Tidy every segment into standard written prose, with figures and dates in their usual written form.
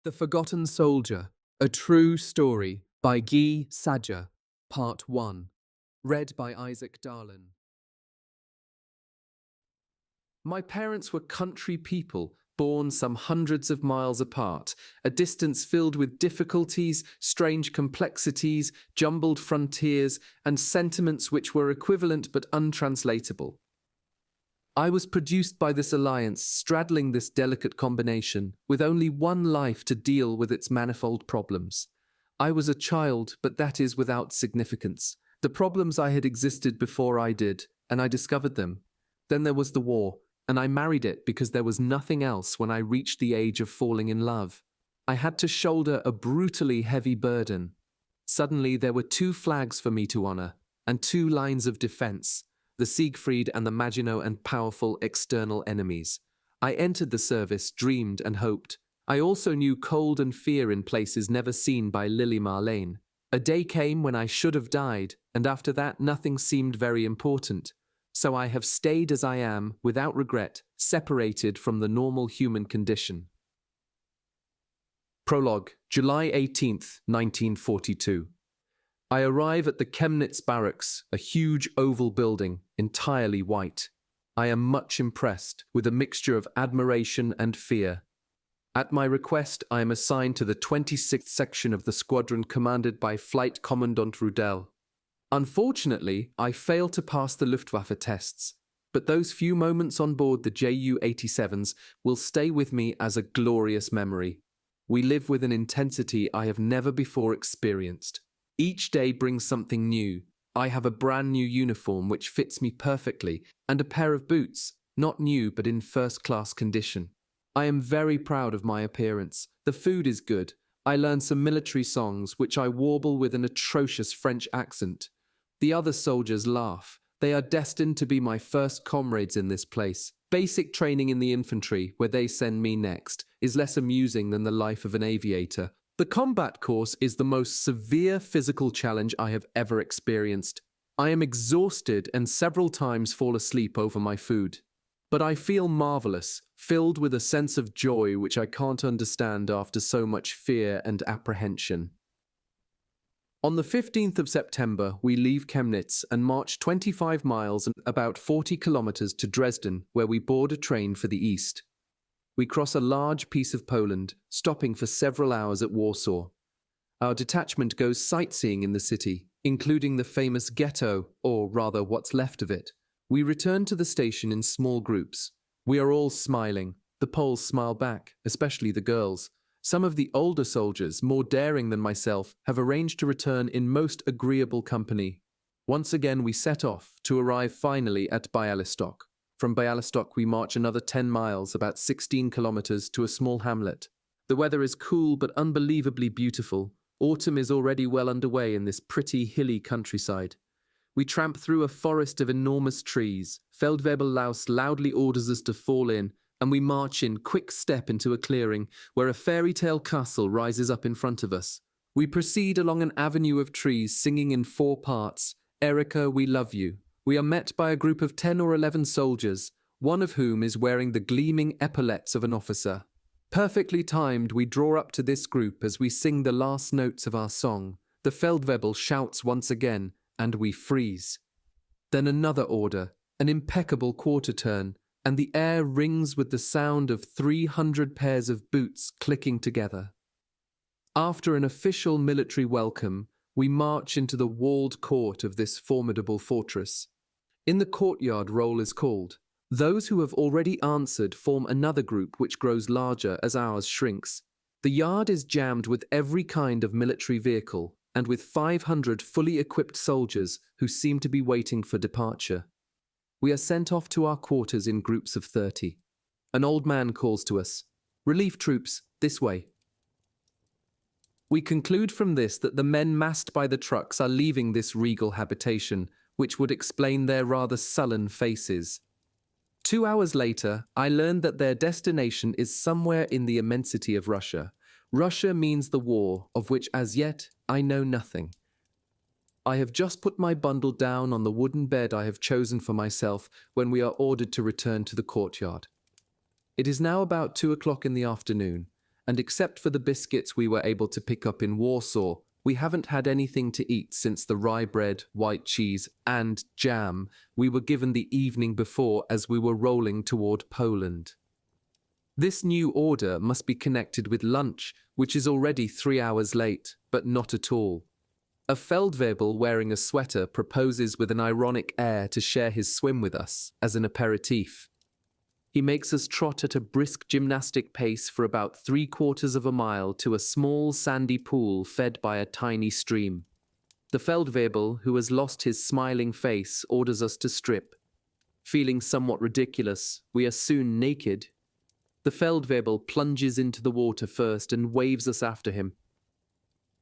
The Forgotten Soldier, A True Story by Guy Sajer, Part 1. Read by Isaac Darlin. My parents were country people, born some hundreds of miles apart, a distance filled with difficulties, strange complexities, jumbled frontiers, and sentiments which were equivalent but untranslatable. I was produced by this alliance, straddling this delicate combination, with only one life to deal with its manifold problems. I was a child, but that is without significance. The problems I had existed before I did, and I discovered them. Then there was the war, and I married it because there was nothing else when I reached the age of falling in love. I had to shoulder a brutally heavy burden. Suddenly there were two flags for me to honor, and two lines of defense. The Siegfried and the Maginot and powerful external enemies. I entered the service, dreamed and hoped. I also knew cold and fear in places never seen by Lily Marlene. A day came when I should have died, and after that nothing seemed very important. So I have stayed as I am, without regret, separated from the normal human condition. Prologue, July 18th, 1942. I arrive at the Chemnitz Barracks, a huge oval building, entirely white. I am much impressed, with a mixture of admiration and fear. At my request, I am assigned to the 26th section of the squadron commanded by Flight Commandant Rudel. Unfortunately, I failed to pass the Luftwaffe tests, but those few moments on board the Ju-87s will stay with me as a glorious memory. We live with an intensity I have never before experienced. Each day brings something new. I have a brand new uniform which fits me perfectly, and a pair of boots, not new but in first-class condition. I am very proud of my appearance. The food is good. I learn some military songs which I warble with an atrocious French accent. The other soldiers laugh. They are destined to be my first comrades in this place. Basic training in the infantry, where they send me next, is less amusing than the life of an aviator. The combat course is the most severe physical challenge I have ever experienced. I am exhausted and several times fall asleep over my food. But I feel marvelous, filled with a sense of joy which I can't understand after so much fear and apprehension. On the 15th of September, we leave Chemnitz and march 25 miles and about 40 kilometers to Dresden, where we board a train for the east. We cross a large piece of Poland, stopping for several hours at Warsaw. Our detachment goes sightseeing in the city, including the famous ghetto, or rather what's left of it. We return to the station in small groups. We are all smiling. The Poles smile back, especially the girls. Some of the older soldiers, more daring than myself, have arranged to return in most agreeable company. Once again we set off, to arrive finally at Bialystok. From Bialystok we march another 10 miles, about 16 kilometers, to a small hamlet. The weather is cool but unbelievably beautiful. Autumn is already well underway in this pretty hilly countryside. We tramp through a forest of enormous trees. Feldwebel-Laus loudly orders us to fall in, and we march in quick step into a clearing where a fairy tale castle rises up in front of us. We proceed along an avenue of trees singing in 4 parts, "Erica, we love you." We are met by a group of 10 or 11 soldiers, one of whom is wearing the gleaming epaulettes of an officer. Perfectly timed, we draw up to this group as we sing the last notes of our song. The Feldwebel shouts once again, and we freeze. Then another order, an impeccable quarter turn, and the air rings with the sound of 300 pairs of boots clicking together. After an official military welcome, we march into the walled court of this formidable fortress. In the courtyard roll is called. Those who have already answered form another group which grows larger as ours shrinks. The yard is jammed with every kind of military vehicle and with 500 fully equipped soldiers who seem to be waiting for departure. We are sent off to our quarters in groups of 30. An old man calls to us, "Relief troops, this way." We conclude from this that the men massed by the trucks are leaving this regal habitation, which would explain their rather sullen faces. 2 hours later, I learned that their destination is somewhere in the immensity of Russia. Russia means the war, of which as yet I know nothing. I have just put my bundle down on the wooden bed I have chosen for myself when we are ordered to return to the courtyard. It is now about 2 o'clock in the afternoon, and except for the biscuits we were able to pick up in Warsaw, we haven't had anything to eat since the rye bread, white cheese, and jam we were given the evening before as we were rolling toward Poland. This new order must be connected with lunch, which is already 3 hours late, but not at all. A Feldwebel wearing a sweater proposes with an ironic air to share his swim with us as an aperitif. He makes us trot at a brisk gymnastic pace for about 3/4 of a mile to a small sandy pool fed by a tiny stream. The Feldwebel, who has lost his smiling face, orders us to strip. Feeling somewhat ridiculous, we are soon naked. The Feldwebel plunges into the water first and waves us after him.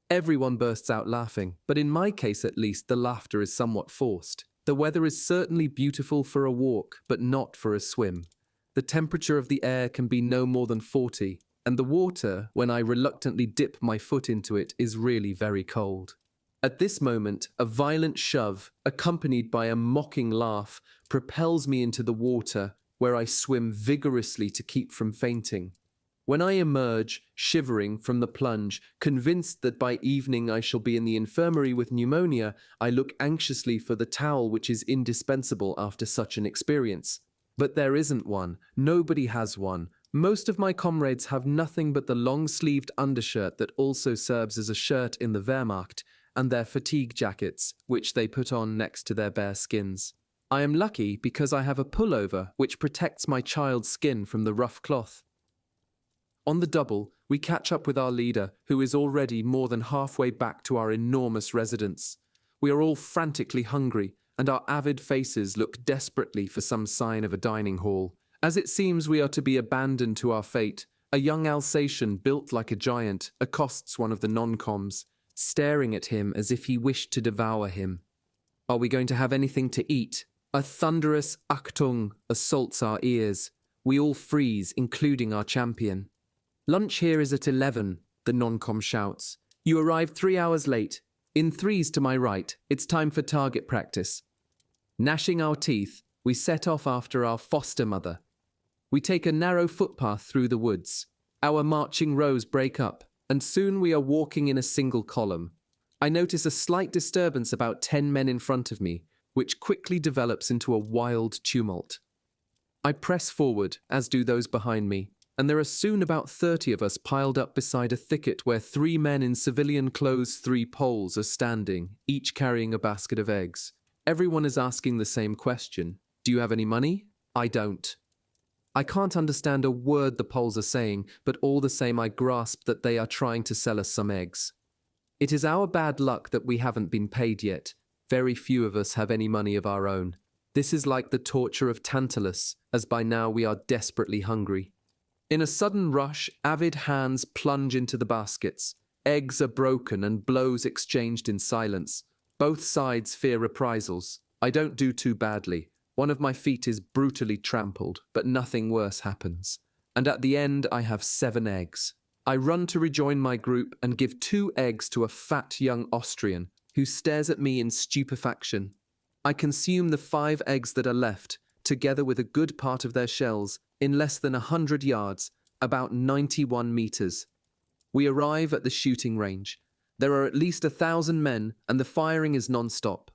Everyone bursts out laughing, but in my case at least, the laughter is somewhat forced. The weather is certainly beautiful for a walk, but not for a swim. The temperature of the air can be no more than 40, and the water, when I reluctantly dip my foot into it, is really very cold. At this moment, a violent shove, accompanied by a mocking laugh, propels me into the water, where I swim vigorously to keep from fainting. When I emerge, shivering from the plunge, convinced that by evening I shall be in the infirmary with pneumonia, I look anxiously for the towel which is indispensable after such an experience. But there isn't one. Nobody has one. Most of my comrades have nothing but the long-sleeved undershirt that also serves as a shirt in the Wehrmacht, and their fatigue jackets, which they put on next to their bare skins. I am lucky because I have a pullover which protects my child's skin from the rough cloth. On the double, we catch up with our leader, who is already more than halfway back to our enormous residence. We are all frantically hungry, and our avid faces look desperately for some sign of a dining hall. As it seems we are to be abandoned to our fate, a young Alsatian built like a giant accosts one of the non-coms, staring at him as if he wished to devour him. Are we going to have anything to eat? A thunderous Achtung assaults our ears. We all freeze, including our champion. Lunch here is at 11, the non-com shouts. You arrived 3 hours late. In threes to my right, it's time for target practice. Gnashing our teeth, we set off after our foster mother. We take a narrow footpath through the woods. Our marching rows break up, and soon we are walking in a single column. I notice a slight disturbance about 10 men in front of me, which quickly develops into a wild tumult. I press forward, as do those behind me, and there are soon about 30 of us piled up beside a thicket where 3 men in civilian clothes, 3 Poles, are standing, each carrying a basket of eggs. Everyone is asking the same question. Do you have any money? I don't. I can't understand a word the Poles are saying, but all the same I grasp that they are trying to sell us some eggs. It is our bad luck that we haven't been paid yet. Very few of us have any money of our own. This is like the torture of Tantalus, as by now we are desperately hungry. In a sudden rush, avid hands plunge into the baskets. Eggs are broken and blows exchanged in silence. Both sides fear reprisals. I don't do too badly. One of my feet is brutally trampled, but nothing worse happens. And at the end, I have 7 eggs. I run to rejoin my group and give 2 eggs to a fat young Austrian, who stares at me in stupefaction. I consume the 5 eggs that are left, together with a good part of their shells, in less than 100 yards, about 91 meters. We arrive at the shooting range. There are at least 1,000 men, and the firing is non-stop.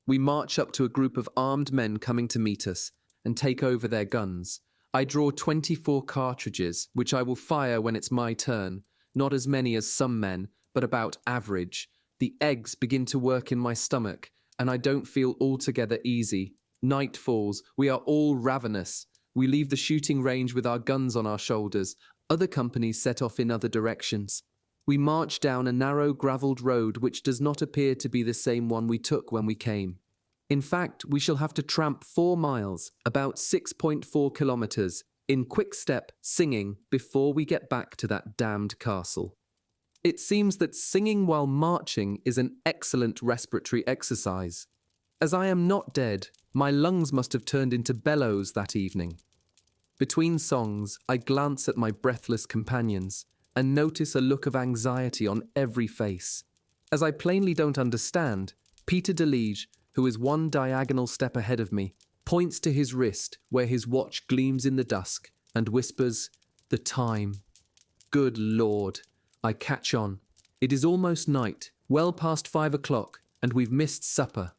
We march up to a group of armed men coming to meet us, and take over their guns. I draw 24 cartridges, which I will fire when it's my turn. Not as many as some men, but about average. The eggs begin to work in my stomach, and I don't feel altogether easy. Night falls. We are all ravenous. We leave the shooting range with our guns on our shoulders. Other companies set off in other directions. We march down a narrow gravelled road which does not appear to be the same one we took when we came. In fact, we shall have to tramp 4 miles, about 6.4 kilometers, in quick step, singing, before we get back to that damned castle. It seems that singing while marching is an excellent respiratory exercise. As I am not dead, my lungs must have turned into bellows that evening. Between songs, I glance at my breathless companions and notice a look of anxiety on every face. As I plainly don't understand, Peter de Liege, who is one diagonal step ahead of me, points to his wrist where his watch gleams in the dusk and whispers, "The time." Good Lord. I catch on. It is almost night, well past 5 o'clock, and we've missed supper.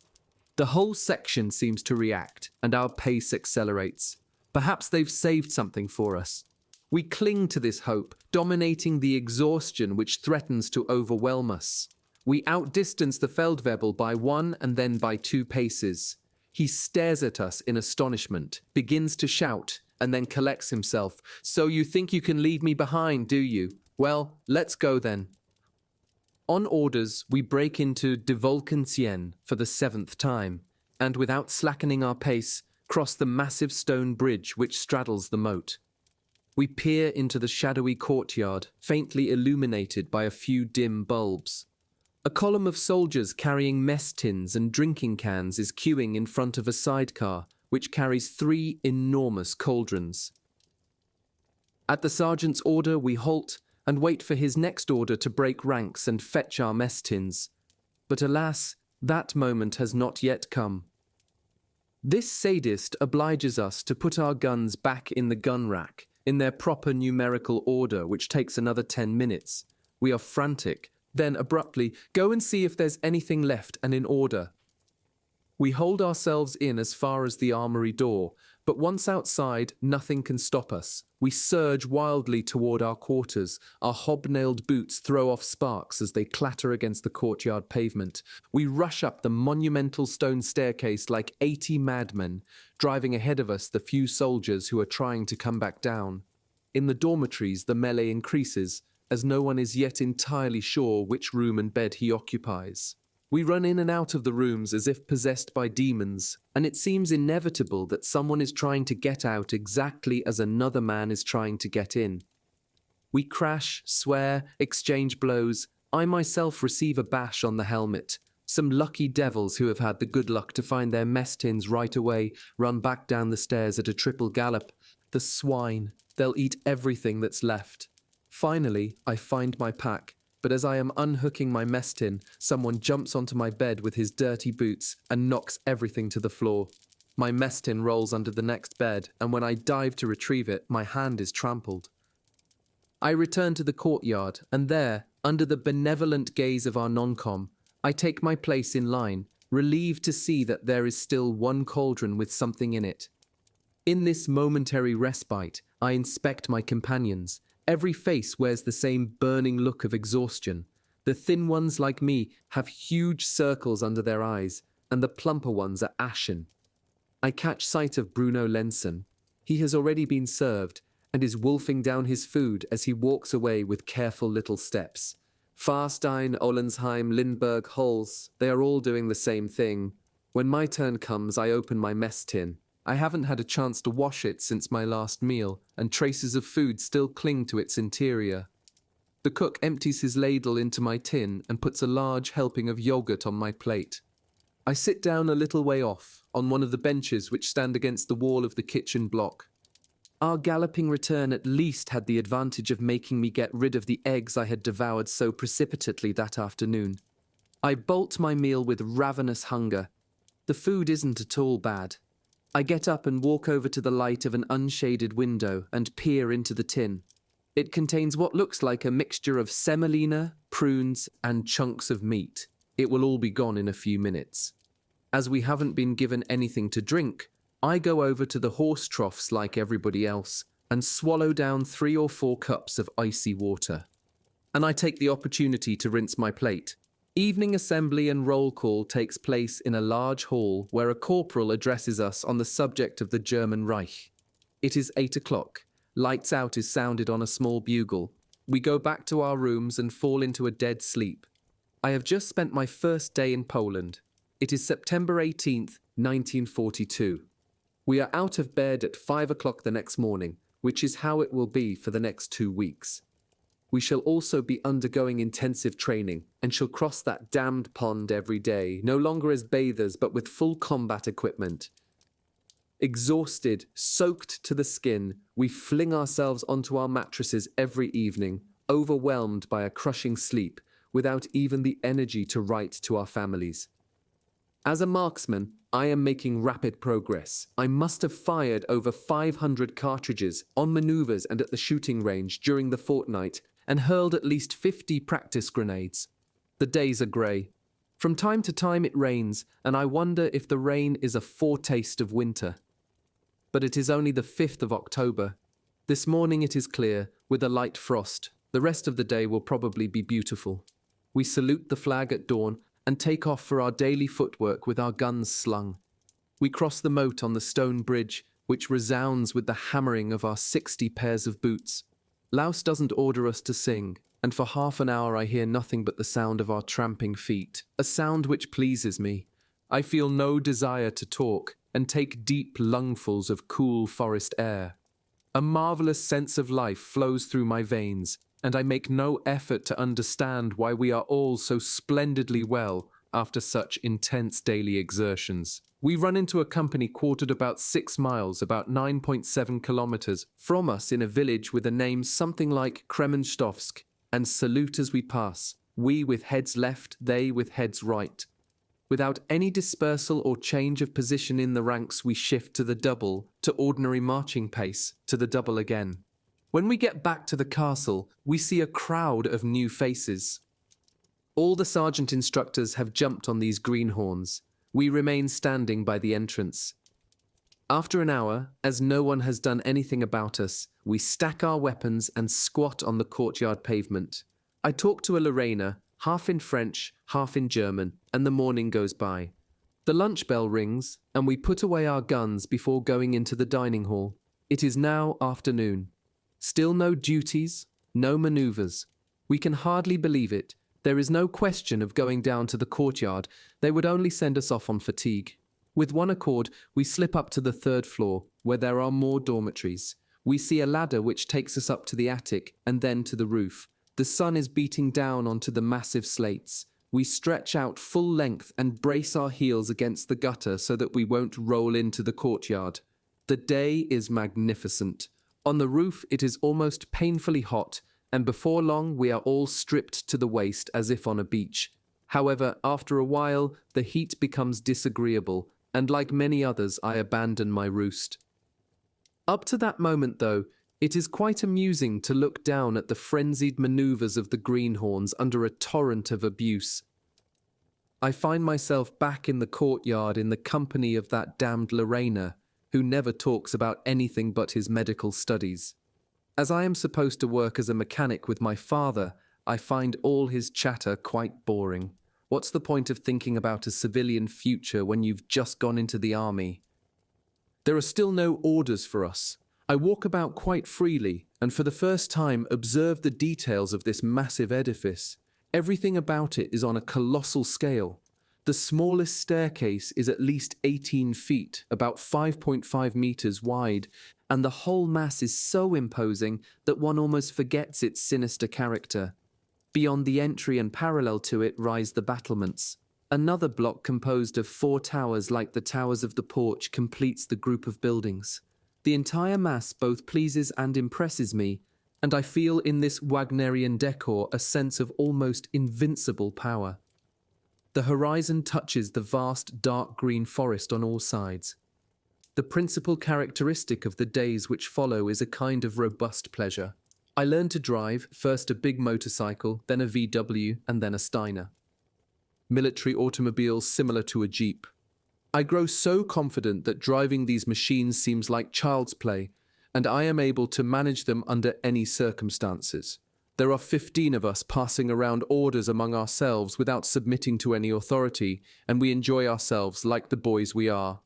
The whole section seems to react, and our pace accelerates. Perhaps they've saved something for us. We cling to this hope, dominating the exhaustion which threatens to overwhelm us. We outdistance the Feldwebel by 1 and then by 2 paces. He stares at us in astonishment, begins to shout, and then collects himself. So you think you can leave me behind, do you? Well, let's go then. On orders, we break into De Volkensienne for the 7th time, and without slackening our pace, cross the massive stone bridge which straddles the moat. We peer into the shadowy courtyard, faintly illuminated by a few dim bulbs. A column of soldiers carrying mess tins and drinking cans is queuing in front of a sidecar, which carries 3 enormous cauldrons. At the sergeant's order, we halt and wait for his next order to break ranks and fetch our mess tins. But alas, that moment has not yet come. This sadist obliges us to put our guns back in the gun rack, in their proper numerical order, which takes another 10 minutes. We are frantic, then abruptly, go and see if there's anything left and in order. We hold ourselves in as far as the armory door, but once outside, nothing can stop us. We surge wildly toward our quarters. Our hobnailed boots throw off sparks as they clatter against the courtyard pavement. We rush up the monumental stone staircase like 80 madmen, driving ahead of us the few soldiers who are trying to come back down. In the dormitories, the melee increases, as no one is yet entirely sure which room and bed he occupies. We run in and out of the rooms as if possessed by demons, and it seems inevitable that someone is trying to get out exactly as another man is trying to get in. We crash, swear, exchange blows. I myself receive a bash on the helmet. Some lucky devils who have had the good luck to find their mess tins right away run back down the stairs at a triple gallop. The swine, they'll eat everything that's left. Finally, I find my pack. But as I am unhooking my mess tin, someone jumps onto my bed with his dirty boots and knocks everything to the floor. My mess tin rolls under the next bed, and when I dive to retrieve it, my hand is trampled. I return to the courtyard, and there, under the benevolent gaze of our non-com, I take my place in line, relieved to see that there is still 1 cauldron with something in it. In this momentary respite, I inspect my companions. Every face wears the same burning look of exhaustion. The thin ones like me have huge circles under their eyes, and the plumper ones are ashen. I catch sight of Bruno Lenson. He has already been served, and is wolfing down his food as he walks away with careful little steps. Farstein, Ollensheim, Lindbergh, Hulls, they are all doing the same thing. When my turn comes, I open my mess tin. I haven't had a chance to wash it since my last meal, and traces of food still cling to its interior. The cook empties his ladle into my tin and puts a large helping of yogurt on my plate. I sit down a little way off, on one of the benches which stand against the wall of the kitchen block. Our galloping return at least had the advantage of making me get rid of the eggs I had devoured so precipitately that afternoon. I bolt my meal with ravenous hunger. The food isn't at all bad. I get up and walk over to the light of an unshaded window and peer into the tin. It contains what looks like a mixture of semolina, prunes, and chunks of meat. It will all be gone in a few minutes. As we haven't been given anything to drink, I go over to the horse troughs like everybody else and swallow down 3 or 4 cups of icy water. And I take the opportunity to rinse my plate. Evening assembly and roll call takes place in a large hall where a corporal addresses us on the subject of the German Reich. It is 8 o'clock. Lights out is sounded on a small bugle. We go back to our rooms and fall into a dead sleep. I have just spent my first day in Poland. It is September 18th, 1942. We are out of bed at 5 o'clock the next morning, which is how it will be for the next 2 weeks. We shall also be undergoing intensive training and shall cross that damned pond every day, no longer as bathers but with full combat equipment. Exhausted, soaked to the skin, we fling ourselves onto our mattresses every evening, overwhelmed by a crushing sleep, without even the energy to write to our families. As a marksman, I am making rapid progress. I must have fired over 500 cartridges on maneuvers and at the shooting range during the fortnight and hurled at least 50 practice grenades. The days are grey. From time to time it rains, and I wonder if the rain is a foretaste of winter. But it is only the 5th of October. This morning it is clear, with a light frost. The rest of the day will probably be beautiful. We salute the flag at dawn and take off for our daily footwork with our guns slung. We cross the moat on the stone bridge, which resounds with the hammering of our 60 pairs of boots. Laus doesn't order us to sing, and for half an hour I hear nothing but the sound of our tramping feet, a sound which pleases me. I feel no desire to talk and take deep lungfuls of cool forest air. A marvelous sense of life flows through my veins, and I make no effort to understand why we are all so splendidly well after such intense daily exertions. We run into a company quartered about 6 miles, about 9.7 kilometers, from us in a village with a name something like Kremenchtovsk, and salute as we pass, we with heads left, they with heads right. Without any dispersal or change of position in the ranks, we shift to the double, to ordinary marching pace, to the double again. When we get back to the castle, we see a crowd of new faces. All the sergeant instructors have jumped on these greenhorns. We remain standing by the entrance. After an hour, as no one has done anything about us, we stack our weapons and squat on the courtyard pavement. I talk to a Lorrainer, half in French, half in German, and the morning goes by. The lunch bell rings, and we put away our guns before going into the dining hall. It is now afternoon. Still no duties, no maneuvers. We can hardly believe it. There is no question of going down to the courtyard. They would only send us off on fatigue. With one accord, we slip up to the 3rd floor, where there are more dormitories. We see a ladder which takes us up to the attic and then to the roof. The sun is beating down onto the massive slates. We stretch out full length and brace our heels against the gutter so that we won't roll into the courtyard. The day is magnificent. On the roof it is almost painfully hot, and before long we are all stripped to the waist as if on a beach. However, after a while, the heat becomes disagreeable, and like many others, I abandon my roost. Up to that moment, though, it is quite amusing to look down at the frenzied maneuvers of the greenhorns under a torrent of abuse. I find myself back in the courtyard in the company of that damned Lorrainer, who never talks about anything but his medical studies. As I am supposed to work as a mechanic with my father, I find all his chatter quite boring. What's the point of thinking about a civilian future when you've just gone into the army? There are still no orders for us. I walk about quite freely, and for the first time observe the details of this massive edifice. Everything about it is on a colossal scale. The smallest staircase is at least 18 feet, about 5.5 meters wide, and the whole mass is so imposing that one almost forgets its sinister character. Beyond the entry and parallel to it rise the battlements. Another block composed of 4 towers like the towers of the porch completes the group of buildings. The entire mass both pleases and impresses me, and I feel in this Wagnerian decor a sense of almost invincible power. The horizon touches the vast dark green forest on all sides. The principal characteristic of the days which follow is a kind of robust pleasure. I learned to drive, first a big motorcycle, then a VW, and then a Steiner. Military automobiles similar to a Jeep. I grow so confident that driving these machines seems like child's play, and I am able to manage them under any circumstances. There are 15 of us passing around orders among ourselves without submitting to any authority, and we enjoy ourselves like the boys we are.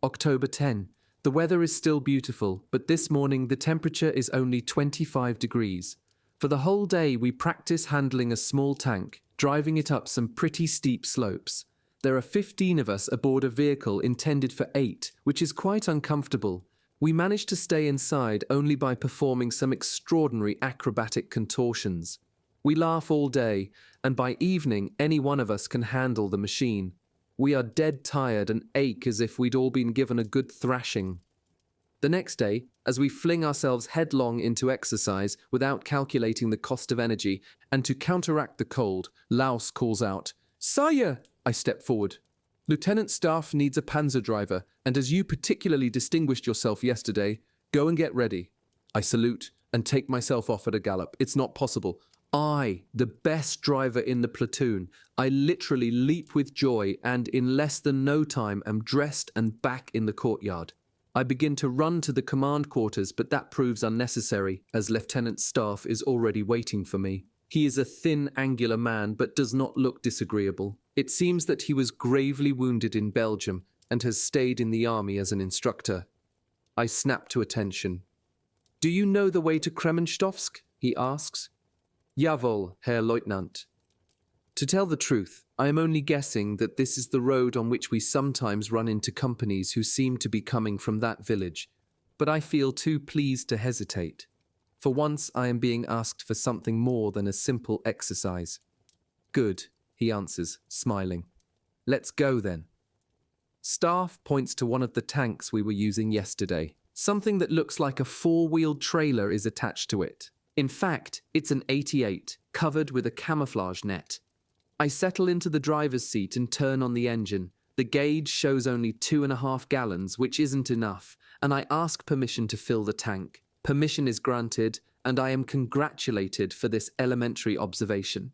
October 10. The weather is still beautiful, but this morning the temperature is only 25 degrees. For the whole day we practice handling a small tank, driving it up some pretty steep slopes. There are 15 of us aboard a vehicle intended for 8, which is quite uncomfortable. We manage to stay inside only by performing some extraordinary acrobatic contortions. We laugh all day, and by evening any one of us can handle the machine. We are dead tired and ache as if we'd all been given a good thrashing. The next day, as we fling ourselves headlong into exercise without calculating the cost of energy, and to counteract the cold, Laus calls out, "Sajer!" I step forward. Lieutenant Staff needs a Panzer driver, and as you particularly distinguished yourself yesterday, go and get ready. I salute and take myself off at a gallop. It's not possible. I, the best driver in the platoon, I literally leap with joy and in less than no time am dressed and back in the courtyard. I begin to run to the command quarters, but that proves unnecessary, as Lieutenant Staff is already waiting for me. He is a thin, angular man, but does not look disagreeable. It seems that he was gravely wounded in Belgium and has stayed in the army as an instructor. I snap to attention. "Do you know the way to Kremenstowsk?" he asks. "Jawohl, Herr Leutnant." To tell the truth, I am only guessing that this is the road on which we sometimes run into companies who seem to be coming from that village, but I feel too pleased to hesitate. For once I am being asked for something more than a simple exercise. "Good," he answers, smiling. "Let's go then." Staff points to one of the tanks we were using yesterday. Something that looks like a four-wheeled trailer is attached to it. In fact, it's an 88, covered with a camouflage net. I settle into the driver's seat and turn on the engine. The gauge shows only 2.5 gallons, which isn't enough, and I ask permission to fill the tank. Permission is granted, and I am congratulated for this elementary observation.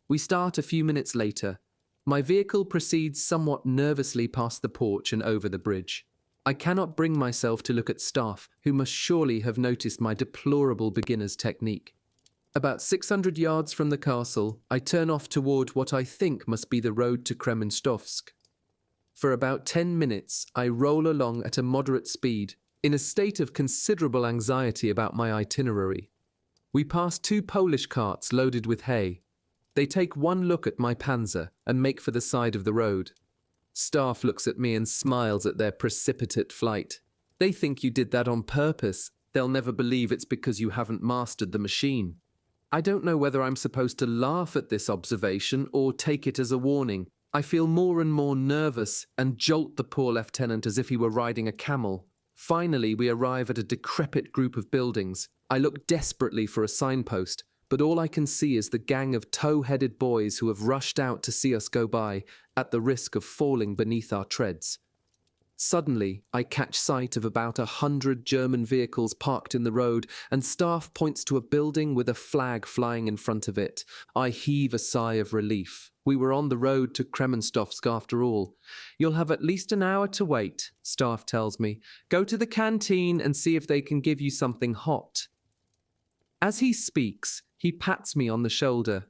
We start a few minutes later. My vehicle proceeds somewhat nervously past the porch and over the bridge. I cannot bring myself to look at Staff, who must surely have noticed my deplorable beginner's technique. About 600 yards from the castle, I turn off toward what I think must be the road to Kremenstowsk. For about 10 minutes, I roll along at a moderate speed, in a state of considerable anxiety about my itinerary. We pass 2 Polish carts loaded with hay. They take one look at my Panzer and make for the side of the road. Staff looks at me and smiles at their precipitate flight. They think you did that on purpose. They'll never believe it's because you haven't mastered the machine. I don't know whether I'm supposed to laugh at this observation or take it as a warning. I feel more and more nervous and jolt the poor lieutenant as if he were riding a camel. Finally, we arrive at a decrepit group of buildings. I look desperately for a signpost, but all I can see is the gang of tow-headed boys who have rushed out to see us go by, at the risk of falling beneath our treads. Suddenly, I catch sight of about 100 German vehicles parked in the road, and Staff points to a building with a flag flying in front of it. I heave a sigh of relief. We were on the road to Kremenstowsk after all. "You'll have at least an hour to wait," Staff tells me. "Go to the canteen and see if they can give you something hot." As he speaks, he pats me on the shoulder.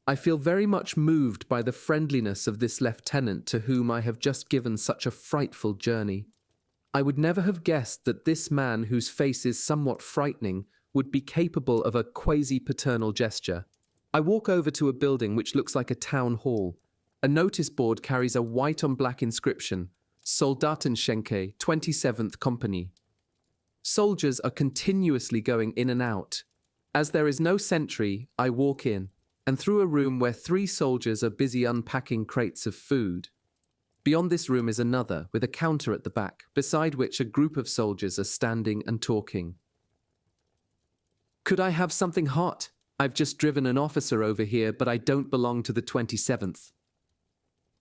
I feel very much moved by the friendliness of this lieutenant to whom I have just given such a frightful journey. I would never have guessed that this man, whose face is somewhat frightening, would be capable of a quasi-paternal gesture. I walk over to a building which looks like a town hall. A notice board carries a white-on-black inscription, Soldatenschenke, 27th Company. Soldiers are continuously going in and out. As there is no sentry, I walk in, and through a room where 3 soldiers are busy unpacking crates of food. Beyond this room is another, with a counter at the back, beside which a group of soldiers are standing and talking. "Could I have something hot? I've just driven an officer over here, but I don't belong to the 27th.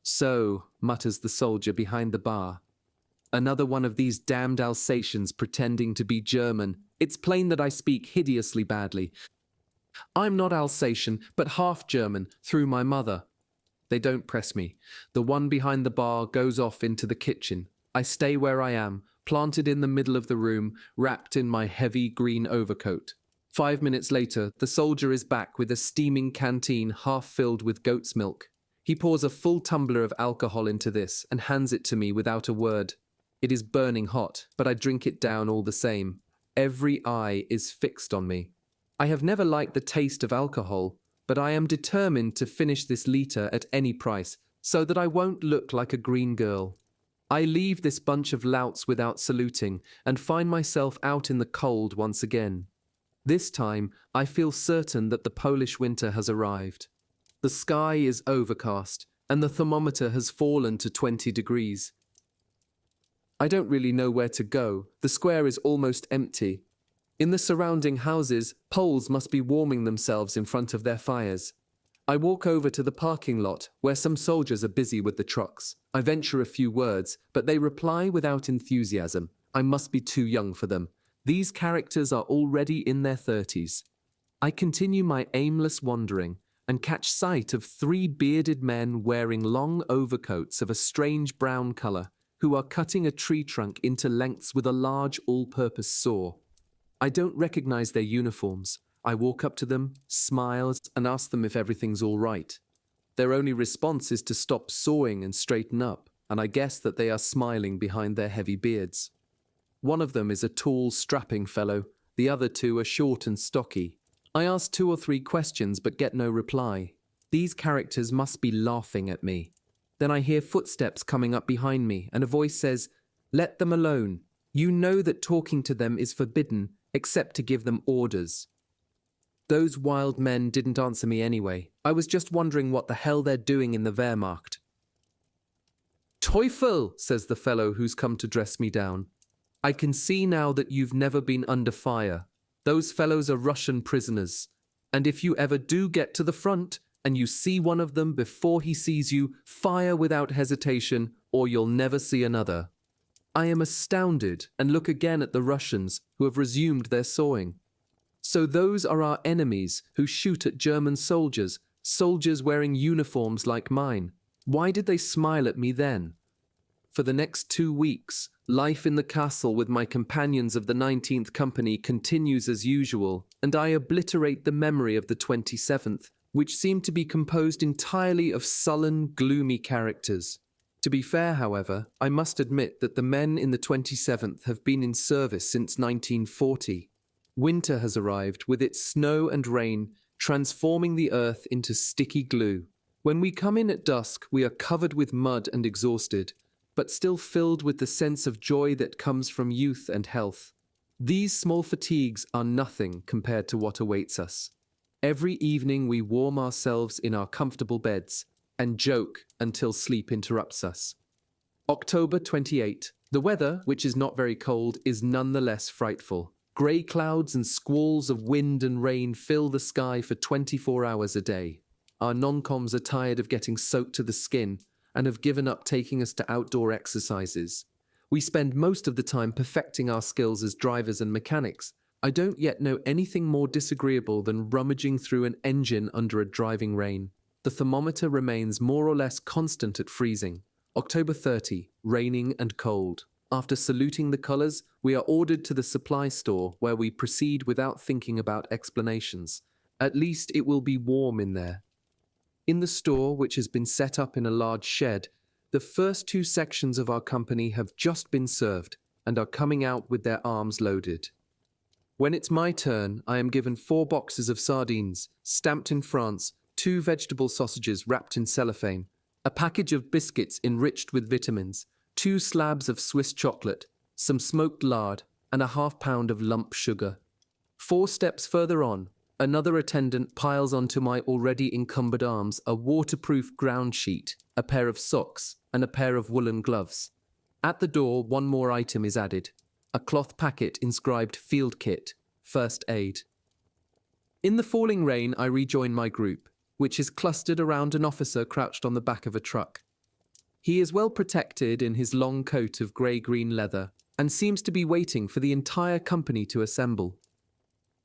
"So," mutters the soldier behind the bar. "Another one of these damned Alsatians pretending to be German. It's plain that I speak hideously badly. I'm not Alsatian, but half German, through my mother." They don't press me. The one behind the bar goes off into the kitchen. I stay where I am, planted in the middle of the room, wrapped in my heavy green overcoat. 5 minutes later, the soldier is back with a steaming canteen half filled with goat's milk. He pours a full tumbler of alcohol into this and hands it to me without a word. It is burning hot, but I drink it down all the same. Every eye is fixed on me. I have never liked the taste of alcohol, but I am determined to finish this liter at any price, so that I won't look like a green girl. I leave this bunch of louts without saluting, and find myself out in the cold once again. This time, I feel certain that the Polish winter has arrived. The sky is overcast, and the thermometer has fallen to 20 degrees. I don't really know where to go. The square is almost empty. In the surrounding houses, Poles must be warming themselves in front of their fires. I walk over to the parking lot where some soldiers are busy with the trucks. I venture a few words, but they reply without enthusiasm. I must be too young for them. These characters are already in their 30s. I continue my aimless wandering and catch sight of 3 bearded men wearing long overcoats of a strange brown color who are cutting a tree trunk into lengths with a large all-purpose saw. I don't recognize their uniforms. I walk up to them, smile, and ask them if everything's all right. Their only response is to stop sawing and straighten up, and I guess that they are smiling behind their heavy beards. One of them is a tall, strapping fellow. The other 2 are short and stocky. I ask 2 or 3 questions but get no reply. These characters must be laughing at me. Then I hear footsteps coming up behind me, and a voice says, "Let them alone. You know that talking to them is forbidden, except to give them orders." Those wild men didn't answer me anyway. I was just wondering what the hell they're doing in the Wehrmacht. "Teufel," says the fellow who's come to dress me down. "I can see now that you've never been under fire. Those fellows are Russian prisoners. And if you ever do get to the front, and you see one of them before he sees you, fire without hesitation, or you'll never see another." I am astounded and look again at the Russians who have resumed their sawing. So those are our enemies who shoot at German soldiers, soldiers wearing uniforms like mine. Why did they smile at me then? For the next 2 weeks, life in the castle with my companions of the 19th Company continues as usual, and I obliterate the memory of the 27th, which seemed to be composed entirely of sullen, gloomy characters. To be fair, however, I must admit that the men in the 27th have been in service since 1940. Winter has arrived with its snow and rain, transforming the earth into sticky glue. When we come in at dusk, we are covered with mud and exhausted, but still filled with the sense of joy that comes from youth and health. These small fatigues are nothing compared to what awaits us. Every evening we warm ourselves in our comfortable beds and joke until sleep interrupts us. October 28. The weather, which is not very cold, is nonetheless frightful. Grey clouds and squalls of wind and rain fill the sky for 24 hours a day. Our non-coms are tired of getting soaked to the skin and have given up taking us to outdoor exercises. We spend most of the time perfecting our skills as drivers and mechanics. I don't yet know anything more disagreeable than rummaging through an engine under a driving rain. The thermometer remains more or less constant at freezing. October 30, raining and cold. After saluting the colours, we are ordered to the supply store where we proceed without thinking about explanations. At least it will be warm in there. In the store, which has been set up in a large shed, the first 2 sections of our company have just been served and are coming out with their arms loaded. When it's my turn, I am given 4 boxes of sardines, stamped in France, 2 vegetable sausages wrapped in cellophane, a package of biscuits enriched with vitamins, 2 slabs of Swiss chocolate, some smoked lard, and a half-pound of lump sugar. 4 steps further on, another attendant piles onto my already encumbered arms a waterproof ground sheet, a pair of socks, and a pair of woolen gloves. At the door, 1 more item is added, a cloth packet inscribed Field Kit, First Aid. In the falling rain, I rejoin my group, which is clustered around an officer crouched on the back of a truck. He is well protected in his long coat of grey-green leather and seems to be waiting for the entire company to assemble.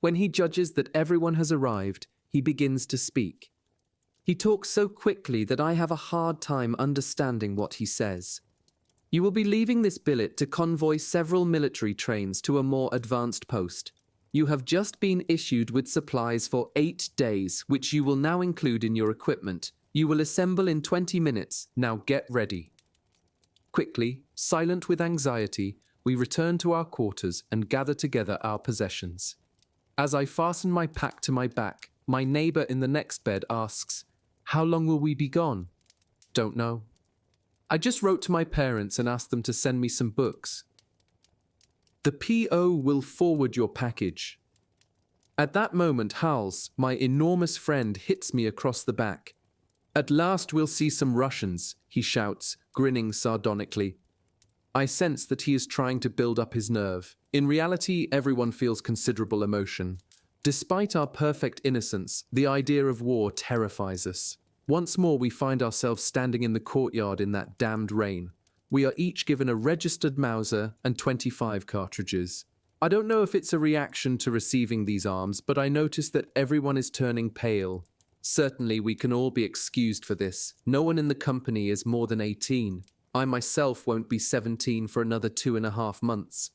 When he judges that everyone has arrived, he begins to speak. He talks so quickly that I have a hard time understanding what he says. You will be leaving this billet to convoy several military trains to a more advanced post. You have just been issued with supplies for 8 days, which you will now include in your equipment. You will assemble in 20 minutes. Now get ready. Quickly, silent with anxiety, we return to our quarters and gather together our possessions. As I fasten my pack to my back, my neighbour in the next bed asks, "How long will we be gone?" "Don't know." I just wrote to my parents and asked them to send me some books. "The PO will forward your package." At that moment, Hals, my enormous friend, hits me across the back. "At last we'll see some Russians," he shouts, grinning sardonically. I sense that he is trying to build up his nerve. In reality, everyone feels considerable emotion. Despite our perfect innocence, the idea of war terrifies us. Once more we find ourselves standing in the courtyard in that damned rain. We are each given a registered Mauser and 25 cartridges. I don't know if it's a reaction to receiving these arms, but I notice that everyone is turning pale. Certainly we can all be excused for this. No one in the company is more than 18. I myself won't be 17 for another 2.5 months.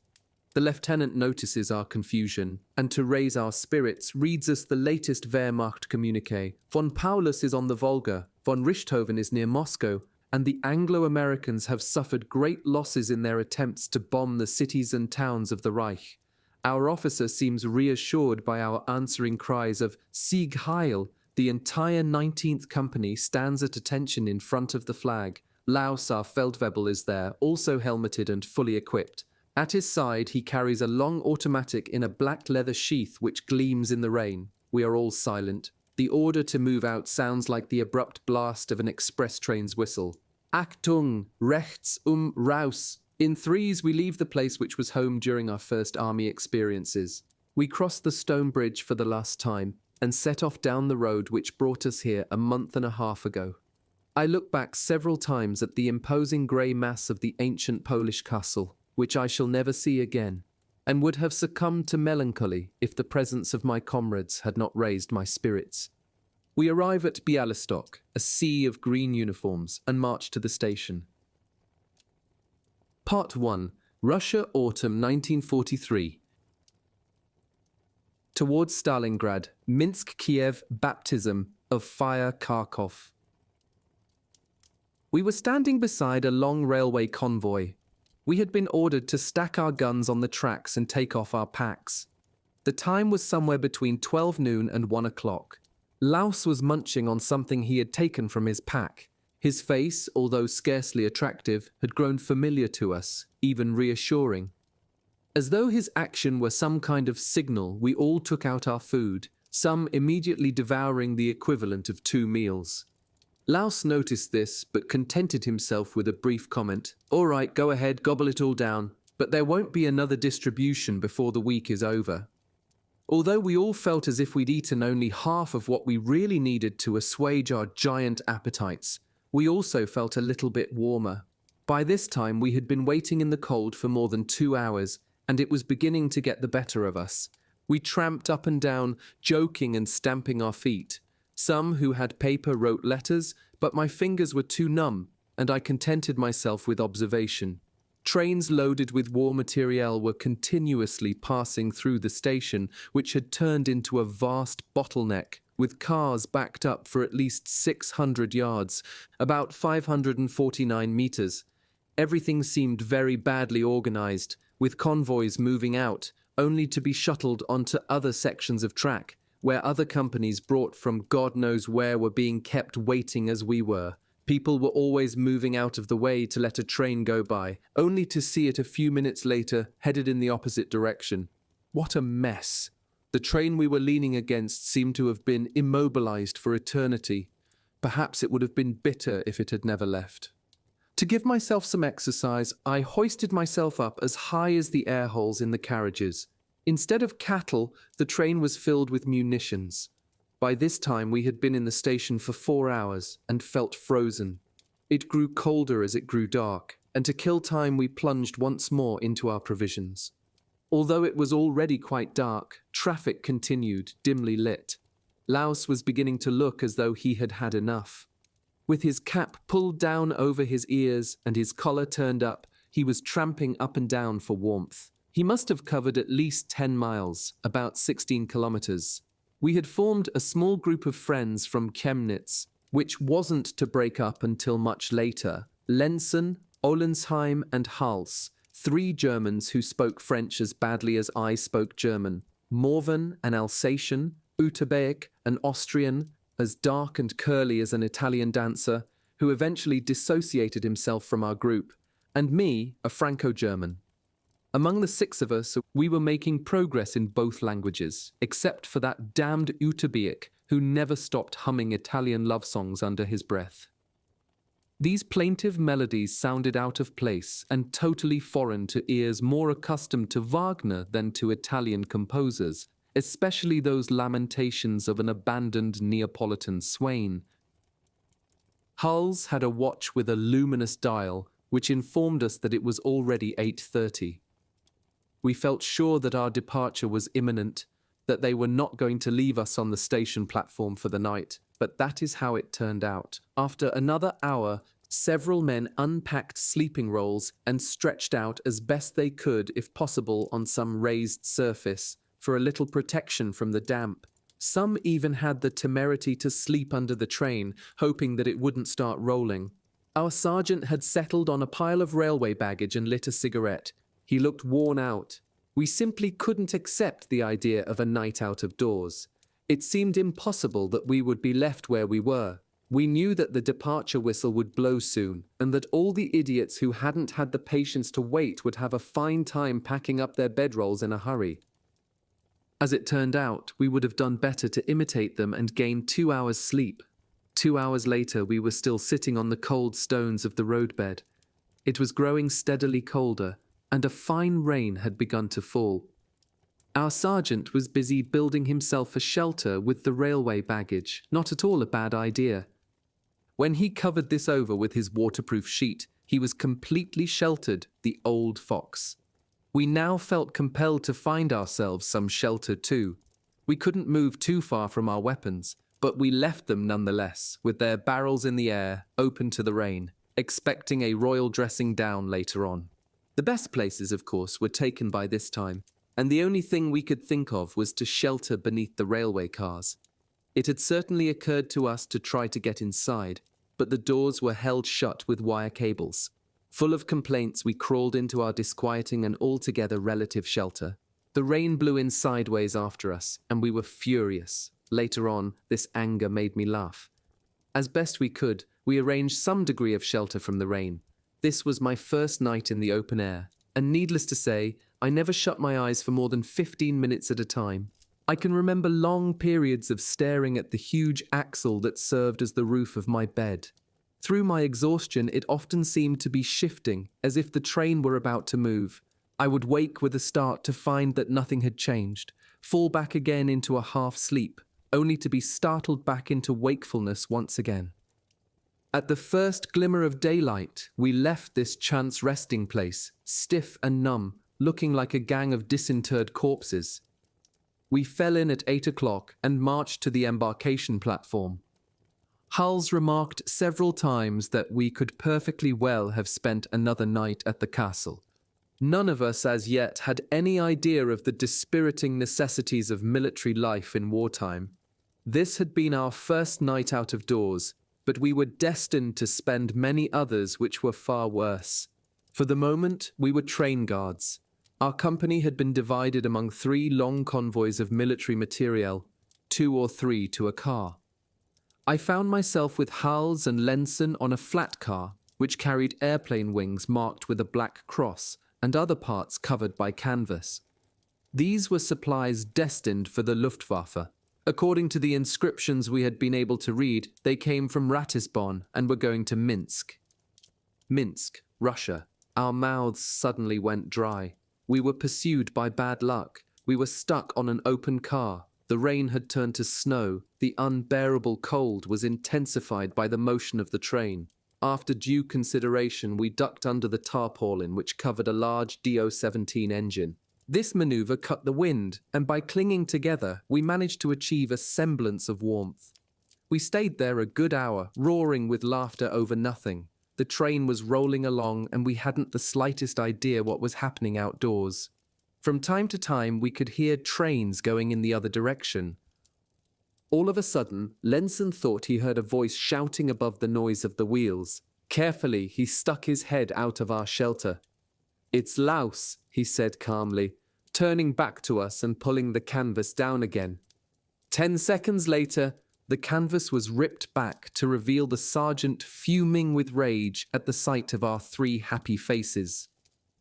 The lieutenant notices our confusion, and to raise our spirits, reads us the latest Wehrmacht communiqué. Von Paulus is on the Volga, von Richthofen is near Moscow, and the Anglo-Americans have suffered great losses in their attempts to bomb the cities and towns of the Reich. Our officer seems reassured by our answering cries of Sieg Heil. The entire 19th Company stands at attention in front of the flag. Laus, our Feldwebel, is there, also helmeted and fully equipped. At his side, he carries a long automatic in a black leather sheath which gleams in the rain. We are all silent. The order to move out sounds like the abrupt blast of an express train's whistle. Achtung! Rechts raus! In threes, we leave the place which was home during our first army experiences. We cross the stone bridge for the last time and set off down the road which brought us here a month and a half ago. I look back several times at the imposing grey mass of the ancient Polish castle, which I shall never see again, and would have succumbed to melancholy if the presence of my comrades had not raised my spirits. We arrive at Bialystok, a sea of green uniforms, and march to the station. Part 1. Russia, Autumn 1943. Towards Stalingrad, Minsk, Kiev, baptism of fire, Kharkov. We were standing beside a long railway convoy. We had been ordered to stack our guns on the tracks and take off our packs. The time was somewhere between 12 noon and 1 o'clock. Laus was munching on something he had taken from his pack. His face, although scarcely attractive, had grown familiar to us, even reassuring. As though his action were some kind of signal, we all took out our food, some immediately devouring the equivalent of 2 meals. Laus noticed this, but contented himself with a brief comment. "All right, go ahead, gobble it all down, but there won't be another distribution before the week is over." Although we all felt as if we'd eaten only half of what we really needed to assuage our giant appetites, we also felt a little bit warmer. By this time we had been waiting in the cold for more than 2 hours, and it was beginning to get the better of us. We tramped up and down, joking and stamping our feet. Some who had paper wrote letters, but my fingers were too numb, and I contented myself with observation. Trains loaded with war materiel were continuously passing through the station, which had turned into a vast bottleneck, with cars backed up for at least 600 yards, about 549 meters. Everything seemed very badly organized, with convoys moving out, only to be shuttled onto other sections of track, where other companies brought from God knows where were being kept waiting as we were. People were always moving out of the way to let a train go by, only to see it a few minutes later headed in the opposite direction. What a mess! The train we were leaning against seemed to have been immobilized for eternity. Perhaps it would have been bitter if it had never left. To give myself some exercise, I hoisted myself up as high as the air holes in the carriages. Instead of cattle, the train was filled with munitions. By this time we had been in the station for 4 hours and felt frozen. It grew colder as it grew dark, and to kill time we plunged once more into our provisions. Although it was already quite dark, traffic continued, dimly lit. Laus was beginning to look as though he had had enough. With his cap pulled down over his ears and his collar turned up, he was tramping up and down for warmth. He must have covered at least 10 miles, about 16 kilometers. We had formed a small group of friends from Chemnitz, which wasn't to break up until much later. Lenzen, Olensheim, and Hals, 3 Germans who spoke French as badly as I spoke German. Morvan, an Alsatian, Uterbeek, an Austrian, as dark and curly as an Italian dancer, who eventually dissociated himself from our group, and me, a Franco-German. Among the 6 of us, we were making progress in both languages, except for that damned Uterbeek, who never stopped humming Italian love songs under his breath. These plaintive melodies sounded out of place and totally foreign to ears more accustomed to Wagner than to Italian composers, especially those lamentations of an abandoned Neapolitan swain. Hull's had a watch with a luminous dial, which informed us that it was already 8:30. We felt sure that our departure was imminent, that they were not going to leave us on the station platform for the night, but that is how it turned out. After another hour, several men unpacked sleeping rolls and stretched out as best they could, if possible, on some raised surface, for a little protection from the damp. Some even had the temerity to sleep under the train, hoping that it wouldn't start rolling. Our sergeant had settled on a pile of railway baggage and lit a cigarette. He looked worn out. We simply couldn't accept the idea of a night out of doors. It seemed impossible that we would be left where we were. We knew that the departure whistle would blow soon, and that all the idiots who hadn't had the patience to wait would have a fine time packing up their bedrolls in a hurry. As it turned out, we would have done better to imitate them and gain 2 hours' sleep. 2 hours later, we were still sitting on the cold stones of the roadbed. It was growing steadily colder, and a fine rain had begun to fall. Our sergeant was busy building himself a shelter with the railway baggage, not at all a bad idea. When he covered this over with his waterproof sheet, he was completely sheltered, the old fox. We now felt compelled to find ourselves some shelter too. We couldn't move too far from our weapons, but we left them nonetheless, with their barrels in the air, open to the rain, expecting a royal dressing down later on. The best places, of course, were taken by this time, and the only thing we could think of was to shelter beneath the railway cars. It had certainly occurred to us to try to get inside, but the doors were held shut with wire cables. Full of complaints, we crawled into our disquieting and altogether relative shelter. The rain blew in sideways after us, and we were furious. Later on, this anger made me laugh. As best we could, we arranged some degree of shelter from the rain. This was my first night in the open air, and needless to say, I never shut my eyes for more than 15 minutes at a time. I can remember long periods of staring at the huge axle that served as the roof of my bed. Through my exhaustion, it often seemed to be shifting, as if the train were about to move. I would wake with a start to find that nothing had changed, fall back again into a half-sleep, only to be startled back into wakefulness once again. At the first glimmer of daylight, we left this chance resting place, stiff and numb, looking like a gang of disinterred corpses. We fell in at 8 o'clock and marched to the embarkation platform. Hull's remarked several times that we could perfectly well have spent another night at the castle. None of us as yet had any idea of the dispiriting necessities of military life in wartime. This had been our first night out of doors, but we were destined to spend many others which were far worse. For the moment, we were train guards. Our company had been divided among 3 long convoys of military materiel, 2 or 3 to a car. I found myself with Hals and Lenson on a flat car, which carried airplane wings marked with a black cross and other parts covered by canvas. These were supplies destined for the Luftwaffe. According to the inscriptions we had been able to read, they came from Ratisbon and were going to Minsk. Minsk, Russia. Our mouths suddenly went dry. We were pursued by bad luck. We were stuck on an open car. The rain had turned to snow. The unbearable cold was intensified by the motion of the train. After due consideration, we ducked under the tarpaulin which covered a large Do-17 engine. This maneuver cut the wind, and by clinging together, we managed to achieve a semblance of warmth. We stayed there a good hour, roaring with laughter over nothing. The train was rolling along, and we hadn't the slightest idea what was happening outdoors. From time to time, we could hear trains going in the other direction. All of a sudden, Lenson thought he heard a voice shouting above the noise of the wheels. Carefully, he stuck his head out of our shelter. "It's Laus," he said calmly, turning back to us and pulling the canvas down again. 10 seconds later, the canvas was ripped back to reveal the sergeant fuming with rage at the sight of our 3 happy faces.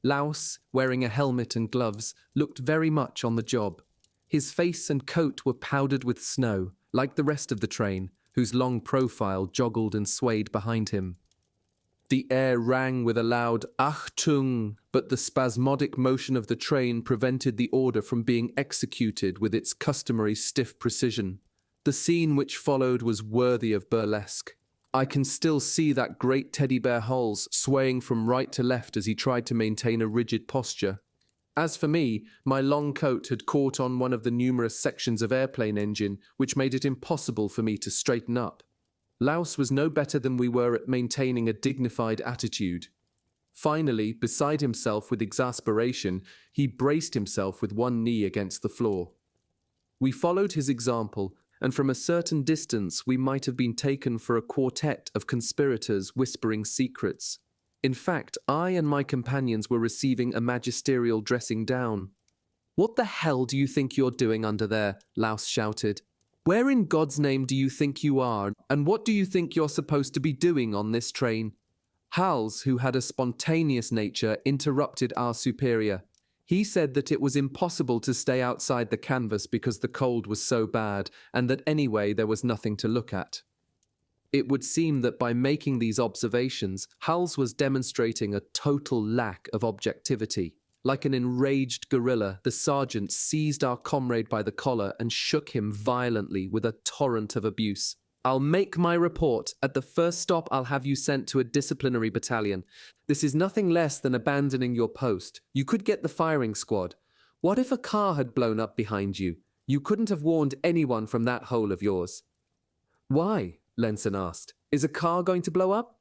Laus, wearing a helmet and gloves, looked very much on the job. His face and coat were powdered with snow, like the rest of the train, whose long profile joggled and swayed behind him. The air rang with a loud Achtung, but the spasmodic motion of the train prevented the order from being executed with its customary stiff precision. The scene which followed was worthy of burlesque. I can still see that great teddy bear Hulse swaying from right to left as he tried to maintain a rigid posture. As for me, my long coat had caught on one of the numerous sections of airplane engine which made it impossible for me to straighten up. Laus was no better than we were at maintaining a dignified attitude. Finally, beside himself with exasperation, he braced himself with one knee against the floor. We followed his example, and from a certain distance we might have been taken for a quartet of conspirators whispering secrets. In fact, I and my companions were receiving a magisterial dressing down. "What the hell do you think you're doing under there?" Laus shouted. "Where in God's name do you think you are, and what do you think you're supposed to be doing on this train?" Hals, who had a spontaneous nature, interrupted our superior. He said that it was impossible to stay outside the canvas because the cold was so bad, and that anyway there was nothing to look at. It would seem that by making these observations, Hals was demonstrating a total lack of objectivity. Like an enraged gorilla, the sergeant seized our comrade by the collar and shook him violently with a torrent of abuse. "I'll make my report. At the first stop, I'll have you sent to a disciplinary battalion. This is nothing less than abandoning your post. You could get the firing squad. What if a car had blown up behind you? You couldn't have warned anyone from that hole of yours." "Why?" Lenson asked. "Is a car going to blow up?"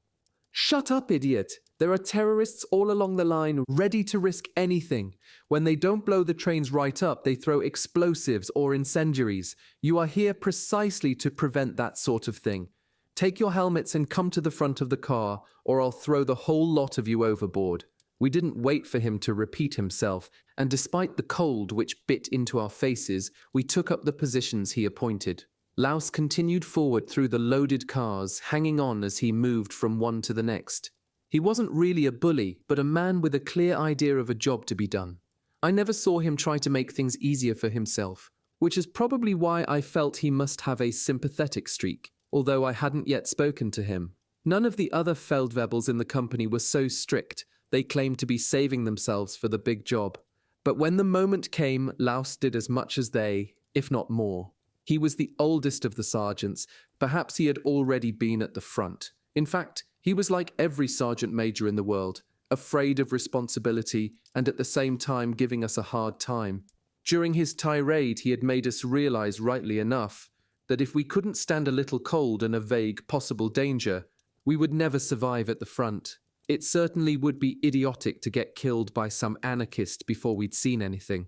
"Shut up, idiot! There are terrorists all along the line ready to risk anything. When they don't blow the trains right up, they throw explosives or incendiaries. You are here precisely to prevent that sort of thing. Take your helmets and come to the front of the car, or I'll throw the whole lot of you overboard." We didn't wait for him to repeat himself, and despite the cold which bit into our faces, we took up the positions he appointed. Laus continued forward through the loaded cars, hanging on as he moved from one to the next. He wasn't really a bully, but a man with a clear idea of a job to be done. I never saw him try to make things easier for himself, which is probably why I felt he must have a sympathetic streak, although I hadn't yet spoken to him. None of the other Feldwebels in the company were so strict. They claimed to be saving themselves for the big job. But when the moment came, Laus did as much as they, if not more. He was the oldest of the sergeants. Perhaps he had already been at the front. In fact, he was like every sergeant major in the world, afraid of responsibility and at the same time giving us a hard time. During his tirade, he had made us realize, rightly enough, that if we couldn't stand a little cold and a vague possible danger, we would never survive at the front. It certainly would be idiotic to get killed by some anarchist before we'd seen anything.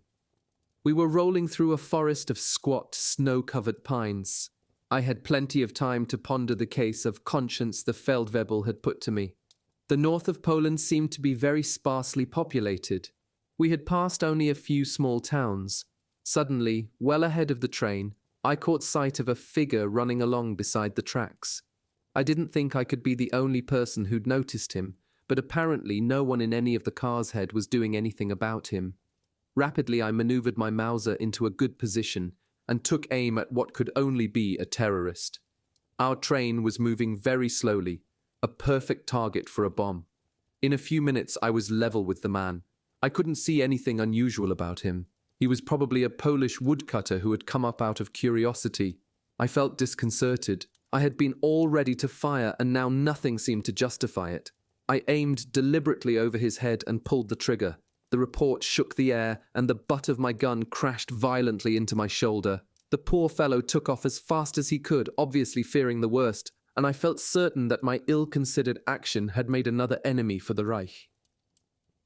We were rolling through a forest of squat, snow-covered pines. I had plenty of time to ponder the case of conscience the Feldwebel had put to me. The north of Poland seemed to be very sparsely populated. We had passed only a few small towns. Suddenly, well ahead of the train, I caught sight of a figure running along beside the tracks. I didn't think I could be the only person who'd noticed him, but apparently no one in any of the cars ahead was doing anything about him. Rapidly, I maneuvered my Mauser into a good position and took aim at what could only be a terrorist. Our train was moving very slowly, a perfect target for a bomb. In a few minutes, I was level with the man. I couldn't see anything unusual about him. He was probably a Polish woodcutter who had come up out of curiosity. I felt disconcerted. I had been all ready to fire, and now nothing seemed to justify it. I aimed deliberately over his head and pulled the trigger. The report shook the air, and the butt of my gun crashed violently into my shoulder. The poor fellow took off as fast as he could, obviously fearing the worst, and I felt certain that my ill-considered action had made another enemy for the Reich.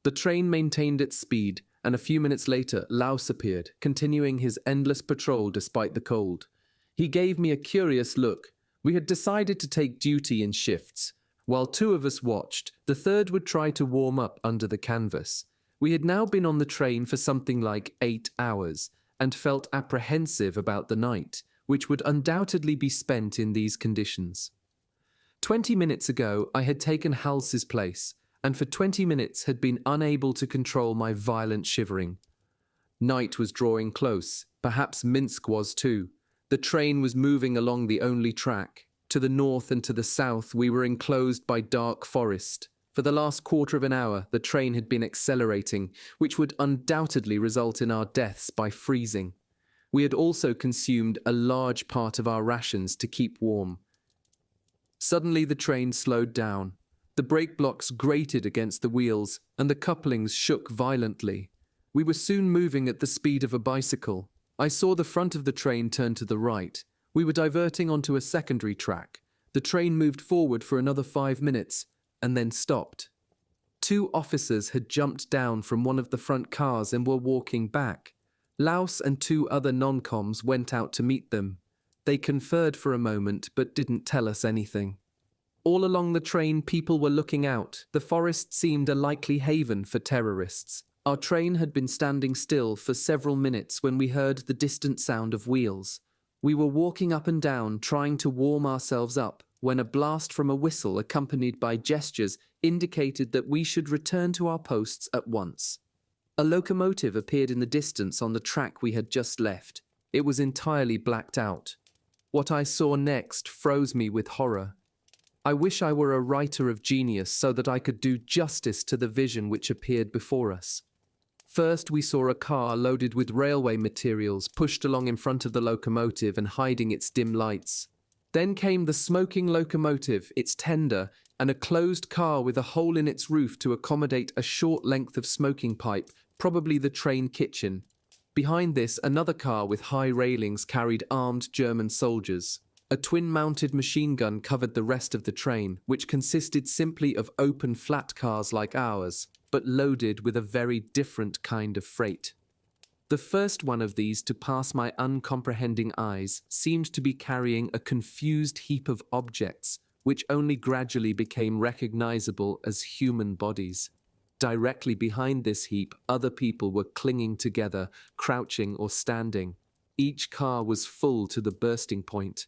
The train maintained its speed, and a few minutes later, Laus appeared, continuing his endless patrol despite the cold. He gave me a curious look. We had decided to take duty in shifts. While two of us watched, the third would try to warm up under the canvas. We had now been on the train for something like 8 hours, and felt apprehensive about the night, which would undoubtedly be spent in these conditions. 20 minutes ago, I had taken Hals's place, and for 20 minutes had been unable to control my violent shivering. Night was drawing close, perhaps Minsk was too. The train was moving along the only track. To the north and to the south, we were enclosed by dark forest. For the last quarter of an hour, the train had been accelerating, which would undoubtedly result in our deaths by freezing. We had also consumed a large part of our rations to keep warm. Suddenly, the train slowed down. The brake blocks grated against the wheels, and the couplings shook violently. We were soon moving at the speed of a bicycle. I saw the front of the train turn to the right. We were diverting onto a secondary track. The train moved forward for another 5 minutes, and then stopped. 2 officers had jumped down from one of the front cars and were walking back. Laus and 2 other non-coms went out to meet them. They conferred for a moment, but didn't tell us anything. All along the train, people were looking out. The forest seemed a likely haven for terrorists. Our train had been standing still for several minutes when we heard the distant sound of wheels. We were walking up and down, trying to warm ourselves up, when a blast from a whistle accompanied by gestures indicated that we should return to our posts at once. A locomotive appeared in the distance on the track we had just left. It was entirely blacked out. What I saw next froze me with horror. I wish I were a writer of genius so that I could do justice to the vision which appeared before us. First, we saw a car loaded with railway materials pushed along in front of the locomotive and hiding its dim lights. Then came the smoking locomotive, its tender, and a closed car with a hole in its roof to accommodate a short length of smoking pipe, probably the train kitchen. Behind this, another car with high railings carried armed German soldiers. A twin-mounted machine gun covered the rest of the train, which consisted simply of open flat cars like ours, but loaded with a very different kind of freight. The first one of these to pass my uncomprehending eyes seemed to be carrying a confused heap of objects, which only gradually became recognizable as human bodies. Directly behind this heap, other people were clinging together, crouching or standing. Each car was full to the bursting point.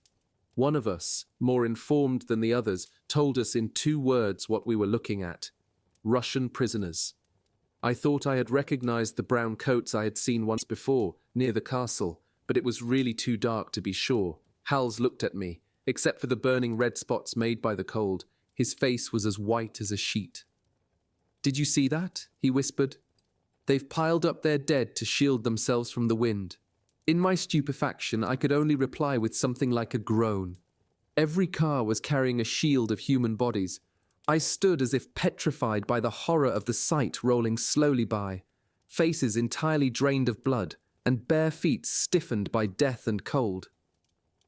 One of us, more informed than the others, told us in 2 words what we were looking at: Russian prisoners. I thought I had recognized the brown coats I had seen once before, near the castle, but it was really too dark to be sure. Hals looked at me. Except for the burning red spots made by the cold, his face was as white as a sheet. "Did you see that?" he whispered. "They've piled up their dead to shield themselves from the wind." In my stupefaction, I could only reply with something like a groan. Every car was carrying a shield of human bodies. I stood as if petrified by the horror of the sight rolling slowly by, faces entirely drained of blood, and bare feet stiffened by death and cold.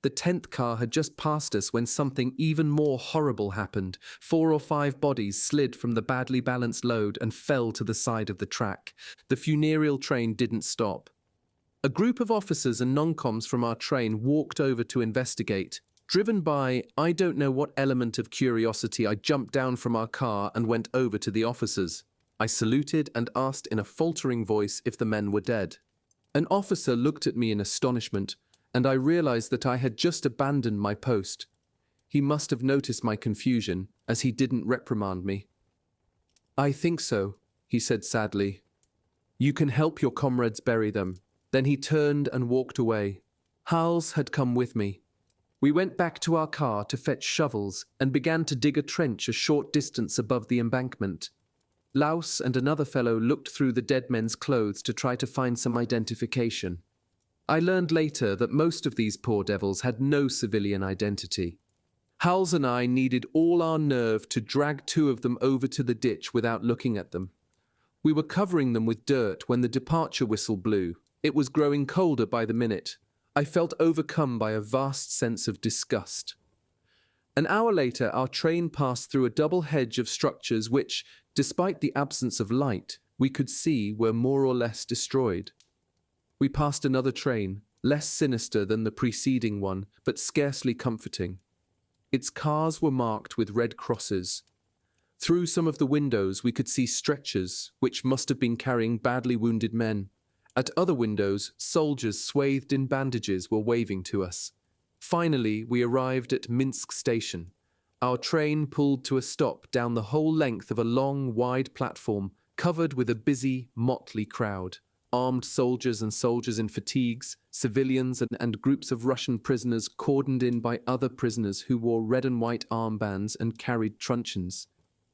The 10th car had just passed us when something even more horrible happened. 4 or 5 bodies slid from the badly balanced load and fell to the side of the track. The funereal train didn't stop. A group of officers and non-coms from our train walked over to investigate. Driven by, I don't know what element of curiosity, I jumped down from our car and went over to the officers. I saluted and asked in a faltering voice if the men were dead. An officer looked at me in astonishment, and I realized that I had just abandoned my post. He must have noticed my confusion, as he didn't reprimand me. "I think so," he said sadly. "You can help your comrades bury them." Then he turned and walked away. Hals had come with me. We went back to our car to fetch shovels and began to dig a trench a short distance above the embankment. Laus and another fellow looked through the dead men's clothes to try to find some identification. I learned later that most of these poor devils had no civilian identity. Hals and I needed all our nerve to drag 2 of them over to the ditch without looking at them. We were covering them with dirt when the departure whistle blew. It was growing colder by the minute. I felt overcome by a vast sense of disgust. An hour later, our train passed through a double hedge of structures which, despite the absence of light, we could see were more or less destroyed. We passed another train, less sinister than the preceding one, but scarcely comforting. Its cars were marked with red crosses. Through some of the windows we could see stretchers, which must have been carrying badly wounded men. At other windows, soldiers swathed in bandages were waving to us. Finally, we arrived at Minsk station. Our train pulled to a stop down the whole length of a long, wide platform covered with a busy, motley crowd. armed soldiers and soldiers in fatigues, civilians and groups of Russian prisoners cordoned in by other prisoners who wore red and white armbands and carried truncheons.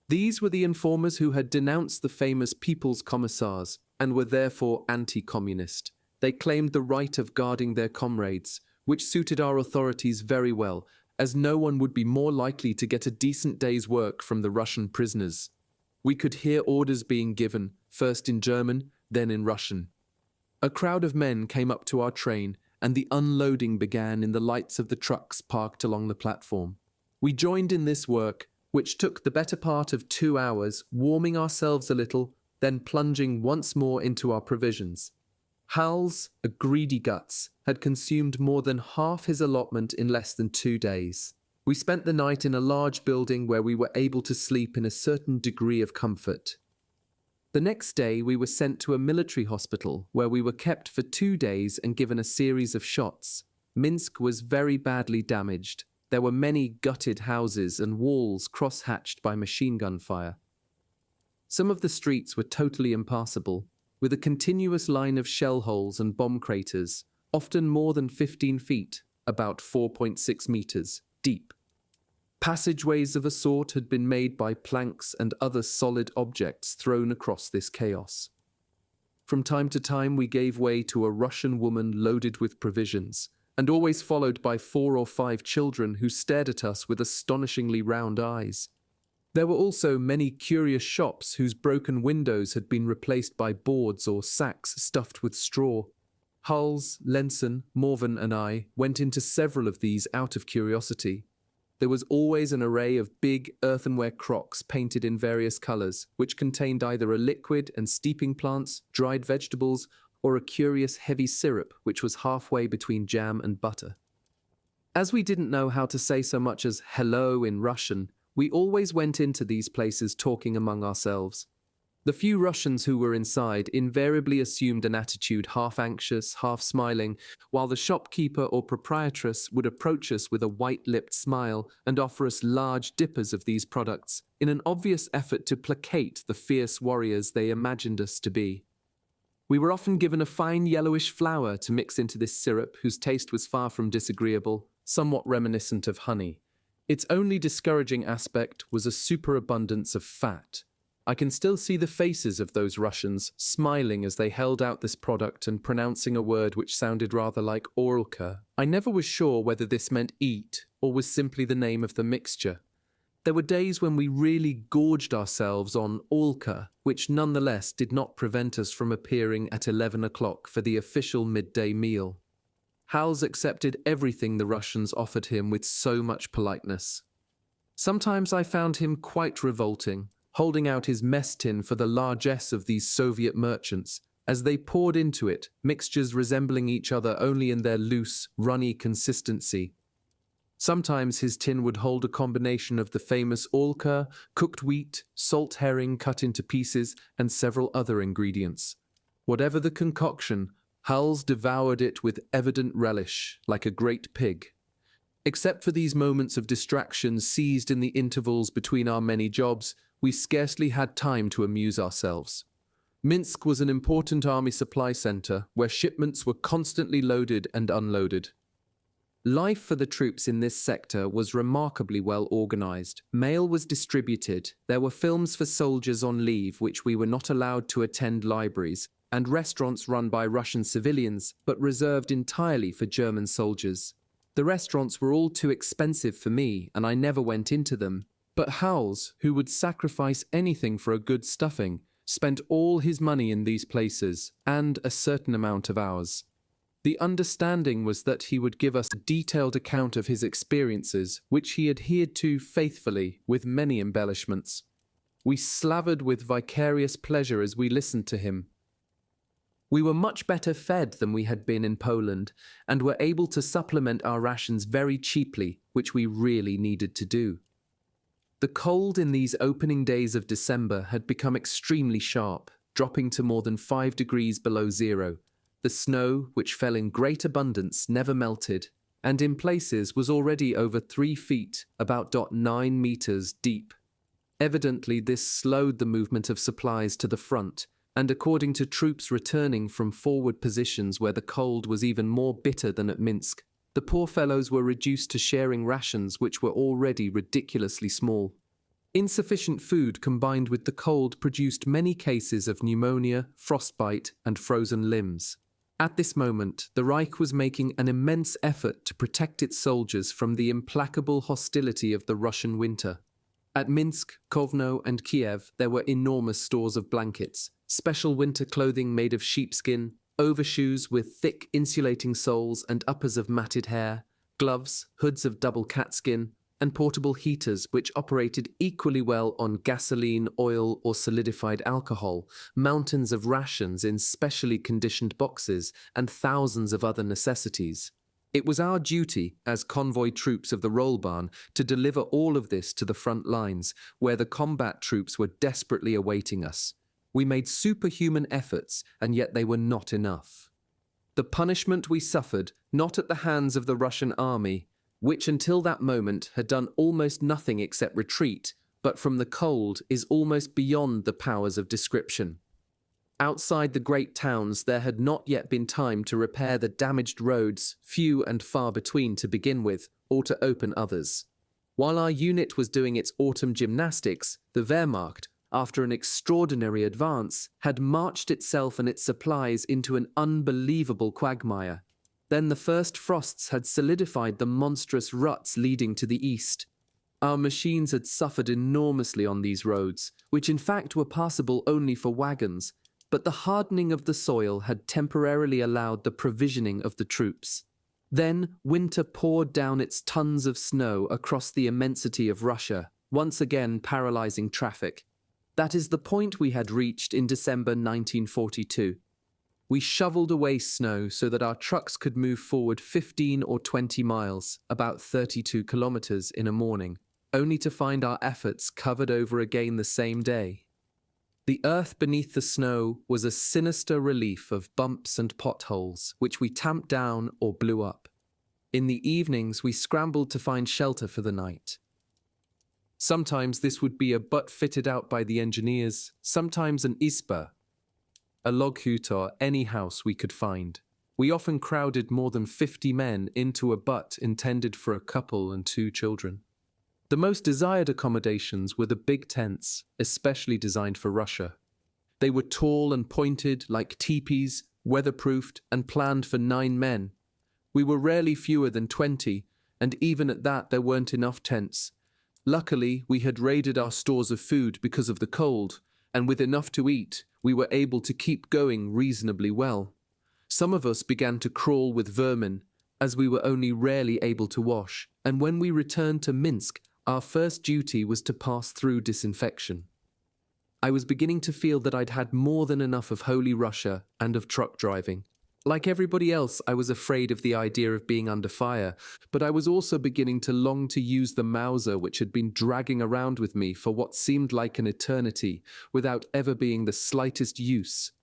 These were the informers who had denounced the famous People's Commissars and were therefore anti-communist. They claimed the right of guarding their comrades, which suited our authorities very well, as no one would be more likely to get a decent day's work from the Russian prisoners. We could hear orders being given, first in German, then in Russian. A crowd of men came up to our train, and the unloading began in the lights of the trucks parked along the platform. We joined in this work, which took the better part of 2 hours, warming ourselves a little, then plunging once more into our provisions. Hals, a greedy guts, had consumed more than half his allotment in less than 2 days. We spent the night in a large building where we were able to sleep in a certain degree of comfort. The next day we were sent to a military hospital where we were kept for 2 days and given a series of shots. Minsk was very badly damaged. There were many gutted houses and walls cross-hatched by machine gun fire. Some of the streets were totally impassable, with a continuous line of shell holes and bomb craters, often more than 15 feet, about 4.6 meters, deep. Passageways of a sort had been made by planks and other solid objects thrown across this chaos. From time to time we gave way to a Russian woman loaded with provisions, and always followed by 4 or 5 children who stared at us with astonishingly round eyes. There were also many curious shops whose broken windows had been replaced by boards or sacks stuffed with straw. Hulls, Lenson, Morvan and I went into several of these out of curiosity. There was always an array of big earthenware crocks painted in various colours, which contained either a liquid and steeping plants, dried vegetables, or a curious heavy syrup which was halfway between jam and butter. As we didn't know how to say so much as hello in Russian, we always went into these places talking among ourselves. The few Russians who were inside invariably assumed an attitude half anxious, half smiling, while the shopkeeper or proprietress would approach us with a white-lipped smile and offer us large dippers of these products in an obvious effort to placate the fierce warriors they imagined us to be. We were often given a fine yellowish flour to mix into this syrup whose taste was far from disagreeable, somewhat reminiscent of honey. Its only discouraging aspect was a superabundance of fat. I can still see the faces of those Russians smiling as they held out this product and pronouncing a word which sounded rather like orlka. I never was sure whether this meant eat or was simply the name of the mixture. There were days when we really gorged ourselves on orlka, which nonetheless did not prevent us from appearing at 11 o'clock for the official midday meal. Hals accepted everything the Russians offered him with so much politeness. Sometimes I found him quite revolting, holding out his mess tin for the largesse of these Soviet merchants, as they poured into it mixtures resembling each other only in their loose, runny consistency. Sometimes his tin would hold a combination of the famous orlka, cooked wheat, salt herring cut into pieces, and several other ingredients. Whatever the concoction, Hals devoured it with evident relish, like a great pig. Except for these moments of distraction seized in the intervals between our many jobs, we scarcely had time to amuse ourselves. Minsk was an important army supply center where shipments were constantly loaded and unloaded. Life for the troops in this sector was remarkably well organized. Mail was distributed, there were films for soldiers on leave which we were not allowed to attend libraries, and restaurants run by Russian civilians but reserved entirely for German soldiers. The restaurants were all too expensive for me and I never went into them. But Hals, who would sacrifice anything for a good stuffing, spent all his money in these places, and a certain amount of ours. The understanding was that he would give us a detailed account of his experiences, which he adhered to faithfully, with many embellishments. We slavered with vicarious pleasure as we listened to him. We were much better fed than we had been in Poland, and were able to supplement our rations very cheaply, which we really needed to do. The cold in these opening days of December had become extremely sharp, dropping to more than 5 degrees below zero. The snow, which fell in great abundance, never melted, and in places was already over 3 feet, about 9 meters deep. Evidently this slowed the movement of supplies to the front, and according to troops returning from forward positions where the cold was even more bitter than at Minsk, the poor fellows were reduced to sharing rations which were already ridiculously small. Insufficient food combined with the cold produced many cases of pneumonia, frostbite, and frozen limbs. At this moment, the Reich was making an immense effort to protect its soldiers from the implacable hostility of the Russian winter. At Minsk, Kovno, and Kiev, there were enormous stores of blankets, special winter clothing made of sheepskin, overshoes with thick insulating soles and uppers of matted hair, gloves, hoods of double catskin, and portable heaters which operated equally well on gasoline, oil, or solidified alcohol, mountains of rations in specially conditioned boxes, and thousands of other necessities. It was our duty, as convoy troops of the Rollbahn, to deliver all of this to the front lines, where the combat troops were desperately awaiting us. We made superhuman efforts, and yet they were not enough. The punishment we suffered, not at the hands of the Russian army, which until that moment had done almost nothing except retreat, but from the cold, is almost beyond the powers of description. Outside the great towns, there had not yet been time to repair the damaged roads, few and far between to begin with, or to open others. While our unit was doing its autumn gymnastics, the Wehrmacht, after an extraordinary advance, had marched itself and its supplies into an unbelievable quagmire. Then the first frosts had solidified the monstrous ruts leading to the east. Our machines had suffered enormously on these roads, which in fact were passable only for wagons, but the hardening of the soil had temporarily allowed the provisioning of the troops. Then winter poured down its tons of snow across the immensity of Russia, once again paralyzing traffic. That is the point we had reached in December 1942. We shoveled away snow so that our trucks could move forward 15 or 20 miles, about 32 kilometers in a morning, only to find our efforts covered over again the same day. The earth beneath the snow was a sinister relief of bumps and potholes, which we tamped down or blew up. In the evenings, we scrambled to find shelter for the night. Sometimes this would be a butt fitted out by the engineers, sometimes an izba, a log hut or any house we could find. We often crowded more than 50 men into a butt intended for a couple and 2 children. The most desired accommodations were the big tents, especially designed for Russia. They were tall and pointed like teepees, weatherproofed and planned for 9 men. We were rarely fewer than 20, and even at that there weren't enough tents. Luckily, we had raided our stores of food because of the cold, and with enough to eat, we were able to keep going reasonably well. Some of us began to crawl with vermin, as we were only rarely able to wash, and when we returned to Minsk, our first duty was to pass through disinfection. I was beginning to feel that I'd had more than enough of Holy Russia and of truck driving. Like everybody else, I was afraid of the idea of being under fire, but I was also beginning to long to use the Mauser which had been dragging around with me for what seemed like an eternity, without ever being the slightest use.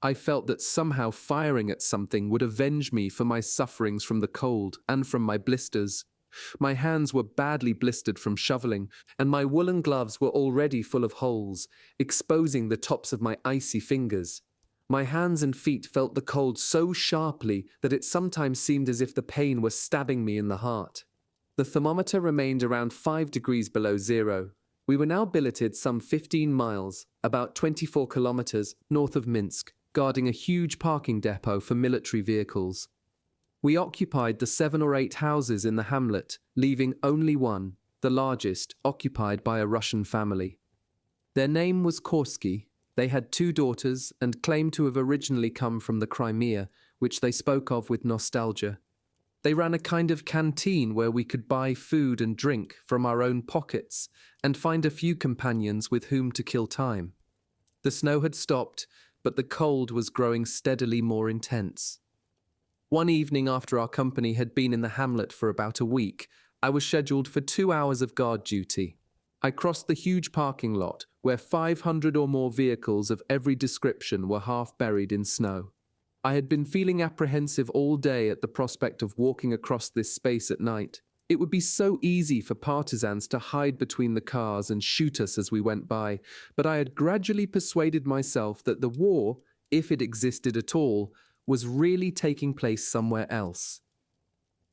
I felt that somehow firing at something would avenge me for my sufferings from the cold and from my blisters. My hands were badly blistered from shoveling, and my woolen gloves were already full of holes, exposing the tops of my icy fingers. My hands and feet felt the cold so sharply that it sometimes seemed as if the pain were stabbing me in the heart. The thermometer remained around 5 degrees below zero. We were now billeted some 15 miles, about 24 kilometers, north of Minsk, guarding a huge parking depot for military vehicles. We occupied the 7 or 8 houses in the hamlet, leaving only one, the largest, occupied by a Russian family. Their name was Korsky. They had 2 daughters and claimed to have originally come from the Crimea, which they spoke of with nostalgia. They ran a kind of canteen where we could buy food and drink from our own pockets and find a few companions with whom to kill time. The snow had stopped, but the cold was growing steadily more intense. One evening after our company had been in the hamlet for about a week, I was scheduled for 2 hours of guard duty. I crossed the huge parking lot, where 500 or more vehicles of every description were half buried in snow. I had been feeling apprehensive all day at the prospect of walking across this space at night. It would be so easy for partisans to hide between the cars and shoot us as we went by, but I had gradually persuaded myself that the war, if it existed at all, was really taking place somewhere else.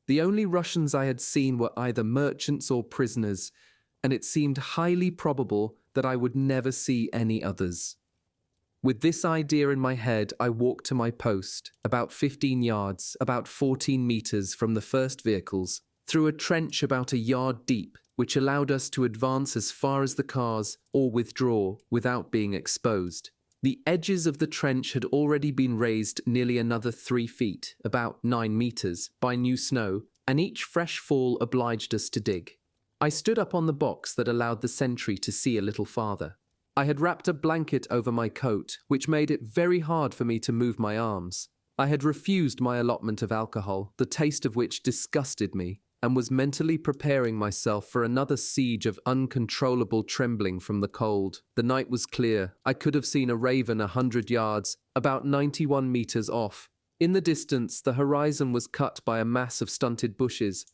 The only Russians I had seen were either merchants or prisoners, and it seemed highly probable that I would never see any others. With this idea in my head, I walked to my post, about 15 yards, about 14 meters from the first vehicles, through a trench about a yard deep, which allowed us to advance as far as the cars or withdraw without being exposed. The edges of the trench had already been raised nearly another 3 feet, about 9 meters, by new snow, and each fresh fall obliged us to dig. I stood up on the box that allowed the sentry to see a little farther. I had wrapped a blanket over my coat, which made it very hard for me to move my arms. I had refused my allotment of alcohol, the taste of which disgusted me, and was mentally preparing myself for another siege of uncontrollable trembling from the cold. The night was clear. I could have seen a raven 100 yards, about 91 meters off. In the distance, the horizon was cut by a mass of stunted bushes.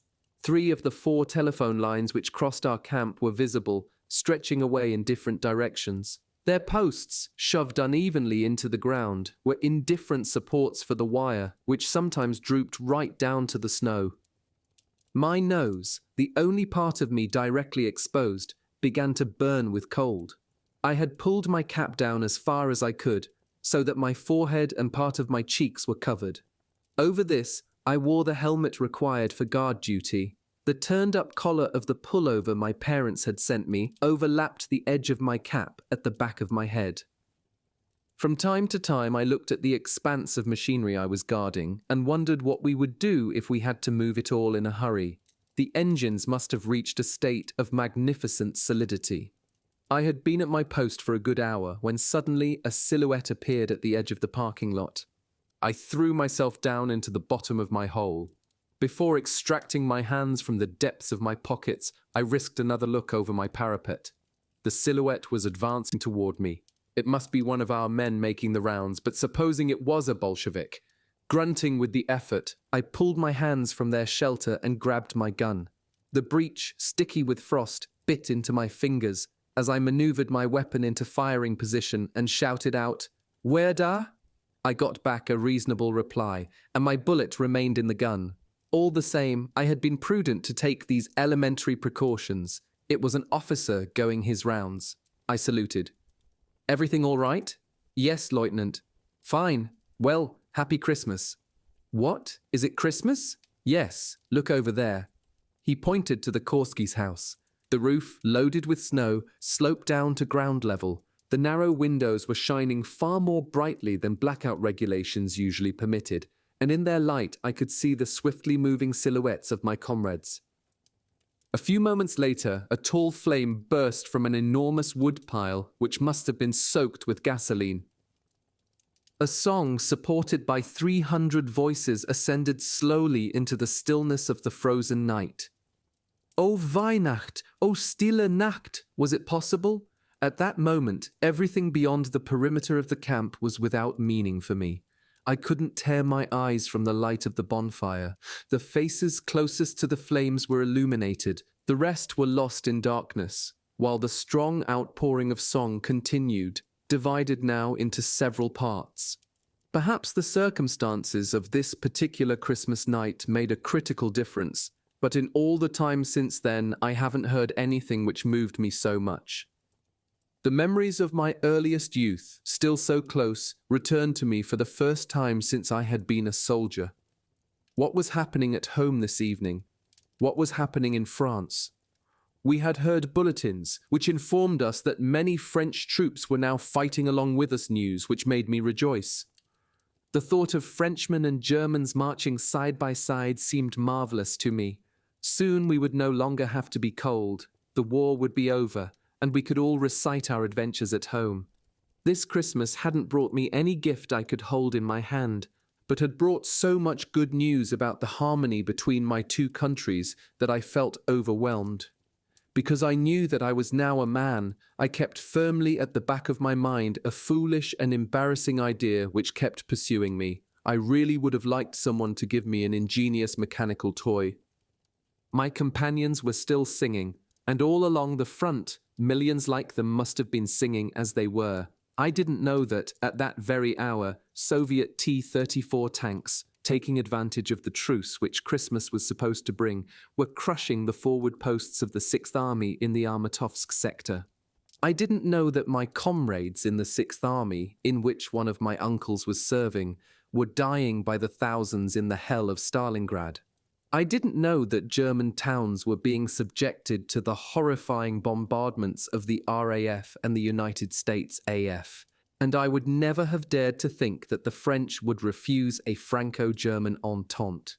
3 of the 4 telephone lines which crossed our camp were visible, stretching away in different directions. Their posts, shoved unevenly into the ground, were indifferent supports for the wire, which sometimes drooped right down to the snow. My nose, the only part of me directly exposed, began to burn with cold. I had pulled my cap down as far as I could, so that my forehead and part of my cheeks were covered. Over this, I wore the helmet required for guard duty. The turned-up collar of the pullover my parents had sent me overlapped the edge of my cap at the back of my head. From time to time, I looked at the expanse of machinery I was guarding and wondered what we would do if we had to move it all in a hurry. The engines must have reached a state of magnificent solidity. I had been at my post for a good hour when suddenly a silhouette appeared at the edge of the parking lot. I threw myself down into the bottom of my hole. Before extracting my hands from the depths of my pockets, I risked another look over my parapet. The silhouette was advancing toward me. It must be one of our men making the rounds, but supposing it was a Bolshevik. Grunting with the effort, I pulled my hands from their shelter and grabbed my gun. The breech, sticky with frost, bit into my fingers as I maneuvered my weapon into firing position and shouted out, "Where da?" I got back a reasonable reply, and my bullet remained in the gun. All the same, I had been prudent to take these elementary precautions. It was an officer going his rounds. I saluted. "Everything all right?" "Yes, Lieutenant." "Fine. Well, Happy Christmas." "What? Is it Christmas?" "Yes, look over there." He pointed to the Korski's house. The roof, loaded with snow, sloped down to ground level. The narrow windows were shining far more brightly than blackout regulations usually permitted, and in their light I could see the swiftly moving silhouettes of my comrades. A few moments later, a tall flame burst from an enormous wood pile, which must have been soaked with gasoline. A song supported by 300 voices ascended slowly into the stillness of the frozen night. O Weihnacht, O stille Nacht! Was it possible? At that moment, everything beyond the perimeter of the camp was without meaning for me. I couldn't tear my eyes from the light of the bonfire. The faces closest to the flames were illuminated. The rest were lost in darkness, while the strong outpouring of song continued, divided now into several parts. Perhaps the circumstances of this particular Christmas night made a critical difference, but in all the time since then, I haven't heard anything which moved me so much. The memories of my earliest youth, still so close, returned to me for the first time since I had been a soldier. What was happening at home this evening? What was happening in France? We had heard bulletins which informed us that many French troops were now fighting along with us, news which made me rejoice. The thought of Frenchmen and Germans marching side by side seemed marvelous to me. Soon we would no longer have to be cold. The war would be over, and we could all recite our adventures at home. This Christmas hadn't brought me any gift I could hold in my hand, but had brought so much good news about the harmony between my two countries that I felt overwhelmed. Because I knew that I was now a man, I kept firmly at the back of my mind a foolish and embarrassing idea which kept pursuing me. I really would have liked someone to give me an ingenious mechanical toy. My companions were still singing, and all along the front, millions like them must have been singing as they were. I didn't know that, at that very hour, Soviet T-34 tanks, taking advantage of the truce which Christmas was supposed to bring, were crushing the forward posts of the 6th Army in the Armatovsk sector. I didn't know that my comrades in the 6th Army, in which one of my uncles was serving, were dying by the thousands in the hell of Stalingrad. I didn't know that German towns were being subjected to the horrifying bombardments of the RAF and the United States AF, and I would never have dared to think that the French would refuse a Franco-German entente.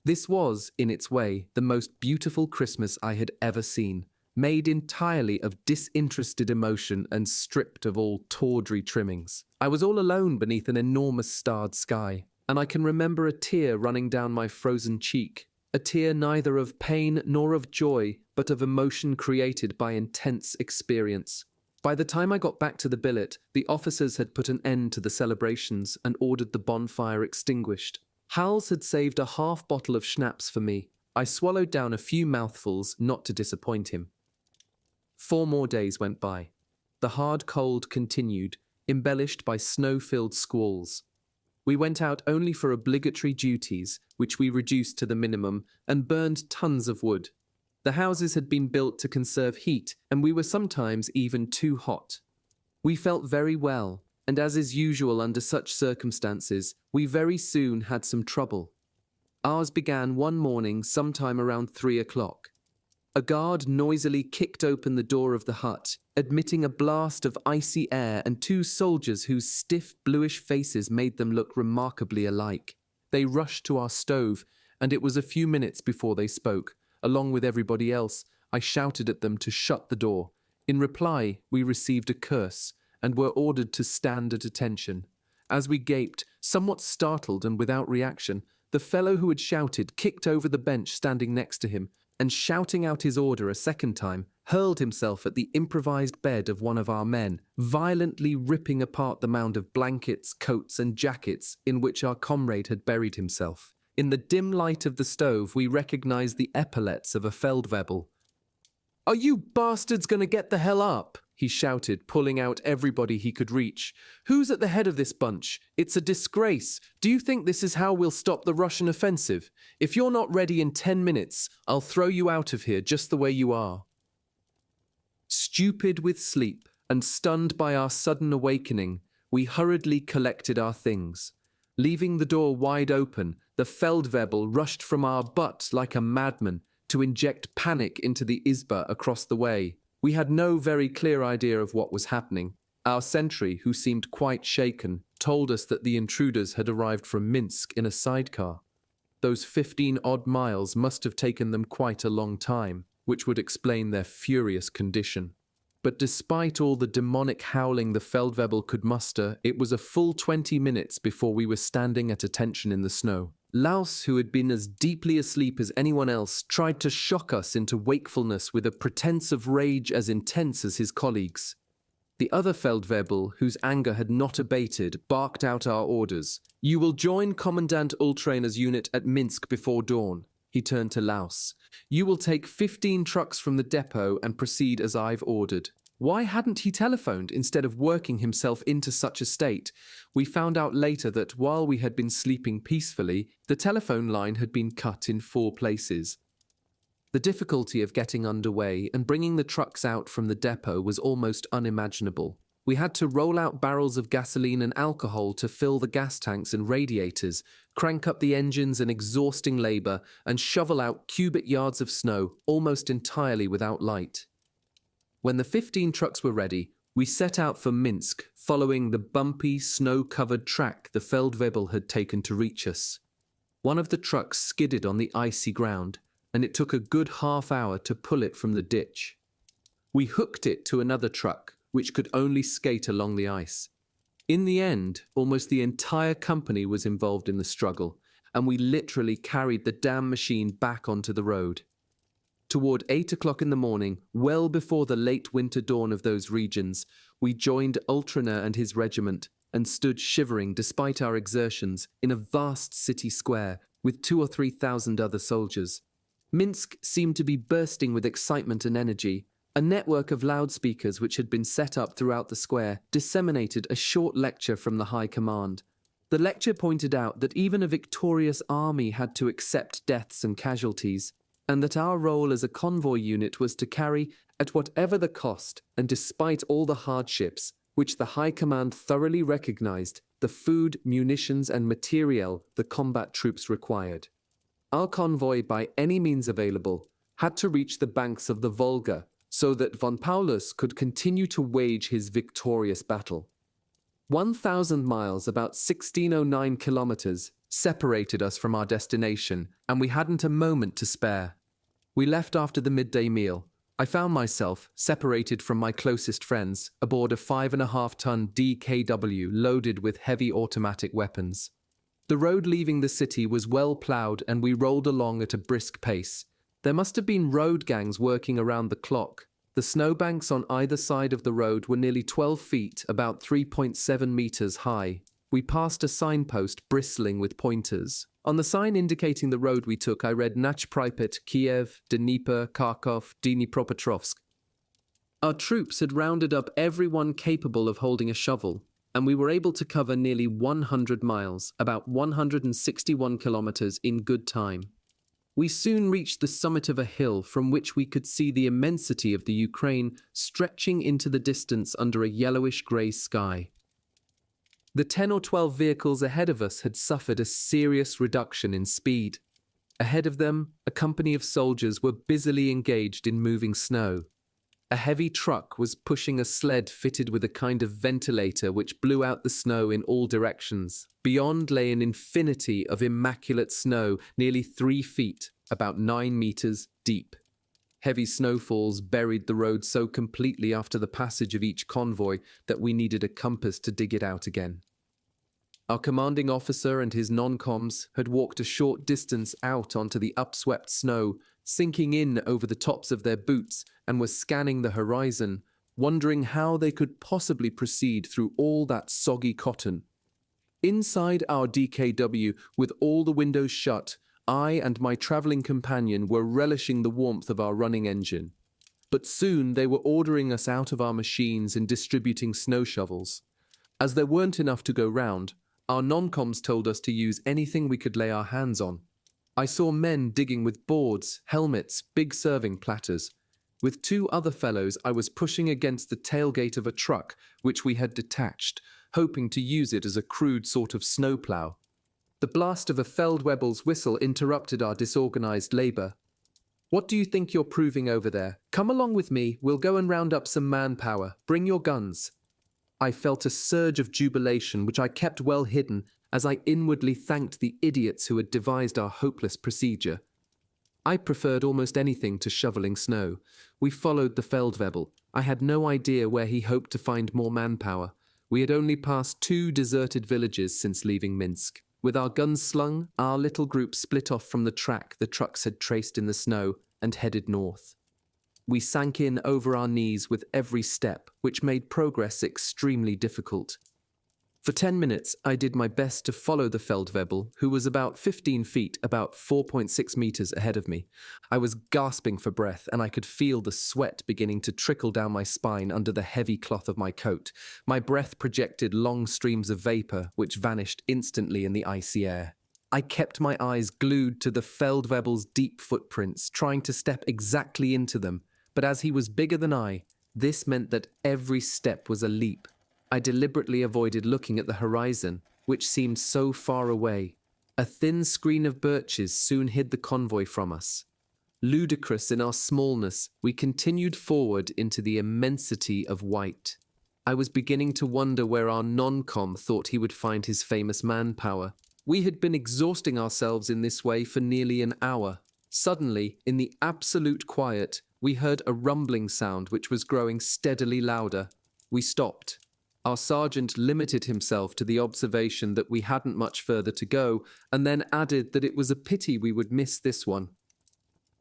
This was, in its way, the most beautiful Christmas I had ever seen, made entirely of disinterested emotion and stripped of all tawdry trimmings. I was all alone beneath an enormous starred sky, and I can remember a tear running down my frozen cheek, a tear neither of pain nor of joy, but of emotion created by intense experience. By the time I got back to the billet, the officers had put an end to the celebrations and ordered the bonfire extinguished. Hals had saved a half bottle of schnapps for me. I swallowed down a few mouthfuls not to disappoint him. 4 more days went by. The hard cold continued, embellished by snow-filled squalls. We went out only for obligatory duties, which we reduced to the minimum, and burned tons of wood. The houses had been built to conserve heat, and we were sometimes even too hot. We felt very well, and as is usual under such circumstances, we very soon had some trouble. Ours began one morning sometime around 3 o'clock. A guard noisily kicked open the door of the hut, admitting a blast of icy air and 2 soldiers whose stiff bluish faces made them look remarkably alike. They rushed to our stove, and it was a few minutes before they spoke. Along with everybody else, I shouted at them to shut the door. In reply, we received a curse, and were ordered to stand at attention. As we gaped, somewhat startled and without reaction, the fellow who had shouted kicked over the bench standing next to him, and shouting out his order a second time, hurled himself at the improvised bed of one of our men, violently ripping apart the mound of blankets, coats, and jackets in which our comrade had buried himself. In the dim light of the stove, we recognized the epaulets of a Feldwebel. "Are you bastards going to get the hell up?" he shouted, pulling out everybody he could reach. "Who's at the head of this bunch? It's a disgrace. Do you think this is how we'll stop the Russian offensive? If you're not ready in 10 minutes, I'll throw you out of here just the way you are." Stupid with sleep and stunned by our sudden awakening, we hurriedly collected our things. Leaving the door wide open, the Feldwebel rushed from our butt like a madman to inject panic into the Izba across the way. We had no very clear idea of what was happening. Our sentry, who seemed quite shaken, told us that the intruders had arrived from Minsk in a sidecar. Those 15-odd miles must have taken them quite a long time, which would explain their furious condition. But despite all the demonic howling the Feldwebel could muster, it was a full 20 minutes before we were standing at attention in the snow. Laus, who had been as deeply asleep as anyone else, tried to shock us into wakefulness with a pretense of rage as intense as his colleagues. The other Feldwebel, whose anger had not abated, barked out our orders. "You will join Commandant Ultrainer's unit at Minsk before dawn." He turned to Laus. "You will take 15 trucks from the depot and proceed as I've ordered." Why hadn't he telephoned instead of working himself into such a state? We found out later that while we had been sleeping peacefully, the telephone line had been cut in 4 places. The difficulty of getting underway and bringing the trucks out from the depot was almost unimaginable. We had to roll out barrels of gasoline and alcohol to fill the gas tanks and radiators, crank up the engines in exhausting labor, and shovel out cubic yards of snow, almost entirely without light. When the 15 trucks were ready, we set out for Minsk, following the bumpy, snow-covered track the Feldwebel had taken to reach us. One of the trucks skidded on the icy ground, and it took a good half hour to pull it from the ditch. We hooked it to another truck, which could only skate along the ice. In the end, almost the entire company was involved in the struggle, and we literally carried the damn machine back onto the road. Toward 8 o'clock in the morning, well before the late winter dawn of those regions, we joined Ultraner and his regiment and stood shivering despite our exertions in a vast city square with 2,000 or 3,000 other soldiers. Minsk seemed to be bursting with excitement and energy. A network of loudspeakers which had been set up throughout the square disseminated a short lecture from the High Command. The lecture pointed out that even a victorious army had to accept deaths and casualties, and that our role as a convoy unit was to carry, at whatever the cost, and despite all the hardships, which the High Command thoroughly recognized, the food, munitions, and materiel the combat troops required. Our convoy, by any means available, had to reach the banks of the Volga, so that von Paulus could continue to wage his victorious battle. 1,000 miles, about 1609 kilometers, separated us from our destination, and we hadn't a moment to spare. We left after the midday meal. I found myself, separated from my closest friends, aboard a 5.5-ton DKW loaded with heavy automatic weapons. The road leaving the city was well ploughed, and we rolled along at a brisk pace. There must have been road gangs working around the clock. The snowbanks on either side of the road were nearly 12 feet, about 3.7 meters high. We passed a signpost bristling with pointers. On the sign indicating the road we took, I read Nach Pripyat, Kiev, Dnieper, Kharkov, Dnipropetrovsk. Our troops had rounded up everyone capable of holding a shovel, and we were able to cover nearly 100 miles, about 161 kilometers, in good time. We soon reached the summit of a hill from which we could see the immensity of the Ukraine stretching into the distance under a yellowish-grey sky. The 10 or 12 vehicles ahead of us had suffered a serious reduction in speed. Ahead of them, a company of soldiers were busily engaged in moving snow. A heavy truck was pushing a sled fitted with a kind of ventilator which blew out the snow in all directions. Beyond lay an infinity of immaculate snow, nearly 3 feet, about 9 meters, deep. Heavy snowfalls buried the road so completely after the passage of each convoy that we needed a compass to dig it out again. Our commanding officer and his non-coms had walked a short distance out onto the upswept snow, sinking in over the tops of their boots, and were scanning the horizon, wondering how they could possibly proceed through all that soggy cotton. Inside our DKW, with all the windows shut, I and my travelling companion were relishing the warmth of our running engine. But soon they were ordering us out of our machines and distributing snow shovels. As there weren't enough to go round, our non-coms told us to use anything we could lay our hands on. I saw men digging with boards, helmets, big serving platters. With 2 other fellows, I was pushing against the tailgate of a truck which we had detached, hoping to use it as a crude sort of snowplow. The blast of a Feldwebel's whistle interrupted our disorganized labor. "What do you think you're proving over there? Come along with me, we'll go and round up some manpower. Bring your guns." I felt a surge of jubilation which I kept well hidden as I inwardly thanked the idiots who had devised our hopeless procedure. I preferred almost anything to shoveling snow. We followed the Feldwebel. I had no idea where he hoped to find more manpower. We had only passed 2 deserted villages since leaving Minsk. With our guns slung, our little group split off from the track the trucks had traced in the snow and headed north. We sank in over our knees with every step, which made progress extremely difficult. For 10 minutes, I did my best to follow the Feldwebel, who was about 15 feet, about 4.6 meters ahead of me. I was gasping for breath, and I could feel the sweat beginning to trickle down my spine under the heavy cloth of my coat. My breath projected long streams of vapor, which vanished instantly in the icy air. I kept my eyes glued to the Feldwebel's deep footprints, trying to step exactly into them, but as he was bigger than I, this meant that every step was a leap. I deliberately avoided looking at the horizon, which seemed so far away. A thin screen of birches soon hid the convoy from us. Ludicrous in our smallness, we continued forward into the immensity of white. I was beginning to wonder where our non-com thought he would find his famous manpower. We had been exhausting ourselves in this way for nearly an hour. Suddenly, in the absolute quiet, we heard a rumbling sound which was growing steadily louder. We stopped. Our sergeant limited himself to the observation that we hadn't much further to go, and then added that it was a pity we would miss this one.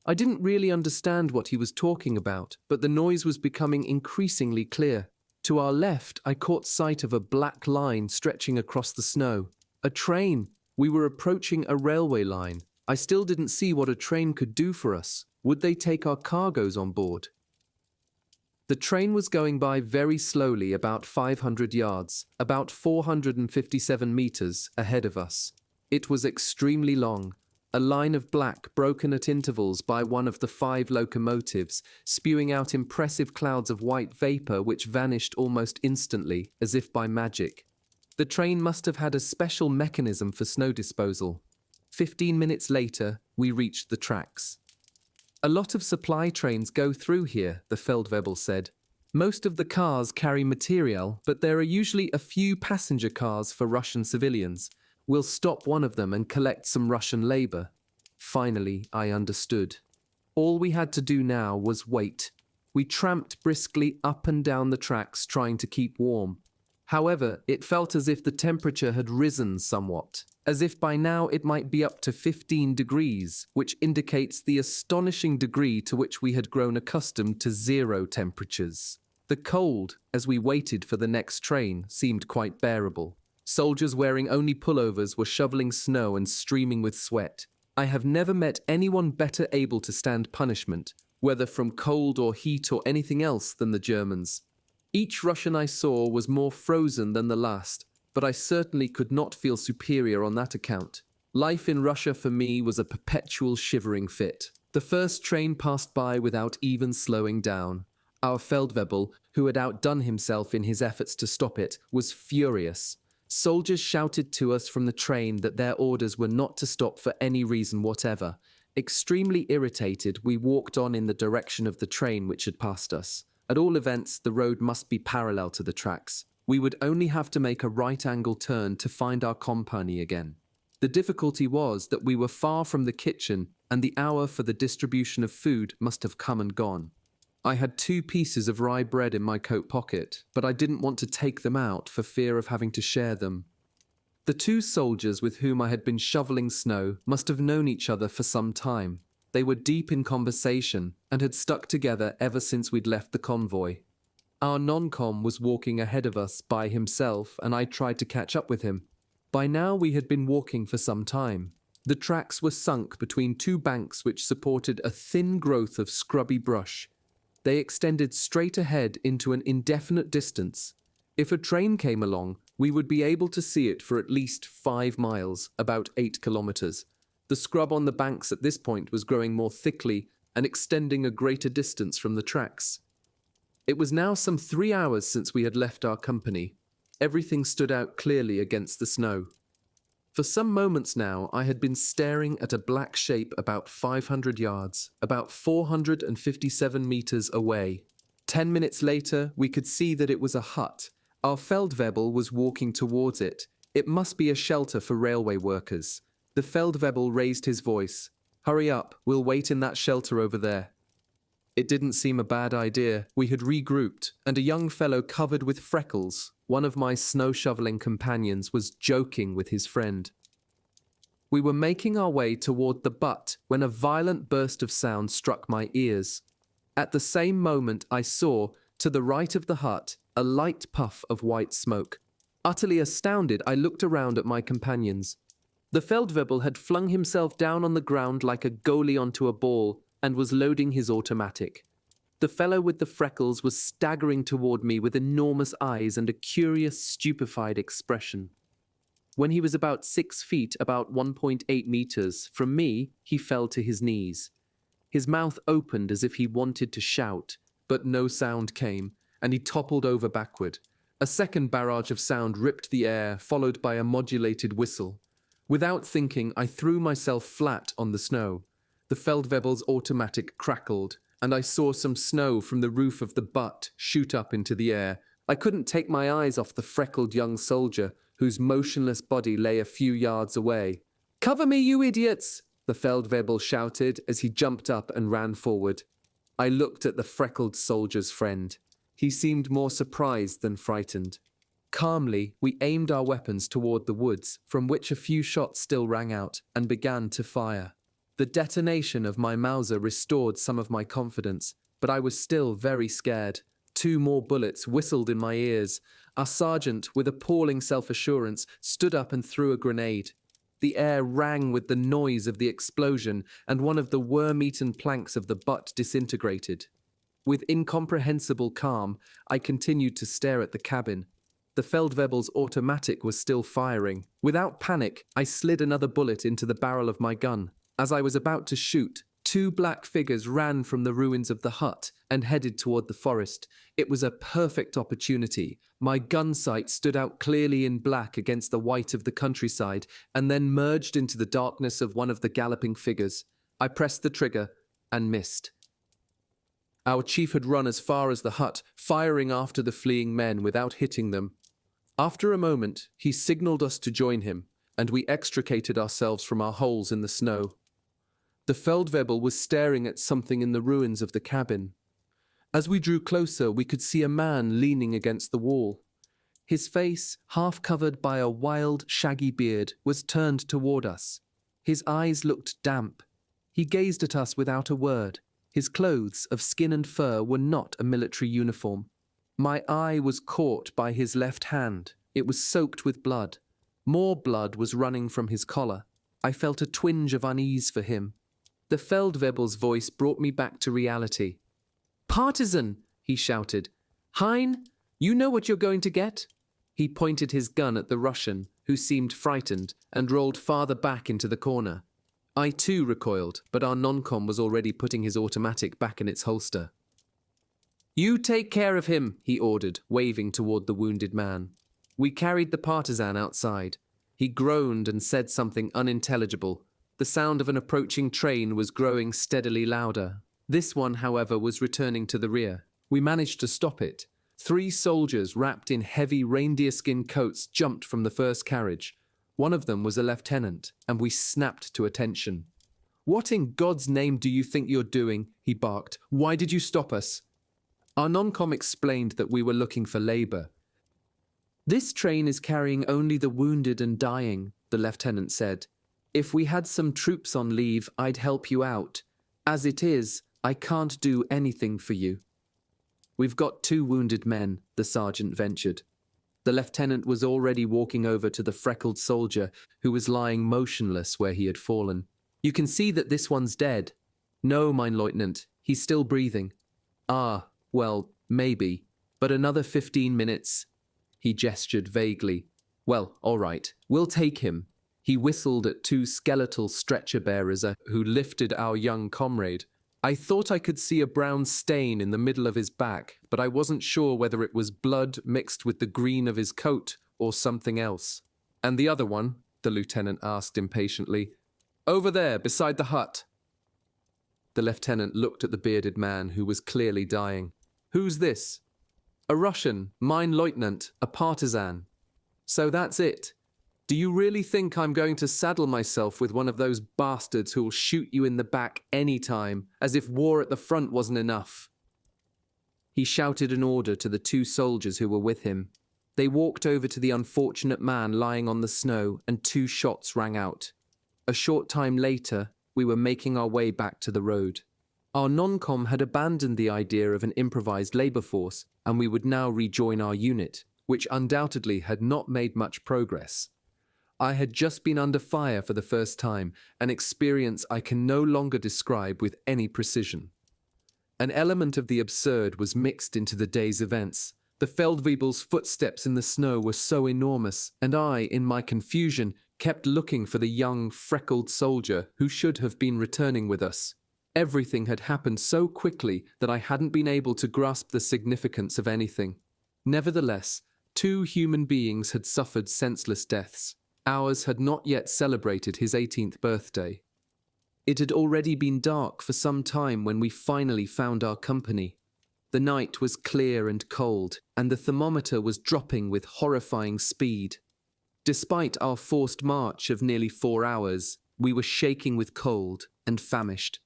I didn't really understand what he was talking about, but the noise was becoming increasingly clear. To our left, I caught sight of a black line stretching across the snow. A train! We were approaching a railway line. I still didn't see what a train could do for us. Would they take our cargoes on board? The train was going by very slowly, about 500 yards, about 457 meters ahead of us. It was extremely long, a line of black broken at intervals by one of the 5 locomotives, spewing out impressive clouds of white vapor which vanished almost instantly, as if by magic. The train must have had a special mechanism for snow disposal. 15 minutes later, we reached the tracks. A lot of supply trains go through here, the Feldwebel said. Most of the cars carry material, but there are usually a few passenger cars for Russian civilians. We'll stop one of them and collect some Russian labor. Finally, I understood. All we had to do now was wait. We tramped briskly up and down the tracks, trying to keep warm. However, it felt as if the temperature had risen somewhat, as if by now it might be up to 15 degrees, which indicates the astonishing degree to which we had grown accustomed to 0 temperatures. The cold, as we waited for the next train, seemed quite bearable. Soldiers wearing only pullovers were shoveling snow and streaming with sweat. I have never met anyone better able to stand punishment, whether from cold or heat or anything else, than the Germans. Each Russian I saw was more frozen than the last, but I certainly could not feel superior on that account. Life in Russia for me was a perpetual shivering fit. The first train passed by without even slowing down. Our Feldwebel, who had outdone himself in his efforts to stop it, was furious. Soldiers shouted to us from the train that their orders were not to stop for any reason whatever. Extremely irritated, we walked on in the direction of the train which had passed us. At all events, the road must be parallel to the tracks. We would only have to make a right-angle turn to find our company again. The difficulty was that we were far from the kitchen, and the hour for the distribution of food must have come and gone. I had 2 pieces of rye bread in my coat pocket, but I didn't want to take them out for fear of having to share them. The 2 soldiers with whom I had been shoveling snow must have known each other for some time. They were deep in conversation and had stuck together ever since we'd left the convoy. Our non-com was walking ahead of us by himself, and I tried to catch up with him. By now we had been walking for some time. The tracks were sunk between 2 banks which supported a thin growth of scrubby brush. They extended straight ahead into an indefinite distance. If a train came along, we would be able to see it for at least 5 miles, about 8 kilometers. The scrub on the banks at this point was growing more thickly and extending a greater distance from the tracks. It was now some 3 hours since we had left our company. Everything stood out clearly against the snow. For some moments now, I had been staring at a black shape about 500 yards, about 457 meters away. 10 minutes later, we could see that it was a hut. Our Feldwebel was walking towards it. It must be a shelter for railway workers. The Feldwebel raised his voice. "Hurry up, we'll wait in that shelter over there." It didn't seem a bad idea. We had regrouped, and a young fellow covered with freckles, one of my snow-shoveling companions, was joking with his friend. We were making our way toward the butt when a violent burst of sound struck my ears. At the same moment I saw, to the right of the hut, a light puff of white smoke. Utterly astounded, I looked around at my companions. The Feldwebel had flung himself down on the ground like a goalie onto a ball, and was loading his automatic. The fellow with the freckles was staggering toward me with enormous eyes and a curious, stupefied expression. When he was about 6 feet, about 1.8 meters, from me, he fell to his knees. His mouth opened as if he wanted to shout, but no sound came, and he toppled over backward. A second barrage of sound ripped the air, followed by a modulated whistle. Without thinking, I threw myself flat on the snow. The Feldwebel's automatic crackled, and I saw some snow from the roof of the butt shoot up into the air. I couldn't take my eyes off the freckled young soldier, whose motionless body lay a few yards away. "Cover me, you idiots!" the Feldwebel shouted as he jumped up and ran forward. I looked at the freckled soldier's friend. He seemed more surprised than frightened. Calmly, we aimed our weapons toward the woods, from which a few shots still rang out, and began to fire. The detonation of my Mauser restored some of my confidence, but I was still very scared. 2 more bullets whistled in my ears. Our sergeant, with appalling self-assurance, stood up and threw a grenade. The air rang with the noise of the explosion, and one of the worm-eaten planks of the butt disintegrated. With incomprehensible calm, I continued to stare at the cabin. The Feldwebel's automatic was still firing. Without panic, I slid another bullet into the barrel of my gun. As I was about to shoot, two black figures ran from the ruins of the hut and headed toward the forest. It was a perfect opportunity. My gun sight stood out clearly in black against the white of the countryside and then merged into the darkness of one of the galloping figures. I pressed the trigger and missed. Our chief had run as far as the hut, firing after the fleeing men without hitting them. After a moment, he signaled us to join him, and we extricated ourselves from our holes in the snow. The Feldwebel was staring at something in the ruins of the cabin. As we drew closer, we could see a man leaning against the wall. His face, half covered by a wild, shaggy beard, was turned toward us. His eyes looked damp. He gazed at us without a word. His clothes of skin and fur were not a military uniform. My eye was caught by his left hand. It was soaked with blood. More blood was running from his collar. I felt a twinge of unease for him. The Feldwebel's voice brought me back to reality. "Partisan!" he shouted. "Hein, you know what you're going to get?" He pointed his gun at the Russian, who seemed frightened, and rolled farther back into the corner. I too recoiled, but our non-com was already putting his automatic back in its holster. "You take care of him," he ordered, waving toward the wounded man. We carried the partisan outside. He groaned and said something unintelligible. The sound of an approaching train was growing steadily louder. This one, however, was returning to the rear. We managed to stop it. 3 soldiers wrapped in heavy reindeer skin coats jumped from the first carriage. One of them was a lieutenant, and we snapped to attention. "What in God's name do you think you're doing?" he barked. "Why did you stop us?" Our non-com explained that we were looking for labor. "This train is carrying only the wounded and dying," the lieutenant said. "If we had some troops on leave, I'd help you out. As it is, I can't do anything for you." "We've got 2 wounded men," the sergeant ventured. The lieutenant was already walking over to the freckled soldier who was lying motionless where he had fallen. "You can see that this one's dead." "No, mein Leutnant, he's still breathing." "Ah, well, maybe. But another 15 minutes. He gestured vaguely. "Well, all right, we'll take him." He whistled at 2 skeletal stretcher-bearers who lifted our young comrade. I thought I could see a brown stain in the middle of his back, but I wasn't sure whether it was blood mixed with the green of his coat or something else. "And the other one?" the lieutenant asked impatiently. "Over there, beside the hut." The lieutenant looked at the bearded man who was clearly dying. "Who's this?" "A Russian, mein Leutnant, a partisan." "So that's it. Do you really think I'm going to saddle myself with one of those bastards who'll shoot you in the back any time, as if war at the front wasn't enough?" He shouted an order to the 2 soldiers who were with him. They walked over to the unfortunate man lying on the snow, and 2 shots rang out. A short time later, we were making our way back to the road. Our non-com had abandoned the idea of an improvised labor force, and we would now rejoin our unit, which undoubtedly had not made much progress. I had just been under fire for the first time, an experience I can no longer describe with any precision. An element of the absurd was mixed into the day's events. The Feldwebel's footsteps in the snow were so enormous, and I, in my confusion, kept looking for the young, freckled soldier who should have been returning with us. Everything had happened so quickly that I hadn't been able to grasp the significance of anything. Nevertheless, 2 human beings had suffered senseless deaths. Ours had not yet celebrated his 18th birthday. It had already been dark for some time when we finally found our company. The night was clear and cold, and the thermometer was dropping with horrifying speed. Despite our forced march of nearly 4 hours, we were shaking with cold and famished.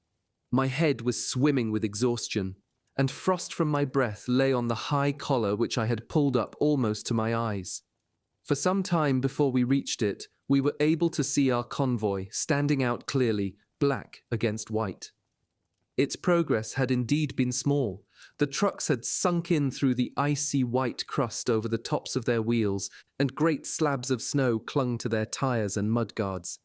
My head was swimming with exhaustion, and frost from my breath lay on the high collar which I had pulled up almost to my eyes. For some time before we reached it, we were able to see our convoy standing out clearly, black against white. Its progress had indeed been small. The trucks had sunk in through the icy white crust over the tops of their wheels, and great slabs of snow clung to their tires and mudguards.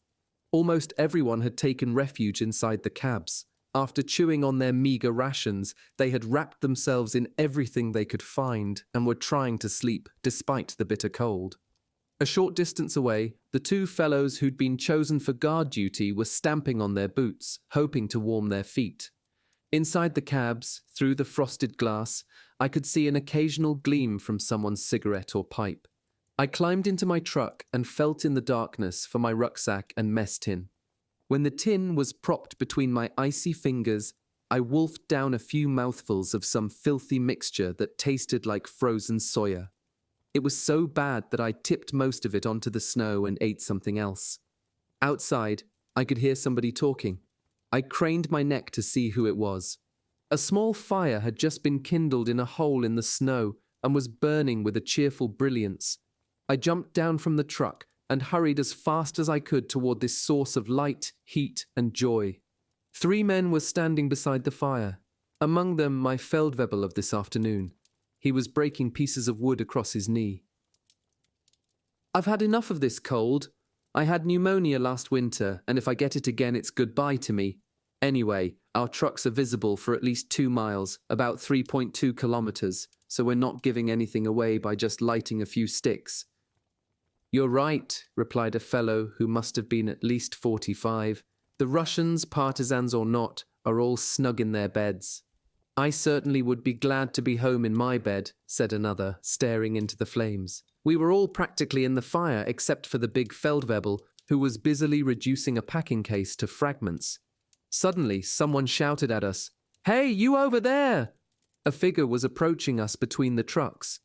Almost everyone had taken refuge inside the cabs. After chewing on their meager rations, they had wrapped themselves in everything they could find and were trying to sleep despite the bitter cold. A short distance away, the two fellows who'd been chosen for guard duty were stamping on their boots, hoping to warm their feet. Inside the cabs, through the frosted glass, I could see an occasional gleam from someone's cigarette or pipe. I climbed into my truck and felt in the darkness for my rucksack and mess tin. When the tin was propped between my icy fingers, I wolfed down a few mouthfuls of some filthy mixture that tasted like frozen soya. It was so bad that I tipped most of it onto the snow and ate something else. Outside, I could hear somebody talking. I craned my neck to see who it was. A small fire had just been kindled in a hole in the snow and was burning with a cheerful brilliance. I jumped down from the truck and hurried as fast as I could toward this source of light, heat, and joy. 3 men were standing beside the fire. Among them, my Feldwebel of this afternoon. He was breaking pieces of wood across his knee. "I've had enough of this cold. I had pneumonia last winter, and if I get it again, it's goodbye to me. Anyway, our trucks are visible for at least 2 miles, about 3.2 kilometers, so we're not giving anything away by just lighting a few sticks." "You're right," replied a fellow who must have been at least 45. "The Russians, partisans or not, are all snug in their beds." "I certainly would be glad to be home in my bed," said another, staring into the flames. We were all practically in the fire except for the big Feldwebel, who was busily reducing a packing case to fragments. Suddenly, someone shouted at us, "Hey, you over there!" A figure was approaching us between the trucks.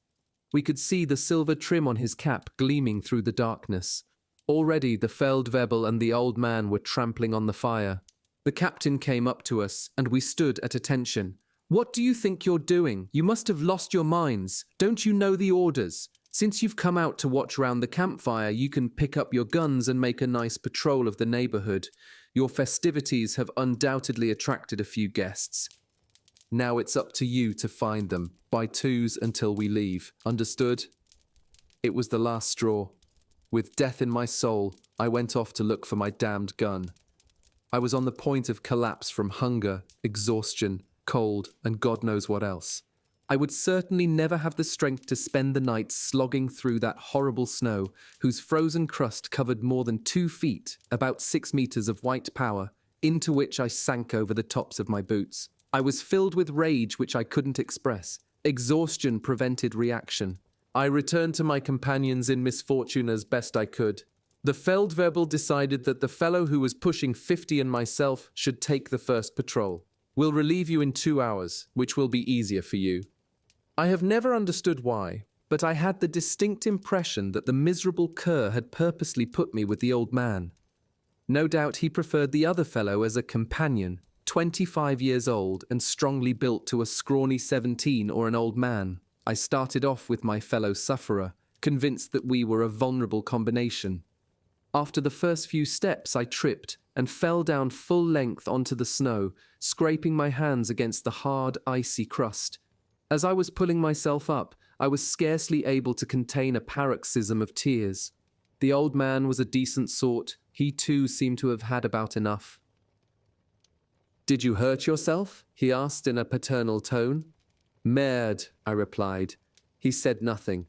We could see the silver trim on his cap gleaming through the darkness. Already the Feldwebel and the old man were trampling on the fire. The captain came up to us, and we stood at attention. "What do you think you're doing? You must have lost your minds. Don't you know the orders? Since you've come out to watch round the campfire, you can pick up your guns and make a nice patrol of the neighborhood. Your festivities have undoubtedly attracted a few guests. Now it's up to you to find them, by twos until we leave. Understood?" It was the last straw. With death in my soul, I went off to look for my damned gun. I was on the point of collapse from hunger, exhaustion, cold, and God knows what else. I would certainly never have the strength to spend the night slogging through that horrible snow, whose frozen crust covered more than 2 feet, about 6 meters of white power, into which I sank over the tops of my boots. I was filled with rage which I couldn't express. Exhaustion prevented reaction. I returned to my companions in misfortune as best I could. The Feldwebel decided that the fellow who was pushing 50 and myself should take the first patrol. "We'll relieve you in 2 hours, which will be easier for you." I have never understood why, but I had the distinct impression that the miserable cur had purposely put me with the old man. No doubt he preferred the other fellow as a companion, 25 years old and strongly built, to a scrawny 17 or an old man. I started off with my fellow sufferer, convinced that we were a vulnerable combination. After the first few steps, I tripped and fell down full length onto the snow, scraping my hands against the hard, icy crust. As I was pulling myself up, I was scarcely able to contain a paroxysm of tears. The old man was a decent sort. He too seemed to have had about enough. "Did you hurt yourself?" he asked in a paternal tone. "Merde," I replied. He said nothing.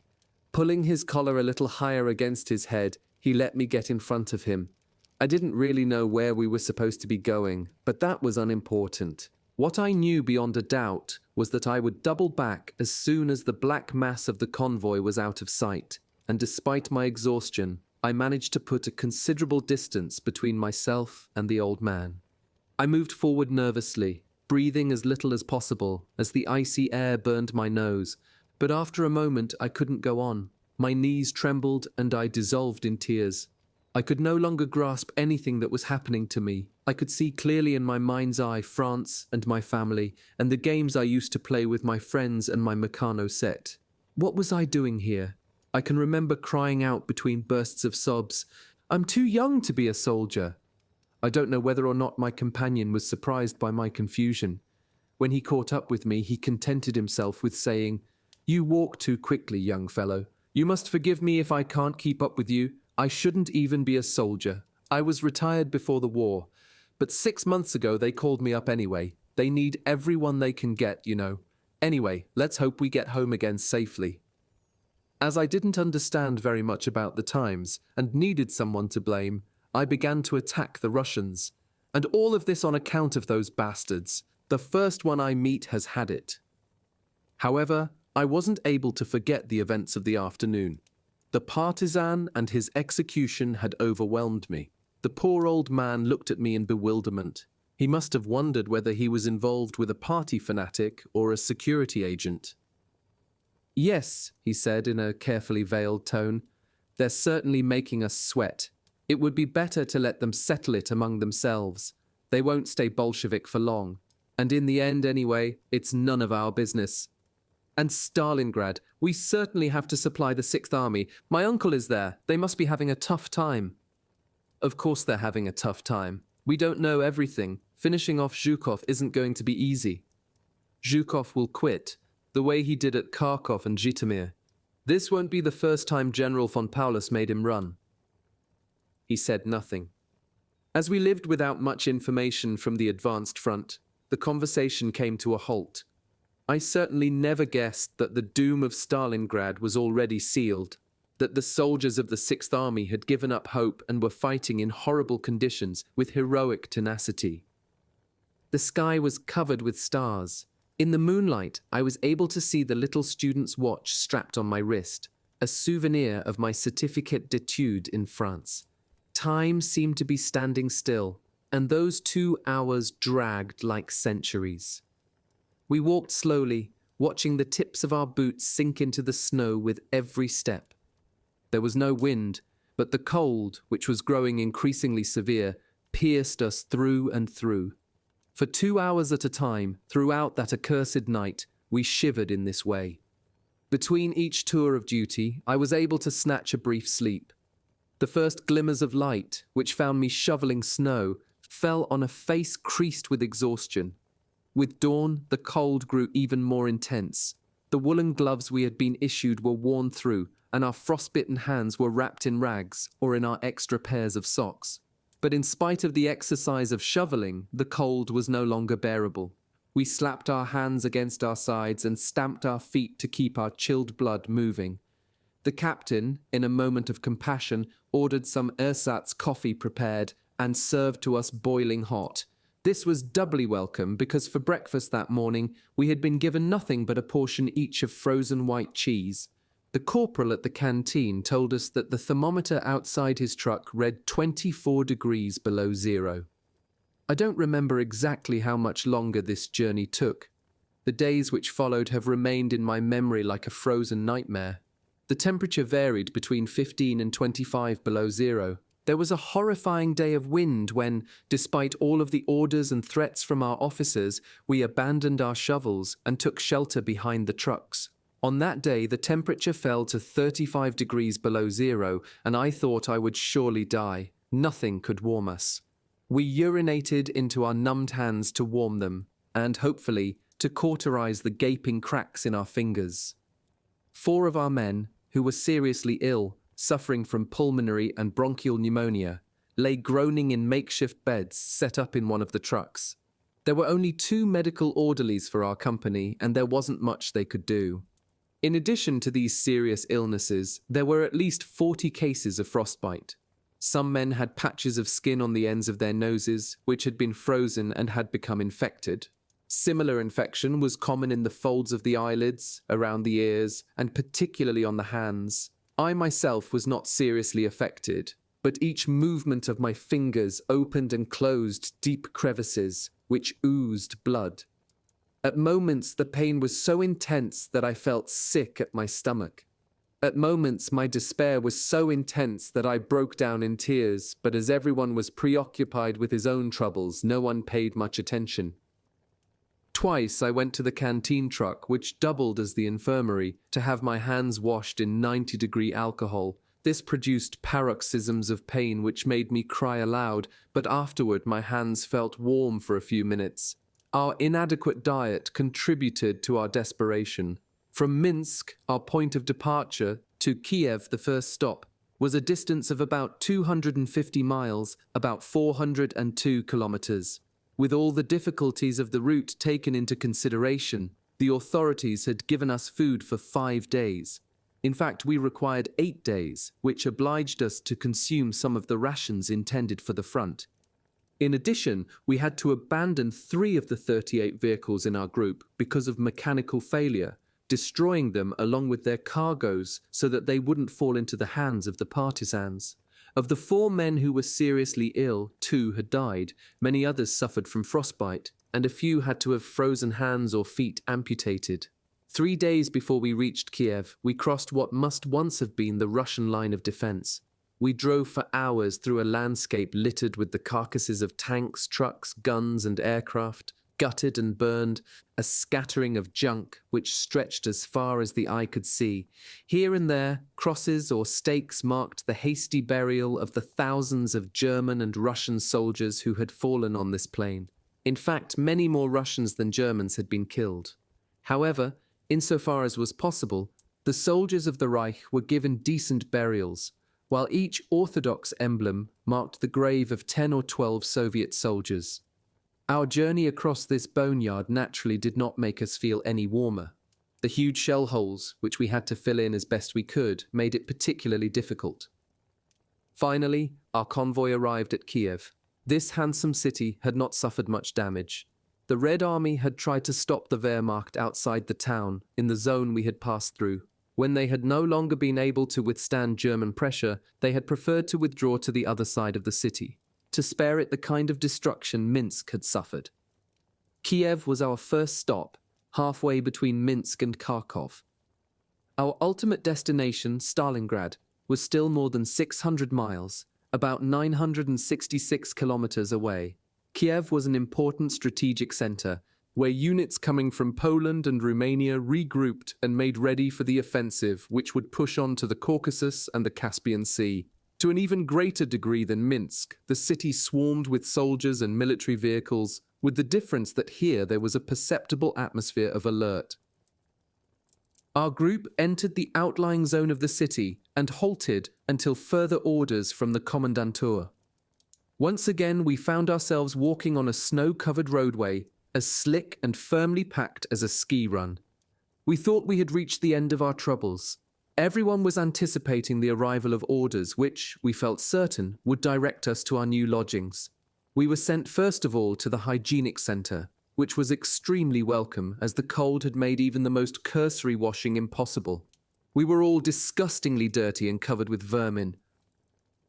Pulling his collar a little higher against his head, he let me get in front of him. I didn't really know where we were supposed to be going, but that was unimportant. What I knew beyond a doubt was that I would double back as soon as the black mass of the convoy was out of sight, and despite my exhaustion, I managed to put a considerable distance between myself and the old man. I moved forward nervously, breathing as little as possible as the icy air burned my nose, but after a moment I couldn't go on. My knees trembled and I dissolved in tears. I could no longer grasp anything that was happening to me. I could see clearly in my mind's eye France and my family and the games I used to play with my friends and my Meccano set. What was I doing here? I can remember crying out between bursts of sobs, "I'm too young to be a soldier." I don't know whether or not my companion was surprised by my confusion. When he caught up with me, he contented himself with saying, "You walk too quickly, young fellow. You must forgive me if I can't keep up with you. I shouldn't even be a soldier. I was retired before the war, but 6 months ago they called me up anyway. They need everyone they can get, you know. Anyway, let's hope we get home again safely. As I didn't understand very much about the times and needed someone to blame, I began to attack the Russians. And all of this on account of those bastards. The first one I meet has had it. However, I wasn't able to forget the events of the afternoon. The partisan and his execution had overwhelmed me. The poor old man looked at me in bewilderment. He must have wondered whether he was involved with a party fanatic or a security agent. "Yes," he said in a carefully veiled tone, "they're certainly making us sweat. It would be better to let them settle it among themselves. They won't stay Bolshevik for long. And in the end, anyway, it's none of our business. And Stalingrad, we certainly have to supply the 6th Army. My uncle is there. They must be having a tough time." Of course they're having a tough time. We don't know everything. Finishing off Zhukov isn't going to be easy. Zhukov will quit, the way he did at Kharkov and Zhytomyr. This won't be the first time General von Paulus made him run. He said nothing. As we lived without much information from the advanced front, the conversation came to a halt. I certainly never guessed that the doom of Stalingrad was already sealed, that the soldiers of the 6th Army had given up hope and were fighting in horrible conditions with heroic tenacity. The sky was covered with stars. In the moonlight, I was able to see the little student's watch strapped on my wrist, a souvenir of my certificate d'études in France. Time seemed to be standing still, and those 2 hours dragged like centuries. We walked slowly, watching the tips of our boots sink into the snow with every step. There was no wind, but the cold, which was growing increasingly severe, pierced us through and through. For 2 hours at a time, throughout that accursed night, we shivered in this way. Between each tour of duty, I was able to snatch a brief sleep. The first glimmers of light, which found me shoveling snow, fell on a face creased with exhaustion. With dawn, the cold grew even more intense. The woolen gloves we had been issued were worn through, and our frostbitten hands were wrapped in rags or in our extra pairs of socks. But in spite of the exercise of shoveling, the cold was no longer bearable. We slapped our hands against our sides and stamped our feet to keep our chilled blood moving. The captain, in a moment of compassion, ordered some ersatz coffee prepared and served to us boiling hot. This was doubly welcome because for breakfast that morning we had been given nothing but a portion each of frozen white cheese. The corporal at the canteen told us that the thermometer outside his truck read 24 degrees below zero. I don't remember exactly how much longer this journey took. The days which followed have remained in my memory like a frozen nightmare. The temperature varied between 15 and 25 below zero. There was a horrifying day of wind when, despite all of the orders and threats from our officers, we abandoned our shovels and took shelter behind the trucks. On that day, the temperature fell to 35 degrees below zero, and I thought I would surely die. Nothing could warm us. We urinated into our numbed hands to warm them, and hopefully to cauterize the gaping cracks in our fingers. 4 of our men, who were seriously ill, suffering from pulmonary and bronchial pneumonia, lay groaning in makeshift beds set up in one of the trucks. There were only 2 medical orderlies for our company, and there wasn't much they could do. In addition to these serious illnesses, there were at least 40 cases of frostbite. Some men had patches of skin on the ends of their noses, which had been frozen and had become infected. Similar infection was common in the folds of the eyelids, around the ears, and particularly on the hands. I myself was not seriously affected, but each movement of my fingers opened and closed deep crevices, which oozed blood. At moments, the pain was so intense that I felt sick at my stomach. At moments, my despair was so intense that I broke down in tears, but as everyone was preoccupied with his own troubles, no one paid much attention. Twice I went to the canteen truck, which doubled as the infirmary, to have my hands washed in 90-degree alcohol. This produced paroxysms of pain which made me cry aloud, but afterward my hands felt warm for a few minutes. Our inadequate diet contributed to our desperation. From Minsk, our point of departure, to Kiev, the first stop, was a distance of about 250 miles, about 402 kilometers. With all the difficulties of the route taken into consideration, the authorities had given us food for 5 days. In fact, we required 8 days, which obliged us to consume some of the rations intended for the front. In addition, we had to abandon 3 of the 38 vehicles in our group because of mechanical failure, destroying them along with their cargoes so that they wouldn't fall into the hands of the partisans. Of the 4 men who were seriously ill, 2 had died, many others suffered from frostbite, and a few had to have frozen hands or feet amputated. 3 days before we reached Kiev, we crossed what must once have been the Russian line of defense. We drove for hours through a landscape littered with the carcasses of tanks, trucks, guns, and aircraft, gutted and burned, a scattering of junk which stretched as far as the eye could see. Here and there, crosses or stakes marked the hasty burial of the thousands of German and Russian soldiers who had fallen on this plain. In fact, many more Russians than Germans had been killed. However, insofar as was possible, the soldiers of the Reich were given decent burials, while each Orthodox emblem marked the grave of 10 or 12 Soviet soldiers. Our journey across this boneyard naturally did not make us feel any warmer. The huge shell holes, which we had to fill in as best we could, made it particularly difficult. Finally, our convoy arrived at Kiev. This handsome city had not suffered much damage. The Red Army had tried to stop the Wehrmacht outside the town, in the zone we had passed through. When they had no longer been able to withstand German pressure, they had preferred to withdraw to the other side of the city, to spare it the kind of destruction Minsk had suffered. Kiev was our first stop, halfway between Minsk and Kharkov. Our ultimate destination, Stalingrad, was still more than 600 miles, about 966 kilometers away. Kiev was an important strategic center, where units coming from Poland and Romania regrouped and made ready for the offensive which would push on to the Caucasus and the Caspian Sea. To an even greater degree than Minsk, the city swarmed with soldiers and military vehicles, with the difference that here there was a perceptible atmosphere of alert. Our group entered the outlying zone of the city and halted until further orders from the Kommandantur. Once again, we found ourselves walking on a snow-covered roadway, as slick and firmly packed as a ski run. We thought we had reached the end of our troubles. Everyone was anticipating the arrival of orders which, we felt certain, would direct us to our new lodgings. We were sent first of all to the hygienic centre, which was extremely welcome as the cold had made even the most cursory washing impossible. We were all disgustingly dirty and covered with vermin.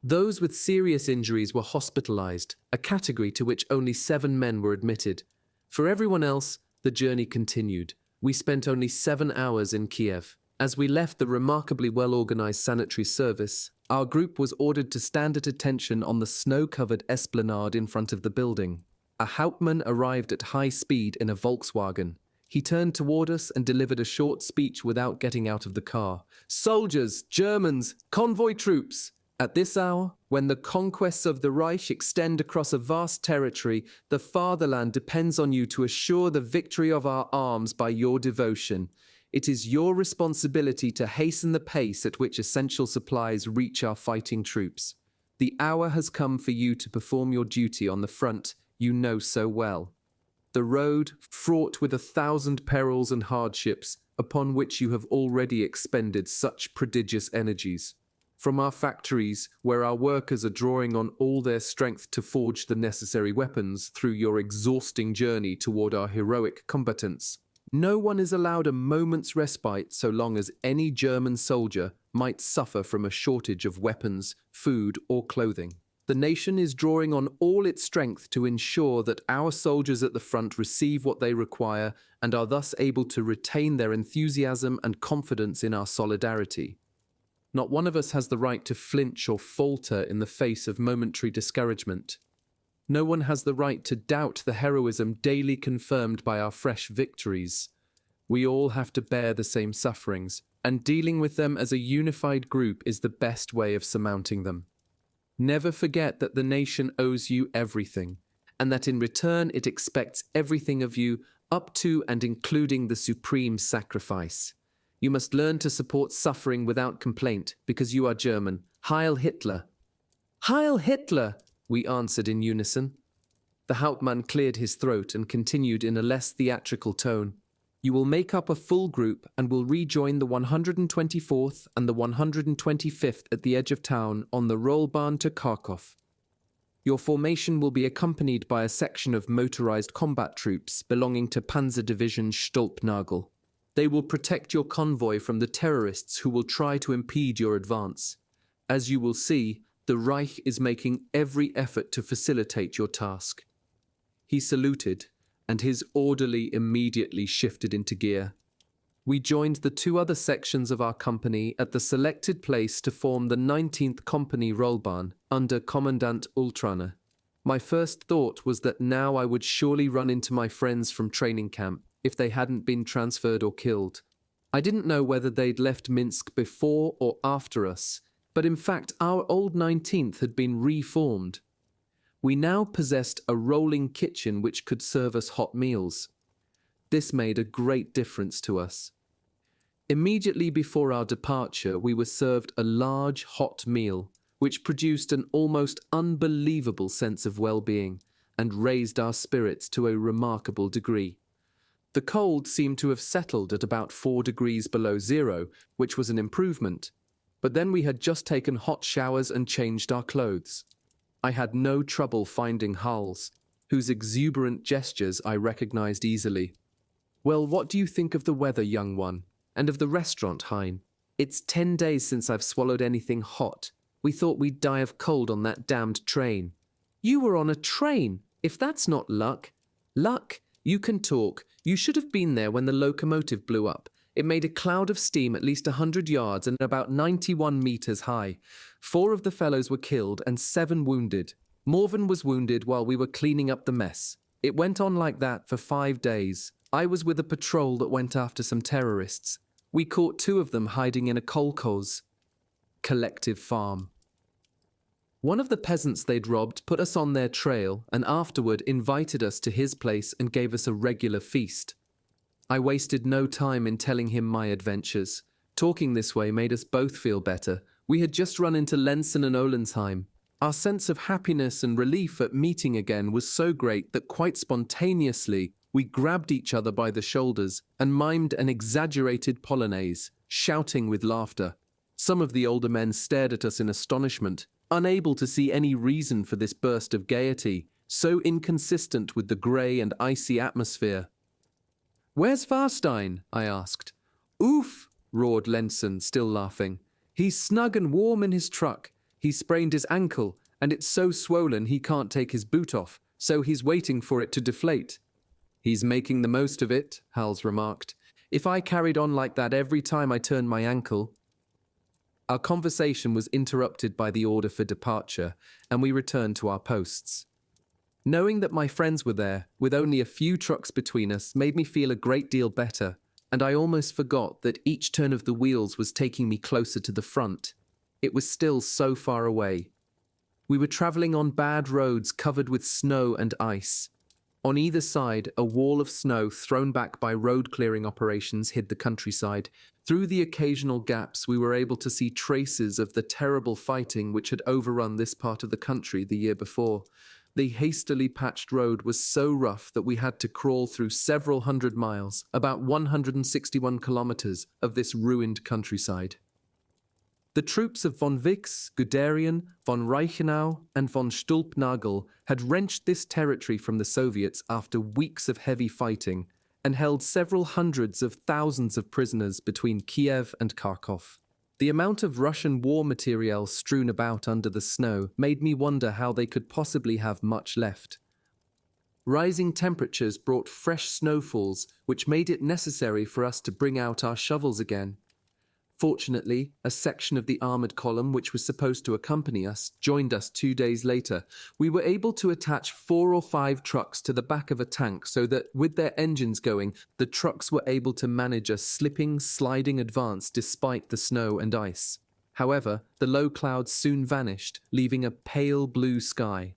Those with serious injuries were hospitalized, a category to which only 7 men were admitted. For everyone else, the journey continued. We spent only 7 hours in Kiev. As we left the remarkably well-organized sanitary service, our group was ordered to stand at attention on the snow-covered esplanade in front of the building. A hauptmann arrived at high speed in a Volkswagen. He turned toward us and delivered a short speech without getting out of the car. "Soldiers, Germans, convoy troops! At this hour, when the conquests of the Reich extend across a vast territory, the fatherland depends on you to assure the victory of our arms by your devotion. It is your responsibility to hasten the pace at which essential supplies reach our fighting troops. The hour has come for you to perform your duty on the front you know so well. The road, fraught with 1,000 perils and hardships, upon which you have already expended such prodigious energies. From our factories, where our workers are drawing on all their strength to forge the necessary weapons through your exhausting journey toward our heroic combatants, no one is allowed a moment's respite so long as any German soldier might suffer from a shortage of weapons, food, or clothing. The nation is drawing on all its strength to ensure that our soldiers at the front receive what they require and are thus able to retain their enthusiasm and confidence in our solidarity. Not one of us has the right to flinch or falter in the face of momentary discouragement. No one has the right to doubt the heroism daily confirmed by our fresh victories. We all have to bear the same sufferings, and dealing with them as a unified group is the best way of surmounting them. Never forget that the nation owes you everything, and that in return it expects everything of you, up to and including the supreme sacrifice. You must learn to support suffering without complaint, because you are German, Heil Hitler! Heil Hitler! We answered in unison. The Hauptmann cleared his throat and continued in a less theatrical tone. You will make up a full group and will rejoin the 124th and the 125th at the edge of town on the Rollbahn to Kharkov. Your formation will be accompanied by a section of motorized combat troops belonging to Panzer Division Stolpnagel. They will protect your convoy from the terrorists who will try to impede your advance. As you will see, the Reich is making every effort to facilitate your task. He saluted, and his orderly immediately shifted into gear. We joined the two other sections of our company at the selected place to form the 19th Company Rollbahn under Commandant Ultrana. My first thought was that now I would surely run into my friends from training camp if they hadn't been transferred or killed. I didn't know whether they'd left Minsk before or after us, but in fact our old 19th had been reformed. We now possessed a rolling kitchen which could serve us hot meals. This made a great difference to us. Immediately before our departure, we were served a large hot meal, which produced an almost unbelievable sense of well-being and raised our spirits to a remarkable degree. The cold seemed to have settled at about 4 degrees below zero, which was an improvement, but then we had just taken hot showers and changed our clothes. I had no trouble finding Hals, whose exuberant gestures I recognized easily. Well, what do you think of the weather, young one? And of the restaurant, Hein? It's 10 days since I've swallowed anything hot. We thought we'd die of cold on that damned train. You were on a train? If that's not luck. Luck? You can talk. You should have been there when the locomotive blew up. It made a cloud of steam at least 100 yards and about 91 meters high. 4 of the fellows were killed and 7 wounded. Morvan was wounded while we were cleaning up the mess. It went on like that for 5 days. I was with a patrol that went after some terrorists. We caught 2 of them hiding in a kolkhoz, collective farm. One of the peasants they'd robbed put us on their trail and afterward invited us to his place and gave us a regular feast. I wasted no time in telling him my adventures. Talking this way made us both feel better. We had just run into Lenzen and Olensheim. Our sense of happiness and relief at meeting again was so great that quite spontaneously we grabbed each other by the shoulders and mimed an exaggerated polonaise, shouting with laughter. Some of the older men stared at us in astonishment, unable to see any reason for this burst of gaiety, so inconsistent with the grey and icy atmosphere. "Where's Warstein?" I asked. "Oof!" roared Lenzen, still laughing. "He's snug and warm in his truck. He sprained his ankle, and it's so swollen he can't take his boot off, so he's waiting for it to deflate." "He's making the most of it," Hals remarked. "If I carried on like that every time I turned my ankle..." Our conversation was interrupted by the order for departure, and we returned to our posts. Knowing that my friends were there, with only a few trucks between us, made me feel a great deal better, and I almost forgot that each turn of the wheels was taking me closer to the front. It was still so far away. We were travelling on bad roads covered with snow and ice. On either side, a wall of snow thrown back by road-clearing operations hid the countryside. Through the occasional gaps, we were able to see traces of the terrible fighting which had overrun this part of the country the year before. The hastily patched road was so rough that we had to crawl through several hundred miles, about 161 kilometers, of this ruined countryside. The troops of von Wix, Guderian, von Reichenau, and von Stulpnagel had wrenched this territory from the Soviets after weeks of heavy fighting and held several hundreds of thousands of prisoners between Kiev and Kharkov. The amount of Russian war material strewn about under the snow made me wonder how they could possibly have much left. Rising temperatures brought fresh snowfalls, which made it necessary for us to bring out our shovels again. Fortunately, a section of the armoured column which was supposed to accompany us joined us 2 days later. We were able to attach 4 or 5 trucks to the back of a tank so that, with their engines going, the trucks were able to manage a slipping, sliding advance despite the snow and ice. However, the low clouds soon vanished, leaving a pale blue sky.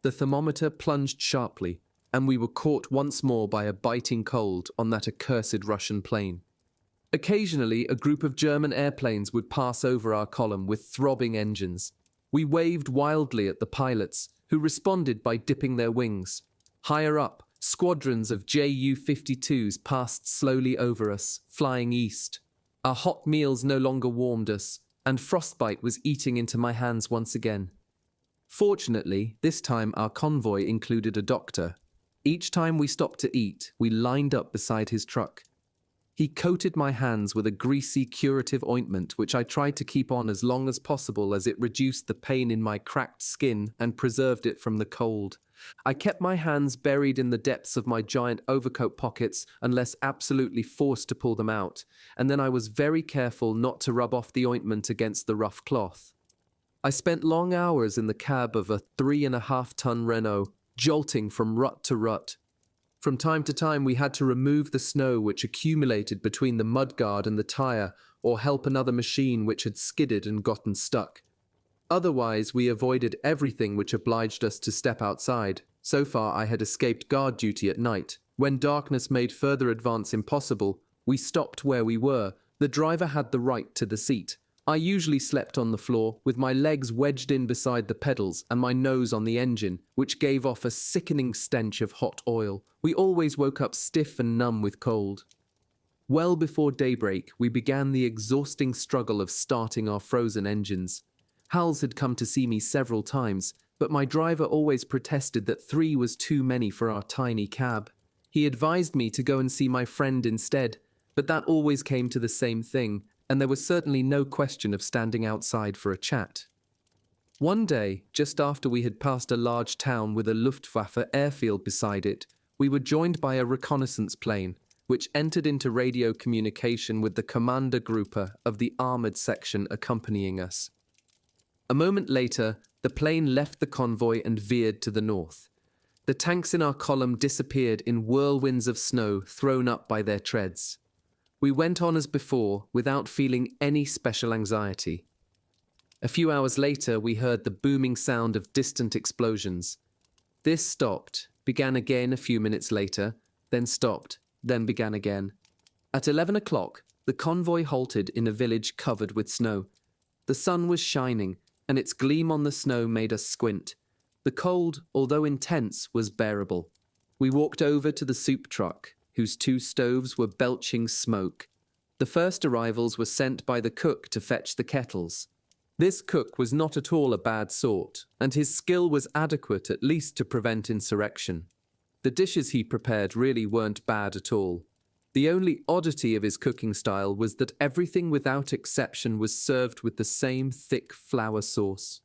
The thermometer plunged sharply, and we were caught once more by a biting cold on that accursed Russian plain. Occasionally, a group of German airplanes would pass over our column with throbbing engines. We waved wildly at the pilots, who responded by dipping their wings. Higher up, squadrons of Ju-52s passed slowly over us, flying east. Our hot meals no longer warmed us, and frostbite was eating into my hands once again. Fortunately, this time our convoy included a doctor. Each time we stopped to eat, we lined up beside his truck. He coated my hands with a greasy curative ointment which I tried to keep on as long as possible as it reduced the pain in my cracked skin and preserved it from the cold. I kept my hands buried in the depths of my giant overcoat pockets unless absolutely forced to pull them out, and then I was very careful not to rub off the ointment against the rough cloth. I spent long hours in the cab of a 3.5-ton Renault, jolting from rut to rut. From time to time we had to remove the snow which accumulated between the mudguard and the tire, or help another machine which had skidded and gotten stuck. Otherwise we avoided everything which obliged us to step outside. So far I had escaped guard duty at night. When darkness made further advance impossible, we stopped where we were. The driver had the right to the seat. I usually slept on the floor, with my legs wedged in beside the pedals and my nose on the engine, which gave off a sickening stench of hot oil. We always woke up stiff and numb with cold. Well before daybreak, we began the exhausting struggle of starting our frozen engines. Hals had come to see me several times, but my driver always protested that 3 was too many for our tiny cab. He advised me to go and see my friend instead, but that always came to the same thing, and there was certainly no question of standing outside for a chat. One day, just after we had passed a large town with a Luftwaffe airfield beside it, we were joined by a reconnaissance plane, which entered into radio communication with the Kommandogruppe of the armoured section accompanying us. A moment later, the plane left the convoy and veered to the north. The tanks in our column disappeared in whirlwinds of snow thrown up by their treads. We went on as before, without feeling any special anxiety. A few hours later, we heard the booming sound of distant explosions. This stopped, began again a few minutes later, then stopped, then began again. At 11 o'clock, the convoy halted in a village covered with snow. The sun was shining, and its gleam on the snow made us squint. The cold, although intense, was bearable. We walked over to the soup truck, whose 2 stoves were belching smoke. The first arrivals were sent by the cook to fetch the kettles. This cook was not at all a bad sort, and his skill was adequate at least to prevent insurrection. The dishes he prepared really weren't bad at all. The only oddity of his cooking style was that everything without exception was served with the same thick flour sauce.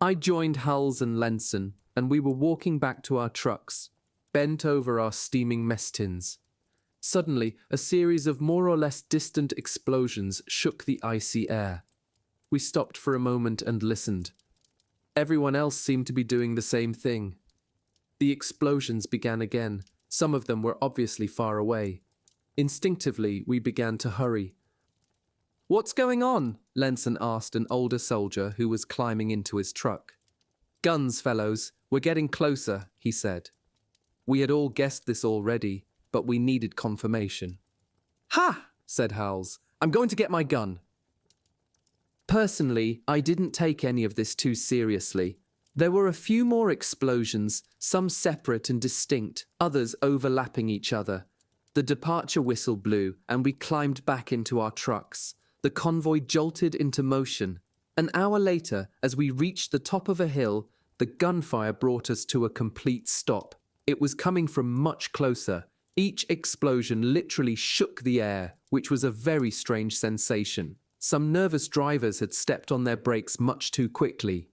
I joined Hals and Lenson, and we were walking back to our trucks, bent over our steaming mess tins. Suddenly, a series of more or less distant explosions shook the icy air. We stopped for a moment and listened. Everyone else seemed to be doing the same thing. The explosions began again. Some of them were obviously far away. Instinctively, we began to hurry. "What's going on?" Lenson asked an older soldier who was climbing into his truck. "Guns, fellows. We're getting closer," he said. We had all guessed this already, but we needed confirmation. "Ha!" said Hals. "I'm going to get my gun." Personally, I didn't take any of this too seriously. There were a few more explosions, some separate and distinct, others overlapping each other. The departure whistle blew, and we climbed back into our trucks. The convoy jolted into motion. An hour later, as we reached the top of a hill, the gunfire brought us to a complete stop. It was coming from much closer. Each explosion literally shook the air, which was a very strange sensation. Some nervous drivers had stepped on their brakes much too quickly.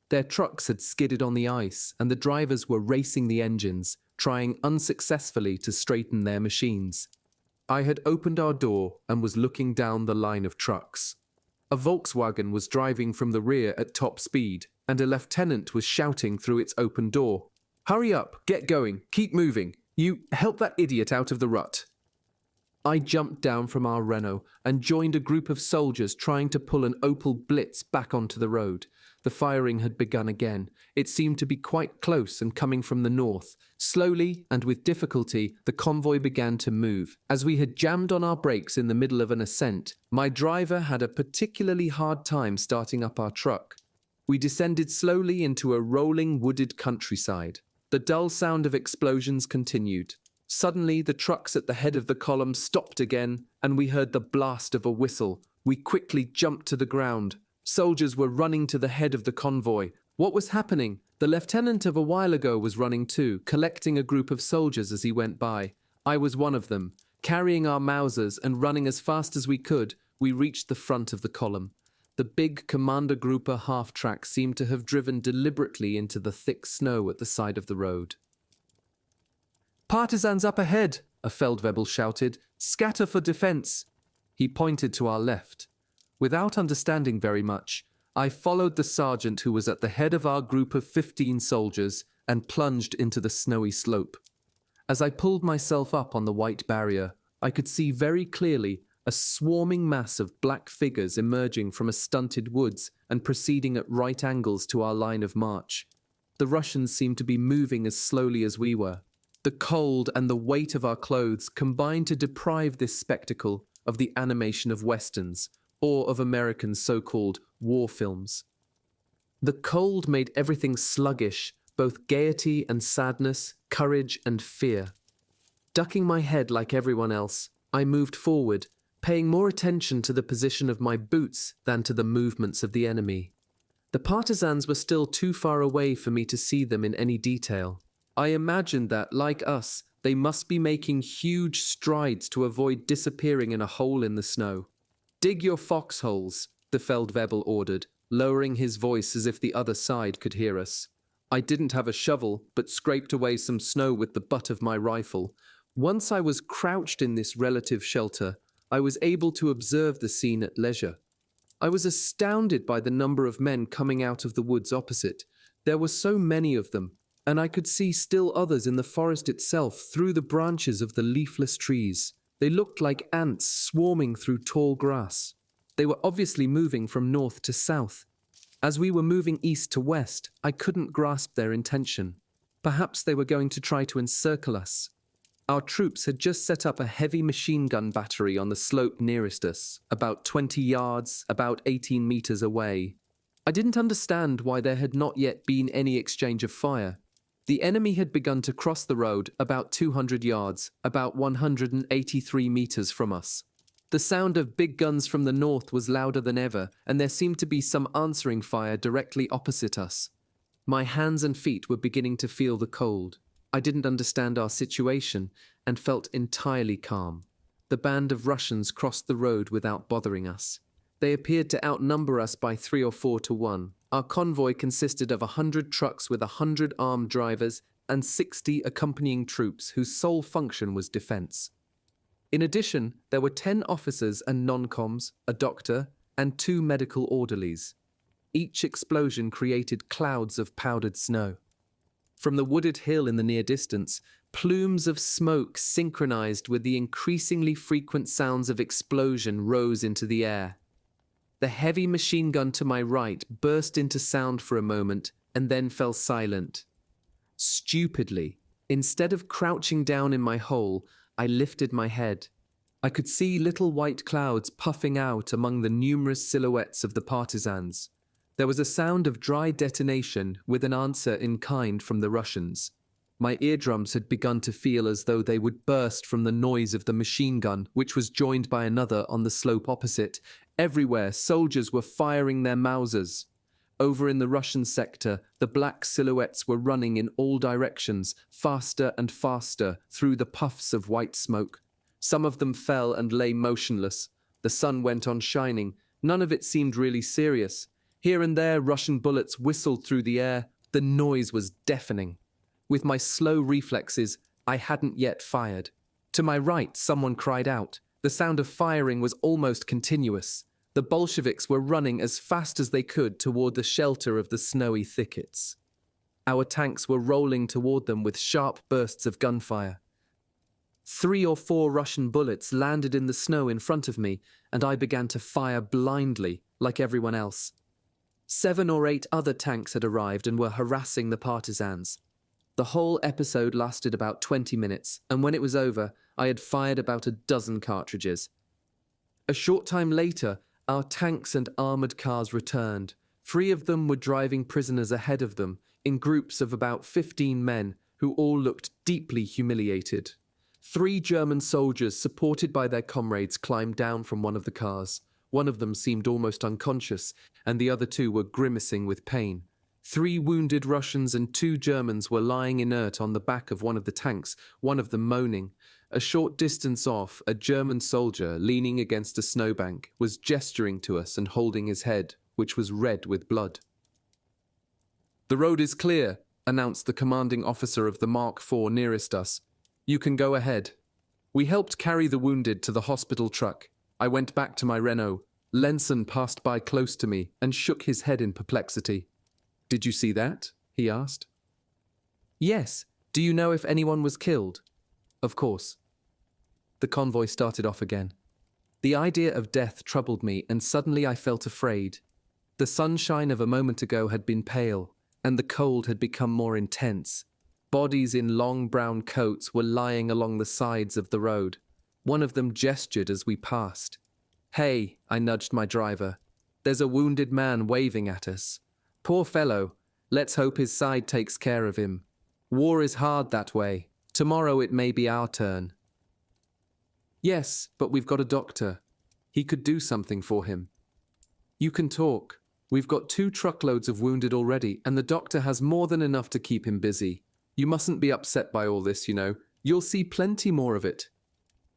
Their trucks had skidded on the ice, and the drivers were racing the engines, trying unsuccessfully to straighten their machines. I had opened our door and was looking down the line of trucks. A Volkswagen was driving from the rear at top speed, and a lieutenant was shouting through its open door, "Hurry up, get going, keep moving. You help that idiot out of the rut." I jumped down from our Renault and joined a group of soldiers trying to pull an Opel Blitz back onto the road. The firing had begun again. It seemed to be quite close and coming from the north. Slowly and with difficulty, the convoy began to move. As we had jammed on our brakes in the middle of an ascent, my driver had a particularly hard time starting up our truck. We descended slowly into a rolling wooded countryside. The dull sound of explosions continued. Suddenly, the trucks at the head of the column stopped again, and we heard the blast of a whistle. We quickly jumped to the ground. Soldiers were running to the head of the convoy. What was happening? The lieutenant of a while ago was running too, collecting a group of soldiers as he went by. I was one of them. Carrying our Mausers and running as fast as we could, we reached the front of the column. The big Commander Grouper half-track seemed to have driven deliberately into the thick snow at the side of the road. "Partisans up ahead!" a Feldwebel shouted. "Scatter for defense!" He pointed to our left. Without understanding very much, I followed the sergeant who was at the head of our group of 15 soldiers and plunged into the snowy slope. As I pulled myself up on the white barrier, I could see very clearly a swarming mass of black figures emerging from a stunted woods and proceeding at right angles to our line of march. The Russians seemed to be moving as slowly as we were. The cold and the weight of our clothes combined to deprive this spectacle of the animation of westerns, or of American so-called war films. The cold made everything sluggish, both gaiety and sadness, courage and fear. Ducking my head like everyone else, I moved forward, paying more attention to the position of my boots than to the movements of the enemy. The partisans were still too far away for me to see them in any detail. I imagined that, like us, they must be making huge strides to avoid disappearing in a hole in the snow. "Dig your foxholes," the Feldwebel ordered, lowering his voice as if the other side could hear us. I didn't have a shovel, but scraped away some snow with the butt of my rifle. Once I was crouched in this relative shelter, I was able to observe the scene at leisure. I was astounded by the number of men coming out of the woods opposite. There were so many of them, and I could see still others in the forest itself through the branches of the leafless trees. They looked like ants swarming through tall grass. They were obviously moving from north to south. As we were moving east to west, I couldn't grasp their intention. Perhaps they were going to try to encircle us. Our troops had just set up a heavy machine gun battery on the slope nearest us, about 20 yards, about 18 meters away. I didn't understand why there had not yet been any exchange of fire. The enemy had begun to cross the road about 200 yards, about 183 meters from us. The sound of big guns from the north was louder than ever, and there seemed to be some answering fire directly opposite us. My hands and feet were beginning to feel the cold. I didn't understand our situation and felt entirely calm. The band of Russians crossed the road without bothering us. They appeared to outnumber us by 3 or 4 to 1. Our convoy consisted of 100 trucks with 100 armed drivers and 60 accompanying troops whose sole function was defense. In addition, there were 10 officers and non-coms, a doctor, and 2 medical orderlies. Each explosion created clouds of powdered snow. From the wooded hill in the near distance, plumes of smoke synchronized with the increasingly frequent sounds of explosion rose into the air. The heavy machine gun to my right burst into sound for a moment and then fell silent. Stupidly, instead of crouching down in my hole, I lifted my head. I could see little white clouds puffing out among the numerous silhouettes of the partisans. There was a sound of dry detonation with an answer in kind from the Russians. My eardrums had begun to feel as though they would burst from the noise of the machine gun, which was joined by another on the slope opposite. Everywhere, soldiers were firing their Mausers. Over in the Russian sector, the black silhouettes were running in all directions, faster and faster, through the puffs of white smoke. Some of them fell and lay motionless. The sun went on shining. None of it seemed really serious. Here and there, Russian bullets whistled through the air. The noise was deafening. With my slow reflexes, I hadn't yet fired. To my right, someone cried out. The sound of firing was almost continuous. The Bolsheviks were running as fast as they could toward the shelter of the snowy thickets. Our tanks were rolling toward them with sharp bursts of gunfire. 3 or 4 Russian bullets landed in the snow in front of me, and I began to fire blindly, like everyone else. 7 or 8 other tanks had arrived and were harassing the partisans. The whole episode lasted about 20 minutes, and when it was over, I had fired about a dozen cartridges. A short time later, our tanks and armoured cars returned. 3 of them were driving prisoners ahead of them, in groups of about 15 men, who all looked deeply humiliated. 3 German soldiers, supported by their comrades, climbed down from one of the cars. One of them seemed almost unconscious, and the other 2 were grimacing with pain. 3 wounded Russians and 2 Germans were lying inert on the back of one of the tanks, one of them moaning. A short distance off, a German soldier, leaning against a snowbank, was gesturing to us and holding his head, which was red with blood. "The road is clear," announced the commanding officer of the Mark IV nearest us. "You can go ahead." We helped carry the wounded to the hospital truck. I went back to my Renault. Lenson passed by close to me and shook his head in perplexity. "Did you see that?" he asked. "Yes. Do you know if anyone was killed?" "Of course." The convoy started off again. The idea of death troubled me, and suddenly I felt afraid. The sunshine of a moment ago had been pale, and the cold had become more intense. Bodies in long brown coats were lying along the sides of the road. One of them gestured as we passed. "Hey," I nudged my driver. "There's a wounded man waving at us. Poor fellow. Let's hope his side takes care of him. War is hard that way. Tomorrow it may be our turn." "Yes, but we've got a doctor. He could do something for him." "You can talk. We've got 2 truckloads of wounded already, and the doctor has more than enough to keep him busy. You mustn't be upset by all this, you know. You'll see plenty more of it."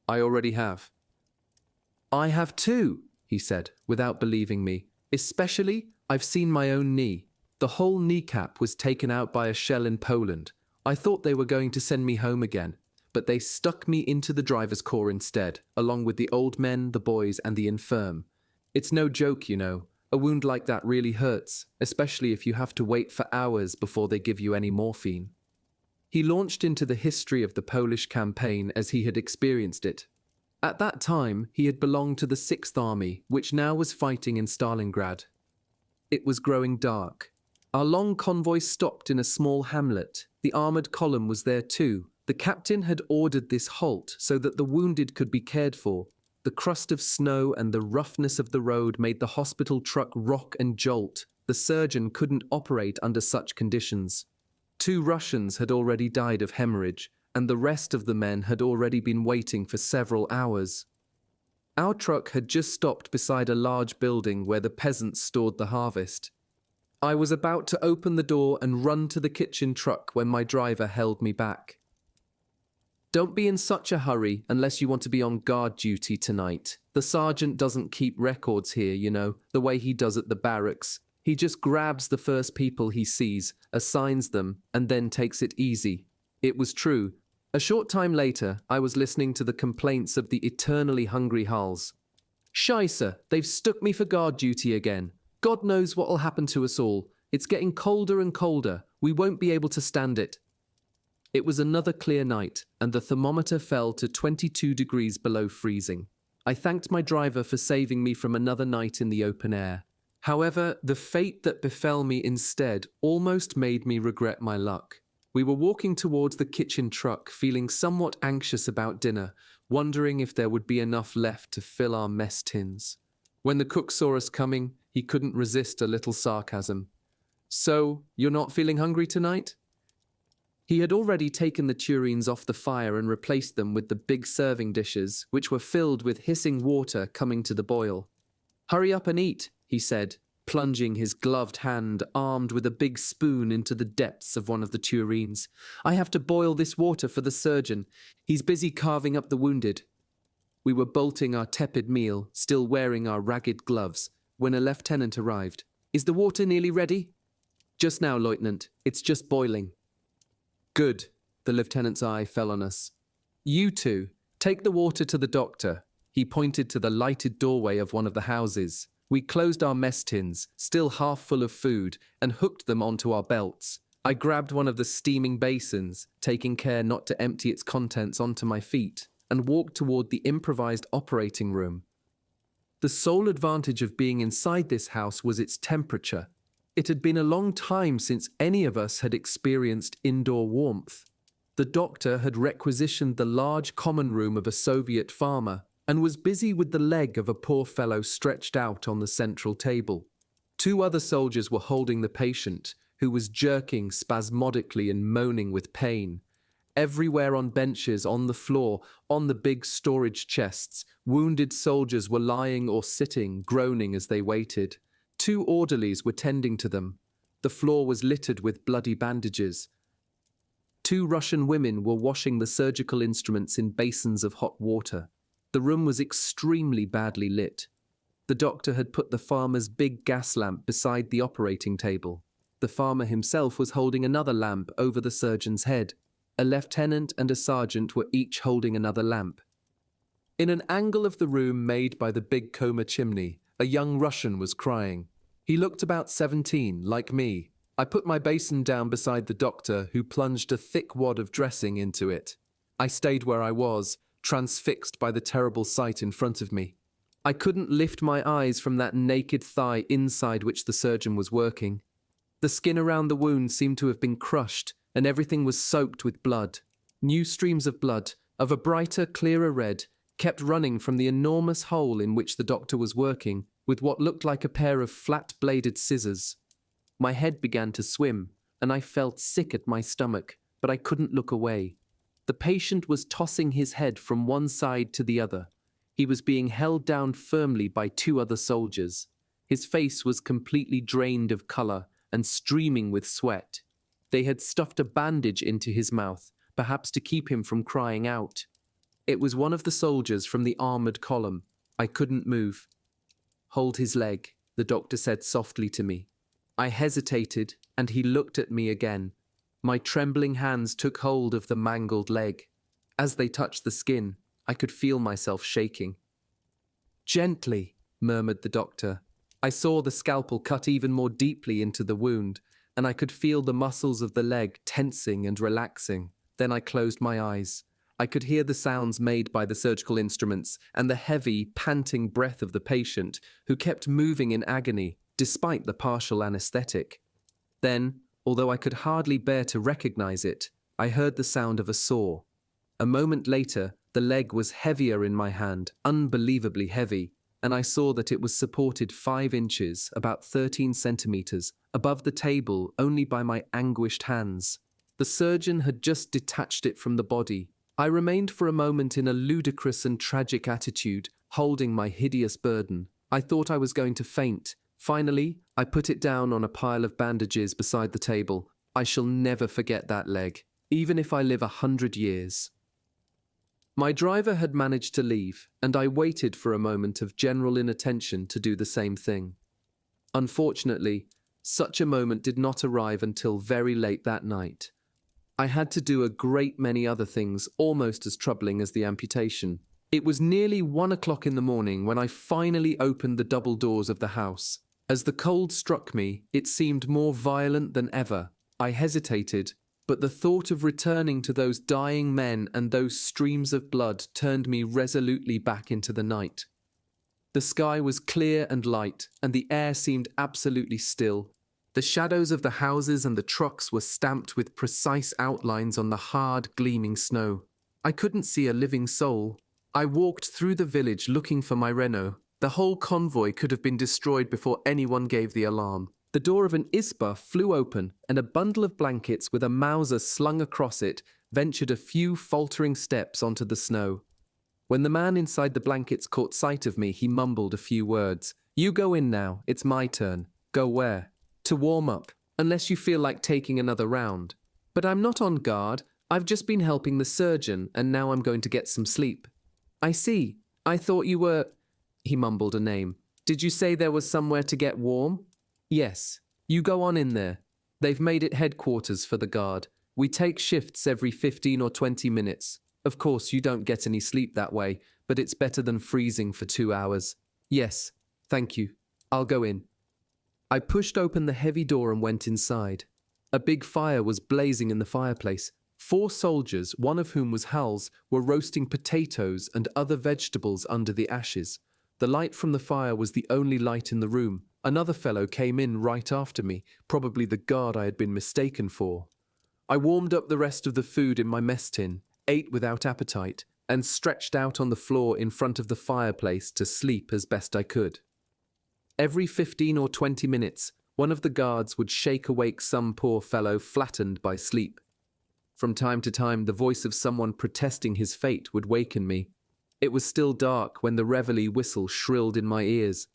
"I already have." "I have too," he said, without believing me. "Especially, I've seen my own knee. The whole kneecap was taken out by a shell in Poland. I thought they were going to send me home again, but they stuck me into the driver's corps instead, along with the old men, the boys, and the infirm. It's no joke, you know. A wound like that really hurts, especially if you have to wait for hours before they give you any morphine." He launched into the history of the Polish campaign as he had experienced it. At that time, he had belonged to the 6th Army, which now was fighting in Stalingrad. It was growing dark. Our long convoy stopped in a small hamlet. The armoured column was there too. The captain had ordered this halt so that the wounded could be cared for. The crust of snow and the roughness of the road made the hospital truck rock and jolt. The surgeon couldn't operate under such conditions. 2 Russians had already died of hemorrhage, and the rest of the men had already been waiting for several hours. Our truck had just stopped beside a large building where the peasants stored the harvest. I was about to open the door and run to the kitchen truck when my driver held me back. "Don't be in such a hurry unless you want to be on guard duty tonight. The sergeant doesn't keep records here, you know, the way he does at the barracks. He just grabs the first people he sees, assigns them, and then takes it easy." It was true. A short time later, I was listening to the complaints of the eternally hungry hulls. "Scheisse, they've stuck me for guard duty again. God knows what'll happen to us all. It's getting colder and colder. We won't be able to stand it." It was another clear night, and the thermometer fell to 22 degrees below freezing. I thanked my driver for saving me from another night in the open air. However, the fate that befell me instead almost made me regret my luck. We were walking towards the kitchen truck, feeling somewhat anxious about dinner, wondering if there would be enough left to fill our mess tins. When the cook saw us coming, he couldn't resist a little sarcasm. "So, you're not feeling hungry tonight?" He had already taken the tureens off the fire and replaced them with the big serving dishes, which were filled with hissing water coming to the boil. "Hurry up and eat," he said, plunging his gloved hand, armed with a big spoon, into the depths of one of the tureens. "I have to boil this water for the surgeon. He's busy carving up the wounded." We were bolting our tepid meal, still wearing our ragged gloves, when a lieutenant arrived. "Is the water nearly ready?" "Just now, Lieutenant. It's just boiling." "Good." The lieutenant's eye fell on us. "You two, take the water to the doctor." He pointed to the lighted doorway of one of the houses. We closed our mess tins, still half full of food, and hooked them onto our belts. I grabbed one of the steaming basins, taking care not to empty its contents onto my feet, and walked toward the improvised operating room. The sole advantage of being inside this house was its temperature. It had been a long time since any of us had experienced indoor warmth. The doctor had requisitioned the large common room of a Soviet farmer and was busy with the leg of a poor fellow stretched out on the central table. 2 other soldiers were holding the patient, who was jerking spasmodically and moaning with pain. Everywhere on benches, on the floor, on the big storage chests, wounded soldiers were lying or sitting, groaning as they waited. 2 orderlies were tending to them. The floor was littered with bloody bandages. 2 Russian women were washing the surgical instruments in basins of hot water. The room was extremely badly lit. The doctor had put the farmer's big gas lamp beside the operating table. The farmer himself was holding another lamp over the surgeon's head. A lieutenant and a sergeant were each holding another lamp. In an angle of the room made by the big coma chimney, a young Russian was crying. He looked about 17, like me. I put my basin down beside the doctor, who plunged a thick wad of dressing into it. I stayed where I was, transfixed by the terrible sight in front of me. I couldn't lift my eyes from that naked thigh inside which the surgeon was working. The skin around the wound seemed to have been crushed, and everything was soaked with blood. New streams of blood, of a brighter, clearer red, kept running from the enormous hole in which the doctor was working, with what looked like a pair of flat-bladed scissors. My head began to swim, and I felt sick at my stomach, but I couldn't look away. The patient was tossing his head from one side to the other. He was being held down firmly by 2 other soldiers. His face was completely drained of color and streaming with sweat. They had stuffed a bandage into his mouth, perhaps to keep him from crying out. It was one of the soldiers from the armored column. I couldn't move. "Hold his leg," the doctor said softly to me. I hesitated, and he looked at me again. My trembling hands took hold of the mangled leg. As they touched the skin, I could feel myself shaking. "Gently," murmured the doctor. I saw the scalpel cut even more deeply into the wound, and I could feel the muscles of the leg tensing and relaxing. Then I closed my eyes. I could hear the sounds made by the surgical instruments and the heavy, panting breath of the patient, who kept moving in agony, despite the partial anesthetic. Then, although I could hardly bear to recognize it, I heard the sound of a saw. A moment later, the leg was heavier in my hand, unbelievably heavy, and I saw that it was supported 5 inches, about 13 centimeters, above the table only by my anguished hands. The surgeon had just detached it from the body. I remained for a moment in a ludicrous and tragic attitude, holding my hideous burden. I thought I was going to faint. Finally, I put it down on a pile of bandages beside the table. I shall never forget that leg, even if I live 100 years. My driver had managed to leave, and I waited for a moment of general inattention to do the same thing. Unfortunately, such a moment did not arrive until very late that night. I had to do a great many other things almost as troubling as the amputation. It was nearly 1 o'clock in the morning when I finally opened the double doors of the house. As the cold struck me, it seemed more violent than ever. I hesitated, but the thought of returning to those dying men and those streams of blood turned me resolutely back into the night. The sky was clear and light, and the air seemed absolutely still. The shadows of the houses and the trucks were stamped with precise outlines on the hard, gleaming snow. I couldn't see a living soul. I walked through the village looking for my Renault. The whole convoy could have been destroyed before anyone gave the alarm. The door of an isba flew open, and a bundle of blankets with a Mauser slung across it ventured a few faltering steps onto the snow. When the man inside the blankets caught sight of me, he mumbled a few words. "You go in now, it's my turn." "Go where?" "To warm up, unless you feel like taking another round." "But I'm not on guard. I've just been helping the surgeon, and now I'm going to get some sleep." "I see. I thought you were—" He mumbled a name. "Did you say there was somewhere to get warm?" "Yes. You go on in there. They've made it headquarters for the guard. We take shifts every 15 or 20 minutes. Of course, you don't get any sleep that way, but it's better than freezing for 2 hours." "Yes, thank you. I'll go in." I pushed open the heavy door and went inside. A big fire was blazing in the fireplace. 4 soldiers, one of whom was Hal's, were roasting potatoes and other vegetables under the ashes. The light from the fire was the only light in the room. Another fellow came in right after me, probably the guard I had been mistaken for. I warmed up the rest of the food in my mess tin, ate without appetite, and stretched out on the floor in front of the fireplace to sleep as best I could. Every 15 or 20 minutes, one of the guards would shake awake some poor fellow flattened by sleep. From time to time, the voice of someone protesting his fate would waken me. It was still dark when the reveille whistle shrilled in my ears.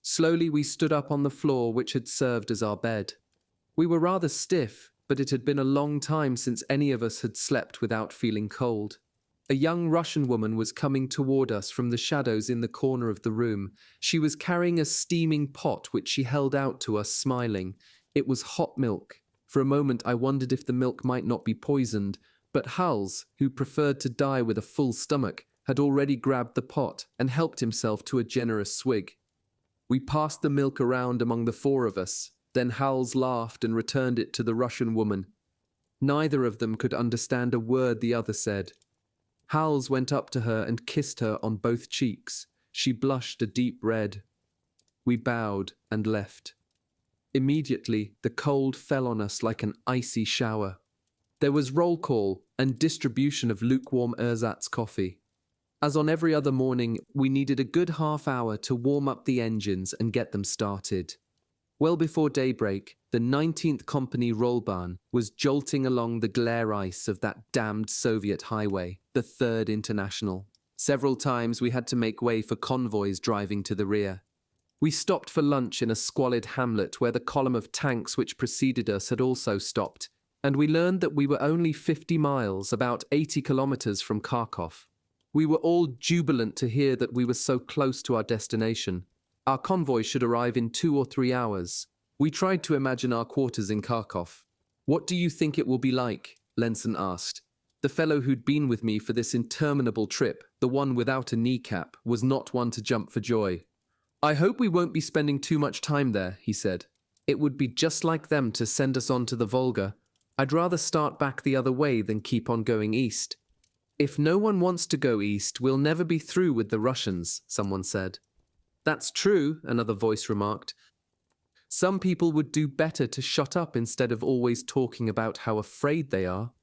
Slowly we stood up on the floor which had served as our bed. We were rather stiff, but it had been a long time since any of us had slept without feeling cold. A young Russian woman was coming toward us from the shadows in the corner of the room. She was carrying a steaming pot which she held out to us, smiling. It was hot milk. For a moment I wondered if the milk might not be poisoned, but Hals, who preferred to die with a full stomach, had already grabbed the pot and helped himself to a generous swig. We passed the milk around among the four of us. Then Hals laughed and returned it to the Russian woman. Neither of them could understand a word the other said. Hals went up to her and kissed her on both cheeks. She blushed a deep red. We bowed and left. Immediately, the cold fell on us like an icy shower. There was roll call and distribution of lukewarm ersatz coffee. As on every other morning, we needed a good half hour to warm up the engines and get them started. Well before daybreak, the 19th Company Rollbahn was jolting along the glare ice of that damned Soviet highway, the 3rd International. Several times we had to make way for convoys driving to the rear. We stopped for lunch in a squalid hamlet where the column of tanks which preceded us had also stopped, and we learned that we were only 50 miles, about 80 kilometers from Kharkov. We were all jubilant to hear that we were so close to our destination. Our convoy should arrive in 2 or 3 hours. We tried to imagine our quarters in Kharkov. "What do you think it will be like?" Lenson asked. The fellow who'd been with me for this interminable trip, the one without a kneecap, was not one to jump for joy. "I hope we won't be spending too much time there," he said. "It would be just like them to send us on to the Volga. I'd rather start back the other way than keep on going east." "If no one wants to go east, we'll never be through with the Russians," someone said. "That's true," another voice remarked. "Some people would do better to shut up instead of always talking about how afraid they are."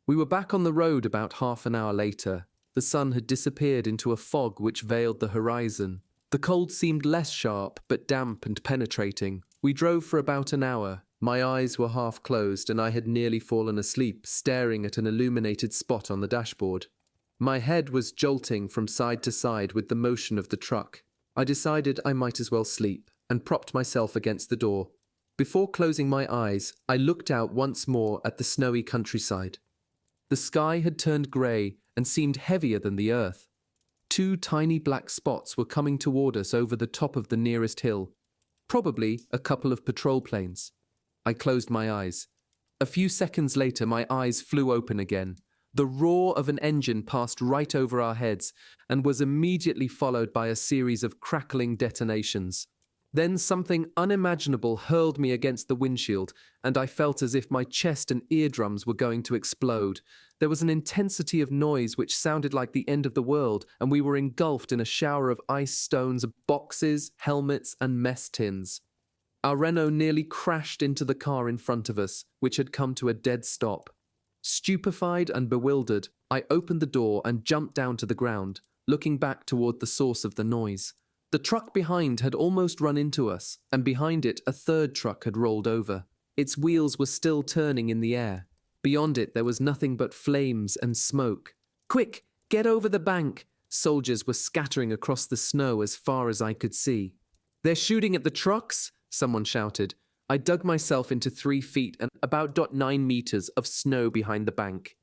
We were back on the road about half an hour later. The sun had disappeared into a fog which veiled the horizon. The cold seemed less sharp, but damp and penetrating. We drove for about an hour. My eyes were half closed and I had nearly fallen asleep, staring at an illuminated spot on the dashboard. My head was jolting from side to side with the motion of the truck. I decided I might as well sleep, and propped myself against the door. Before closing my eyes, I looked out once more at the snowy countryside. The sky had turned grey and seemed heavier than the earth. 2 tiny black spots were coming toward us over the top of the nearest hill. Probably a couple of patrol planes. I closed my eyes. A few seconds later, my eyes flew open again. The roar of an engine passed right over our heads and was immediately followed by a series of crackling detonations. Then something unimaginable hurled me against the windshield, and I felt as if my chest and eardrums were going to explode. There was an intensity of noise which sounded like the end of the world, and we were engulfed in a shower of ice stones, boxes, helmets, and mess tins. Our Renault nearly crashed into the car in front of us, which had come to a dead stop. Stupefied and bewildered, I opened the door and jumped down to the ground, looking back toward the source of the noise. The truck behind had almost run into us, and behind it a third truck had rolled over. Its wheels were still turning in the air. Beyond it there was nothing but flames and smoke. "Quick, get over the bank!" Soldiers were scattering across the snow as far as I could see. "They're shooting at the trucks!" someone shouted. I dug myself into 3 feet and about 9 meters of snow behind the bank.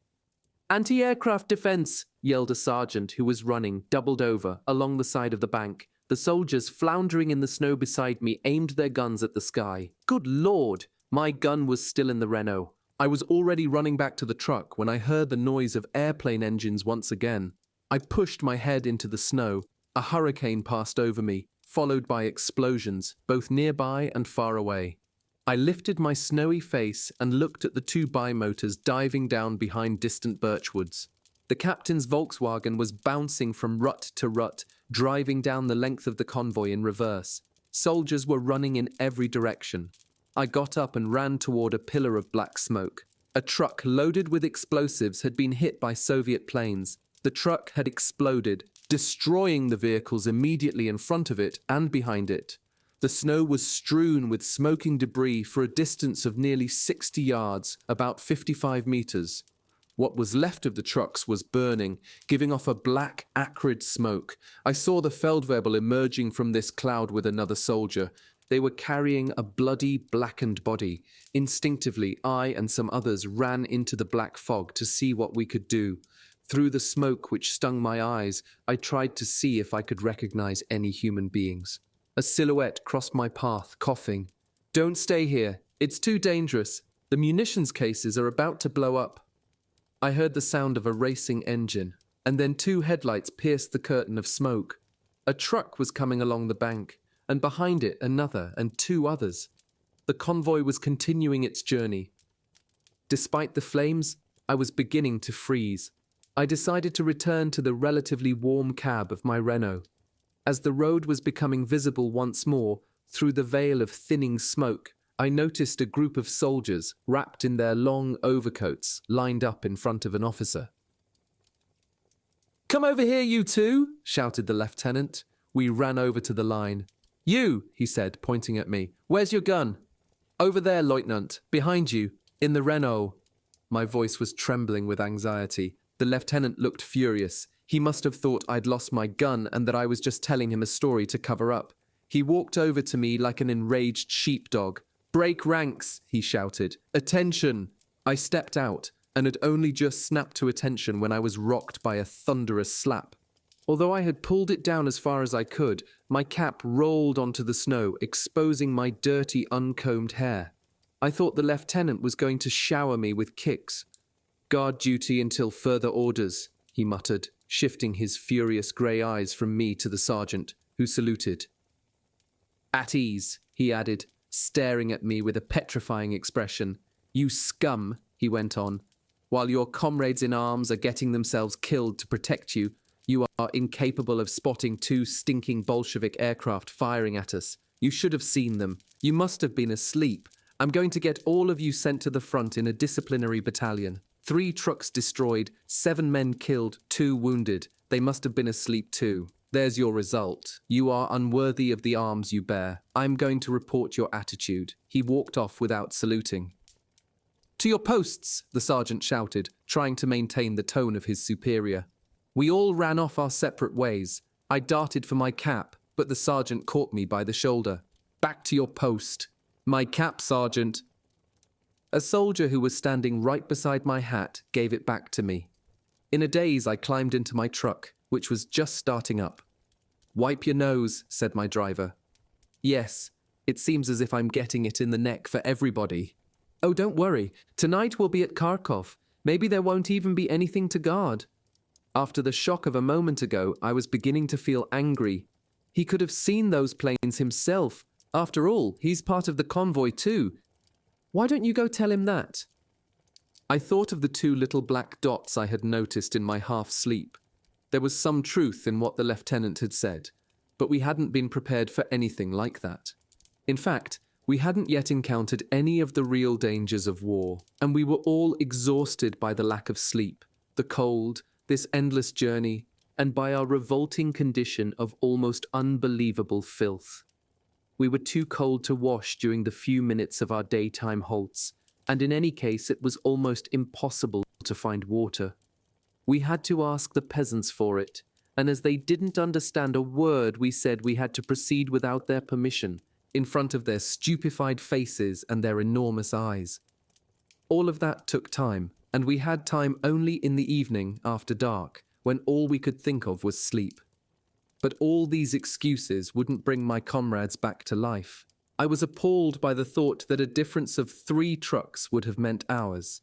"Anti-aircraft defense!" yelled a sergeant who was running, doubled over, along the side of the bank. The soldiers floundering in the snow beside me aimed their guns at the sky. Good Lord! My gun was still in the Renault. I was already running back to the truck when I heard the noise of airplane engines once again. I pushed my head into the snow. A hurricane passed over me, followed by explosions, both nearby and far away. I lifted my snowy face and looked at the 2 bimotors diving down behind distant birchwoods. The captain's Volkswagen was bouncing from rut to rut, driving down the length of the convoy in reverse. Soldiers were running in every direction. I got up and ran toward a pillar of black smoke. A truck loaded with explosives had been hit by Soviet planes. The truck had exploded, destroying the vehicles immediately in front of it and behind it. The snow was strewn with smoking debris for a distance of nearly 60 yards, about 55 meters. What was left of the trucks was burning, giving off a black, acrid smoke. I saw the Feldwebel emerging from this cloud with another soldier. They were carrying a bloody, blackened body. Instinctively, I and some others ran into the black fog to see what we could do. Through the smoke which stung my eyes, I tried to see if I could recognize any human beings. A silhouette crossed my path, coughing. "Don't stay here. It's too dangerous. The munitions cases are about to blow up." I heard the sound of a racing engine, and then 2 headlights pierced the curtain of smoke. A truck was coming along the bank, and behind it another and 2 others. The convoy was continuing its journey. Despite the flames, I was beginning to freeze. I decided to return to the relatively warm cab of my Renault. As the road was becoming visible once more, through the veil of thinning smoke, I noticed a group of soldiers, wrapped in their long overcoats, lined up in front of an officer. "Come over here, you two!" shouted the lieutenant. We ran over to the line. "You," he said, pointing at me. "Where's your gun?" "Over there, Lieutenant. Behind you. In the Renault." My voice was trembling with anxiety. The lieutenant looked furious. He must have thought I'd lost my gun and that I was just telling him a story to cover up. He walked over to me like an enraged sheepdog. "Break ranks," he shouted. "Attention!" I stepped out and had only just snapped to attention when I was rocked by a thunderous slap. Although I had pulled it down as far as I could, my cap rolled onto the snow, exposing my dirty, uncombed hair. I thought the lieutenant was going to shower me with kicks. "Guard duty until further orders," he muttered, shifting his furious grey eyes from me to the sergeant, who saluted. "At ease," he added, staring at me with a petrifying expression. "You scum," he went on. "While your comrades in arms are getting themselves killed to protect you, you are incapable of spotting 2 stinking Bolshevik aircraft firing at us. You should have seen them. You must have been asleep. I'm going to get all of you sent to the front in a disciplinary battalion. 3 trucks destroyed, 7 men killed, 2 wounded. They must have been asleep too. There's your result. You are unworthy of the arms you bear. I'm going to report your attitude." He walked off without saluting. "To your posts," the sergeant shouted, trying to maintain the tone of his superior. We all ran off our separate ways. I darted for my cap, but the sergeant caught me by the shoulder. "Back to your post." "My cap, Sergeant." A soldier who was standing right beside my hat gave it back to me. In a daze, I climbed into my truck, which was just starting up. "Wipe your nose," said my driver. "Yes, it seems as if I'm getting it in the neck for everybody." "Oh, don't worry. Tonight we'll be at Kharkov. Maybe there won't even be anything to guard." After the shock of a moment ago, I was beginning to feel angry. He could have seen those planes himself. After all, he's part of the convoy too. Why don't you go tell him that? I thought of the 2 little black dots I had noticed in my half-sleep. There was some truth in what the lieutenant had said, but we hadn't been prepared for anything like that. In fact, we hadn't yet encountered any of the real dangers of war, and we were all exhausted by the lack of sleep, the cold, this endless journey, and by our revolting condition of almost unbelievable filth. We were too cold to wash during the few minutes of our daytime halts, and in any case it was almost impossible to find water. We had to ask the peasants for it, and as they didn't understand a word we said, we had to proceed without their permission, in front of their stupefied faces and their enormous eyes. All of that took time, and we had time only in the evening after dark, when all we could think of was sleep. But all these excuses wouldn't bring my comrades back to life. I was appalled by the thought that a difference of 3 trucks would have meant ours.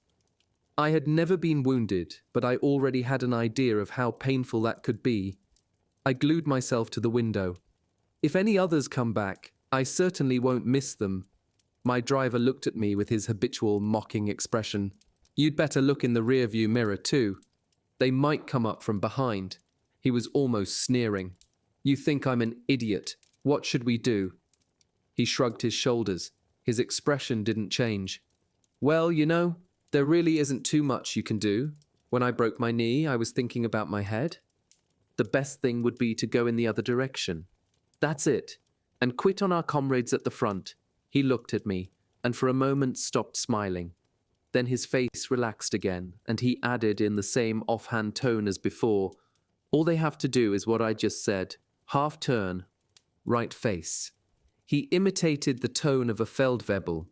I had never been wounded, but I already had an idea of how painful that could be. I glued myself to the window. If any others come back, I certainly won't miss them. My driver looked at me with his habitual mocking expression. "You'd better look in the rearview mirror too. They might come up from behind." He was almost sneering. "You think I'm an idiot. What should we do?" He shrugged his shoulders. His expression didn't change. Well, there really isn't too much you can do. When I broke my knee, I was thinking about my head. The best thing would be to go in the other direction. That's it. And quit on our comrades at the front. He looked at me, and for a moment stopped smiling. Then his face relaxed again, and he added in the same offhand tone as before, all they have to do is what I just said. Half turn, right face. He imitated the tone of a Feldwebel.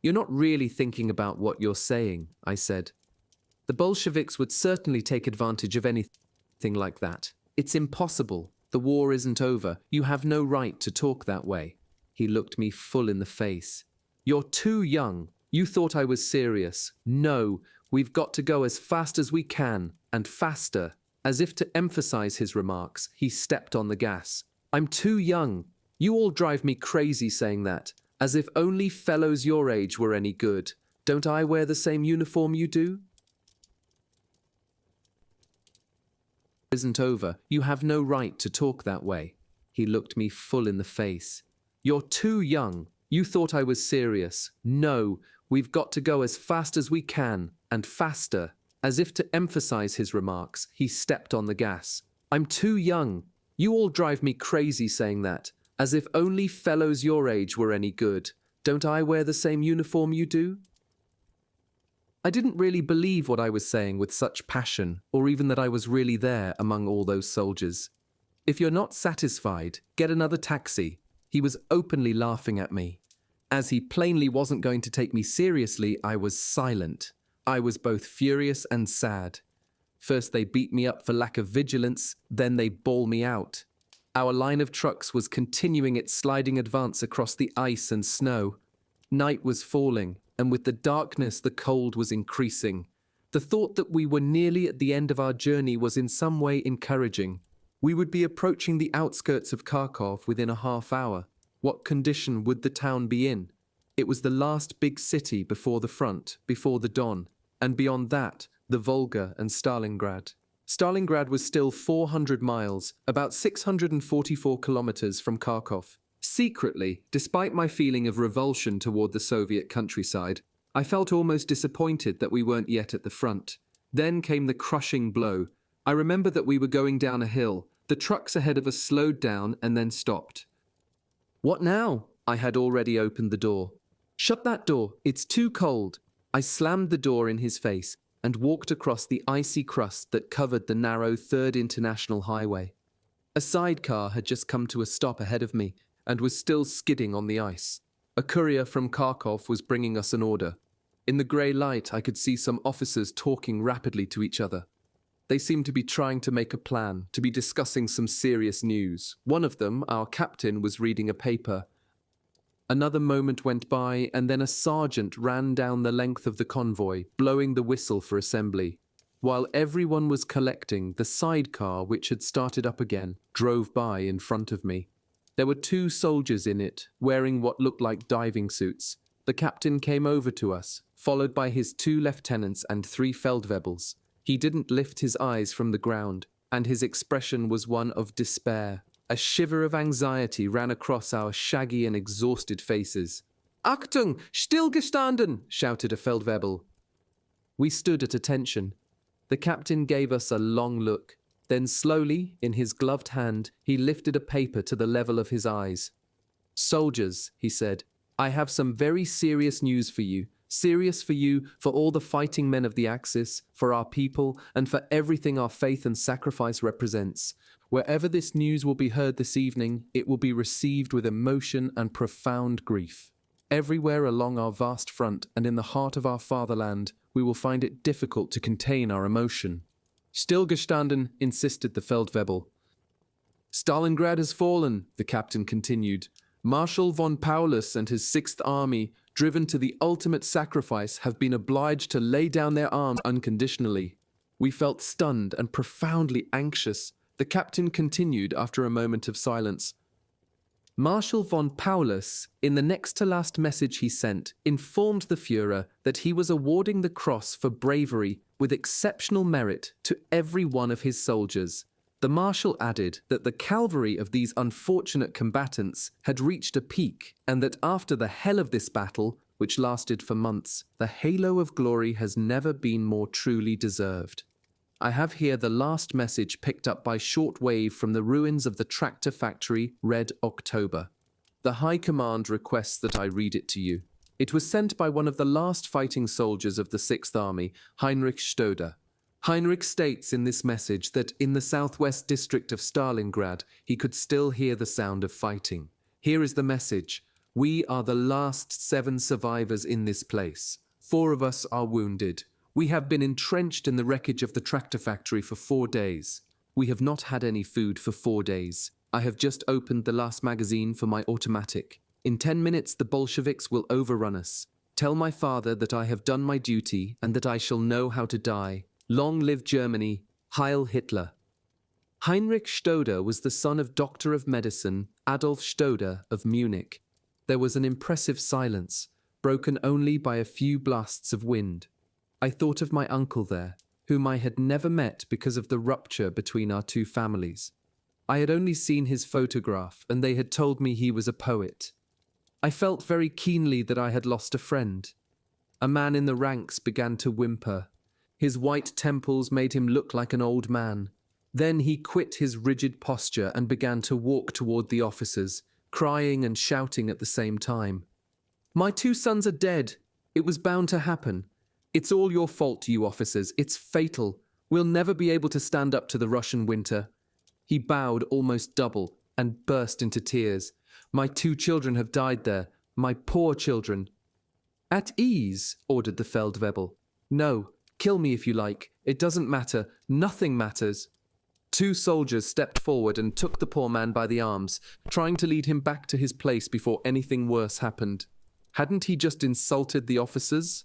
You're not really thinking about what you're saying, I said. The Bolsheviks would certainly take advantage of anything like that. It's impossible. The war isn't over. You have no right to talk that way. He looked me full in the face. You're too young. You thought I was serious. No, we've got to go as fast as we can, and faster. As if to emphasize his remarks, he stepped on the gas. I'm too young. You all drive me crazy saying that, as if only fellows your age were any good. Don't I wear the same uniform you do? Isn't over. You have no right to talk that way. He looked me full in the face. You're too young. You thought I was serious. No, we've got to go as fast as we can, and faster. As if to emphasize his remarks, he stepped on the gas. I'm too young. You all drive me crazy saying that, as if only fellows your age were any good. Don't I wear the same uniform you do? I didn't really believe what I was saying with such passion, or even that I was really there among all those soldiers. If you're not satisfied, get another taxi. He was openly laughing at me. As he plainly wasn't going to take me seriously, I was silent. I was both furious and sad. First they beat me up for lack of vigilance, then they bawl me out. Our line of trucks was continuing its sliding advance across the ice and snow. Night was falling, and with the darkness the cold was increasing. The thought that we were nearly at the end of our journey was in some way encouraging. We would be approaching the outskirts of Kharkov within a half hour. What condition would the town be in? It was the last big city before the front, before the Don, and beyond that, the Volga and Stalingrad. Stalingrad was still 400 miles, about 644 kilometers from Kharkov. Secretly, despite my feeling of revulsion toward the Soviet countryside, I felt almost disappointed that we weren't yet at the front. Then came the crushing blow. I remember that we were going down a hill. The trucks ahead of us slowed down and then stopped. What now? I had already opened the door. Shut that door. It's too cold. I slammed the door in his face and walked across the icy crust that covered the narrow 3rd International Highway. A sidecar had just come to a stop ahead of me and was still skidding on the ice. A courier from Kharkov was bringing us an order. In the grey light, I could see some officers talking rapidly to each other. They seemed to be trying to make a plan, to be discussing some serious news. One of them, our captain, was reading a paper. Another moment went by, and then a sergeant ran down the length of the convoy, blowing the whistle for assembly. While everyone was collecting, the sidecar, which had started up again, drove by in front of me. There were 2 soldiers in it, wearing what looked like diving suits. The captain came over to us, followed by his 2 lieutenants and 3 Feldwebels. He didn't lift his eyes from the ground, and his expression was one of despair. A shiver of anxiety ran across our shaggy and exhausted faces. "Achtung! Stillgestanden!" shouted a Feldwebel. We stood at attention. The captain gave us a long look. Then slowly, in his gloved hand, he lifted a paper to the level of his eyes. "Soldiers," he said, "I have some very serious news for you. Serious for you, for all the fighting men of the Axis, for our people, and for everything our faith and sacrifice represents. Wherever this news will be heard this evening, it will be received with emotion and profound grief. Everywhere along our vast front and in the heart of our fatherland, we will find it difficult to contain our emotion." "Stillgestanden," insisted the Feldwebel. "Stalingrad has fallen," the captain continued. "Marshal von Paulus and his 6th Army, driven to the ultimate sacrifice, have been obliged to lay down their arms unconditionally." We felt stunned and profoundly anxious. The captain continued after a moment of silence. Marshal von Paulus, in the next-to-last message he sent, informed the Führer that he was awarding the cross for bravery with exceptional merit to every one of his soldiers. The marshal added that the cavalry of these unfortunate combatants had reached a peak and that after the hell of this battle, which lasted for months, the halo of glory has never been more truly deserved. I have here the last message picked up by shortwave from the ruins of the tractor factory, Red October. The High Command requests that I read it to you. It was sent by one of the last fighting soldiers of the 6th Army, Heinrich Stoder. Heinrich states in this message that in the southwest district of Stalingrad, he could still hear the sound of fighting. Here is the message. We are the last 7 survivors in this place. 4 of us are wounded. We have been entrenched in the wreckage of the tractor factory for 4 days. We have not had any food for 4 days. I have just opened the last magazine for my automatic. In 10 minutes, the Bolsheviks will overrun us. Tell my father that I have done my duty and that I shall know how to die. Long live Germany, Heil Hitler. Heinrich Stoder was the son of Doctor of Medicine Adolf Stoder of Munich. There was an impressive silence, broken only by a few blasts of wind. I thought of my uncle there, whom I had never met because of the rupture between our 2 families. I had only seen his photograph, and they had told me he was a poet. I felt very keenly that I had lost a friend. A man in the ranks began to whimper. His white temples made him look like an old man. Then he quit his rigid posture and began to walk toward the officers, crying and shouting at the same time. My 2 sons are dead. It was bound to happen. It's all your fault, you officers. It's fatal. We'll never be able to stand up to the Russian winter. He bowed almost double and burst into tears. My 2 children have died there. My poor children. At ease, ordered the Feldwebel. No. Kill me if you like. It doesn't matter. Nothing matters. 2 soldiers stepped forward and took the poor man by the arms, trying to lead him back to his place before anything worse happened. Hadn't he just insulted the officers?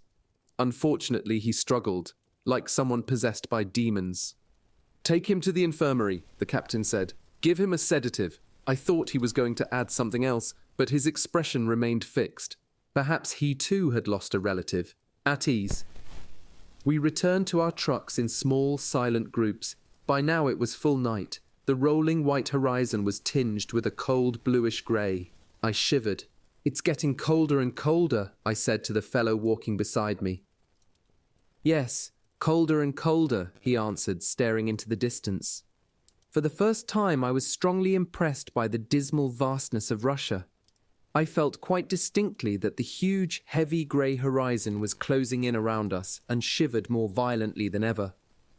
Unfortunately, he struggled, like someone possessed by demons. Take him to the infirmary, the captain said. Give him a sedative. I thought he was going to add something else, but his expression remained fixed. Perhaps he too had lost a relative. At ease. We returned to our trucks in small, silent groups. By now it was full night. The rolling white horizon was tinged with a cold bluish grey. I shivered. It's getting colder and colder, I said to the fellow walking beside me. Yes, colder and colder, he answered, staring into the distance. For the first time I was strongly impressed by the dismal vastness of Russia. I felt quite distinctly that the huge, heavy grey horizon was closing in around us and shivered more violently than ever.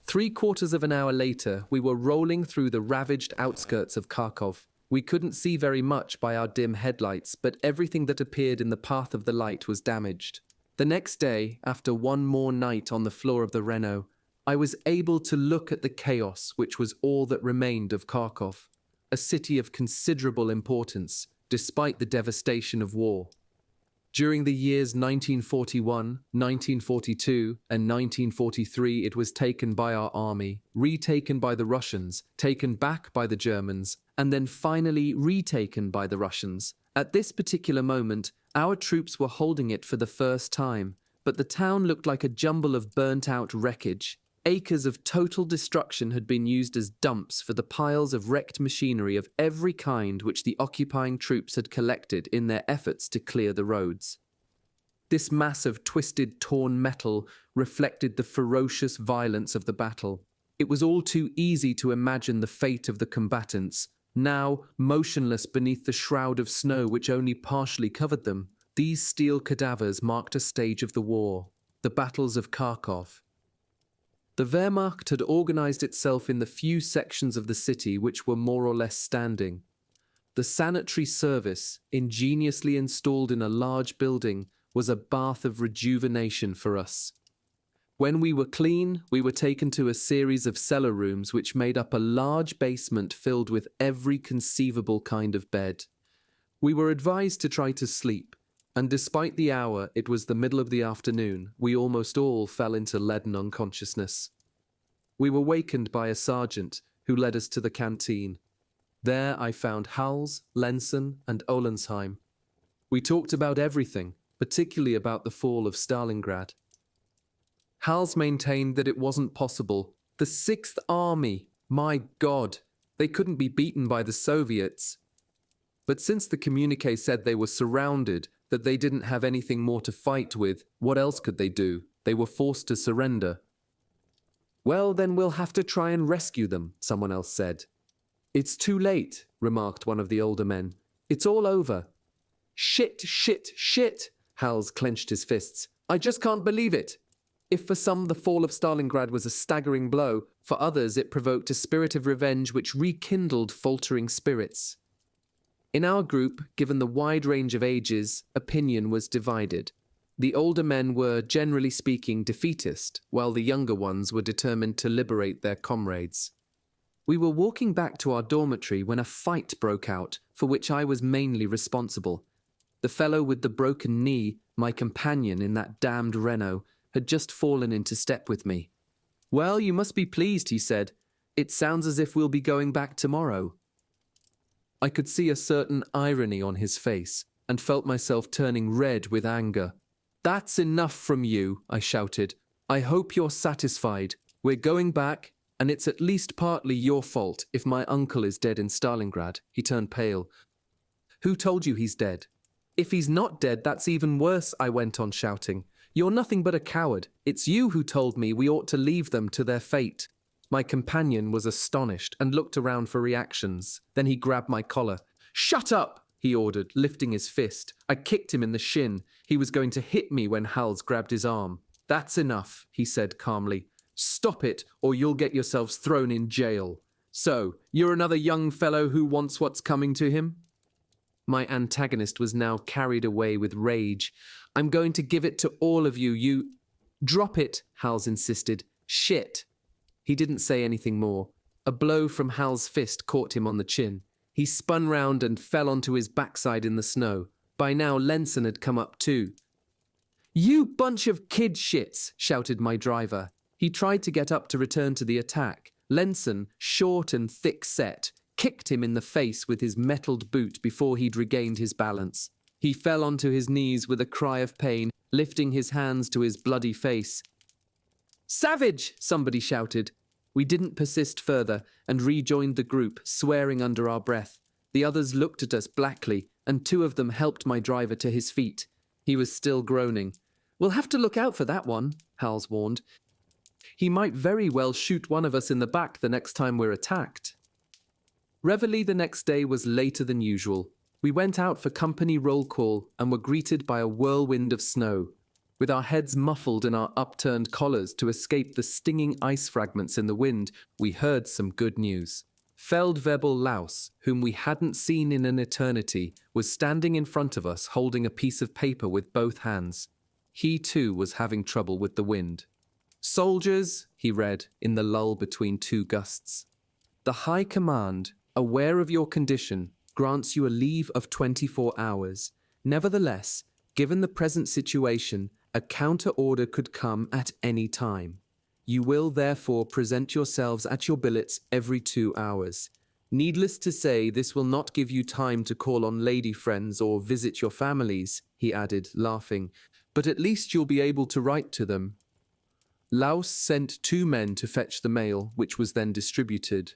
3/4 of an hour later, we were rolling through the ravaged outskirts of Kharkov. We couldn't see very much by our dim headlights, but everything that appeared in the path of the light was damaged. The next day, after one more night on the floor of the Renault, I was able to look at the chaos which was all that remained of Kharkov, a city of considerable importance, despite the devastation of war. During the years 1941, 1942, and 1943, it was taken by our army, retaken by the Russians, taken back by the Germans, and then finally retaken by the Russians. At this particular moment, our troops were holding it for the first time, but the town looked like a jumble of burnt-out wreckage. Acres of total destruction had been used as dumps for the piles of wrecked machinery of every kind which the occupying troops had collected in their efforts to clear the roads. This mass of twisted, torn metal reflected the ferocious violence of the battle. It was all too easy to imagine the fate of the combatants, now motionless beneath the shroud of snow which only partially covered them. These steel cadavers marked a stage of the war, the battles of Kharkov. The Wehrmacht had organized itself in the few sections of the city which were more or less standing. The sanitary service, ingeniously installed in a large building, was a bath of rejuvenation for us. When we were clean, we were taken to a series of cellar rooms which made up a large basement filled with every conceivable kind of bed. We were advised to try to sleep, and despite the hour, it was the middle of the afternoon, we almost all fell into leaden unconsciousness. We were wakened by a sergeant who led us to the canteen. There I found Hals, Lensen, and Olensheim. We talked about everything, particularly about the fall of Stalingrad. Hals maintained that it wasn't possible. The 6th Army, my God, They couldn't be beaten by the Soviets. But since the communique said they were surrounded, that they didn't have anything more to fight with, what else could they do? They were forced to surrender. Well, then we'll have to try and rescue them, someone else said. It's too late, remarked one of the older men. It's all over. Shit, shit, shit, Hals clenched his fists. I just can't believe it. If for some the fall of Stalingrad was a staggering blow, for others it provoked a spirit of revenge which rekindled faltering spirits. In our group, given the wide range of ages, opinion was divided. The older men were, generally speaking, defeatist, while the younger ones were determined to liberate their comrades. We were walking back to our dormitory when a fight broke out, for which I was mainly responsible. The fellow with the broken knee, my companion in that damned Renault, had just fallen into step with me. Well, you must be pleased, he said. It sounds as if we'll be going back tomorrow. I could see a certain irony on his face, and felt myself turning red with anger. That's enough from you, I shouted. I hope you're satisfied. We're going back, and it's at least partly your fault if my uncle is dead in Stalingrad. He turned pale. Who told you he's dead? If he's not dead, that's even worse, I went on shouting. You're nothing but a coward. It's you who told me we ought to leave them to their fate. My companion was astonished and looked around for reactions. Then he grabbed my collar. Shut up, he ordered, lifting his fist. I kicked him in the shin. He was going to hit me when Hals grabbed his arm. That's enough, he said calmly. Stop it, or you'll get yourselves thrown in jail. So, you're another young fellow who wants what's coming to him? My antagonist was now carried away with rage. I'm going to give it to all of you, you... Drop it, Hals insisted. Shit. He didn't say anything more. A blow from Hal's fist caught him on the chin. He spun round and fell onto his backside in the snow. By now, Lenson had come up too. You bunch of kid shits, shouted my driver. He tried to get up to return to the attack. Lenson, short and thick-set, kicked him in the face with his metalled boot before he'd regained his balance. He fell onto his knees with a cry of pain, lifting his hands to his bloody face. Savage! Somebody shouted. We didn't persist further and rejoined the group, swearing under our breath. The others looked at us blackly, and two of them helped my driver to his feet. He was still groaning. We'll have to look out for that one, Hals warned. He might very well shoot one of us in the back the next time we're attacked. Reveille the next day was later than usual. We went out for company roll call and were greeted by a whirlwind of snow. With our heads muffled in our upturned collars to escape the stinging ice fragments in the wind, we heard some good news. Feldwebel Laus, whom we hadn't seen in an eternity, was standing in front of us holding a piece of paper with both hands. He too was having trouble with the wind. Soldiers, he read, in the lull between two gusts. The High Command, aware of your condition, grants you a leave of 24 hours. Nevertheless, given the present situation, a counter-order could come at any time. You will therefore present yourselves at your billets every 2 hours. Needless to say, this will not give you time to call on lady friends or visit your families, he added, laughing, but at least you'll be able to write to them. Laus sent 2 men to fetch the mail, which was then distributed.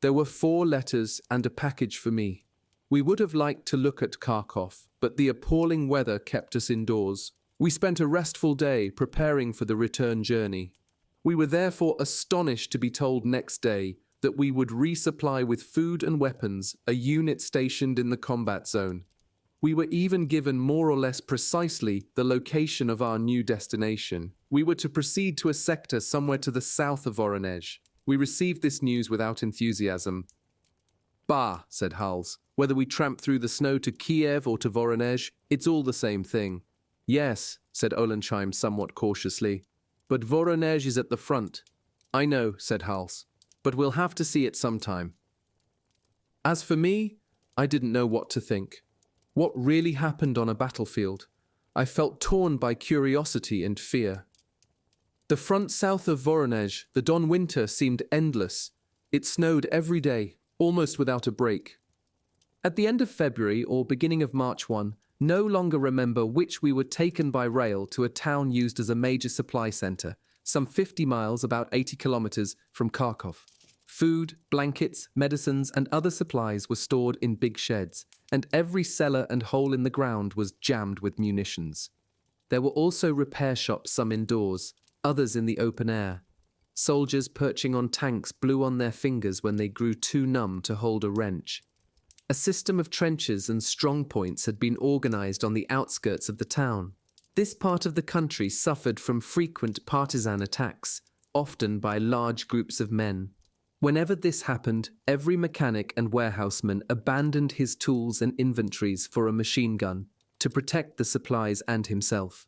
There were 4 letters and a package for me. We would have liked to look at Kharkov, but the appalling weather kept us indoors. We spent a restful day preparing for the return journey. We were therefore astonished to be told next day that we would resupply with food and weapons a unit stationed in the combat zone. We were even given more or less precisely the location of our new destination. We were to proceed to a sector somewhere to the south of Voronezh. We received this news without enthusiasm. Bah, said Hals. Whether we tramp through the snow to Kiev or to Voronezh, it's all the same thing. Yes, said Olenheim somewhat cautiously. But Voronezh is at the front. I know, said Hals, but we'll have to see it sometime. As for me, I didn't know what to think. What really happened on a battlefield? I felt torn by curiosity and fear. The front south of Voronezh, the Don winter seemed endless. It snowed every day, almost without a break. At the end of February or beginning of March 1, no longer remember which we were taken by rail to a town used as a major supply center, some 50 miles, about 80 kilometers, from Kharkov. Food, blankets, medicines, and other supplies were stored in big sheds, and every cellar and hole in the ground was jammed with munitions. There were also repair shops, some indoors, others in the open air. Soldiers perching on tanks blew on their fingers when they grew too numb to hold a wrench. A system of trenches and strong points had been organized on the outskirts of the town. This part of the country suffered from frequent partisan attacks, often by large groups of men. Whenever this happened, every mechanic and warehouseman abandoned his tools and inventories for a machine gun to protect the supplies and himself.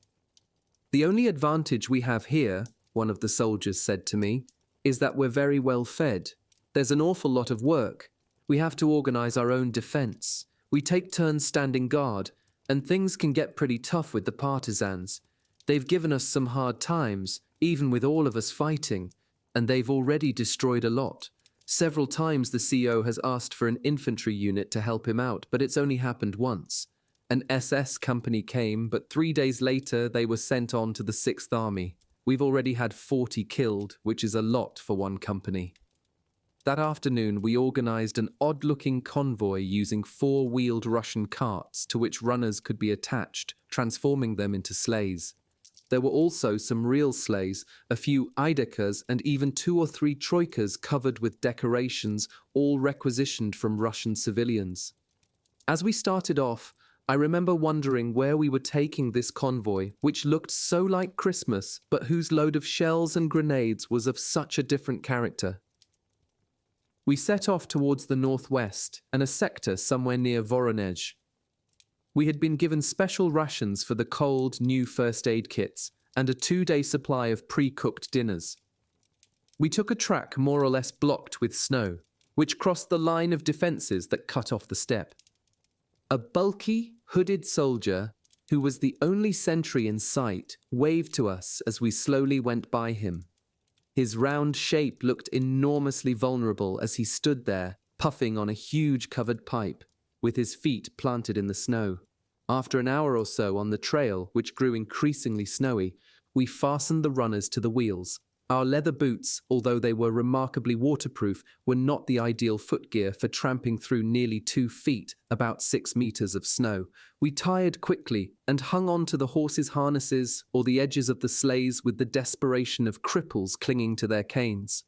"The only advantage we have here," one of the soldiers said to me, "is that we're very well fed. There's an awful lot of work. We have to organize our own defense. We take turns standing guard, and things can get pretty tough with the partisans. They've given us some hard times, even with all of us fighting, and they've already destroyed a lot. Several times the CO has asked for an infantry unit to help him out, but it's only happened once. An SS company came, but 3 days later they were sent on to the 6th Army. We've already had 40 killed, which is a lot for one company." That afternoon we organized an odd-looking convoy using 4-wheeled Russian carts to which runners could be attached, transforming them into sleighs. There were also some real sleighs, a few Eideckers, and even 2 or 3 troikas covered with decorations, all requisitioned from Russian civilians. As we started off, I remember wondering where we were taking this convoy, which looked so like Christmas, but whose load of shells and grenades was of such a different character. We set off towards the northwest and a sector somewhere near Voronezh. We had been given special rations for the cold, new first aid kits and a 2-day supply of pre-cooked dinners. We took a track more or less blocked with snow, which crossed the line of defences that cut off the steppe. A bulky, hooded soldier, who was the only sentry in sight, waved to us as we slowly went by him. His round shape looked enormously vulnerable as he stood there, puffing on a huge covered pipe, with his feet planted in the snow. After an hour or so on the trail, which grew increasingly snowy, we fastened the runners to the wheels. Our leather boots, although they were remarkably waterproof, were not the ideal footgear for tramping through nearly 2 feet, about 6 meters of snow. We tired quickly and hung on to the horses' harnesses or the edges of the sleighs with the desperation of cripples clinging to their canes.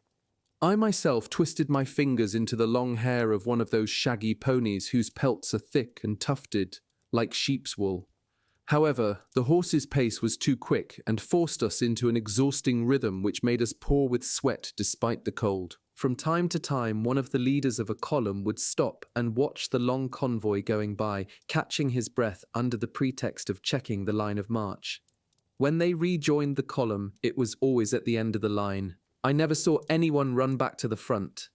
I myself twisted my fingers into the long hair of one of those shaggy ponies whose pelts are thick and tufted, like sheep's wool. However, the horse's pace was too quick and forced us into an exhausting rhythm which made us pour with sweat despite the cold. From time to time, one of the leaders of a column would stop and watch the long convoy going by, catching his breath under the pretext of checking the line of march. When they rejoined the column, it was always at the end of the line. I never saw anyone run back to the front.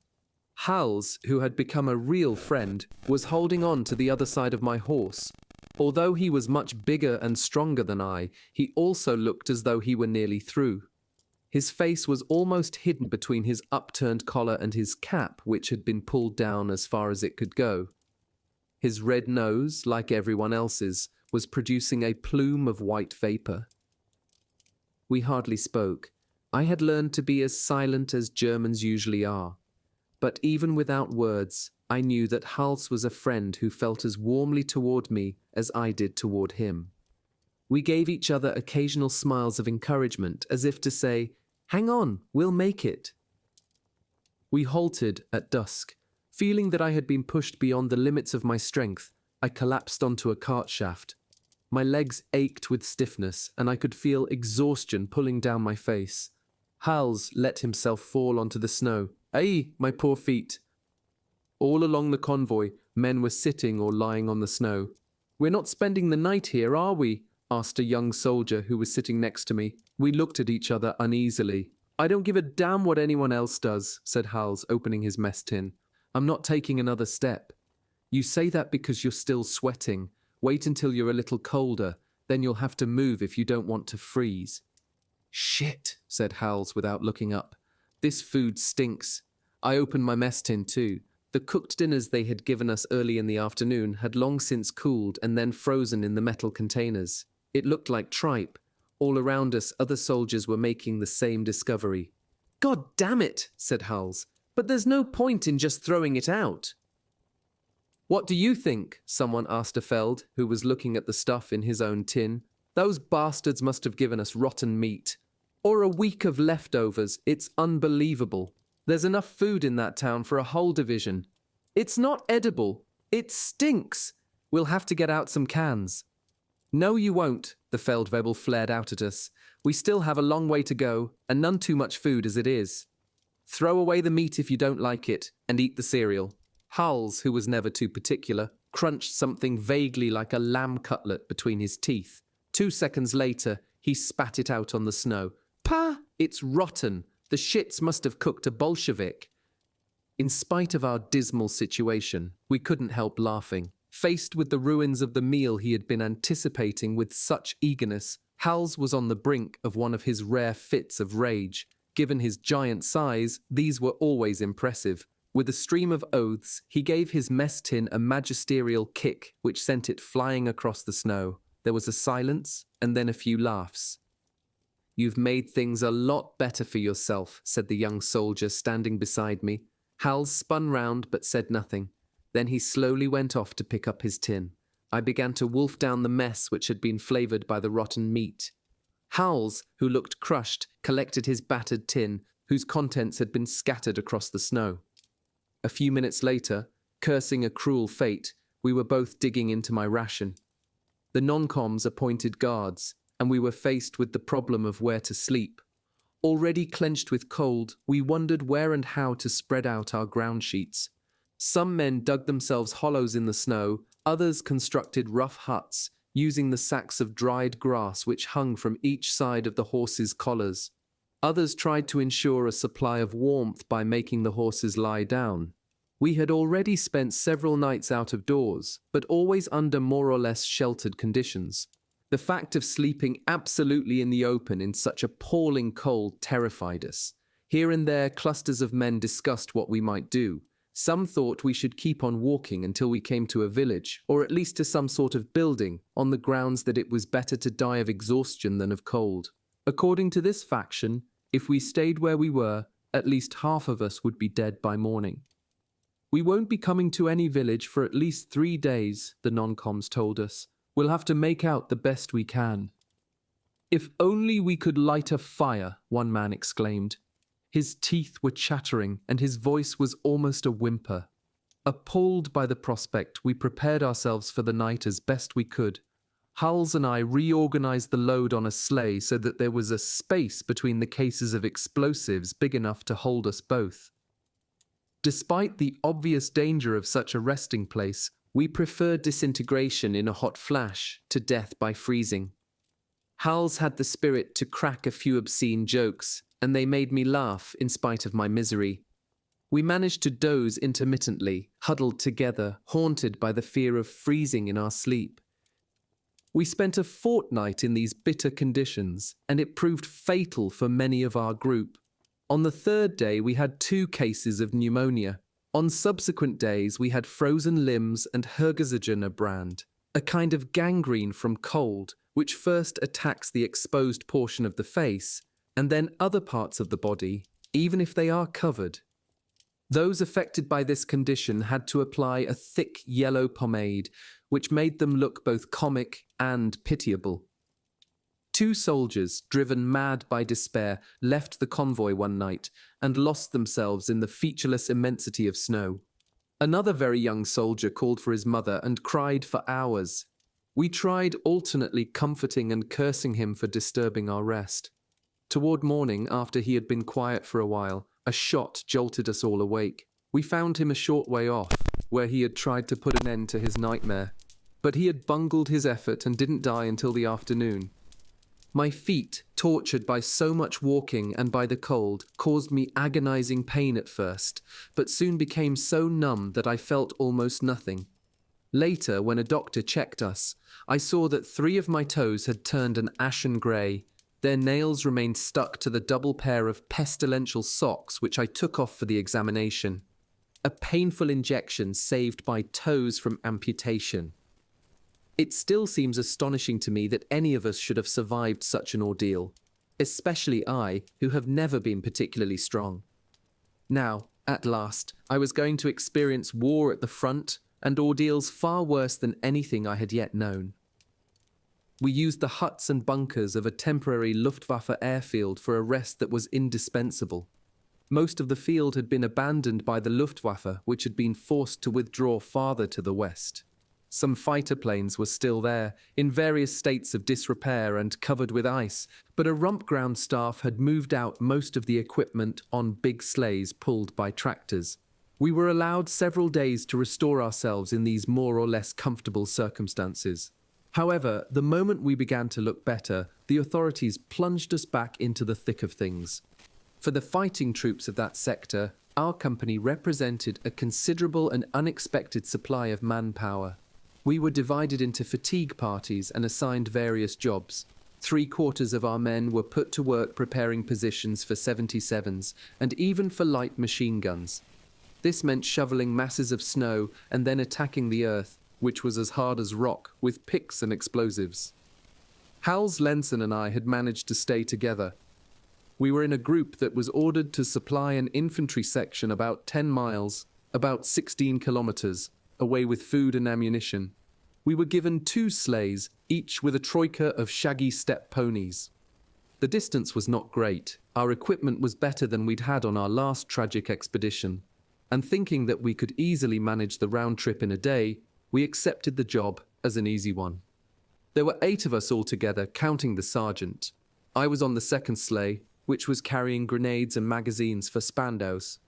Hals, who had become a real friend, was holding on to the other side of my horse. Although he was much bigger and stronger than I, he also looked as though he were nearly through. His face was almost hidden between his upturned collar and his cap, which had been pulled down as far as it could go. His red nose, like everyone else's, was producing a plume of white vapor. We hardly spoke. I had learned to be as silent as Germans usually are. But even without words, I knew that Hals was a friend who felt as warmly toward me as I did toward him. We gave each other occasional smiles of encouragement, as if to say, "Hang on, we'll make it." We halted at dusk. Feeling that I had been pushed beyond the limits of my strength, I collapsed onto a cart shaft. My legs ached with stiffness, and I could feel exhaustion pulling down my face. Hals let himself fall onto the snow. "Aye, my poor feet." All along the convoy, men were sitting or lying on the snow. "We're not spending the night here, are we?" asked a young soldier who was sitting next to me. We looked at each other uneasily. "I don't give a damn what anyone else does," said Hals, opening his mess tin. "I'm not taking another step." "You say that because you're still sweating. Wait until you're a little colder, then you'll have to move if you don't want to freeze." "Shit," said Hals without looking up. "This food stinks." I opened my mess tin too. The cooked dinners they had given us early in the afternoon had long since cooled and then frozen in the metal containers. It looked like tripe. All around us, other soldiers were making the same discovery. "God damn it," said Hals. But there's no point in just throwing it out. What do you think? Someone asked a Feld, who was looking at the stuff in his own tin. Those bastards must have given us rotten meat. Or a week of leftovers. It's unbelievable. There's enough food in that town for a whole division. It's not edible. It stinks. We'll have to get out some cans. No, you won't, the Feldwebel flared out at us. We still have a long way to go, and none too much food as it is. Throw away the meat if you don't like it, and eat the cereal. Hals, who was never too particular, crunched something vaguely like a lamb cutlet between his teeth. 2 seconds later, he spat it out on the snow. Pah! It's rotten. The shits must have cooked a Bolshevik. In spite of our dismal situation, we couldn't help laughing. Faced with the ruins of the meal he had been anticipating with such eagerness, Hals was on the brink of one of his rare fits of rage. Given his giant size, these were always impressive. With a stream of oaths, he gave his mess tin a magisterial kick, which sent it flying across the snow. There was a silence, and then a few laughs. "You've made things a lot better for yourself," said the young soldier standing beside me. Hals spun round but said nothing. Then he slowly went off to pick up his tin. I began to wolf down the mess which had been flavoured by the rotten meat. Hals, who looked crushed, collected his battered tin, whose contents had been scattered across the snow. A few minutes later, cursing a cruel fate, we were both digging into my ration. The non-coms appointed guards, and we were faced with the problem of where to sleep. Already clenched with cold, we wondered where and how to spread out our ground sheets. Some men dug themselves hollows in the snow, others constructed rough huts, using the sacks of dried grass which hung from each side of the horses' collars. Others tried to ensure a supply of warmth by making the horses lie down. We had already spent several nights out of doors, but always under more or less sheltered conditions. The fact of sleeping absolutely in the open in such appalling cold terrified us. Here and there, clusters of men discussed what we might do. Some thought we should keep on walking until we came to a village, or at least to some sort of building, on the grounds that it was better to die of exhaustion than of cold. According to this faction, if we stayed where we were, at least half of us would be dead by morning. "We won't be coming to any village for at least 3 days, the non-coms told us. We'll have to make out the best we can." "If only we could light a fire," one man exclaimed. His teeth were chattering, and his voice was almost a whimper. Appalled by the prospect, we prepared ourselves for the night as best we could. Hals and I reorganized the load on a sleigh so that there was a space between the cases of explosives big enough to hold us both. Despite the obvious danger of such a resting place, we preferred disintegration in a hot flash to death by freezing. Hals had the spirit to crack a few obscene jokes, and they made me laugh in spite of my misery. We managed to doze intermittently, huddled together, haunted by the fear of freezing in our sleep. We spent a fortnight in these bitter conditions, and it proved fatal for many of our group. On the 3rd day, we had 2 cases of pneumonia. On subsequent days, we had frozen limbs and Hergesogena, a kind of gangrene from cold, which first attacks the exposed portion of the face, and then other parts of the body, even if they are covered. Those affected by this condition had to apply a thick yellow pomade, which made them look both comic and pitiable. 2 soldiers, driven mad by despair, left the convoy one night and lost themselves in the featureless immensity of snow. Another very young soldier called for his mother and cried for hours. We tried alternately comforting and cursing him for disturbing our rest. Toward morning, after he had been quiet for a while, a shot jolted us all awake. We found him a short way off, where he had tried to put an end to his nightmare. But he had bungled his effort and didn't die until the afternoon. My feet, tortured by so much walking and by the cold, caused me agonizing pain at first, but soon became so numb that I felt almost nothing. Later, when a doctor checked us, I saw that 3 of my toes had turned an ashen grey. Their nails remained stuck to the double pair of pestilential socks which I took off for the examination. A painful injection saved my toes from amputation. It still seems astonishing to me that any of us should have survived such an ordeal, especially I, who have never been particularly strong. Now, At last, I was going to experience war at the front and ordeals far worse than anything I had yet known. We used the huts and bunkers of a temporary Luftwaffe airfield for a rest that was indispensable. Most of the field had been abandoned by the Luftwaffe, which had been forced to withdraw farther to the west. Some fighter planes were still there, in various states of disrepair and covered with ice, but a rump ground staff had moved out most of the equipment on big sleighs pulled by tractors. We were allowed several days to restore ourselves in these more or less comfortable circumstances. However, the moment we began to look better, the authorities plunged us back into the thick of things. For the fighting troops of that sector, our company represented a considerable and unexpected supply of manpower. We were divided into fatigue parties and assigned various jobs. 3/4 of our men were put to work preparing positions for 77s and even for light machine guns. This meant shoveling masses of snow and then attacking the earth, which was as hard as rock, with picks and explosives. Hals Lenson and I had managed to stay together. We were in a group that was ordered to supply an infantry section about 10 miles, about 16 kilometers, away with food and ammunition. We were given 2 sleighs, each with a troika of shaggy steppe ponies. The distance was not great. Our equipment was better than we'd had on our last tragic expedition, and thinking that we could easily manage the round trip in a day, we accepted the job as an easy one. There were 8 of us altogether, counting the sergeant. I was on the second sleigh, which was carrying grenades and magazines for Spandaus.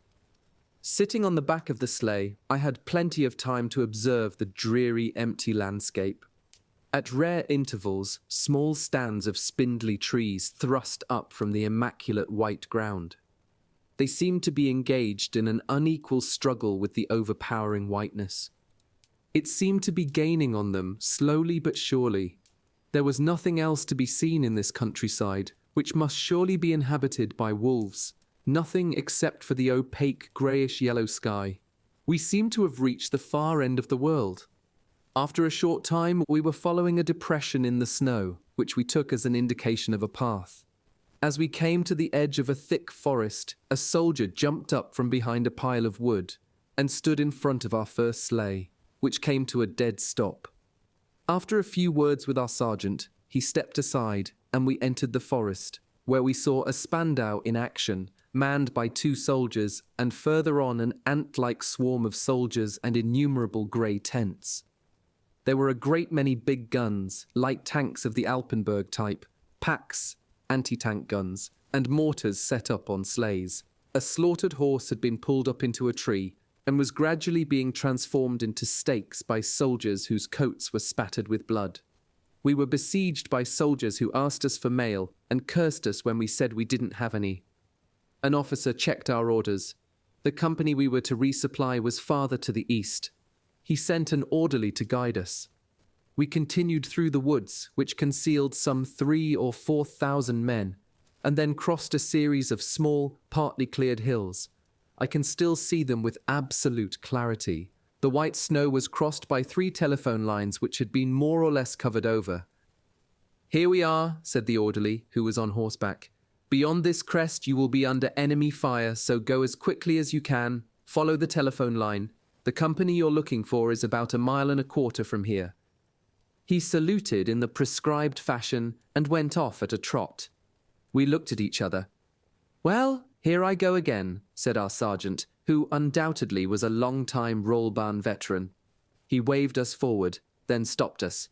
Sitting on the back of the sleigh, I had plenty of time to observe the dreary, empty landscape. At rare intervals, small stands of spindly trees thrust up from the immaculate white ground. They seemed to be engaged in an unequal struggle with the overpowering whiteness. It seemed to be gaining on them, slowly but surely. There was nothing else to be seen in this countryside, which must surely be inhabited by wolves. Nothing except for the opaque greyish-yellow sky. We seemed to have reached the far end of the world. After a short time, we were following a depression in the snow, which we took as an indication of a path. As we came to the edge of a thick forest, a soldier jumped up from behind a pile of wood and stood in front of our first sleigh, which came to a dead stop. After a few words with our sergeant, he stepped aside and we entered the forest, where we saw a Spandau in action, manned by 2 soldiers, and further on an ant-like swarm of soldiers and innumerable grey tents. There were a great many big guns, light tanks of the Alpenberg type, packs, anti-tank guns, and mortars set up on sleighs. A slaughtered horse had been pulled up into a tree and was gradually being transformed into steaks by soldiers whose coats were spattered with blood. We were besieged by soldiers who asked us for mail and cursed us when we said we didn't have any. An officer checked our orders. The company we were to resupply was farther to the east. He sent an orderly to guide us. We continued through the woods, which concealed some 3,000 or 4,000 men, and then crossed a series of small, partly cleared hills. I can still see them with absolute clarity. The white snow was crossed by 3 telephone lines which had been more or less covered over. "Here we are," said the orderly, who was on horseback. "Beyond this crest you will be under enemy fire, so go as quickly as you can. Follow the telephone line. The company you're looking for is about 1.25 miles from here." He saluted in the prescribed fashion and went off at a trot. We looked at each other. "Well, here I go again," said our sergeant, who undoubtedly was a long-time Rollbahn veteran. He waved us forward, then stopped us.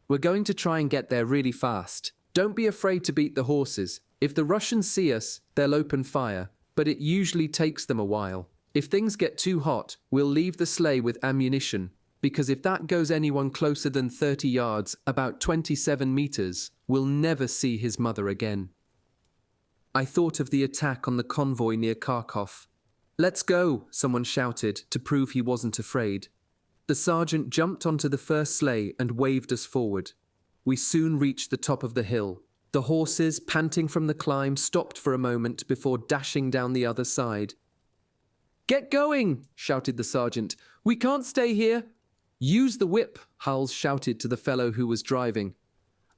"We're going to try and get there really fast. Don't be afraid to beat the horses. If the Russians see us, they'll open fire, but it usually takes them a while. If things get too hot, we'll leave the sleigh with ammunition, because if that goes anyone closer than 30 yards, about 27 meters, we'll never see his mother again." I thought of the attack on the convoy near Kharkov. "Let's go," someone shouted to prove he wasn't afraid. The sergeant jumped onto the first sleigh and waved us forward. We soon reached the top of the hill. The horses, panting from the climb, stopped for a moment before dashing down the other side. "Get going!" shouted the sergeant. "We can't stay here." "Use the whip!" Hals shouted to the fellow who was driving.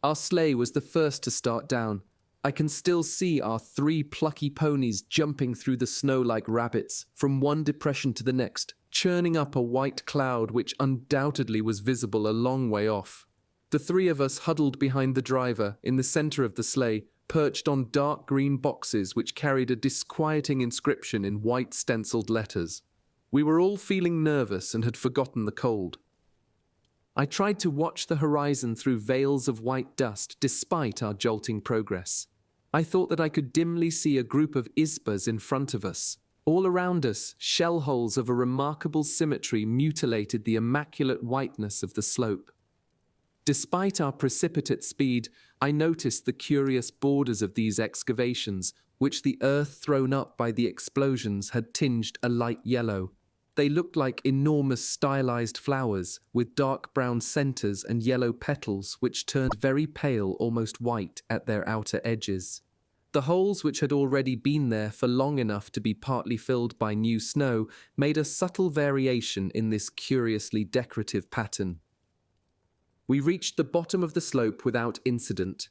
Our sleigh was the first to start down. I can still see our 3 plucky ponies jumping through the snow like rabbits, from one depression to the next, churning up a white cloud which undoubtedly was visible a long way off. The 3 of us huddled behind the driver, in the center of the sleigh, perched on dark green boxes which carried a disquieting inscription in white stenciled letters. We were all feeling nervous and had forgotten the cold. I tried to watch the horizon through veils of white dust despite our jolting progress. I thought that I could dimly see a group of isbas in front of us. All around us, shell holes of a remarkable symmetry mutilated the immaculate whiteness of the slope. Despite our precipitate speed, I noticed the curious borders of these excavations, which the earth thrown up by the explosions had tinged a light yellow. They looked like enormous stylized flowers, with dark brown centers and yellow petals which turned very pale, almost white, at their outer edges. The holes, which had already been there for long enough to be partly filled by new snow, made a subtle variation in this curiously decorative pattern. We reached the bottom of the slope without incident.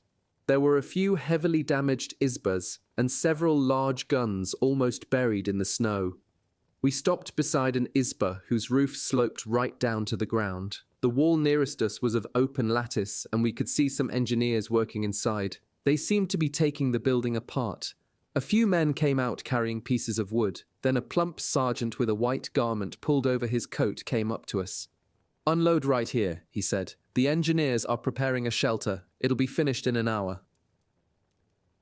There were a few heavily damaged isbas and several large guns almost buried in the snow. We stopped beside an isba whose roof sloped right down to the ground. The wall nearest us was of open lattice, and we could see some engineers working inside. They seemed to be taking the building apart. A few men came out carrying pieces of wood. Then a plump sergeant with a white garment pulled over his coat came up to us. "Unload right here," he said. "The engineers are preparing a shelter. It'll be finished in an hour."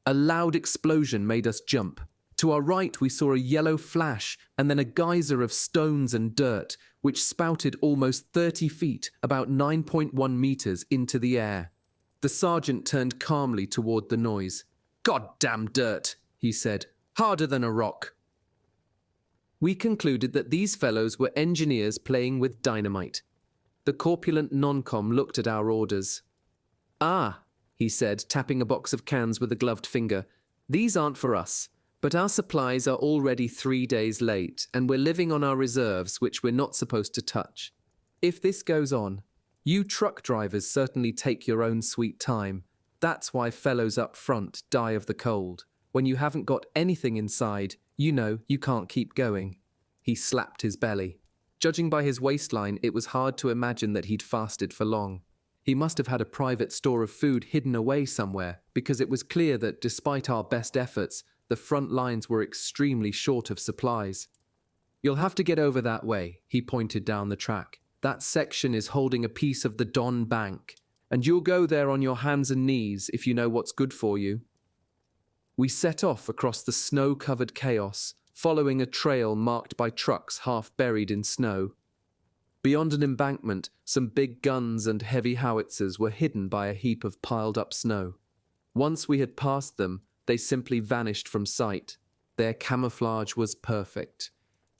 A loud explosion made us jump. To our right we saw a yellow flash and then a geyser of stones and dirt, which spouted almost 30 feet, about 9.1 meters, into the air. The sergeant turned calmly toward the noise. "Goddamn dirt," he said. "Harder than a rock." We concluded that these fellows were engineers playing with dynamite. The corpulent non-com looked at our orders. "Ah," he said, tapping a box of cans with a gloved finger. "These aren't for us. But our supplies are already 3 days late, and we're living on our reserves, which we're not supposed to touch. If this goes on, you truck drivers certainly take your own sweet time. That's why fellows up front die of the cold. When you haven't got anything inside, you know you can't keep going." He slapped his belly. Judging by his waistline, it was hard to imagine that he'd fasted for long. He must have had a private store of food hidden away somewhere, because it was clear that, despite our best efforts, the front lines were extremely short of supplies. "You'll have to get over that way," he pointed down the track. "That section is holding a piece of the Don Bank, and you'll go there on your hands and knees if you know what's good for you." We set off across the snow-covered chaos, following a trail marked by trucks half buried in snow. Beyond an embankment, some big guns and heavy howitzers were hidden by a heap of piled-up snow. Once we had passed them, they simply vanished from sight. Their camouflage was perfect.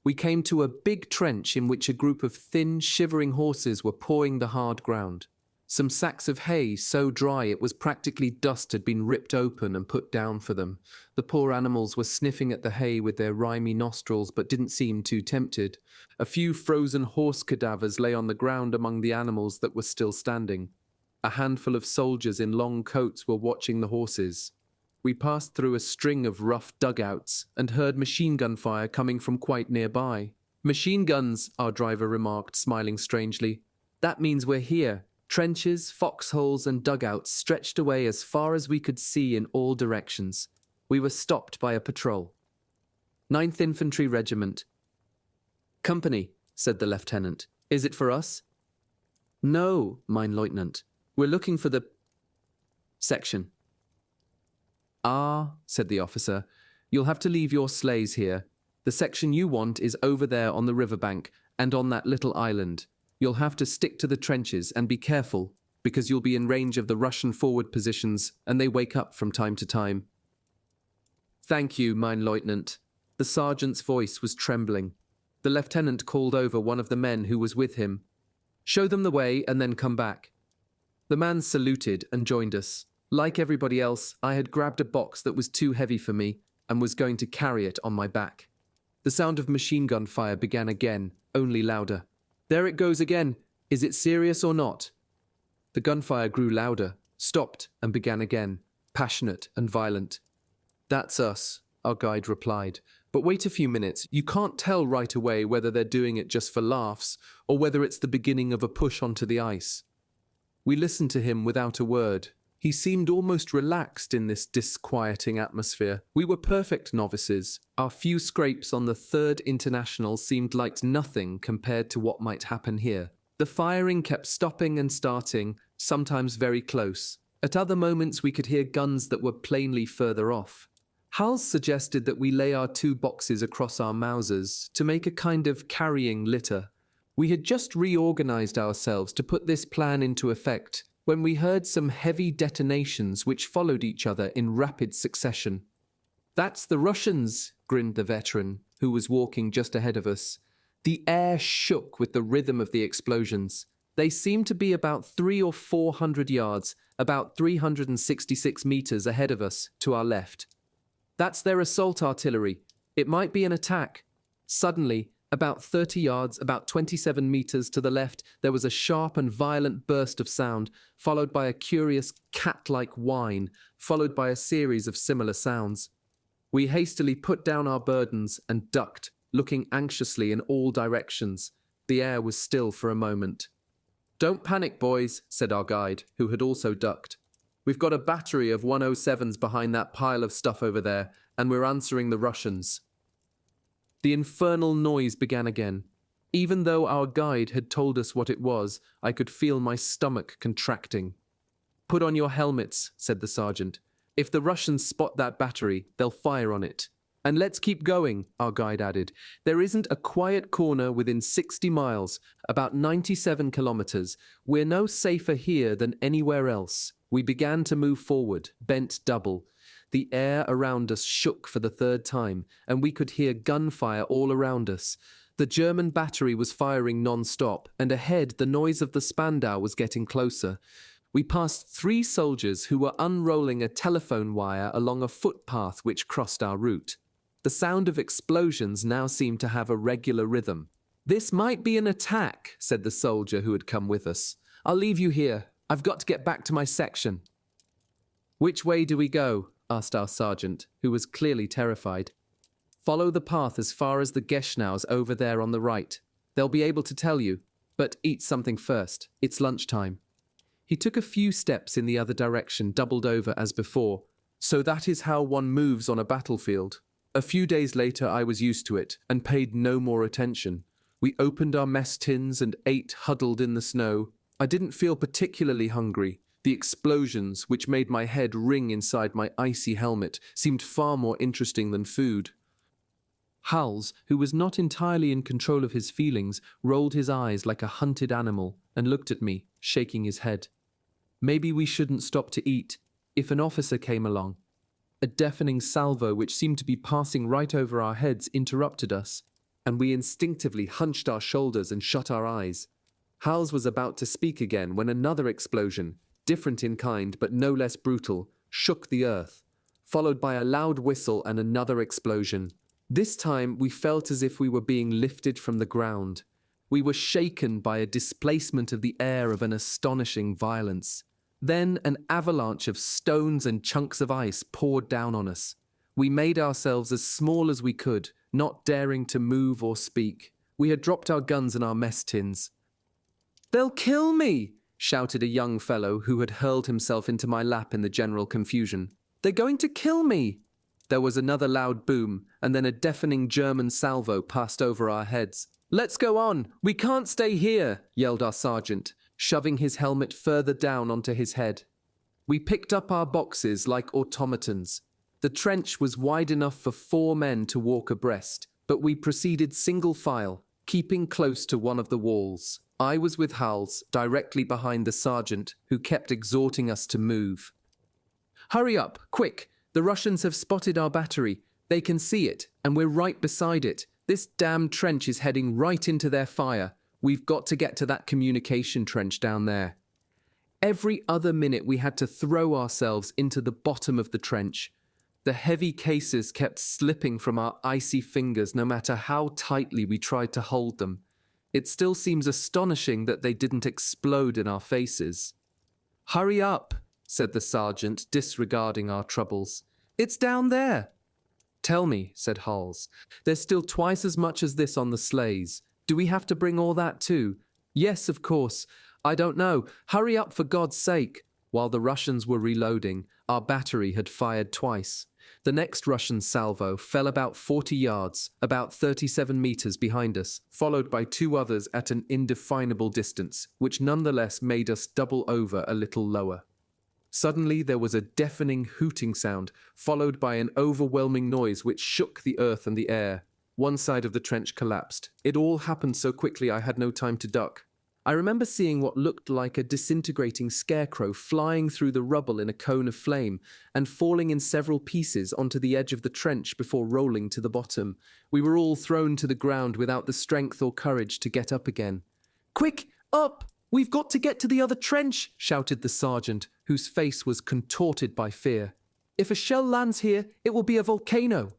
We came to a big trench in which a group of thin, shivering horses were pawing the hard ground. Some sacks of hay, so dry it was practically dust, had been ripped open and put down for them. The poor animals were sniffing at the hay with their rimy nostrils, but didn't seem too tempted. A few frozen horse cadavers lay on the ground among the animals that were still standing. A handful of soldiers in long coats were watching the horses. We passed through a string of rough dugouts and heard machine gun fire coming from quite nearby. "Machine guns," our driver remarked, smiling strangely. "That means we're here." Trenches, foxholes, and dugouts stretched away as far as we could see in all directions. We were stopped by a patrol. "Ninth Infantry Regiment." "Company," said the lieutenant. "Is it for us?" "No, mein Leutnant. We're looking for the section." "Ah," said the officer, "you'll have to leave your sleighs here. The section you want is over there on the riverbank and on that little island. You'll have to stick to the trenches and be careful, because you'll be in range of the Russian forward positions, and they wake up from time to time." "Thank you, mein Leutnant." The sergeant's voice was trembling. The lieutenant called over one of the men who was with him. "Show them the way and then come back." The man saluted and joined us. Like everybody else, I had grabbed a box that was too heavy for me and was going to carry it on my back. The sound of machine gun fire began again, only louder. "There it goes again. Is it serious or not?" The gunfire grew louder, stopped, and began again. passionate and violent. "That's us," our guide replied. "But wait a few minutes. You can't tell right away whether they're doing it just for laughs or whether it's the beginning of a push onto the ice." We listened to him without a word. He seemed almost relaxed in this disquieting atmosphere. We were perfect novices. Our few scrapes on the Third International seemed like nothing compared to what might happen here. The firing kept stopping and starting, sometimes very close. At other moments we could hear guns that were plainly further off. Hals suggested that we lay our 2 boxes across our Mausers to make a kind of carrying litter. We had just reorganized ourselves to put this plan into effect when we heard some heavy detonations which followed each other in rapid succession. "That's the Russians," grinned the veteran, who was walking just ahead of us. The air shook with the rhythm of the explosions. They seemed to be about 300 or 400 yards, about 366 meters ahead of us, to our left. "That's their assault artillery. It might be an attack." Suddenly, about 30 yards, about 27 meters to the left, there was a sharp and violent burst of sound, followed by a curious cat-like whine, followed by a series of similar sounds. We hastily put down our burdens and ducked, looking anxiously in all directions. The air was still for a moment. "Don't panic, boys," said our guide, who had also ducked. "We've got a battery of 107s behind that pile of stuff over there, and we're answering the Russians." The infernal noise began again. Even though our guide had told us what it was, I could feel my stomach contracting. "Put on your helmets," said the sergeant. "If the Russians spot that battery, they'll fire on it. And let's keep going," our guide added. "There isn't a quiet corner within 60 miles, about 97 kilometers. We're no safer here than anywhere else." We began to move forward, bent double. The air around us shook for the 3rd time, and we could hear gunfire all around us. The German battery was firing non-stop, and ahead the noise of the Spandau was getting closer. We passed 3 soldiers who were unrolling a telephone wire along a footpath which crossed our route. The sound of explosions now seemed to have a regular rhythm. "This might be an attack," said the soldier who had come with us. "I'll leave you here. I've got to get back to my section." "Which way do we go?" asked our sergeant, who was clearly terrified. "Follow the path as far as the Geschnaus over there on the right. They'll be able to tell you, but eat something first. It's lunchtime." He took a few steps in the other direction, doubled over as before. So that is how one moves on a battlefield. A few days later I was used to it, and paid no more attention. We opened our mess tins and ate huddled in the snow. I didn't feel particularly hungry. The explosions, which made my head ring inside my icy helmet, seemed far more interesting than food. Hals, who was not entirely in control of his feelings, rolled his eyes like a hunted animal and looked at me, shaking his head. Maybe we shouldn't stop to eat, if an officer came along. A deafening salvo which seemed to be passing right over our heads interrupted us, and we instinctively hunched our shoulders and shut our eyes. Hals was about to speak again when another explosion, different in kind but no less brutal, shook the earth, followed by a loud whistle and another explosion. This time we felt as if we were being lifted from the ground. We were shaken by a displacement of the air of an astonishing violence. Then an avalanche of stones and chunks of ice poured down on us. We made ourselves as small as we could, not daring to move or speak. We had dropped our guns and our mess tins. "They'll kill me!" shouted a young fellow who had hurled himself into my lap in the general confusion. "They're going to kill me!" There was another loud boom, and then a deafening German salvo passed over our heads. "Let's go on! We can't stay here!" yelled our sergeant, shoving his helmet further down onto his head. We picked up our boxes like automatons. The trench was wide enough for 4 men to walk abreast, but we proceeded single file, keeping close to one of the walls. I was with Hals, directly behind the sergeant, who kept exhorting us to move. "Hurry up, quick! The Russians have spotted our battery. They can see it, and we're right beside it. This damn trench is heading right into their fire. We've got to get to that communication trench down there." Every other minute we had to throw ourselves into the bottom of the trench. The heavy cases kept slipping from our icy fingers no matter how tightly we tried to hold them. It still seems astonishing that they didn't explode in our faces. "Hurry up!" said the sergeant, disregarding our troubles. It's down there. Tell me, said Hulls. There's still twice as much as this on the sleighs. Do we have to bring all that too? Yes, of course. I don't know. Hurry up for God's sake. While the Russians were reloading, our battery had fired twice. The next Russian salvo fell about 40 yards, about 37 meters behind us, followed by two others at an indefinable distance, which nonetheless made us double over a little lower. Suddenly there was a deafening hooting sound, followed by an overwhelming noise which shook the earth and the air. One side of the trench collapsed. It all happened so quickly I had no time to duck. I remember seeing what looked like a disintegrating scarecrow flying through the rubble in a cone of flame and falling in several pieces onto the edge of the trench before rolling to the bottom. We were all thrown to the ground without the strength or courage to get up again. "Quick, up! We've got to get to the other trench!" shouted the sergeant, whose face was contorted by fear. "If a shell lands here, it will be a volcano."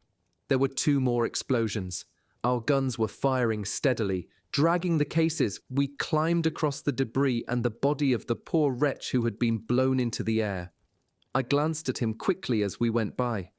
There were two more explosions. Our guns were firing steadily. Dragging the cases, we climbed across the debris and the body of the poor wretch who had been blown into the air. I glanced at him quickly as we went by.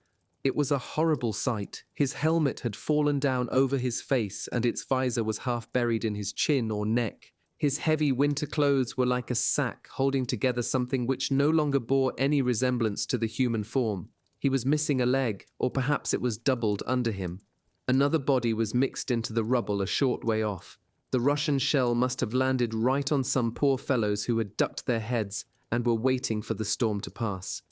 It was a horrible sight. His helmet had fallen down over his face and its visor was half buried in his chin or neck. His heavy winter clothes were like a sack holding together something which no longer bore any resemblance to the human form. He was missing a leg, or perhaps it was doubled under him. Another body was mixed into the rubble a short way off. The Russian shell must have landed right on some poor fellows who had ducked their heads and were waiting for the storm to pass.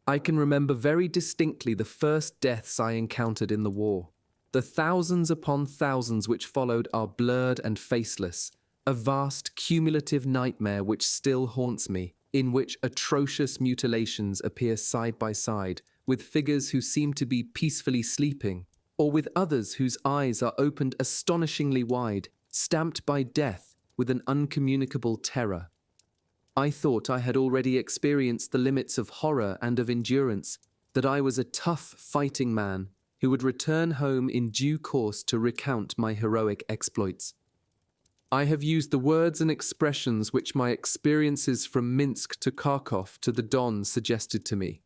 I can remember very distinctly the first deaths I encountered in the war. The thousands upon thousands which followed are blurred and faceless, a vast cumulative nightmare which still haunts me, in which atrocious mutilations appear side by side, with figures who seem to be peacefully sleeping, or with others whose eyes are opened astonishingly wide, stamped by death with an uncommunicable terror. I thought I had already experienced the limits of horror and of endurance, that I was a tough fighting man who would return home in due course to recount my heroic exploits. I have used the words and expressions which my experiences from Minsk to Kharkov to the Don suggested to me.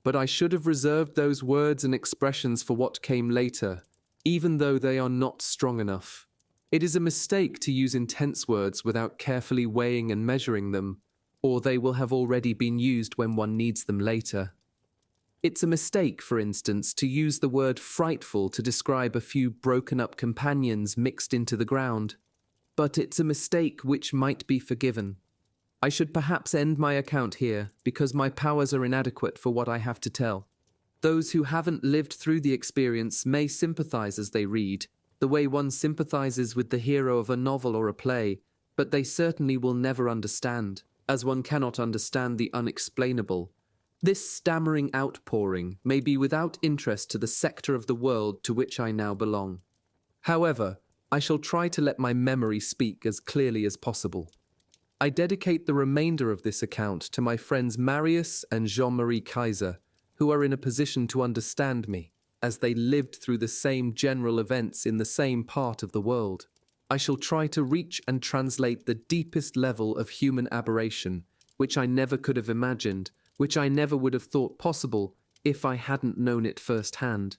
But I should have reserved those words and expressions for what came later, even though they are not strong enough. It is a mistake to use intense words without carefully weighing and measuring them, or they will have already been used when one needs them later. It's a mistake, for instance, to use the word frightful to describe a few broken-up companions mixed into the ground. But it's a mistake which might be forgiven. I should perhaps end my account here, because my powers are inadequate for what I have to tell. Those who haven't lived through the experience may sympathize as they read, the way one sympathizes with the hero of a novel or a play, but they certainly will never understand, as one cannot understand the unexplainable. This stammering outpouring may be without interest to the sector of the world to which I now belong. However, I shall try to let my memory speak as clearly as possible. I dedicate the remainder of this account to my friends Marius and Jean-Marie Kaiser, who are in a position to understand me, as they lived through the same general events in the same part of the world. I shall try to reach and translate the deepest level of human aberration, which I never could have imagined, which I never would have thought possible if I hadn't known it firsthand.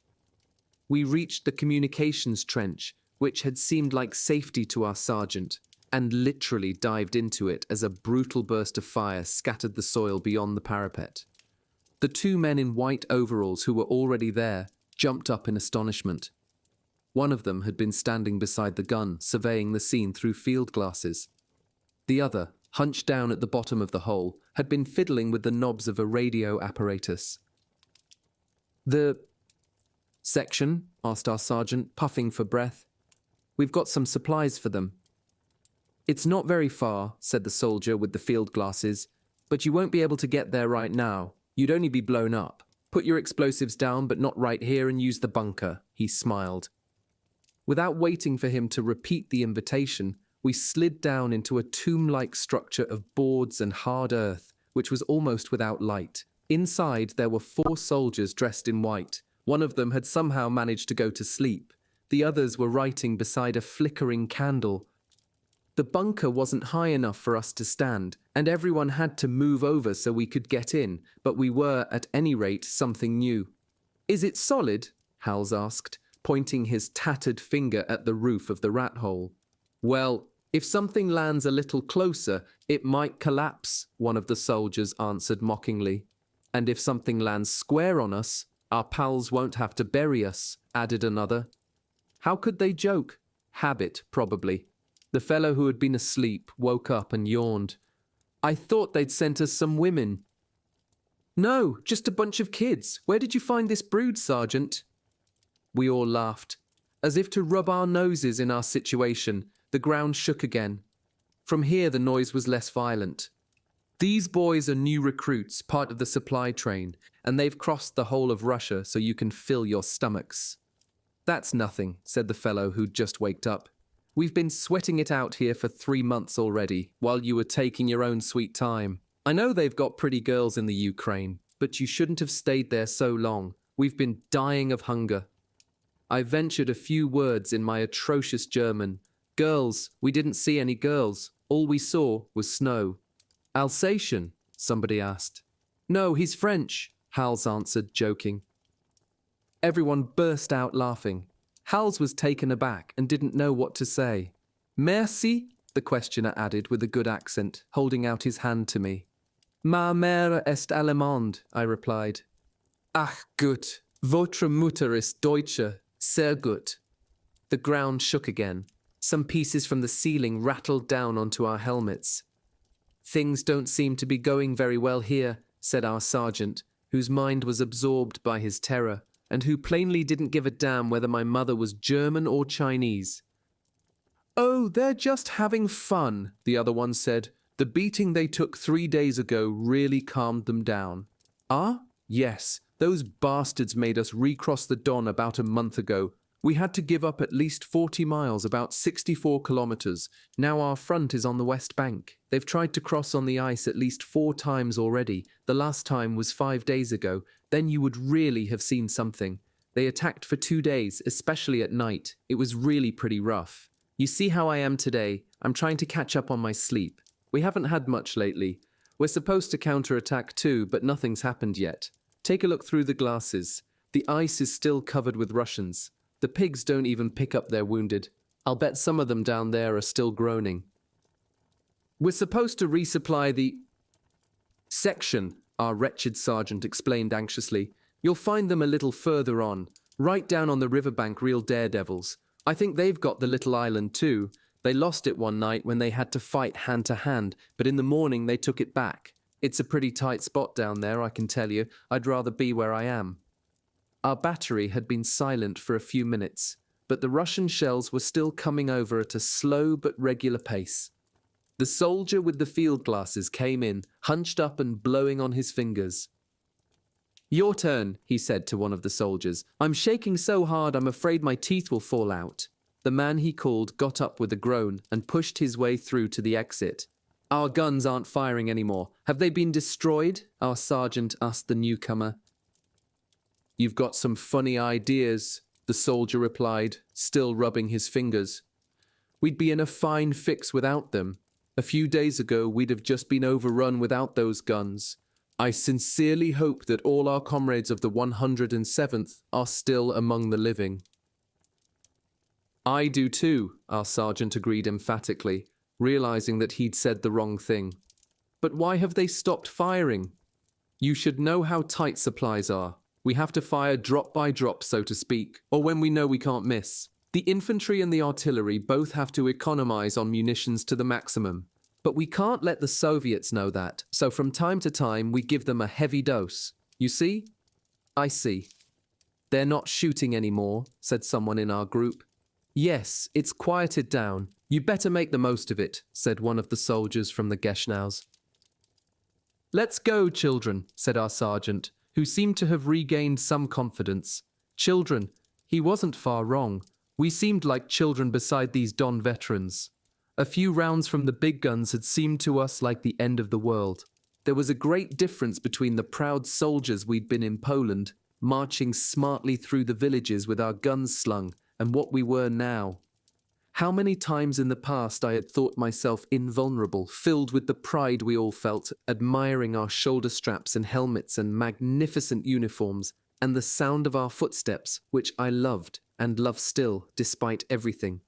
We reached the communications trench, which had seemed like safety to our sergeant, and literally dived into it as a brutal burst of fire scattered the soil beyond the parapet. The two men in white overalls who were already there jumped up in astonishment. One of them had been standing beside the gun, surveying the scene through field glasses. The other, hunched down at the bottom of the hole, had been fiddling with the knobs of a radio apparatus. "The section?" asked our sergeant, puffing for breath. "We've got some supplies for them." "It's not very far," said the soldier with the field glasses, "but you won't be able to get there right now. You'd only be blown up. Put your explosives down, but not right here, and use the bunker." He smiled. Without waiting for him to repeat the invitation, we slid down into a tomb-like structure of boards and hard earth, which was almost without light. Inside, there were 4 soldiers dressed in white. One of them had somehow managed to go to sleep. The others were writing beside a flickering candle. The bunker wasn't high enough for us to stand, and everyone had to move over so we could get in, but we were, at any rate, something new. "Is it solid?" Hals asked, pointing his tattered finger at the roof of the rat hole. "Well, if something lands a little closer, it might collapse," one of the soldiers answered mockingly. "And if something lands square on us, our pals won't have to bury us," added another. How could they joke? Habit, probably. The fellow who had been asleep woke up and yawned. "I thought they'd sent us some women." "No, just a bunch of kids. Where did you find this brood, Sergeant?" We all laughed. As if to rub our noses in our situation, the ground shook again. From here the noise was less violent. "These boys are new recruits, part of the supply train, and they've crossed the whole of Russia so you can fill your stomachs." "That's nothing," said the fellow who'd just waked up. "We've been sweating it out here for 3 months already, while you were taking your own sweet time. I know they've got pretty girls in the Ukraine, but you shouldn't have stayed there so long. We've been dying of hunger." I ventured a few words in my atrocious German. "Girls, we didn't see any girls. All we saw was snow." "Alsatian?" somebody asked. "No, he's French," Hals answered, joking. Everyone burst out laughing. Hals was taken aback and didn't know what to say. "Merci?" the questioner added with a good accent, holding out his hand to me. "Ma mère est allemande," I replied. "Ach gut, votre Mutter ist Deutsche, sehr gut." The ground shook again. Some pieces from the ceiling rattled down onto our helmets. "Things don't seem to be going very well here," said our sergeant, whose mind was absorbed by his terror, and who plainly didn't give a damn whether my mother was German or Chinese. "Oh, they're just having fun," the other one said. "The beating they took 3 days ago really calmed them down." "Ah? Yes, those bastards made us recross the Don about a month ago. We had to give up at least 40 miles, about 64 kilometers. Now our front is on the west bank. They've tried to cross on the ice at least 4 times already. The last time was 5 days ago. Then you would really have seen something. They attacked for 2 days, especially at night. It was really pretty rough. You see how I am today? I'm trying to catch up on my sleep. We haven't had much lately. We're supposed to counterattack too, but nothing's happened yet. Take a look through the glasses. The ice is still covered with Russians. The pigs don't even pick up their wounded. I'll bet some of them down there are still groaning. We're supposed to resupply the section, our wretched sergeant explained anxiously. You'll find them a little further on, right down on the riverbank, real daredevils. I think they've got the little island too. They lost it one night when they had to fight hand to hand, but in the morning they took it back. It's a pretty tight spot down there, I can tell you. I'd rather be where I am. Our battery had been silent for a few minutes, but the Russian shells were still coming over at a slow but regular pace. The soldier with the field glasses came in, hunched up and blowing on his fingers. "Your turn," he said to one of the soldiers. "I'm shaking so hard I'm afraid my teeth will fall out." The man he called got up with a groan and pushed his way through to the exit. "Our guns aren't firing anymore. Have they been destroyed?" our sergeant asked the newcomer. "You've got some funny ideas," the soldier replied, still rubbing his fingers. "We'd be in a fine fix without them. A few days ago we'd have just been overrun without those guns. I sincerely hope that all our comrades of the 107th are still among the living." "I do too," our sergeant agreed emphatically, realizing that he'd said the wrong thing. "But why have they stopped firing?" "You should know how tight supplies are. We have to fire drop by drop, so to speak, or when we know we can't miss. The infantry and the artillery both have to economize on munitions to the maximum. But we can't let the Soviets know that, so from time to time we give them a heavy dose. You see?" "I see." "They're not shooting anymore," said someone in our group. "Yes, it's quieted down. You better make the most of it," said one of the soldiers from the Geschnaus. "Let's go, children," said our sergeant, who seemed to have regained some confidence. Children, he wasn't far wrong. We seemed like children beside these Don veterans. A few rounds from the big guns had seemed to us like the end of the world. There was a great difference between the proud soldiers we'd been in Poland, marching smartly through the villages with our guns slung, and what we were now. How many times in the past I had thought myself invulnerable, filled with the pride we all felt, admiring our shoulder straps and helmets and magnificent uniforms, and the sound of our footsteps, which I loved and love still, despite everything.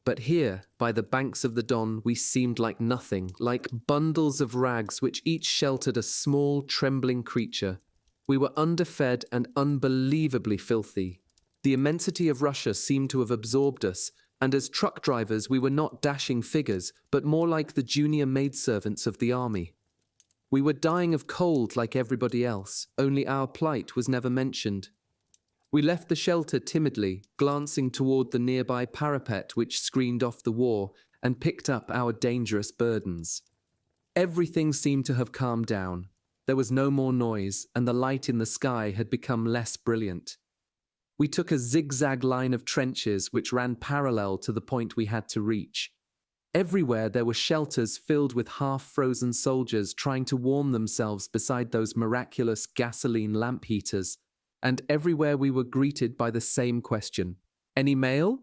But here, by the banks of the Don, we seemed like nothing, like bundles of rags which each sheltered a small, trembling creature. We were underfed and unbelievably filthy. The immensity of Russia seemed to have absorbed us, and as truck drivers we were not dashing figures, but more like the junior maidservants of the army. We were dying of cold like everybody else, only our plight was never mentioned. We left the shelter timidly, glancing toward the nearby parapet which screened off the war, and picked up our dangerous burdens. Everything seemed to have calmed down. There was no more noise, and the light in the sky had become less brilliant. We took a zigzag line of trenches which ran parallel to the point we had to reach. Everywhere there were shelters filled with half-frozen soldiers trying to warm themselves beside those miraculous gasoline lamp heaters, and everywhere we were greeted by the same question. Any mail?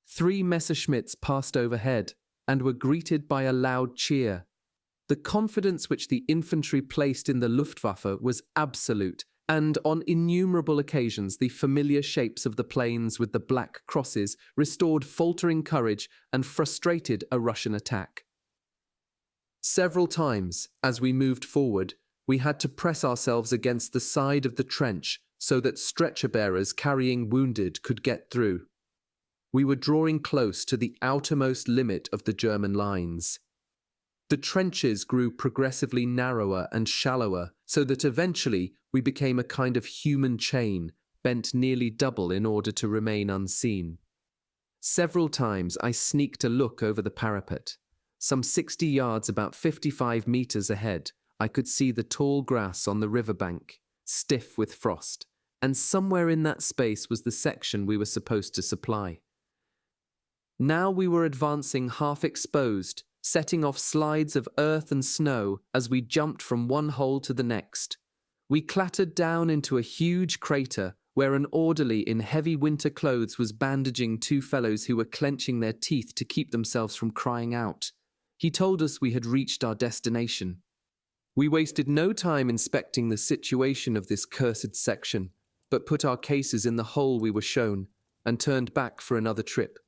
3 Messerschmitts passed overhead and were greeted by a loud cheer. The confidence which the infantry placed in the Luftwaffe was absolute, and on innumerable occasions the familiar shapes of the planes with the black crosses restored faltering courage and frustrated a Russian attack. Several times, as we moved forward, we had to press ourselves against the side of the trench so that stretcher-bearers carrying wounded could get through. We were drawing close to the outermost limit of the German lines. The trenches grew progressively narrower and shallower, so that eventually we became a kind of human chain, bent nearly double in order to remain unseen. Several times I sneaked a look over the parapet. Some 60 yards, about 55 meters ahead, I could see the tall grass on the riverbank, stiff with frost, and somewhere in that space was the section we were supposed to supply. Now we were advancing half exposed, setting off slides of earth and snow as we jumped from one hole to the next. We clattered down into a huge crater where an orderly in heavy winter clothes was bandaging 2 fellows who were clenching their teeth to keep themselves from crying out. He told us we had reached our destination. We wasted no time inspecting the situation of this cursed section, but put our cases in the hole we were shown and turned back for another trip.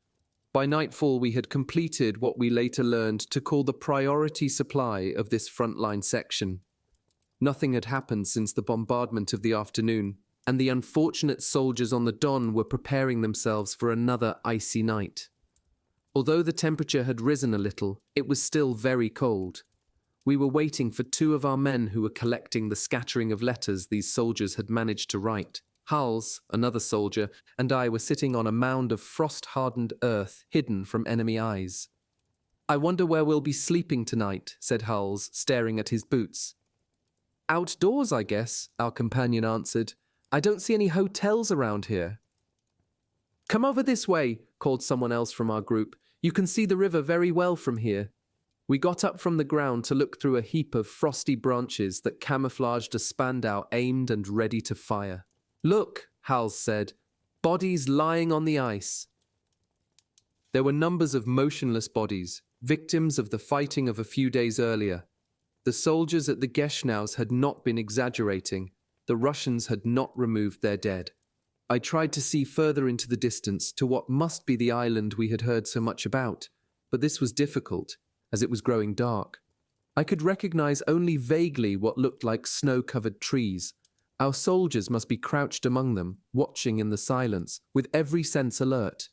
By nightfall we had completed what we later learned to call the priority supply of this frontline section. Nothing had happened since the bombardment of the afternoon, and the unfortunate soldiers on the Don were preparing themselves for another icy night. Although the temperature had risen a little, it was still very cold. We were waiting for 2 of our men who were collecting the scattering of letters these soldiers had managed to write. Hals, another soldier, and I were sitting on a mound of frost-hardened earth hidden from enemy eyes. "I wonder where we'll be sleeping tonight," said Hals, staring at his boots. "Outdoors, I guess," our companion answered. "I don't see any hotels around here." "Come over this way," called someone else from our group. "You can see the river very well from here." We got up from the ground to look through a heap of frosty branches that camouflaged a Spandau aimed and ready to fire. "Look," Hals said, "bodies lying on the ice." There were numbers of motionless bodies, victims of the fighting of a few days earlier. The soldiers at the Geschnaus had not been exaggerating. The Russians had not removed their dead. I tried to see further into the distance to what must be the island we had heard so much about, but this was difficult, as it was growing dark. I could recognize only vaguely what looked like snow-covered trees. Our soldiers must be crouched among them, watching in the silence, with every sense alert.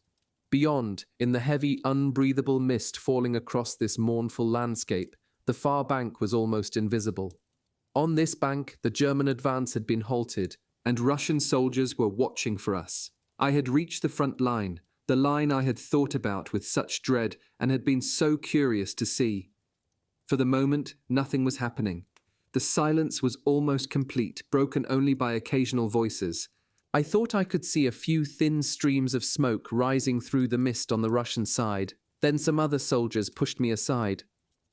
Beyond, in the heavy, unbreathable mist falling across this mournful landscape, the far bank was almost invisible. On this bank, the German advance had been halted, and Russian soldiers were watching for us. I had reached the front line, the line I had thought about with such dread and had been so curious to see. For the moment, nothing was happening. The silence was almost complete, broken only by occasional voices. I thought I could see a few thin streams of smoke rising through the mist on the Russian side. Then some other soldiers pushed me aside.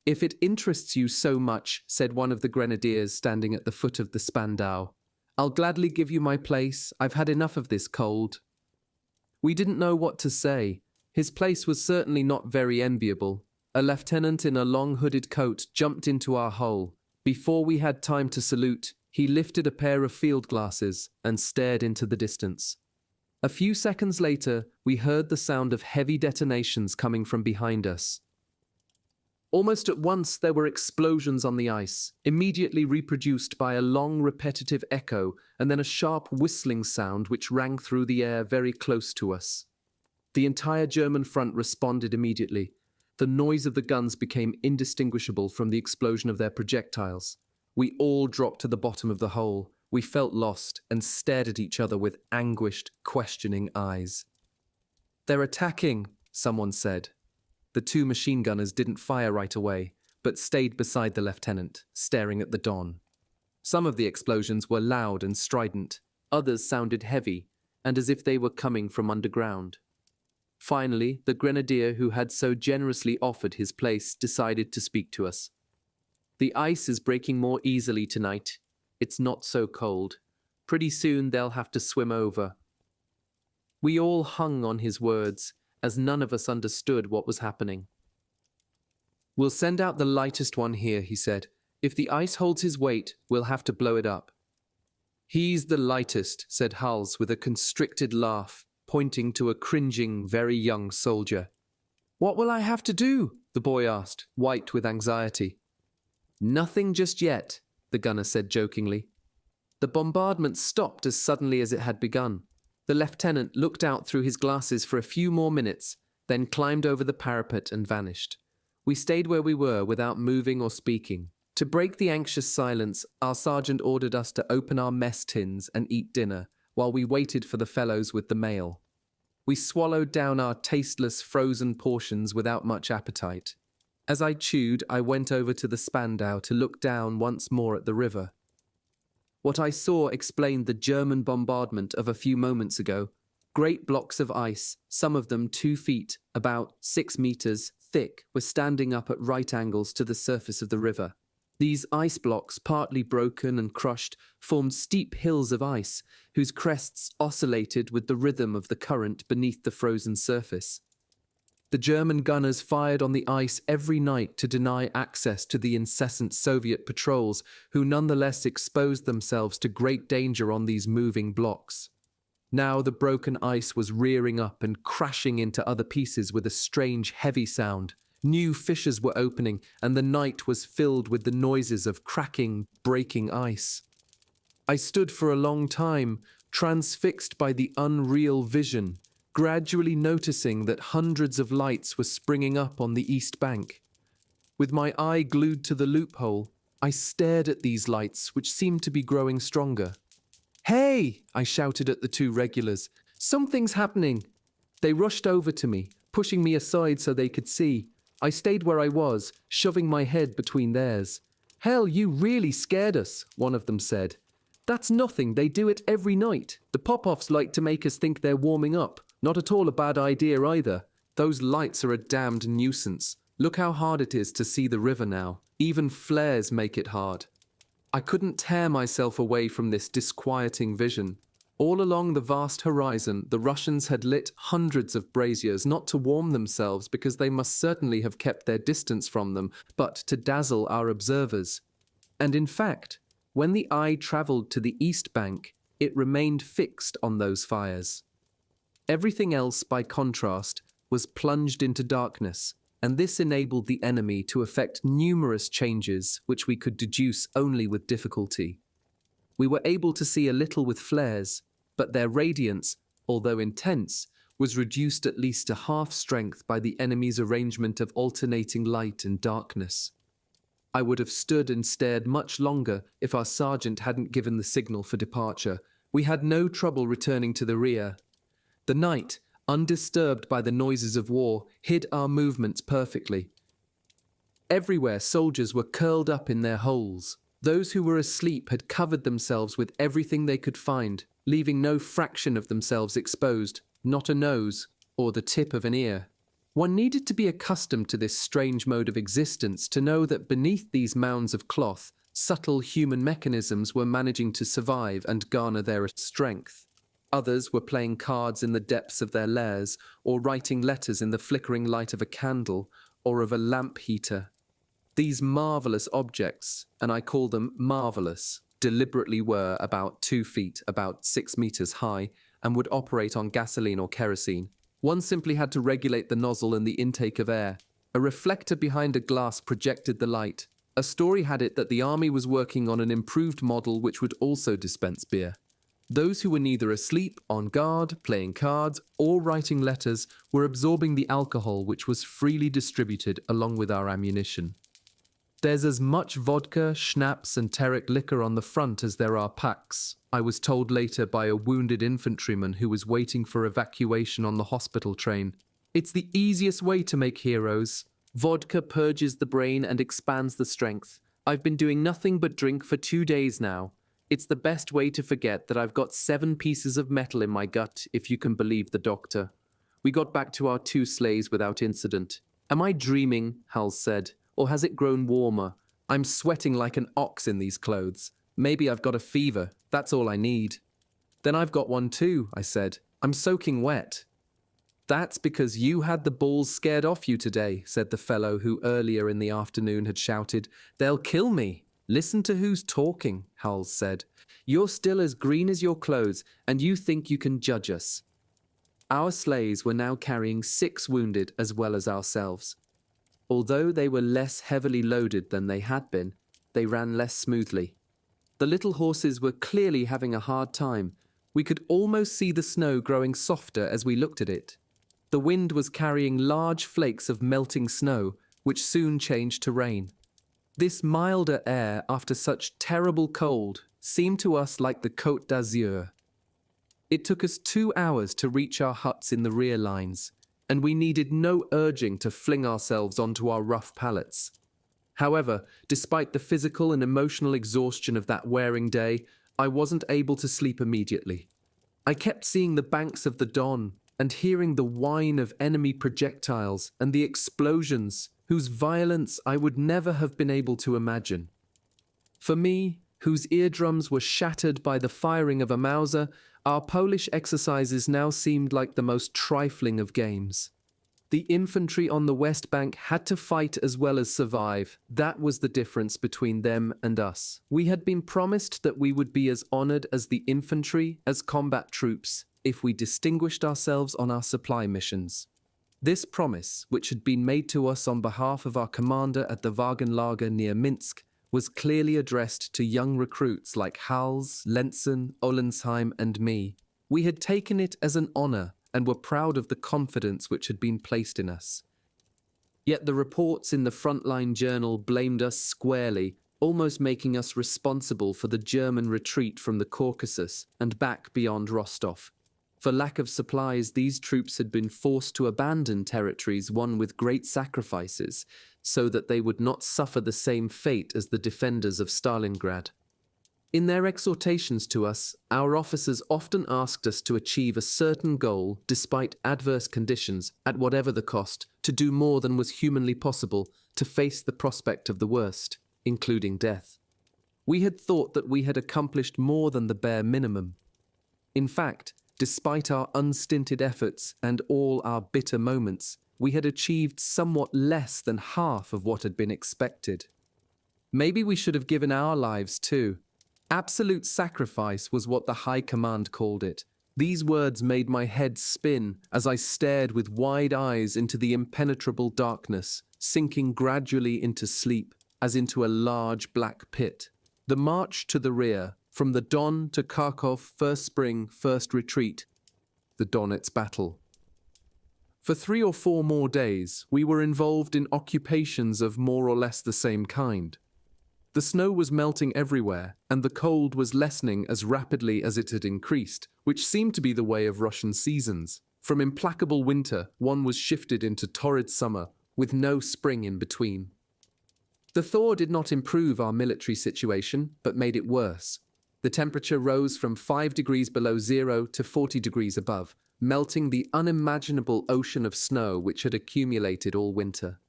"If it interests you so much," said one of the grenadiers standing at the foot of the Spandau, "I'll gladly give you my place. I've had enough of this cold." We didn't know what to say. His place was certainly not very enviable. A lieutenant in a long hooded coat jumped into our hole. Before we had time to salute, he lifted a pair of field glasses and stared into the distance. A few seconds later, we heard the sound of heavy detonations coming from behind us. Almost at once, there were explosions on the ice, immediately reproduced by a long, repetitive echo, and then a sharp whistling sound which rang through the air very close to us. The entire German front responded immediately. The noise of the guns became indistinguishable from the explosion of their projectiles. We all dropped to the bottom of the hole. We felt lost and stared at each other with anguished, questioning eyes. "They're attacking," someone said. The two machine gunners didn't fire right away, but stayed beside the lieutenant, staring at the dawn. Some of the explosions were loud and strident. Others sounded heavy, and as if they were coming from underground. Finally, the grenadier who had so generously offered his place decided to speak to us. "The ice is breaking more easily tonight. It's not so cold. Pretty soon they'll have to swim over." We all hung on his words, as none of us understood what was happening. "We'll send out the lightest one here," he said. "If the ice holds his weight, we'll have to blow it up." "He's the lightest," said Hals with a constricted laugh, pointing to a cringing, very young soldier. "What will I have to do?" the boy asked, white with anxiety. "Nothing just yet," the gunner said jokingly. The bombardment stopped as suddenly as it had begun. The lieutenant looked out through his glasses for a few more minutes, then climbed over the parapet and vanished. We stayed where we were without moving or speaking. To break the anxious silence, our sergeant ordered us to open our mess tins and eat dinner, while we waited for the fellows with the mail. We swallowed down our tasteless frozen portions without much appetite. As I chewed, I went over to the Spandau to look down once more at the river. What I saw explained the German bombardment of a few moments ago. Great blocks of ice, some of them 2 feet, about 6 meters, thick, were standing up at right angles to the surface of the river. These ice blocks, partly broken and crushed, formed steep hills of ice, whose crests oscillated with the rhythm of the current beneath the frozen surface. The German gunners fired on the ice every night to deny access to the incessant Soviet patrols, who nonetheless exposed themselves to great danger on these moving blocks. Now the broken ice was rearing up and crashing into other pieces with a strange, heavy sound. New fissures were opening, and the night was filled with the noises of cracking, breaking ice. I stood for a long time, transfixed by the unreal vision, gradually noticing that hundreds of lights were springing up on the east bank. With my eye glued to the loophole, I stared at these lights, which seemed to be growing stronger. "Hey!" I shouted at the two regulars. "Something's happening!" They rushed over to me, pushing me aside so they could see. I stayed where I was, shoving my head between theirs. "Hell, you really scared us," one of them said. "That's nothing, they do it every night. The pop-offs like to make us think they're warming up. Not at all a bad idea either. Those lights are a damned nuisance. Look how hard it is to see the river now. Even flares make it hard." I couldn't tear myself away from this disquieting vision. All along the vast horizon, the Russians had lit hundreds of braziers, not to warm themselves, because they must certainly have kept their distance from them, but to dazzle our observers. And in fact, when the eye travelled to the east bank, it remained fixed on those fires. Everything else, by contrast, was plunged into darkness, and this enabled the enemy to effect numerous changes which we could deduce only with difficulty. We were able to see a little with flares, but their radiance, although intense, was reduced at least to half strength by the enemy's arrangement of alternating light and darkness. I would have stood and stared much longer if our sergeant hadn't given the signal for departure. We had no trouble returning to the rear. The night, undisturbed by the noises of war, hid our movements perfectly. Everywhere soldiers were curled up in their holes. Those who were asleep had covered themselves with everything they could find, leaving no fraction of themselves exposed, not a nose or the tip of an ear. One needed to be accustomed to this strange mode of existence to know that beneath these mounds of cloth, subtle human mechanisms were managing to survive and garner their strength. Others were playing cards in the depths of their lairs, or writing letters in the flickering light of a candle or of a lamp heater. These marvelous objects, and I call them marvelous, deliberately were about 2 feet, about 6 meters high, and would operate on gasoline or kerosene. One simply had to regulate the nozzle and the intake of air. A reflector behind a glass projected the light. A story had it that the army was working on an improved model which would also dispense beer. Those who were neither asleep, on guard, playing cards, or writing letters were absorbing the alcohol which was freely distributed along with our ammunition. There's as much vodka, schnapps, and Terek liquor on the front as there are packs, I was told later by a wounded infantryman who was waiting for evacuation on the hospital train. It's the easiest way to make heroes. Vodka purges the brain and expands the strength. I've been doing nothing but drink for 2 days now. It's the best way to forget that I've got 7 pieces of metal in my gut, if you can believe the doctor. We got back to our 2 sleighs without incident. Am I dreaming? Hal said. Or has it grown warmer? I'm sweating like an ox in these clothes. Maybe I've got a fever. That's all I need. Then I've got one too, I said. I'm soaking wet. That's because you had the balls scared off you today, said the fellow who earlier in the afternoon had shouted, "They'll kill me." Listen to who's talking, Howells said. You're still as green as your clothes, and you think you can judge us. Our sleighs were now carrying 6 wounded as well as ourselves. Although they were less heavily loaded than they had been, they ran less smoothly. The little horses were clearly having a hard time. We could almost see the snow growing softer as we looked at it. The wind was carrying large flakes of melting snow, which soon changed to rain. This milder air after such terrible cold seemed to us like the Côte d'Azur. It took us 2 hours to reach our huts in the rear lines, and we needed no urging to fling ourselves onto our rough pallets. However, despite the physical and emotional exhaustion of that wearing day, I wasn't able to sleep immediately. I kept seeing the banks of the Don and hearing the whine of enemy projectiles and the explosions, whose violence I would never have been able to imagine. For me, whose eardrums were shattered by the firing of a Mauser, our Polish exercises now seemed like the most trifling of games. The infantry on the West Bank had to fight as well as survive. That was the difference between them and us. We had been promised that we would be as honored as the infantry, as combat troops, if we distinguished ourselves on our supply missions. This promise, which had been made to us on behalf of our commander at the Wagenlager near Minsk, was clearly addressed to young recruits like Hals, Lenzen, Ollensheim, and me. We had taken it as an honor and were proud of the confidence which had been placed in us. Yet the reports in the Frontline Journal blamed us squarely, almost making us responsible for the German retreat from the Caucasus and back beyond Rostov. For lack of supplies, these troops had been forced to abandon territories won with great sacrifices, so that they would not suffer the same fate as the defenders of Stalingrad. In their exhortations to us, our officers often asked us to achieve a certain goal despite adverse conditions, at whatever the cost, to do more than was humanly possible, to face the prospect of the worst, including death. We had thought that we had accomplished more than the bare minimum. In fact, despite our unstinted efforts and all our bitter moments, we had achieved somewhat less than half of what had been expected. Maybe we should have given our lives too. Absolute sacrifice was what the High Command called it. These words made my head spin as I stared with wide eyes into the impenetrable darkness, sinking gradually into sleep, as into a large black pit. The march to the rear, from the Don to Kharkov, first spring, first retreat. The Donets battle. For 3 or 4 more days, we were involved in occupations of more or less the same kind. The snow was melting everywhere, and the cold was lessening as rapidly as it had increased, which seemed to be the way of Russian seasons. From implacable winter, one was shifted into torrid summer, with no spring in between. The thaw did not improve our military situation, but made it worse. The temperature rose from 5 degrees below zero to 40 degrees above, melting the unimaginable ocean of snow which had accumulated all winter.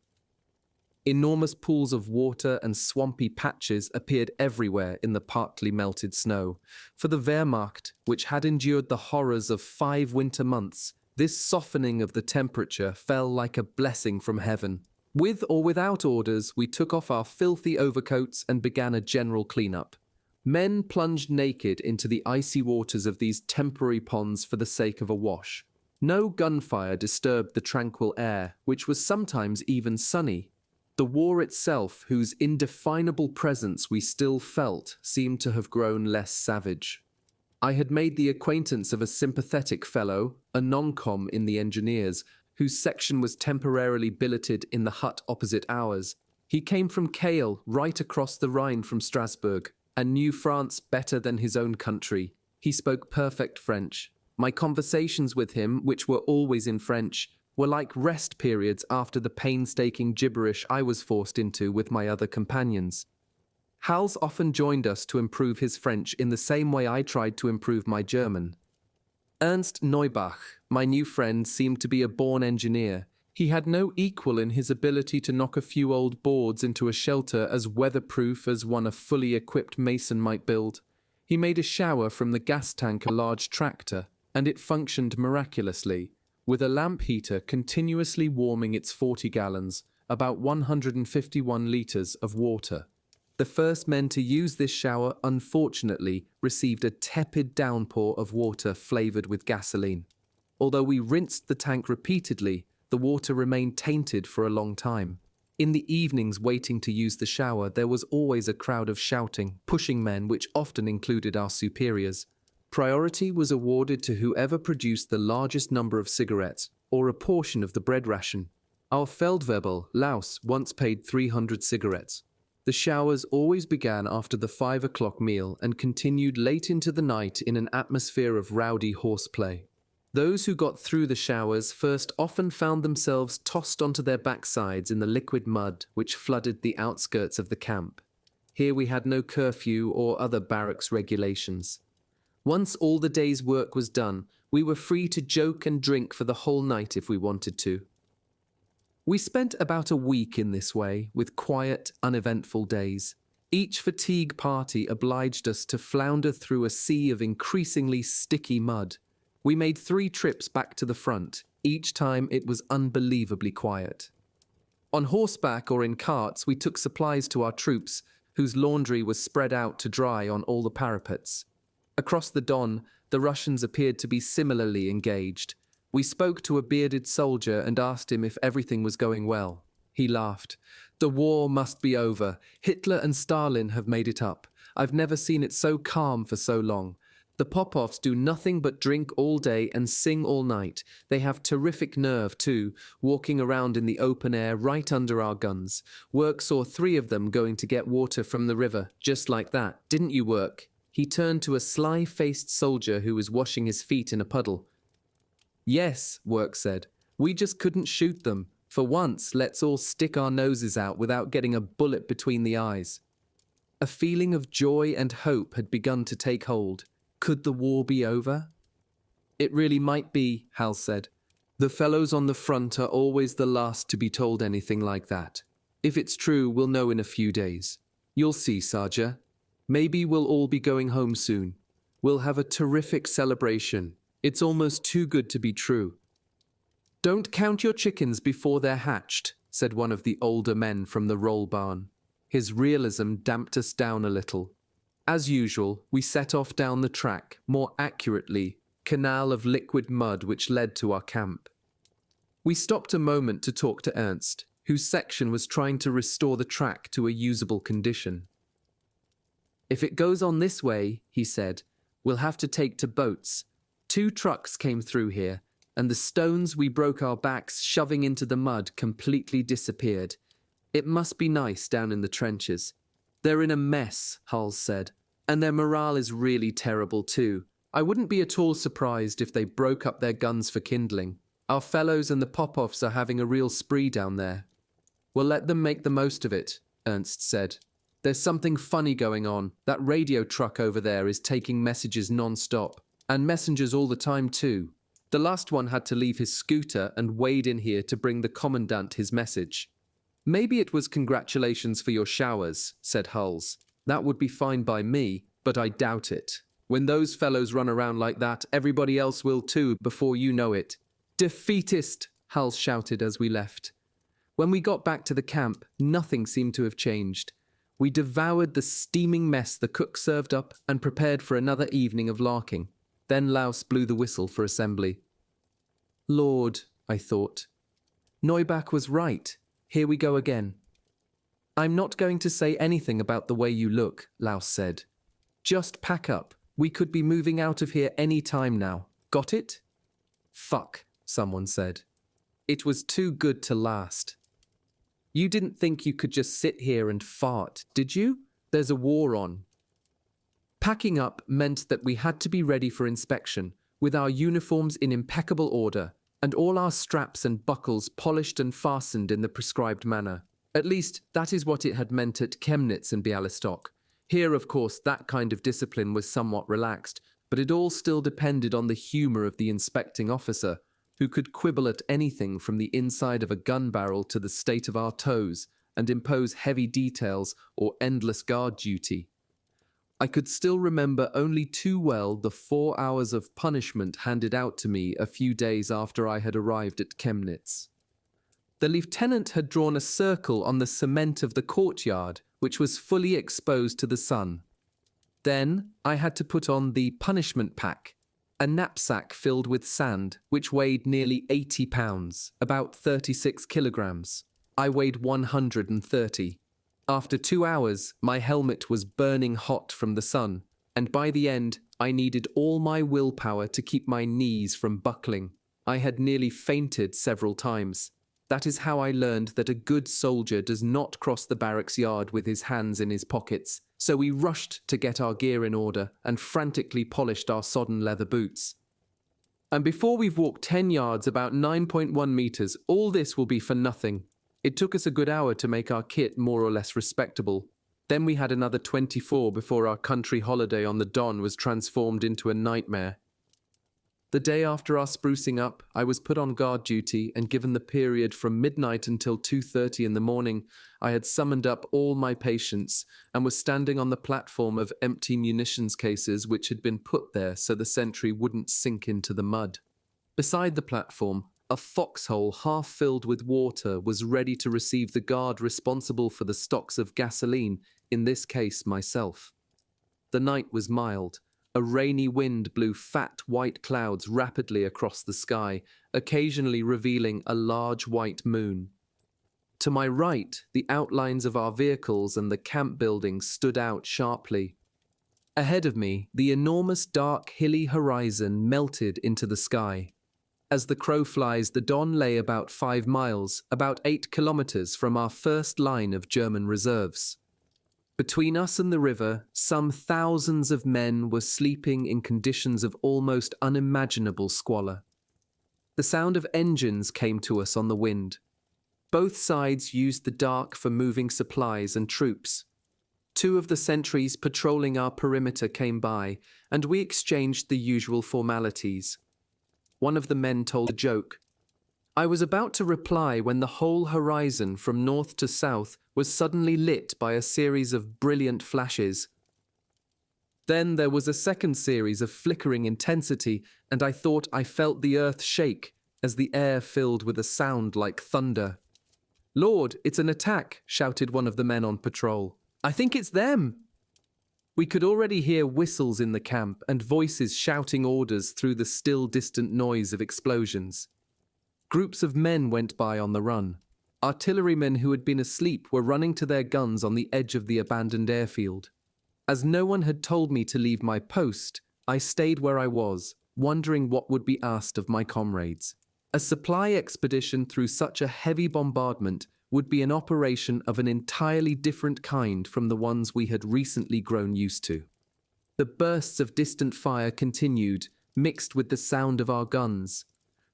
Enormous pools of water and swampy patches appeared everywhere in the partly melted snow. For the Wehrmacht, which had endured the horrors of 5 winter months, this softening of the temperature fell like a blessing from heaven. With or without orders, we took off our filthy overcoats and began a general cleanup. Men plunged naked into the icy waters of these temporary ponds for the sake of a wash. No gunfire disturbed the tranquil air, which was sometimes even sunny. The war itself, whose indefinable presence we still felt, seemed to have grown less savage. I had made the acquaintance of a sympathetic fellow, a non-com in the engineers, whose section was temporarily billeted in the hut opposite ours. He came from Kehl, right across the Rhine from Strasbourg, and knew France better than his own country. He spoke perfect French. My conversations with him, which were always in French, were like rest periods after the painstaking gibberish I was forced into with my other companions. Hals often joined us to improve his French in the same way I tried to improve my German. Ernst Neubach, my new friend, seemed to be a born engineer. He had no equal in his ability to knock a few old boards into a shelter as weatherproof as one a fully equipped mason might build. He made a shower from the gas tank of a large tractor, and it functioned miraculously, with a lamp heater continuously warming its 40 gallons, about 151 litres of water. The first men to use this shower, unfortunately, received a tepid downpour of water flavoured with gasoline. Although we rinsed the tank repeatedly, the water remained tainted for a long time. In the evenings waiting to use the shower, there was always a crowd of shouting, pushing men, which often included our superiors. Priority was awarded to whoever produced the largest number of cigarettes, or a portion of the bread ration. Our Feldwebel, Laus, once paid 300 cigarettes. The showers always began after the 5 o'clock meal and continued late into the night in an atmosphere of rowdy horseplay. Those who got through the showers first often found themselves tossed onto their backsides in the liquid mud which flooded the outskirts of the camp. Here we had no curfew or other barracks regulations. Once all the day's work was done, we were free to joke and drink for the whole night if we wanted to. We spent about a week in this way, with quiet, uneventful days. Each fatigue party obliged us to flounder through a sea of increasingly sticky mud. We made 3 trips back to the front. Each time it was unbelievably quiet. On horseback or in carts, we took supplies to our troops, whose laundry was spread out to dry on all the parapets. Across the Don, the Russians appeared to be similarly engaged. We spoke to a bearded soldier and asked him if everything was going well. He laughed. "The war must be over. Hitler and Stalin have made it up. I've never seen it so calm for so long. The Popovs do nothing but drink all day and sing all night. They have terrific nerve, too, walking around in the open air right under our guns. Work saw 3 of them going to get water from the river, just like that. Didn't you, Work?" He turned to a sly-faced soldier who was washing his feet in a puddle. "Yes," Work said. "We just couldn't shoot them. For once, let's all stick our noses out without getting a bullet between the eyes." A feeling of joy and hope had begun to take hold. Could the war be over? "It really might be," Hal said. "The fellows on the front are always the last to be told anything like that. If it's true, we'll know in a few days. You'll see, Sajer. Maybe we'll all be going home soon. We'll have a terrific celebration. It's almost too good to be true." "Don't count your chickens before they're hatched," said one of the older men from the roll barn. His realism damped us down a little. As usual, we set off down the track, more accurately, canal of liquid mud which led to our camp. We stopped a moment to talk to Ernst, whose section was trying to restore the track to a usable condition. "If it goes on this way," he said, "we'll have to take to boats. 2 trucks came through here, and the stones we broke our backs shoving into the mud completely disappeared. It must be nice down in the trenches." "They're in a mess," Hals said, "and their morale is really terrible too. I wouldn't be at all surprised if they broke up their guns for kindling. Our fellows and the Popovs are having a real spree down there." "We'll let them make the most of it," Ernst said. "There's something funny going on. That radio truck over there is taking messages non-stop. And messengers all the time too. The last one had to leave his scooter and wade in here to bring the commandant his message." Maybe it was congratulations for your showers, said Hulls. That would be fine by me, but I doubt it. When those fellows run around like that, everybody else will too before you know it. Defeatist, Hulls shouted as we left. When we got back to the camp, nothing seemed to have changed. We devoured the steaming mess the cook served up and prepared for another evening of larking. Then Louse blew the whistle for assembly. Lord, I thought. Neubach was right. Here we go again. I'm not going to say anything about the way you look, Louse said. Just pack up. We could be moving out of here any time now. Got it? Fuck, someone said. It was too good to last. You didn't think you could just sit here and fart, did you? There's a war on. Packing up meant that we had to be ready for inspection, with our uniforms in impeccable order, and all our straps and buckles polished and fastened in the prescribed manner. At least, that is what it had meant at Chemnitz and Bialystok. Here, of course, that kind of discipline was somewhat relaxed, but it all still depended on the humour of the inspecting officer, who could quibble at anything from the inside of a gun barrel to the state of our toes, and impose heavy details or endless guard duty. I could still remember only too well the 4 hours of punishment handed out to me a few days after I had arrived at Chemnitz. The lieutenant had drawn a circle on the cement of the courtyard, which was fully exposed to the sun. Then I had to put on the punishment pack, a knapsack filled with sand, which weighed nearly 80 pounds, about 36 kilograms. I weighed 130. After 2 hours, my helmet was burning hot from the sun, and by the end, I needed all my willpower to keep my knees from buckling. I had nearly fainted several times. That is how I learned that a good soldier does not cross the barracks yard with his hands in his pockets, so we rushed to get our gear in order and frantically polished our sodden leather boots. And before we've walked 10 yards, about 9.1 meters, all this will be for nothing. It took us a good hour to make our kit more or less respectable. Then we had another 24 before our country holiday on the Don was transformed into a nightmare. The day after our sprucing up, I was put on guard duty and given the period from midnight until 2:30 in the morning. I had summoned up all my patience and was standing on the platform of empty munitions cases which had been put there so the sentry wouldn't sink into the mud. Beside the platform, a foxhole half filled with water was ready to receive the guard responsible for the stocks of gasoline, in this case myself. The night was mild. A rainy wind blew fat white clouds rapidly across the sky, occasionally revealing a large white moon. To my right, the outlines of our vehicles and the camp buildings stood out sharply. Ahead of me, the enormous dark hilly horizon melted into the sky. As the crow flies, the Don lay about 5 miles, about 8 kilometers from our first line of German reserves. Between us and the river, some thousands of men were sleeping in conditions of almost unimaginable squalor. The sound of engines came to us on the wind. Both sides used the dark for moving supplies and troops. 2 of the sentries patrolling our perimeter came by, and we exchanged the usual formalities. One of the men told a joke. I was about to reply when the whole horizon from north to south was suddenly lit by a series of brilliant flashes. Then there was a second series of flickering intensity, and I thought I felt the earth shake as the air filled with a sound like thunder. Lord, it's an attack, shouted one of the men on patrol. I think it's them. We could already hear whistles in the camp and voices shouting orders through the still distant noise of explosions. Groups of men went by on the run. Artillerymen who had been asleep were running to their guns on the edge of the abandoned airfield. As no one had told me to leave my post, I stayed where I was, wondering what would be asked of my comrades. A supply expedition through such a heavy bombardment would be an operation of an entirely different kind from the ones we had recently grown used to. The bursts of distant fire continued, mixed with the sound of our guns.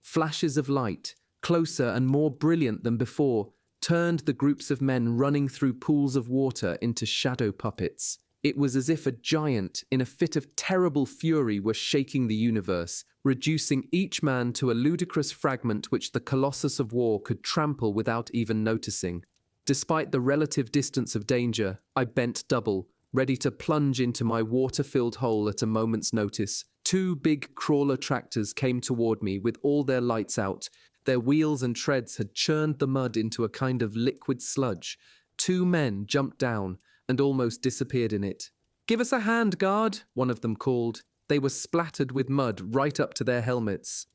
Flashes of light, closer and more brilliant than before, turned the groups of men running through pools of water into shadow puppets. It was as if a giant, in a fit of terrible fury, were shaking the universe, reducing each man to a ludicrous fragment which the colossus of war could trample without even noticing. Despite the relative distance of danger, I bent double, ready to plunge into my water-filled hole at a moment's notice. Two big crawler tractors came toward me with all their lights out. Their wheels and treads had churned the mud into a kind of liquid sludge. Two men jumped down and almost disappeared in it. "Give us a hand, guard," one of them called. They were splattered with mud right up to their helmets.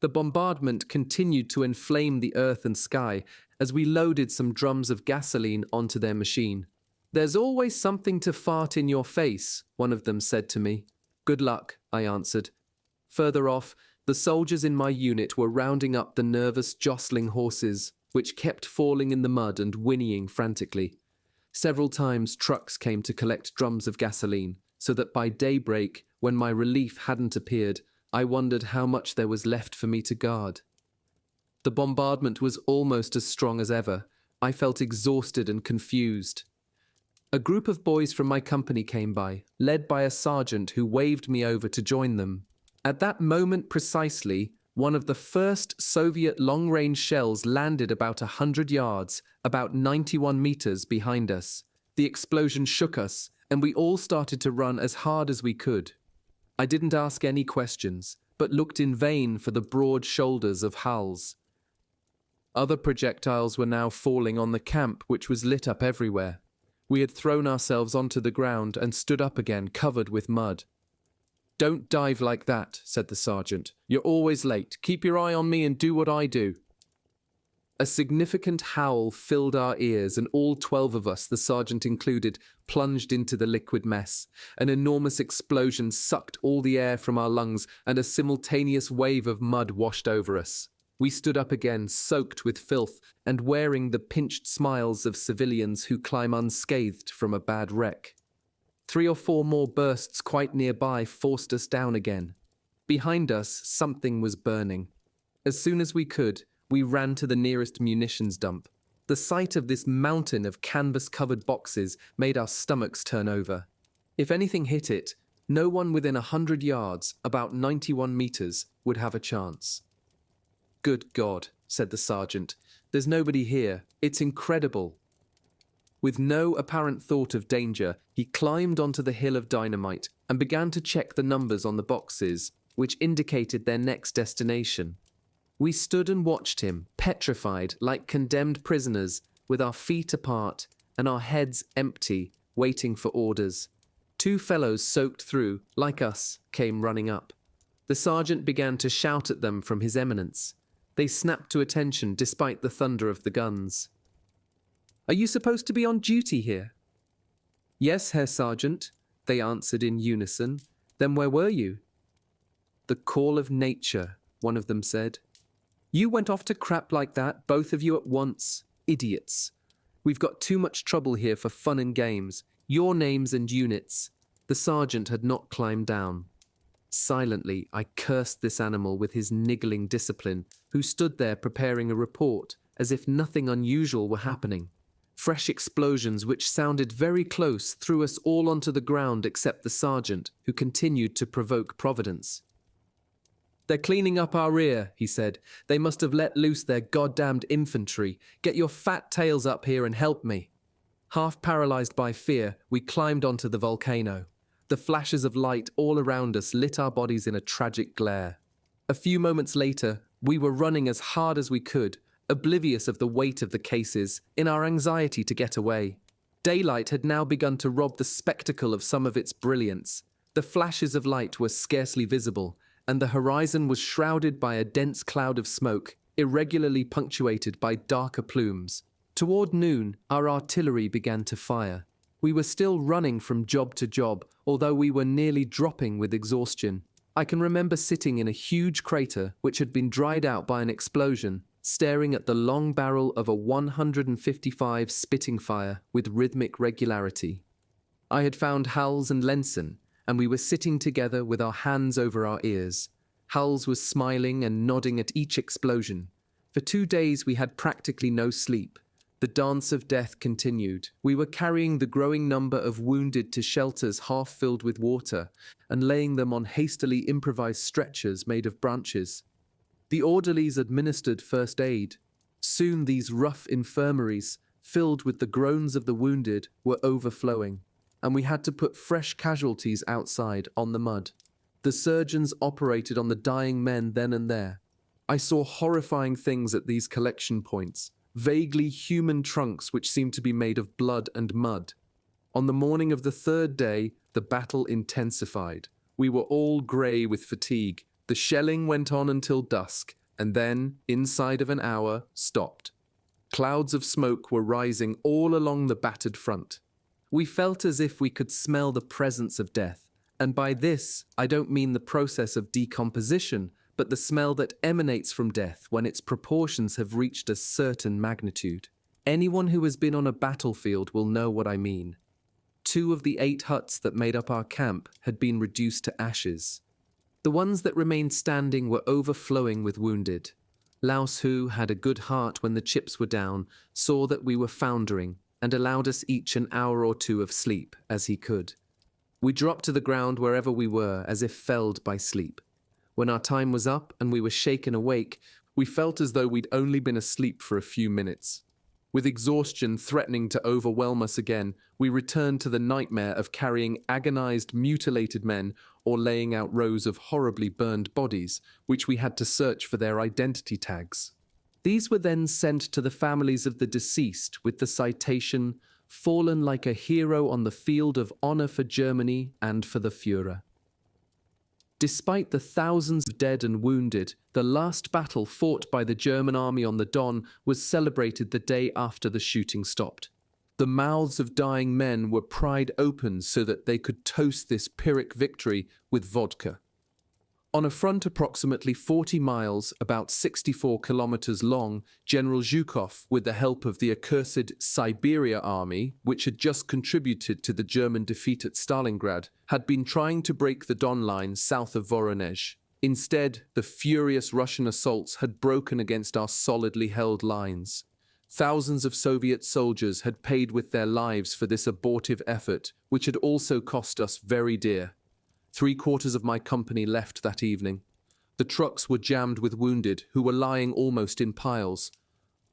The bombardment continued to inflame the earth and sky as we loaded some drums of gasoline onto their machine. "There's always something to fart in your face," one of them said to me. "Good luck," I answered. Further off, the soldiers in my unit were rounding up the nervous, jostling horses, which kept falling in the mud and whinnying frantically. Several times trucks came to collect drums of gasoline, so that by daybreak, when my relief hadn't appeared, I wondered how much there was left for me to guard. The bombardment was almost as strong as ever. I felt exhausted and confused. A group of boys from my company came by, led by a sergeant who waved me over to join them. At that moment precisely, one of the first Soviet long-range shells landed about 100 yards, about 91 meters behind us. The explosion shook us, and we all started to run as hard as we could. I didn't ask any questions, but looked in vain for the broad shoulders of hulls. Other projectiles were now falling on the camp, which was lit up everywhere. We had thrown ourselves onto the ground and stood up again, covered with mud. "Don't dive like that," said the sergeant. "You're always late. Keep your eye on me and do what I do." A significant howl filled our ears, and all 12 of us, the sergeant included, plunged into the liquid mess. An enormous explosion sucked all the air from our lungs, and a simultaneous wave of mud washed over us. We stood up again, soaked with filth, and wearing the pinched smiles of civilians who climb unscathed from a bad wreck. 3 or 4 more bursts quite nearby forced us down again. Behind us, something was burning. As soon as we could, we ran to the nearest munitions dump. The sight of this mountain of canvas-covered boxes made our stomachs turn over. If anything hit it, no one within 100 yards, about 91 meters, would have a chance. "Good God," said the sergeant. "There's nobody here. It's incredible." With no apparent thought of danger, he climbed onto the hill of dynamite and began to check the numbers on the boxes, which indicated their next destination. We stood and watched him, petrified, like condemned prisoners, with our feet apart and our heads empty, waiting for orders. 2 fellows soaked through, like us, came running up. The sergeant began to shout at them from his eminence. They snapped to attention despite the thunder of the guns. "Are you supposed to be on duty here?" "Yes, Herr Sergeant," they answered in unison. "Then where were you?" "The call of nature," one of them said. "You went off to crap like that, both of you at once. Idiots. We've got too much trouble here for fun and games. Your names and units." The sergeant had not climbed down. Silently, I cursed this animal with his niggling discipline, who stood there preparing a report, as if nothing unusual were happening. Fresh explosions, which sounded very close, threw us all onto the ground except the sergeant, who continued to provoke Providence. "They're cleaning up our rear," he said. "They must have let loose their goddamned infantry. Get your fat tails up here and help me." Half paralyzed by fear, we climbed onto the volcano. The flashes of light all around us lit our bodies in a tragic glare. A few moments later, we were running as hard as we could, oblivious of the weight of the cases, in our anxiety to get away. Daylight had now begun to rob the spectacle of some of its brilliance. The flashes of light were scarcely visible, and the horizon was shrouded by a dense cloud of smoke, irregularly punctuated by darker plumes. Toward noon, our artillery began to fire. We were still running from job to job, although we were nearly dropping with exhaustion. I can remember sitting in a huge crater which had been dried out by an explosion, staring at the long barrel of a 155 spitting fire with rhythmic regularity. I had found Hals and Lenson, and we were sitting together with our hands over our ears. Hals was smiling and nodding at each explosion. For 2 days we had practically no sleep. The dance of death continued. We were carrying the growing number of wounded to shelters half filled with water and laying them on hastily improvised stretchers made of branches. The orderlies administered first aid. Soon these rough infirmaries filled with the groans of the wounded, were overflowing, and we had to put fresh casualties outside on the mud. The surgeons operated on the dying men then and there. I saw horrifying things at these collection points, vaguely human trunks which seemed to be made of blood and mud. On the morning of the third day, the battle intensified. We were all grey with fatigue. The shelling went on until dusk, and then, inside of an hour, stopped. Clouds of smoke were rising all along the battered front. We felt as if we could smell the presence of death, and by this, I don't mean the process of decomposition, but the smell that emanates from death when its proportions have reached a certain magnitude. Anyone who has been on a battlefield will know what I mean. 2 of the 8 huts that made up our camp had been reduced to ashes. The ones that remained standing were overflowing with wounded. Laos, who had a good heart when the chips were down, saw that we were foundering and allowed us each an hour or 2 of sleep, as he could. We dropped to the ground wherever we were, as if felled by sleep. When our time was up and we were shaken awake, we felt as though we'd only been asleep for a few minutes. With exhaustion threatening to overwhelm us again, we returned to the nightmare of carrying agonized, mutilated men or laying out rows of horribly burned bodies, which we had to search for their identity tags. These were then sent to the families of the deceased with the citation, "Fallen like a hero on the field of honor for Germany and for the Führer." Despite the thousands of dead and wounded, the last battle fought by the German army on the Don was celebrated the day after the shooting stopped. The mouths of dying men were pried open so that they could toast this Pyrrhic victory with vodka. On a front approximately 40 miles, about 64 kilometers long, General Zhukov, with the help of the accursed Siberia army, which had just contributed to the German defeat at Stalingrad, had been trying to break the Don line south of Voronezh. Instead, the furious Russian assaults had broken against our solidly held lines. Thousands of Soviet soldiers had paid with their lives for this abortive effort, which had also cost us very dear. 3/4 of my company left that evening. The trucks were jammed with wounded who were lying almost in piles.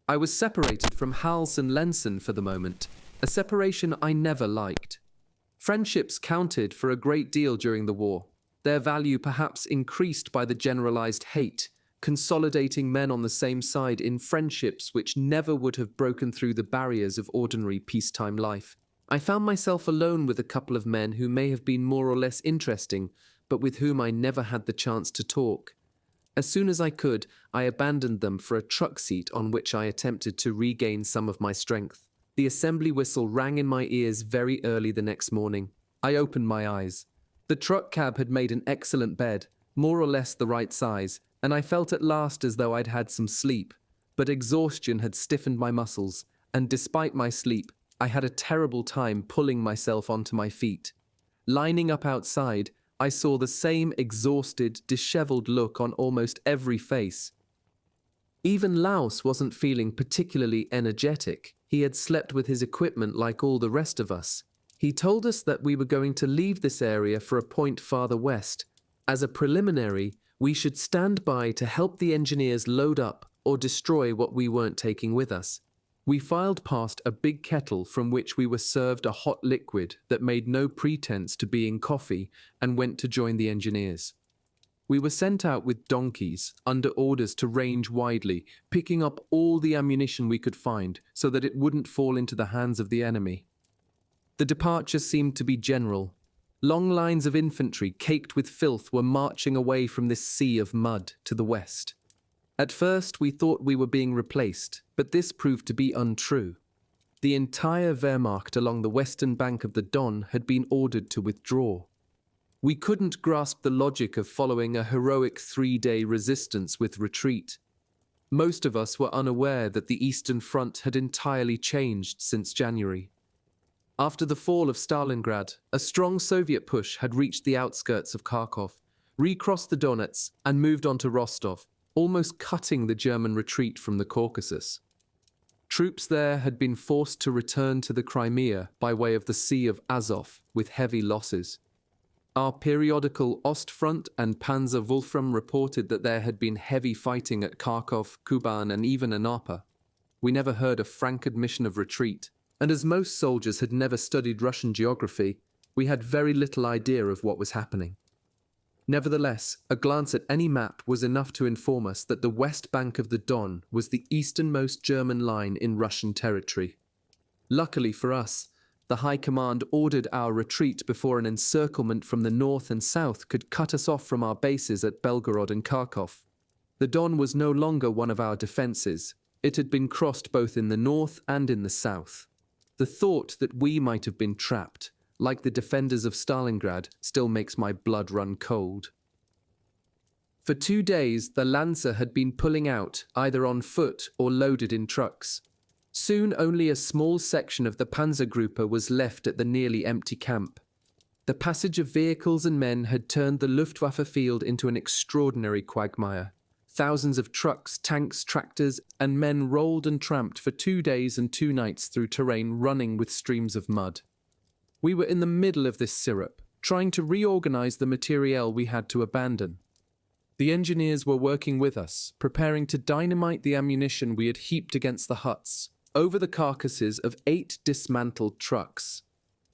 I was separated from Hals and Lenson for the moment, a separation I never liked. Friendships counted for a great deal during the war, their value perhaps increased by the generalized hate, consolidating men on the same side in friendships which never would have broken through the barriers of ordinary peacetime life. I found myself alone with a couple of men who may have been more or less interesting, but with whom I never had the chance to talk. As soon as I could, I abandoned them for a truck seat on which I attempted to regain some of my strength. The assembly whistle rang in my ears very early the next morning. I opened my eyes. The truck cab had made an excellent bed, more or less the right size, and I felt at last as though I'd had some sleep. But exhaustion had stiffened my muscles, and despite my sleep, I had a terrible time pulling myself onto my feet. Lining up outside, I saw the same exhausted, disheveled look on almost every face. Even Laos wasn't feeling particularly energetic. He had slept with his equipment like all the rest of us. He told us that we were going to leave this area for a point farther west. As a preliminary, we should stand by to help the engineers load up or destroy what we weren't taking with us. We filed past a big kettle from which we were served a hot liquid that made no pretense to being coffee and went to join the engineers. We were sent out with donkeys under orders to range widely, picking up all the ammunition we could find so that it wouldn't fall into the hands of the enemy. The departure seemed to be general. Long lines of infantry caked with filth were marching away from this sea of mud to the west. At first, we thought we were being replaced, but this proved to be untrue. The entire Wehrmacht along the western bank of the Don had been ordered to withdraw. We couldn't grasp the logic of following a heroic 3-day resistance with retreat. Most of us were unaware that the Eastern Front had entirely changed since January. After the fall of Stalingrad, a strong Soviet push had reached the outskirts of Kharkov, recrossed the Donets, and moved on to Rostov, almost cutting the German retreat from the Caucasus. Troops there had been forced to return to the Crimea by way of the Sea of Azov with heavy losses. Our periodical Ostfront and Panzer Wolfram reported that there had been heavy fighting at Kharkov, Kuban, and even Anapa. We never heard a frank admission of retreat, and as most soldiers had never studied Russian geography, we had very little idea of what was happening. Nevertheless, a glance at any map was enough to inform us that the west bank of the Don was the easternmost German line in Russian territory. Luckily for us, the High Command ordered our retreat before an encirclement from the north and south could cut us off from our bases at Belgorod and Kharkov. The Don was no longer one of our defences. It had been crossed both in the north and in the south. The thought that we might have been trapped, like the defenders of Stalingrad, still makes my blood run cold. For 2 days, the Lancer had been pulling out, either on foot or loaded in trucks. Soon only a small section of the Panzergruppe was left at the nearly empty camp. The passage of vehicles and men had turned the Luftwaffe field into an extraordinary quagmire. Thousands of trucks, tanks, tractors, and men rolled and tramped for 2 days and 2 nights through terrain running with streams of mud. We were in the middle of this syrup, trying to reorganize the materiel we had to abandon. The engineers were working with us, preparing to dynamite the ammunition we had heaped against the huts, over the carcasses of 8 dismantled trucks.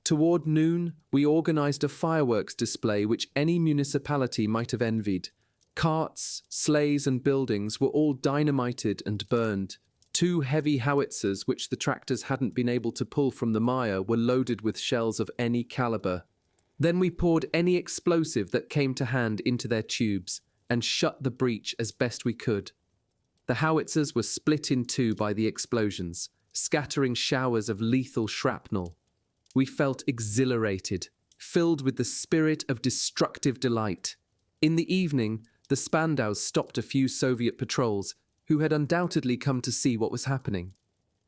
Toward noon, we organized a fireworks display which any municipality might have envied. Carts, sleighs, and buildings were all dynamited and burned. 2 heavy howitzers, which the tractors hadn't been able to pull from the mire, were loaded with shells of any caliber. Then we poured any explosive that came to hand into their tubes and shut the breach as best we could. The howitzers were split in 2 by the explosions, scattering showers of lethal shrapnel. We felt exhilarated, filled with the spirit of destructive delight. In the evening, the Spandaus stopped a few Soviet patrols who had undoubtedly come to see what was happening.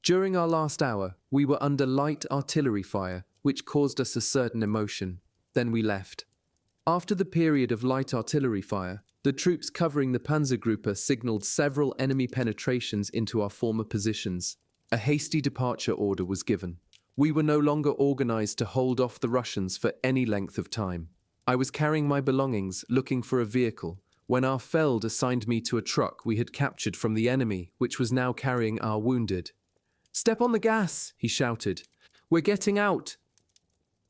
During our last hour, we were under light artillery fire, which caused us a certain emotion. Then we left. After the period of light artillery fire, the troops covering the Panzergruppe signaled several enemy penetrations into our former positions. A hasty departure order was given. We were no longer organized to hold off the Russians for any length of time. I was carrying my belongings, looking for a vehicle, when our Feld assigned me to a truck we had captured from the enemy, which was now carrying our wounded. "Step on the gas," he shouted. "We're getting out."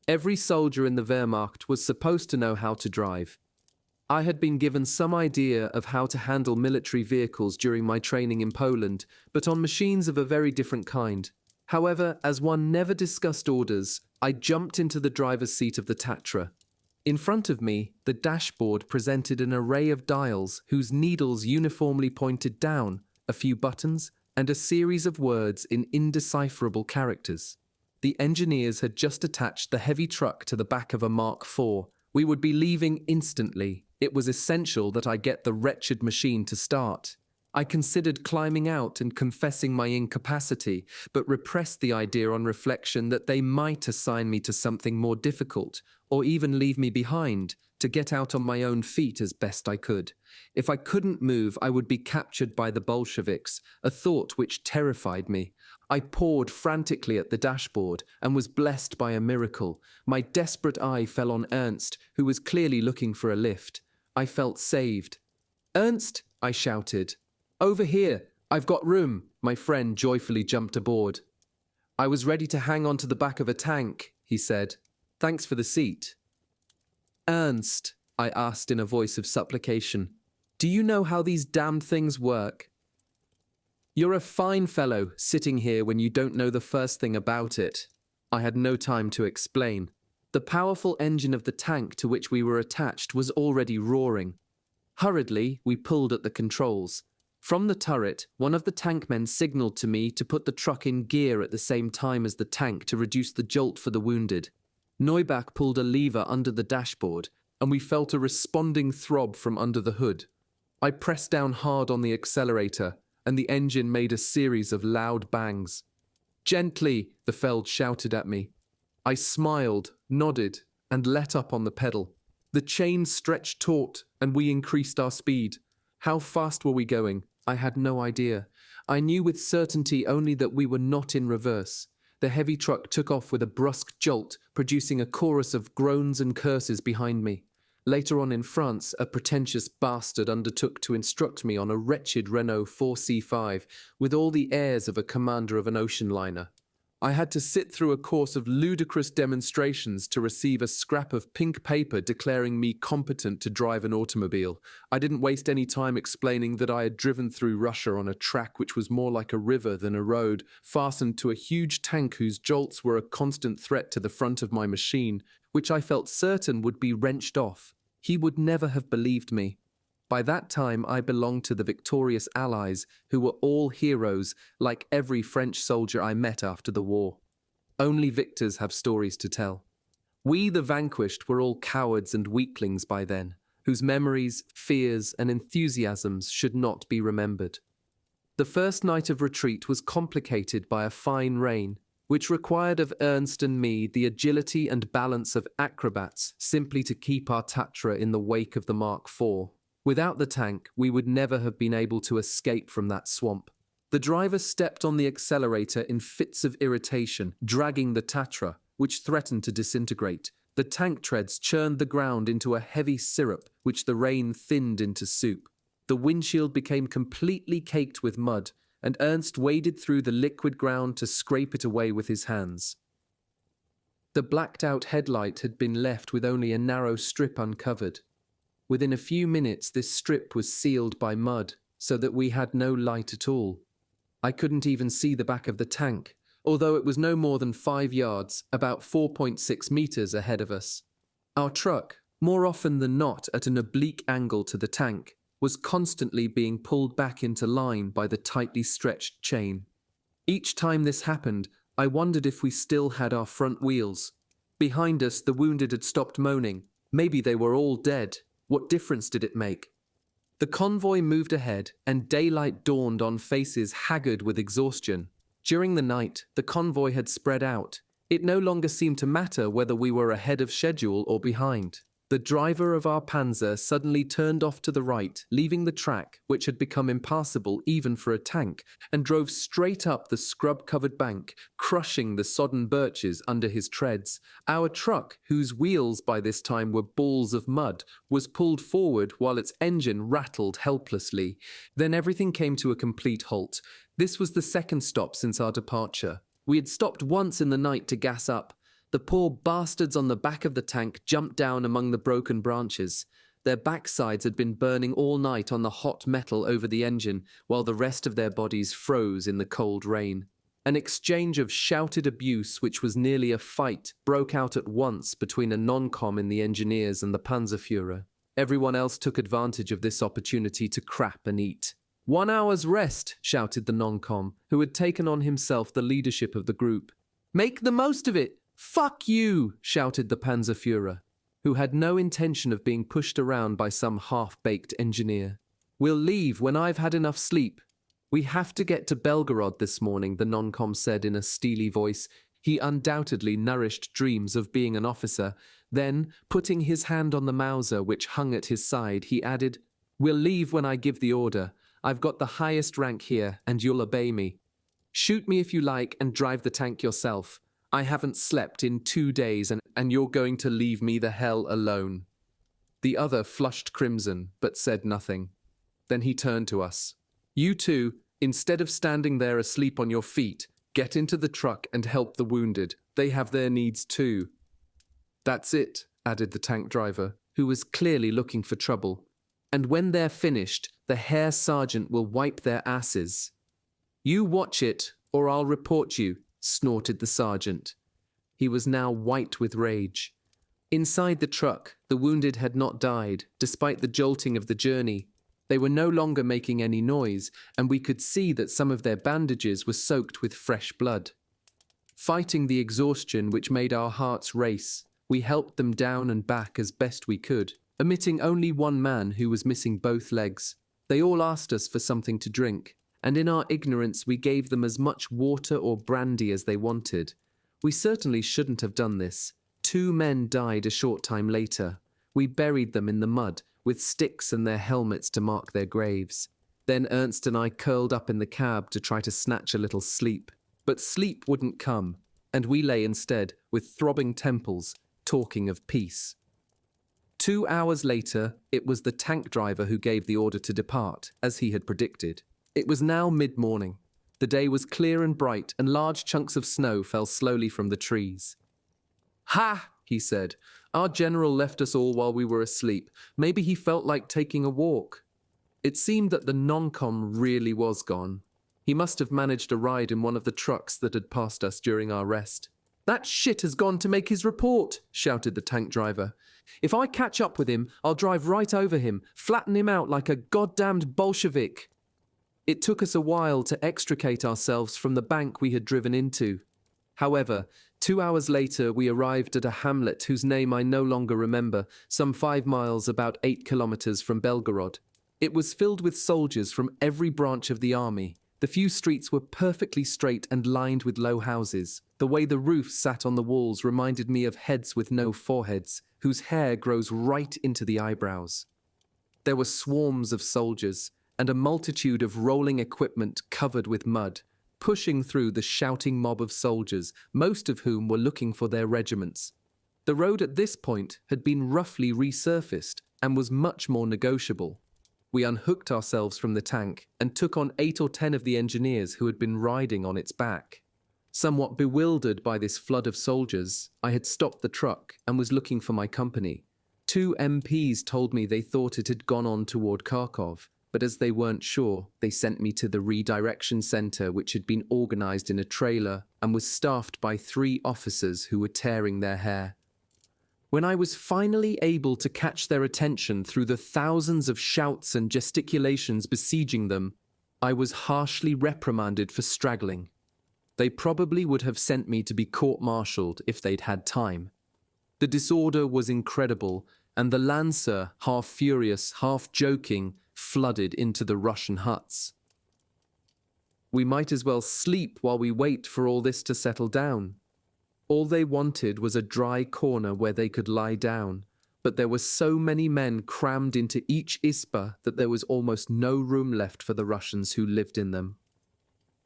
Every soldier in the Wehrmacht was supposed to know how to drive. I had been given some idea of how to handle military vehicles during my training in Poland, but on machines of a very different kind. However, as one never discussed orders, I jumped into the driver's seat of the Tatra. In front of me, the dashboard presented an array of dials whose needles uniformly pointed down, a few buttons, and a series of words in indecipherable characters. The engineers had just attached the heavy truck to the back of a Mark IV. We would be leaving instantly. It was essential that I get the wretched machine to start. I considered climbing out and confessing my incapacity, but repressed the idea on reflection that they might assign me to something more difficult, or even leave me behind, to get out on my own feet as best I could. If I couldn't move, I would be captured by the Bolsheviks, a thought which terrified me. I pawed frantically at the dashboard and was blessed by a miracle. My desperate eye fell on Ernst, who was clearly looking for a lift. I felt saved. "Ernst," I shouted. "Over here, I've got room." My friend joyfully jumped aboard. "I was ready to hang on to the back of a tank," he said. "Thanks for the seat." "Ernst," I asked in a voice of supplication, "do you know how these damned things work?" "You're a fine fellow, sitting here when you don't know the first thing about it." I had no time to explain. The powerful engine of the tank to which we were attached was already roaring. Hurriedly, we pulled at the controls. From the turret, one of the tankmen signaled to me to put the truck in gear at the same time as the tank to reduce the jolt for the wounded. Neubach pulled a lever under the dashboard, and we felt a responding throb from under the hood. I pressed down hard on the accelerator, and the engine made a series of loud bangs. "Gently," the Feld shouted at me. I smiled, nodded, and let up on the pedal. The chain stretched taut, and we increased our speed. How fast were we going? I had no idea. I knew with certainty only that we were not in reverse. The heavy truck took off with a brusque jolt, producing a chorus of groans and curses behind me. Later on in France, a pretentious bastard undertook to instruct me on a wretched Renault 4C5 with all the airs of a commander of an ocean liner. I had to sit through a course of ludicrous demonstrations to receive a scrap of pink paper declaring me competent to drive an automobile. I didn't waste any time explaining that I had driven through Russia on a track which was more like a river than a road, fastened to a huge tank whose jolts were a constant threat to the front of my machine, which I felt certain would be wrenched off. He would never have believed me. By that time, I belonged to the victorious Allies, who were all heroes, like every French soldier I met after the war. Only victors have stories to tell. We, the vanquished, were all cowards and weaklings by then, whose memories, fears, and enthusiasms should not be remembered. The first night of retreat was complicated by a fine rain, which required of Ernst and me the agility and balance of acrobats simply to keep our Tatra in the wake of the Mark IV. Without the tank, we would never have been able to escape from that swamp. The driver stepped on the accelerator in fits of irritation, dragging the Tatra, which threatened to disintegrate. The tank treads churned the ground into a heavy syrup, which the rain thinned into soup. The windshield became completely caked with mud, and Ernst waded through the liquid ground to scrape it away with his hands. The blacked-out headlight had been left with only a narrow strip uncovered. Within a few minutes, this strip was sealed by mud, so that we had no light at all. I couldn't even see the back of the tank, although it was no more than 5 yards, about 4.6 meters ahead of us. Our truck, more often than not at an oblique angle to the tank, was constantly being pulled back into line by the tightly stretched chain. Each time this happened, I wondered if we still had our front wheels. Behind us, the wounded had stopped moaning. Maybe they were all dead. What difference did it make? The convoy moved ahead, and daylight dawned on faces haggard with exhaustion. During the night, the convoy had spread out. It no longer seemed to matter whether we were ahead of schedule or behind. The driver of our Panzer suddenly turned off to the right, leaving the track, which had become impassable even for a tank, and drove straight up the scrub-covered bank, crushing the sodden birches under his treads. Our truck, whose wheels by this time were balls of mud, was pulled forward while its engine rattled helplessly. Then everything came to a complete halt. This was the second stop since our departure. We had stopped once in the night to gas up. The poor bastards on the back of the tank jumped down among the broken branches. Their backsides had been burning all night on the hot metal over the engine, while the rest of their bodies froze in the cold rain. An exchange of shouted abuse, which was nearly a fight, broke out at once between a non-com in the engineers and the Panzerführer. Everyone else took advantage of this opportunity to crap and eat. 1 hour's rest, shouted the non-com, who had taken on himself the leadership of the group. Make the most of it! Fuck you, shouted the Panzerführer, who had no intention of being pushed around by some half-baked engineer. We'll leave when I've had enough sleep. We have to get to Belgorod this morning, the non-com said in a steely voice. He undoubtedly nourished dreams of being an officer. Then, putting his hand on the Mauser which hung at his side, he added, We'll leave when I give the order. I've got the highest rank here, and you'll obey me. Shoot me if you like and drive the tank yourself. I haven't slept in 2 days, and you're going to leave me the hell alone. The other flushed crimson, but said nothing. Then he turned to us. You two, instead of standing there asleep on your feet, get into the truck and help the wounded. They have their needs too. That's it, added the tank driver, who was clearly looking for trouble. And when they're finished, the Herr Sergeant will wipe their asses. You watch it, or I'll report you, snorted the sergeant. He was now white with rage. Inside the truck, the wounded had not died, despite the jolting of the journey. They were no longer making any noise, and we could see that some of their bandages were soaked with fresh blood. Fighting the exhaustion which made our hearts race, we helped them down and back as best we could, omitting only one man who was missing both legs. They all asked us for something to drink, and in our ignorance we gave them as much water or brandy as they wanted. We certainly shouldn't have done this. 2 men died a short time later. We buried them in the mud, with sticks and their helmets to mark their graves. Then Ernst and I curled up in the cab to try to snatch a little sleep. But sleep wouldn't come, and we lay instead, with throbbing temples, talking of peace. 2 hours later, it was the tank driver who gave the order to depart, as he had predicted. It was now mid-morning. The day was clear and bright, and large chunks of snow fell slowly from the trees. "Ha!" he said. "Our general left us all while we were asleep. Maybe he felt like taking a walk." It seemed that the non-com really was gone. He must have managed a ride in one of the trucks that had passed us during our rest. "That shit has gone to make his report," shouted the tank driver. "If I catch up with him, I'll drive right over him, flatten him out like a goddamned Bolshevik." It took us a while to extricate ourselves from the bank we had driven into. However, 2 hours later we arrived at a hamlet whose name I no longer remember, some 5 miles, about 8 kilometers from Belgorod. It was filled with soldiers from every branch of the army. The few streets were perfectly straight and lined with low houses. The way the roofs sat on the walls reminded me of heads with no foreheads, whose hair grows right into the eyebrows. There were swarms of soldiers, and a multitude of rolling equipment covered with mud, pushing through the shouting mob of soldiers, most of whom were looking for their regiments. The road at this point had been roughly resurfaced and was much more negotiable. We unhooked ourselves from the tank and took on 8 or 10 of the engineers who had been riding on its back. Somewhat bewildered by this flood of soldiers, I had stopped the truck and was looking for my company. 2 MPs told me they thought it had gone on toward Kharkov, but as they weren't sure, they sent me to the redirection center, which had been organized in a trailer and was staffed by 3 officers who were tearing their hair. When I was finally able to catch their attention through the thousands of shouts and gesticulations besieging them, I was harshly reprimanded for straggling. They probably would have sent me to be court-martialed if they'd had time. The disorder was incredible, and the Lancer, half furious, half joking, flooded into the Russian huts. We might as well sleep while we wait for all this to settle down. All they wanted was a dry corner where they could lie down, but there were so many men crammed into each isba that there was almost no room left for the Russians who lived in them.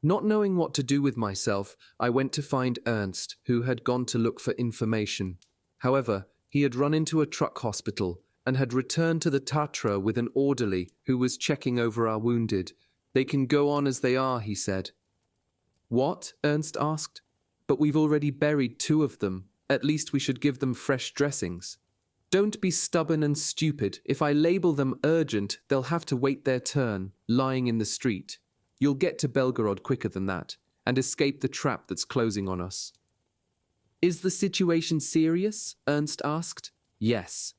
Not knowing what to do with myself, I went to find Ernst, who had gone to look for information. However, he had run into a truck hospital and had returned to the Tatra with an orderly who was checking over our wounded. "They can go on as they are," he said. "What?" Ernst asked. "But we've already buried 2 of them. At least we should give them fresh dressings." "Don't be stubborn and stupid. If I label them urgent, they'll have to wait their turn, lying in the street. You'll get to Belgorod quicker than that, and escape the trap that's closing on us." "Is the situation serious?" Ernst asked. "Yes."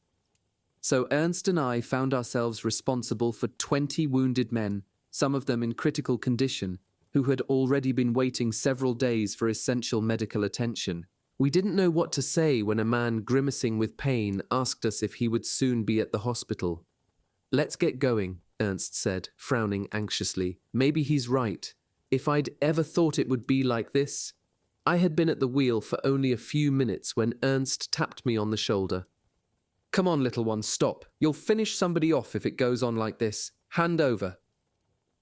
So Ernst and I found ourselves responsible for 20 wounded men, some of them in critical condition, who had already been waiting several days for essential medical attention. We didn't know what to say when a man grimacing with pain asked us if he would soon be at the hospital. "Let's get going," Ernst said, frowning anxiously. "Maybe he's right. If I'd ever thought it would be like this." I had been at the wheel for only a few minutes when Ernst tapped me on the shoulder. "Come on, little one, stop. You'll finish somebody off if it goes on like this. Hand over."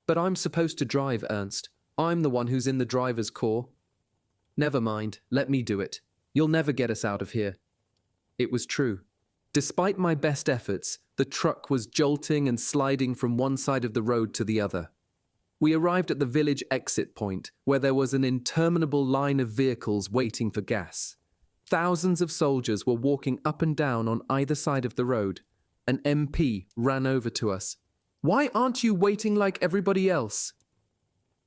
"But I'm supposed to drive, Ernst. I'm the one who's in the driver's corps." "Never mind, let me do it. You'll never get us out of here." It was true. Despite my best efforts, the truck was jolting and sliding from one side of the road to the other. We arrived at the village exit point, where there was an interminable line of vehicles waiting for gas. Thousands of soldiers were walking up and down on either side of the road. An MP ran over to us. "Why aren't you waiting like everybody else?"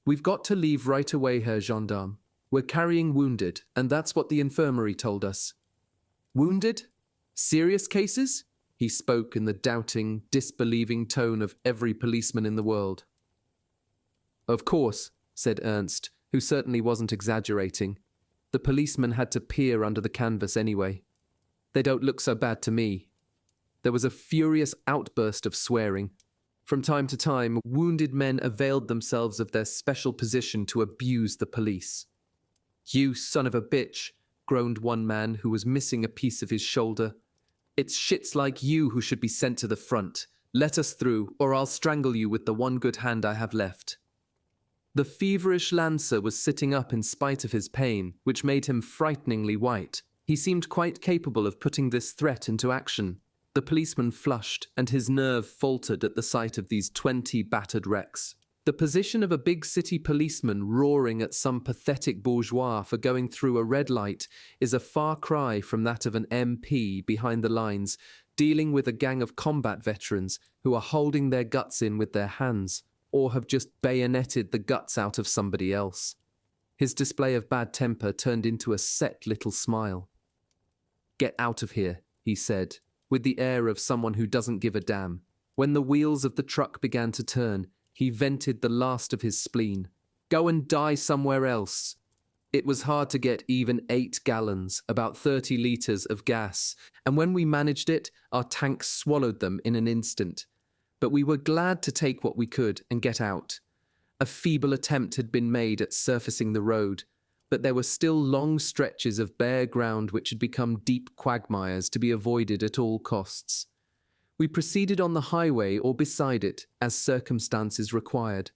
"We've got to leave right away, Herr Gendarme. We're carrying wounded, and that's what the infirmary told us." "Wounded? Serious cases?" He spoke in the doubting, disbelieving tone of every policeman in the world. "Of course," said Ernst, who certainly wasn't exaggerating. The policeman had to peer under the canvas anyway. "They don't look so bad to me." There was a furious outburst of swearing. From time to time, wounded men availed themselves of their special position to abuse the police. "You son of a bitch," groaned one man who was missing a piece of his shoulder. "It's shits like you who should be sent to the front. Let us through, or I'll strangle you with the one good hand I have left." The feverish Lancer was sitting up in spite of his pain, which made him frighteningly white. He seemed quite capable of putting this threat into action. The The policeman flushed, and his nerve faltered at the sight of these 20 battered wrecks. The position of a big city policeman roaring at some pathetic bourgeois for going through a red light is a far cry from that of an MP behind the lines, dealing with a gang of combat veterans who are holding their guts in with their hands, or have just bayoneted the guts out of somebody else. His display of bad temper turned into a set little smile. "Get out of here," he said, with the air of someone who doesn't give a damn. When the wheels of the truck began to turn, he vented the last of his spleen. "Go and die somewhere else." It was hard to get even 8 gallons, about 30 litres of gas, and when we managed it, our tanks swallowed them in an instant. But we were glad to take what we could and get out. A feeble attempt had been made at surfacing the road, but there were still long stretches of bare ground which had become deep quagmires to be avoided at all costs. We proceeded on the highway or beside it, as circumstances required.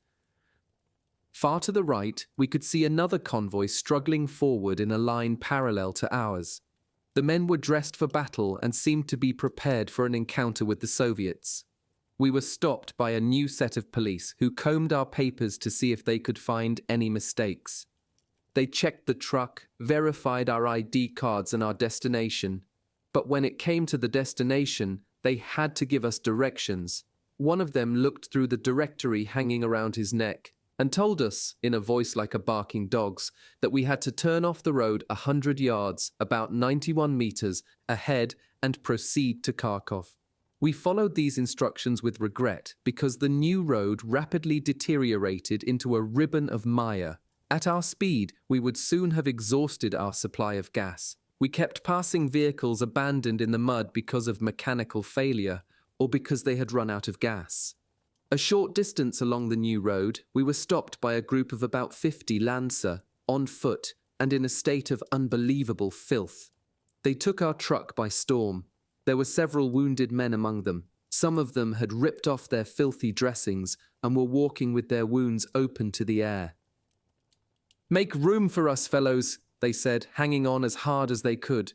Far to the right, we could see another convoy struggling forward in a line parallel to ours. The men were dressed for battle and seemed to be prepared for an encounter with the Soviets. We were stopped by a new set of police who combed our papers to see if they could find any mistakes. They checked the truck, verified our ID cards and our destination, but when it came to the destination, they had to give us directions. One of them looked through the directory hanging around his neck and told us, in a voice like a barking dog's, that we had to turn off the road 100 yards, about 91 meters, ahead and proceed to Kharkov. We followed these instructions with regret because the new road rapidly deteriorated into a ribbon of mire. At our speed, we would soon have exhausted our supply of gas. We kept passing vehicles abandoned in the mud because of mechanical failure or because they had run out of gas. A short distance along the new road, we were stopped by a group of about 50 Lancer, on foot and in a state of unbelievable filth. They took our truck by storm. There were several wounded men among them. Some of them had ripped off their filthy dressings and were walking with their wounds open to the air. "Make room for us, fellows," they said, hanging on as hard as they could.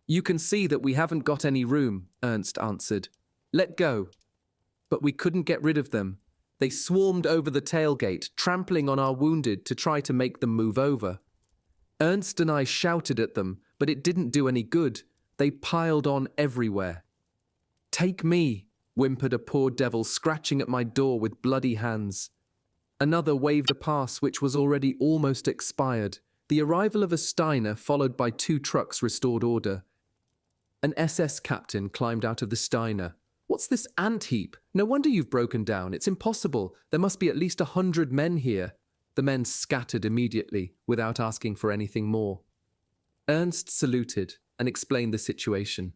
"You can see that we haven't got any room," Ernst answered. "Let go." But we couldn't get rid of them. They swarmed over the tailgate, trampling on our wounded to try to make them move over. Ernst and I shouted at them, but it didn't do any good. They piled on everywhere. "Take me," whimpered a poor devil, scratching at my door with bloody hands. Another waved a pass which was already almost expired. The arrival of a Steiner, followed by 2 trucks, restored order. An SS captain climbed out of the Steiner. "What's this ant heap? No wonder you've broken down. It's impossible. There must be at least 100 men here." The men scattered immediately, without asking for anything more. Ernst saluted and explained the situation.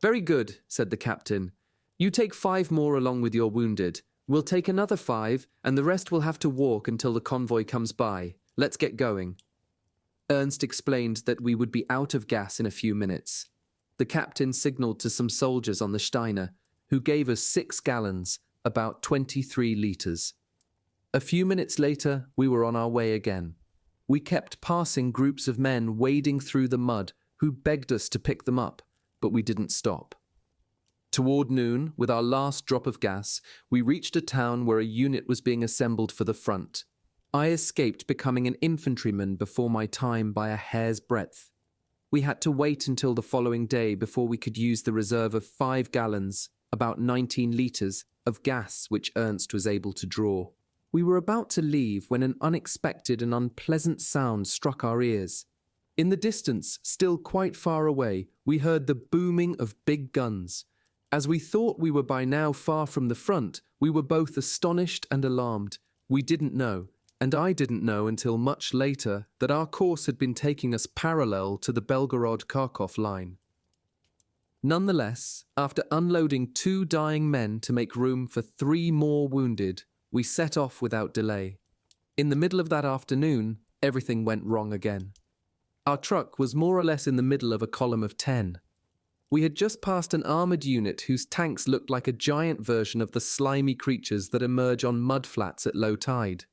"Very good," said the captain. "You take 5 more along with your wounded. We'll take another 5, and the rest will have to walk until the convoy comes by. Let's get going." Ernst explained that we would be out of gas in a few minutes. The captain signaled to some soldiers on the Steiner, who gave us 6 gallons, about 23 litres. A few minutes later, we were on our way again. We kept passing groups of men wading through the mud who begged us to pick them up, but we didn't stop. Toward noon, with our last drop of gas, we reached a town where a unit was being assembled for the front. I escaped becoming an infantryman before my time by a hair's breadth. We had to wait until the following day before we could use the reserve of 5 gallons, about 19 litres, of gas which Ernst was able to draw. We were about to leave when an unexpected and unpleasant sound struck our ears. In the distance, still quite far away, we heard the booming of big guns. As we thought we were by now far from the front, we were both astonished and alarmed. We didn't know, and I didn't know until much later, that our course had been taking us parallel to the Belgorod-Kharkov line. Nonetheless, after unloading 2 dying men to make room for 3 more wounded, we set off without delay. In the middle of that afternoon, everything went wrong again. Our truck was more or less in the middle of a column of 10. We had just passed an armoured unit whose tanks looked like a giant version of the slimy creatures that emerge on mudflats at low tide.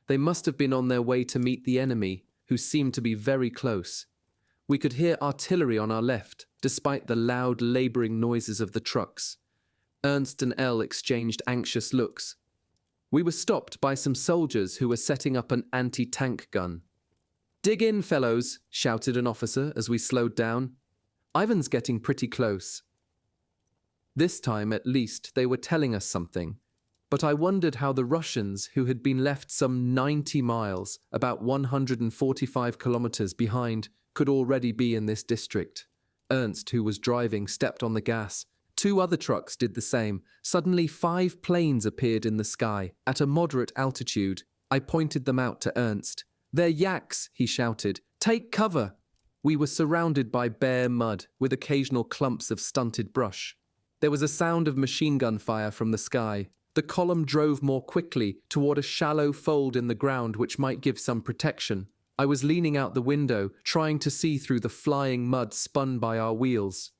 They must have been on their way to meet the enemy, who seemed to be very close. We could hear artillery on our left, despite the loud, laboring noises of the trucks. Ernst and Elle exchanged anxious looks. We were stopped by some soldiers who were setting up an anti-tank gun. "Dig in, fellows," shouted an officer as we slowed down. "Ivan's getting pretty close." This time, at least, they were telling us something. But I wondered how the Russians, who had been left some 90 miles, about 145 kilometers behind, could already be in this district. Ernst, who was driving, stepped on the gas. 2 other trucks did the same. Suddenly 5 planes appeared in the sky, at a moderate altitude. I pointed them out to Ernst. "They're yaks," he shouted. "Take cover!" We were surrounded by bare mud, with occasional clumps of stunted brush. There was a sound of machine gun fire from the sky. The column drove more quickly toward a shallow fold in the ground which might give some protection. I was leaning out the window, trying to see through the flying mud spun by our wheels.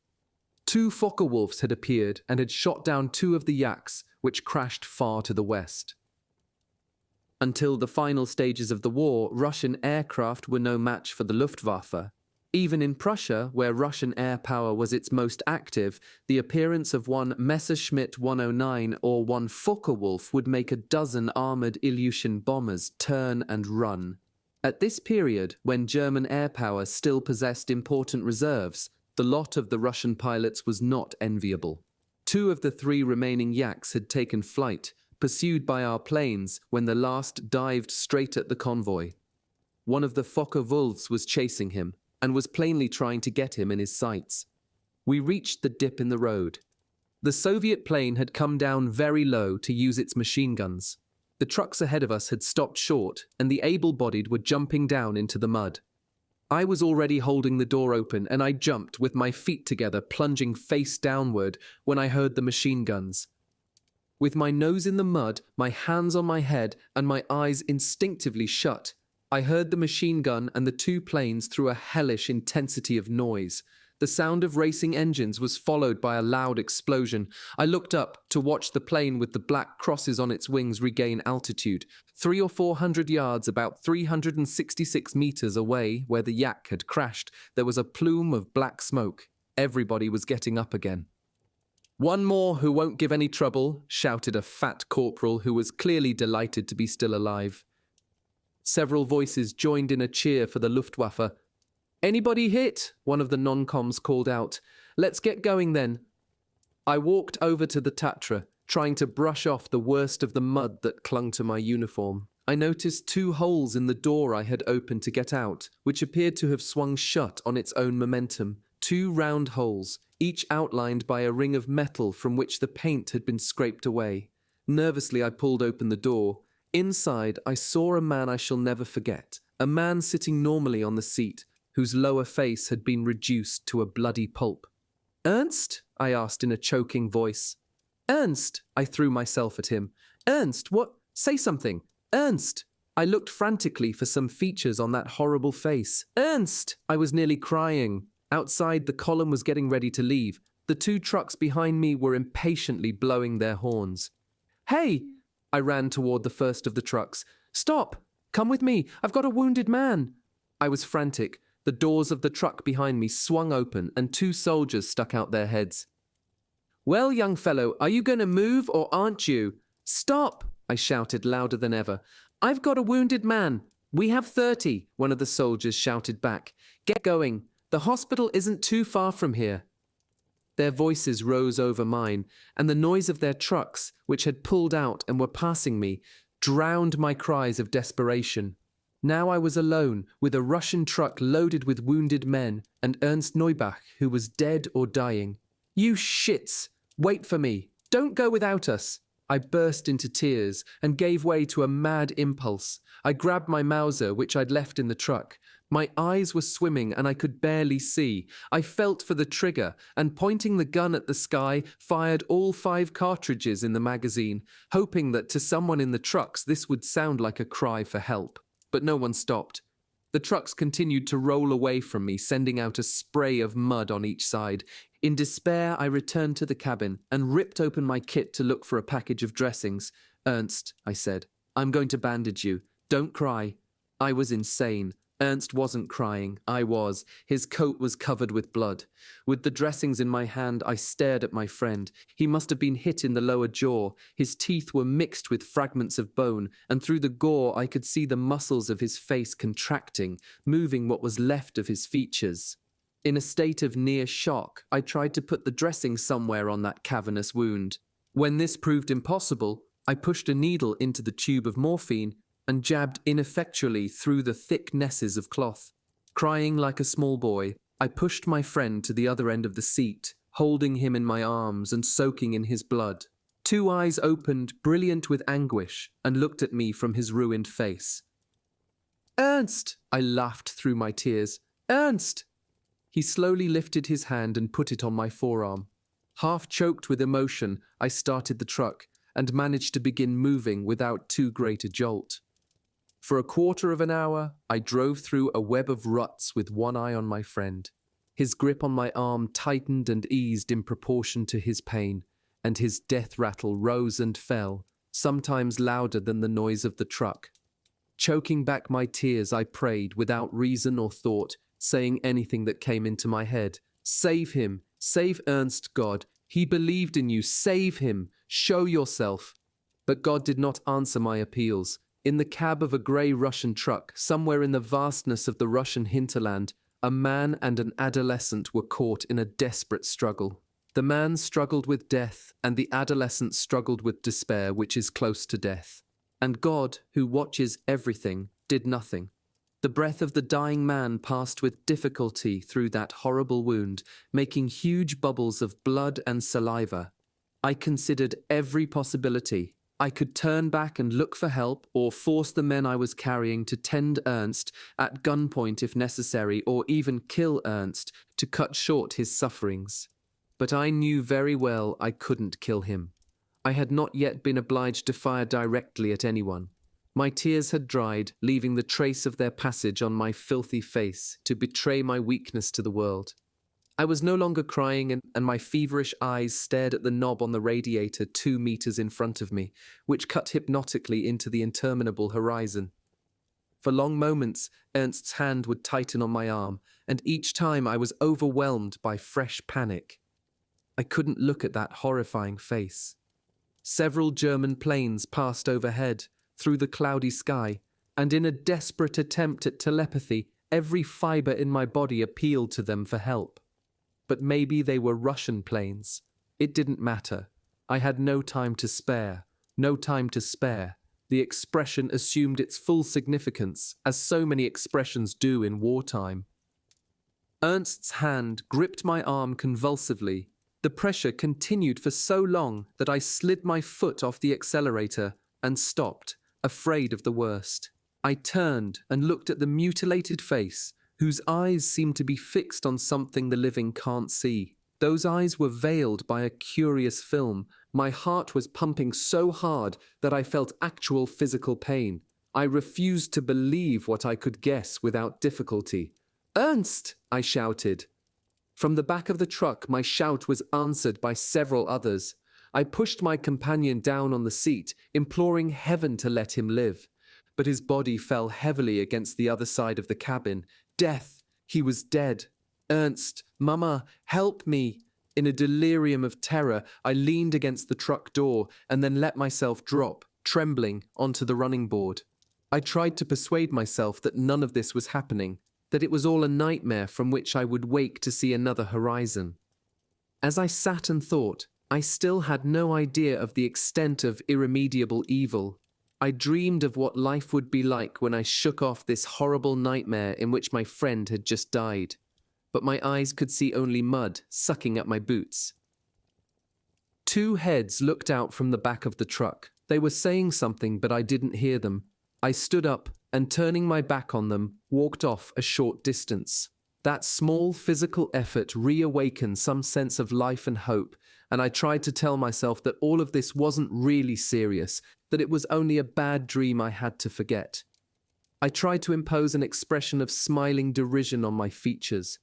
2 Focke-Wulfs had appeared and had shot down 2 of the yaks, which crashed far to the west. Until the final stages of the war, Russian aircraft were no match for the Luftwaffe. Even in Prussia, where Russian air power was its most active, the appearance of one Messerschmitt 109 or one Focke-Wulf would make a dozen armoured Ilyushin bombers turn and run. At this period, when German air power still possessed important reserves, the lot of the Russian pilots was not enviable. 2 of the 3 remaining yaks had taken flight, pursued by our planes, when the last dived straight at the convoy. One of the Focke-Wulfs was chasing him, and was plainly trying to get him in his sights. We reached the dip in the road. The Soviet plane had come down very low to use its machine guns. The trucks ahead of us had stopped short, and the able-bodied were jumping down into the mud. I was already holding the door open, and I jumped with my feet together, plunging face downward, when I heard the machine guns. With my nose in the mud, my hands on my head, and my eyes instinctively shut, I heard the machine gun and the 2 planes through a hellish intensity of noise. The sound of racing engines was followed by a loud explosion. I looked up to watch the plane with the black crosses on its wings regain altitude. 300 or 400 yards, about 366 meters away, where the yak had crashed, there was a plume of black smoke. Everybody was getting up again. "One more who won't give any trouble," shouted a fat corporal who was clearly delighted to be still alive. Several voices joined in a cheer for the Luftwaffe. "Anybody hit?" one of the non-coms called out. "Let's get going then." I walked over to the Tatra, trying to brush off the worst of the mud that clung to my uniform. I noticed 2 holes in the door I had opened to get out, which appeared to have swung shut on its own momentum. 2 round holes, each outlined by a ring of metal from which the paint had been scraped away. Nervously, I pulled open the door. Inside, I saw a man I shall never forget, a man sitting normally on the seat, whose lower face had been reduced to a bloody pulp. "Ernst?" I asked in a choking voice. "Ernst!" I threw myself at him. "Ernst, what? Say something! Ernst!" I looked frantically for some features on that horrible face. "Ernst!" I was nearly crying. Outside, the column was getting ready to leave. The 2 trucks behind me were impatiently blowing their horns. "Hey!" I ran toward the first of the trucks. "Stop! Come with me! I've got a wounded man!" I was frantic. The doors of the truck behind me swung open, and 2 soldiers stuck out their heads. "Well, young fellow, are you going to move or aren't you?" "Stop!" I shouted louder than ever. "I've got a wounded man." "We have 30, one of the soldiers shouted back. "Get going. The hospital isn't too far from here." Their voices rose over mine, and the noise of their trucks, which had pulled out and were passing me, drowned my cries of desperation. Now I was alone, with a Russian truck loaded with wounded men, and Ernst Neubach, who was dead or dying. "You shits! Wait for me! Don't go without us!" I burst into tears and gave way to a mad impulse. I grabbed my Mauser, which I'd left in the truck. My eyes were swimming and I could barely see. I felt for the trigger and, pointing the gun at the sky, fired all 5 cartridges in the magazine, hoping that to someone in the trucks this would sound like a cry for help. But no one stopped. The trucks continued to roll away from me, sending out a spray of mud on each side. In despair, I returned to the cabin and ripped open my kit to look for a package of dressings. "Ernst," I said, "I'm going to bandage you. Don't cry." I was insane. Ernst wasn't crying, I was. His coat was covered with blood. With the dressings in my hand, I stared at my friend. He must have been hit in the lower jaw. His teeth were mixed with fragments of bone, and through the gore I could see the muscles of his face contracting, moving what was left of his features. In a state of near shock, I tried to put the dressing somewhere on that cavernous wound. When this proved impossible, I pushed a needle into the tube of morphine and jabbed ineffectually through the thick nesses of cloth. Crying like a small boy, I pushed my friend to the other end of the seat, holding him in my arms and soaking in his blood. Two eyes opened, brilliant with anguish, and looked at me from his ruined face. "Ernst!" I laughed through my tears. "Ernst!" He slowly lifted his hand and put it on my forearm. Half choked with emotion, I started the truck and managed to begin moving without too great a jolt. For a quarter of an hour, I drove through a web of ruts with one eye on my friend. His grip on my arm tightened and eased in proportion to his pain, and his death rattle rose and fell, sometimes louder than the noise of the truck. Choking back my tears, I prayed without reason or thought, saying anything that came into my head. "Save him! Save Ernst, God! He believed in you! Save him! Show yourself!" But God did not answer my appeals. In the cab of a grey Russian truck, somewhere in the vastness of the Russian hinterland, a man and an adolescent were caught in a desperate struggle. The man struggled with death, and the adolescent struggled with despair, which is close to death. And God, who watches everything, did nothing. The breath of the dying man passed with difficulty through that horrible wound, making huge bubbles of blood and saliva. I considered every possibility. I could turn back and look for help, or force the men I was carrying to tend Ernst at gunpoint if necessary, or even kill Ernst to cut short his sufferings. But I knew very well I couldn't kill him. I had not yet been obliged to fire directly at anyone. My tears had dried, leaving the trace of their passage on my filthy face to betray my weakness to the world. I was no longer crying, and my feverish eyes stared at the knob on the radiator 2 meters in front of me, which cut hypnotically into the interminable horizon. For long moments, Ernst's hand would tighten on my arm, and each time I was overwhelmed by fresh panic. I couldn't look at that horrifying face. Several German planes passed overhead, through the cloudy sky, and in a desperate attempt at telepathy, every fiber in my body appealed to them for help. But maybe they were Russian planes. It didn't matter. I had no time to spare. No time to spare. The expression assumed its full significance, as so many expressions do in wartime. Ernst's hand gripped my arm convulsively. The pressure continued for so long that I slid my foot off the accelerator and stopped, afraid of the worst. I turned and looked at the mutilated face, whose eyes seemed to be fixed on something the living can't see. Those eyes were veiled by a curious film. My heart was pumping so hard that I felt actual physical pain. I refused to believe what I could guess without difficulty. "Ernst!" I shouted. From the back of the truck, my shout was answered by several others. I pushed my companion down on the seat, imploring heaven to let him live. But his body fell heavily against the other side of the cabin. Death! He was dead. "Ernst! Mama! Help me!" In a delirium of terror, I leaned against the truck door and then let myself drop, trembling, onto the running board. I tried to persuade myself that none of this was happening, that it was all a nightmare from which I would wake to see another horizon. As I sat and thought, I still had no idea of the extent of irremediable evil. I dreamed of what life would be like when I shook off this horrible nightmare in which my friend had just died. But my eyes could see only mud sucking at my boots. 2 heads looked out from the back of the truck. They were saying something, but I didn't hear them. I stood up and, turning my back on them, walked off a short distance. That small physical effort reawakened some sense of life and hope, and I tried to tell myself that all of this wasn't really serious, that it was only a bad dream I had to forget. I tried to impose an expression of smiling derision on my features.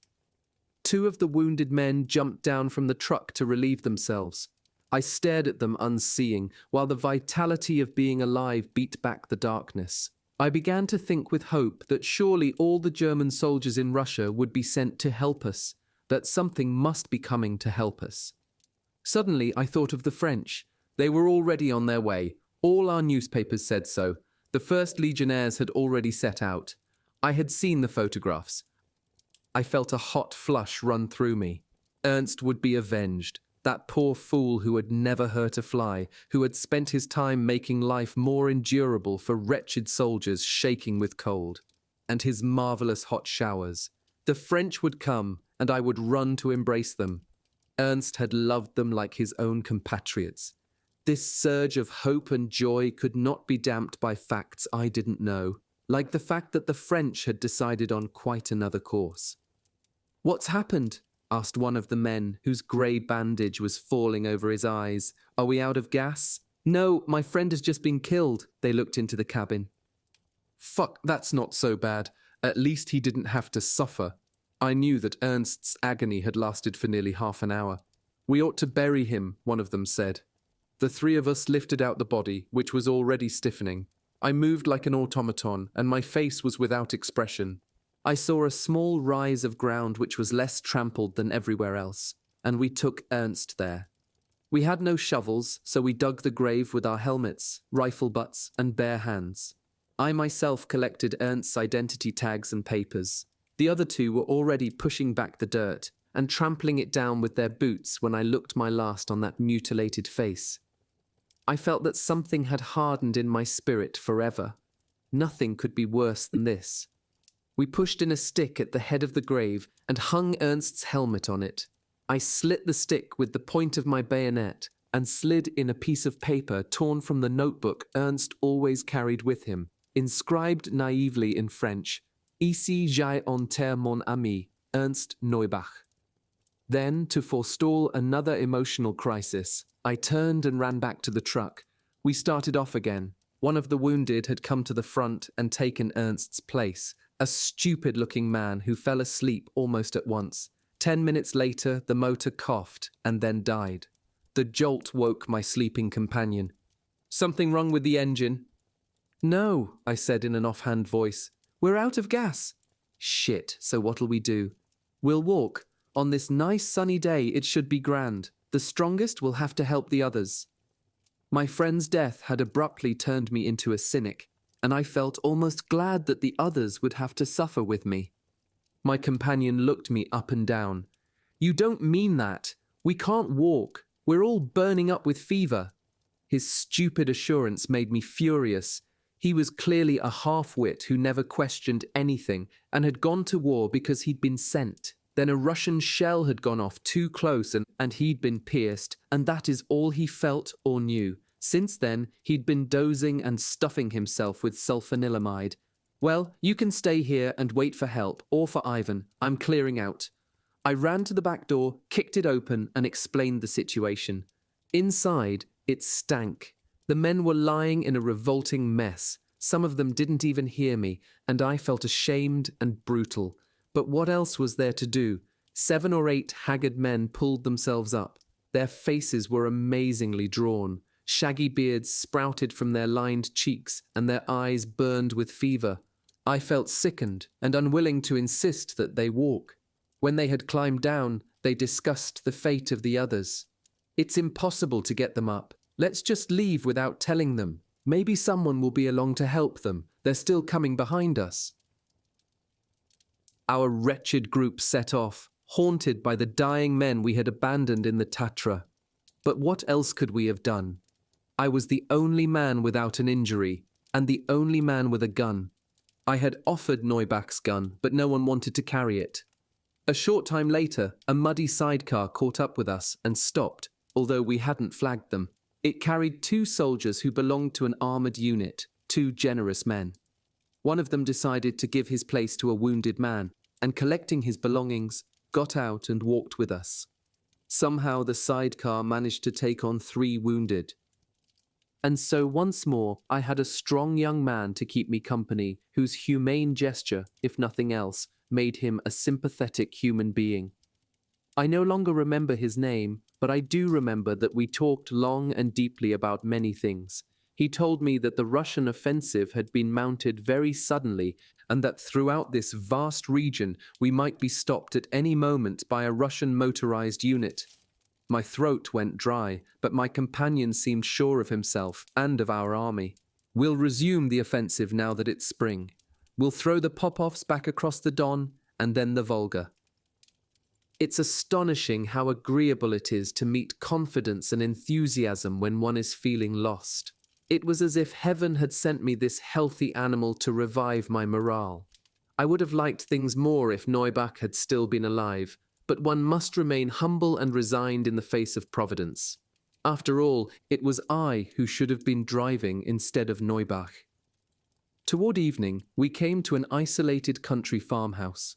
2 of the wounded men jumped down from the truck to relieve themselves. I stared at them unseeing, while the vitality of being alive beat back the darkness. I began to think with hope that surely all the German soldiers in Russia would be sent to help us, that something must be coming to help us. Suddenly I thought of the French. They were already on their way. All our newspapers said so. The first legionnaires had already set out. I had seen the photographs. I felt a hot flush run through me. Ernst would be avenged. That poor fool who had never hurt a fly, who had spent his time making life more endurable for wretched soldiers shaking with cold. And his marvelous hot showers. The French would come, and I would run to embrace them. Ernst had loved them like his own compatriots. This surge of hope and joy could not be damped by facts I didn't know, like the fact that the French had decided on quite another course. "What's happened?" asked one of the men, whose grey bandage was falling over his eyes. "Are we out of gas?" "No, my friend has just been killed." They looked into the cabin. "Fuck, that's not so bad. At least he didn't have to suffer." I knew that Ernst's agony had lasted for nearly half an hour. "We ought to bury him," one of them said. The three of us lifted out the body, which was already stiffening. I moved like an automaton, and my face was without expression. I saw a small rise of ground which was less trampled than everywhere else, and we took Ernst there. We had no shovels, so we dug the grave with our helmets, rifle butts, and bare hands. I myself collected Ernst's identity tags and papers. The other two were already pushing back the dirt and trampling it down with their boots when I looked my last on that mutilated face. I felt that something had hardened in my spirit forever. Nothing could be worse than this. We pushed in a stick at the head of the grave and hung Ernst's helmet on it. I slit the stick with the point of my bayonet and slid in a piece of paper torn from the notebook Ernst always carried with him, inscribed naively in French, "Ici j'ai enterré mon ami, Ernst Neubach." Then, to forestall another emotional crisis, I turned and ran back to the truck. We started off again. One of the wounded had come to the front and taken Ernst's place, a stupid-looking man who fell asleep almost at once. 10 minutes later, the motor coughed and then died. The jolt woke my sleeping companion. "Something wrong with the engine?" "No," I said in an offhand voice. "We're out of gas." "Shit, so what'll we do?" "We'll walk. On this nice sunny day, it should be grand. The strongest will have to help the others." My friend's death had abruptly turned me into a cynic, and I felt almost glad that the others would have to suffer with me. My companion looked me up and down. "You don't mean that. We can't walk. We're all burning up with fever." His stupid assurance made me furious. He was clearly a half-wit who never questioned anything and had gone to war because he'd been sent. Then a Russian shell had gone off too close and he'd been pierced, and that is all he felt or knew. Since then, he'd been dozing and stuffing himself with sulfanilamide. "Well, you can stay here and wait for help, or for Ivan. I'm clearing out." I ran to the back door, kicked it open, and explained the situation. Inside, it stank. The men were lying in a revolting mess. Some of them didn't even hear me, and I felt ashamed and brutal. But what else was there to do? 7 or 8 haggard men pulled themselves up. Their faces were amazingly drawn. Shaggy beards sprouted from their lined cheeks, and their eyes burned with fever. I felt sickened and unwilling to insist that they walk. When they had climbed down, they discussed the fate of the others. "It's impossible to get them up. Let's just leave without telling them. Maybe someone will be along to help them. They're still coming behind us." Our wretched group set off, haunted by the dying men we had abandoned in the Tatra. But what else could we have done? I was the only man without an injury, and the only man with a gun. I had offered Neubach's gun, but no one wanted to carry it. A short time later, a muddy sidecar caught up with us and stopped, although we hadn't flagged them. It carried 2 soldiers who belonged to an armoured unit, 2 generous men. One of them decided to give his place to a wounded man, and collecting his belongings, got out and walked with us. Somehow the sidecar managed to take on 3 wounded. And so once more I had a strong young man to keep me company, whose humane gesture, if nothing else, made him a sympathetic human being. I no longer remember his name, but I do remember that we talked long and deeply about many things. He told me that the Russian offensive had been mounted very suddenly and that throughout this vast region we might be stopped at any moment by a Russian motorized unit. My throat went dry, but my companion seemed sure of himself and of our army. We'll resume the offensive now that it's spring. We'll throw the Popovs back across the Don and then the Volga. It's astonishing how agreeable it is to meet confidence and enthusiasm when one is feeling lost. It was as if heaven had sent me this healthy animal to revive my morale. I would have liked things more if Neubach had still been alive, but one must remain humble and resigned in the face of Providence. After all, it was I who should have been driving instead of Neubach. Toward evening, we came to an isolated country farmhouse.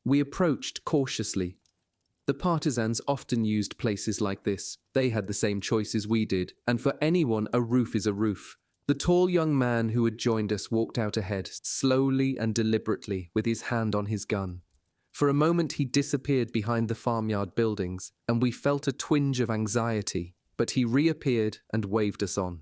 We approached cautiously. The partisans often used places like this. They had the same choices we did, and for anyone a roof is a roof. The tall young man who had joined us walked out ahead, slowly and deliberately, with his hand on his gun. For a moment he disappeared behind the farmyard buildings, and we felt a twinge of anxiety, but he reappeared and waved us on.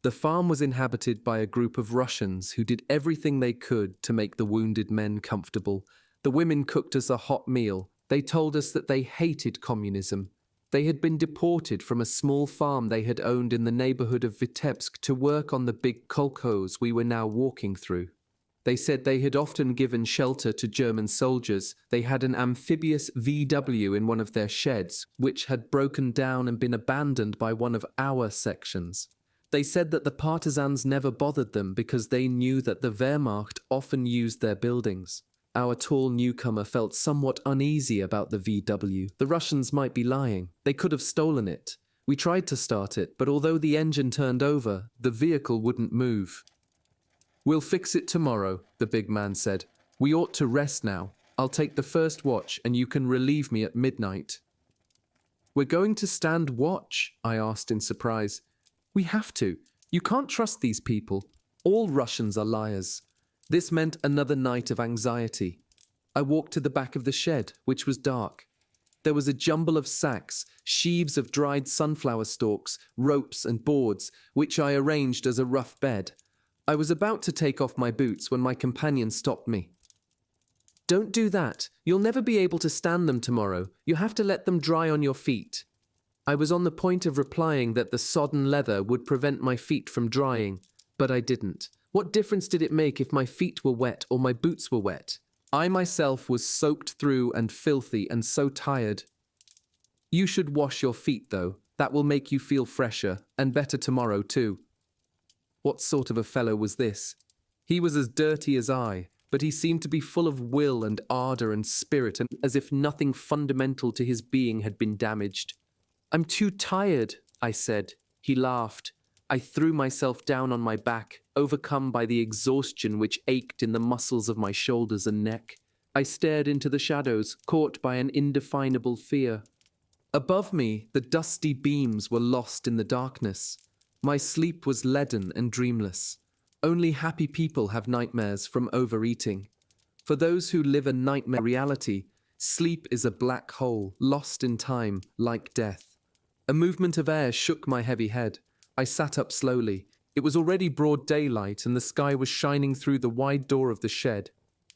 The farm was inhabited by a group of Russians who did everything they could to make the wounded men comfortable. The women cooked us a hot meal. They told us that they hated communism. They had been deported from a small farm they had owned in the neighborhood of Vitebsk to work on the big kolkhoz we were now walking through. They said they had often given shelter to German soldiers. They had an amphibious VW in one of their sheds, which had broken down and been abandoned by one of our sections. They said that the partisans never bothered them because they knew that the Wehrmacht often used their buildings. Our tall newcomer felt somewhat uneasy about the VW. The Russians might be lying. They could have stolen it. We tried to start it, but although the engine turned over, the vehicle wouldn't move. "We'll fix it tomorrow," the big man said. "We ought to rest now. I'll take the first watch and you can relieve me at midnight." "We're going to stand watch?" I asked in surprise. "We have to. You can't trust these people. All Russians are liars." This meant another night of anxiety. I walked to the back of the shed, which was dark. There was a jumble of sacks, sheaves of dried sunflower stalks, ropes and boards, which I arranged as a rough bed. I was about to take off my boots when my companion stopped me. "Don't do that. You'll never be able to stand them tomorrow. You have to let them dry on your feet." I was on the point of replying that the sodden leather would prevent my feet from drying, but I didn't. What difference did it make if my feet were wet or my boots were wet? I myself was soaked through and filthy and so tired. "You should wash your feet, though. That will make you feel fresher, and better tomorrow, too." What sort of a fellow was this? He was as dirty as I, but he seemed to be full of will and ardor and spirit, and as if nothing fundamental to his being had been damaged. "I'm too tired," I said. He laughed. I threw myself down on my back, overcome by the exhaustion which ached in the muscles of my shoulders and neck. I stared into the shadows, caught by an indefinable fear. Above me, the dusty beams were lost in the darkness. My sleep was leaden and dreamless. Only happy people have nightmares from overeating. For those who live a nightmare reality, sleep is a black hole, lost in time, like death. A movement of air shook my heavy head. I sat up slowly. It was already broad daylight and the sky was shining through the wide door of the shed.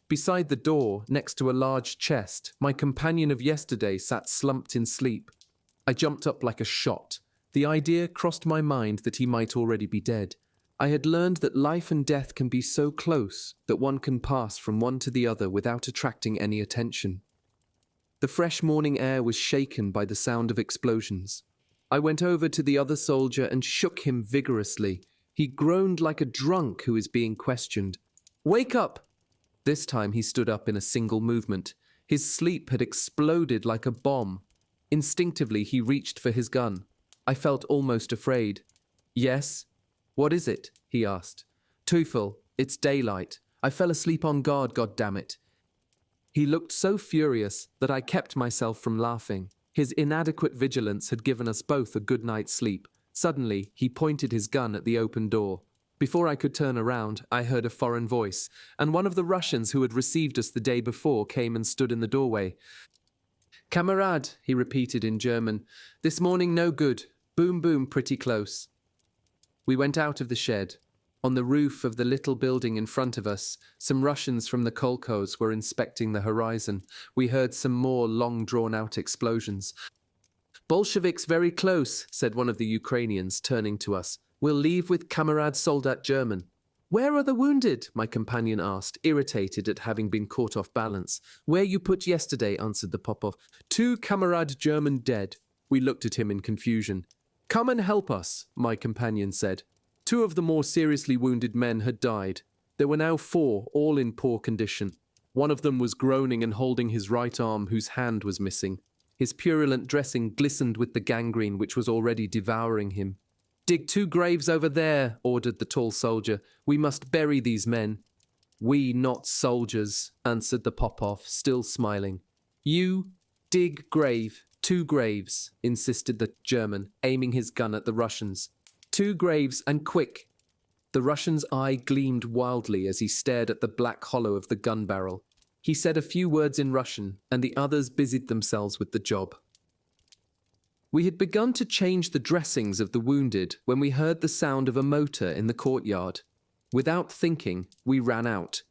Beside the door, next to a large chest, my companion of yesterday sat slumped in sleep. I jumped up like a shot. The idea crossed my mind that he might already be dead. I had learned that life and death can be so close that one can pass from one to the other without attracting any attention. The fresh morning air was shaken by the sound of explosions. I went over to the other soldier and shook him vigorously. He groaned like a drunk who is being questioned. "Wake up!" This time he stood up in a single movement. His sleep had exploded like a bomb. Instinctively he reached for his gun. I felt almost afraid. "Yes? What is it?" he asked. "Teufel, it's daylight. I fell asleep on guard, goddammit." He looked so furious that I kept myself from laughing. His inadequate vigilance had given us both a good night's sleep. Suddenly, he pointed his gun at the open door. Before I could turn around, I heard a foreign voice, and one of the Russians who had received us the day before came and stood in the doorway. "Kamerad," he repeated in German, "this morning no good. Boom boom pretty close." We went out of the shed. On the roof of the little building in front of us, some Russians from the kolkhoz were inspecting the horizon. We heard some more long drawn-out explosions. "Bolsheviks very close," said one of the Ukrainians, turning to us. "We'll leave with Kamerad Soldat German." "Where are the wounded?" my companion asked, irritated at having been caught off balance. "Where you put yesterday," answered the Popov. "2 Kamerad German dead." We looked at him in confusion. "Come and help us," my companion said. 2 of the more seriously wounded men had died. There were now 4, all in poor condition. One of them was groaning and holding his right arm, whose hand was missing. His purulent dressing glistened with the gangrene which was already devouring him. "Dig 2 graves over there," ordered the tall soldier. "We must bury these men." "We not soldiers," answered the Popov, still smiling. "You dig 2 graves, insisted the German, aiming his gun at the Russians. 2 graves, and quick." The Russian's eye gleamed wildly as he stared at the black hollow of the gun barrel. He said a few words in Russian, and the others busied themselves with the job. We had begun to change the dressings of the wounded when we heard the sound of a motor in the courtyard. Without thinking, we ran out.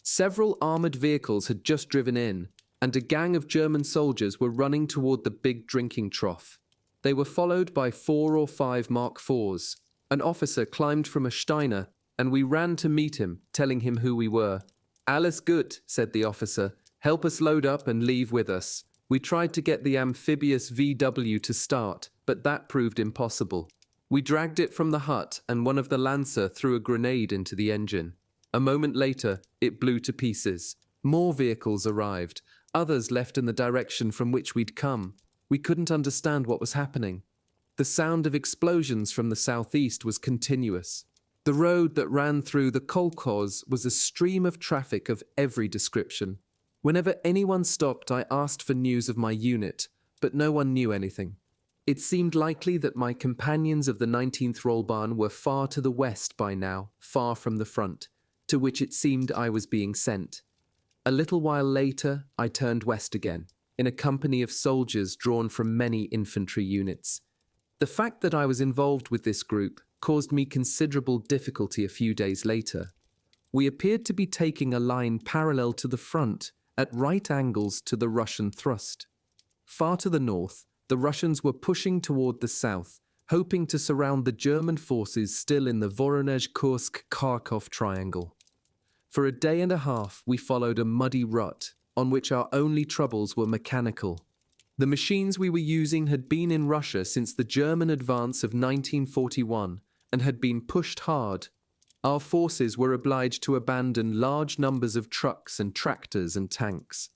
Several armoured vehicles had just driven in, and a gang of German soldiers were running toward the big drinking trough. They were followed by 4 or 5 Mark IVs. An officer climbed from a Steiner, and we ran to meet him, telling him who we were. "Alles gut," said the officer. "Help us load up and leave with us." We tried to get the amphibious VW to start, but that proved impossible. We dragged it from the hut, and one of the Lancer threw a grenade into the engine. A moment later, it blew to pieces. More vehicles arrived. Others left in the direction from which we'd come. We couldn't understand what was happening. The sound of explosions from the southeast was continuous. The road that ran through the kolkhoz was a stream of traffic of every description. Whenever anyone stopped, I asked for news of my unit, but no one knew anything. It seemed likely that my companions of the 19th Rollbahn were far to the west by now, far from the front, to which it seemed I was being sent. A little while later, I turned west again, in a company of soldiers drawn from many infantry units. The fact that I was involved with this group caused me considerable difficulty a few days later. We appeared to be taking a line parallel to the front, at right angles to the Russian thrust. Far to the north, the Russians were pushing toward the south, hoping to surround the German forces still in the Voronezh-Kursk-Kharkov triangle. For a day and a half, we followed a muddy rut, on which our only troubles were mechanical. The machines we were using had been in Russia since the German advance of 1941 and had been pushed hard. Our forces were obliged to abandon large numbers of trucks and tractors and tanks.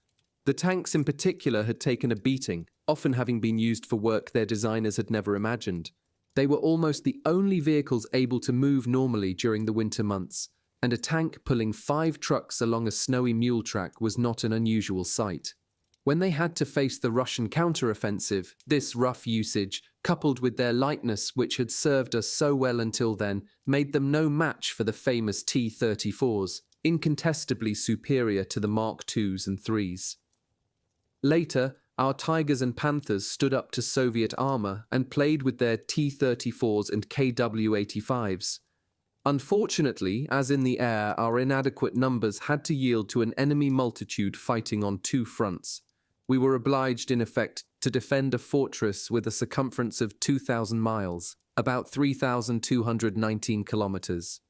The tanks in particular had taken a beating, often having been used for work their designers had never imagined. They were almost the only vehicles able to move normally during the winter months, and a tank pulling 5 trucks along a snowy mule track was not an unusual sight. When they had to face the Russian counter-offensive, this rough usage, coupled with their lightness which had served us so well until then, made them no match for the famous T-34s, incontestably superior to the Mark IIs and IIIs. Later, our Tigers and Panthers stood up to Soviet armor and played with their T-34s and KW-85s. Unfortunately, as in the air, our inadequate numbers had to yield to an enemy multitude fighting on 2 fronts. We were obliged, in effect, to defend a fortress with a circumference of 2,000 miles, about 3,219 kilometers.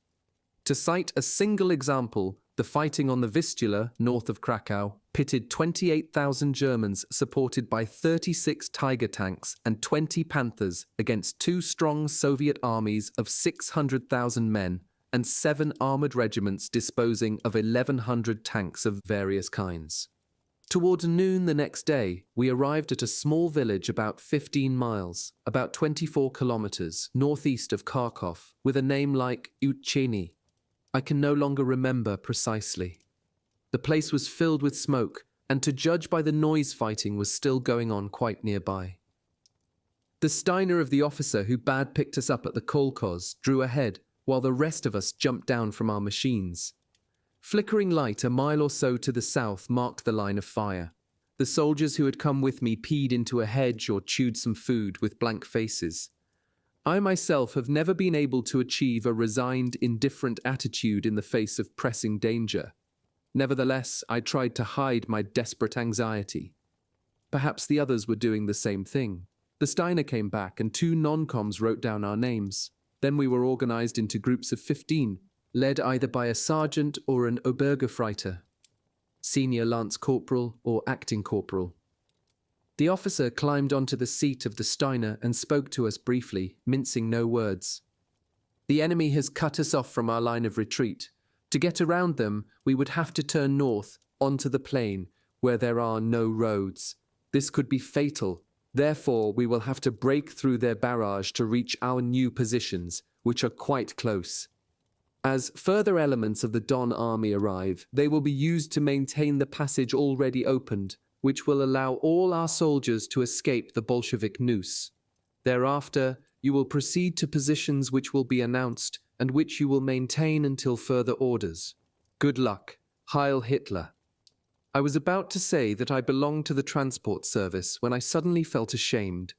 To cite a single example, the fighting on the Vistula, north of Krakow, pitted 28,000 Germans supported by 36 Tiger tanks and 20 Panthers against 2 strong Soviet armies of 600,000 men and 7 armoured regiments disposing of 1,100 tanks of various kinds. Towards noon the next day, we arrived at a small village about 15 miles, about 24 kilometers, northeast of Kharkov, with a name like Ucheni. I can no longer remember precisely. The place was filled with smoke, and to judge by the noise, fighting was still going on quite nearby. The Steiner of the officer who bad picked us up at the kolkhoz drew ahead, while the rest of us jumped down from our machines. Flickering light a mile or so to the south marked the line of fire. The soldiers who had come with me peed into a hedge or chewed some food with blank faces. I myself have never been able to achieve a resigned, indifferent attitude in the face of pressing danger. Nevertheless, I tried to hide my desperate anxiety. Perhaps the others were doing the same thing. The Steiner came back and 2 non-coms wrote down our names. Then we were organized into groups of 15, led either by a sergeant or an Obergefreiter, senior lance corporal or acting corporal. The officer climbed onto the seat of the Steiner and spoke to us briefly, mincing no words. The enemy has cut us off from our line of retreat. To get around them, we would have to turn north onto the plain, where there are no roads. This could be fatal. Therefore, we will have to break through their barrage to reach our new positions, which are quite close. As further elements of the Don army arrive, they will be used to maintain the passage already opened, which will allow all our soldiers to escape the Bolshevik noose. Thereafter, you will proceed to positions which will be announced and which you will maintain until further orders. Good luck. Heil Hitler. I was about to say that I belonged to the transport service when I suddenly felt ashamed.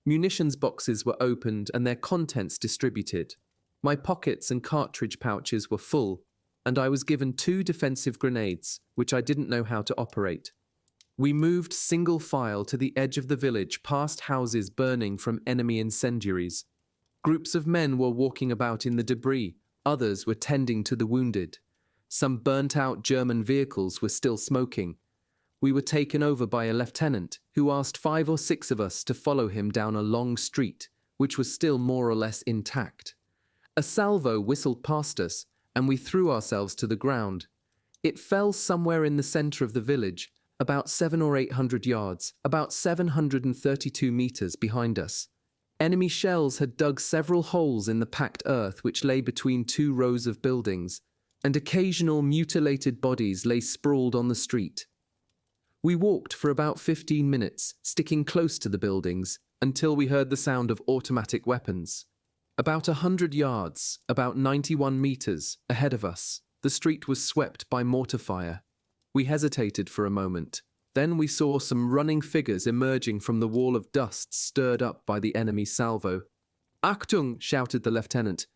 Munitions boxes were opened and their contents distributed. My pockets and cartridge pouches were full, and I was given 2 defensive grenades, which I didn't know how to operate. We moved single file to the edge of the village past houses burning from enemy incendiaries. Groups of men were walking about in the debris, others were tending to the wounded. Some burnt-out German vehicles were still smoking. We were taken over by a lieutenant who asked 5 or 6 of us to follow him down a long street, which was still more or less intact. A salvo whistled past us, and we threw ourselves to the ground. It fell somewhere in the center of the village, about 700 or 800 yards, about 732 meters behind us. Enemy shells had dug several holes in the packed earth which lay between 2 rows of buildings, and occasional mutilated bodies lay sprawled on the street. We walked for about 15 minutes, sticking close to the buildings, until we heard the sound of automatic weapons. About 100 yards, about 91 meters, ahead of us, the street was swept by mortar fire. We hesitated for a moment. Then we saw some running figures emerging from the wall of dust stirred up by the enemy salvo. "Achtung!" shouted the lieutenant.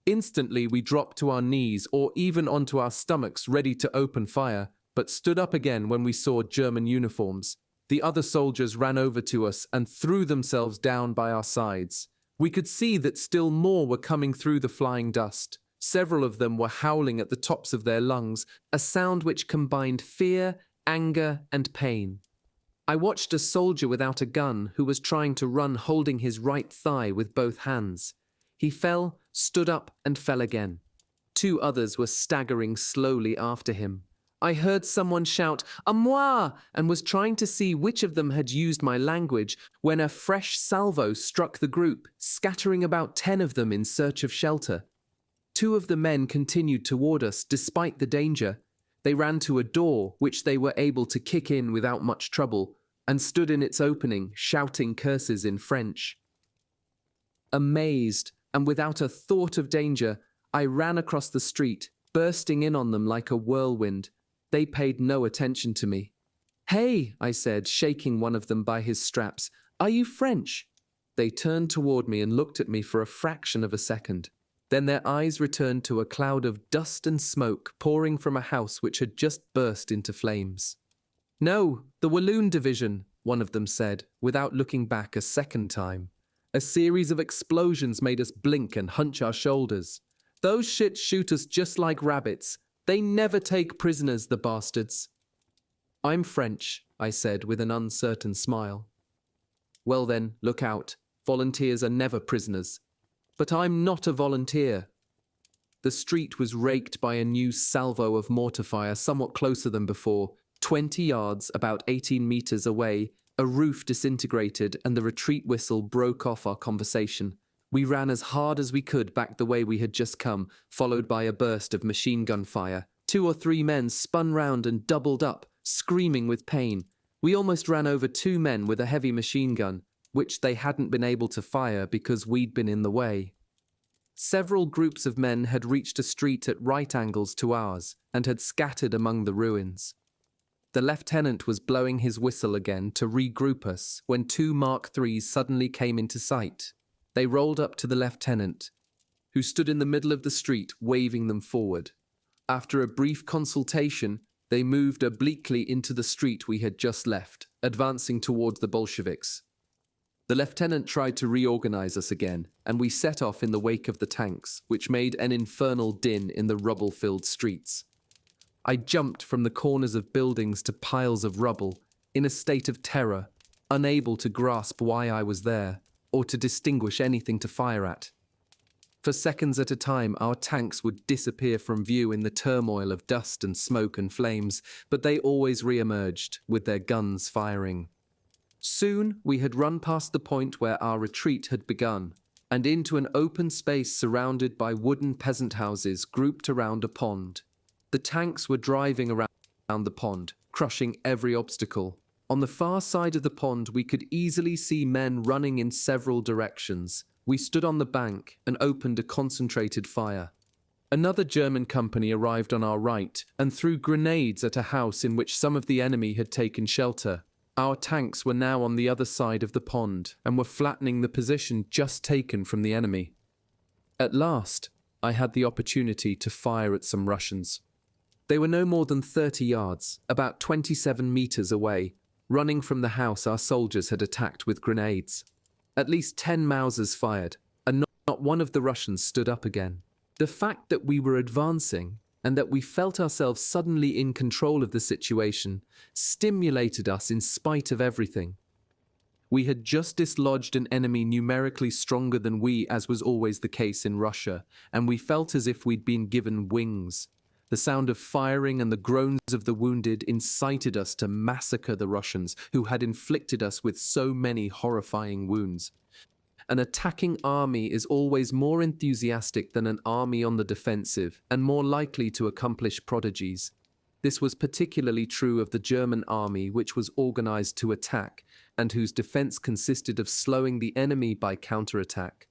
Instantly we dropped to our knees or even onto our stomachs ready to open fire, but stood up again when we saw German uniforms. The other soldiers ran over to us and threw themselves down by our sides. We could see that still more were coming through the flying dust. Several of them were howling at the tops of their lungs, a sound which combined fear, anger, and pain. I watched a soldier without a gun who was trying to run holding his right thigh with both hands. He fell, stood up, and fell again. 2 others were staggering slowly after him. I heard someone shout, "À moi!" and was trying to see which of them had used my language when a fresh salvo struck the group, scattering about 10 of them in search of shelter. 2 of the men continued toward us despite the danger. They ran to a door, which they were able to kick in without much trouble, and stood in its opening, shouting curses in French. Amazed, and without a thought of danger, I ran across the street, bursting in on them like a whirlwind. They paid no attention to me. "Hey," I said, shaking one of them by his straps, "are you French?" They turned toward me and looked at me for a fraction of a second. Then their eyes returned to a cloud of dust and smoke pouring from a house which had just burst into flames. "No, the Walloon Division," one of them said, without looking back a second time. A series of explosions made us blink and hunch our shoulders. "Those shits shoot us just like rabbits. They never take prisoners, the bastards." "I'm French," I said with an uncertain smile. "Well then, look out. Volunteers are never prisoners." "But I'm not a volunteer." The street was raked by a new salvo of mortar fire somewhat closer than before. 20 yards, about 18 meters away, a roof disintegrated and the retreat whistle broke off our conversation. We ran as hard as we could back the way we had just come, followed by a burst of machine gun fire. 2 or 3 men spun round and doubled up, screaming with pain. We almost ran over 2 men with a heavy machine gun, which they hadn't been able to fire because we'd been in the way. Several groups of men had reached a street at right angles to ours and had scattered among the ruins. The lieutenant was blowing his whistle again to regroup us when 2 Mark IIIs suddenly came into sight. They rolled up to the lieutenant, who stood in the middle of the street, waving them forward. After a brief consultation, they moved obliquely into the street we had just left, advancing toward the Bolsheviks. The lieutenant tried to reorganize us again, and we set off in the wake of the tanks, which made an infernal din in the rubble-filled streets. I jumped from the corners of buildings to piles of rubble, in a state of terror, unable to grasp why I was there, or to distinguish anything to fire at. For seconds at a time, our tanks would disappear from view in the turmoil of dust and smoke and flames, but they always re-emerged, with their guns firing. Soon, we had run past the point where our retreat had begun, and into an open space surrounded by wooden peasant houses grouped around a pond. The tanks were driving around the pond, crushing every obstacle. On the far side of the pond, we could easily see men running in several directions. We stood on the bank and opened a concentrated fire. Another German company arrived on our right and threw grenades at a house in which some of the enemy had taken shelter. Our tanks were now on the other side of the pond and were flattening the position just taken from the enemy. At last, I had the opportunity to fire at some Russians. They were no more than 30 yards, about 27 meters away, running from the house our soldiers had attacked with grenades. At least 10 Mausers fired, and not one of the Russians stood up again. The fact that we were advancing and that we felt ourselves suddenly in control of the situation stimulated us in spite of everything. We had just dislodged an enemy numerically stronger than we, as was always the case in Russia, and we felt as if we'd been given wings. The sound of firing and the groans of the wounded incited us to massacre the Russians, who had inflicted us with so many horrifying wounds. An attacking army is always more enthusiastic than an army on the defensive, and more likely to accomplish prodigies. This was particularly true of the German army, which was organized to attack, and whose defense consisted of slowing the enemy by counterattack.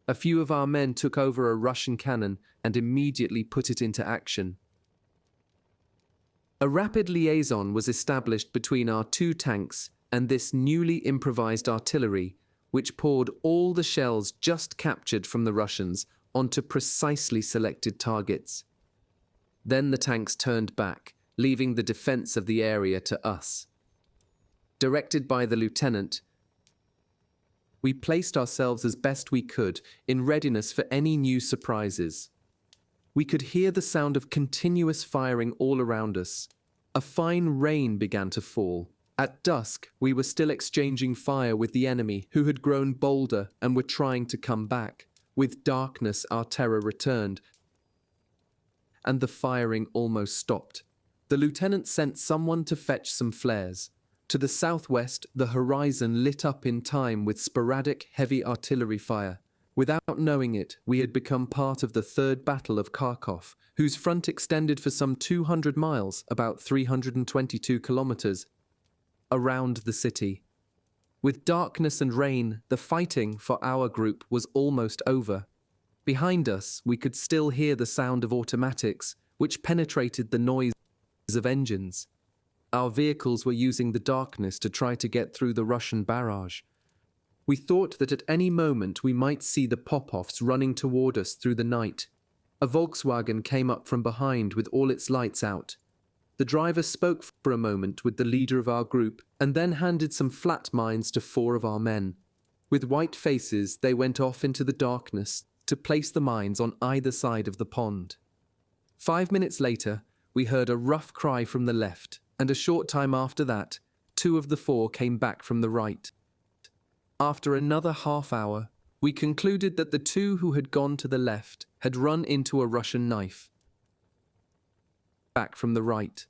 A few of our men took over a Russian cannon and immediately put it into action. A rapid liaison was established between our two tanks and this newly improvised artillery, which poured all the shells just captured from the Russians onto precisely selected targets. Then the tanks turned back, leaving the defense of the area to us. Directed by the lieutenant, we placed ourselves as best we could in readiness for any new surprises. We could hear the sound of continuous firing all around us. A fine rain began to fall. At dusk, we were still exchanging fire with the enemy, who had grown bolder and were trying to come back. With darkness, our terror returned, and the firing almost stopped. The lieutenant sent someone to fetch some flares. To the southwest, the horizon lit up in time with sporadic heavy artillery fire. Without knowing it, we had become part of the Third Battle of Kharkov, whose front extended for some 200 miles, about 322 kilometers, around the city. With darkness and rain, the fighting for our group was almost over. Behind us, we could still hear the sound of automatics, which penetrated the noise of engines. Our vehicles were using the darkness to try to get through the Russian barrage. We thought that at any moment we might see the Popovs running toward us through the night. A Volkswagen came up from behind with all its lights out. The driver spoke for a moment with the leader of our group and then handed some flat mines to 4 of our men. With white faces, they went off into the darkness to place the mines on either side of the pond. 5 minutes later, we heard a rough cry from the left, and a short time after that, 2 of the 4 came back from the right. After another half hour, we concluded that the 2 who had gone to the left had run into a Russian knife. Back from the right.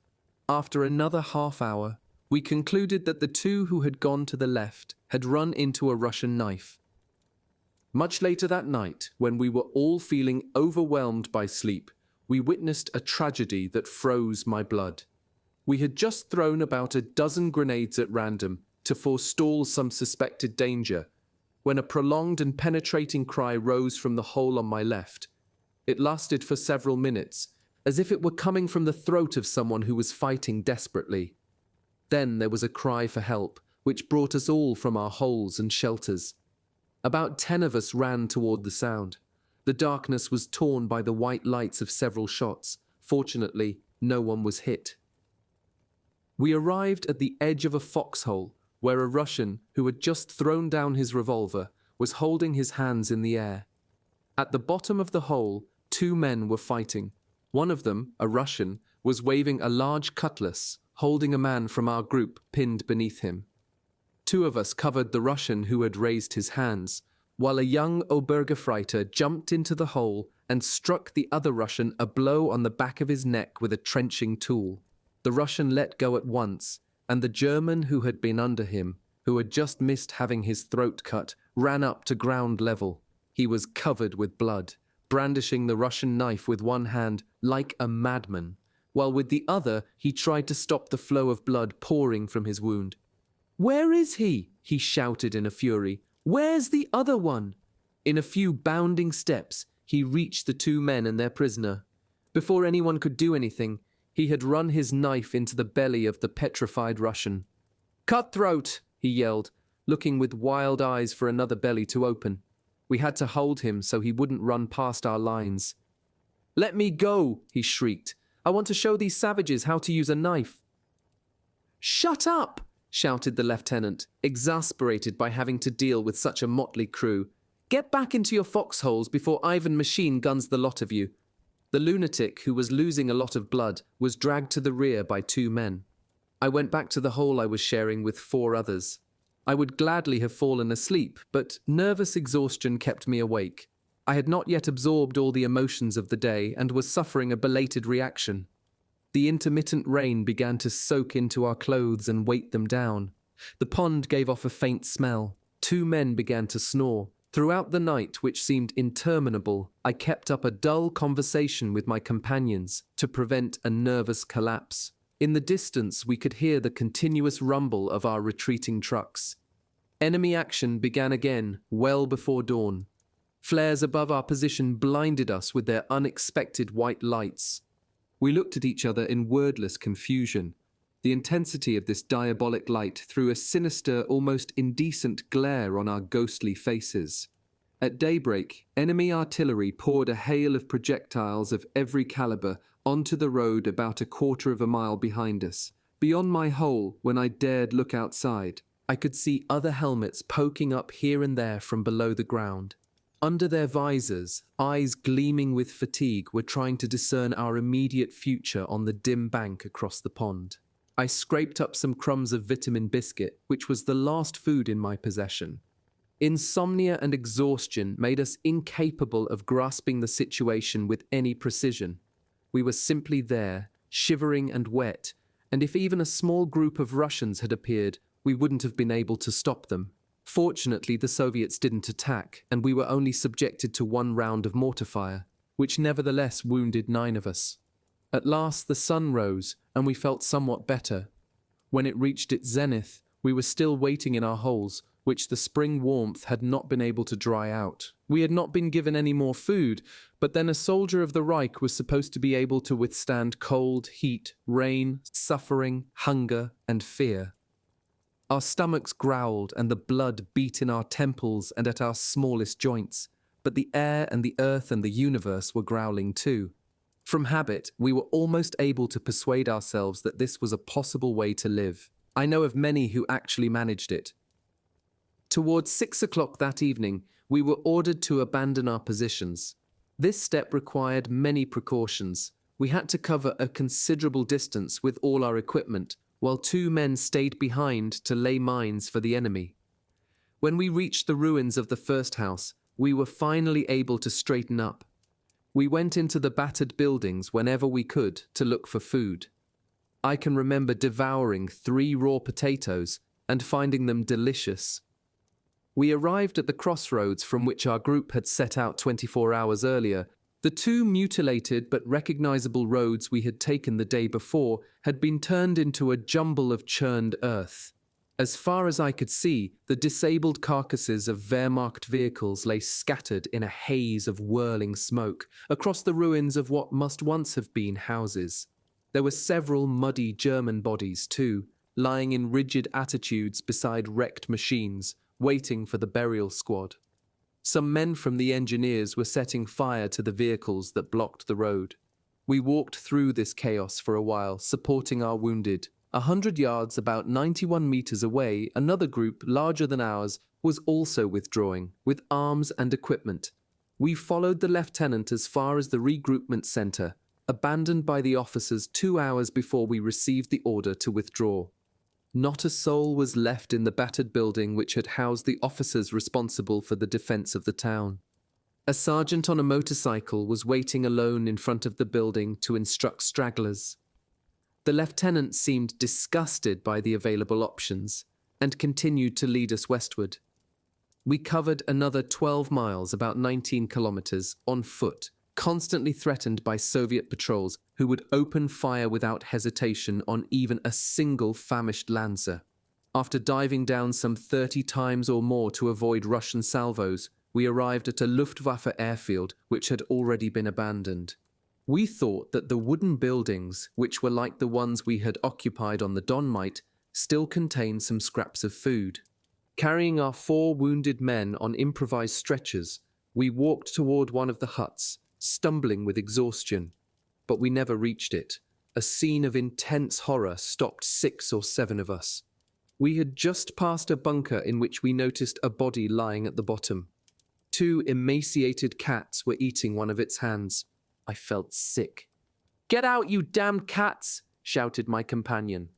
After another half hour, we concluded that the 2 who had gone to the left had run into a Russian knife. Much later that night, when we were all feeling overwhelmed by sleep, we witnessed a tragedy that froze my blood. We had just thrown about a dozen grenades at random to forestall some suspected danger, when a prolonged and penetrating cry rose from the hole on my left. It lasted for several minutes, as if it were coming from the throat of someone who was fighting desperately. Then there was a cry for help, which brought us all from our holes and shelters. About 10 of us ran toward the sound. The darkness was torn by the white lights of several shots. Fortunately, no one was hit. We arrived at the edge of a foxhole where a Russian, who had just thrown down his revolver, was holding his hands in the air. At the bottom of the hole, 2 men were fighting. One of them, a Russian, was waving a large cutlass, holding a man from our group pinned beneath him. 2 of us covered the Russian who had raised his hands, while a young Obergefreiter jumped into the hole and struck the other Russian a blow on the back of his neck with a trenching tool. The Russian let go at once, and the German who had been under him, who had just missed having his throat cut, ran up to ground level. He was covered with blood, brandishing the Russian knife with one hand like a madman, while with the other he tried to stop the flow of blood pouring from his wound. "Where is he?" he shouted in a fury. "Where's the other one?" In a few bounding steps, he reached the 2 men and their prisoner. Before anyone could do anything, he had run his knife into the belly of the petrified Russian. "Cutthroat!" he yelled, looking with wild eyes for another belly to open. We had to hold him so he wouldn't run past our lines. "Let me go!" he shrieked. "I want to show these savages how to use a knife." "Shut up!" shouted the lieutenant, exasperated by having to deal with such a motley crew. "Get back into your foxholes before Ivan machine guns the lot of you." The lunatic, who was losing a lot of blood, was dragged to the rear by 2 men. I went back to the hole I was sharing with 4 others. I would gladly have fallen asleep, but nervous exhaustion kept me awake. I had not yet absorbed all the emotions of the day and was suffering a belated reaction. The intermittent rain began to soak into our clothes and weight them down. The pond gave off a faint smell. 2 men began to snore. Throughout the night, which seemed interminable, I kept up a dull conversation with my companions to prevent a nervous collapse. In the distance, we could hear the continuous rumble of our retreating trucks. Enemy action began again, well before dawn. Flares above our position blinded us with their unexpected white lights. We looked at each other in wordless confusion. The intensity of this diabolic light threw a sinister, almost indecent glare on our ghostly faces. At daybreak, enemy artillery poured a hail of projectiles of every caliber onto the road about a quarter of a mile behind us. Beyond my hole, when I dared look outside, I could see other helmets poking up here and there from below the ground. Under their visors, eyes gleaming with fatigue were trying to discern our immediate future on the dim bank across the pond. I scraped up some crumbs of vitamin biscuit, which was the last food in my possession. Insomnia and exhaustion made us incapable of grasping the situation with any precision. We were simply there, shivering and wet, and if even a small group of Russians had appeared, we wouldn't have been able to stop them. Fortunately, the Soviets didn't attack, and we were only subjected to 1 round of mortar fire, which nevertheless wounded 9 of us. At last the sun rose, and we felt somewhat better. When it reached its zenith, we were still waiting in our holes, which the spring warmth had not been able to dry out. We had not been given any more food, but then a soldier of the Reich was supposed to be able to withstand cold, heat, rain, suffering, hunger, and fear. Our stomachs growled, and the blood beat in our temples and at our smallest joints, but the air and the earth and the universe were growling too. From habit, we were almost able to persuade ourselves that this was a possible way to live. I know of many who actually managed it. Towards 6 o'clock that evening, we were ordered to abandon our positions. This step required many precautions. We had to cover a considerable distance with all our equipment, while 2 men stayed behind to lay mines for the enemy. When we reached the ruins of the first house, we were finally able to straighten up. We went into the battered buildings whenever we could to look for food. I can remember devouring 3 raw potatoes and finding them delicious. We arrived at the crossroads from which our group had set out 24 hours earlier. The 2 mutilated but recognizable roads we had taken the day before had been turned into a jumble of churned earth. As far as I could see, the disabled carcasses of Wehrmacht vehicles lay scattered in a haze of whirling smoke across the ruins of what must once have been houses. There were several muddy German bodies too, lying in rigid attitudes beside wrecked machines, waiting for the burial squad. Some men from the engineers were setting fire to the vehicles that blocked the road. We walked through this chaos for a while, supporting our wounded. 100 yards, about 91 meters away, another group, larger than ours, was also withdrawing, with arms and equipment. We followed the lieutenant as far as the regroupment center, abandoned by the officers 2 hours before we received the order to withdraw. Not a soul was left in the battered building which had housed the officers responsible for the defense of the town. A sergeant on a motorcycle was waiting alone in front of the building to instruct stragglers. The lieutenant seemed disgusted by the available options and continued to lead us westward. We covered another 12 miles, about 19 kilometers, on foot, constantly threatened by Soviet patrols who would open fire without hesitation on even a single famished Lancer. After diving down some 30 times or more to avoid Russian salvos, we arrived at a Luftwaffe airfield which had already been abandoned. We thought that the wooden buildings, which were like the ones we had occupied on the Donmite, still contained some scraps of food. Carrying our 4 wounded men on improvised stretchers, we walked toward one of the huts, stumbling with exhaustion. But we never reached it. A scene of intense horror stopped 6 or 7 of us. We had just passed a bunker in which we noticed a body lying at the bottom. 2 emaciated cats were eating one of its hands. I felt sick. "Get out, you damned cats!" shouted my companion.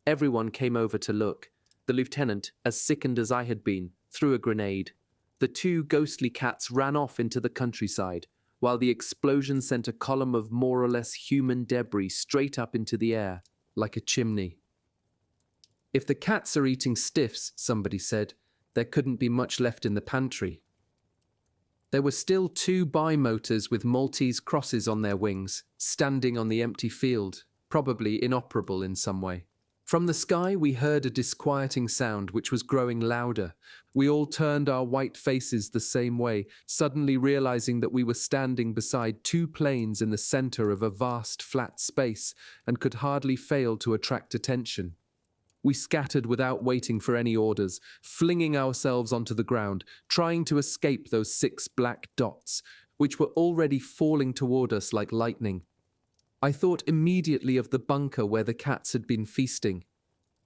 Everyone came over to look. The lieutenant, as sickened as I had been, threw a grenade. The 2 ghostly cats ran off into the countryside, while the explosion sent a column of more or less human debris straight up into the air, like a chimney. "If the cats are eating stiffs," somebody said, "there couldn't be much left in the pantry." There were still 2 bimotors with Maltese crosses on their wings, standing on the empty field, probably inoperable in some way. From the sky we heard a disquieting sound which was growing louder. We all turned our white faces the same way, suddenly realizing that we were standing beside 2 planes in the center of a vast flat space and could hardly fail to attract attention. We scattered without waiting for any orders, flinging ourselves onto the ground, trying to escape those 6 black dots, which were already falling toward us like lightning. I thought immediately of the bunker where the cats had been feasting.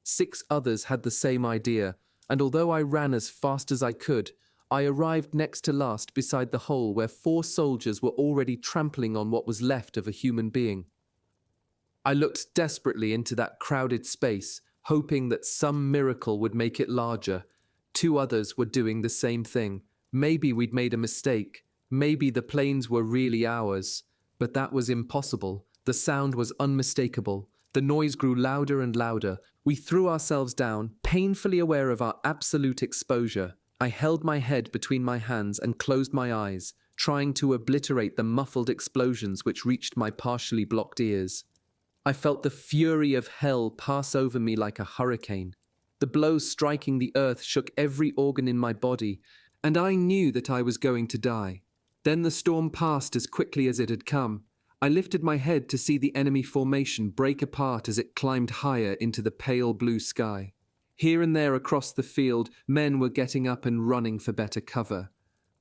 6 others had the same idea, and although I ran as fast as I could, I arrived next to last beside the hole where 4 soldiers were already trampling on what was left of a human being. I looked desperately into that crowded space, hoping that some miracle would make it larger. 2 others were doing the same thing. Maybe we'd made a mistake. Maybe the planes were really ours. But that was impossible. The sound was unmistakable. The noise grew louder and louder. We threw ourselves down, painfully aware of our absolute exposure. I held my head between my hands and closed my eyes, trying to obliterate the muffled explosions which reached my partially blocked ears. I felt the fury of hell pass over me like a hurricane. The blows striking the earth shook every organ in my body, and I knew that I was going to die. Then the storm passed as quickly as it had come. I lifted my head to see the enemy formation break apart as it climbed higher into the pale blue sky. Here and there across the field, men were getting up and running for better cover.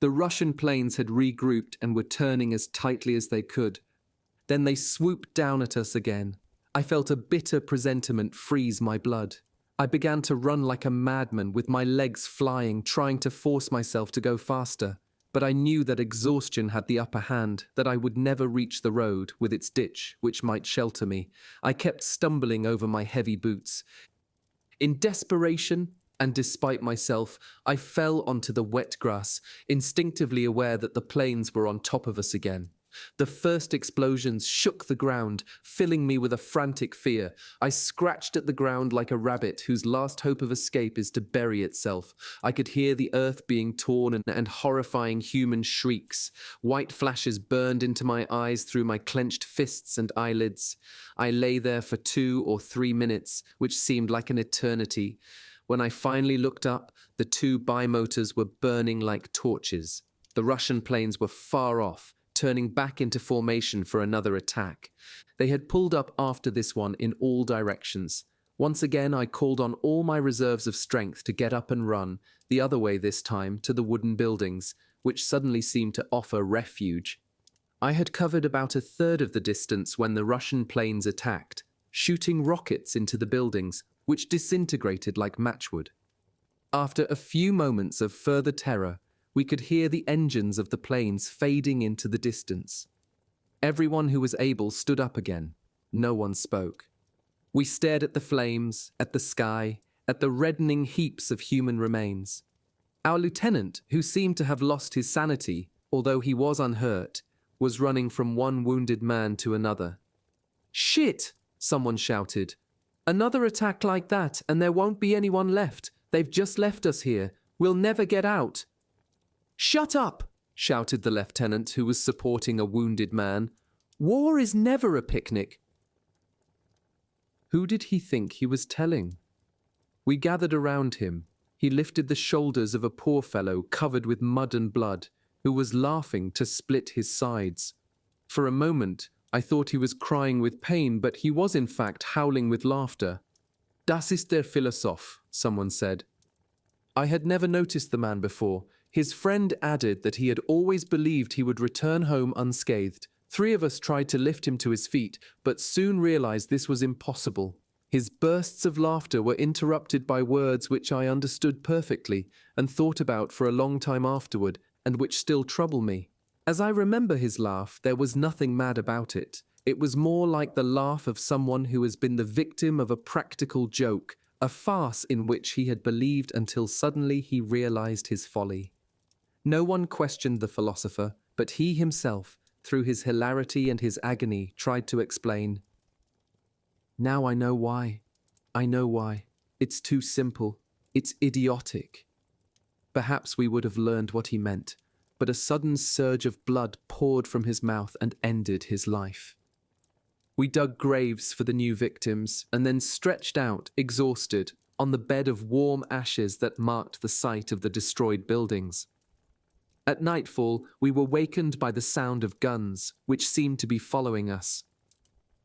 The Russian planes had regrouped and were turning as tightly as they could. Then they swooped down at us again. I felt a bitter presentiment freeze my blood. I began to run like a madman, with my legs flying, trying to force myself to go faster. But I knew that exhaustion had the upper hand, that I would never reach the road, with its ditch, which might shelter me. I kept stumbling over my heavy boots. In desperation, and despite myself, I fell onto the wet grass, instinctively aware that the planes were on top of us again. The first explosions shook the ground, filling me with a frantic fear. I scratched at the ground like a rabbit whose last hope of escape is to bury itself. I could hear the earth being torn and horrifying human shrieks. White flashes burned into my eyes through my clenched fists and eyelids. I lay there for 2 or 3 minutes, which seemed like an eternity. When I finally looked up, the 2 bimotors were burning like torches. The Russian planes were far off, turning back into formation for another attack. They had pulled up after this one in all directions. Once again, I called on all my reserves of strength to get up and run, the other way this time, to the wooden buildings, which suddenly seemed to offer refuge. I had covered about a third of the distance when the Russian planes attacked, shooting rockets into the buildings, which disintegrated like matchwood. After a few moments of further terror, we could hear the engines of the planes fading into the distance. Everyone who was able stood up again. No one spoke. We stared at the flames, at the sky, at the reddening heaps of human remains. Our lieutenant, who seemed to have lost his sanity, although he was unhurt, was running from one wounded man to another. "Shit!" someone shouted. "Another attack like that, and there won't be anyone left. They've just left us here. We'll never get out." "Shut up!" shouted the lieutenant who was supporting a wounded man. "War is never a picnic." Who did he think he was telling? We gathered around him. He lifted the shoulders of a poor fellow covered with mud and blood, who was laughing to split his sides. For a moment, I thought he was crying with pain, but he was in fact howling with laughter. "Das ist der Philosoph," someone said. I had never noticed the man before. His friend added that he had always believed he would return home unscathed. 3 of us tried to lift him to his feet, but soon realized this was impossible. His bursts of laughter were interrupted by words which I understood perfectly and thought about for a long time afterward, and which still trouble me. As I remember his laugh, there was nothing mad about it. It was more like the laugh of someone who has been the victim of a practical joke, a farce in which he had believed until suddenly he realized his folly. No one questioned the philosopher, but he himself, through his hilarity and his agony, tried to explain. "Now I know why. I know why. It's too simple. It's idiotic." Perhaps we would have learned what he meant, but a sudden surge of blood poured from his mouth and ended his life. We dug graves for the new victims and then stretched out, exhausted, on the bed of warm ashes that marked the site of the destroyed buildings. At nightfall, we were wakened by the sound of guns, which seemed to be following us.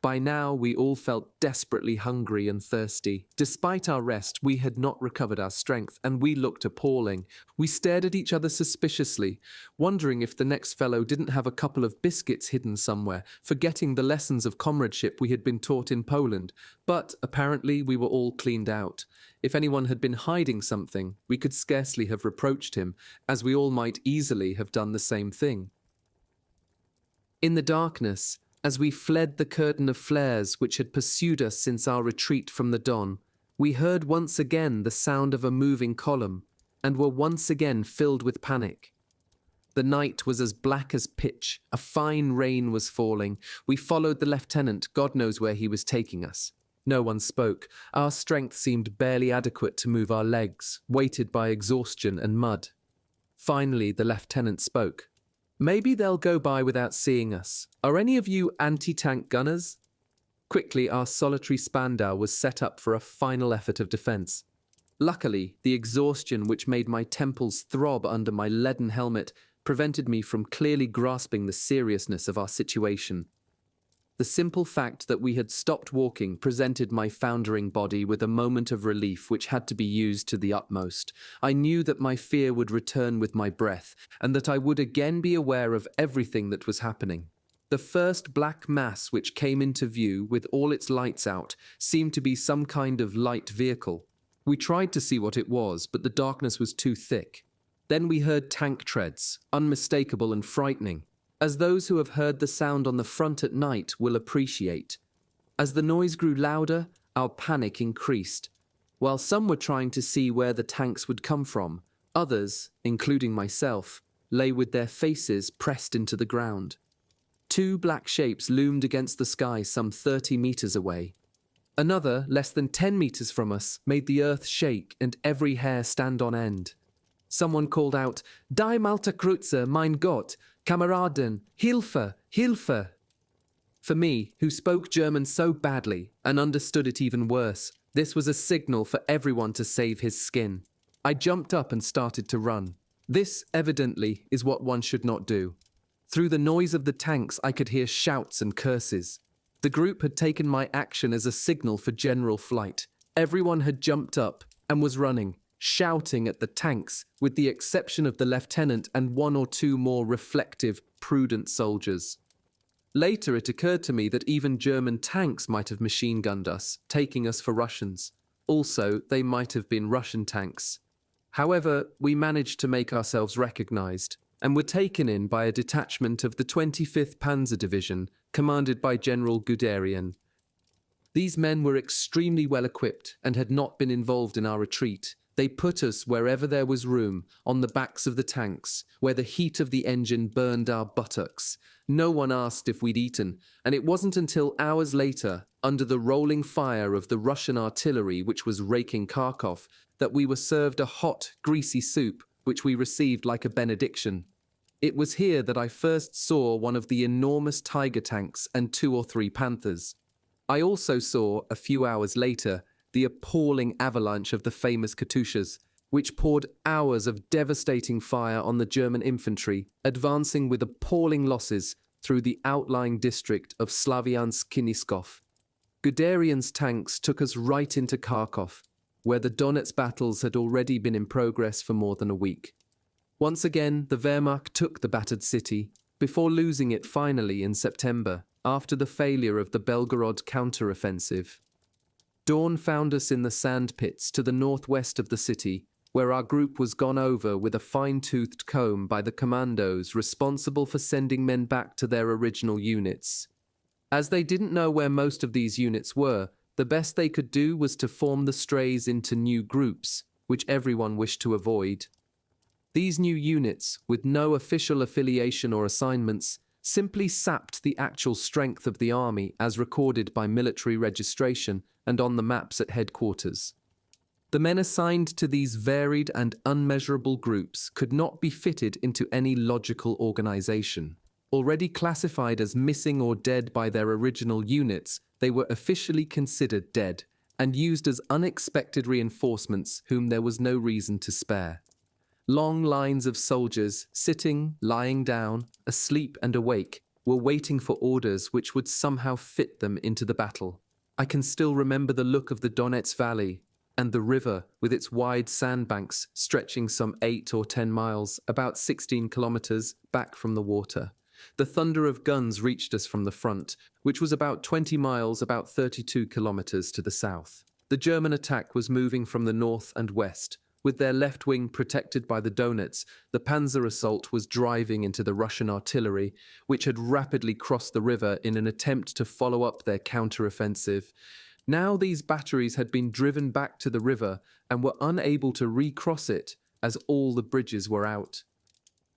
By now, we all felt desperately hungry and thirsty. Despite our rest, we had not recovered our strength, and we looked appalling. We stared at each other suspiciously, wondering if the next fellow didn't have a couple of biscuits hidden somewhere, forgetting the lessons of comradeship we had been taught in Poland. But apparently, we were all cleaned out. If anyone had been hiding something, we could scarcely have reproached him, as we all might easily have done the same thing. In the darkness, as we fled the curtain of flares which had pursued us since our retreat from the Don, we heard once again the sound of a moving column, and were once again filled with panic. The night was as black as pitch. A fine rain was falling. We followed the lieutenant, God knows where he was taking us. No one spoke. Our strength seemed barely adequate to move our legs, weighted by exhaustion and mud. Finally, the lieutenant spoke. "Maybe they'll go by without seeing us. Are any of you anti-tank gunners?" Quickly, our solitary Spandau was set up for a final effort of defense. Luckily, the exhaustion which made my temples throb under my leaden helmet prevented me from clearly grasping the seriousness of our situation. The simple fact that we had stopped walking presented my foundering body with a moment of relief which had to be used to the utmost. I knew that my fear would return with my breath, and that I would again be aware of everything that was happening. The first black mass which came into view, with all its lights out, seemed to be some kind of light vehicle. We tried to see what it was, but the darkness was too thick. Then we heard tank treads, unmistakable and frightening, as those who have heard the sound on the front at night will appreciate. As the noise grew louder, our panic increased. While some were trying to see where the tanks would come from, others, including myself, lay with their faces pressed into the ground. 2 black shapes loomed against the sky some 30 meters away. Another, less than 10 meters from us, made the earth shake and every hair stand on end. Someone called out, "Die Malta Kreuzer, mein Gott! Kameraden, Hilfe, Hilfe!" For me, who spoke German so badly and understood it even worse, this was a signal for everyone to save his skin. I jumped up and started to run. This, evidently, is what one should not do. Through the noise of the tanks, I could hear shouts and curses. The group had taken my action as a signal for general flight. Everyone had jumped up and was running, shouting at the tanks, with the exception of the lieutenant and one or two more reflective, prudent soldiers. Later it occurred to me that even German tanks might have machine-gunned us, taking us for Russians. Also, they might have been Russian tanks. However, we managed to make ourselves recognized, and were taken in by a detachment of the 25th Panzer Division, commanded by General Guderian. These men were extremely well equipped and had not been involved in our retreat. They put us wherever there was room, on the backs of the tanks, where the heat of the engine burned our buttocks. No one asked if we'd eaten, and it wasn't until hours later, under the rolling fire of the Russian artillery which was raking Kharkov, that we were served a hot, greasy soup, which we received like a benediction. It was here that I first saw one of the enormous Tiger tanks and 2 or 3 Panthers. I also saw, a few hours later, the appalling avalanche of the famous Katyushas, which poured hours of devastating fire on the German infantry, advancing with appalling losses through the outlying district of Slavyansk-Kiniskov. Guderian's tanks took us right into Kharkov, where the Donetsk battles had already been in progress for more than a week. Once again, the Wehrmacht took the battered city, before losing it finally in September, after the failure of the Belgorod counter-offensive. Dawn found us in the sand pits to the northwest of the city, where our group was gone over with a fine-toothed comb by the commandos responsible for sending men back to their original units. As they didn't know where most of these units were, the best they could do was to form the strays into new groups, which everyone wished to avoid. These new units, with no official affiliation or assignments, simply sapped the actual strength of the army as recorded by military registration and on the maps at headquarters. The men assigned to these varied and unmeasurable groups could not be fitted into any logical organization. Already classified as missing or dead by their original units, they were officially considered dead and used as unexpected reinforcements whom there was no reason to spare. Long lines of soldiers, sitting, lying down, asleep and awake, were waiting for orders which would somehow fit them into the battle. I can still remember the look of the Donetsk Valley and the river with its wide sandbanks stretching some 8 or 10 miles, about 16 kilometers, back from the water. The thunder of guns reached us from the front, which was about 20 miles, about 32 kilometers to the south. The German attack was moving from the north and west. With their left wing protected by the Donets, the Panzer assault was driving into the Russian artillery, which had rapidly crossed the river in an attempt to follow up their counter-offensive. Now these batteries had been driven back to the river and were unable to recross it, as all the bridges were out.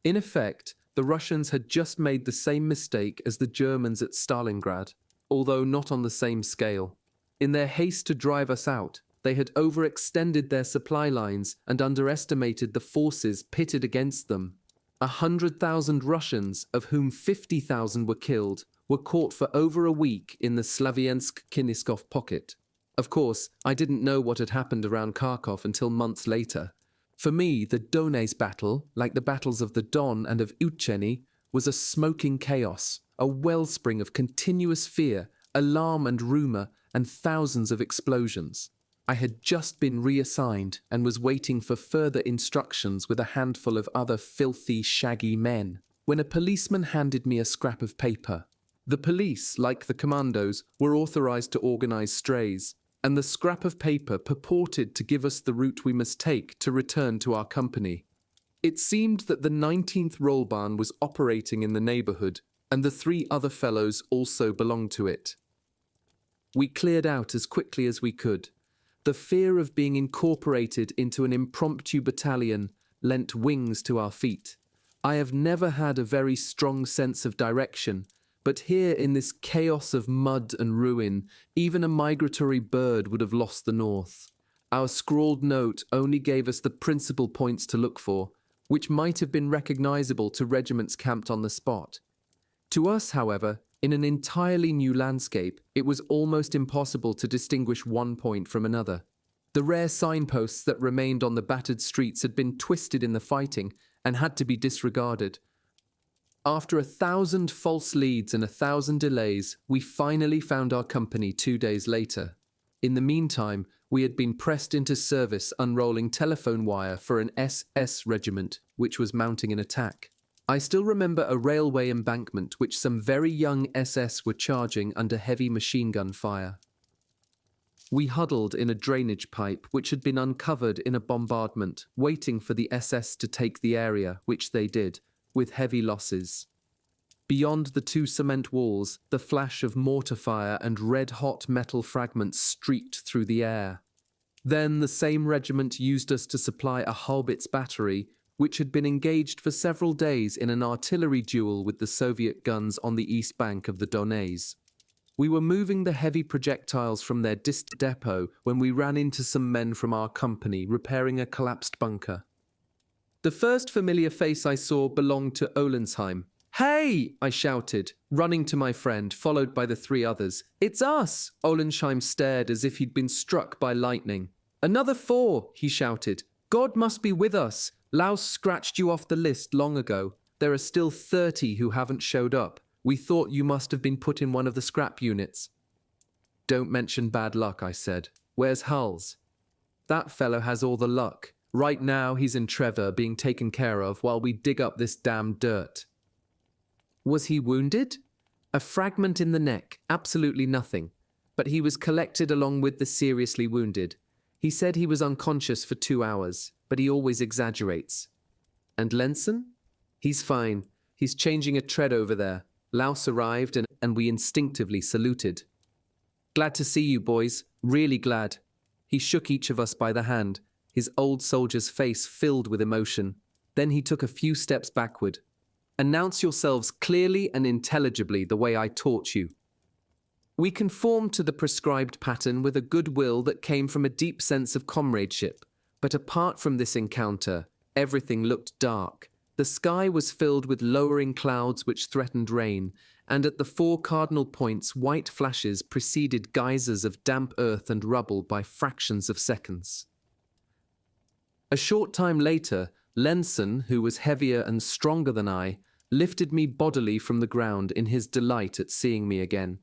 In effect, the Russians had just made the same mistake as the Germans at Stalingrad, although not on the same scale. In their haste to drive us out, they had overextended their supply lines and underestimated the forces pitted against them. 100,000 Russians, of whom 50,000 were killed, were caught for over a week in the Slavyansk-Kiniskov pocket. Of course, I didn't know what had happened around Kharkov until months later. For me, the Donets battle, like the battles of the Don and of Ucheni, was a smoking chaos, a wellspring of continuous fear, alarm and rumor, and thousands of explosions. I had just been reassigned and was waiting for further instructions with a handful of other filthy, shaggy men, when a policeman handed me a scrap of paper. The police, like the commandos, were authorized to organize strays, and the scrap of paper purported to give us the route we must take to return to our company. It seemed that the 19th Rollbahn was operating in the neighborhood, and the 3 other fellows also belonged to it. We cleared out as quickly as we could. The fear of being incorporated into an impromptu battalion lent wings to our feet. I have never had a very strong sense of direction, but here in this chaos of mud and ruin, even a migratory bird would have lost the north. Our scrawled note only gave us the principal points to look for, which might have been recognizable to regiments camped on the spot. To us, however, in an entirely new landscape, it was almost impossible to distinguish one point from another. The rare signposts that remained on the battered streets had been twisted in the fighting and had to be disregarded. After 1,000 false leads and 1,000 delays, we finally found our company 2 days later. In the meantime, We had been pressed into service unrolling telephone wire for an SS regiment which was mounting an attack. I still remember a railway embankment which some very young SS were charging under heavy machine gun fire. We huddled in a drainage pipe which had been uncovered in a bombardment, waiting for the SS to take the area, which they did, with heavy losses. Beyond the two cement walls, the flash of mortar fire and red-hot metal fragments streaked through the air. Then the same regiment used us to supply a Haubitz battery, which had been engaged for several days in an artillery duel with the Soviet guns on the east bank of the Donets. We were moving the heavy projectiles from their distant depot when we ran into some men from our company repairing a collapsed bunker. The first familiar face I saw belonged to Olensheim. "Hey!" I shouted, running to my friend, followed by the three others. "It's us!" Olensheim stared as if he'd been struck by lightning. "Another 4, he shouted. "God must be with us. Laos scratched you off the list long ago. There are still 30 who haven't showed up. We thought you must have been put in one of the scrap units." "Don't mention bad luck," I said. "Where's Hulls?" "That fellow has all the luck. Right now he's in Trevor being taken care of while we dig up this damn dirt." "Was he wounded?" "A fragment in the neck, absolutely nothing. But he was collected along with the seriously wounded. He said he was unconscious for 2 hours, but he always exaggerates." "And Lenson?" "He's fine. He's changing a tread over there." Laos arrived and we instinctively saluted. "Glad to see you, boys. Really glad." He shook each of us by the hand, his old soldier's face filled with emotion. Then he took a few steps backward. "Announce yourselves clearly and intelligibly the way I taught you." We conformed to the prescribed pattern with a goodwill that came from a deep sense of comradeship. But apart from this encounter, everything looked dark. The sky was filled with lowering clouds which threatened rain, and at the 4 cardinal points white flashes preceded geysers of damp earth and rubble by fractions of seconds. A short time later, Lenson, who was heavier and stronger than I, lifted me bodily from the ground in his delight at seeing me again.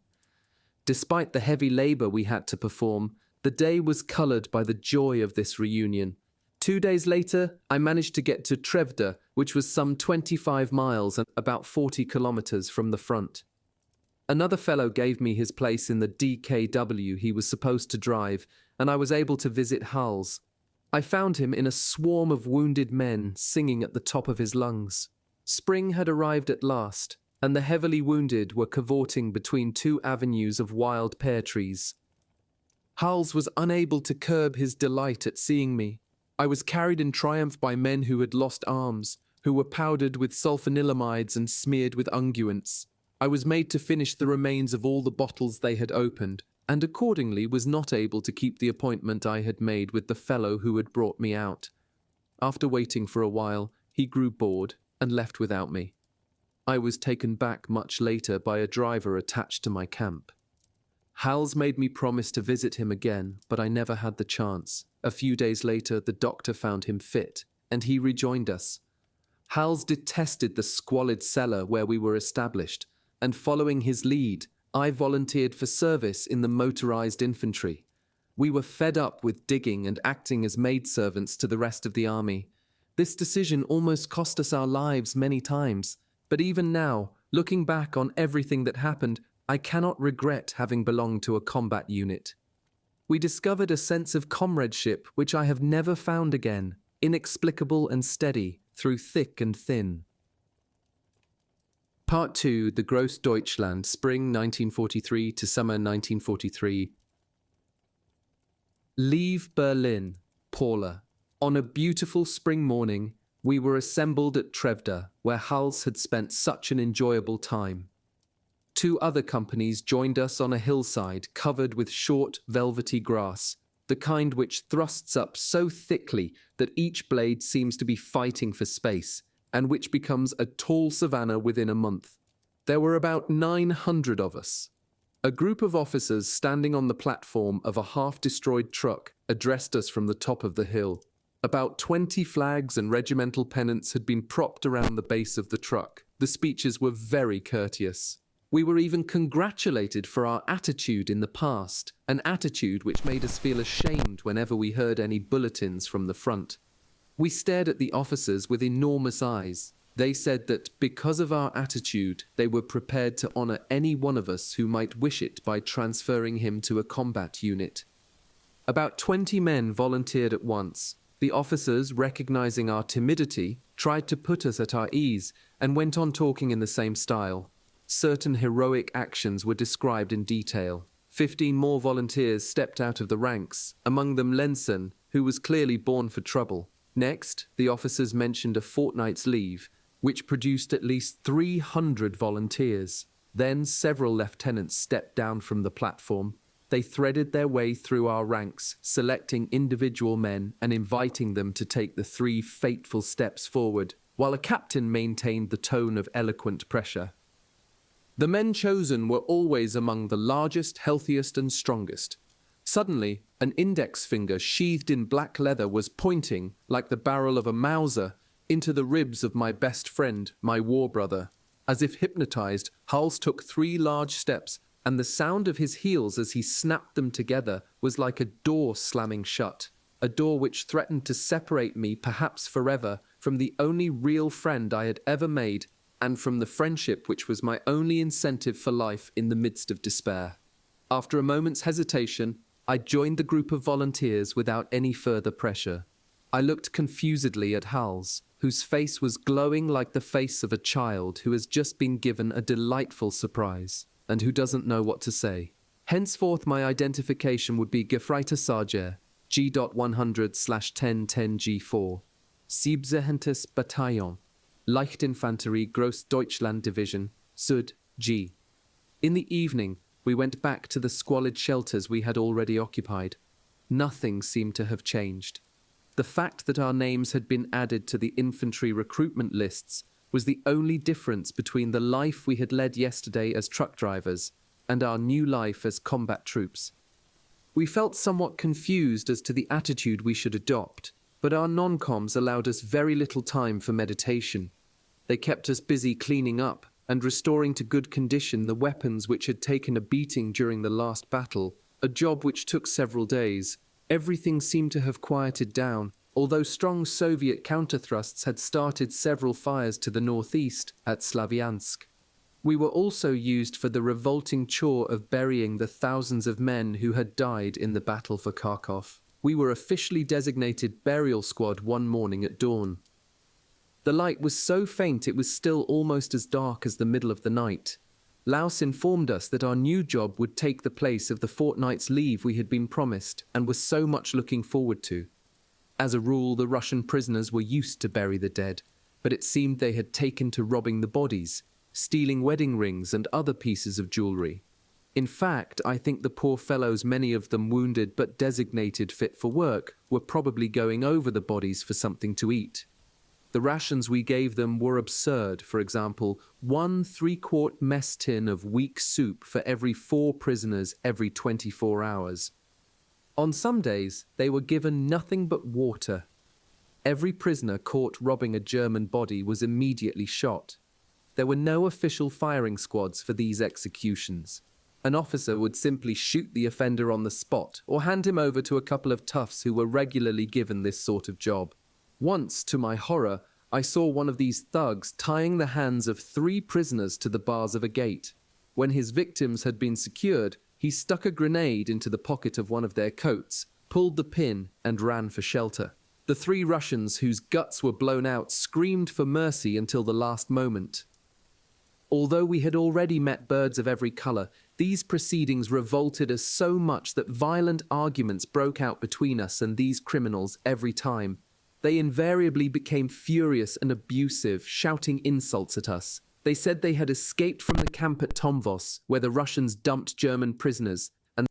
Despite the heavy labor we had to perform, the day was colored by the joy of this reunion. 2 days later, I managed to get to Trevda, which was some 25 miles and about 40 kilometers from the front. Another fellow gave me his place in the DKW he was supposed to drive, and I was able to visit Hulls. I found him in a swarm of wounded men singing at the top of his lungs. Spring had arrived at last, and the heavily wounded were cavorting between 2 avenues of wild pear trees. Hulls was unable to curb his delight at seeing me. I was carried in triumph by men who had lost arms, who were powdered with sulfonylamides and smeared with unguents. I was made to finish the remains of all the bottles they had opened, and accordingly was not able to keep the appointment I had made with the fellow who had brought me out. After waiting for a while, he grew bored and left without me. I was taken back much later by a driver attached to my camp. Hals made me promise to visit him again, but I never had the chance. A few days later, the doctor found him fit, and he rejoined us. Hals detested the squalid cellar where we were established, and following his lead, I volunteered for service in the motorized infantry. We were fed up with digging and acting as maidservants to the rest of the army. This decision almost cost us our lives many times, but even now, looking back on everything that happened, I cannot regret having belonged to a combat unit. We discovered a sense of comradeship which I have never found again, inexplicable and steady, through thick and thin. Part 2, The Gross Deutschland, Spring 1943 to Summer 1943. Leave Berlin, Paula. On a beautiful spring morning, we were assembled at Trevda, where Hals had spent such an enjoyable time. 2 other companies joined us on a hillside covered with short, velvety grass, the kind which thrusts up so thickly that each blade seems to be fighting for space, and which becomes a tall savanna within a month. There were about 900 of us. A group of officers standing on the platform of a half-destroyed truck addressed us from the top of the hill. About 20 flags and regimental pennants had been propped around the base of the truck. The speeches were very courteous. We were even congratulated for our attitude in the past, an attitude which made us feel ashamed whenever we heard any bulletins from the front. We stared at the officers with enormous eyes. They said that because of our attitude, they were prepared to honor any one of us who might wish it by transferring him to a combat unit. About 20 men volunteered at once. The officers, recognizing our timidity, tried to put us at our ease and went on talking in the same style. Certain heroic actions were described in detail. 15 more volunteers stepped out of the ranks, among them Lenson, who was clearly born for trouble. Next, the officers mentioned a fortnight's leave, which produced at least 300 volunteers. Then several lieutenants stepped down from the platform. They threaded their way through our ranks, selecting individual men and inviting them to take the 3 fateful steps forward, while a captain maintained the tone of eloquent pressure. The men chosen were always among the largest, healthiest, and strongest. Suddenly, an index finger sheathed in black leather was pointing, like the barrel of a Mauser, into the ribs of my best friend, my war brother. As if hypnotized, Hals took 3 large steps, and the sound of his heels as he snapped them together was like a door slamming shut, a door which threatened to separate me, perhaps forever, from the only real friend I had ever made, and from the friendship which was my only incentive for life in the midst of despair. After a moment's hesitation, I joined the group of volunteers without any further pressure. I looked confusedly at Hals, whose face was glowing like the face of a child who has just been given a delightful surprise, and who doesn't know what to say. Henceforth my identification would be Guy Sajer, G.100/1010G4, 17. Bataillon, Leichtinfanterie Großdeutschland Division, Süd, G. In the evening, we went back to the squalid shelters we had already occupied. Nothing seemed to have changed. The fact that our names had been added to the infantry recruitment lists was the only difference between the life we had led yesterday as truck drivers and our new life as combat troops. We felt somewhat confused as to the attitude we should adopt, but our non-coms allowed us very little time for meditation. They kept us busy cleaning up and restoring to good condition the weapons which had taken a beating during the last battle, a job which took several days. Everything seemed to have quieted down, although strong Soviet counterthrusts had started several fires to the northeast at Slaviansk. We were also used for the revolting chore of burying the thousands of men who had died in the battle for Kharkov. We were officially designated burial squad one morning at dawn. The light was so faint it was still almost as dark as the middle of the night. Laus informed us that our new job would take the place of the fortnight's leave we had been promised and was so much looking forward to. As a rule, the Russian prisoners were used to bury the dead, but it seemed they had taken to robbing the bodies, stealing wedding rings and other pieces of jewelry. In fact, I think the poor fellows, many of them wounded but designated fit for work, were probably going over the bodies for something to eat. The rations we gave them were absurd. For example, 1 3-quart mess tin of weak soup for every 4 prisoners every 24 hours. On some days, they were given nothing but water. Every prisoner caught robbing a German body was immediately shot. There were no official firing squads for these executions. An officer would simply shoot the offender on the spot or hand him over to a couple of toughs who were regularly given this sort of job. Once, to my horror, I saw one of these thugs tying the hands of 3 prisoners to the bars of a gate. When his victims had been secured, he stuck a grenade into the pocket of one of their coats, pulled the pin, and ran for shelter. The 3 Russians whose guts were blown out screamed for mercy until the last moment. Although we had already met birds of every color, these proceedings revolted us so much that violent arguments broke out between us and these criminals every time. They invariably became furious and abusive, shouting insults at us. They said they had escaped from the camp at Tomvos, where the Russians dumped German prisoners, and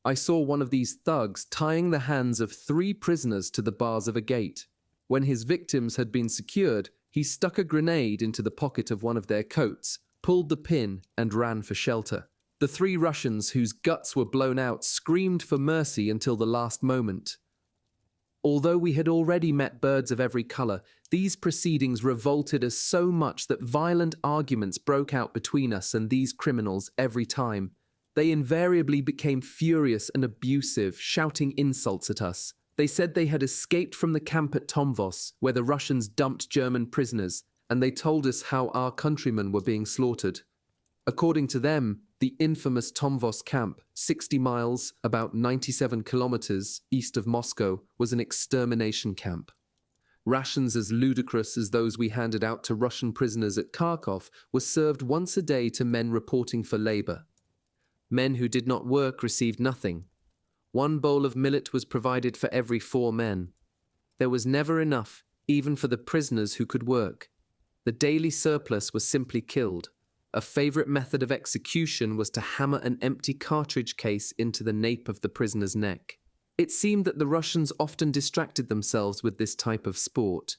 I saw one of these thugs tying the hands of 3 prisoners to the bars of a gate. When his victims had been secured, he stuck a grenade into the pocket of one of their coats, pulled the pin, and ran for shelter. The 3 Russians whose guts were blown out screamed for mercy until the last moment. Although we had already met birds of every color, These proceedings revolted us so much that violent arguments broke out between us and these criminals every time. They invariably became furious and abusive, shouting insults at us. They said they had escaped from the camp at Tomvos, where the Russians dumped German prisoners, and they told us how our countrymen were being slaughtered. According to them, the infamous Tomvos camp, 60 miles, about 97 kilometers east of Moscow, was an extermination camp. Rations as ludicrous as those we handed out to Russian prisoners at Kharkov were served once a day to men reporting for labor. Men who did not work received nothing. 1 bowl of millet was provided for every 4 men. There was never enough, even for the prisoners who could work. The daily surplus was simply killed. A favorite method of execution was to hammer an empty cartridge case into the nape of the prisoner's neck. It seemed that the Russians often distracted themselves with this type of sport.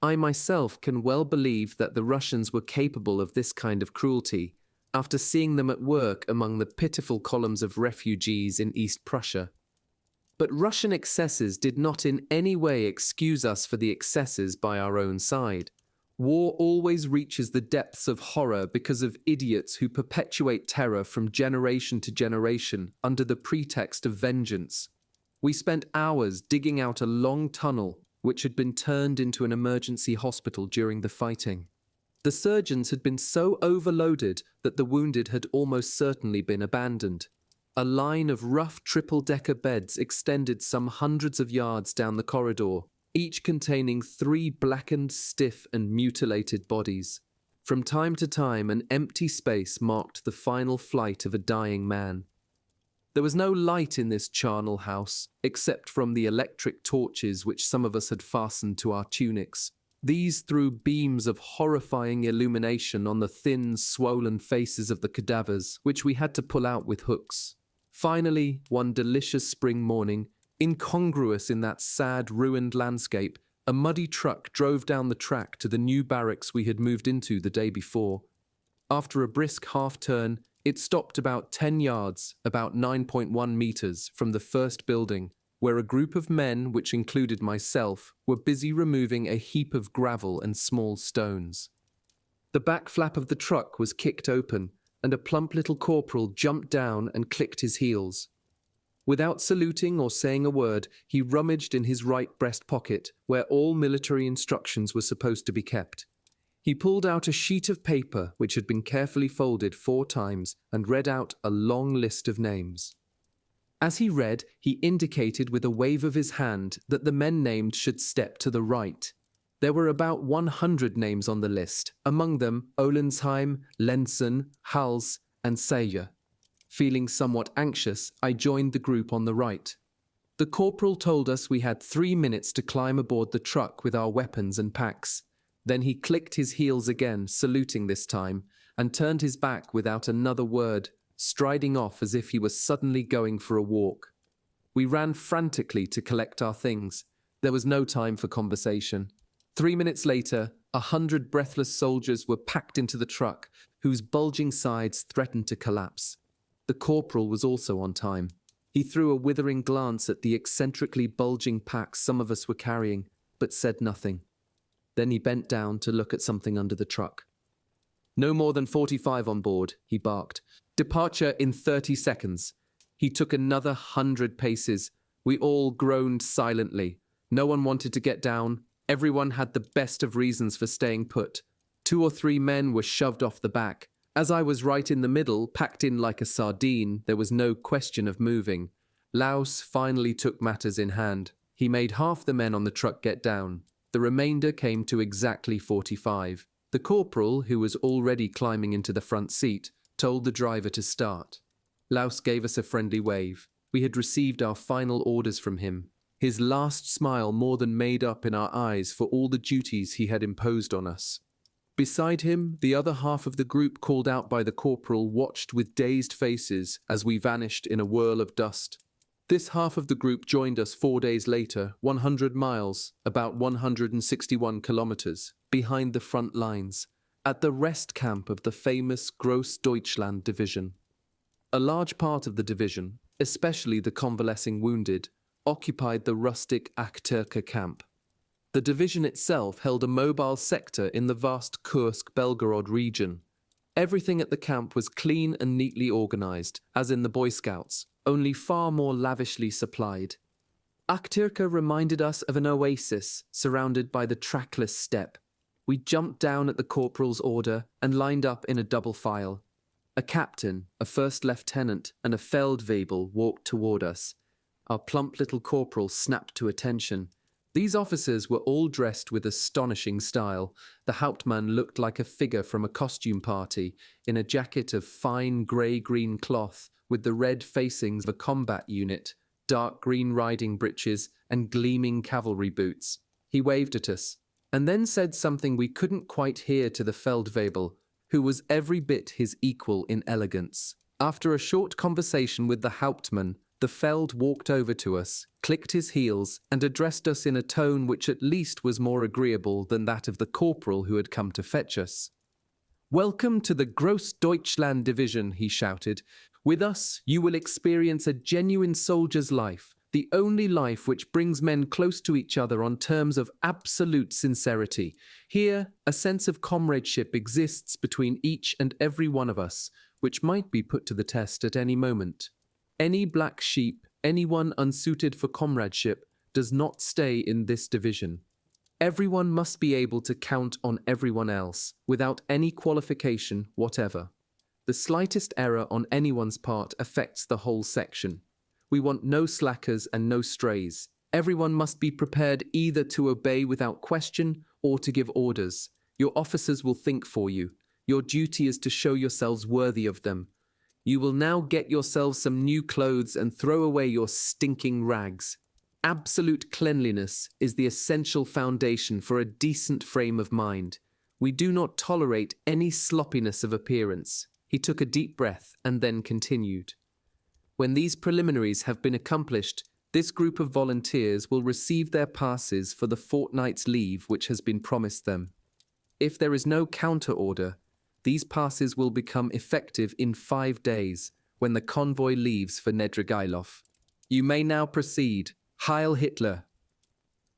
I myself can well believe that the Russians were capable of this kind of cruelty, after seeing them at work among the pitiful columns of refugees in East Prussia. But Russian excesses did not in any way excuse us for the excesses by our own side. War always reaches the depths of horror because of idiots who perpetuate terror from generation to generation under the pretext of vengeance. We spent hours digging out a long tunnel which had been turned into an emergency hospital during the fighting. The surgeons had been so overloaded that the wounded had almost certainly been abandoned. A line of rough triple-decker beds extended some hundreds of yards down the corridor, each containing 3 blackened, stiff and mutilated bodies. From time to time, an empty space marked the final flight of a dying man. There was no light in this charnel house, except from the electric torches which some of us had fastened to our tunics. These threw beams of horrifying illumination on the thin, swollen faces of the cadavers, which we had to pull out with hooks. Finally, one delicious spring morning, incongruous in that sad, ruined landscape, a muddy truck drove down the track to the new barracks we had moved into the day before. After a brisk half-turn, it stopped about 10 yards, about 9.1 meters, from the first building, where a group of men, which included myself, were busy removing a heap of gravel and small stones. The back flap of the truck was kicked open, and a plump little corporal jumped down and clicked his heels. Without saluting or saying a word, he rummaged in his right breast pocket, where all military instructions were supposed to be kept. He pulled out a sheet of paper which had been carefully folded 4 times and read out a long list of names. As he read, he indicated with a wave of his hand that the men named should step to the right. There were about 100 names on the list, among them Olensheim, Lenzen, Hals, and Sajer. Feeling somewhat anxious, I joined the group on the right. The corporal told us we had 3 minutes to climb aboard the truck with our weapons and packs. Then he clicked his heels again, saluting this time, and turned his back without another word, striding off as if he was suddenly going for a walk. We ran frantically to collect our things. There was no time for conversation. 3 minutes later, 100 breathless soldiers were packed into the truck, whose bulging sides threatened to collapse. The corporal was also on time. He threw a withering glance at the eccentrically bulging packs some of us were carrying, but said nothing. Then he bent down to look at something under the truck. "No more than 45 on board," he barked. "Departure in 30 seconds. He took another 100 paces. We all groaned silently. No one wanted to get down. Everyone had the best of reasons for staying put. 2 or 3 men were shoved off the back. As I was right in the middle, packed in like a sardine, there was no question of moving. Laus finally took matters in hand. He made half the men on the truck get down. The remainder came to exactly 45. The corporal, who was already climbing into the front seat, told the driver to start. Laus gave us a friendly wave. We had received our final orders from him. His last smile more than made up in our eyes for all the duties he had imposed on us. Beside him, the other half of the group called out by the corporal watched with dazed faces as we vanished in a whirl of dust. This half of the group joined us 4 days later, 100 miles, about 161 kilometers, behind the front lines, at the rest camp of the famous Grossdeutschland division. A large part of the division, especially the convalescing wounded, occupied the rustic Achterka camp. The division itself held a mobile sector in the vast Kursk-Belgorod region. Everything at the camp was clean and neatly organized, as in the Boy Scouts, only far more lavishly supplied. Akhtirka reminded us of an oasis surrounded by the trackless steppe. We jumped down at the corporal's order and lined up in a double file. A captain, a first lieutenant, and a Feldwebel walked toward us. Our plump little corporal snapped to attention. These officers were all dressed with astonishing style. The Hauptmann looked like a figure from a costume party, in a jacket of fine grey-green cloth with the red facings of a combat unit, dark green riding breeches, and gleaming cavalry boots. He waved at us, and then said something we couldn't quite hear to the Feldwebel, who was every bit his equal in elegance. After a short conversation with the Hauptmann, the Feld walked over to us, clicked his heels, and addressed us in a tone which at least was more agreeable than that of the corporal who had come to fetch us. "Welcome to the Grossdeutschland division," he shouted. "With us, you will experience a genuine soldier's life, the only life which brings men close to each other on terms of absolute sincerity. Here, a sense of comradeship exists between each and every one of us, which might be put to the test at any moment. Any black sheep, anyone unsuited for comradeship, does not stay in this division. Everyone must be able to count on everyone else, without any qualification whatever. The slightest error on anyone's part affects the whole section. We want no slackers and no strays. Everyone must be prepared either to obey without question or to give orders. Your officers will think for you. Your duty is to show yourselves worthy of them. You will now get yourselves some new clothes and throw away your stinking rags. Absolute cleanliness is the essential foundation for a decent frame of mind. We do not tolerate any sloppiness of appearance." He took a deep breath and then continued. "When these preliminaries have been accomplished, this group of volunteers will receive their passes for the fortnight's leave which has been promised them. If there is no counter-order, these passes will become effective in 5 days, when the convoy leaves for Nedrigайлov. You may now proceed. Heil Hitler!"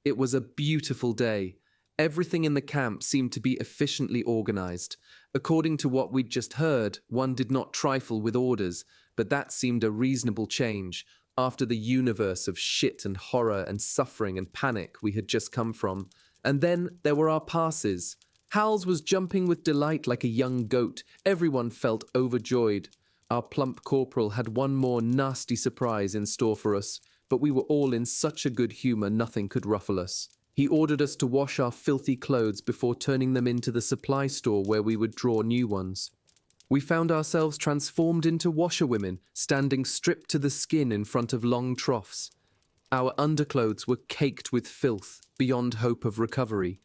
It was a beautiful day. Everything in the camp seemed to be efficiently organized. According to what we'd just heard, one did not trifle with orders, but that seemed a reasonable change after the universe of shit and horror and suffering and panic we had just come from. And then there were our passes. Hals was jumping with delight like a young goat. Everyone felt overjoyed. Our plump corporal had one more nasty surprise in store for us, but we were all in such a good humor nothing could ruffle us. He ordered us to wash our filthy clothes before turning them into the supply store where we would draw new ones. We found ourselves transformed into washerwomen, standing stripped to the skin in front of long troughs. Our underclothes were caked with filth, beyond hope of recovery.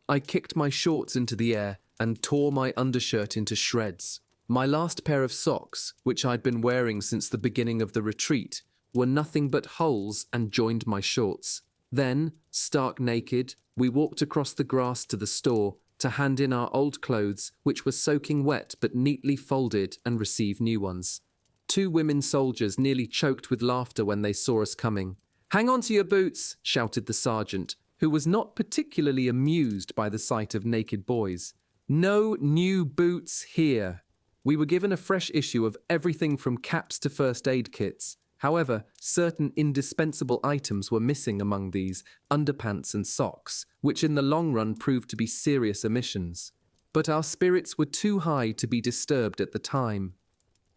I kicked my shorts into the air and tore my undershirt into shreds. My last pair of socks, which I'd been wearing since the beginning of the retreat, were nothing but holes and joined my shorts. Then, stark naked, we walked across the grass to the store to hand in our old clothes, which were soaking wet but neatly folded, and receive new ones. 2 women soldiers nearly choked with laughter when they saw us coming. "Hang on to your boots," shouted the sergeant, who was not particularly amused by the sight of naked boys. "No new boots here." We were given a fresh issue of everything from caps to first aid kits. However, certain indispensable items were missing among these, underpants and socks, which in the long run proved to be serious omissions. But our spirits were too high to be disturbed at the time.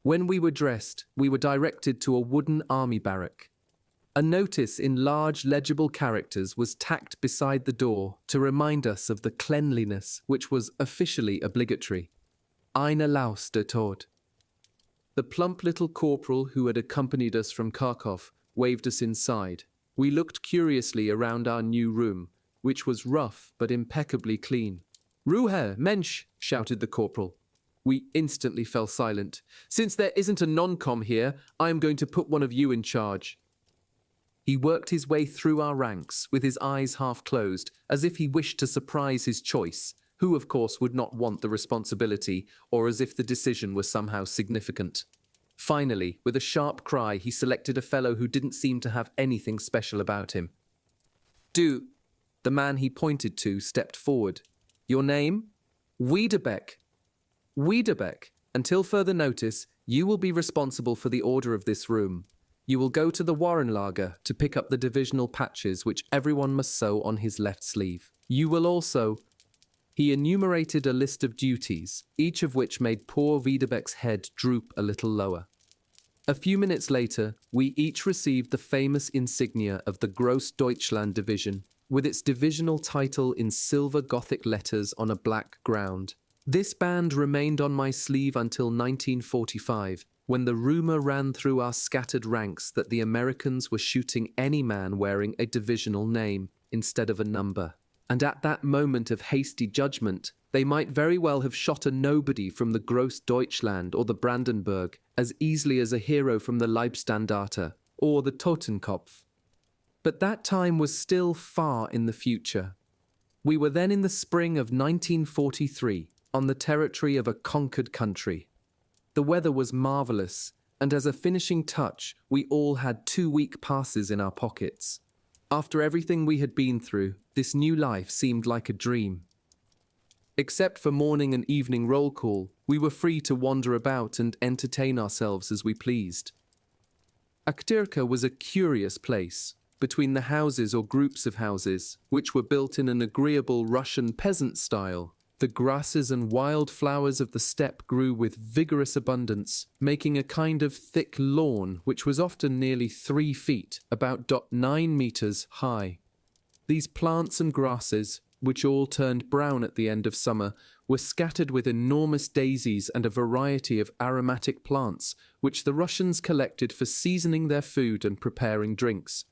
When we were dressed, we were directed to a wooden army barrack. A notice in large legible characters was tacked beside the door to remind us of the cleanliness which was officially obligatory. Eine Laus der Tod. The plump little corporal who had accompanied us from Kharkov waved us inside. We looked curiously around our new room, which was rough but impeccably clean. "Ruhe, Mensch!" shouted the corporal. We instantly fell silent. "Since there isn't a non-com here, I am going to put one of you in charge." He worked his way through our ranks, with his eyes half closed, as if he wished to surprise his choice, who of course would not want the responsibility, or as if the decision were somehow significant. Finally, with a sharp cry, he selected a fellow who didn't seem to have anything special about him. Du The man he pointed to stepped forward. Your name? Wiedebeck. Wiedebeck. Until further notice, you will be responsible for the order of this room. You will go to the Warrenlager to pick up the divisional patches which everyone must sew on his left sleeve. You will also... He enumerated a list of duties, each of which made poor Wiedebeck's head droop a little lower. A few minutes later, we each received the famous insignia of the Großdeutschland Division, with its divisional title in silver Gothic letters on a black ground. This band remained on my sleeve until 1945, when the rumor ran through our scattered ranks that the Americans were shooting any man wearing a divisional name instead of a number. And at that moment of hasty judgment, they might very well have shot a nobody from the Großdeutschland or the Brandenburg as easily as a hero from the Leibstandarte or the Totenkopf. But that time was still far in the future. We were then in the spring of 1943, on the territory of a conquered country. The weather was marvelous, and as a finishing touch, we all had 2-week passes in our pockets. After everything we had been through, this new life seemed like a dream. Except for morning and evening roll call, we were free to wander about and entertain ourselves as we pleased. Aktyrka was a curious place, between the houses or groups of houses, which were built in an agreeable Russian peasant style. The grasses and wild flowers of the steppe grew with vigorous abundance, making a kind of thick lawn which was often nearly 3 feet, about 9 meters high. These plants and grasses, which all turned brown at the end of summer, were scattered with enormous daisies and a variety of aromatic plants, which the Russians collected for seasoning their food and preparing drinks.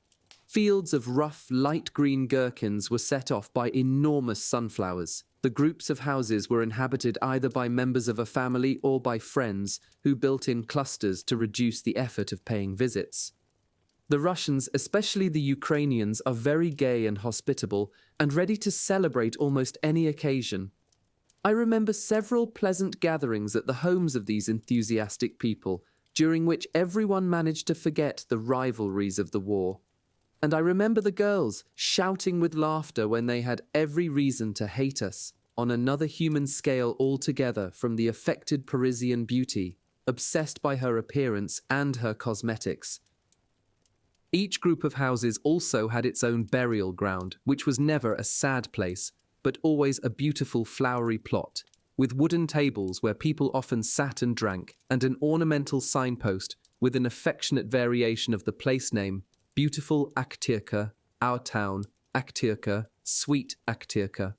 Fields of rough, light green gherkins were set off by enormous sunflowers. The groups of houses were inhabited either by members of a family or by friends who built in clusters to reduce the effort of paying visits. The Russians, especially the Ukrainians, are very gay and hospitable and ready to celebrate almost any occasion. I remember several pleasant gatherings at the homes of these enthusiastic people, during which everyone managed to forget the rivalries of the war. And I remember the girls shouting with laughter when they had every reason to hate us, on another human scale altogether from the affected Parisian beauty, obsessed by her appearance and her cosmetics. Each group of houses also had its own burial ground, which was never a sad place, but always a beautiful flowery plot, with wooden tables where people often sat and drank, and an ornamental signpost with an affectionate variation of the place name, Beautiful Aktyrka, Our Town, Aktyrka, Sweet Aktyrka.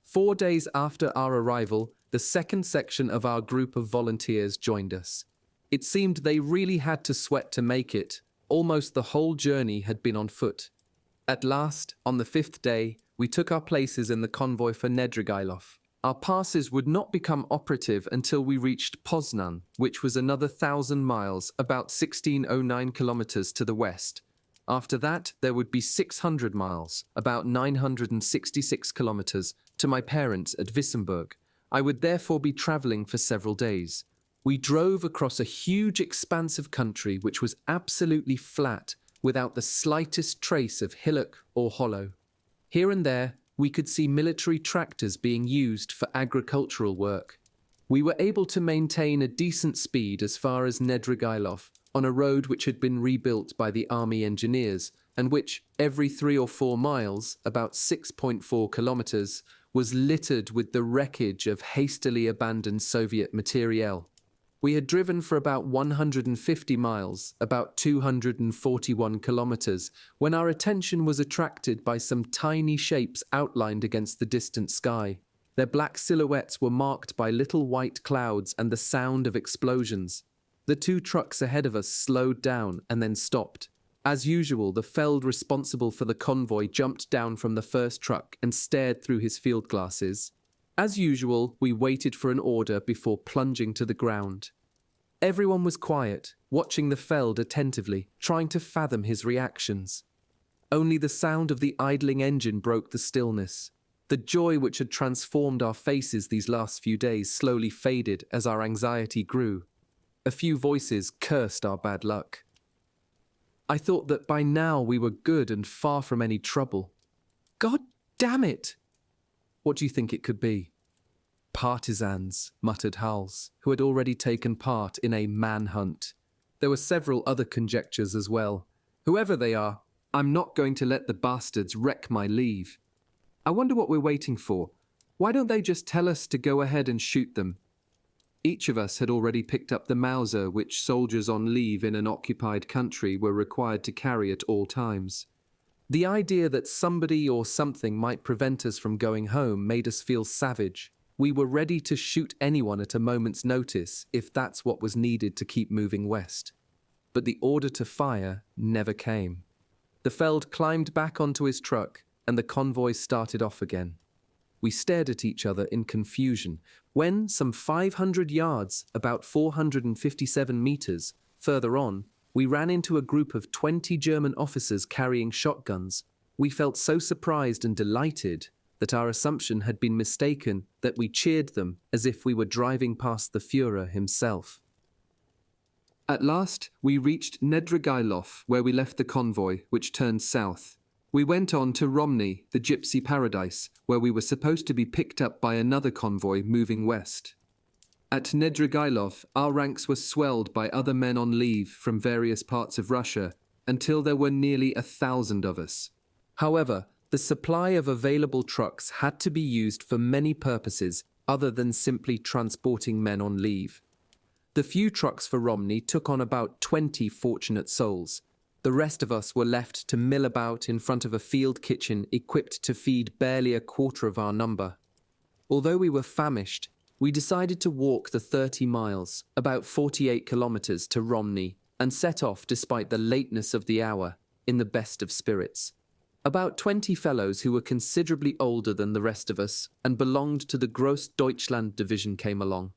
4 days after our arrival, the second section of our group of volunteers joined us. It seemed they really had to sweat to make it. Almost the whole journey had been on foot. At last, on the 5th day, we took our places in the convoy for Nedrigайлov. Our passes would not become operative until we reached Poznan, which was another 1,000 miles, about 1609 kilometers to the west. After that, there would be 600 miles, about 966 kilometers, to my parents at Wissembourg. I would therefore be traveling for several days. We drove across a huge expanse of country which was absolutely flat, without the slightest trace of hillock or hollow. Here and there, we could see military tractors being used for agricultural work. We were able to maintain a decent speed as far as Nedrigайлov, on a road which had been rebuilt by the army engineers, and which, every 3 or 4 miles, about 6.4 kilometers, was littered with the wreckage of hastily abandoned Soviet materiel. We had driven for about 150 miles, about 241 kilometers, when our attention was attracted by some tiny shapes outlined against the distant sky. Their black silhouettes were marked by little white clouds and the sound of explosions. The 2 trucks ahead of us slowed down and then stopped. As usual, the Feld responsible for the convoy jumped down from the first truck and stared through his field glasses. As usual, we waited for an order before plunging to the ground. Everyone was quiet, watching the Feld attentively, trying to fathom his reactions. Only the sound of the idling engine broke the stillness. The joy which had transformed our faces these last few days slowly faded as our anxiety grew. A few voices cursed our bad luck. I thought that by now we were good and far from any trouble. God damn it! What do you think it could be? Partisans, muttered Howells, who had already taken part in a manhunt. There were several other conjectures as well. Whoever they are, I'm not going to let the bastards wreck my leave. I wonder what we're waiting for. Why don't they just tell us to go ahead and shoot them? Each of us had already picked up the Mauser which soldiers on leave in an occupied country were required to carry at all times. The idea that somebody or something might prevent us from going home made us feel savage. We were ready to shoot anyone at a moment's notice if that's what was needed to keep moving west. But the order to fire never came. The Feld climbed back onto his truck and the convoy started off again. We stared at each other in confusion when, some 500 yards, about 457 meters, further on, we ran into a group of 20 German officers carrying shotguns. We felt so surprised and delighted that our assumption had been mistaken that we cheered them as if we were driving past the Führer himself. At last, we reached Nedregайлov, where we left the convoy, which turned south. We went on to Romny, the gypsy paradise, where we were supposed to be picked up by another convoy moving west. At Nedregайлov, our ranks were swelled by other men on leave from various parts of Russia until there were nearly 1,000 of us. However, the supply of available trucks had to be used for many purposes other than simply transporting men on leave. The few trucks for Romny took on about 20 fortunate souls. The rest of us were left to mill about in front of a field kitchen equipped to feed barely a quarter of our number. Although we were famished, we decided to walk the 30 miles, about 48 kilometers, to Romny and set off despite the lateness of the hour, in the best of spirits. About 20 fellows who were considerably older than the rest of us and belonged to the Großdeutschland division came along.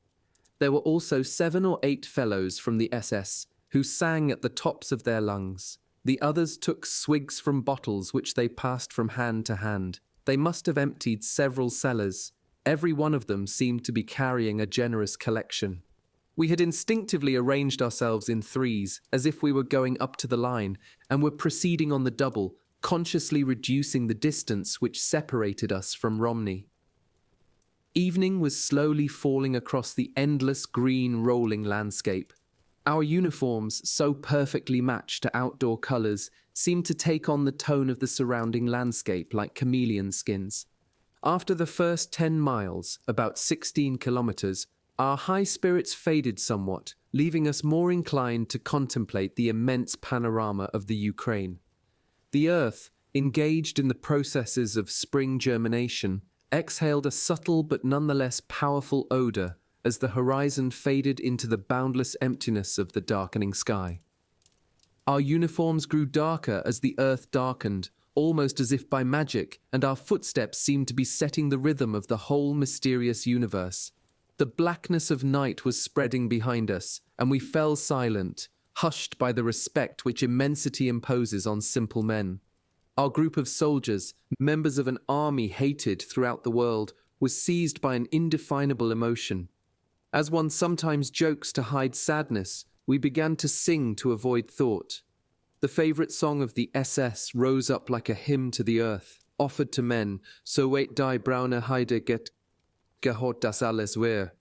There were also 7 or 8 fellows from the SS who sang at the tops of their lungs. The others took swigs from bottles which they passed from hand to hand. They must have emptied several cellars. Every one of them seemed to be carrying a generous collection. We had instinctively arranged ourselves in threes, as if we were going up to the line, and were proceeding on the double, consciously reducing the distance which separated us from Romny. Evening was slowly falling across the endless green rolling landscape. Our uniforms, so perfectly matched to outdoor colours, seemed to take on the tone of the surrounding landscape like chameleon skins. After the first 10 miles, about 16 kilometres, our high spirits faded somewhat, leaving us more inclined to contemplate the immense panorama of the Ukraine. The earth, engaged in the processes of spring germination, exhaled a subtle but nonetheless powerful odour as the horizon faded into the boundless emptiness of the darkening sky. Our uniforms grew darker as the earth darkened, almost as if by magic, and our footsteps seemed to be setting the rhythm of the whole mysterious universe. The blackness of night was spreading behind us, and we fell silent, hushed by the respect which immensity imposes on simple men. Our group of soldiers, members of an army hated throughout the world, was seized by an indefinable emotion. As one sometimes jokes to hide sadness, we began to sing to avoid thought. The favourite song of the SS rose up like a hymn to the earth, offered to men, so wait die braune Heide get gehört das alles wär.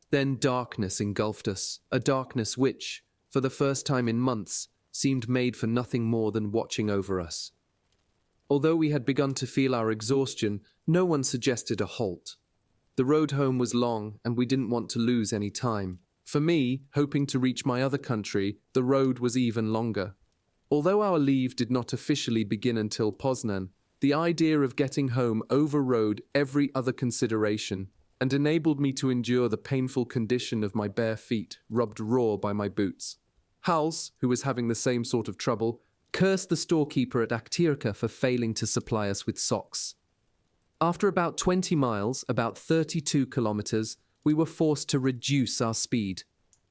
Then darkness engulfed us, a darkness which, for the first time in months, seemed made for nothing more than watching over us. Although we had begun to feel our exhaustion, no one suggested a halt. The road home was long, and we didn't want to lose any time. For me, hoping to reach my other country, the road was even longer. Although our leave did not officially begin until Poznan, the idea of getting home overrode every other consideration and enabled me to endure the painful condition of my bare feet, rubbed raw by my boots. Hals, who was having the same sort of trouble, cursed the storekeeper at Akhtirka for failing to supply us with socks. After about 20 miles, about 32 kilometers, we were forced to reduce our speed.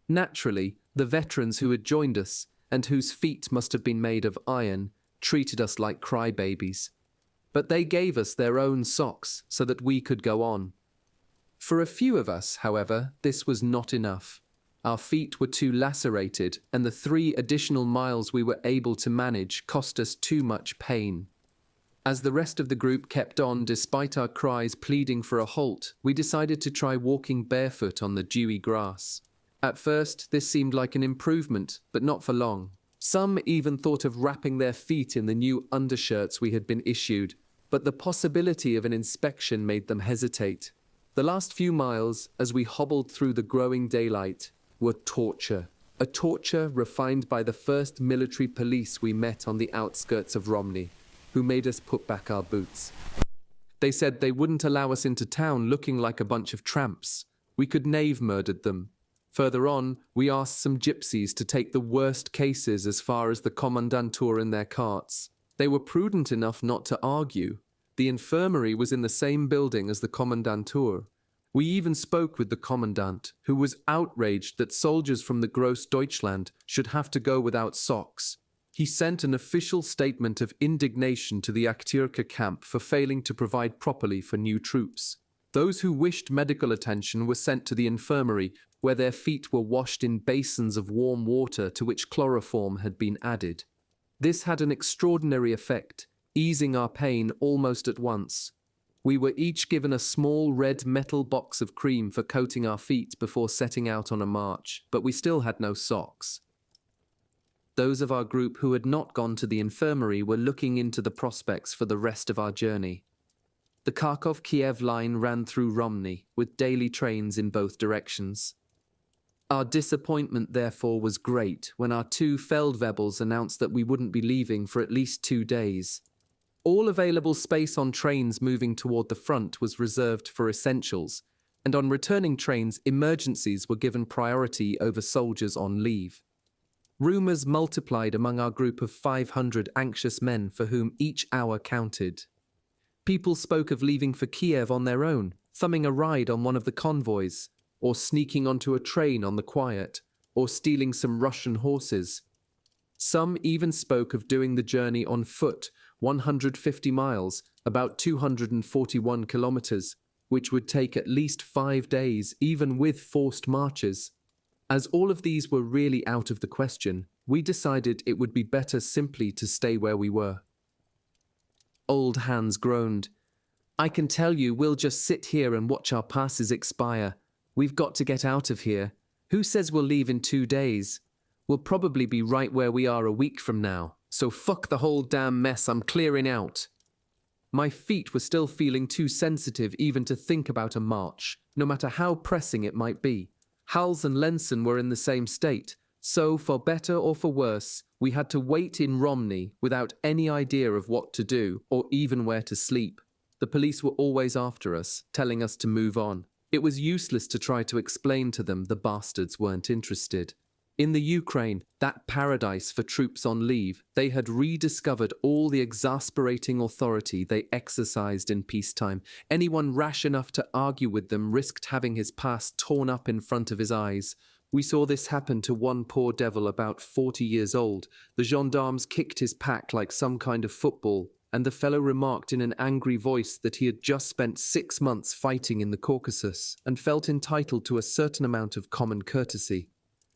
Naturally, the veterans who had joined us, and whose feet must have been made of iron, treated us like crybabies. But they gave us their own socks so that we could go on. For a few of us, however, this was not enough. Our feet were too lacerated, and the 3 additional miles we were able to manage cost us too much pain. As the rest of the group kept on despite our cries pleading for a halt, we decided to try walking barefoot on the dewy grass. At first, this seemed like an improvement, but not for long. Some even thought of wrapping their feet in the new undershirts we had been issued, but the possibility of an inspection made them hesitate. The last few miles, as we hobbled through the growing daylight, were torture. A torture refined by the first military police we met on the outskirts of Romney, who made us put back our boots. They said they wouldn't allow us into town looking like a bunch of tramps. We could knave murdered them. Further on, we asked some gypsies to take the worst cases as far as the commandantur in their carts. They were prudent enough not to argue. The infirmary was in the same building as the commandantur. We even spoke with the commandant, who was outraged that soldiers from the Gross Deutschland should have to go without socks. He sent an official statement of indignation to the Aktierka camp for failing to provide properly for new troops. Those who wished medical attention were sent to the infirmary, where their feet were washed in basins of warm water to which chloroform had been added. This had an extraordinary effect, easing our pain almost at once. We were each given a small red metal box of cream for coating our feet before setting out on a march, but we still had no socks. Those of our group who had not gone to the infirmary were looking into the prospects for the rest of our journey. The Kharkov-Kiev line ran through Romney, with daily trains in both directions. Our disappointment, therefore, was great when our two Feldwebels announced that we wouldn't be leaving for at least 2 days. All available space on trains moving toward the front was reserved for essentials, and on returning trains, emergencies were given priority over soldiers on leave. Rumours multiplied among our group of 500 anxious men for whom each hour counted. People spoke of leaving for Kiev on their own, thumbing a ride on one of the convoys, or sneaking onto a train on the quiet, or stealing some Russian horses. Some even spoke of doing the journey on foot, 150 miles, about 241 kilometers, which would take at least 5 days, even with forced marches. As all of these were really out of the question, we decided it would be better simply to stay where we were. Old Hans groaned. "I can tell you we'll just sit here and watch our passes expire. We've got to get out of here. Who says we'll leave in 2 days? We'll probably be right where we are a week from now. So fuck the whole damn mess, I'm clearing out." My feet were still feeling too sensitive even to think about a march, no matter how pressing it might be. Hals and Lenson were in the same state, so for better or for worse, we had to wait in Romney without any idea of what to do or even where to sleep. The police were always after us, telling us to move on. It was useless to try to explain to them the bastards weren't interested. In the Ukraine, that paradise for troops on leave, they had rediscovered all the exasperating authority they exercised in peacetime. Anyone rash enough to argue with them risked having his pass torn up in front of his eyes. We saw this happen to one poor devil about 40 years old. The gendarmes kicked his pack like some kind of football, and the fellow remarked in an angry voice that he had just spent 6 months fighting in the Caucasus and felt entitled to a certain amount of common courtesy.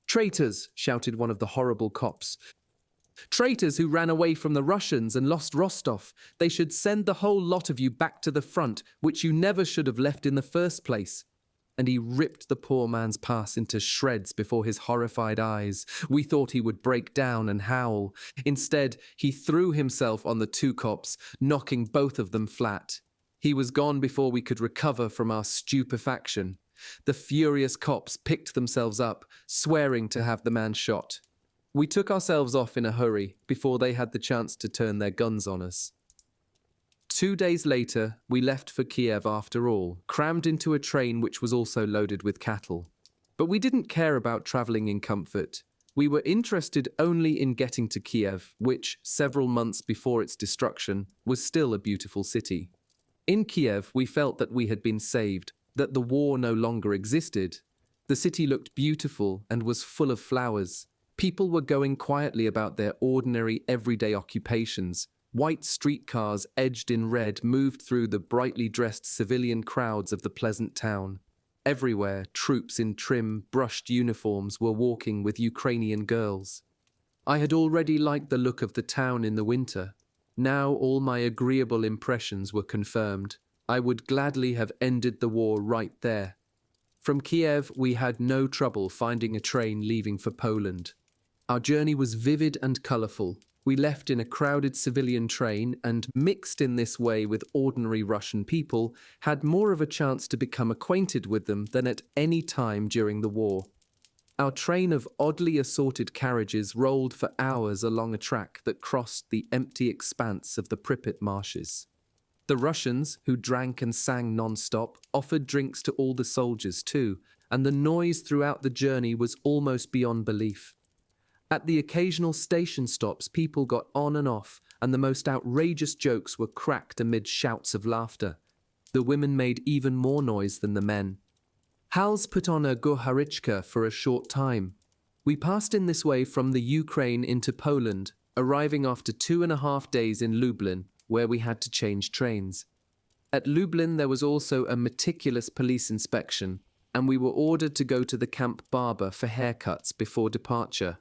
"Traitors!" shouted one of the horrible cops. "Traitors who ran away from the Russians and lost Rostov. They should send the whole lot of you back to the front, which you never should have left in the first place." And he ripped the poor man's pass into shreds before his horrified eyes. We thought he would break down and howl. Instead, he threw himself on the 2 cops, knocking both of them flat. He was gone before we could recover from our stupefaction. The furious cops picked themselves up, swearing to have the man shot. We took ourselves off in a hurry before they had the chance to turn their guns on us. 2 days later, we left for Kiev after all, crammed into a train which was also loaded with cattle. But we didn't care about travelling in comfort. We were interested only in getting to Kiev, which, several months before its destruction, was still a beautiful city. In Kiev, we felt that we had been saved, that the war no longer existed. The city looked beautiful and was full of flowers. People were going quietly about their ordinary, everyday occupations. White streetcars edged in red moved through the brightly dressed civilian crowds of the pleasant town. Everywhere, troops in trim, brushed uniforms were walking with Ukrainian girls. I had already liked the look of the town in the winter. Now all my agreeable impressions were confirmed. I would gladly have ended the war right there. From Kiev, we had no trouble finding a train leaving for Poland. Our journey was vivid and colourful. We left in a crowded civilian train and, mixed in this way with ordinary Russian people, had more of a chance to become acquainted with them than at any time during the war. Our train of oddly assorted carriages rolled for hours along a track that crossed the empty expanse of the Pripyat marshes. The Russians, who drank and sang non-stop, offered drinks to all the soldiers too, and the noise throughout the journey was almost beyond belief. At the occasional station stops, people got on and off, and the most outrageous jokes were cracked amid shouts of laughter. The women made even more noise than the men. Hals put on a goharichka for a short time. We passed in this way from the Ukraine into Poland, arriving after 2.5 days in Lublin, where we had to change trains. At Lublin there was also a meticulous police inspection, and we were ordered to go to the camp barber for haircuts before departure.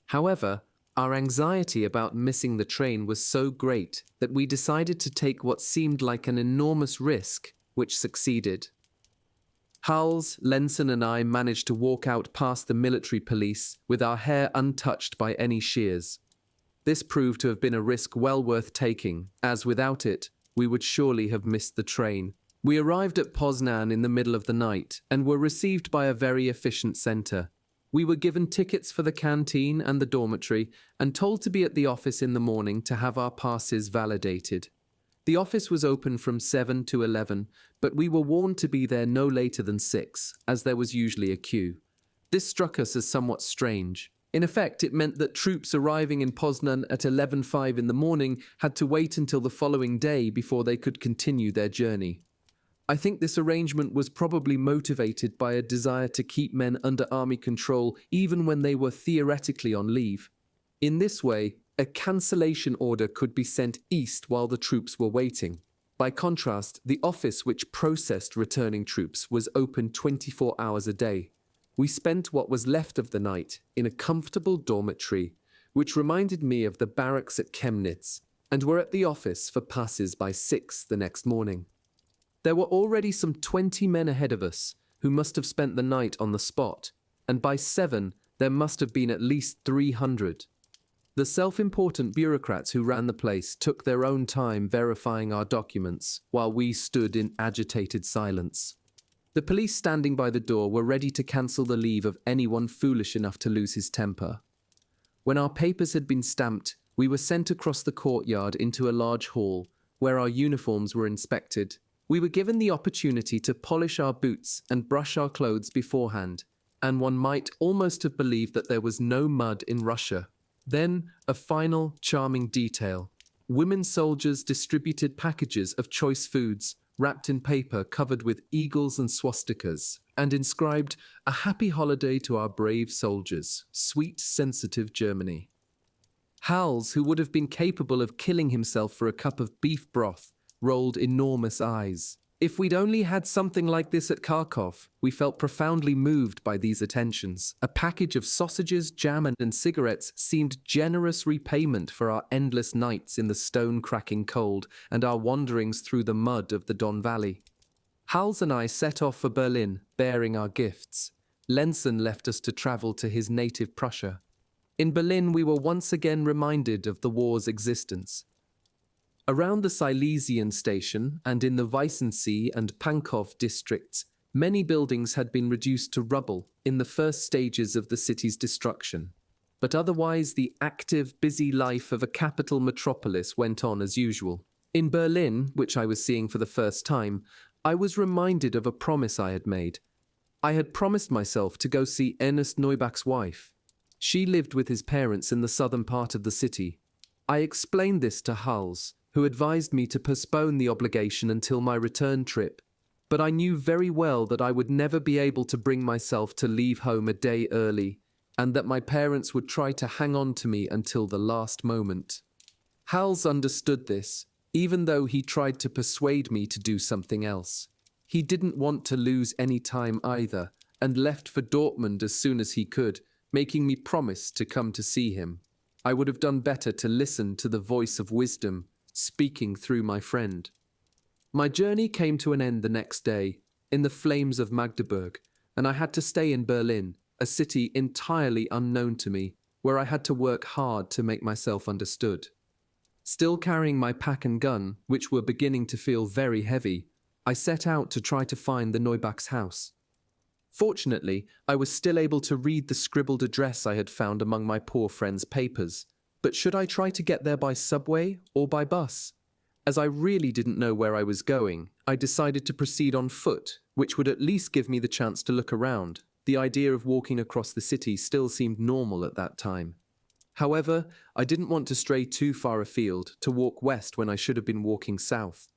However, our anxiety about missing the train was so great that we decided to take what seemed like an enormous risk, which succeeded. Hals, Lenson and I managed to walk out past the military police with our hair untouched by any shears. This proved to have been a risk well worth taking, as without it, we would surely have missed the train. We arrived at Poznan in the middle of the night and were received by a very efficient centre. We were given tickets for the canteen and the dormitory and told to be at the office in the morning to have our passes validated. The office was open from 7 to 11, but we were warned to be there no later than 6, as there was usually a queue. This struck us as somewhat strange. In effect, it meant that troops arriving in Poznan at 11:05 in the morning had to wait until the following day before they could continue their journey. I think this arrangement was probably motivated by a desire to keep men under army control even when they were theoretically on leave. In this way, a cancellation order could be sent east while the troops were waiting. By contrast, the office which processed returning troops was open 24 hours a day. We spent what was left of the night in a comfortable dormitory, which reminded me of the barracks at Chemnitz, and were at the office for passes by 6 the next morning. There were already some 20 men ahead of us, who must have spent the night on the spot, and by 7 there must have been at least 300. The self-important bureaucrats who ran the place took their own time verifying our documents, while we stood in agitated silence. The police standing by the door were ready to cancel the leave of anyone foolish enough to lose his temper. When our papers had been stamped, we were sent across the courtyard into a large hall, where our uniforms were inspected. We were given the opportunity to polish our boots and brush our clothes beforehand, and one might almost have believed that there was no mud in Russia. Then, a final, charming detail. Women soldiers distributed packages of choice foods, wrapped in paper covered with eagles and swastikas, and inscribed, "A happy holiday to our brave soldiers, sweet, sensitive Germany." Hals, who would have been capable of killing himself for a cup of beef broth, rolled enormous eyes. If we'd only had something like this at Kharkov, we felt profoundly moved by these attentions. A package of sausages, jam, and cigarettes seemed generous repayment for our endless nights in the stone-cracking cold and our wanderings through the mud of the Don Valley. Hals and I set off for Berlin, bearing our gifts. Lenson left us to travel to his native Prussia. In Berlin, we were once again reminded of the war's existence. Around the Silesian station and in the Weissensee and Pankow districts, many buildings had been reduced to rubble in the first stages of the city's destruction. But otherwise, the active, busy life of a capital metropolis went on as usual. In Berlin, which I was seeing for the first time, I was reminded of a promise I had made. I had promised myself to go see Ernest Neubach's wife. She lived with his parents in the southern part of the city. I explained this to Hals, who advised me to postpone the obligation until my return trip, but I knew very well that I would never be able to bring myself to leave home a day early, and that my parents would try to hang on to me until the last moment. Hals understood this, even though he tried to persuade me to do something else. He didn't want to lose any time either, and left for Dortmund as soon as he could, making me promise to come to see him. I would have done better to listen to the voice of wisdom speaking through my friend. My journey came to an end the next day, in the flames of Magdeburg, and I had to stay in Berlin, a city entirely unknown to me, where I had to work hard to make myself understood. Still carrying my pack and gun, which were beginning to feel very heavy, I set out to try to find the Neubach's house. Fortunately, I was still able to read the scribbled address I had found among my poor friend's papers. But should I try to get there by subway or by bus? As I really didn't know where I was going, I decided to proceed on foot, which would at least give me the chance to look around. The idea of walking across the city still seemed normal at that time. However, I didn't want to stray too far afield to walk west when I should have been walking south.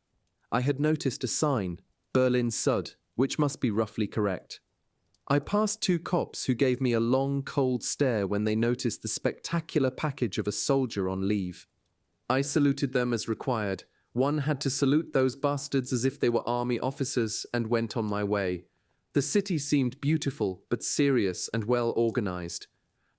I had noticed a sign, Berlin Sud, which must be roughly correct. I passed two cops who gave me a long, cold stare when they noticed the spectacular package of a soldier on leave. I saluted them as required. One had to salute those bastards as if they were army officers, and went on my way. The city seemed beautiful, but serious and well organized.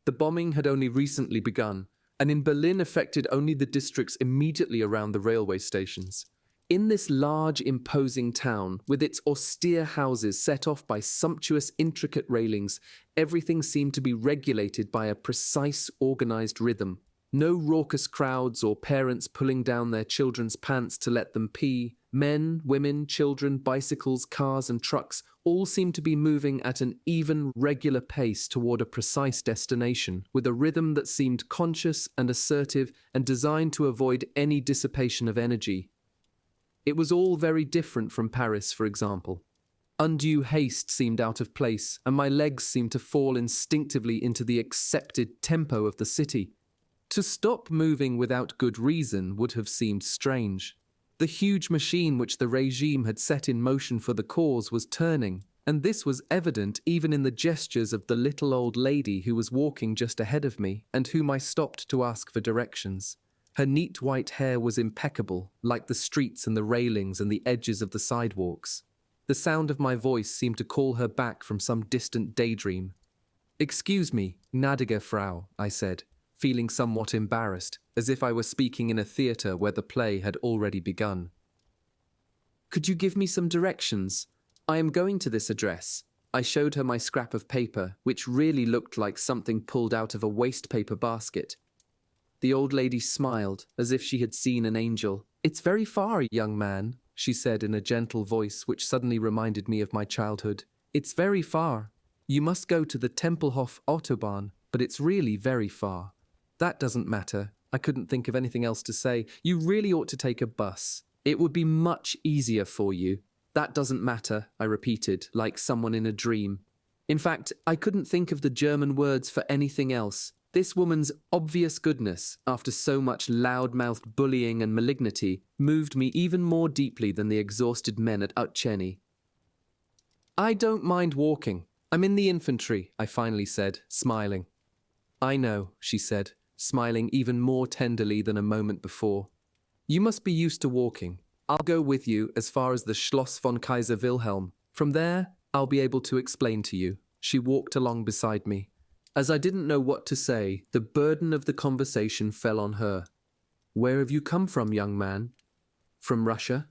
The bombing had only recently begun, and in Berlin affected only the districts immediately around the railway stations. In this large, imposing town, with its austere houses set off by sumptuous, intricate railings, everything seemed to be regulated by a precise, organized rhythm. No raucous crowds or parents pulling down their children's pants to let them pee. Men, women, children, bicycles, cars and trucks all seemed to be moving at an even, regular pace toward a precise destination, with a rhythm that seemed conscious and assertive and designed to avoid any dissipation of energy. It was all very different from Paris, for example. Undue haste seemed out of place, and my legs seemed to fall instinctively into the accepted tempo of the city. To stop moving without good reason would have seemed strange. The huge machine which the regime had set in motion for the cause was turning, and this was evident even in the gestures of the little old lady who was walking just ahead of me, and whom I stopped to ask for directions. Her neat white hair was impeccable, like the streets and the railings and the edges of the sidewalks. The sound of my voice seemed to call her back from some distant daydream. "Excuse me, gnädige Frau," I said, feeling somewhat embarrassed, as if I were speaking in a theatre where the play had already begun. "Could you give me some directions? I am going to this address." I showed her my scrap of paper, which really looked like something pulled out of a waste-paper basket. The old lady smiled, as if she had seen an angel. "It's very far, young man," she said in a gentle voice which suddenly reminded me of my childhood. "It's very far. You must go to the Tempelhof Autobahn, but it's really very far." "That doesn't matter." I couldn't think of anything else to say. "You really ought to take a bus. It would be much easier for you." "That doesn't matter," I repeated, like someone in a dream. In fact, I couldn't think of the German words for anything else. This woman's obvious goodness, after so much loud-mouthed bullying and malignity, moved me even more deeply than the exhausted men at Utcheny. "I don't mind walking. I'm in the infantry," I finally said, smiling. "I know," she said, smiling even more tenderly than a moment before. "You must be used to walking. I'll go with you as far as the Schloss von Kaiser Wilhelm. From there, I'll be able to explain to you." She walked along beside me. As I didn't know what to say, the burden of the conversation fell on her. "Where have you come from, young man?" "From Russia."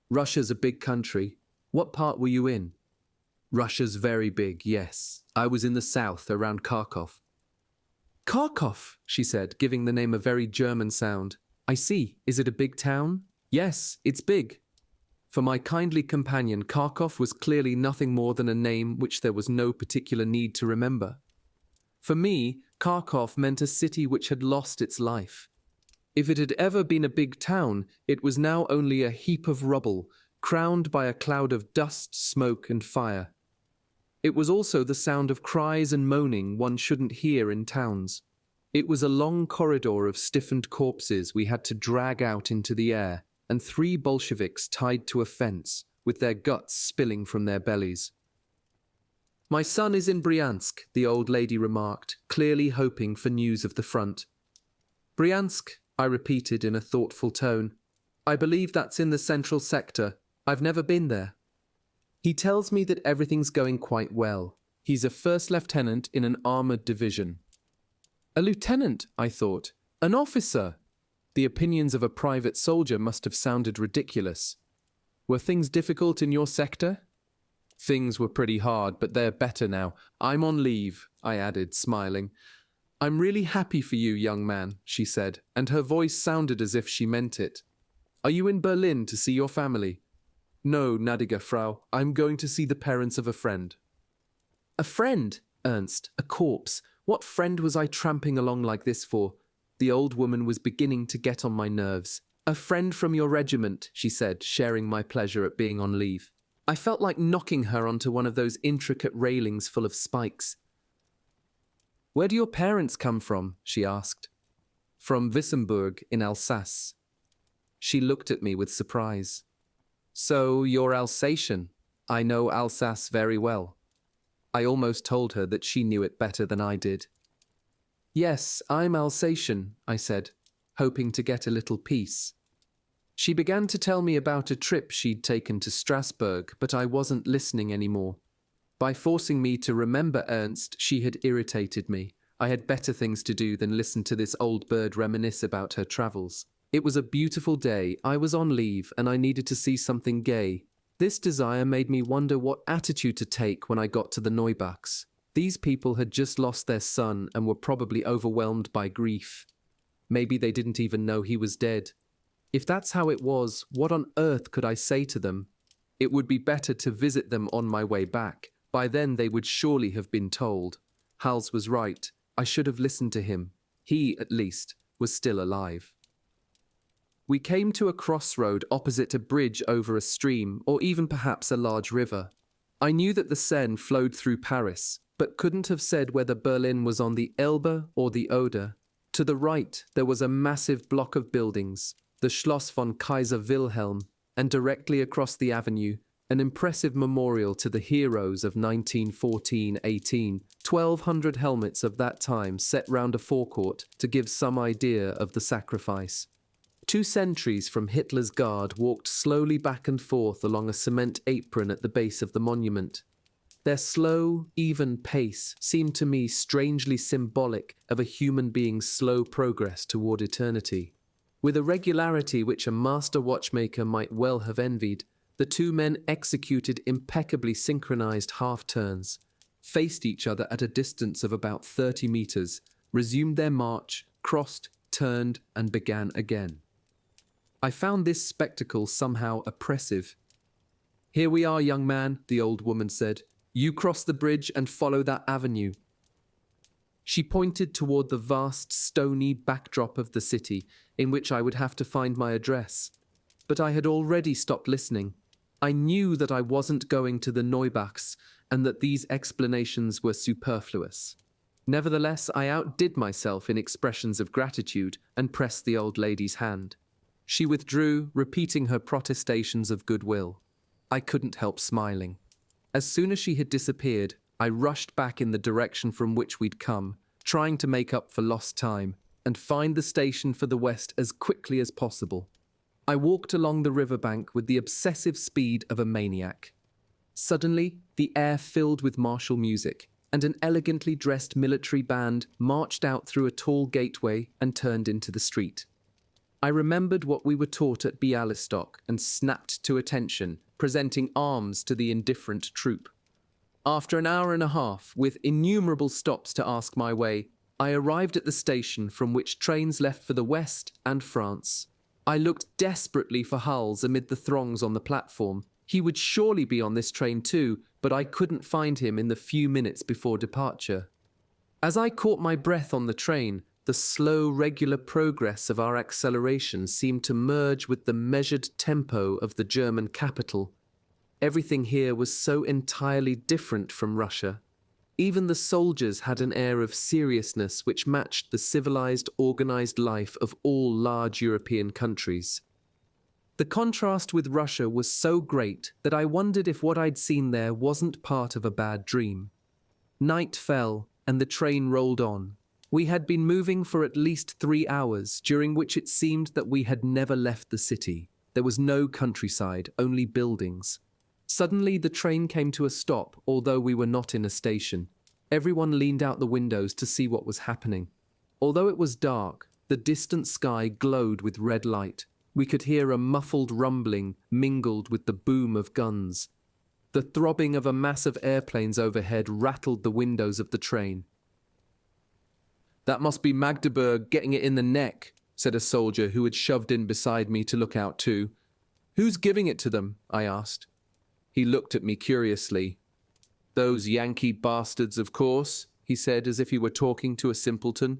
"Russia's a big country. What part were you in?" "Russia's very big, yes. I was in the south, around Kharkov." "Kharkov," she said, giving the name a very German sound. "I see. Is it a big town?" "Yes, it's big." For my kindly companion, Kharkov was clearly nothing more than a name which there was no particular need to remember. For me, Kharkov meant a city which had lost its life. If it had ever been a big town, it was now only a heap of rubble, crowned by a cloud of dust, smoke, and fire. It was also the sound of cries and moaning one shouldn't hear in towns. It was a long corridor of stiffened corpses we had to drag out into the air, and 3 Bolsheviks tied to a fence, with their guts spilling from their bellies. "My son is in Bryansk," the old lady remarked, clearly hoping for news of the front. "Bryansk," I repeated in a thoughtful tone. "I believe that's in the central sector. I've never been there." "He tells me that everything's going quite well. He's a first lieutenant in an armoured division." A lieutenant, I thought. An officer. The opinions of a private soldier must have sounded ridiculous. Were things difficult in your sector? Things were pretty hard, but they're better now. I'm on leave, I added, smiling. I'm really happy for you, young man, she said, and her voice sounded as if she meant it. Are you in Berlin to see your family? No, gnädige Frau, I'm going to see the parents of a friend. A friend? Ernst, a corpse. What friend was I tramping along like this for? The old woman was beginning to get on my nerves. A friend from your regiment, she said, sharing my pleasure at being on leave. I felt like knocking her onto one of those intricate railings full of spikes. Where do your parents come from? She asked. From Wissembourg in Alsace. She looked at me with surprise. So you're Alsatian. I know Alsace very well. I almost told her that she knew it better than I did. Yes, I'm Alsatian, I said, hoping to get a little peace. She began to tell me about a trip she'd taken to Strasbourg, but I wasn't listening anymore. By forcing me to remember Ernst, she had irritated me. I had better things to do than listen to this old bird reminisce about her travels. It was a beautiful day, I was on leave, and I needed to see something gay. This desire made me wonder what attitude to take when I got to the Neubachs. These people had just lost their son and were probably overwhelmed by grief. Maybe they didn't even know he was dead. If that's how it was, what on earth could I say to them? It would be better to visit them on my way back. By then they would surely have been told. Hals was right. I should have listened to him. He, at least, was still alive. We came to a crossroad opposite a bridge over a stream, or even perhaps a large river. I knew that the Seine flowed through Paris, but couldn't have said whether Berlin was on the Elbe or the Oder. To the right, there was a massive block of buildings, the Schloss von Kaiser Wilhelm, and directly across the avenue, an impressive memorial to the heroes of 1914-18, 1,200 helmets of that time set round a forecourt to give some idea of the sacrifice. 2 sentries from Hitler's guard walked slowly back and forth along a cement apron at the base of the monument. Their slow, even pace seemed to me strangely symbolic of a human being's slow progress toward eternity. With a regularity which a master watchmaker might well have envied, the 2 men executed impeccably synchronized half-turns, faced each other at a distance of about 30 meters, resumed their march, crossed, turned, and began again. I found this spectacle somehow oppressive. Here we are, young man, the old woman said. You cross the bridge and follow that avenue. She pointed toward the vast, stony backdrop of the city, in which I would have to find my address. But I had already stopped listening. I knew that I wasn't going to the Neubachs, and that these explanations were superfluous. Nevertheless, I outdid myself in expressions of gratitude and pressed the old lady's hand. She withdrew, repeating her protestations of goodwill. I couldn't help smiling. As soon as she had disappeared, I rushed back in the direction from which we'd come, trying to make up for lost time and find the station for the west as quickly as possible. I walked along the riverbank with the obsessive speed of a maniac. Suddenly, the air filled with martial music, and an elegantly dressed military band marched out through a tall gateway and turned into the street. I remembered what we were taught at Bialystok and snapped to attention, presenting arms to the indifferent troop. After an hour and a half, with innumerable stops to ask my way, I arrived at the station from which trains left for the West and France. I looked desperately for Hals amid the throngs on the platform. He would surely be on this train too, but I couldn't find him in the few minutes before departure. As I caught my breath on the train, the slow, regular progress of our acceleration seemed to merge with the measured tempo of the German capital. Everything here was so entirely different from Russia. Even the soldiers had an air of seriousness which matched the civilized, organized life of all large European countries. The contrast with Russia was so great that I wondered if what I'd seen there wasn't part of a bad dream. Night fell, and the train rolled on. We had been moving for at least 3 hours, during which it seemed that we had never left the city. There was no countryside, only buildings. Suddenly the train came to a stop, although we were not in a station. Everyone leaned out the windows to see what was happening. Although it was dark, the distant sky glowed with red light. We could hear a muffled rumbling mingled with the boom of guns. The throbbing of a mass of airplanes overhead rattled the windows of the train. "That must be Magdeburg getting it in the neck," said a soldier who had shoved in beside me to look out too. "Who's giving it to them?" I asked. He looked at me curiously. "Those Yankee bastards, of course," he said as if he were talking to a simpleton.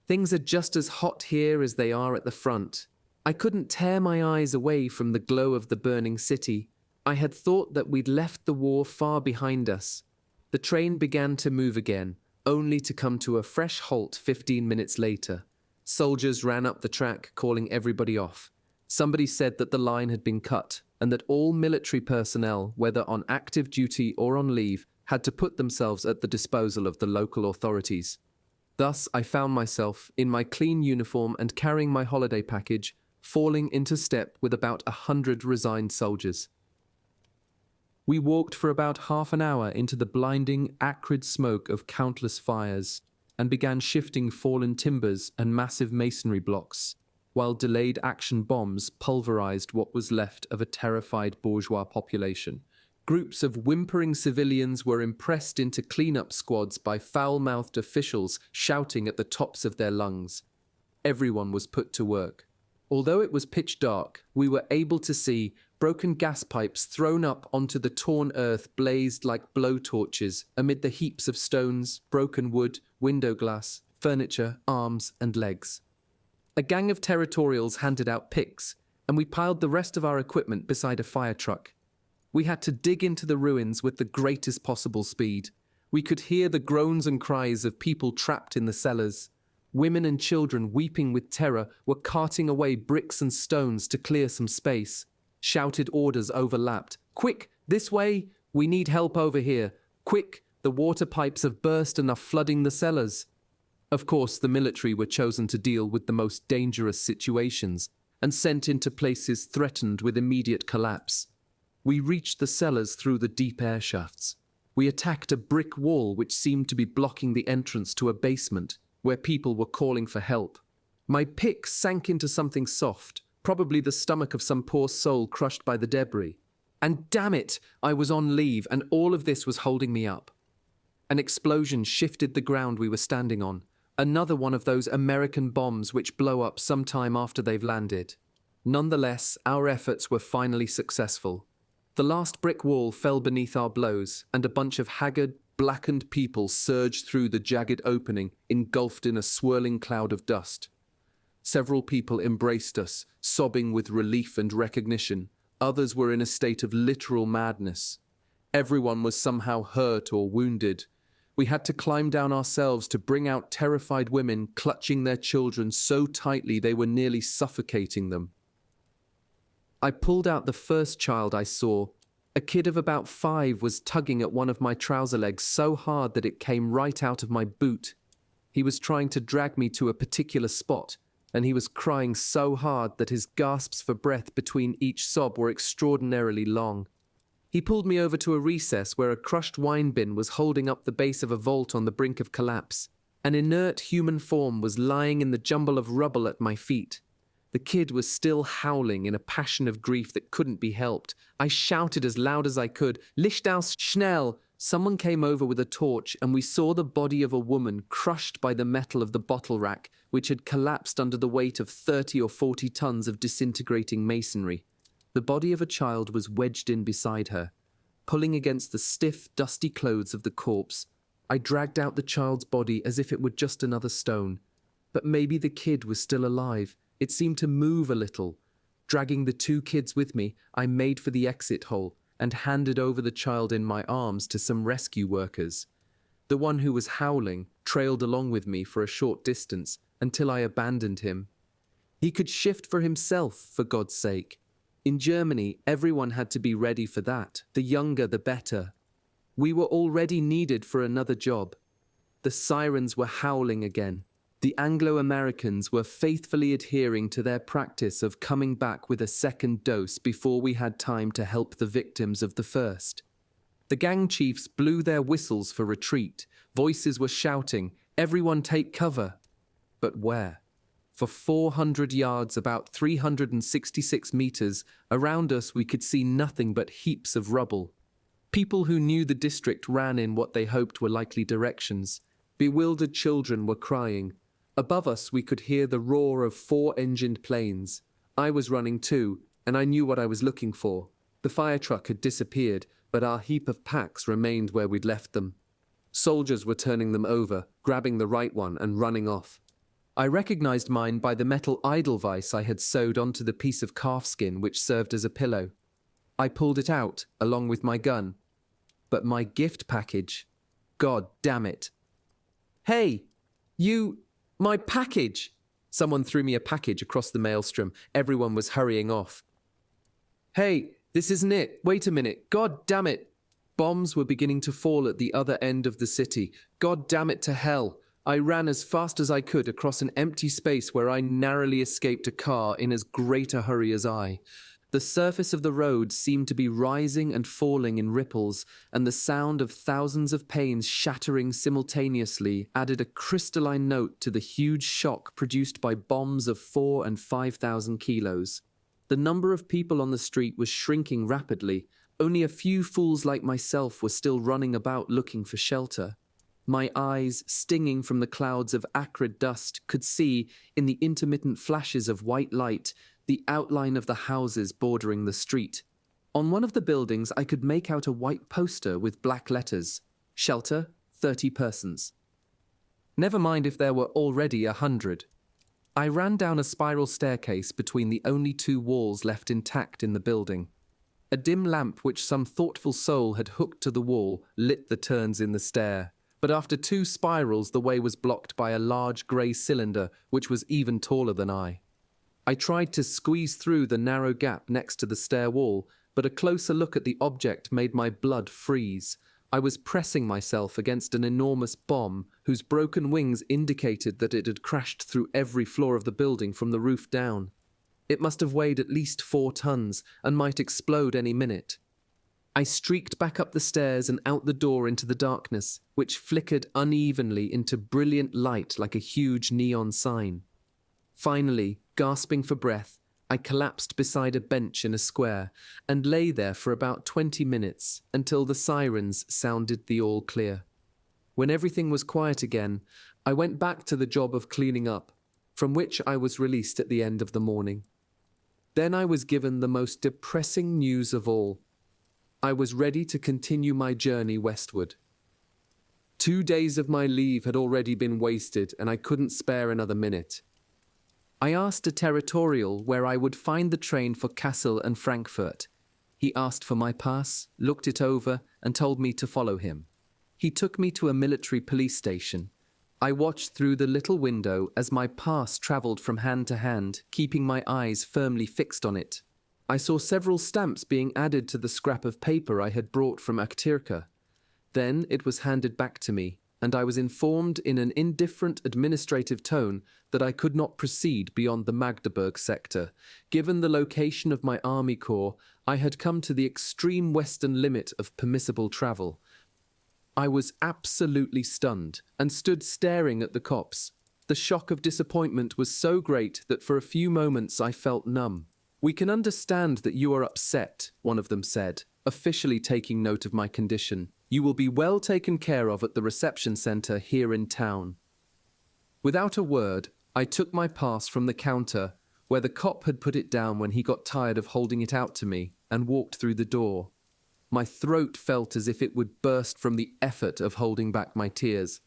"Things are just as hot here as they are at the front." I couldn't tear my eyes away from the glow of the burning city. I had thought that we'd left the war far behind us. The train began to move again, only to come to a fresh halt 15 minutes later. Soldiers ran up the track, calling everybody off. Somebody said that the line had been cut, and that all military personnel, whether on active duty or on leave, had to put themselves at the disposal of the local authorities. Thus, I found myself, in my clean uniform and carrying my holiday package, falling into step with about 100 resigned soldiers. We walked for about half an hour into the blinding, acrid smoke of countless fires, and began shifting fallen timbers and massive masonry blocks, while delayed action bombs pulverized what was left of a terrified bourgeois population. Groups of whimpering civilians were impressed into cleanup squads by foul-mouthed officials shouting at the tops of their lungs. Everyone was put to work. Although it was pitch dark, we were able to see broken gas pipes thrown up onto the torn earth blazed like blowtorches amid the heaps of stones, broken wood, window glass, furniture, arms, and legs. A gang of territorials handed out picks, and we piled the rest of our equipment beside a fire truck. We had to dig into the ruins with the greatest possible speed. We could hear the groans and cries of people trapped in the cellars. Women and children, weeping with terror, were carting away bricks and stones to clear some space. Shouted orders overlapped. "Quick, this way! We need help over here! Quick, the water pipes have burst and are flooding the cellars!" Of course, the military were chosen to deal with the most dangerous situations and sent into places threatened with immediate collapse. We reached the cellars through the deep air shafts. We attacked a brick wall which seemed to be blocking the entrance to a basement, where people were calling for help. My pick sank into something soft, probably the stomach of some poor soul crushed by the debris. And damn it, I was on leave, and all of this was holding me up. An explosion shifted the ground we were standing on, another one of those American bombs which blow up sometime after they've landed. Nonetheless, our efforts were finally successful. The last brick wall fell beneath our blows, and a bunch of haggard, blackened people surged through the jagged opening, engulfed in a swirling cloud of dust. Several people embraced us, sobbing with relief and recognition. Others were in a state of literal madness. Everyone was somehow hurt or wounded. We had to climb down ourselves to bring out terrified women clutching their children so tightly they were nearly suffocating them. I pulled out the first child I saw. A kid of about 5 was tugging at one of my trouser legs so hard that it came right out of my boot. He was trying to drag me to a particular spot, and he was crying so hard that his gasps for breath between each sob were extraordinarily long. He pulled me over to a recess where a crushed wine bin was holding up the base of a vault on the brink of collapse. An inert human form was lying in the jumble of rubble at my feet. The kid was still howling in a passion of grief that couldn't be helped. I shouted as loud as I could, "Licht aus, schnell!" Someone came over with a torch, and we saw the body of a woman crushed by the metal of the bottle rack, which had collapsed under the weight of 30 or 40 tons of disintegrating masonry. The body of a child was wedged in beside her. Pulling against the stiff, dusty clothes of the corpse, I dragged out the child's body as if it were just another stone. But maybe the kid was still alive. It seemed to move a little. Dragging the 2 kids with me, I made for the exit hole and handed over the child in my arms to some rescue workers. The one who was howling trailed along with me for a short distance until I abandoned him. He could shift for himself, for God's sake. In Germany, everyone had to be ready for that. The younger, the better. We were already needed for another job. The sirens were howling again. The Anglo-Americans were faithfully adhering to their practice of coming back with a second dose before we had time to help the victims of the first. The gang chiefs blew their whistles for retreat. Voices were shouting, "Everyone take cover!" But where? For 400 yards, about 366 meters, around us we could see nothing but heaps of rubble. People who knew the district ran in what they hoped were likely directions. Bewildered children were crying. Above us we could hear the roar of 4-engined planes. I was running too, and I knew what I was looking for. The fire truck had disappeared, but our heap of packs remained where we'd left them. Soldiers were turning them over, grabbing the right one and running off. I recognized mine by the metal edelweiss I had sewed onto the piece of calfskin which served as a pillow. I pulled it out, along with my gun. But my gift package... God damn it. Hey! My package! Someone threw me a package across the maelstrom. Everyone was hurrying off. Hey, this isn't it. Wait a minute. God damn it. Bombs were beginning to fall at the other end of the city. God damn it to hell. I ran as fast as I could across an empty space where I narrowly escaped a car in as great a hurry as I. The surface of the road seemed to be rising and falling in ripples, and the sound of thousands of panes shattering simultaneously added a crystalline note to the huge shock produced by bombs of 4,000 and 5,000 kilos. The number of people on the street was shrinking rapidly. Only a few fools like myself were still running about looking for shelter. My eyes, stinging from the clouds of acrid dust, could see, in the intermittent flashes of white light, the outline of the houses bordering the street. On one of the buildings I could make out a white poster with black letters. Shelter, 30 persons. Never mind if there were already 100. I ran down a spiral staircase between the only 2 walls left intact in the building. A dim lamp which some thoughtful soul had hooked to the wall lit the turns in the stair. But after 2 spirals the way was blocked by a large grey cylinder which was even taller than I. I tried to squeeze through the narrow gap next to the stair wall, but a closer look at the object made my blood freeze. I was pressing myself against an enormous bomb whose broken wings indicated that it had crashed through every floor of the building from the roof down. It must have weighed at least 4 tons and might explode any minute. I streaked back up the stairs and out the door into the darkness, which flickered unevenly into brilliant light like a huge neon sign. Finally, gasping for breath, I collapsed beside a bench in a square and lay there for about 20 minutes until the sirens sounded the all clear. When everything was quiet again, I went back to the job of cleaning up, from which I was released at the end of the morning. Then I was given the most depressing news of all. I was ready to continue my journey westward. 2 days of my leave had already been wasted, and I couldn't spare another minute. I asked a territorial where I would find the train for Kassel and Frankfurt. He asked for my pass, looked it over, and told me to follow him. He took me to a military police station. I watched through the little window as my pass travelled from hand to hand, keeping my eyes firmly fixed on it. I saw several stamps being added to the scrap of paper I had brought from Aktirka. Then it was handed back to me, and I was informed in an indifferent administrative tone that I could not proceed beyond the Magdeburg sector. Given the location of my army corps, I had come to the extreme western limit of permissible travel. I was absolutely stunned and stood staring at the cops. The shock of disappointment was so great that for a few moments I felt numb. "We can understand that you are upset," one of them said, officially taking note of my condition. "You will be well taken care of at the reception centre here in town." Without a word, I took my pass from the counter, where the cop had put it down when he got tired of holding it out to me, and walked through the door. My throat felt as if it would burst from the effort of holding back my tears.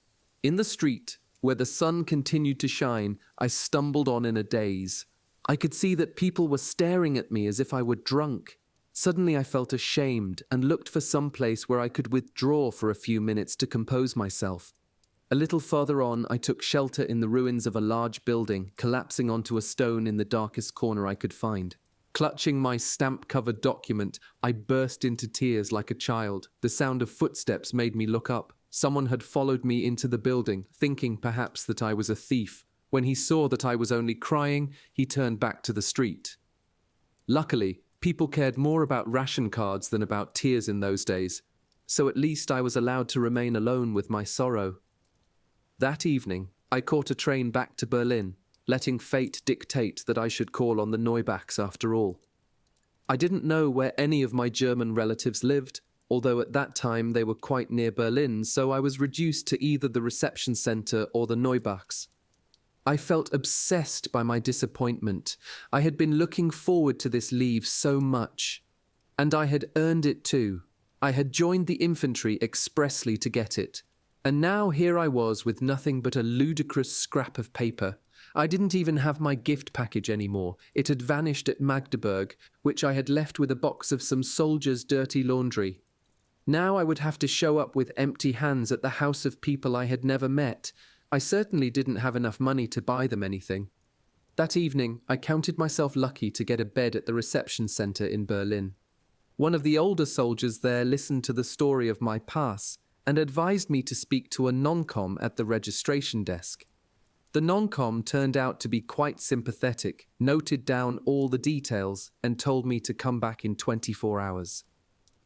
In the street, where the sun continued to shine, I stumbled on in a daze. I could see that people were staring at me as if I were drunk. Suddenly I felt ashamed and looked for some place where I could withdraw for a few minutes to compose myself. A little farther on, I took shelter in the ruins of a large building, collapsing onto a stone in the darkest corner I could find. Clutching my stamp-covered document, I burst into tears like a child. The sound of footsteps made me look up. Someone had followed me into the building, thinking perhaps that I was a thief. When he saw that I was only crying, he turned back to the street. Luckily, people cared more about ration cards than about tears in those days, so at least I was allowed to remain alone with my sorrow. That evening, I caught a train back to Berlin, letting fate dictate that I should call on the Neubachs after all. I didn't know where any of my German relatives lived, although at that time they were quite near Berlin, so I was reduced to either the reception center or the Neubachs. I felt obsessed by my disappointment. I had been looking forward to this leave so much. And I had earned it too. I had joined the infantry expressly to get it. And now here I was with nothing but a ludicrous scrap of paper. I didn't even have my gift package anymore. It had vanished at Magdeburg, which I had left with a box of some soldiers' dirty laundry. Now I would have to show up with empty hands at the house of people I had never met. I certainly didn't have enough money to buy them anything. That evening, I counted myself lucky to get a bed at the reception center in Berlin. One of the older soldiers there listened to the story of my pass and advised me to speak to a non-com at the registration desk. The non-com turned out to be quite sympathetic, noted down all the details, and told me to come back in 24 hours.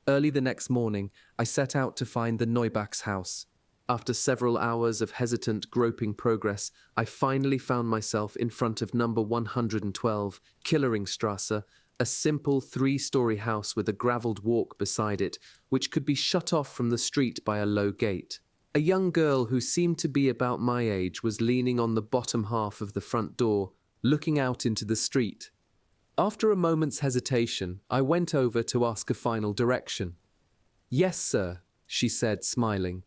Early the next morning, I set out to find the Neubach's house. After several hours of hesitant, groping progress, I finally found myself in front of number 112, Killerringstrasse, a simple 3-story house with a gravelled walk beside it, which could be shut off from the street by a low gate. A young girl who seemed to be about my age was leaning on the bottom half of the front door, looking out into the street. After a moment's hesitation, I went over to ask a final direction. "Yes, sir," she said, smiling.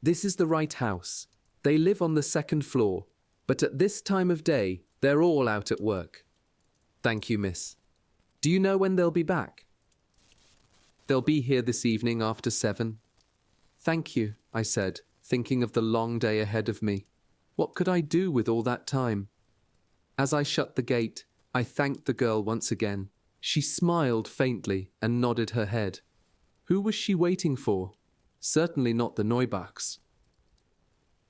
"This is the right house. They live on the 2nd floor, but at this time of day, they're all out at work." "Thank you, miss. Do you know when they'll be back?" "They'll be here this evening after 7. "Thank you," I said, thinking of the long day ahead of me. What could I do with all that time? As I shut the gate, I thanked the girl once again. She smiled faintly and nodded her head. Who was she waiting for? Certainly not the Neubachs.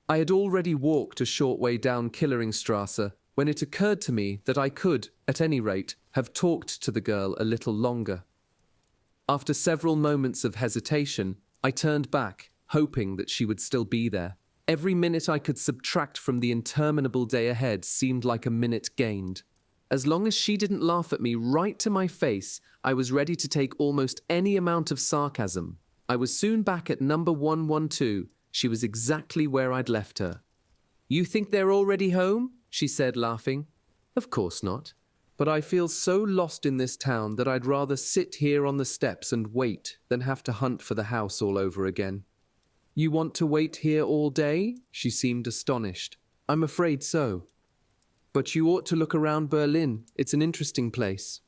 I had already walked a short way down Killerringstrasse when it occurred to me that I could, at any rate, have talked to the girl a little longer. After several moments of hesitation, I turned back, hoping that she would still be there. Every minute I could subtract from the interminable day ahead seemed like a minute gained. As long as she didn't laugh at me right to my face, I was ready to take almost any amount of sarcasm. I was soon back at number 112. She was exactly where I'd left her. "You think they're already home?" she said, laughing. "Of course not. But I feel so lost in this town that I'd rather sit here on the steps and wait than have to hunt for the house all over again." "You want to wait here all day?" She seemed astonished. "I'm afraid so. But you ought to look around Berlin. It's an interesting place."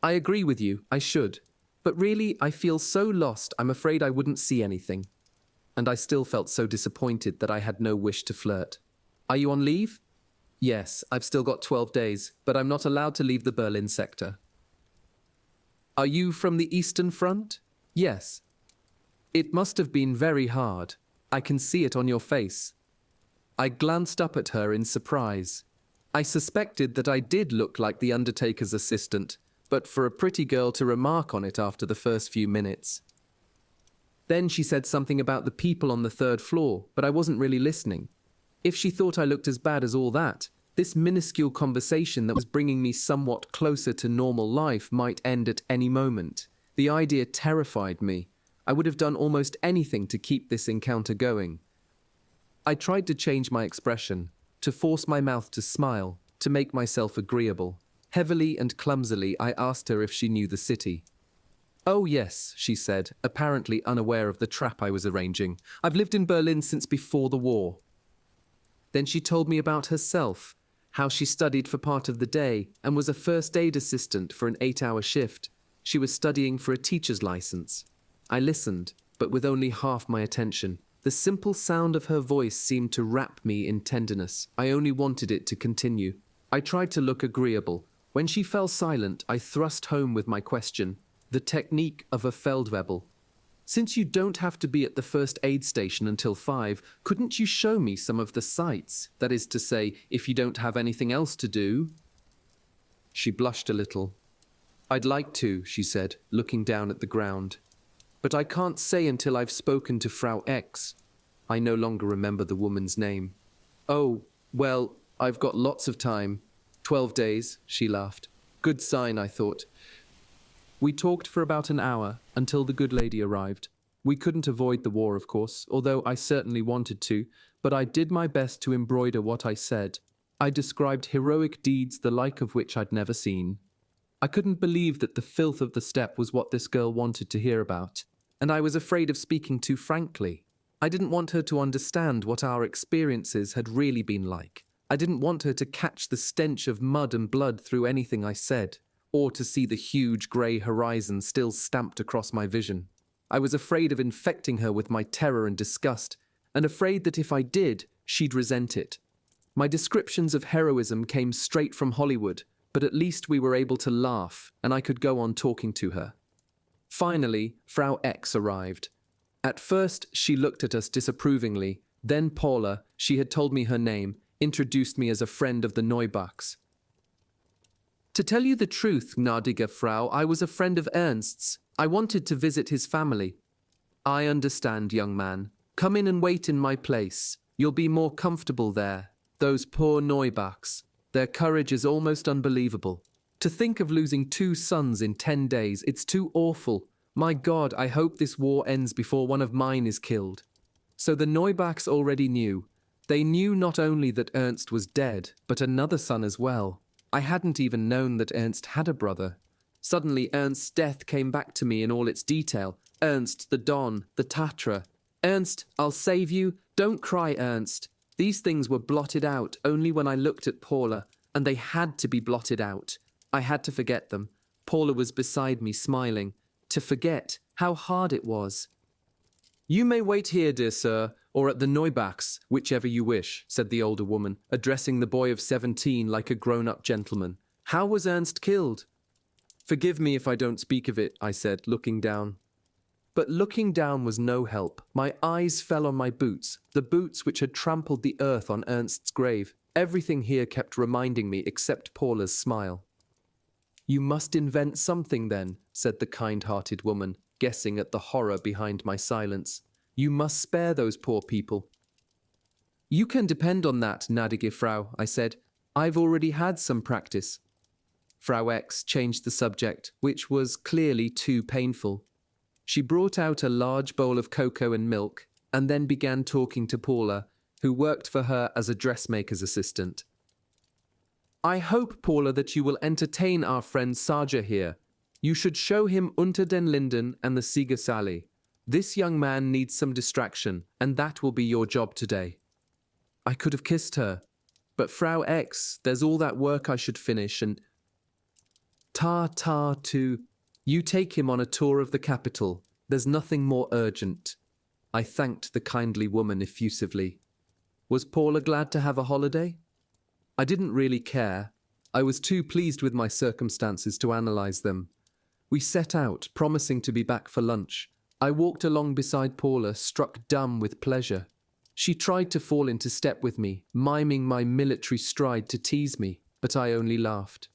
"I agree with you, I should. But really, I feel so lost, I'm afraid I wouldn't see anything." And I still felt so disappointed that I had no wish to flirt. "Are you on leave?" "Yes, I've still got 12 days, but I'm not allowed to leave the Berlin sector." "Are you from the Eastern Front?" "Yes." "It must have been very hard. I can see it on your face." I glanced up at her in surprise. I suspected that I did look like the undertaker's assistant, but for a pretty girl to remark on it after the first few minutes. Then she said something about the people on the 3rd floor, but I wasn't really listening. If she thought I looked as bad as all that, this minuscule conversation that was bringing me somewhat closer to normal life might end at any moment. The idea terrified me. I would have done almost anything to keep this encounter going. I tried to change my expression, to force my mouth to smile, to make myself agreeable. Heavily and clumsily, I asked her if she knew the city. "Oh yes," she said, apparently unaware of the trap I was arranging. "I've lived in Berlin since before the war." Then she told me about herself, how she studied for part of the day and was a first aid assistant for an 8-hour shift. She was studying for a teacher's license. I listened, but with only half my attention. The simple sound of her voice seemed to wrap me in tenderness. I only wanted it to continue. I tried to look agreeable. When she fell silent, I thrust home with my question, the technique of a Feldwebel. "Since you don't have to be at the first aid station until 5, couldn't you show me some of the sights? That is to say, if you don't have anything else to do?" She blushed a little. "I'd like to," she said, looking down at the ground. "But I can't say until I've spoken to Frau X." I no longer remember the woman's name. Oh, well, I've got lots of time. 12 days, she laughed. Good sign, I thought. We talked for about an hour until the good lady arrived. We couldn't avoid the war, of course, although I certainly wanted to, but I did my best to embroider what I said. I described heroic deeds the like of which I'd never seen. I couldn't believe that the filth of the steppe was what this girl wanted to hear about, and I was afraid of speaking too frankly. I didn't want her to understand what our experiences had really been like. I didn't want her to catch the stench of mud and blood through anything I said, or to see the huge grey horizon still stamped across my vision. I was afraid of infecting her with my terror and disgust, and afraid that if I did, she'd resent it. My descriptions of heroism came straight from Hollywood, but at least we were able to laugh, and I could go on talking to her. Finally, Frau X arrived. At first, she looked at us disapprovingly. Then Paula, she had told me her name, introduced me as a friend of the Neubachs. To tell you the truth, gnädige Frau, I was a friend of Ernst's. I wanted to visit his family. I understand, young man. Come in and wait in my place. You'll be more comfortable there. Those poor Neubachs. Their courage is almost unbelievable. To think of losing 2 sons in 10 days, it's too awful. My God, I hope this war ends before one of mine is killed. So the Neubachs already knew. They knew not only that Ernst was dead, but another son as well. I hadn't even known that Ernst had a brother. Suddenly Ernst's death came back to me in all its detail. Ernst, the Don, the Tatra. Ernst, I'll save you. Don't cry, Ernst. These things were blotted out only when I looked at Paula, and they had to be blotted out. I had to forget them. Paula was beside me, smiling. To forget how hard it was. You may wait here, dear sir, or at the Neubachs, whichever you wish, said the older woman, addressing the boy of 17 like a grown-up gentleman. How was Ernst killed? Forgive me if I don't speak of it, I said, looking down. But looking down was no help. My eyes fell on my boots, the boots which had trampled the earth on Ernst's grave. Everything here kept reminding me except Paula's smile. You must invent something then, said the kind-hearted woman, guessing at the horror behind my silence. You must spare those poor people. You can depend on that, gnädige Frau, I said. I've already had some practice. Frau X changed the subject, which was clearly too painful. She brought out a large bowl of cocoa and milk, and then began talking to Paula, who worked for her as a dressmaker's assistant. I hope, Paula, that you will entertain our friend Sajer here. You should show him Unter den Linden and the Siegersallee. This young man needs some distraction, and that will be your job today. I could have kissed her. But Frau X, there's all that work I should finish, and... Ta-ta-to. You take him on a tour of the capital. There's nothing more urgent. I thanked the kindly woman effusively. Was Paula glad to have a holiday? I didn't really care. I was too pleased with my circumstances to analyze them. We set out, promising to be back for lunch. I walked along beside Paula, struck dumb with pleasure. She tried to fall into step with me, miming my military stride to tease me, but I only laughed.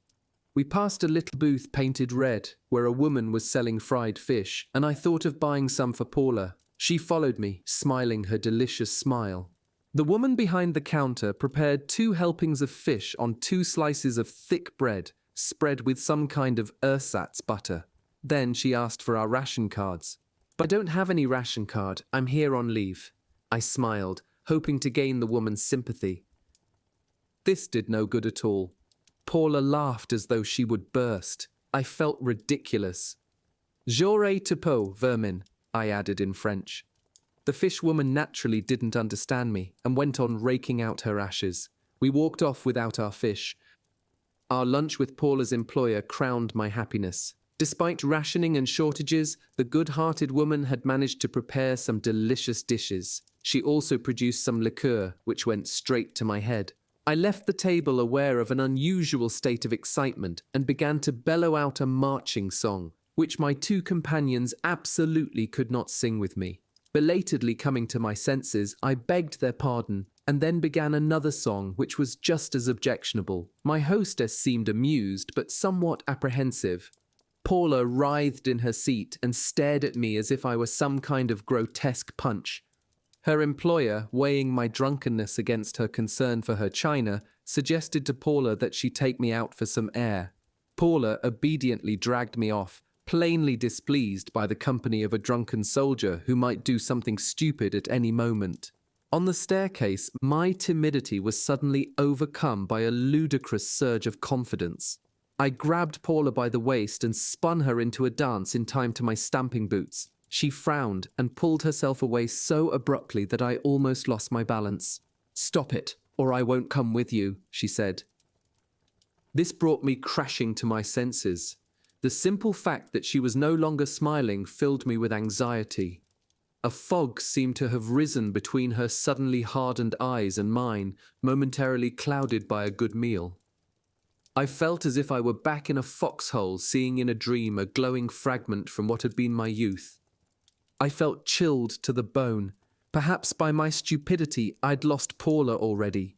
We passed a little booth painted red, where a woman was selling fried fish, and I thought of buying some for Paula. She followed me, smiling her delicious smile. The woman behind the counter prepared 2 helpings of fish on 2 slices of thick bread, spread with some kind of ersatz butter. Then she asked for our ration cards. But I don't have any ration card. I'm here on leave. I smiled, hoping to gain the woman's sympathy. This did no good at all. Paula laughed as though she would burst. I felt ridiculous. J'aurai te peau, vermin, I added in French. The fish woman naturally didn't understand me and went on raking out her ashes. We walked off without our fish. Our lunch with Paula's employer crowned my happiness. Despite rationing and shortages, the good-hearted woman had managed to prepare some delicious dishes. She also produced some liqueur, which went straight to my head. I left the table aware of an unusual state of excitement and began to bellow out a marching song, which my 2 companions absolutely could not sing with me. Belatedly coming to my senses, I begged their pardon and then began another song which was just as objectionable. My hostess seemed amused but somewhat apprehensive. Paula writhed in her seat and stared at me as if I were some kind of grotesque punch. Her employer, weighing my drunkenness against her concern for her china, suggested to Paula that she take me out for some air. Paula obediently dragged me off, plainly displeased by the company of a drunken soldier who might do something stupid at any moment. On the staircase, my timidity was suddenly overcome by a ludicrous surge of confidence. I grabbed Paula by the waist and spun her into a dance in time to my stamping boots. She frowned and pulled herself away so abruptly that I almost lost my balance. "Stop it, or I won't come with you," she said. This brought me crashing to my senses. The simple fact that she was no longer smiling filled me with anxiety. A fog seemed to have risen between her suddenly hardened eyes and mine, momentarily clouded by a good meal. I felt as if I were back in a foxhole, seeing in a dream a glowing fragment from what had been my youth. I felt chilled to the bone. Perhaps by my stupidity I'd lost Paula already.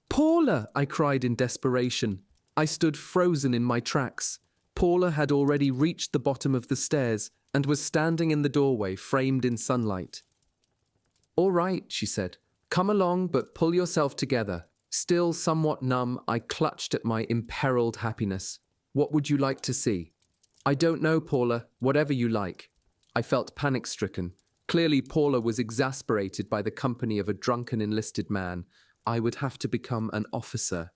"Paula!" I cried in desperation. I stood frozen in my tracks. Paula had already reached the bottom of the stairs and was standing in the doorway, framed in sunlight. "All right," she said. "Come along, but pull yourself together." Still somewhat numb, I clutched at my imperiled happiness. "What would you like to see?" "I don't know, Paula. Whatever you like." I felt panic-stricken. Clearly Paula was exasperated by the company of a drunken enlisted man. I would have to become an officer.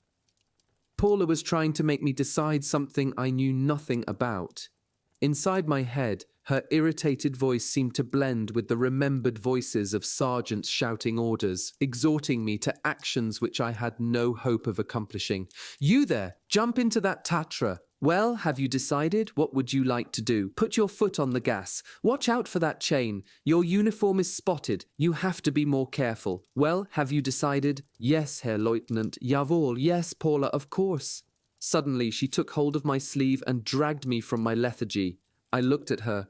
Paula was trying to make me decide something I knew nothing about. Inside my head, her irritated voice seemed to blend with the remembered voices of sergeants shouting orders, exhorting me to actions which I had no hope of accomplishing. "You there, jump into that Tatra. Well, have you decided? What would you like to do? Put your foot on the gas. Watch out for that chain. Your uniform is spotted. You have to be more careful. Well, have you decided?" "Yes, Herr Leutnant. Jawohl. Yes, Paula, of course." Suddenly, she took hold of my sleeve and dragged me from my lethargy. I looked at her.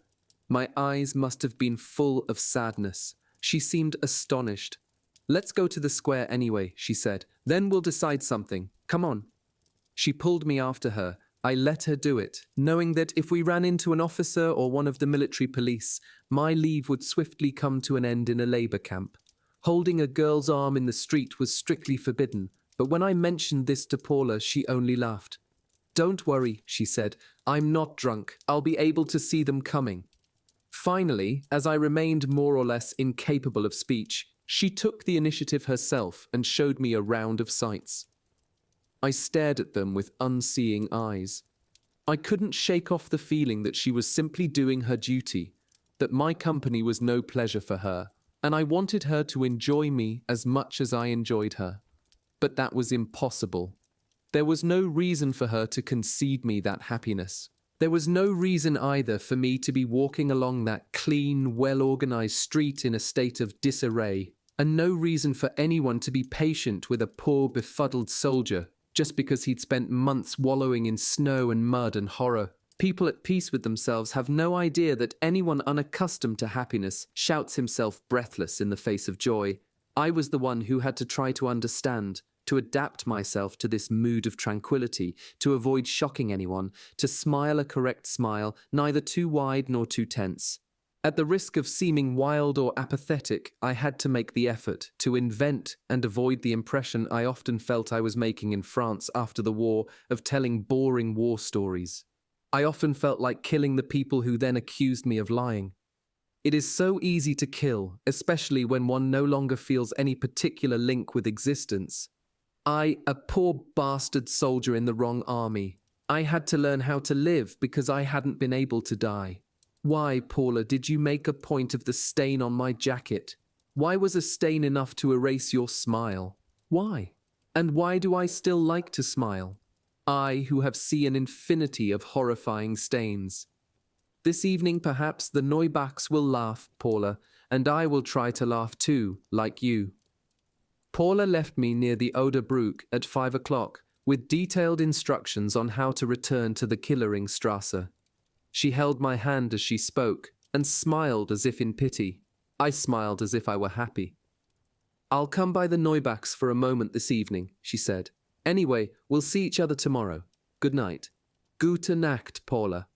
My eyes must have been full of sadness. She seemed astonished. "Let's go to the square anyway," she said. "Then we'll decide something. Come on." She pulled me after her. I let her do it, knowing that if we ran into an officer or one of the military police, my leave would swiftly come to an end in a labor camp. Holding a girl's arm in the street was strictly forbidden, but when I mentioned this to Paula, she only laughed. "Don't worry," she said. "I'm not drunk. I'll be able to see them coming." Finally, as I remained more or less incapable of speech, she took the initiative herself and showed me a round of sights. I stared at them with unseeing eyes. I couldn't shake off the feeling that she was simply doing her duty, that my company was no pleasure for her, and I wanted her to enjoy me as much as I enjoyed her. But that was impossible. There was no reason for her to concede me that happiness. There was no reason either for me to be walking along that clean, well-organized street in a state of disarray, and no reason for anyone to be patient with a poor, befuddled soldier just because he'd spent months wallowing in snow and mud and horror. People at peace with themselves have no idea that anyone unaccustomed to happiness shouts himself breathless in the face of joy. I was the one who had to try to understand, to adapt myself to this mood of tranquility, to avoid shocking anyone, to smile a correct smile, neither too wide nor too tense. At the risk of seeming wild or apathetic, I had to make the effort to invent and avoid the impression I often felt I was making in France after the war of telling boring war stories. I often felt like killing the people who then accused me of lying. It is so easy to kill, especially when one no longer feels any particular link with existence. I, a poor bastard soldier in the wrong army. I had to learn how to live because I hadn't been able to die. Why, Paula, did you make a point of the stain on my jacket? Why was a stain enough to erase your smile? Why? And why do I still like to smile? I, who have seen an infinity of horrifying stains. This evening, perhaps, the Neubachs will laugh, Paula, and I will try to laugh too, like you. Paula left me near the Oderbruch at 5 o'clock, with detailed instructions on how to return to the Killeringstrasse. She held my hand as she spoke, and smiled as if in pity. I smiled as if I were happy. "I'll come by the Neubachs for a moment this evening," she said. "Anyway, we'll see each other tomorrow. Good night." "Gute Nacht, Paula."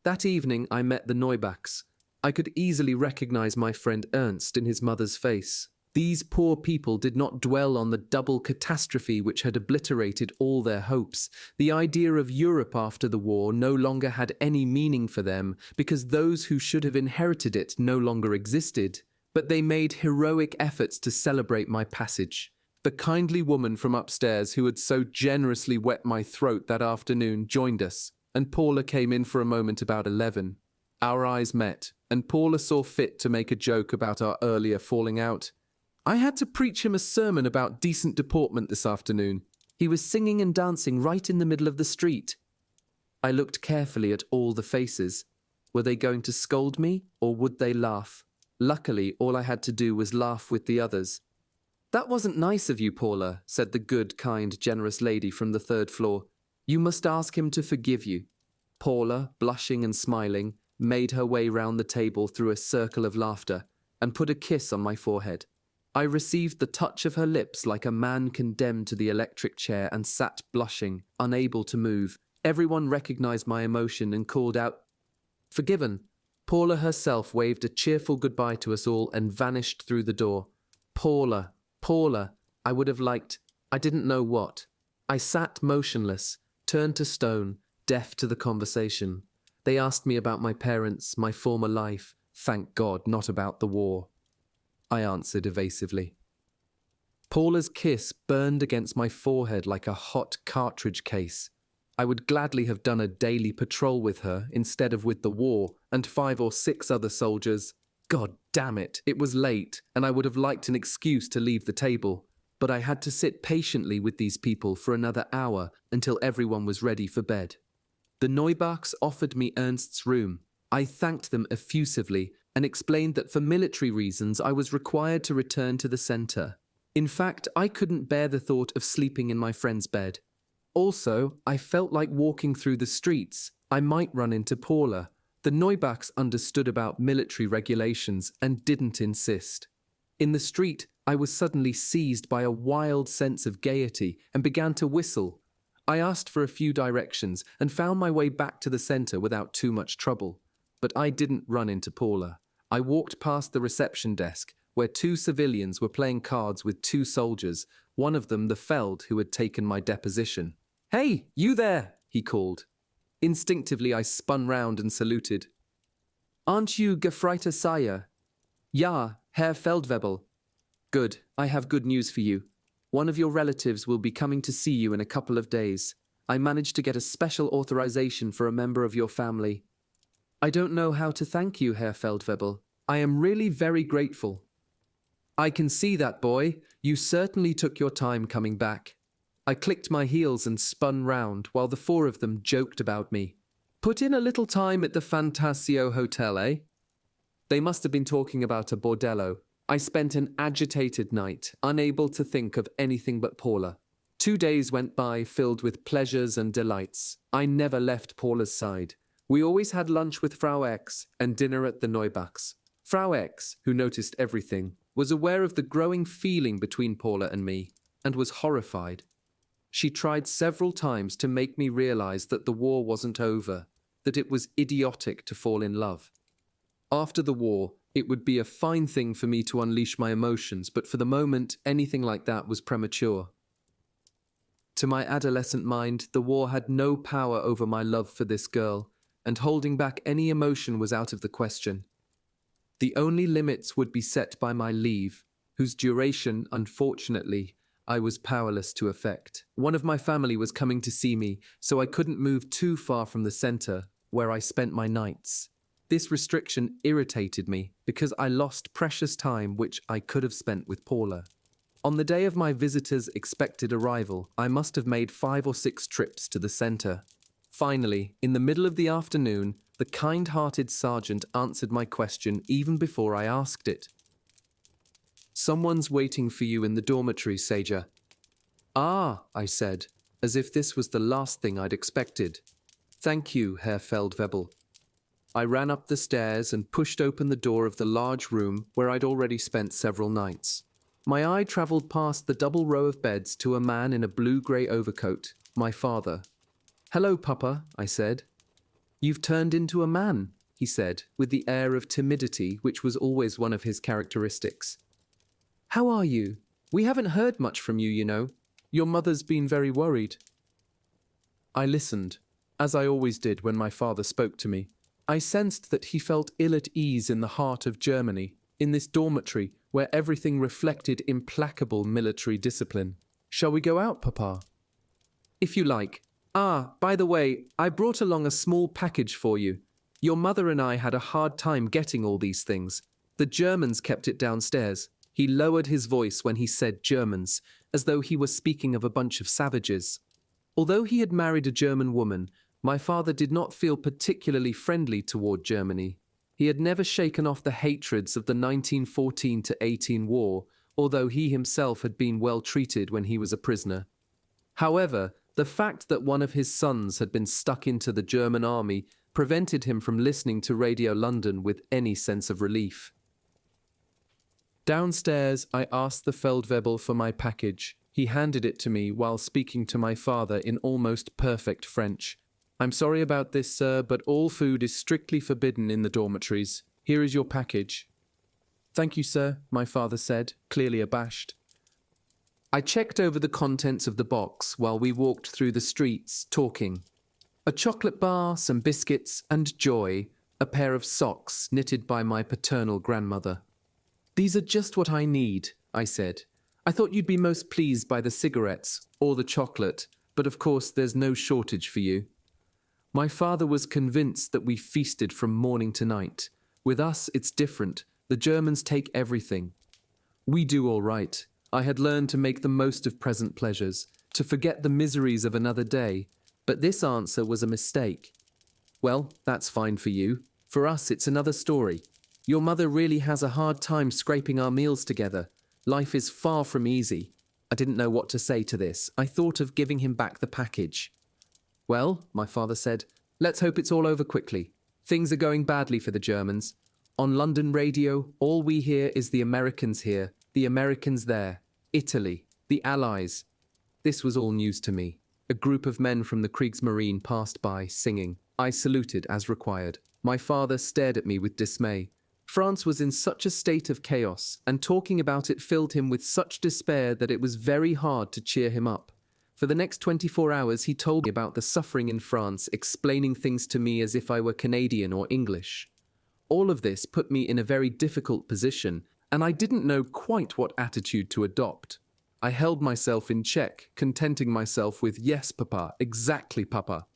That evening I met the Neubachs. I could easily recognize my friend Ernst in his mother's face. These poor people did not dwell on the double catastrophe which had obliterated all their hopes. The idea of Europe after the war no longer had any meaning for them because those who should have inherited it no longer existed. But they made heroic efforts to celebrate my passage. The kindly woman from upstairs who had so generously wet my throat that afternoon joined us, and Paula came in for a moment about 11. Our eyes met, and Paula saw fit to make a joke about our earlier falling out. I had to preach him a sermon about decent deportment this afternoon. He was singing and dancing right in the middle of the street. I looked carefully at all the faces. Were they going to scold me, or would they laugh? Luckily, all I had to do was laugh with the others. "That wasn't nice of you, Paula," said the good, kind, generous lady from the third floor. "You must ask him to forgive you." Paula, blushing and smiling, made her way round the table through a circle of laughter and put a kiss on my forehead. I received the touch of her lips like a man condemned to the electric chair and sat blushing, unable to move. Everyone recognized my emotion and called out, "Forgiven." Paula herself waved a cheerful goodbye to us all and vanished through the door. Paula, I would have liked, I didn't know what. I sat motionless, turned to stone, deaf to the conversation. They asked me about my parents, my former life. Thank God, not about the war. I answered evasively. Paula's kiss burned against my forehead like a hot cartridge case. I would gladly have done a daily patrol with her instead of with the war and 5 or 6 other soldiers. God damn it, it was late, and I would have liked an excuse to leave the table. But I had to sit patiently with these people for another hour until everyone was ready for bed. The Neubachs offered me Ernst's room. I thanked them effusively and explained that for military reasons I was required to return to the center. In fact, I couldn't bear the thought of sleeping in my friend's bed. Also, I felt like walking through the streets. I might run into Paula. The Neubachs understood about military regulations and didn't insist. In the street, I was suddenly seized by a wild sense of gaiety and began to whistle. I asked for a few directions and found my way back to the center without too much trouble. But I didn't run into Paula. I walked past the reception desk, where 2 civilians were playing cards with 2 soldiers, one of them the Feld who had taken my deposition. "Hey, you there!" he called. Instinctively, I spun round and saluted. "Aren't you Gefreiter Sajer?" "Ja, Herr Feldwebel." "Good, I have good news for you. One of your relatives will be coming to see you in a couple of days. I managed to get a special authorization for a member of your family." "I don't know how to thank you, Herr Feldwebel. I am really very grateful." "I can see that, boy. You certainly took your time coming back." I clicked my heels and spun round while the 4 of them joked about me. "Put in a little time at the Fantasio Hotel, eh?" They must have been talking about a bordello. I spent an agitated night, unable to think of anything but Paula. 2 days went by filled with pleasures and delights. I never left Paula's side. We always had lunch with Frau X and dinner at the Neubachs. Frau X, who noticed everything, was aware of the growing feeling between Paula and me, and was horrified. She tried several times to make me realize that the war wasn't over, that it was idiotic to fall in love. After the war, it would be a fine thing for me to unleash my emotions, but for the moment, anything like that was premature. To my adolescent mind, the war had no power over my love for this girl, and holding back any emotion was out of the question. The only limits would be set by my leave, whose duration, unfortunately, I was powerless to affect. One of my family was coming to see me, so I couldn't move too far from the center, where I spent my nights. This restriction irritated me because I lost precious time which I could have spent with Paula. On the day of my visitor's expected arrival, I must have made 5 or 6 trips to the center. Finally, in the middle of the afternoon, the kind-hearted sergeant answered my question even before I asked it. "Someone's waiting for you in the dormitory, Sajer." "Ah," I said, as if this was the last thing I'd expected. "Thank you, Herr Feldwebel." I ran up the stairs and pushed open the door of the large room where I'd already spent several nights. My eye travelled past the double row of beds to a man in a blue-grey overcoat, my father. "Hello, Papa," I said. "You've turned into a man," he he said, with the air of timidity which was always one of his characteristics. "How are you? We haven't heard much from you, you know. Your mother's been very worried." I listened, as I always did when my father spoke to me. I sensed that he felt ill at ease in the heart of Germany, in this dormitory where everything reflected implacable military discipline. "Shall we go out, Papa?" "If you like. Ah, by the way, I brought along a small package for you. Your mother and I had a hard time getting all these things. The Germans kept it downstairs." He lowered his voice when he said Germans, as though he were speaking of a bunch of savages. Although he had married a German woman, my father did not feel particularly friendly toward Germany. He had never shaken off the hatreds of the 1914-18 war, although he himself had been well treated when he was a prisoner. However, the fact that one of his sons had been stuck into the German army prevented him from listening to Radio London with any sense of relief. Downstairs, I asked the Feldwebel for my package. He handed it to me while speaking to my father in almost perfect French. "I'm sorry about this, sir, but all food is strictly forbidden in the dormitories. Here is your package." "Thank you, sir," my father said, clearly abashed. I checked over the contents of the box while we walked through the streets, talking. A chocolate bar, some biscuits, and joy, a pair of socks knitted by my paternal grandmother. "These are just what I need," I said. "I thought you'd be most pleased by the cigarettes, or the chocolate, but of course there's no shortage for you." My father was convinced that we feasted from morning to night. With us, it's different. The Germans take everything. We do all right. I had learned to make the most of present pleasures, to forget the miseries of another day, but this answer was a mistake. "Well, that's fine for you. For us, it's another story. Your mother really has a hard time scraping our meals together. Life is far from easy." I didn't know what to say to this. I thought of giving him back the package. "Well," my father said, "let's hope it's all over quickly. Things are going badly for the Germans. On London radio, all we hear is the Americans here, the Americans there, Italy, the Allies." This was all news to me. A group of men from the Kriegsmarine passed by, singing. I saluted as required. My father stared at me with dismay. France was in such a state of chaos, and talking about it filled him with such despair that it was very hard to cheer him up. For the next 24 hours he told me about the suffering in France, explaining things to me as if I were Canadian or English. All of this put me in a very difficult position, and I didn't know quite what attitude to adopt. I held myself in check, contenting myself with "Yes, Papa, exactly, Papa."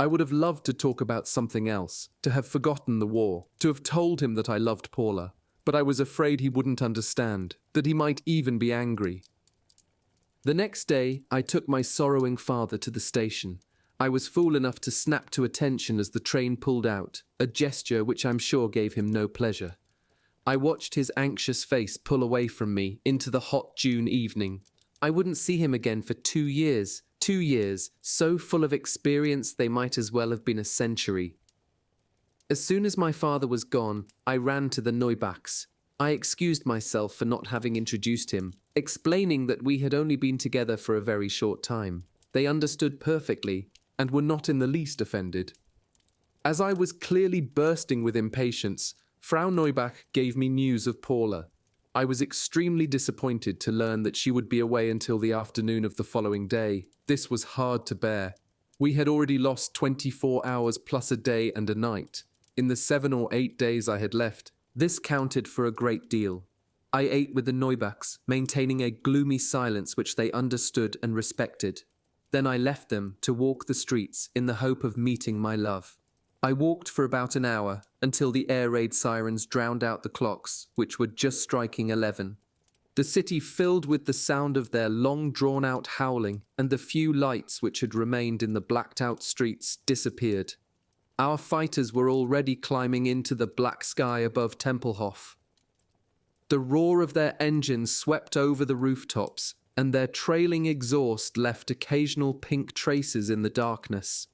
I would have loved to talk about something else, to have forgotten the war, to have told him that I loved Paula, but I was afraid he wouldn't understand, that he might even be angry. The next day, I took my sorrowing father to the station. I was fool enough to snap to attention as the train pulled out, a gesture which I'm sure gave him no pleasure. I watched his anxious face pull away from me into the hot June evening. I wouldn't see him again for 2 years. 2 years, so full of experience they might as well have been a century. As soon as my father was gone, I ran to the Neubachs. I excused myself for not having introduced him, explaining that we had only been together for a very short time. They understood perfectly, and were not in the least offended. As I was clearly bursting with impatience, Frau Neubach gave me news of Paula. I was extremely disappointed to learn that she would be away until the afternoon of the following day. This was hard to bear. We had already lost 24 hours plus a day and a night. In the 7 or 8 days I had left, this counted for a great deal. I ate with the Neubachs, maintaining a gloomy silence which they understood and respected. Then I left them to walk the streets in the hope of meeting my love. I walked for about an hour, until the air raid sirens drowned out the clocks, which were just striking 11. The city filled with the sound of their long-drawn-out howling, and the few lights which had remained in the blacked-out streets disappeared. Our fighters were already climbing into the black sky above Tempelhof. The roar of their engines swept over the rooftops, and their trailing exhaust left occasional pink traces in the darkness.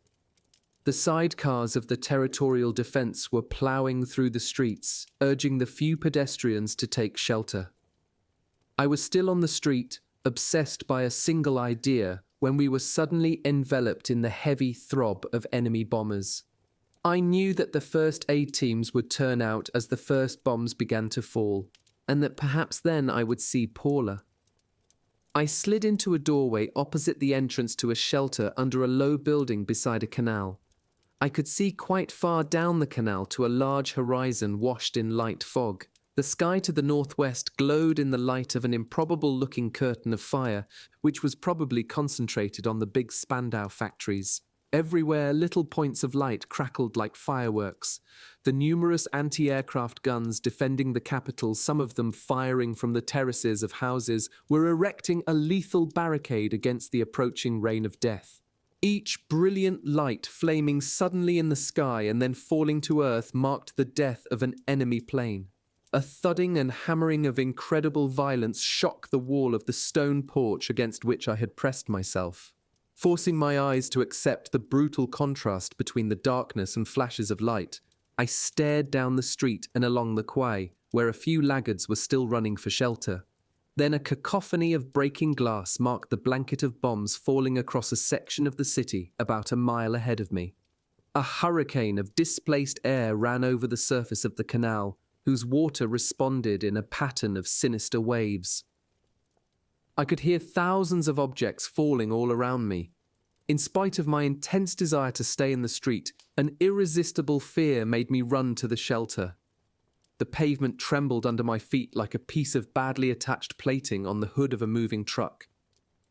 The sidecars of the territorial defense were ploughing through the streets, urging the few pedestrians to take shelter. I was still on the street, obsessed by a single idea, when we were suddenly enveloped in the heavy throb of enemy bombers. I knew that the first aid teams would turn out as the first bombs began to fall, and that perhaps then I would see Paula. I slid into a doorway opposite the entrance to a shelter under a low building beside a canal. I could see quite far down the canal to a large horizon washed in light fog. The sky to the northwest glowed in the light of an improbable-looking curtain of fire, which was probably concentrated on the big Spandau factories. Everywhere, little points of light crackled like fireworks. The numerous anti-aircraft guns defending the capital, some of them firing from the terraces of houses, were erecting a lethal barricade against the approaching rain of death. Each brilliant light flaming suddenly in the sky and then falling to earth marked the death of an enemy plane. A thudding and hammering of incredible violence shook the wall of the stone porch against which I had pressed myself. Forcing my eyes to accept the brutal contrast between the darkness and flashes of light, I stared down the street and along the quay, where a few laggards were still running for shelter. Then a cacophony of breaking glass marked the blanket of bombs falling across a section of the city about a mile ahead of me. A hurricane of displaced air ran over the surface of the canal, whose water responded in a pattern of sinister waves. I could hear thousands of objects falling all around me. In spite of my intense desire to stay in the street, an irresistible fear made me run to the shelter. The pavement trembled under my feet like a piece of badly attached plating on the hood of a moving truck.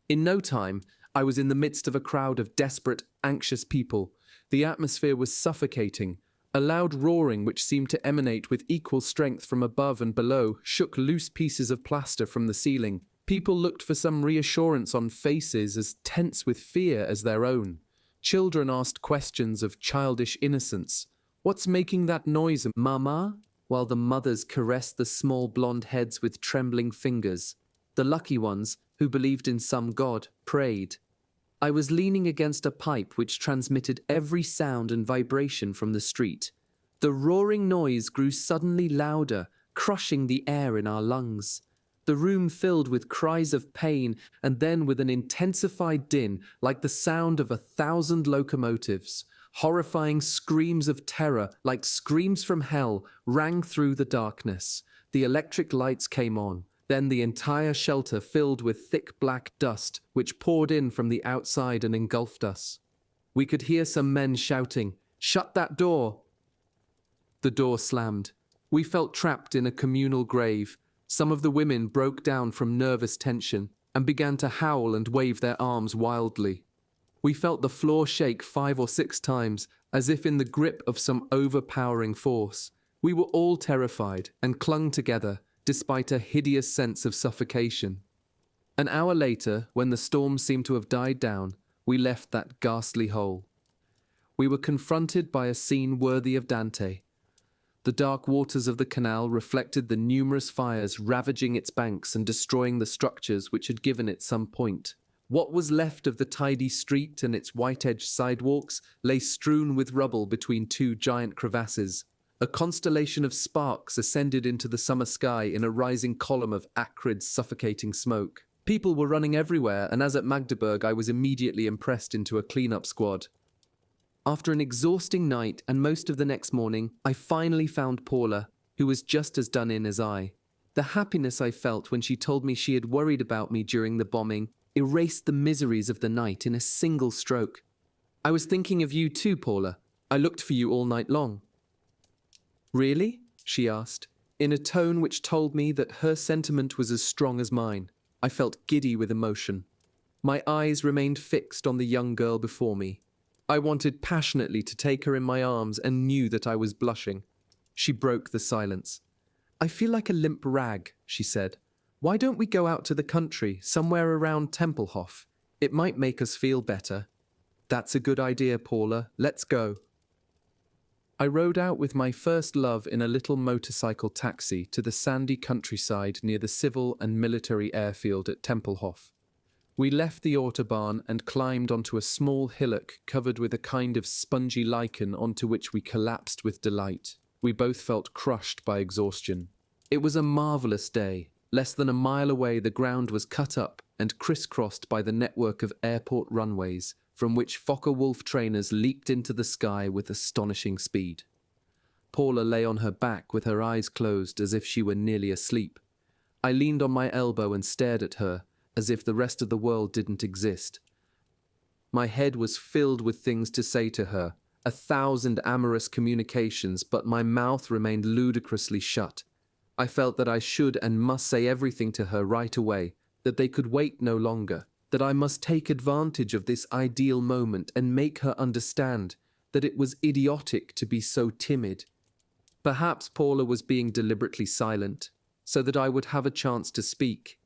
In no time, I was in the midst of a crowd of desperate, anxious people. The atmosphere was suffocating. A loud roaring, which seemed to emanate with equal strength from above and below, shook loose pieces of plaster from the ceiling. People looked for some reassurance on faces as tense with fear as their own. Children asked questions of childish innocence. "What's making that noise, Mama?" While the mothers caressed the small blonde heads with trembling fingers. The lucky ones, who believed in some god, prayed. I was leaning against a pipe which transmitted every sound and vibration from the street. The roaring noise grew suddenly louder, crushing the air in our lungs. The room filled with cries of pain and then with an intensified din like the sound of 1,000 locomotives. Horrifying screams of terror, like screams from hell, rang through the darkness. The electric lights came on. Then the entire shelter filled with thick black dust, which poured in from the outside and engulfed us. We could hear some men shouting, "Shut that door!" The door slammed. We felt trapped in a communal grave. Some of the women broke down from nervous tension and began to howl and wave their arms wildly. We felt the floor shake 5 or 6 times, as if in the grip of some overpowering force. We were all terrified and clung together, despite a hideous sense of suffocation. An hour later, when the storm seemed to have died down, we left that ghastly hole. We were confronted by a scene worthy of Dante. The dark waters of the canal reflected the numerous fires ravaging its banks and destroying the structures which had given it some point. What was left of the tidy street and its white-edged sidewalks lay strewn with rubble between 2 giant crevasses. A constellation of sparks ascended into the summer sky in a rising column of acrid, suffocating smoke. People were running everywhere, and as at Magdeburg, I was immediately impressed into a clean-up squad. After an exhausting night and most of the next morning, I finally found Paula, who was just as done in as I. The happiness I felt when she told me she had worried about me during the bombing erased the miseries of the night in a single stroke. "I was thinking of you too, Paula. I looked for you all night long." "Really?" she asked, in a tone which told me that her sentiment was as strong as mine. I felt giddy with emotion. My eyes remained fixed on the young girl before me. I wanted passionately to take her in my arms and knew that I was blushing. She broke the silence. "I feel like a limp rag," she said. "Why don't we go out to the country, somewhere around Tempelhof? It might make us feel better." "That's a good idea, Paula. Let's go." I rode out with my first love in a little motorcycle taxi to the sandy countryside near the civil and military airfield at Tempelhof. We left the Autobahn and climbed onto a small hillock covered with a kind of spongy lichen onto which we collapsed with delight. We both felt crushed by exhaustion. It was a marvelous day. Less than a mile away, the ground was cut up and crisscrossed by the network of airport runways, from which Fokker-Wulf trainers leaped into the sky with astonishing speed. Paula lay on her back with her eyes closed as if she were nearly asleep. I leaned on my elbow and stared at her, as if the rest of the world didn't exist. My head was filled with things to say to her, 1,000 amorous communications, but my mouth remained ludicrously shut. I felt that I should and must say everything to her right away, that they could wait no longer, that I must take advantage of this ideal moment and make her understand that it was idiotic to be so timid. Perhaps Paula was being deliberately silent, so that I would have a chance to speak.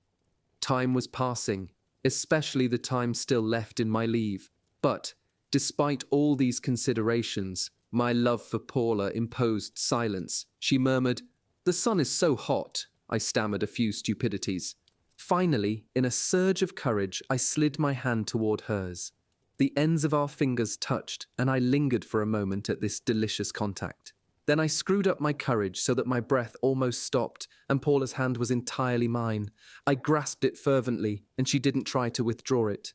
Time was passing, especially the time still left in my leave, but, despite all these considerations, my love for Paula imposed silence. She murmured, "The sun is so hot." I stammered a few stupidities. Finally, in a surge of courage, I slid my hand toward hers. The ends of our fingers touched, and I lingered for a moment at this delicious contact. Then I screwed up my courage so that my breath almost stopped, and Paula's hand was entirely mine. I grasped it fervently, and she didn't try to withdraw it.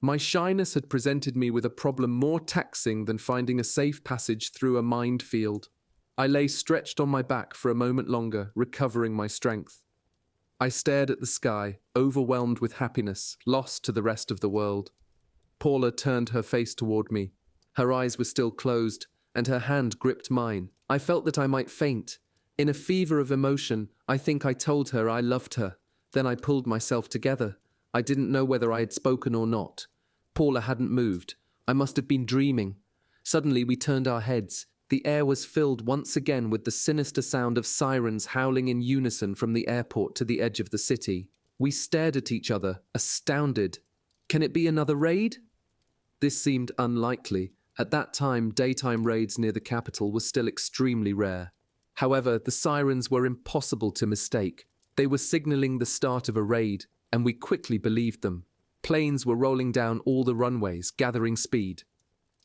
My shyness had presented me with a problem more taxing than finding a safe passage through a minefield. I lay stretched on my back for a moment longer, recovering my strength. I stared at the sky, overwhelmed with happiness, lost to the rest of the world. Paula turned her face toward me. Her eyes were still closed, and her hand gripped mine. I felt that I might faint. In a fever of emotion, I think I told her I loved her. Then I pulled myself together. I didn't know whether I had spoken or not. Paula hadn't moved. I must have been dreaming. Suddenly we turned our heads. The air was filled once again with the sinister sound of sirens howling in unison from the airport to the edge of the city. We stared at each other, astounded. Can it be another raid? This seemed unlikely. At that time, daytime raids near the capital were still extremely rare. However, the sirens were impossible to mistake. They were signaling the start of a raid, and we quickly believed them. Planes were rolling down all the runways, gathering speed.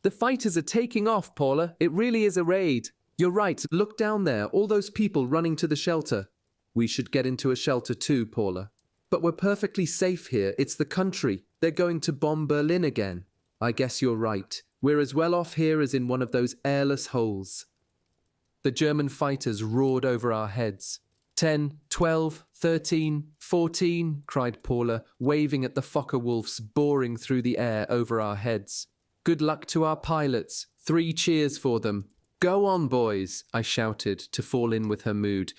"The fighters are taking off, Paula. It really is a raid." "You're right. Look down there, all those people running to the shelter." "We should get into a shelter too, Paula." "But we're perfectly safe here. It's the country. They're going to bomb Berlin again." "I guess you're right. We're as well off here as in one of those airless holes." The German fighters roared over our heads. 10, 12, 13, 14, cried Paula, waving at the Fokker-Wulfs boring through the air over our heads. "Good luck to our pilots. 3 cheers for them." "Go on, boys," I shouted to fall in with her mood.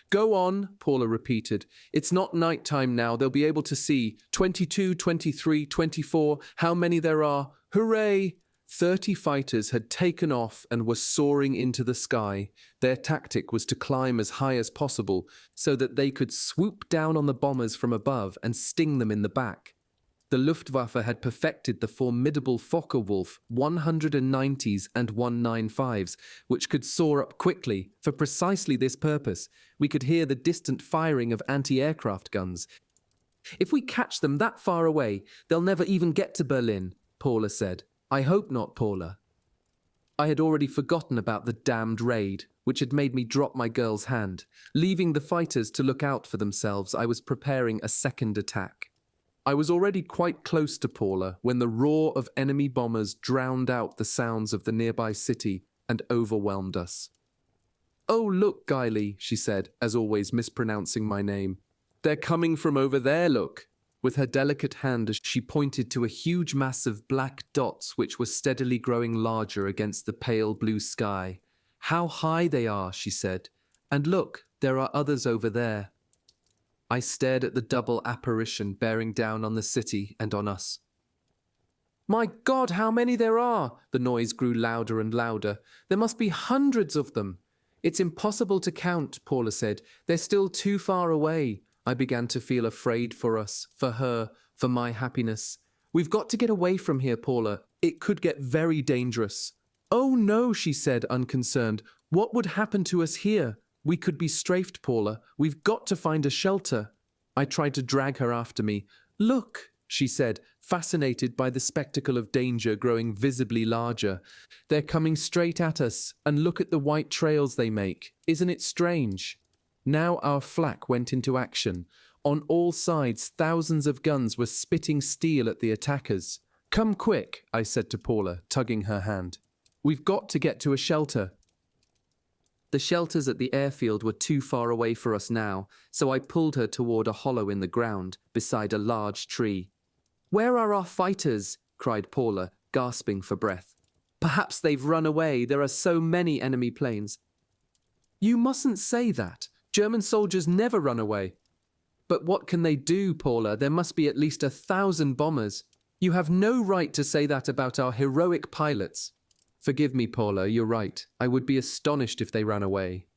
"Go on," Paula repeated. "It's not night time now. They'll be able to see. 22, 23, 24, how many there are. Hooray!" 30 fighters had taken off and were soaring into the sky. Their tactic was to climb as high as possible so that they could swoop down on the bombers from above and sting them in the back. The Luftwaffe had perfected the formidable Fokker-Wulf 190s and 195s, which could soar up quickly. For precisely this purpose, we could hear the distant firing of anti-aircraft guns. "If we catch them that far away, they'll never even get to Berlin," Paula said. "I hope not, Paula." I had already forgotten about the damned raid, which had made me drop my girl's hand. Leaving the fighters to look out for themselves, I was preparing a second attack. I was already quite close to Paula when the roar of enemy bombers drowned out the sounds of the nearby city and overwhelmed us. "Oh, look, Guy," she said, as always mispronouncing my name. "They're coming from over there, look." With her delicate hand, she pointed to a huge mass of black dots which were steadily growing larger against the pale blue sky. "How high they are," she said. "And look, there are others over there." I stared at the double apparition bearing down on the city and on us. "My God, how many there are!" The noise grew louder and louder. "There must be hundreds of them." "It's impossible to count," Paula said. "They're still too far away." I began to feel afraid for us, for her, for my happiness. "We've got to get away from here, Paula. It could get very dangerous." "Oh no," she said, unconcerned. "What would happen to us here? We could be strafed, Paula. We've got to find a shelter." I tried to drag her after me. "Look," she said, fascinated by the spectacle of danger growing visibly larger. "They're coming straight at us, and look at the white trails they make. Isn't it strange?" Now our flak went into action. On all sides, thousands of guns were spitting steel at the attackers. Come quick, I said to Paula, tugging her hand. We've got to get to a shelter. The shelters at the airfield were too far away for us now, so I pulled her toward a hollow in the ground, beside a large tree. Where are our fighters? Cried Paula, gasping for breath. Perhaps they've run away. There are so many enemy planes. You mustn't say that. German soldiers never run away. But what can they do, Paula? There must be at least 1,000 bombers. You have no right to say that about our heroic pilots. Forgive me, Paula, you're right. I would be astonished if they ran away.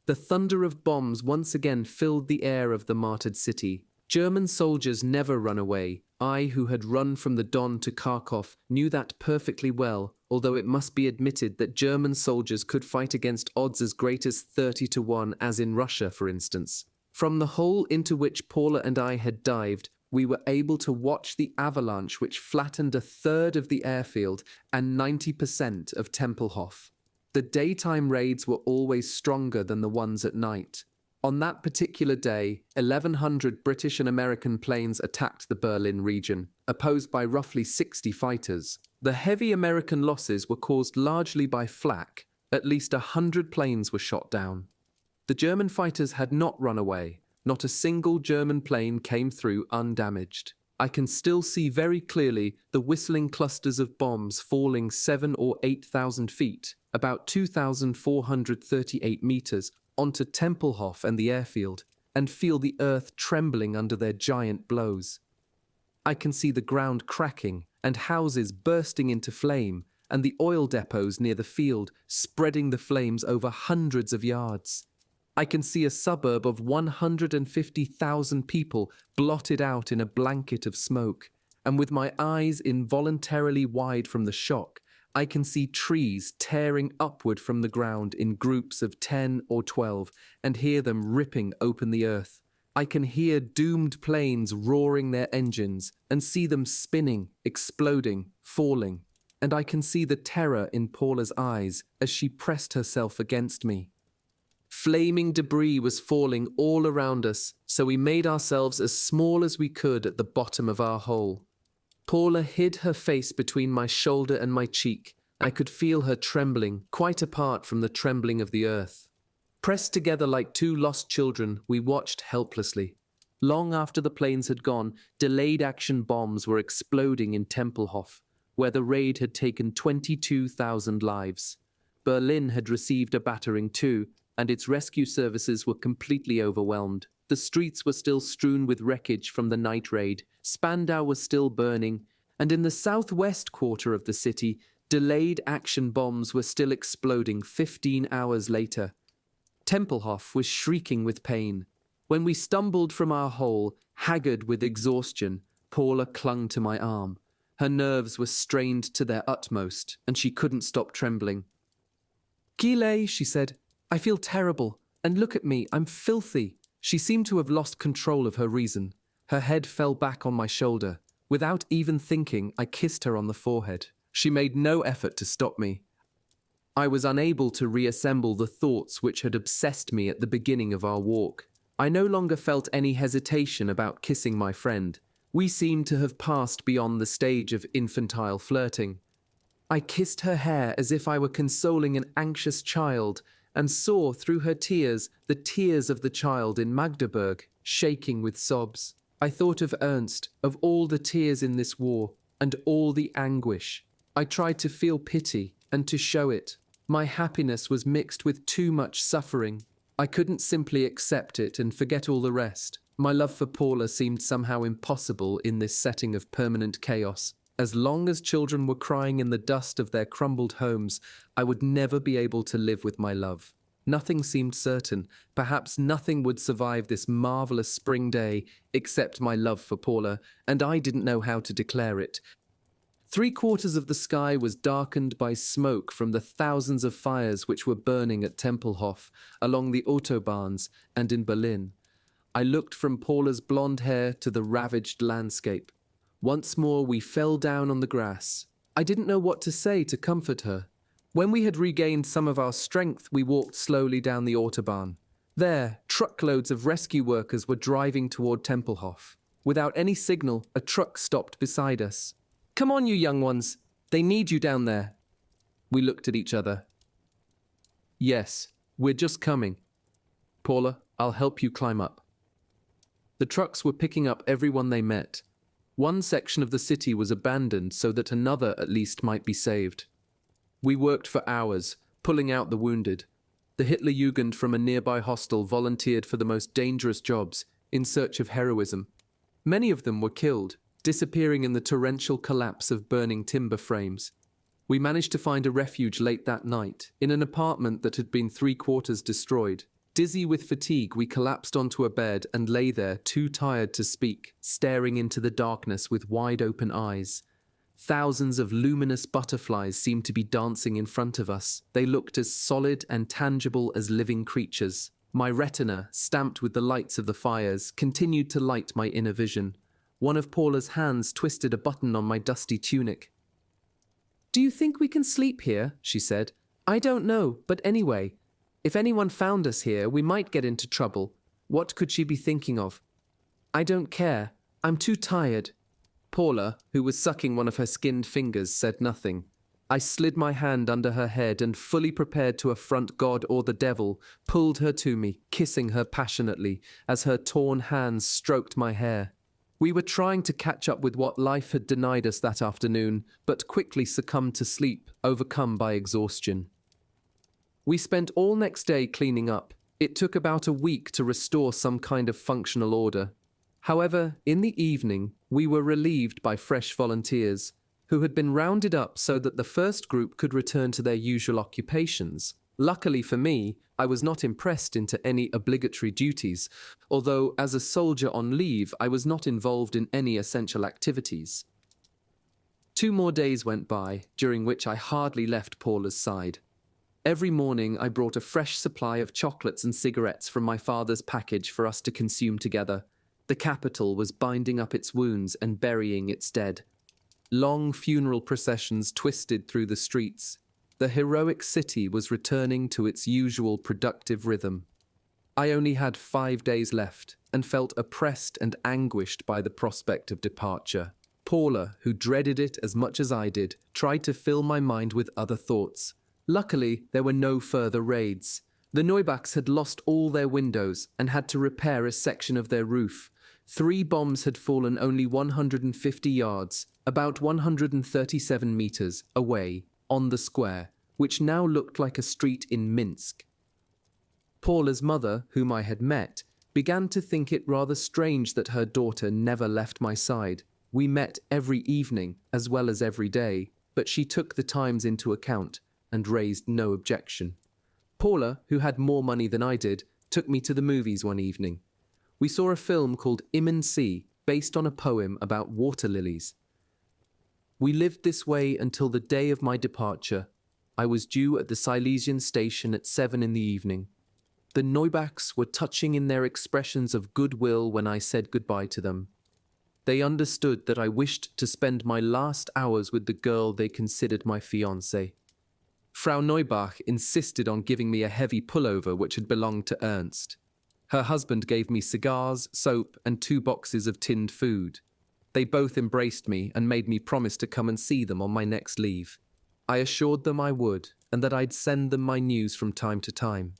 The thunder of bombs once again filled the air of the martyred city. German soldiers never run away. I, who had run from the Don to Kharkov, knew that perfectly well, although it must be admitted that German soldiers could fight against odds as great as 30-1, as in Russia, for instance. From the hole into which Paula and I had dived, we were able to watch the avalanche which flattened 1/3 of the airfield and 90% of Tempelhof. The daytime raids were always stronger than the ones at night. On that particular day, 1,100 British and American planes attacked the Berlin region, opposed by roughly 60 fighters. The heavy American losses were caused largely by flak. At least 100 planes were shot down. The German fighters had not run away. Not a single German plane came through undamaged. I can still see very clearly the whistling clusters of bombs falling 7,000 or 8,000 feet, about 2,438 meters, onto Tempelhof and the airfield, and feel the earth trembling under their giant blows. I can see the ground cracking and houses bursting into flame, and the oil depots near the field spreading the flames over hundreds of yards. I can see a suburb of 150,000 people blotted out in a blanket of smoke, and with my eyes involuntarily wide from the shock, I can see trees tearing upward from the ground in groups of 10 or 12 and hear them ripping open the earth. I can hear doomed planes roaring their engines and see them spinning, exploding, falling, and I can see the terror in Paula's eyes as she pressed herself against me. Flaming debris was falling all around us, so we made ourselves as small as we could at the bottom of our hole. Paula hid her face between my shoulder and my cheek. I could feel her trembling, quite apart from the trembling of the earth. Pressed together like two lost children, we watched helplessly. Long after the planes had gone, delayed action bombs were exploding in Tempelhof, where the raid had taken 22,000 lives. Berlin had received a battering too, and its rescue services were completely overwhelmed. The streets were still strewn with wreckage from the night raid, Spandau was still burning, and in the southwest quarter of the city, delayed action bombs were still exploding 15 hours later. Tempelhof was shrieking with pain. When we stumbled from our hole, haggard with exhaustion, Paula clung to my arm. Her nerves were strained to their utmost, and she couldn't stop trembling. "Guy," she said, "I feel terrible, and look at me, I'm filthy." She seemed to have lost control of her reason. Her head fell back on my shoulder. Without even thinking, I kissed her on the forehead. She made no effort to stop me. I was unable to reassemble the thoughts which had obsessed me at the beginning of our walk. I no longer felt any hesitation about kissing my friend. We seemed to have passed beyond the stage of infantile flirting. I kissed her hair as if I were consoling an anxious child, and saw through her tears the tears of the child in Magdeburg, shaking with sobs. I thought of Ernst, of all the tears in this war, and all the anguish. I tried to feel pity, and to show it. My happiness was mixed with too much suffering. I couldn't simply accept it and forget all the rest. My love for Paula seemed somehow impossible in this setting of permanent chaos. As long as children were crying in the dust of their crumbled homes, I would never be able to live with my love. Nothing seemed certain. Perhaps nothing would survive this marvelous spring day except my love for Paula, and I didn't know how to declare it. 3/4 of the sky was darkened by smoke from the thousands of fires which were burning at Tempelhof, along the autobahns, and in Berlin. I looked from Paula's blonde hair to the ravaged landscape. Once more we fell down on the grass. I didn't know what to say to comfort her. When we had regained some of our strength, we walked slowly down the autobahn. There, truckloads of rescue workers were driving toward Tempelhof. Without any signal, a truck stopped beside us. Come on, you young ones. They need you down there. We looked at each other. Yes, we're just coming. Paula, I'll help you climb up. The trucks were picking up everyone they met. One section of the city was abandoned so that another at least might be saved. We worked for hours, pulling out the wounded. The Hitlerjugend from a nearby hostel volunteered for the most dangerous jobs, in search of heroism. Many of them were killed, disappearing in the torrential collapse of burning timber frames. We managed to find a refuge late that night, in an apartment that had been 3/4 destroyed. Dizzy with fatigue, we collapsed onto a bed and lay there, too tired to speak, staring into the darkness with wide-open eyes. Thousands of luminous butterflies seemed to be dancing in front of us. They looked as solid and tangible as living creatures. My retina, stamped with the lights of the fires, continued to light my inner vision. One of Paula's hands twisted a button on my dusty tunic. "Do you think we can sleep here?" she said. "I don't know, but anyway, if anyone found us here, we might get into trouble." What could she be thinking of? "I don't care. I'm too tired." Paula, who was sucking one of her skinned fingers, said nothing. I slid my hand under her head and, fully prepared to affront God or the devil, pulled her to me, kissing her passionately as her torn hands stroked my hair. We were trying to catch up with what life had denied us that afternoon, but quickly succumbed to sleep, overcome by exhaustion. We spent all next day cleaning up. It took about a week to restore some kind of functional order. However, in the evening, we were relieved by fresh volunteers, who had been rounded up so that the first group could return to their usual occupations. Luckily for me, I was not impressed into any obligatory duties, although as a soldier on leave, I was not involved in any essential activities. 2 more days went by, during which I hardly left Paula's side. Every morning I brought a fresh supply of chocolates and cigarettes from my father's package for us to consume together. The capital was binding up its wounds and burying its dead. Long funeral processions twisted through the streets. The heroic city was returning to its usual productive rhythm. I only had 5 days left and felt oppressed and anguished by the prospect of departure. Paula, who dreaded it as much as I did, tried to fill my mind with other thoughts. Luckily, there were no further raids. The Neubachs had lost all their windows and had to repair a section of their roof. 3 bombs had fallen only 150 yards, about 137 meters, away, on the square, which now looked like a street in Minsk. Paula's mother, whom I had met, began to think it rather strange that her daughter never left my side. We met every evening, as well as every day, but she took the times into account and raised no objection. Paula, who had more money than I did, took me to the movies one evening. We saw a film called Immensee, based on a poem about water lilies. We lived this way until the day of my departure. I was due at the Silesian station at 7 in the evening. The Neubachs were touching in their expressions of goodwill when I said goodbye to them. They understood that I wished to spend my last hours with the girl they considered my fiancée. Frau Neubach insisted on giving me a heavy pullover which had belonged to Ernst. Her husband gave me cigars, soap, and 2 boxes of tinned food. They both embraced me and made me promise to come and see them on my next leave. I assured them I would, and that I'd send them my news from time to time.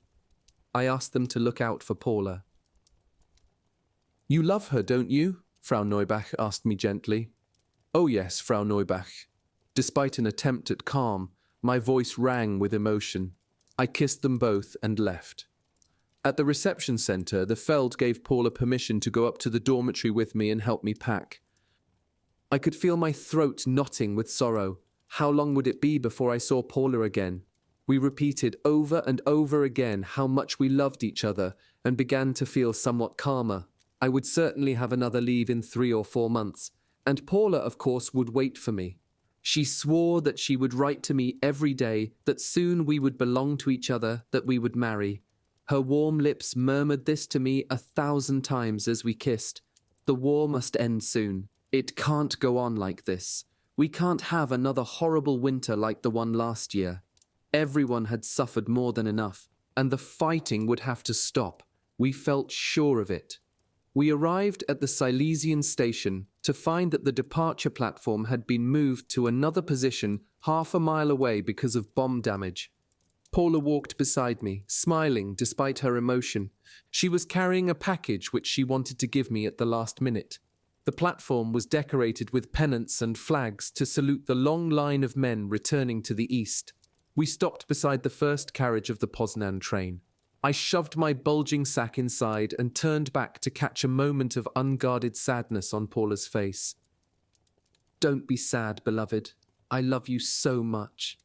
I asked them to look out for Paula. "You love her, don't you?" Frau Neubach asked me gently. "Oh yes, Frau Neubach." Despite an attempt at calm, my voice rang with emotion. I kissed them both and left. At the reception center, the Feld gave Paula permission to go up to the dormitory with me and help me pack. I could feel my throat knotting with sorrow. How long would it be before I saw Paula again? We repeated over and over again how much we loved each other and began to feel somewhat calmer. I would certainly have another leave in 3 or 4 months, and Paula, of course, would wait for me. She swore that she would write to me every day, that soon we would belong to each other, that we would marry. Her warm lips murmured this to me 1,000 times as we kissed. The war must end soon. It can't go on like this. We can't have another horrible winter like the one last year. Everyone had suffered more than enough, and the fighting would have to stop. We felt sure of it. We arrived at the Silesian station to find that the departure platform had been moved to another position half a mile away because of bomb damage. Paula walked beside me, smiling despite her emotion. She was carrying a package which she wanted to give me at the last minute. The platform was decorated with pennants and flags to salute the long line of men returning to the east. We stopped beside the first carriage of the Poznan train. I shoved my bulging sack inside and turned back to catch a moment of unguarded sadness on Paula's face. "Don't be sad, beloved. I love you so much."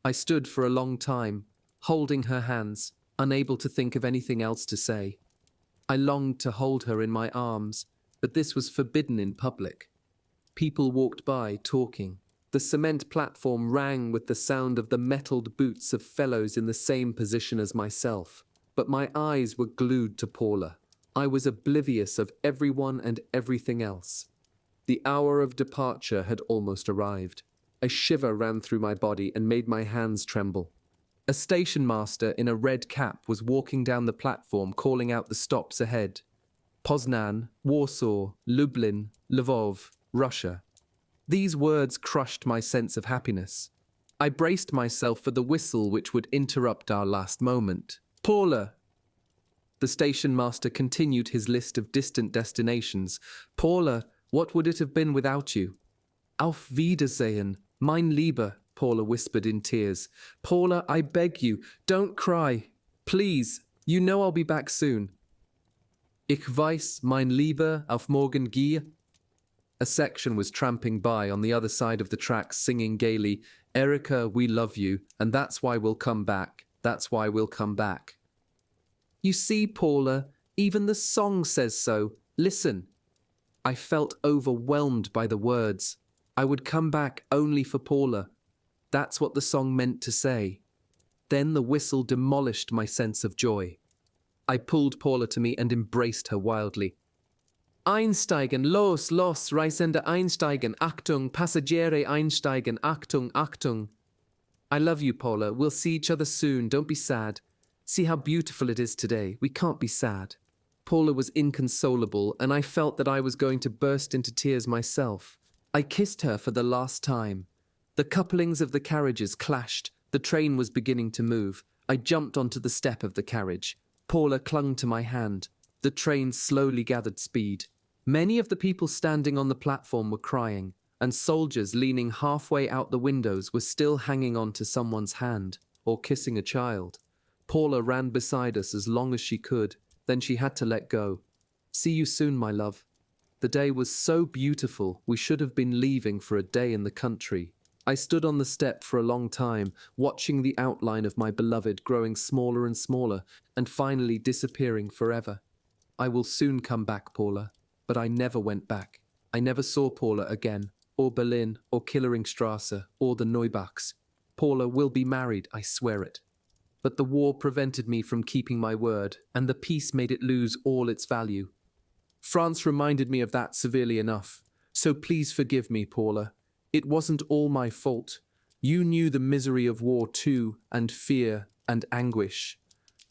I stood for a long time, holding her hands, unable to think of anything else to say. I longed to hold her in my arms, but this was forbidden in public. People walked by, talking. The cement platform rang with the sound of the metalled boots of fellows in the same position as myself. But my eyes were glued to Paula. I was oblivious of everyone and everything else. The hour of departure had almost arrived. A shiver ran through my body and made my hands tremble. A station master in a red cap was walking down the platform calling out the stops ahead. Poznan, Warsaw, Lublin, Lvov, Russia. These words crushed my sense of happiness. I braced myself for the whistle which would interrupt our last moment. "Paula!" The station master continued his list of distant destinations. "Paula, what would it have been without you?" "Auf Wiedersehen, mein Lieber," Paula whispered in tears. "Paula, I beg you, don't cry. Please, you know I'll be back soon." "Ich weiß, mein Lieber, auf morgen gehe." A section was tramping by on the other side of the tracks singing gaily, "Erica, we love you, and that's why we'll come back. That's why we'll come back." "You see, Paula, even the song says so. Listen." I felt overwhelmed by the words. I would come back only for Paula. That's what the song meant to say. Then the whistle demolished my sense of joy. I pulled Paula to me and embraced her wildly. "Einsteigen, los, los, Reisende einsteigen, Achtung, Passagiere einsteigen, Achtung, Achtung." "I love you, Paula. We'll see each other soon. Don't be sad. See how beautiful it is today. We can't be sad." Paula was inconsolable, and I felt that I was going to burst into tears myself. I kissed her for the last time. The couplings of the carriages clashed. The train was beginning to move. I jumped onto the step of the carriage. Paula clung to my hand. The train slowly gathered speed. Many of the people standing on the platform were crying, and soldiers leaning halfway out the windows were still hanging on to someone's hand, or kissing a child. Paula ran beside us as long as she could, then she had to let go. "See you soon, my love." The day was so beautiful, we should have been leaving for a day in the country. I stood on the step for a long time, watching the outline of my beloved growing smaller and smaller, and finally disappearing forever. I will soon come back, Paula. But I never went back. I never saw Paula again, or Berlin, or Killerstrasse, or the Neubachs. Paula will be married, I swear it. But the war prevented me from keeping my word, and the peace made it lose all its value. France reminded me of that severely enough. So please forgive me, Paula. It wasn't all my fault. You knew the misery of war too, and fear and anguish.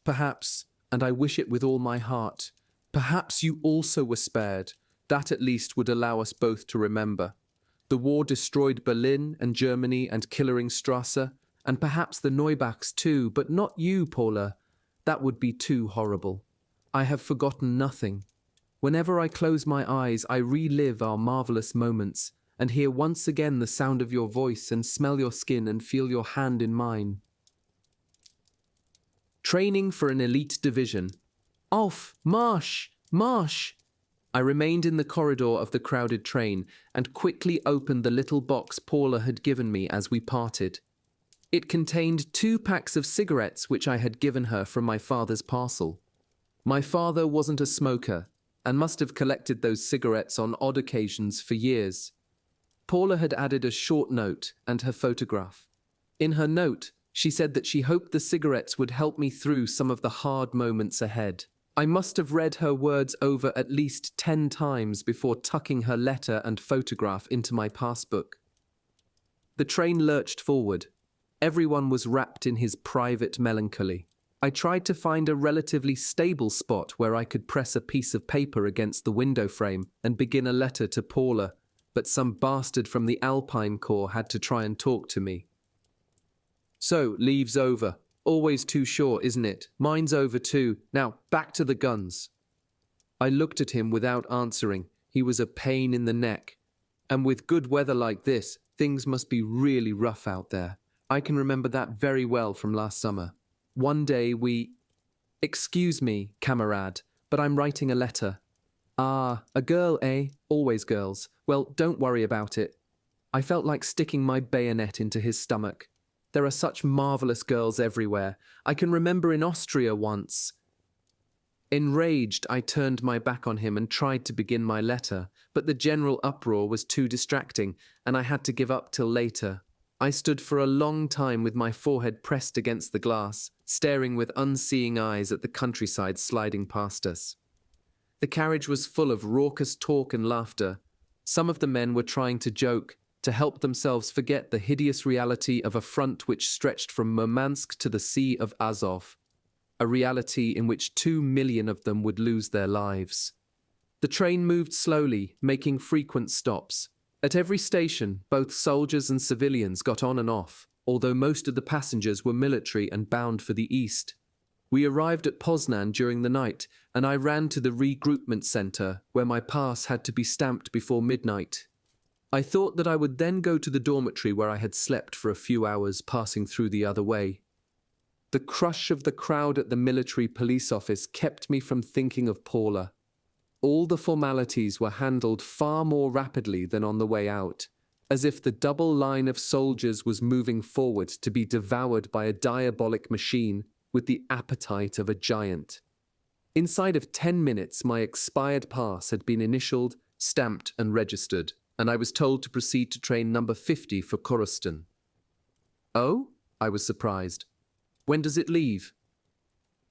Perhaps, and I wish it with all my heart, perhaps you also were spared. That at least would allow us both to remember. The war destroyed Berlin and Germany and Killerstrasse, and perhaps the Neubachs too, but not you, Paula. That would be too horrible. I have forgotten nothing. Whenever I close my eyes, I relive our marvelous moments, and hear once again the sound of your voice and smell your skin and feel your hand in mine. Training for an elite division. Auf, Marsch, Marsch! I remained in the corridor of the crowded train and quickly opened the little box Paula had given me as we parted. It contained 2 packs of cigarettes which I had given her from my father's parcel. My father wasn't a smoker and must have collected those cigarettes on odd occasions for years. Paula had added a short note and her photograph. In her note, she said that she hoped the cigarettes would help me through some of the hard moments ahead. I must have read her words over at least 10 times before tucking her letter and photograph into my passbook. The train lurched forward. Everyone was wrapped in his private melancholy. I tried to find a relatively stable spot where I could press a piece of paper against the window frame and begin a letter to Paula, but some bastard from the Alpine Corps had to try and talk to me. So, leave's over. Always too short, isn't it? Mine's over too. Now, back to the guns. I looked at him without answering. He was a pain in the neck. And with good weather like this, things must be really rough out there. I can remember that very well from last summer. One day Excuse me, camarade, but I'm writing a letter. Ah, a girl, eh? Always girls. Well, don't worry about it. I felt like sticking my bayonet into his stomach. There are such marvelous girls everywhere. I can remember in Austria once. Enraged, I turned my back on him and tried to begin my letter, but the general uproar was too distracting, and I had to give up till later. I stood for a long time with my forehead pressed against the glass, staring with unseeing eyes at the countryside sliding past us. The carriage was full of raucous talk and laughter. Some of the men were trying to joke, to help themselves forget the hideous reality of a front which stretched from Murmansk to the Sea of Azov, a reality in which 2 million of them would lose their lives. The train moved slowly, making frequent stops. At every station, both soldiers and civilians got on and off, although most of the passengers were military and bound for the east. We arrived at Poznan during the night, and I ran to the regroupment center, where my pass had to be stamped before midnight. I thought that I would then go to the dormitory where I had slept for a few hours, passing through the other way. The crush of the crowd at the military police office kept me from thinking of Paula. All the formalities were handled far more rapidly than on the way out, as if the double line of soldiers was moving forward to be devoured by a diabolic machine with the appetite of a giant. Inside of 10 minutes, my expired pass had been initialed, stamped, and registered, and I was told to proceed to train number 50 for Korostan. Oh? I was surprised. When does it leave?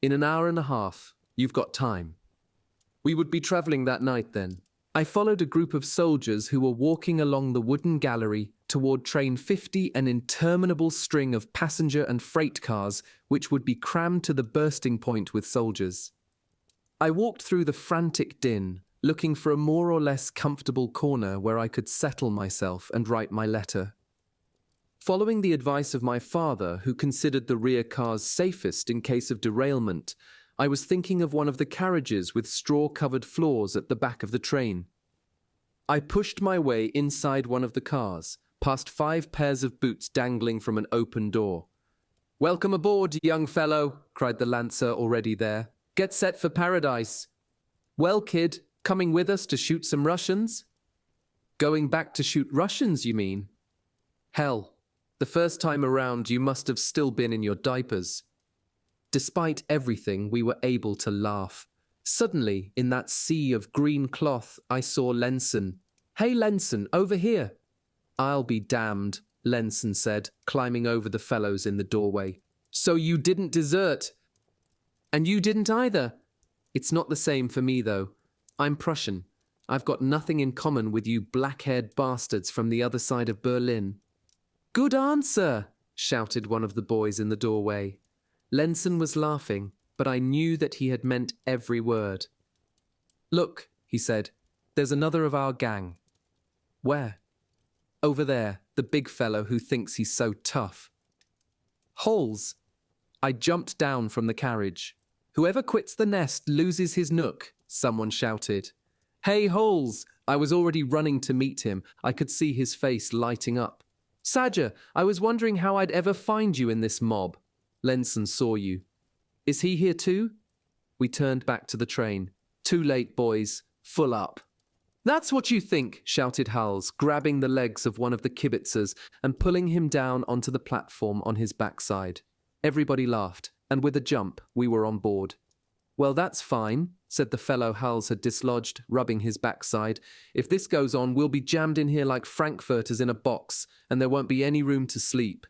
In an hour and a half. You've got time. We would be traveling that night then. I followed a group of soldiers who were walking along the wooden gallery toward train 50, an interminable string of passenger and freight cars which would be crammed to the bursting point with soldiers. I walked through the frantic din, looking for a more or less comfortable corner where I could settle myself and write my letter. Following the advice of my father, who considered the rear cars safest in case of derailment, I was thinking of one of the carriages with straw-covered floors at the back of the train. I pushed my way inside one of the cars, past 5 pairs of boots dangling from an open door. "Welcome aboard, young fellow," cried the lancer already there. "Get set for paradise." "Well, kid, coming with us to shoot some Russians?" "Going back to shoot Russians, you mean?" "Hell, the first time around you must have still been in your diapers." Despite everything, we were able to laugh. Suddenly, in that sea of green cloth, I saw Lenson. "Hey, Lenson, over here." "I'll be damned," Lenson said, climbing over the fellows in the doorway. "So you didn't desert?" "And you didn't either." "It's not the same for me, though. I'm Prussian. I've got nothing in common with you black-haired bastards from the other side of Berlin." "Good answer," shouted one of the boys in the doorway. Lenson was laughing, but I knew that he had meant every word. "Look," he said, "there's another of our gang." "Where?" "Over there, the big fellow who thinks he's so tough." "Holes." I jumped down from the carriage. "Whoever quits the nest loses his nook," someone shouted. "Hey, Holes!" I was already running to meet him. I could see his face lighting up. "Sajer, I was wondering how I'd ever find you in this mob." "Lenson saw you." "Is he here too?" We turned back to the train. "Too late, boys. Full up." "That's what you think," shouted Hals, grabbing the legs of one of the kibitzers and pulling him down onto the platform on his backside. Everybody laughed, and with a jump, we were on board. "Well, that's fine," said the fellow Hals had dislodged, rubbing his backside. "If this goes on, we'll be jammed in here like frankfurters in a box, and there won't be any room to sleep."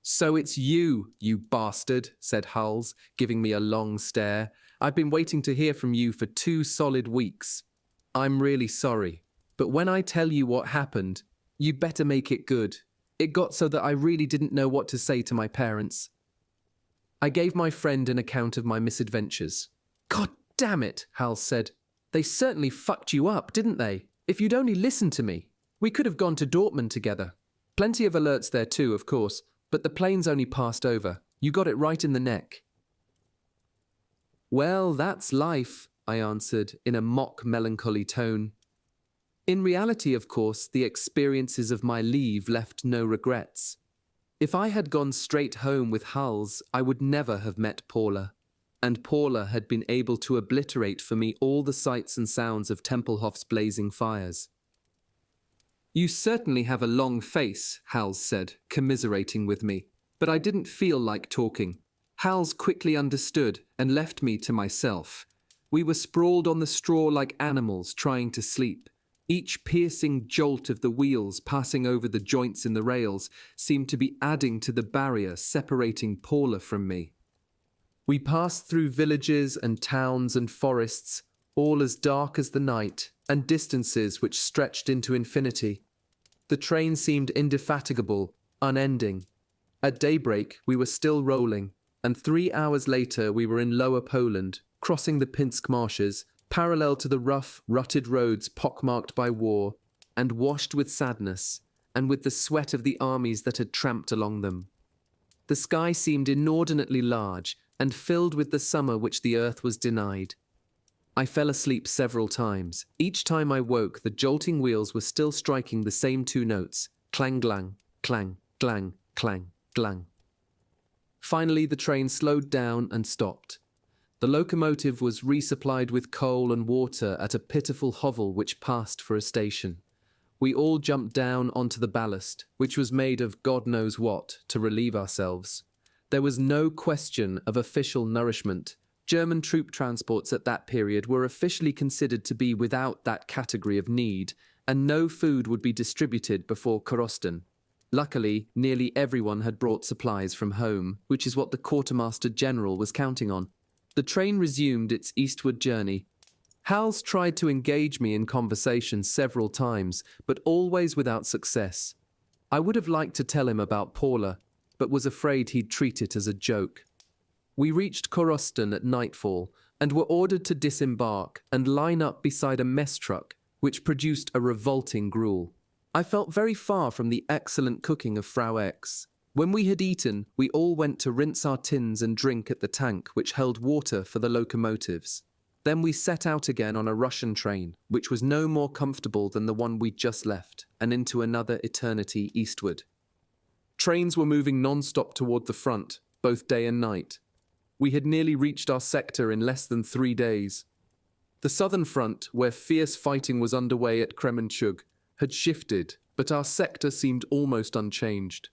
"So it's you, you bastard," said Hals, giving me a long stare. "I've been waiting to hear from you for 2 solid weeks. I'm really sorry, but when I tell you what happened, you better make it good. It got so that I really didn't know what to say to my parents." I gave my friend an account of my misadventures. God damn it, Hal said. They certainly fucked you up, didn't they? If you'd only listened to me. We could have gone to Dortmund together. Plenty of alerts there too, of course, but the planes only passed over. You got it right in the neck. Well, that's life, I answered in a mock melancholy tone. In reality, of course, the experiences of my leave left no regrets. If I had gone straight home with Hals, I would never have met Paula. And Paula had been able to obliterate for me all the sights and sounds of Tempelhof's blazing fires. You certainly have a long face, Hals said, commiserating with me, but I didn't feel like talking. Hals quickly understood and left me to myself. We were sprawled on the straw like animals trying to sleep. Each piercing jolt of the wheels passing over the joints in the rails seemed to be adding to the barrier separating Paula from me. We passed through villages and towns and forests, all as dark as the night, and distances which stretched into infinity. The train seemed indefatigable, unending. At daybreak, we were still rolling, and 3 hours later we were in Lower Poland, crossing the Pinsk marshes, parallel to the rough, rutted roads pockmarked by war, and washed with sadness, and with the sweat of the armies that had tramped along them. The sky seemed inordinately large, and filled with the summer which the earth was denied. I fell asleep several times. Each time I woke, the jolting wheels were still striking the same two notes, clang-glang, clang, glang, clang, glang. Finally, the train slowed down and stopped. The locomotive was resupplied with coal and water at a pitiful hovel which passed for a station. We all jumped down onto the ballast, which was made of God knows what, to relieve ourselves. There was no question of official nourishment. German troop transports at that period were officially considered to be without that category of need, and no food would be distributed before Korosten. Luckily, nearly everyone had brought supplies from home, which is what the Quartermaster General was counting on. The train resumed its eastward journey. Hals tried to engage me in conversation several times, but always without success. I would have liked to tell him about Paula, but was afraid he'd treat it as a joke. We reached Korosten at nightfall and were ordered to disembark and line up beside a mess truck, which produced a revolting gruel. I felt very far from the excellent cooking of Frau X. When we had eaten, we all went to rinse our tins and drink at the tank which held water for the locomotives. Then we set out again on a Russian train, which was no more comfortable than the one we'd just left, and into another eternity eastward. Trains were moving non-stop toward the front, both day and night. We had nearly reached our sector in less than 3 days. The southern front, where fierce fighting was underway at Kremenchug, had shifted, but our sector seemed almost unchanged.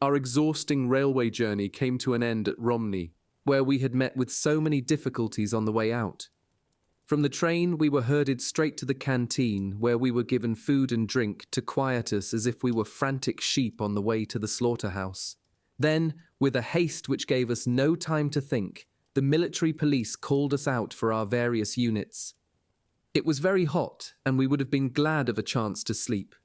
Our exhausting railway journey came to an end at Romny, where we had met with so many difficulties on the way out. From the train, we were herded straight to the canteen, where we were given food and drink to quiet us as if we were frantic sheep on the way to the slaughterhouse. Then, with a haste which gave us no time to think, the military police called us out for our various units. It was very hot, and we would have been glad of a chance to sleep.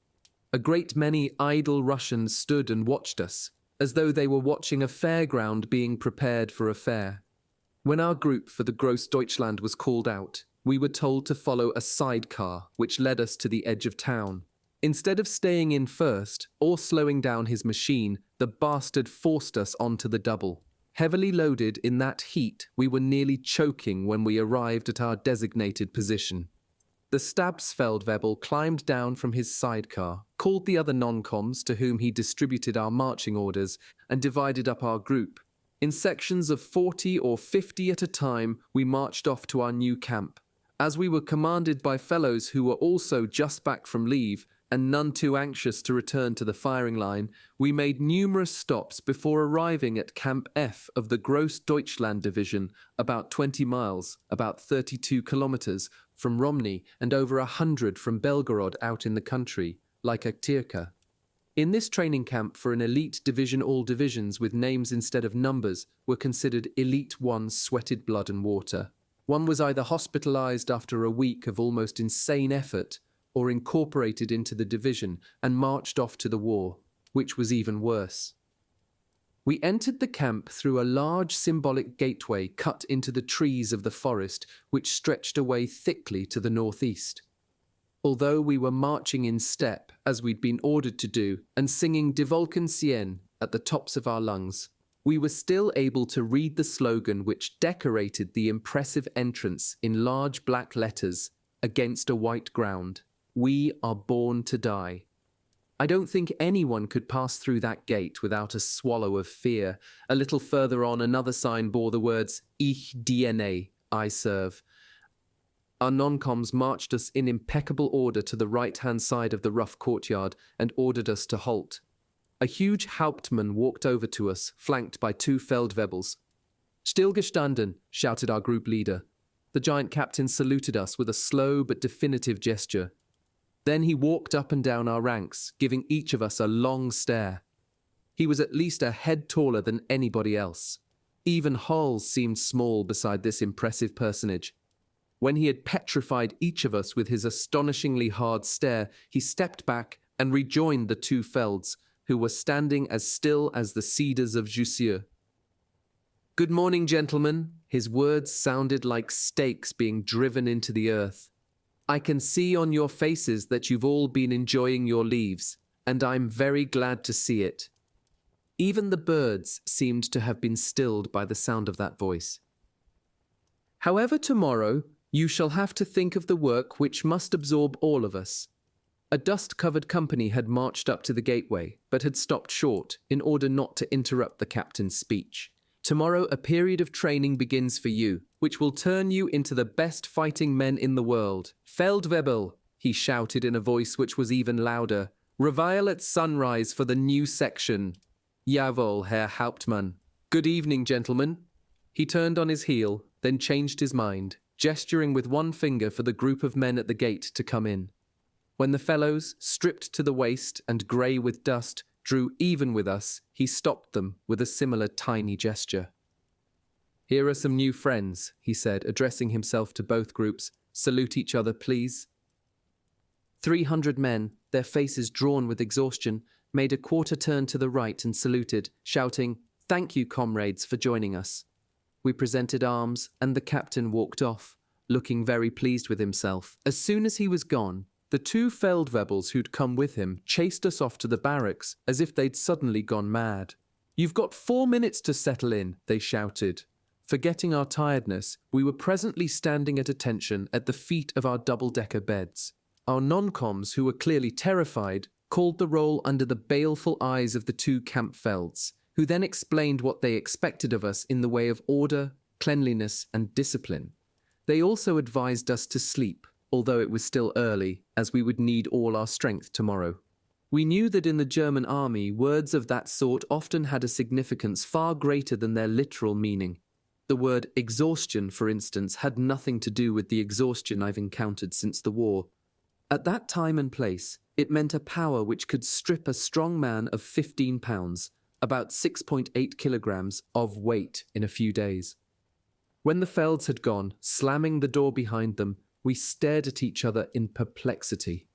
A great many idle Russians stood and watched us, as though they were watching a fairground being prepared for a fair. When our group for the Gross Deutschland was called out, we were told to follow a sidecar which led us to the edge of town. Instead of staying in first or slowing down his machine, the bastard forced us onto the double. Heavily loaded in that heat, we were nearly choking when we arrived at our designated position. The Stabsfeldwebel climbed down from his sidecar, called the other non-coms to whom he distributed our marching orders, and divided up our group. In sections of 40 or 50 at a time, we marched off to our new camp. As we were commanded by fellows who were also just back from leave, and none too anxious to return to the firing line, we made numerous stops before arriving at Camp F of the Gross Deutschland Division, about 20 miles, about 32 kilometers, from Romny and over 100 from Belgorod out in the country, like Aktirka. In this training camp for an elite division, all divisions with names instead of numbers were considered Elite 1 sweated blood and water. One was either hospitalized after a week of almost insane effort or incorporated into the division and marched off to the war, which was even worse. We entered the camp through a large symbolic gateway cut into the trees of the forest which stretched away thickly to the northeast. Although we were marching in step, as we'd been ordered to do, and singing Die Wolken ziehen at the tops of our lungs, we were still able to read the slogan which decorated the impressive entrance in large black letters against a white ground. We are born to die. I don't think anyone could pass through that gate without a swallow of fear. A little further on, another sign bore the words, Ich diene, I serve. Our non-coms marched us in impeccable order to the right-hand side of the rough courtyard and ordered us to halt. A huge Hauptmann walked over to us, flanked by 2 Feldwebels. Stillgestanden, shouted our group leader. The giant captain saluted us with a slow but definitive gesture. Then he walked up and down our ranks, giving each of us a long stare. He was at least a head taller than anybody else. Even Hals seemed small beside this impressive personage. When he had petrified each of us with his astonishingly hard stare, he stepped back and rejoined the 2 Felds, who were standing as still as the cedars of Jussieu. Good morning, gentlemen. His words sounded like stakes being driven into the earth. I can see on your faces that you've all been enjoying your leaves, and I'm very glad to see it. Even the birds seemed to have been stilled by the sound of that voice. However, tomorrow you shall have to think of the work which must absorb all of us. A dust-covered company had marched up to the gateway, but had stopped short in order not to interrupt the captain's speech. Tomorrow a period of training begins for you, which will turn you into the best fighting men in the world. Feldwebel, he shouted in a voice which was even louder. Reveille at sunrise for the new section. Jawohl, Herr Hauptmann. Good evening, gentlemen. He turned on his heel, then changed his mind, gesturing with one finger for the group of men at the gate to come in. When the fellows, stripped to the waist and grey with dust, drew even with us, he stopped them with a similar tiny gesture. Here are some new friends, he said, addressing himself to both groups. Salute each other, please. 300 men, their faces drawn with exhaustion, made a quarter turn to the right and saluted, shouting, Thank you, comrades, for joining us. We presented arms, and the captain walked off, looking very pleased with himself. As soon as he was gone, the 2 Feldwebels who'd come with him chased us off to the barracks as if they'd suddenly gone mad. You've got 4 minutes to settle in, they shouted. Forgetting our tiredness, we were presently standing at attention at the feet of our double-decker beds. Our non-coms, who were clearly terrified, called the roll under the baleful eyes of the 2 Kampffelds, who then explained what they expected of us in the way of order, cleanliness, and discipline. They also advised us to sleep, although it was still early, as we would need all our strength tomorrow. We knew that in the German army, words of that sort often had a significance far greater than their literal meaning. The word exhaustion, for instance, had nothing to do with the exhaustion I've encountered since the war. At that time and place, it meant a power which could strip a strong man of 15 pounds, about 6.8 kilograms, of weight in a few days. When the Felds had gone, slamming the door behind them, we stared at each other in perplexity.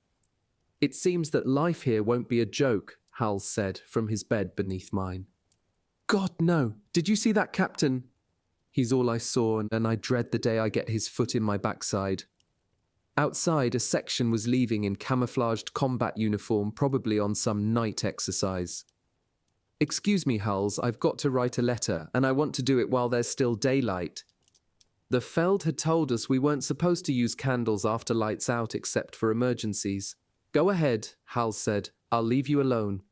It seems that life here won't be a joke, Hals said from his bed beneath mine. God, no. Did you see that captain? He's all I saw, and I dread the day I get his foot in my backside. Outside, a section was leaving in camouflaged combat uniform, probably on some night exercise. Excuse me, Hals, I've got to write a letter, and I want to do it while there's still daylight. The Feld had told us we weren't supposed to use candles after lights out except for emergencies. Go ahead, Hals said. I'll leave you alone.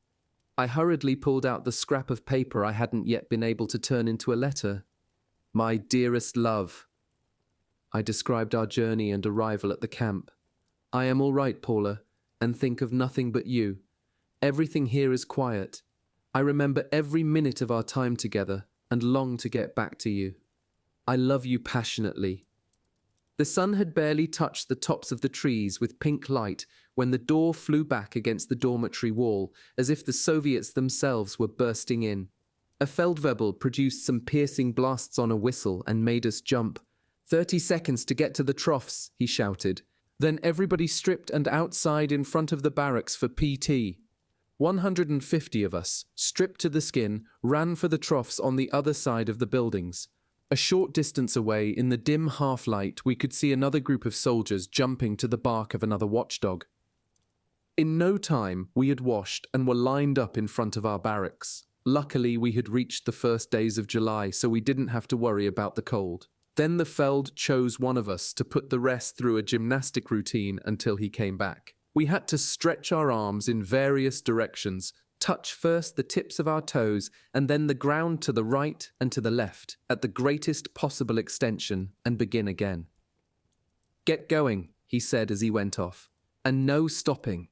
I hurriedly pulled out the scrap of paper I hadn't yet been able to turn into a letter. My dearest love. I described our journey and arrival at the camp. I am all right, Paula, and think of nothing but you. Everything here is quiet. I remember every minute of our time together and long to get back to you. I love you passionately. The sun had barely touched the tops of the trees with pink light when the door flew back against the dormitory wall, as if the Soviets themselves were bursting in. A Feldwebel produced some piercing blasts on a whistle and made us jump. 30 seconds to get to the troughs, he shouted. Then everybody stripped and outside in front of the barracks for PT. 150 of us, stripped to the skin, ran for the troughs on the other side of the buildings. A short distance away, in the dim half-light, we could see another group of soldiers jumping to the bark of another watchdog. In no time, we had washed and were lined up in front of our barracks. Luckily, we had reached the first days of July, so we didn't have to worry about the cold. Then the Feld chose one of us to put the rest through a gymnastic routine until he came back. We had to stretch our arms in various directions, touch first the tips of our toes and then the ground to the right and to the left at the greatest possible extension and begin again. "Get going," he said as he went off, "and no stopping."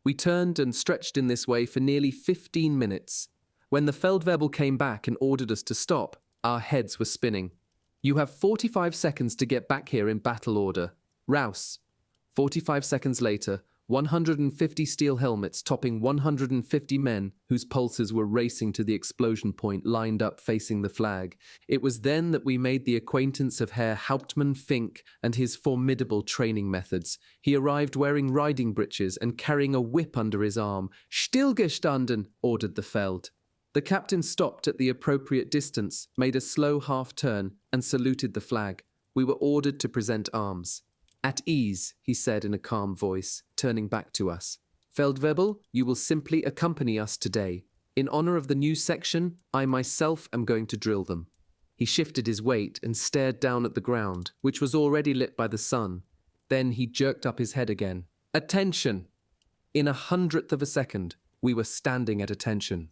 We turned and stretched in this way for nearly 15 minutes. When the Feldwebel came back and ordered us to stop, our heads were spinning. "You have 45 seconds to get back here in battle order. Raus." 45 seconds later, 150 steel helmets topping 150 men whose pulses were racing to the explosion point lined up facing the flag. It was then that we made the acquaintance of Herr Hauptmann Fink and his formidable training methods. He arrived wearing riding breeches and carrying a whip under his arm. "Stillgestanden," ordered the Feld. The captain stopped at the appropriate distance, made a slow half-turn, and saluted the flag. We were ordered to present arms. "At ease," he said in a calm voice, turning back to us. "Feldwebel, you will simply accompany us today. In honor of the new section, I myself am going to drill them." He shifted his weight and stared down at the ground, which was already lit by the sun. Then he jerked up his head again. "Attention!" In 1/100th of a second, we were standing at attention.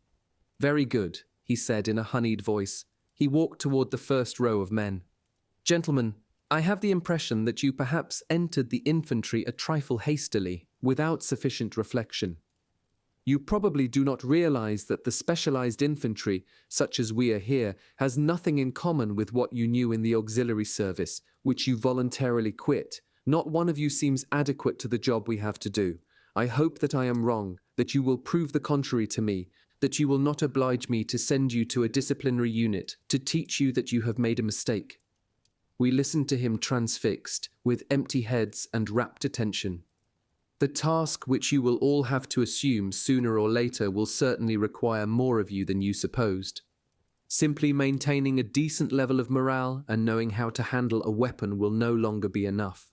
"Very good," he said in a honeyed voice. He walked toward the first row of men. "Gentlemen, I have the impression that you perhaps entered the infantry a trifle hastily, without sufficient reflection. You probably do not realize that the specialized infantry, such as we are here, has nothing in common with what you knew in the auxiliary service, which you voluntarily quit. Not one of you seems adequate to the job we have to do. I hope that I am wrong, that you will prove the contrary to me, that you will not oblige me to send you to a disciplinary unit to teach you that you have made a mistake." We listened to him transfixed, with empty heads and rapt attention. "The task which you will all have to assume sooner or later will certainly require more of you than you supposed. Simply maintaining a decent level of morale and knowing how to handle a weapon will no longer be enough.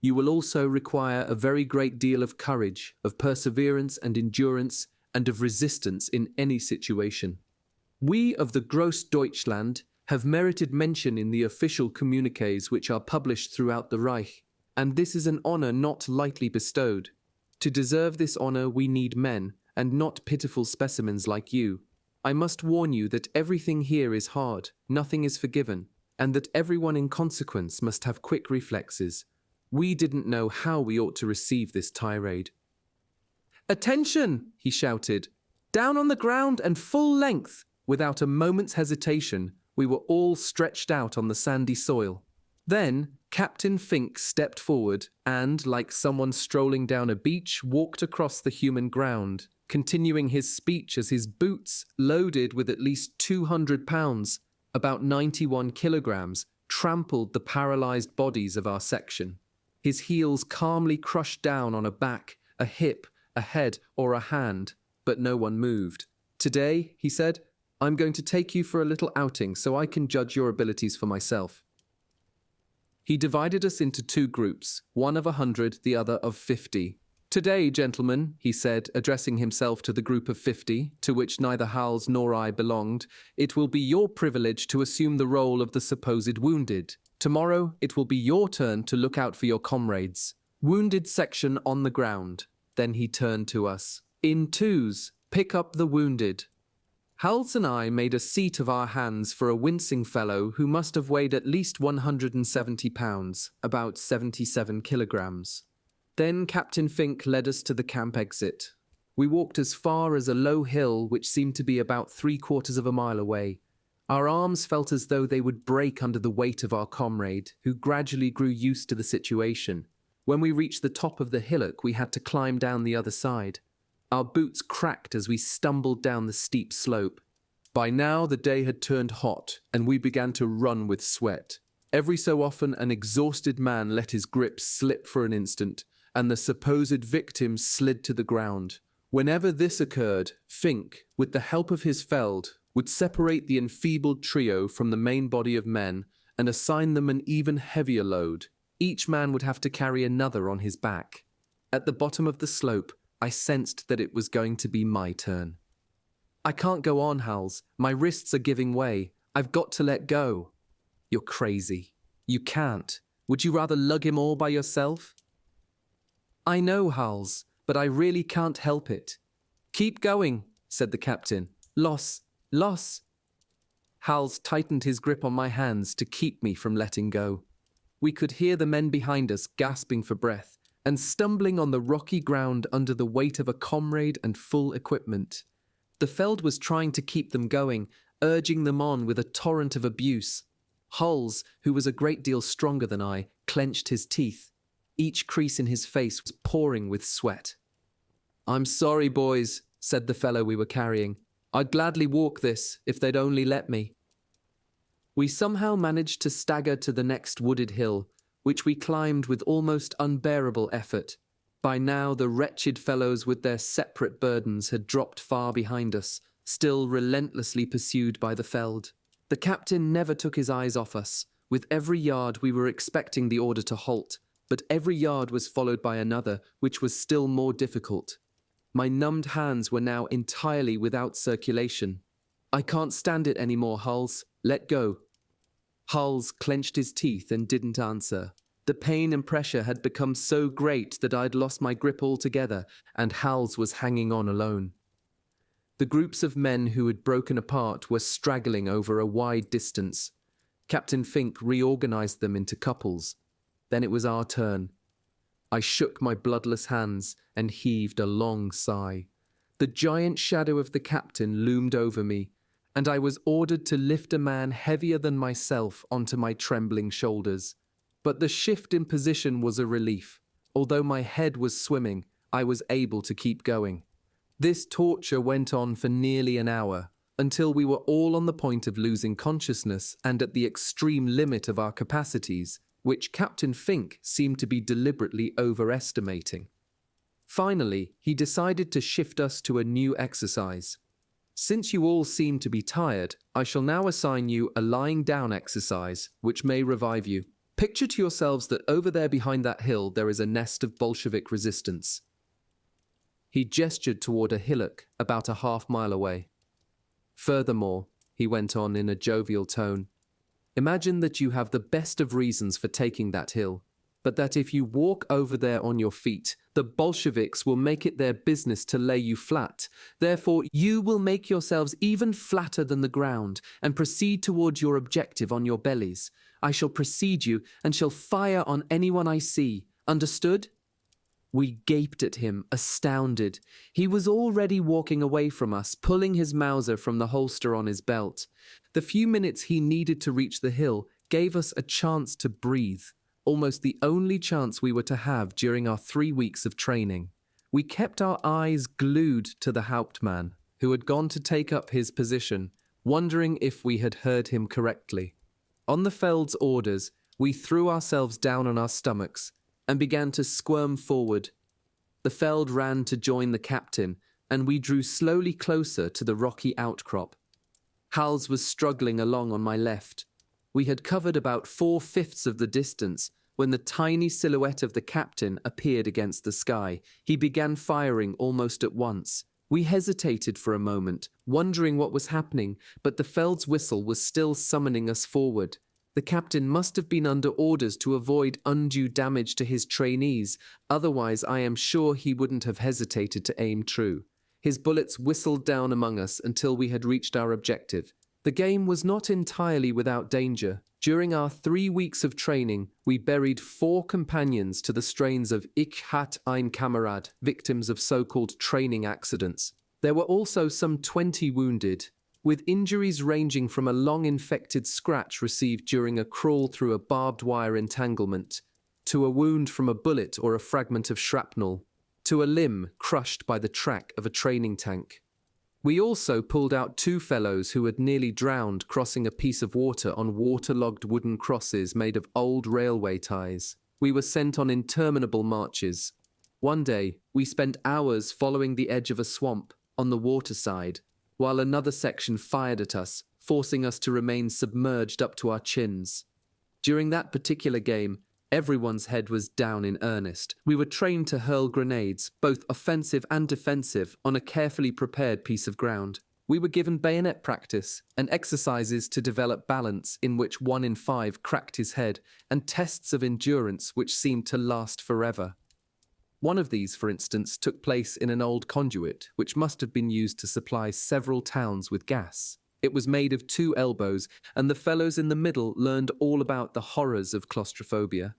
You will also require a very great deal of courage, of perseverance and endurance, and of resistance in any situation. We of the Gross Deutschland have merited mention in the official communiques which are published throughout the Reich, and this is an honor not lightly bestowed. To deserve this honor we need men, and not pitiful specimens like you. I must warn you that everything here is hard, nothing is forgiven, and that everyone in consequence must have quick reflexes. We didn't know how we ought to receive this tirade." "Attention!" he shouted. "Down on the ground and full length!" Without a moment's hesitation, we were all stretched out on the sandy soil. Then Captain Fink stepped forward and, like someone strolling down a beach, walked across the human ground, continuing his speech as his boots, loaded with at least 200 pounds, about 91 kilograms, trampled the paralyzed bodies of our section. His heels calmly crushed down on a back, a hip, a head, or a hand, but no one moved. "Today," he said, "I'm going to take you for a little outing so I can judge your abilities for myself." He divided us into two groups, one of 100, the other of 50. "Today, gentlemen," he said, addressing himself to the group of 50, to which neither Hals nor I belonged, "it will be your privilege to assume the role of the supposed wounded. Tomorrow, it will be your turn to look out for your comrades. Wounded section on the ground." Then he turned to us. "In twos, pick up the wounded." Hals and I made a seat of our hands for a wincing fellow who must have weighed at least 170 pounds, about 77 kilograms. Then Captain Fink led us to the camp exit. We walked as far as a low hill which seemed to be about 3/4 of a mile away. Our arms felt as though they would break under the weight of our comrade, who gradually grew used to the situation. When we reached the top of the hillock, we had to climb down the other side. Our boots cracked as we stumbled down the steep slope. By now the day had turned hot, and we began to run with sweat. Every so often an exhausted man let his grip slip for an instant, and the supposed victim slid to the ground. Whenever this occurred, Fink, with the help of his Feld, would separate the enfeebled trio from the main body of men and assign them an even heavier load. Each man would have to carry another on his back. At the bottom of the slope, I sensed that it was going to be my turn. "I can't go on, Hals. My wrists are giving way. I've got to let go." "You're crazy. You can't. Would you rather lug him all by yourself?" "I know, Hals, but I really can't help it." "Keep going," said the captain. Los. Hals tightened his grip on my hands to keep me from letting go. We could hear the men behind us gasping for breath and stumbling on the rocky ground under the weight of a comrade and full equipment. The Feld was trying to keep them going, urging them on with a torrent of abuse. Hals, who was a great deal stronger than I, clenched his teeth. Each crease in his face was pouring with sweat. "I'm sorry, boys," said the fellow we were carrying. "I'd gladly walk this, if they'd only let me." We somehow managed to stagger to the next wooded hill, which we climbed with almost unbearable effort. By now the wretched fellows with their separate burdens had dropped far behind us, still relentlessly pursued by the Feld. The captain never took his eyes off us. With every yard we were expecting the order to halt, but every yard was followed by another, which was still more difficult. My numbed hands were now entirely without circulation. "I can't stand it anymore, Hals. Let go." Hals clenched his teeth and didn't answer. The pain and pressure had become so great that I'd lost my grip altogether, and Hals was hanging on alone. The groups of men who had broken apart were straggling over a wide distance. Captain Fink reorganized them into couples. Then it was our turn. I shook my bloodless hands and heaved a long sigh. The giant shadow of the captain loomed over me, and I was ordered to lift a man heavier than myself onto my trembling shoulders. But the shift in position was a relief. Although my head was swimming, I was able to keep going. This torture went on for nearly an hour, until we were all on the point of losing consciousness and at the extreme limit of our capacities, which Captain Fink seemed to be deliberately overestimating. Finally, he decided to shift us to a new exercise. "Since you all seem to be tired, I shall now assign you a lying down exercise, which may revive you. Picture to yourselves that over there behind that hill there is a nest of Bolshevik resistance." He gestured toward a hillock about a half-mile away. "Furthermore," he went on in a jovial tone, "imagine that you have the best of reasons for taking that hill, but that if you walk over there on your feet, the Bolsheviks will make it their business to lay you flat. Therefore, you will make yourselves even flatter than the ground and proceed towards your objective on your bellies. I shall precede you and shall fire on anyone I see. Understood?" We gaped at him, astounded. He was already walking away from us, pulling his Mauser from the holster on his belt. The few minutes he needed to reach the hill gave us a chance to breathe, almost the only chance we were to have during our 3 weeks of training. We kept our eyes glued to the Hauptmann, who had gone to take up his position, wondering if we had heard him correctly. On the Feld's orders, we threw ourselves down on our stomachs and began to squirm forward. The Feld ran to join the captain, and we drew slowly closer to the rocky outcrop. Hals was struggling along on my left. We had covered about 4/5 of the distance when the tiny silhouette of the captain appeared against the sky. He began firing almost at once. We hesitated for a moment, wondering what was happening, but the Feld's whistle was still summoning us forward. The captain must have been under orders to avoid undue damage to his trainees, otherwise I am sure he wouldn't have hesitated to aim true. His bullets whistled down among us until we had reached our objective. The game was not entirely without danger. During our 3 weeks of training, we buried 4 companions to the strains of Ich hatte ein Kamerad, victims of so-called training accidents. There were also some 20 wounded, with injuries ranging from a long infected scratch received during a crawl through a barbed wire entanglement, to a wound from a bullet or a fragment of shrapnel, to a limb crushed by the track of a training tank. We also pulled out 2 fellows who had nearly drowned crossing a piece of water on waterlogged wooden crosses made of old railway ties. We were sent on interminable marches. One day, we spent hours following the edge of a swamp on the water side, while another section fired at us, forcing us to remain submerged up to our chins. During that particular game, everyone's head was down in earnest. We were trained to hurl grenades, both offensive and defensive, on a carefully prepared piece of ground. We were given bayonet practice and exercises to develop balance in which 1 in 5 cracked his head, and tests of endurance which seemed to last forever. One of these, for instance, took place in an old conduit, which must have been used to supply several towns with gas. It was made of 2 elbows, and the fellows in the middle learned all about the horrors of claustrophobia.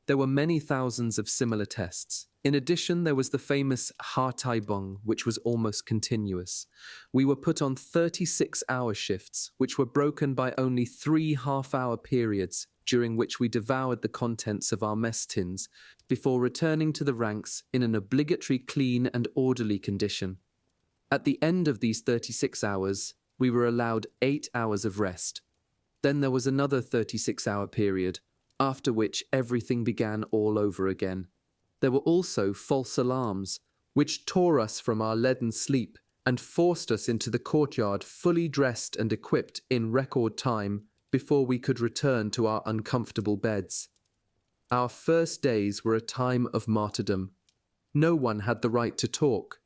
There were many thousands of similar tests. In addition, there was the famous Hartaibong, which was almost continuous. We were put on 36-hour shifts, which were broken by only 3 half-hour periods, during which we devoured the contents of our mess tins, before returning to the ranks in an obligatory clean and orderly condition. At the end of these 36 hours, we were allowed 8 hours of rest. Then there was another 36-hour period, after which everything began all over again. There were also false alarms, which tore us from our leaden sleep and forced us into the courtyard fully dressed and equipped in record time before we could return to our uncomfortable beds. Our first days were a time of martyrdom. No one had the right to talk.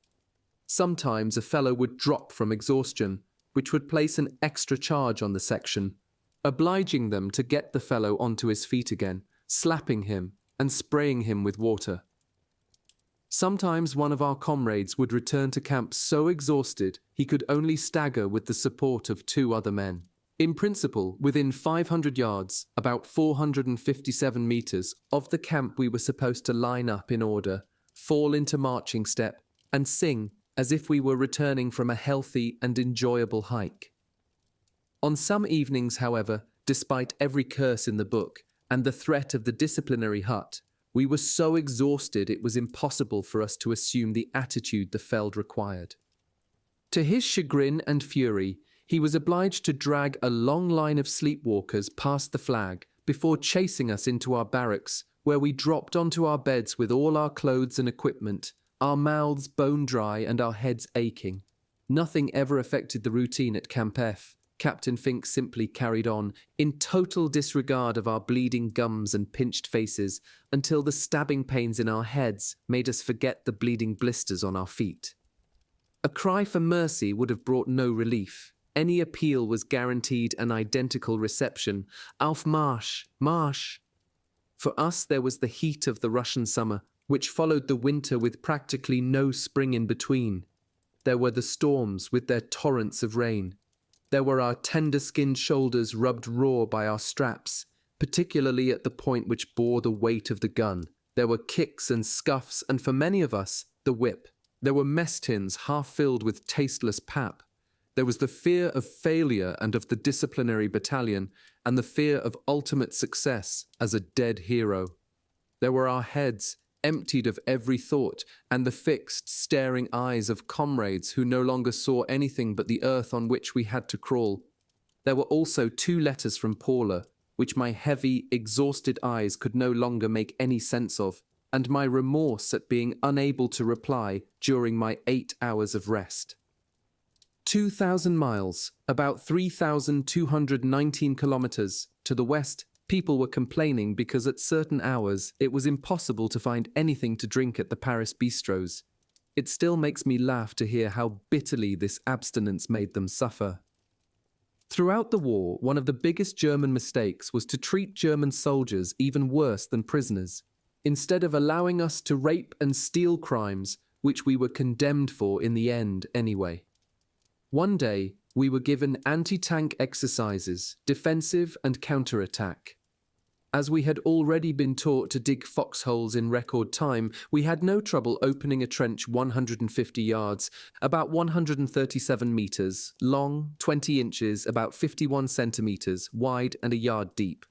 Sometimes a fellow would drop from exhaustion, which would place an extra charge on the section, obliging them to get the fellow onto his feet again, slapping him and spraying him with water. Sometimes one of our comrades would return to camp so exhausted he could only stagger with the support of 2 other men. In principle, within 500 yards, about 457 meters, of the camp we were supposed to line up in order, fall into marching step, and sing as if we were returning from a healthy and enjoyable hike. On some evenings, however, despite every curse in the book and the threat of the disciplinary hut, we were so exhausted it was impossible for us to assume the attitude the Feld required. To his chagrin and fury, he was obliged to drag a long line of sleepwalkers past the flag before chasing us into our barracks, where we dropped onto our beds with all our clothes and equipment, our mouths bone dry and our heads aching. Nothing ever affected the routine at Camp F. Captain Fink simply carried on, in total disregard of our bleeding gums and pinched faces, until the stabbing pains in our heads made us forget the bleeding blisters on our feet. A cry for mercy would have brought no relief. Any appeal was guaranteed an identical reception. Auf Marsch! Marsch! For us there was the heat of the Russian summer, which followed the winter with practically no spring in between. There were the storms with their torrents of rain. There were our tender-skinned shoulders rubbed raw by our straps, particularly at the point which bore the weight of the gun. There were kicks and scuffs, and for many of us, the whip. There were mess tins half filled with tasteless pap. There was the fear of failure and of the disciplinary battalion, and the fear of ultimate success as a dead hero. There were our heads, emptied of every thought, and the fixed, staring eyes of comrades who no longer saw anything but the earth on which we had to crawl. There were also 2 letters from Paula, which my heavy, exhausted eyes could no longer make any sense of, and my remorse at being unable to reply during my 8 hours of rest. 2,000 miles, about 3,219 kilometers, to the west, people were complaining because at certain hours it was impossible to find anything to drink at the Paris bistros. It still makes me laugh to hear how bitterly this abstinence made them suffer. Throughout the war, one of the biggest German mistakes was to treat German soldiers even worse than prisoners, instead of allowing us to rape and steal crimes which we were condemned for in the end anyway. One day, we were given anti-tank exercises, defensive and counter-attack. As we had already been taught to dig foxholes in record time, we had no trouble opening a trench 150 yards, about 137 meters, long, 20 inches, about 51 centimeters, wide and a yard deep.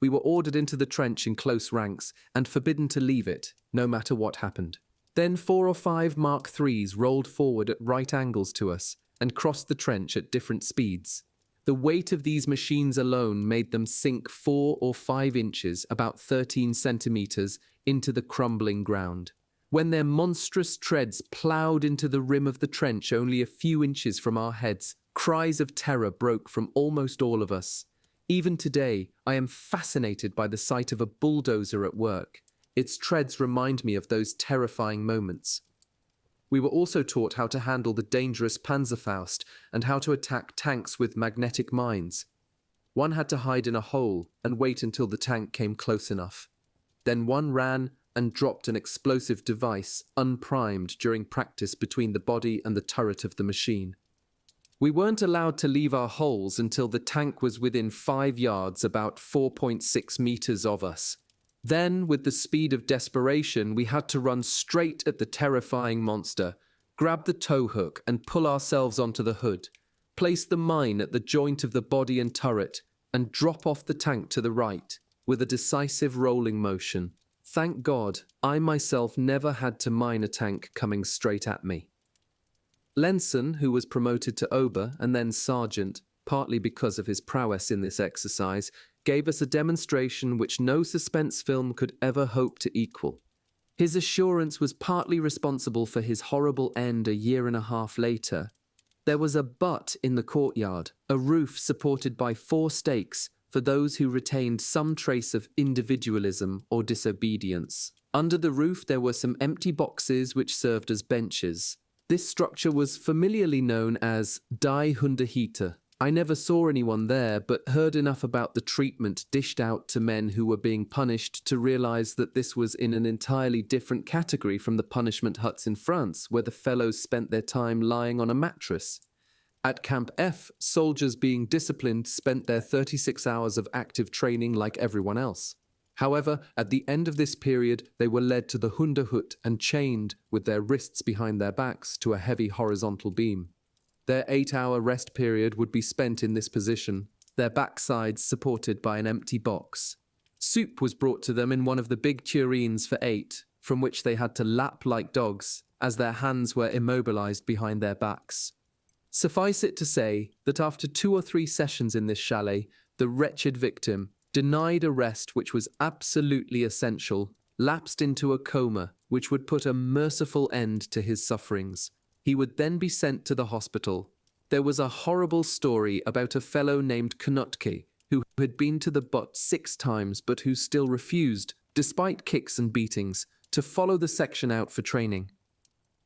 We were ordered into the trench in close ranks and forbidden to leave it, no matter what happened. Then 4 or 5 Mark IIIs rolled forward at right angles to us and crossed the trench at different speeds. The weight of these machines alone made them sink 4 or 5 inches, about 13 centimeters, into the crumbling ground. When their monstrous treads ploughed into the rim of the trench only a few inches from our heads, cries of terror broke from almost all of us. Even today, I am fascinated by the sight of a bulldozer at work. Its treads remind me of those terrifying moments. We were also taught how to handle the dangerous Panzer and how to attack tanks with magnetic mines. One had to hide in a hole and wait until the tank came close enough. Then one ran and dropped an explosive device, unprimed, during practice between the body and the turret of the machine. We weren't allowed to leave our holes until the tank was within 5 yards, about 4.6 meters of us. Then, with the speed of desperation, we had to run straight at the terrifying monster, grab the tow hook and pull ourselves onto the hood, place the mine at the joint of the body and turret, and drop off the tank to the right, with a decisive rolling motion. Thank God, I myself never had to mine a tank coming straight at me. Lenson, who was promoted to Ober and then sergeant, partly because of his prowess in this exercise, gave us a demonstration which no suspense film could ever hope to equal. His assurance was partly responsible for his horrible end a year and a half later. There was a butt in the courtyard, a roof supported by 4 stakes for those who retained some trace of individualism or disobedience. Under the roof there were some empty boxes which served as benches. This structure was familiarly known as Die Hundehiete. I never saw anyone there, but heard enough about the treatment dished out to men who were being punished to realize that this was in an entirely different category from the punishment huts in France, where the fellows spent their time lying on a mattress. At Camp F, soldiers being disciplined spent their 36 hours of active training like everyone else. However, at the end of this period, they were led to the Hundehut and chained, with their wrists behind their backs, to a heavy horizontal beam. Their 8-hour rest period would be spent in this position, their backsides supported by an empty box. Soup was brought to them in one of the big tureens for 8, from which they had to lap like dogs, as their hands were immobilized behind their backs. Suffice it to say that after 2 or 3 sessions in this chalet, the wretched victim, denied a rest which was absolutely essential, lapsed into a coma which would put a merciful end to his sufferings. He would then be sent to the hospital. There was a horrible story about a fellow named Knutke, who had been to the butt 6 times but who still refused, despite kicks and beatings, to follow the section out for training.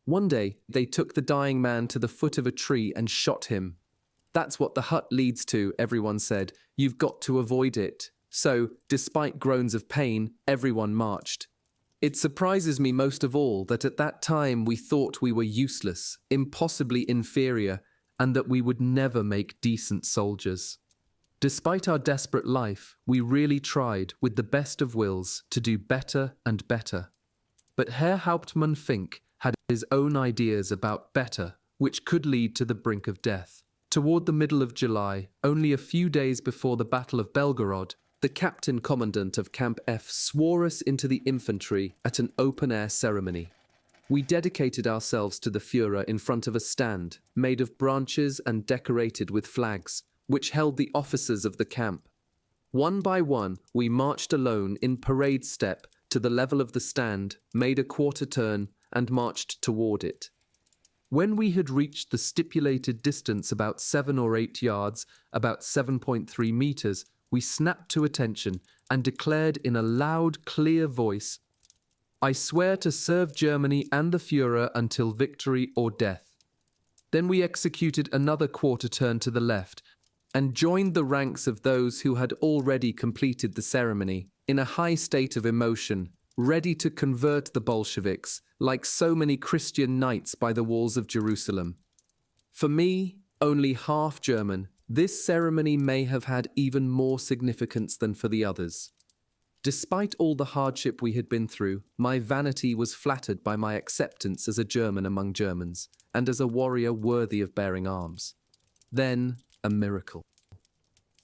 One day, they took the dying man to the foot of a tree and shot him. That's what the hut leads to, everyone said. You've got to avoid it. So, despite groans of pain, everyone marched. It surprises me most of all that at that time we thought we were useless, impossibly inferior, and that we would never make decent soldiers. Despite our desperate life, we really tried, with the best of wills, to do better and better. But Herr Hauptmann Fink had his own ideas about better, which could lead to the brink of death. Toward the middle of July, only a few days before the Battle of Belgorod, the captain commandant of Camp F swore us into the infantry at an open-air ceremony. We dedicated ourselves to the Führer in front of a stand, made of branches and decorated with flags, which held the officers of the camp. One by one, we marched alone in parade step to the level of the stand, made a quarter turn, and marched toward it. When we had reached the stipulated distance, about 7 or 8 yards, about 7.3 meters, we snapped to attention and declared in a loud, clear voice, "I swear to serve Germany and the Führer until victory or death." Then we executed another quarter turn to the left and joined the ranks of those who had already completed the ceremony, in a high state of emotion, ready to convert the Bolsheviks, like so many Christian knights by the walls of Jerusalem. For me, only half German, this ceremony may have had even more significance than for the others. Despite all the hardship we had been through, my vanity was flattered by my acceptance as a German among Germans, and as a warrior worthy of bearing arms. Then, a miracle.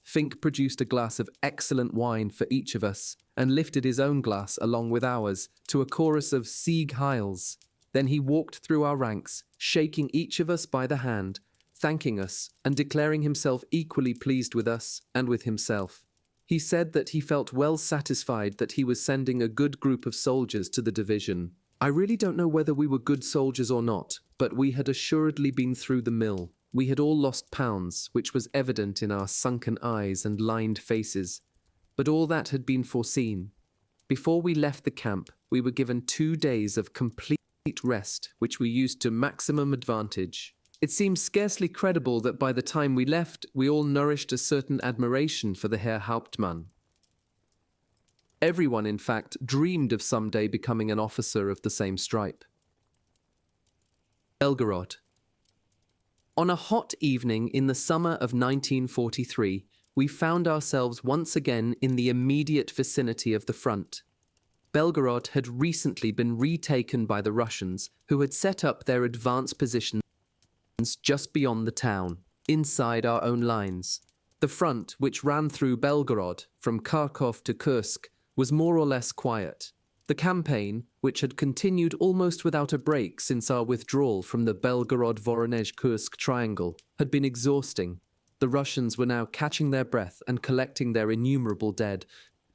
Fink produced a glass of excellent wine for each of us, and lifted his own glass along with ours to a chorus of Sieg Heils. Then he walked through our ranks, shaking each of us by the hand, thanking us, and declaring himself equally pleased with us and with himself. He said that he felt well satisfied that he was sending a good group of soldiers to the division. I really don't know whether we were good soldiers or not, but we had assuredly been through the mill. We had all lost pounds, which was evident in our sunken eyes and lined faces. But all that had been foreseen. Before we left the camp, we were given 2 days of complete rest, which we used to maximum advantage. It seems scarcely credible that by the time we left, we all nourished a certain admiration for the Herr Hauptmann. Everyone, in fact, dreamed of someday becoming an officer of the same stripe. Belgorod. On a hot evening in the summer of 1943, we found ourselves once again in the immediate vicinity of the front. Belgorod had recently been retaken by the Russians, who had set up their advanced positions just beyond the town, inside our own lines. The front, which ran through Belgorod, from Kharkov to Kursk, was more or less quiet. The campaign, which had continued almost without a break since our withdrawal from the Belgorod-Voronezh-Kursk triangle, had been exhausting. The Russians were now catching their breath and collecting their innumerable dead,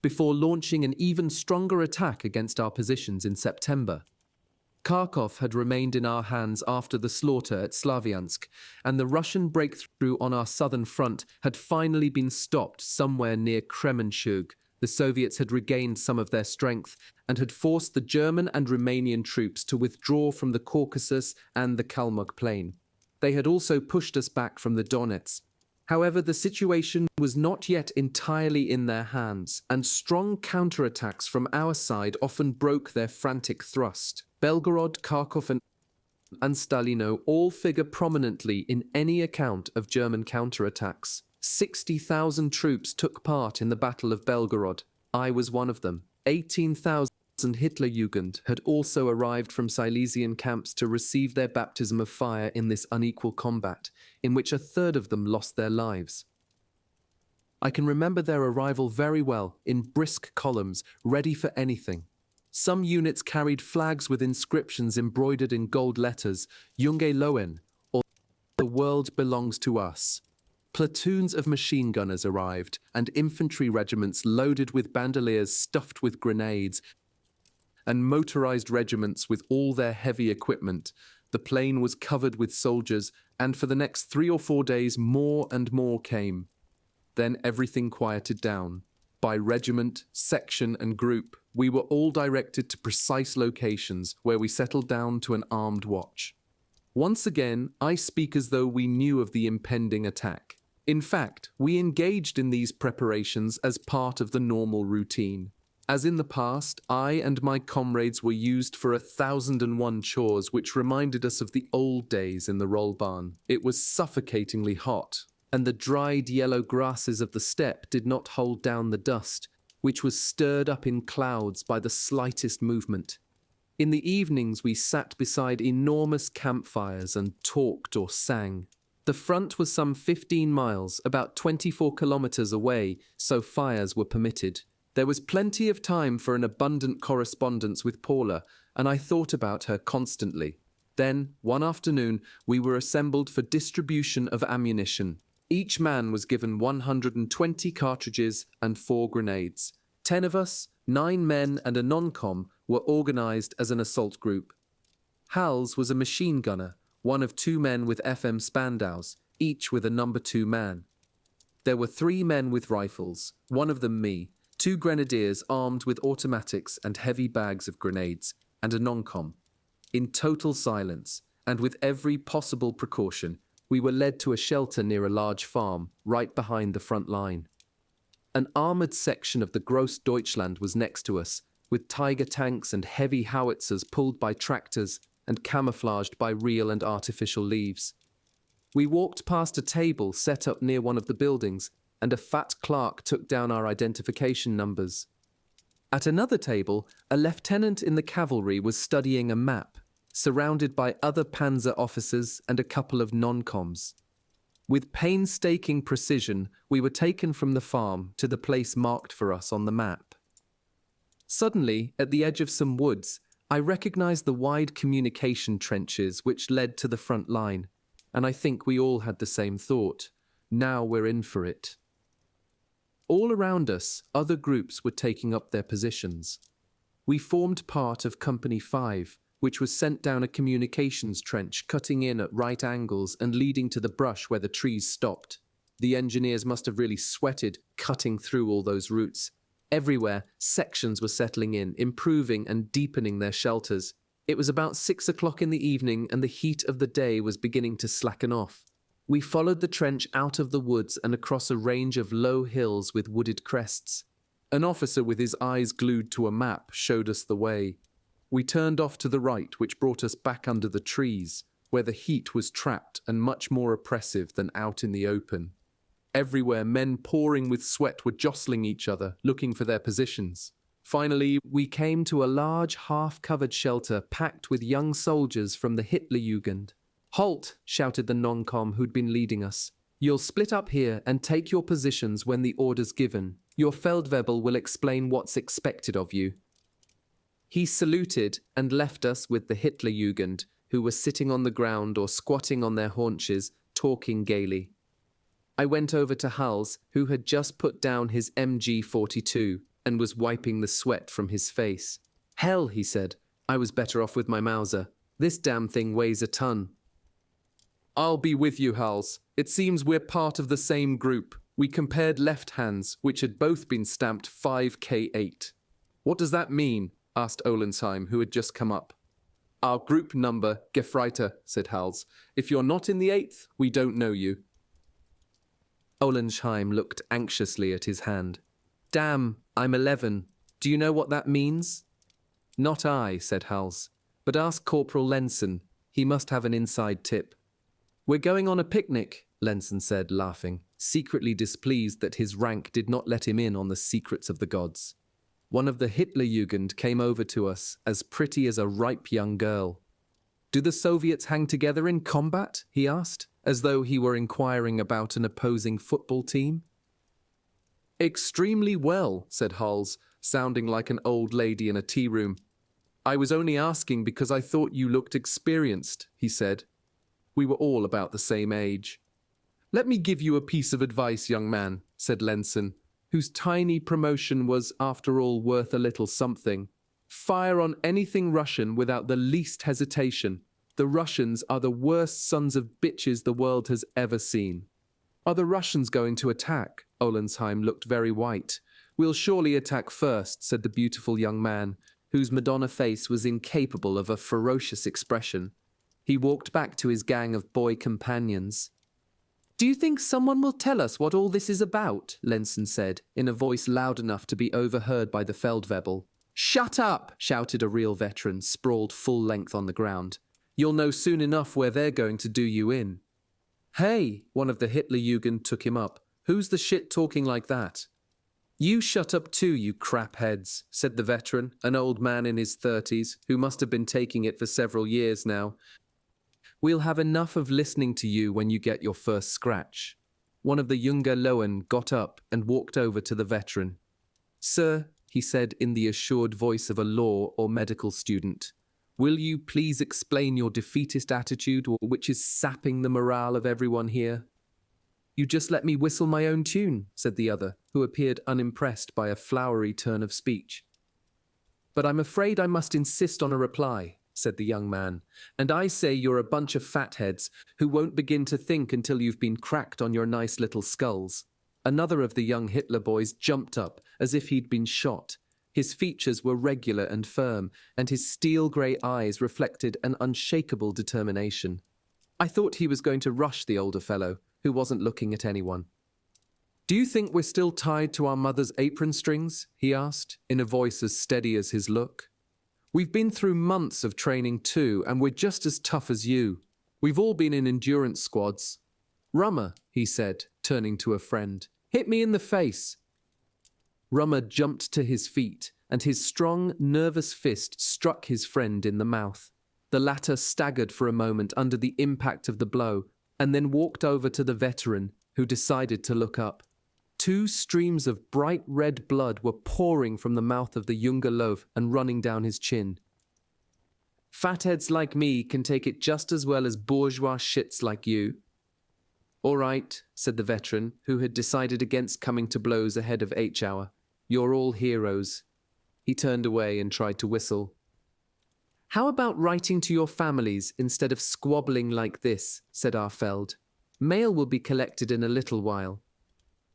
before launching an even stronger attack against our positions in September. Kharkov had remained in our hands after the slaughter at Slavyansk, and the Russian breakthrough on our southern front had finally been stopped somewhere near Kremenchug. The Soviets had regained some of their strength and had forced the German and Romanian troops to withdraw from the Caucasus and the Kalmuk Plain. They had also pushed us back from the Donets. However, the situation was not yet entirely in their hands, and strong counterattacks from our side often broke their frantic thrust. Belgorod, Kharkov, and Stalino all figure prominently in any account of German counterattacks. 60,000 troops took part in the Battle of Belgorod. I was one of them. 18,000 Hitlerjugend had also arrived from Silesian camps to receive their baptism of fire in this unequal combat, in which a third of them lost their lives. I can remember their arrival very well, in brisk columns, ready for anything. Some units carried flags with inscriptions embroidered in gold letters, Junge Lohen, or the world belongs to us. Platoons of machine gunners arrived, and infantry regiments loaded with bandoliers stuffed with grenades, and motorized regiments with all their heavy equipment. The plain was covered with soldiers, and for the next 3 or 4 days more and more came. Then everything quieted down. By regiment, section, and group, we were all directed to precise locations where we settled down to an armed watch. Once again, I speak as though we knew of the impending attack. In fact, we engaged in these preparations as part of the normal routine. As in the past, I and my comrades were used for 1,001 chores which reminded us of the old days in the roll barn. It was suffocatingly hot, and the dried yellow grasses of the steppe did not hold down the dust, which was stirred up in clouds by the slightest movement. In the evenings we sat beside enormous campfires and talked or sang. The front was some 15 miles, about 24 kilometers away, so fires were permitted. There was plenty of time for an abundant correspondence with Paula, and I thought about her constantly. Then, one afternoon, we were assembled for distribution of ammunition. Each man was given 120 cartridges and 4 grenades. 10 of us, 9 men and a non-com, were organized as an assault group. Hals was a machine gunner, one of 2 men with FM Spandaus, each with a number 2 man. There were 3 men with rifles, one of them me, 2 grenadiers armed with automatics and heavy bags of grenades, and a non-com. In total silence, and with every possible precaution, we were led to a shelter near a large farm, right behind the front line. An armoured section of the Grossdeutschland was next to us, with Tiger tanks and heavy howitzers pulled by tractors and camouflaged by real and artificial leaves. We walked past a table set up near one of the buildings, and a fat clerk took down our identification numbers. At another table, a lieutenant in the cavalry was studying a map, surrounded by other Panzer officers and a couple of non-coms. With painstaking precision, we were taken from the farm to the place marked for us on the map. Suddenly, at the edge of some woods, I recognized the wide communication trenches which led to the front line, and I think we all had the same thought. Now we're in for it. All around us, other groups were taking up their positions. We formed part of Company 5, which was sent down a communications trench, cutting in at right angles and leading to the brush where the trees stopped. The engineers must have really sweated cutting through all those routes. Everywhere, sections were settling in, improving and deepening their shelters. It was about 6 o'clock in the evening and the heat of the day was beginning to slacken off. We followed the trench out of the woods and across a range of low hills with wooded crests. An officer with his eyes glued to a map showed us the way. We turned off to the right, which brought us back under the trees, where the heat was trapped and much more oppressive than out in the open. Everywhere, men pouring with sweat were jostling each other, looking for their positions. Finally, we came to a large half-covered shelter packed with young soldiers from the Hitlerjugend. "Halt!" shouted the non-com who'd been leading us. "You'll split up here and take your positions when the order's given. Your Feldwebel will explain what's expected of you." He saluted and left us with the Hitlerjugend, who were sitting on the ground or squatting on their haunches, talking gaily. I went over to Hals, who had just put down his MG42 and was wiping the sweat from his face. "Hell," he said. "I was better off with my Mauser. This damn thing weighs a ton." "I'll be with you, Hals. It seems we're part of the same group." We compared left hands, which had both been stamped 5K8. "What does that mean?" asked Olensheim, who had just come up. "Our group number, Gefreiter," said Hals. "If you're not in the 8th, we don't know you." Olensheim looked anxiously at his hand. "Damn, I'm 11. Do you know what that means?" "Not I," said Hals. "But ask Corporal Lenson. He must have an inside tip." "We're going on a picnic," Lenson said, laughing, secretly displeased that his rank did not let him in on the secrets of the gods. One of the Hitlerjugend came over to us, as pretty as a ripe young girl. "Do the Soviets hang together in combat?" he asked, as though he were inquiring about an opposing football team. "Extremely well," said Hals, sounding like an old lady in a tea room. "I was only asking because I thought you looked experienced," he said. We were all about the same age. "Let me give you a piece of advice, young man," said Lenson, whose tiny promotion was, after all, worth a little something. "Fire on anything Russian without the least hesitation. The Russians are the worst sons of bitches the world has ever seen." "Are the Russians going to attack?" Olensheim looked very white. "We'll surely attack first," said the beautiful young man, whose Madonna face was incapable of a ferocious expression. He walked back to his gang of boy companions. "Do you think someone will tell us what all this is about?" Lenson said, in a voice loud enough to be overheard by the Feldwebel. "Shut up!" shouted a real veteran, sprawled full length on the ground. "You'll know soon enough where they're going to do you in." "Hey," one of the Hitlerjugend took him up. "Who's the shit talking like that?" "You shut up too, you crap heads," said the veteran, an old man in his 30s, who must have been taking it for several years now. "We'll have enough of listening to you when you get your first scratch." One of the Junge Lowen got up and walked over to the veteran. "Sir," he said in the assured voice of a law or medical student, "will you please explain your defeatist attitude, which is sapping the morale of everyone here?" "You just let me whistle my own tune," said the other, who appeared unimpressed by a flowery turn of speech. "But I'm afraid I must insist on a reply," said the young man, "and I say you're a bunch of fatheads who won't begin to think until you've been cracked on your nice little skulls." Another of the young Hitler boys jumped up as if he'd been shot. His features were regular and firm, and his steel-grey eyes reflected an unshakable determination. I thought he was going to rush the older fellow, who wasn't looking at anyone. "Do you think we're still tied to our mother's apron strings?" he asked, in a voice as steady as his look. "We've been through months of training too, and we're just as tough as you. We've all been in endurance squads." "Rummer," he said, turning to a friend, "hit me in the face." Rummer jumped to his feet, and his strong, nervous fist struck his friend in the mouth. The latter staggered for a moment under the impact of the blow, and then walked over to the veteran, who decided to look up. 2 streams of bright red blood were pouring from the mouth of the Junge Loaf and running down his chin. "Fatheads like me can take it just as well as bourgeois shits like you." "All right," said the veteran, who had decided against coming to blows ahead of H-hour. "You're all heroes." He turned away and tried to whistle. How about writing to your families instead of squabbling like this, said Arfeld. Mail will be collected in a little while.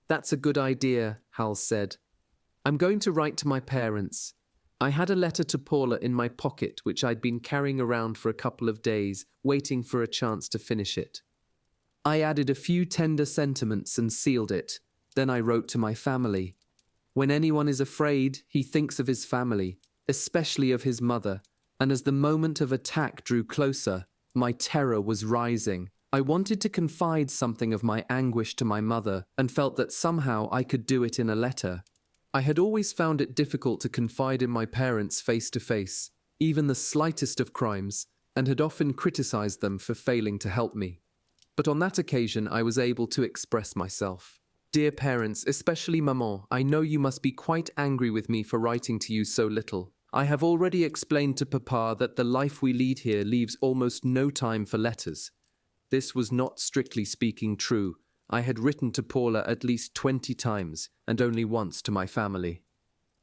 That's a good idea, Hals said. I'm going to write to my parents. I had a letter to Paula in my pocket which I'd been carrying around for a couple of days, waiting for a chance to finish it. I added a few tender sentiments and sealed it. Then I wrote to my family. When anyone is afraid, he thinks of his family, especially of his mother, and as the moment of attack drew closer, my terror was rising. I wanted to confide something of my anguish to my mother and felt that somehow I could do it in a letter. I had always found it difficult to confide in my parents face to face, even the slightest of crimes, and had often criticized them for failing to help me. But on that occasion I was able to express myself. Dear parents, especially Maman, I know you must be quite angry with me for writing to you so little. I have already explained to Papa that the life we lead here leaves almost no time for letters. This was not strictly speaking true. I had written to Paula at least 20 times, and only once to my family.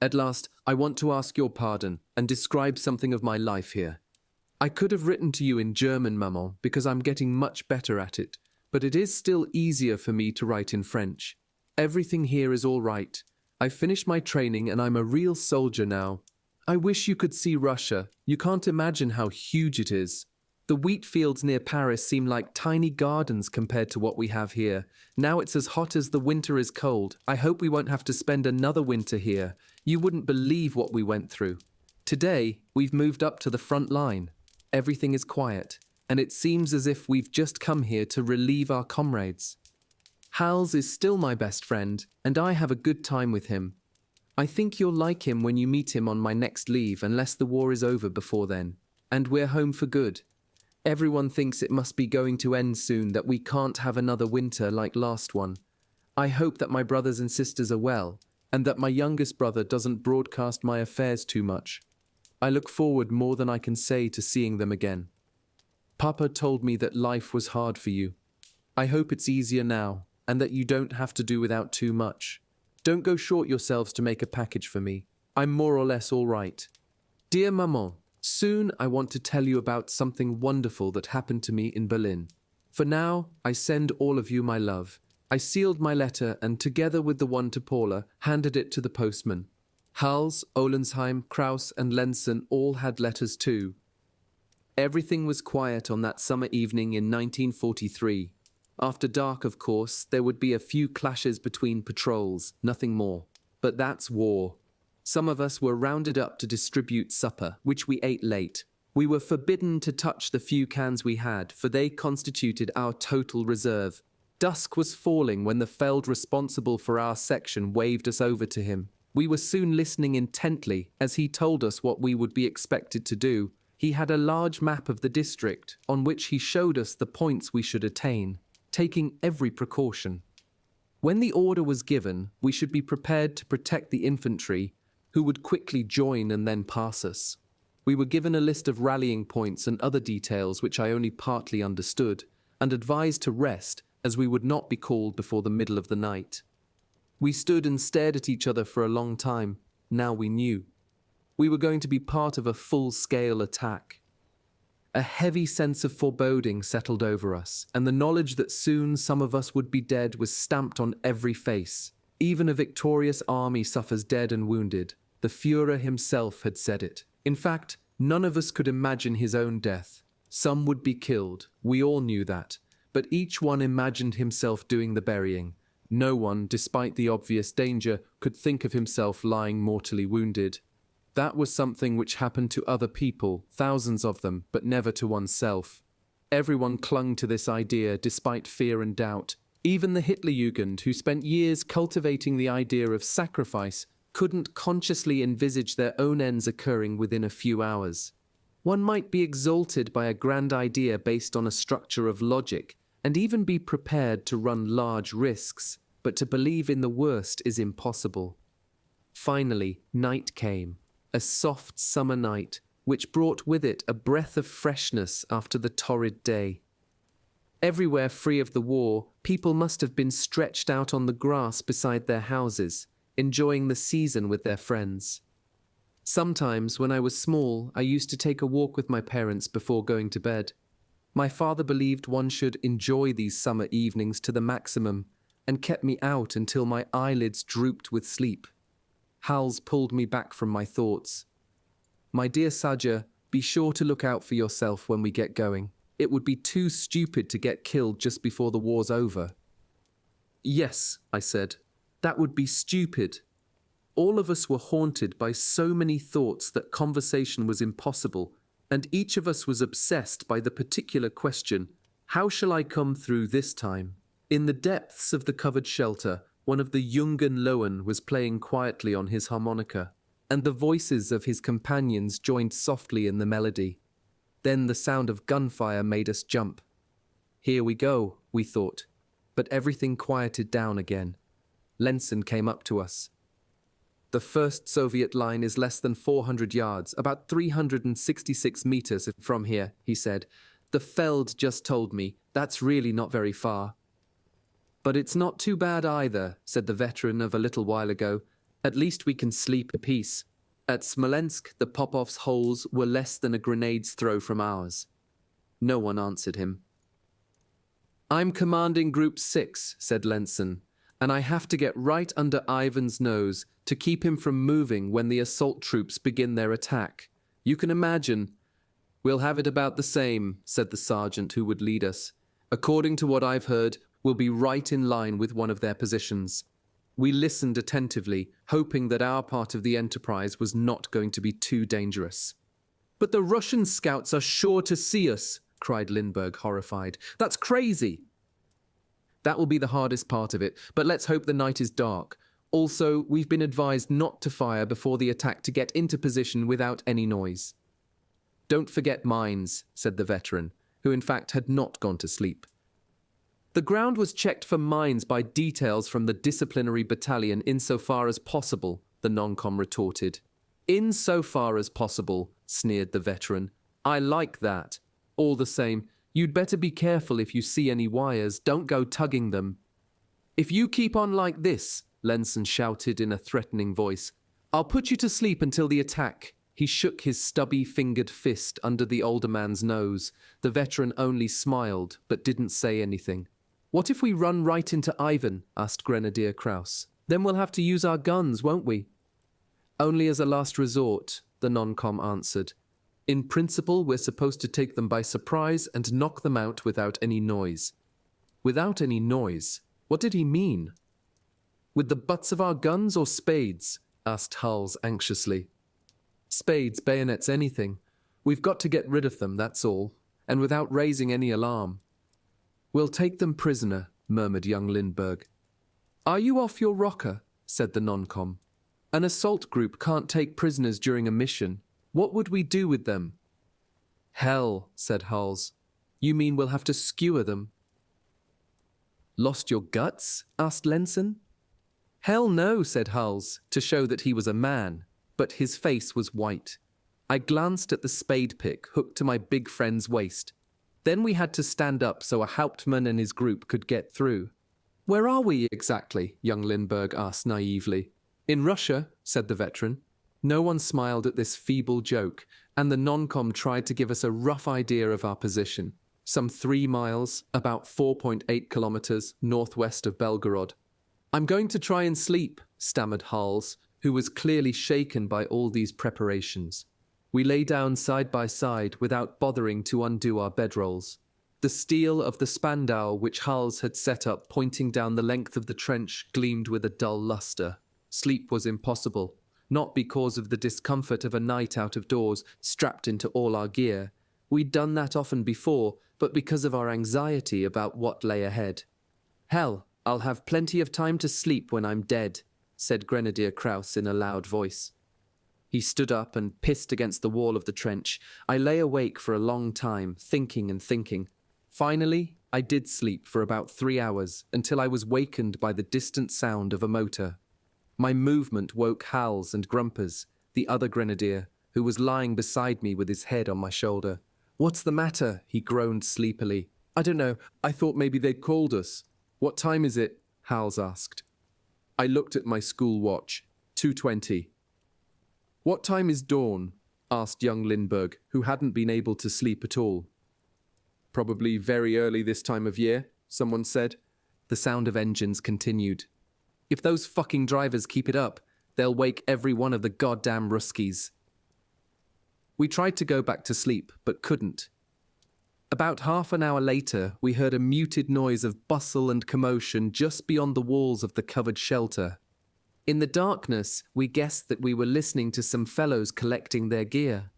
At last, I want to ask your pardon and describe something of my life here. I could have written to you in German, Maman, because I'm getting much better at it, but it is still easier for me to write in French. Everything here is all right. I've finished my training and I'm a real soldier now. I wish you could see Russia. You can't imagine how huge it is. The wheat fields near Paris seem like tiny gardens compared to what we have here. Now it's as hot as the winter is cold. I hope we won't have to spend another winter here. You wouldn't believe what we went through. Today, we've moved up to the front line. Everything is quiet, and it seems as if we've just come here to relieve our comrades. Hals is still my best friend, and I have a good time with him. I think you'll like him when you meet him on my next leave, unless the war is over before then, and we're home for good. Everyone thinks it must be going to end soon, that we can't have another winter like last one. I hope that my brothers and sisters are well, and that my youngest brother doesn't broadcast my affairs too much. I look forward more than I can say to seeing them again. Papa told me that life was hard for you. I hope it's easier now, and that you don't have to do without too much. Don't go short yourselves to make a package for me. I'm more or less all right. Dear Maman, soon I want to tell you about something wonderful that happened to me in Berlin. For now, I send all of you my love. I sealed my letter and, together with the one to Paula, handed it to the postman. Hals, Olensheim, Kraus and Lenzen all had letters too. Everything was quiet on that summer evening in 1943. After dark, of course, there would be a few clashes between patrols, nothing more. But that's war. Some of us were rounded up to distribute supper, which we ate late. We were forbidden to touch the few cans we had, for they constituted our total reserve. Dusk was falling when the Feld responsible for our section waved us over to him. We were soon listening intently as he told us what we would be expected to do. He had a large map of the district, on which he showed us the points we should attain, taking every precaution. When the order was given, we should be prepared to protect the infantry, who would quickly join and then pass us. We were given a list of rallying points and other details which I only partly understood, and advised to rest, as we would not be called before the middle of the night. We stood and stared at each other for a long time. Now we knew. We were going to be part of a full-scale attack. A heavy sense of foreboding settled over us, and the knowledge that soon some of us would be dead was stamped on every face. Even a victorious army suffers dead and wounded. The Führer himself had said it. In fact, none of us could imagine his own death. Some would be killed, we all knew that, but each one imagined himself doing the burying. No one, despite the obvious danger, could think of himself lying mortally wounded. That was something which happened to other people, thousands of them, but never to oneself. Everyone clung to this idea despite fear and doubt. Even the Hitlerjugend, who spent years cultivating the idea of sacrifice, couldn't consciously envisage their own ends occurring within a few hours. One might be exalted by a grand idea based on a structure of logic, and even be prepared to run large risks, but to believe in the worst is impossible. Finally, night came. A soft summer night, which brought with it a breath of freshness after the torrid day. Everywhere free of the war, people must have been stretched out on the grass beside their houses, enjoying the season with their friends. Sometimes, when I was small, I used to take a walk with my parents before going to bed. My father believed one should enjoy these summer evenings to the maximum and kept me out until my eyelids drooped with sleep. Hals pulled me back from my thoughts. My dear Sajer, be sure to look out for yourself when we get going. It would be too stupid to get killed just before the war's over. Yes, I said, that would be stupid. All of us were haunted by so many thoughts that conversation was impossible, and each of us was obsessed by the particular question, how shall I come through this time? In the depths of the covered shelter, one of the Jungen Lowen was playing quietly on his harmonica, and the voices of his companions joined softly in the melody. Then the sound of gunfire made us jump. Here we go, we thought, but everything quieted down again. Lenson came up to us. The first Soviet line is less than 400 yards, about 366 meters from here, he said. The Feld just told me, that's really not very far. But it's not too bad either, said the veteran of a little while ago. At least we can sleep in peace. At Smolensk, the Popov's holes were less than a grenade's throw from ours. No one answered him. I'm commanding Group 6, said Lenson, and I have to get right under Ivan's nose to keep him from moving when the assault troops begin their attack. You can imagine. We'll have it about the same, said the sergeant who would lead us. According to what I've heard, we'll be right in line with one of their positions. We listened attentively, hoping that our part of the enterprise was not going to be too dangerous. But the Russian scouts are sure to see us, cried Lindbergh, horrified. That's crazy. That will be the hardest part of it, but let's hope the night is dark. Also, we've been advised not to fire before the attack to get into position without any noise. Don't forget mines, said the veteran, who in fact had not gone to sleep. The ground was checked for mines by details from the disciplinary battalion insofar as possible, the non-com retorted. Insofar as possible, sneered the veteran. I like that. All the same, you'd better be careful if you see any wires. Don't go tugging them. If you keep on like this, Lenson shouted in a threatening voice, I'll put you to sleep until the attack. He shook his stubby-fingered fist under the older man's nose. The veteran only smiled, but didn't say anything. What if we run right into Ivan? Asked Grenadier Krauss. Then we'll have to use our guns, won't we? Only as a last resort, the non-com answered. In principle, we're supposed to take them by surprise and knock them out without any noise. Without any noise? What did he mean? With the butts of our guns or spades? Asked Hals anxiously. Spades, bayonets, anything. We've got to get rid of them, that's all, and without raising any alarm. We'll take them prisoner, murmured young Lindbergh. Are you off your rocker? Said the non-com. An assault group can't take prisoners during a mission. What would we do with them? Hell, said Hals. You mean we'll have to skewer them? Lost your guts? Asked Lenson. Hell no, said Hals, to show that he was a man, but his face was white. I glanced at the spade pick hooked to my big friend's waist. Then we had to stand up so a Hauptmann and his group could get through. Where are we exactly? Young Lindbergh asked naively. In Russia, said the veteran. No one smiled at this feeble joke, and the non-com tried to give us a rough idea of our position. Some 3 miles, about 4.8 kilometers, northwest of Belgorod. I'm going to try and sleep, stammered Hals, who was clearly shaken by all these preparations. We lay down side by side without bothering to undo our bedrolls. The steel of the Spandau which Hals had set up pointing down the length of the trench gleamed with a dull luster. Sleep was impossible, not because of the discomfort of a night out of doors, strapped into all our gear. We'd done that often before, but because of our anxiety about what lay ahead. Hell, I'll have plenty of time to sleep when I'm dead, said Grenadier Krauss in a loud voice. He stood up and pissed against the wall of the trench. I lay awake for a long time, thinking and thinking. Finally, I did sleep for about 3 hours, until I was wakened by the distant sound of a motor. My movement woke Hals and Grumpers, the other grenadier, who was lying beside me with his head on my shoulder. What's the matter? He groaned sleepily. I don't know. I thought maybe they'd called us. What time is it? Hals asked. I looked at my school watch. 2:20. "What time is dawn?" asked young Lindbergh, who hadn't been able to sleep at all. "Probably very early this time of year," someone said. The sound of engines continued. "If those fucking drivers keep it up, they'll wake every one of the goddamn Ruskies." We tried to go back to sleep, but couldn't. About half an hour later, we heard a muted noise of bustle and commotion just beyond the walls of the covered shelter. In the darkness, we guessed that we were listening to some fellows collecting their gear.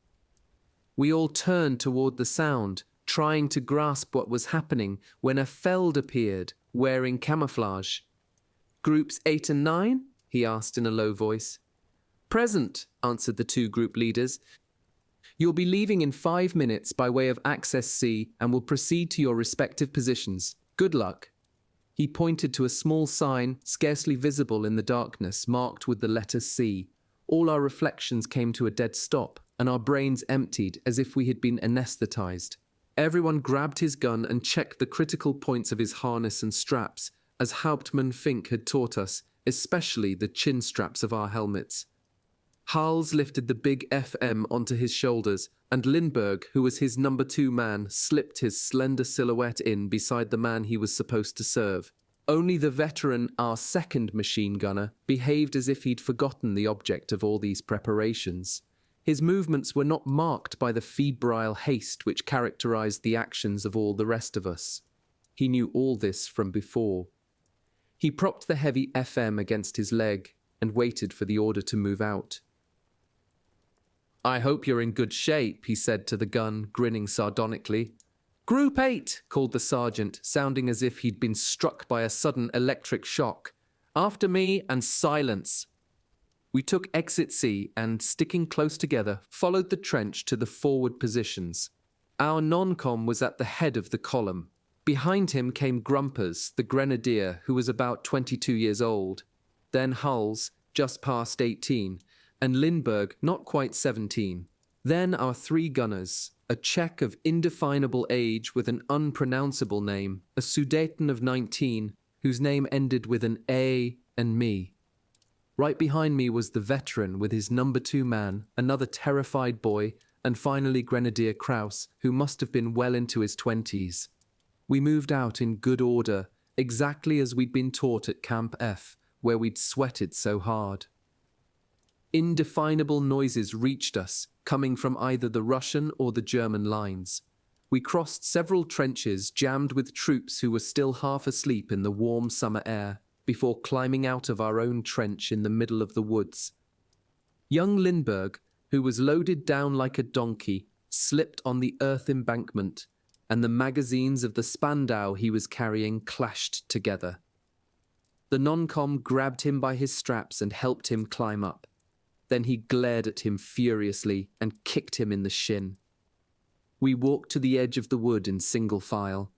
We all turned toward the sound, trying to grasp what was happening, when a Feld appeared, wearing camouflage. "Groups 8 and 9? He asked in a low voice. "Present," answered the two group leaders. "You'll be leaving in 5 minutes by way of Access C and will proceed to your respective positions. Good luck." He pointed to a small sign, scarcely visible in the darkness, marked with the letter C. All our reflections came to a dead stop, and our brains emptied as if we had been anesthetized. Everyone grabbed his gun and checked the critical points of his harness and straps, as Hauptmann Fink had taught us, especially the chin straps of our helmets. Hals lifted the big FM onto his shoulders, and Lindbergh, who was his number 2 man, slipped his slender silhouette in beside the man he was supposed to serve. Only the veteran, our second machine gunner, behaved as if he'd forgotten the object of all these preparations. His movements were not marked by the febrile haste which characterized the actions of all the rest of us. He knew all this from before. He propped the heavy FM against his leg and waited for the order to move out. "I hope you're in good shape," he said to the gun, grinning sardonically. "Group 8, called the sergeant, sounding as if he'd been struck by a sudden electric shock. "After me and silence." We took exit C and, sticking close together, followed the trench to the forward positions. Our non-com was at the head of the column. Behind him came Grumpers, the grenadier, who was about 22 years old. Then Hals, just past 18, and Lindbergh, not quite 17. Then our 3 gunners, a Czech of indefinable age with an unpronounceable name, a Sudeten of 19, whose name ended with an A, and me. Right behind me was the veteran with his number 2 man, another terrified boy, and finally Grenadier Kraus, who must have been well into his 20s. We moved out in good order, exactly as we'd been taught at Camp F, where we'd sweated so hard. Indefinable noises reached us, coming from either the Russian or the German lines. We crossed several trenches jammed with troops who were still half asleep in the warm summer air, before climbing out of our own trench in the middle of the woods. Young Lindbergh, who was loaded down like a donkey, slipped on the earth embankment, and the magazines of the Spandau he was carrying clashed together. The non-com grabbed him by his straps and helped him climb up. Then he glared at him furiously and kicked him in the shin. We walked to the edge of the wood in single file.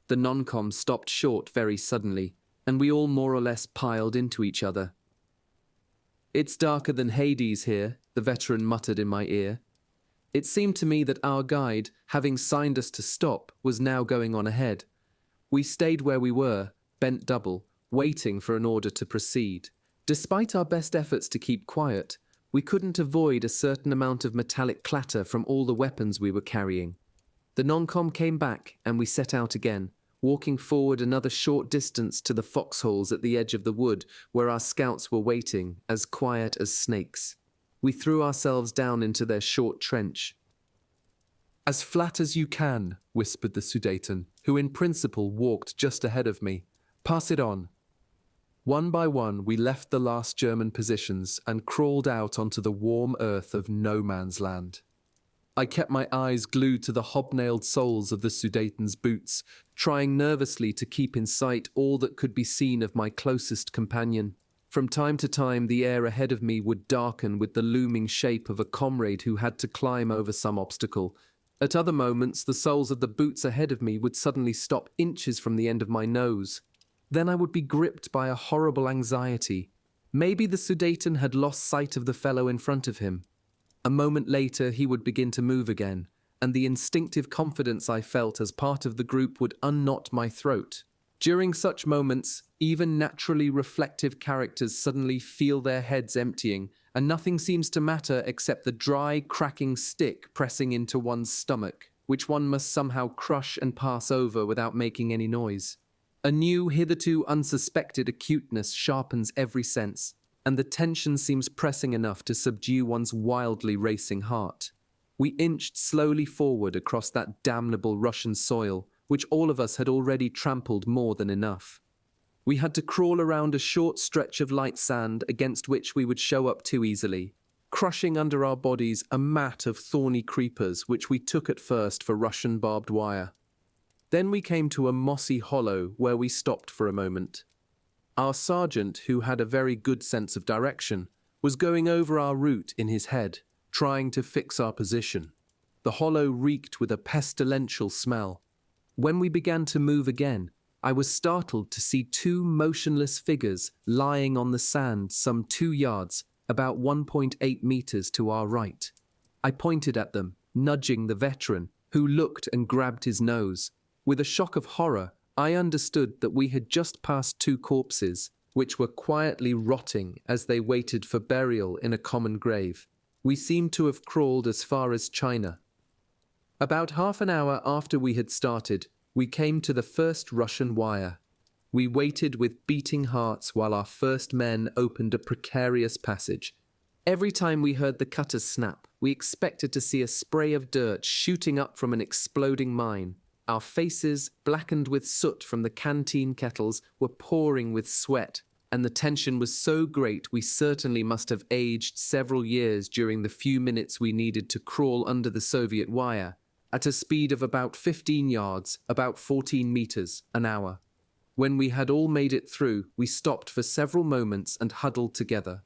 The non-com stopped short very suddenly, and we all more or less piled into each other. "It's darker than Hades here," the veteran muttered in my ear. It seemed to me that our guide, having signed us to stop, was now going on ahead. We stayed where we were, bent double, waiting for an order to proceed. Despite our best efforts to keep quiet, we couldn't avoid a certain amount of metallic clatter from all the weapons we were carrying. The non-com came back, and we set out again, walking forward another short distance to the foxholes at the edge of the wood, where our scouts were waiting, as quiet as snakes. We threw ourselves down into their short trench. "As flat as you can," whispered the Sudeten, who in principle walked just ahead of me. "Pass it on." One by one, we left the last German positions and crawled out onto the warm earth of no man's land. I kept my eyes glued to the hobnailed soles of the Sudeten's boots, trying nervously to keep in sight all that could be seen of my closest companion. From time to time, the air ahead of me would darken with the looming shape of a comrade who had to climb over some obstacle. At other moments, the soles of the boots ahead of me would suddenly stop inches from the end of my nose. Then I would be gripped by a horrible anxiety. Maybe the Sudeten had lost sight of the fellow in front of him. A moment later, he would begin to move again, and the instinctive confidence I felt as part of the group would unknot my throat. During such moments, even naturally reflective characters suddenly feel their heads emptying and nothing seems to matter except the dry, cracking stick pressing into one's stomach, which one must somehow crush and pass over without making any noise. A new, hitherto unsuspected acuteness sharpens every sense, and the tension seems pressing enough to subdue one's wildly racing heart. We inched slowly forward across that damnable Russian soil, which all of us had already trampled more than enough. We had to crawl around a short stretch of light sand against which we would show up too easily, crushing under our bodies a mat of thorny creepers which we took at first for Russian barbed wire. Then we came to a mossy hollow where we stopped for a moment. Our sergeant, who had a very good sense of direction, was going over our route in his head, trying to fix our position. The hollow reeked with a pestilential smell. When we began to move again, I was startled to see two motionless figures lying on the sand some 2 yards, about 1.8 meters to our right. I pointed at them, nudging the veteran, who looked and grabbed his nose. With a shock of horror, I understood that we had just passed 2 corpses, which were quietly rotting as they waited for burial in a common grave. We seemed to have crawled as far as China. About half an hour after we had started, we came to the first Russian wire. We waited with beating hearts while our first men opened a precarious passage. Every time we heard the cutters snap, we expected to see a spray of dirt shooting up from an exploding mine. Our faces, blackened with soot from the canteen kettles, were pouring with sweat, and the tension was so great we certainly must have aged several years during the few minutes we needed to crawl under the Soviet wire, at a speed of about 15 yards, about 14 meters, an hour. When we had all made it through, we stopped for several moments and huddled together.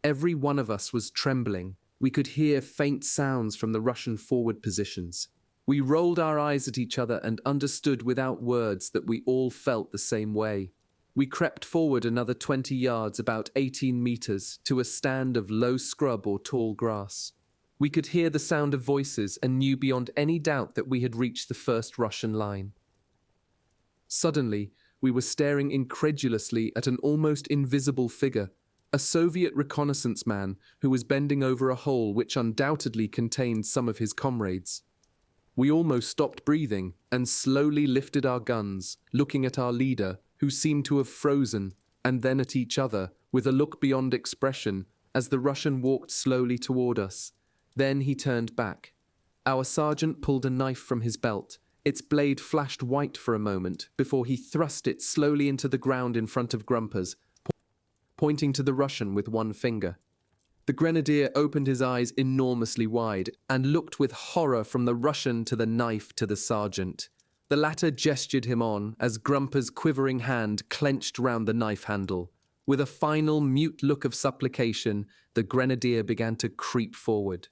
Every one of us was trembling. We could hear faint sounds from the Russian forward positions. We rolled our eyes at each other and understood without words that we all felt the same way. We crept forward another 20 yards, about 18 meters, to a stand of low scrub or tall grass. We could hear the sound of voices and knew beyond any doubt that we had reached the first Russian line. Suddenly, we were staring incredulously at an almost invisible figure, a Soviet reconnaissance man who was bending over a hole which undoubtedly contained some of his comrades. We almost stopped breathing and slowly lifted our guns, looking at our leader, who seemed to have frozen, and then at each other, with a look beyond expression, as the Russian walked slowly toward us. Then he turned back. Our sergeant pulled a knife from his belt. Its blade flashed white for a moment before he thrust it slowly into the ground in front of Grumpers, pointing to the Russian with one finger. The grenadier opened his eyes enormously wide and looked with horror from the Russian to the knife to the sergeant. The latter gestured him on as Grumpers' quivering hand clenched round the knife handle. With a final mute look of supplication, the grenadier began to creep forward.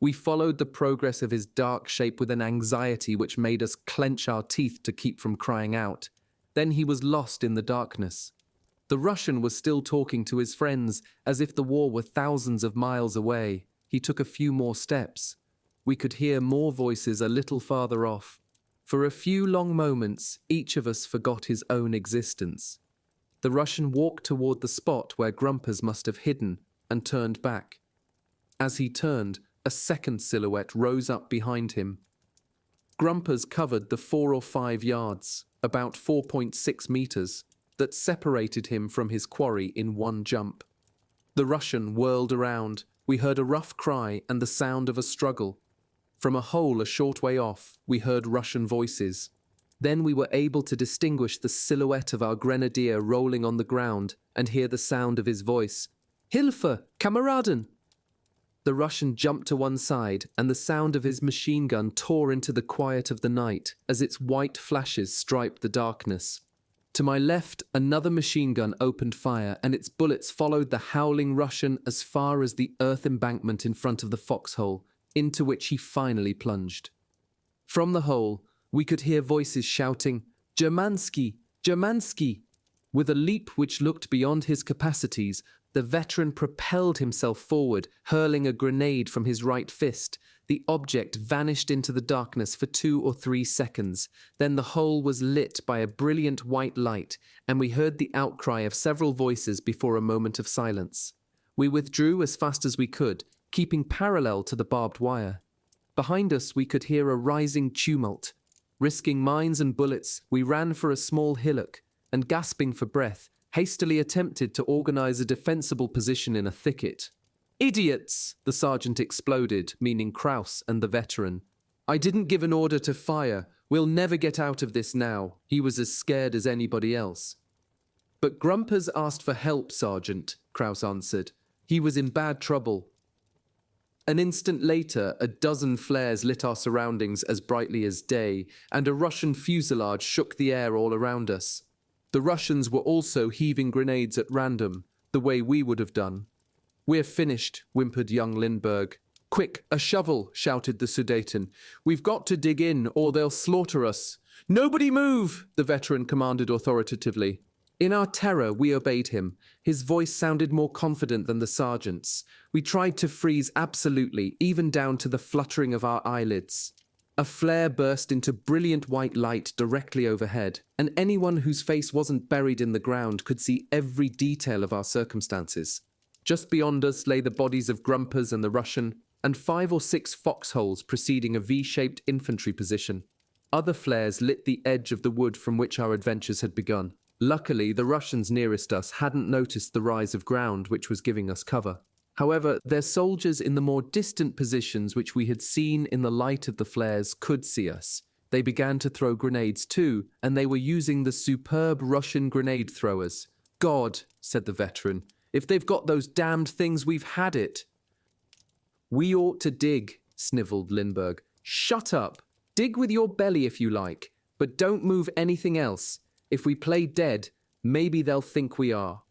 We followed the progress of his dark shape with an anxiety which made us clench our teeth to keep from crying out. Then he was lost in the darkness. The Russian was still talking to his friends as if the war were thousands of miles away. He took a few more steps. We could hear more voices a little farther off. For a few long moments, each of us forgot his own existence. The Russian walked toward the spot where Grumpers must have hidden and turned back. As he turned, a second silhouette rose up behind him. Grumpers covered the 4 or 5 yards, about 4.6 meters, that separated him from his quarry in one jump. The Russian whirled around. We heard a rough cry and the sound of a struggle. From a hole a short way off, we heard Russian voices. Then we were able to distinguish the silhouette of our grenadier rolling on the ground and hear the sound of his voice. "Hilfe, Kameraden!" The Russian jumped to one side, and the sound of his machine gun tore into the quiet of the night as its white flashes striped the darkness. To my left, another machine gun opened fire, and its bullets followed the howling Russian as far as the earth embankment in front of the foxhole, into which he finally plunged. From the hole, we could hear voices shouting, "Germansky! Germansky!" With a leap which looked beyond his capacities, the veteran propelled himself forward, hurling a grenade from his right fist. The object vanished into the darkness for 2 or 3 seconds. Then the hole was lit by a brilliant white light, and we heard the outcry of several voices before a moment of silence. We withdrew as fast as we could, keeping parallel to the barbed wire. Behind us, we could hear a rising tumult. Risking mines and bullets, we ran for a small hillock and, gasping for breath, hastily attempted to organize a defensible position in a thicket. "Idiots!" the sergeant exploded, meaning Kraus and the veteran. "I didn't give an order to fire. We'll never get out of this now." He was as scared as anybody else. "But Grumpers asked for help, Sergeant," Kraus answered. "He was in bad trouble." An instant later, a dozen flares lit our surroundings as brightly as day, and a Russian fuselage shook the air all around us. The Russians were also heaving grenades at random, the way we would have done. "We're finished," whimpered young Lindbergh. "Quick, a shovel," shouted the Sudeten. "We've got to dig in, or they'll slaughter us." "Nobody move," the veteran commanded authoritatively. In our terror, we obeyed him. His voice sounded more confident than the sergeant's. We tried to freeze absolutely, even down to the fluttering of our eyelids. A flare burst into brilliant white light directly overhead, and anyone whose face wasn't buried in the ground could see every detail of our circumstances. Just beyond us lay the bodies of Grumpers and the Russian, and 5 or 6 foxholes preceding a V-shaped infantry position. Other flares lit the edge of the wood from which our adventures had begun. Luckily, the Russians nearest us hadn't noticed the rise of ground which was giving us cover. However, their soldiers in the more distant positions which we had seen in the light of the flares could see us. They began to throw grenades too, and they were using the superb Russian grenade throwers. "God," said the veteran, "if they've got those damned things, we've had it." "We ought to dig," snivelled Lindbergh. "Shut up. Dig with your belly if you like, but don't move anything else. If we play dead, maybe they'll think we are."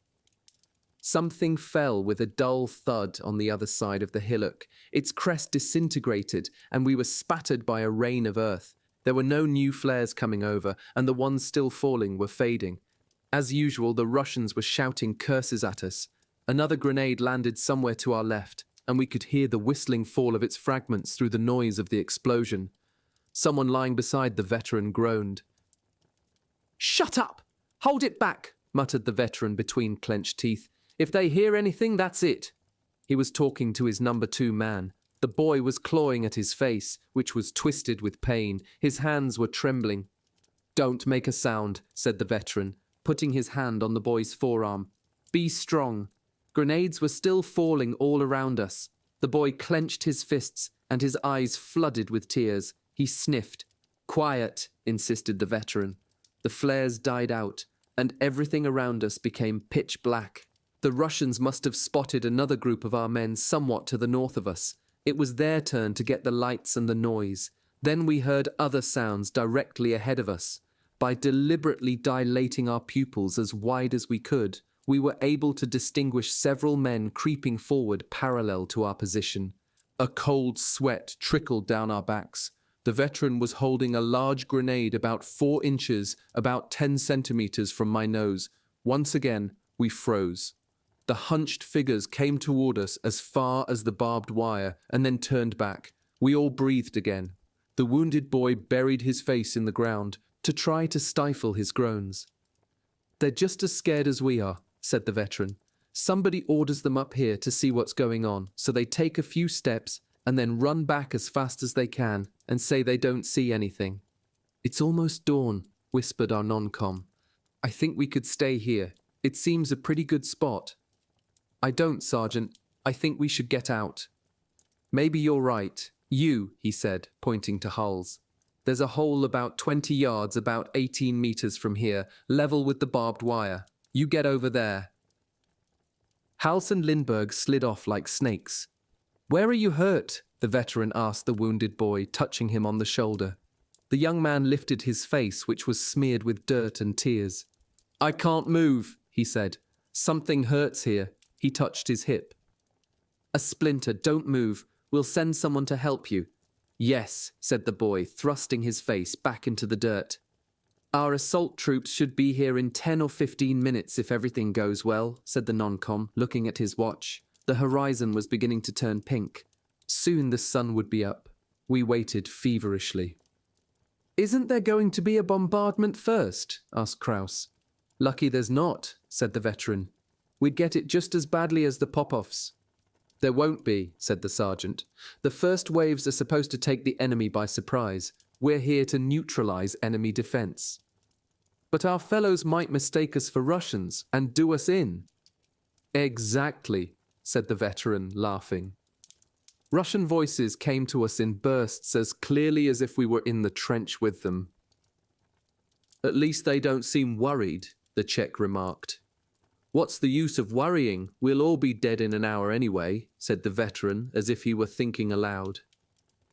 Something fell with a dull thud on the other side of the hillock. Its crest disintegrated, and we were spattered by a rain of earth. There were no new flares coming over, and the ones still falling were fading. As usual, the Russians were shouting curses at us. Another grenade landed somewhere to our left, and we could hear the whistling fall of its fragments through the noise of the explosion. Someone lying beside the veteran groaned. "Shut up! Hold it back!" muttered the veteran between clenched teeth. "If they hear anything, that's it." He was talking to his number 2 man. The boy was clawing at his face, which was twisted with pain. His hands were trembling. "Don't make a sound," said the veteran, putting his hand on the boy's forearm. "Be strong." Grenades were still falling all around us. The boy clenched his fists, and his eyes flooded with tears. He sniffed. "Quiet," insisted the veteran. The flares died out, and everything around us became pitch black. The Russians must have spotted another group of our men somewhat to the north of us. It was their turn to get the lights and the noise. Then we heard other sounds directly ahead of us. By deliberately dilating our pupils as wide as we could, we were able to distinguish several men creeping forward parallel to our position. A cold sweat trickled down our backs. The veteran was holding a large grenade about 4 inches, about 10 centimeters from my nose. Once again, we froze. The hunched figures came toward us as far as the barbed wire and then turned back. We all breathed again. The wounded boy buried his face in the ground to try to stifle his groans. "They're just as scared as we are," said the veteran. "Somebody orders them up here to see what's going on, so they take a few steps and then run back as fast as they can and say they don't see anything." "It's almost dawn," whispered our non-com. "I think we could stay here. It seems a pretty good spot." "I don't, Sergeant. I think we should get out." "Maybe you're right. You," he said, pointing to Hulls. "There's a hole about 20 yards, about 18 meters from here, level with the barbed wire. You get over there." Hals and Lindbergh slid off like snakes. "Where are you hurt?" the veteran asked the wounded boy, touching him on the shoulder. The young man lifted his face, which was smeared with dirt and tears. "I can't move," he said. "Something hurts here." He touched his hip. "A splinter, don't move. We'll send someone to help you." "Yes," said the boy, thrusting his face back into the dirt. "Our assault troops should be here in 10 or 15 minutes if everything goes well," said the non-com, looking at his watch. The horizon was beginning to turn pink. Soon the sun would be up. We waited feverishly. "Isn't there going to be a bombardment first?" asked Kraus. "Lucky there's not," said the veteran. we'd get it just as badly as the Popovs. There won't be, said the sergeant. The first waves are supposed to take the enemy by surprise. We're here to neutralize enemy defense. But our fellows might mistake us for Russians and do us in. Exactly, said the veteran, laughing. Russian voices came to us in bursts as clearly as if we were in the trench with them. At least they don't seem worried, the Czech remarked. What's the use of worrying? We'll all be dead in an hour anyway, said the veteran, as if he were thinking aloud.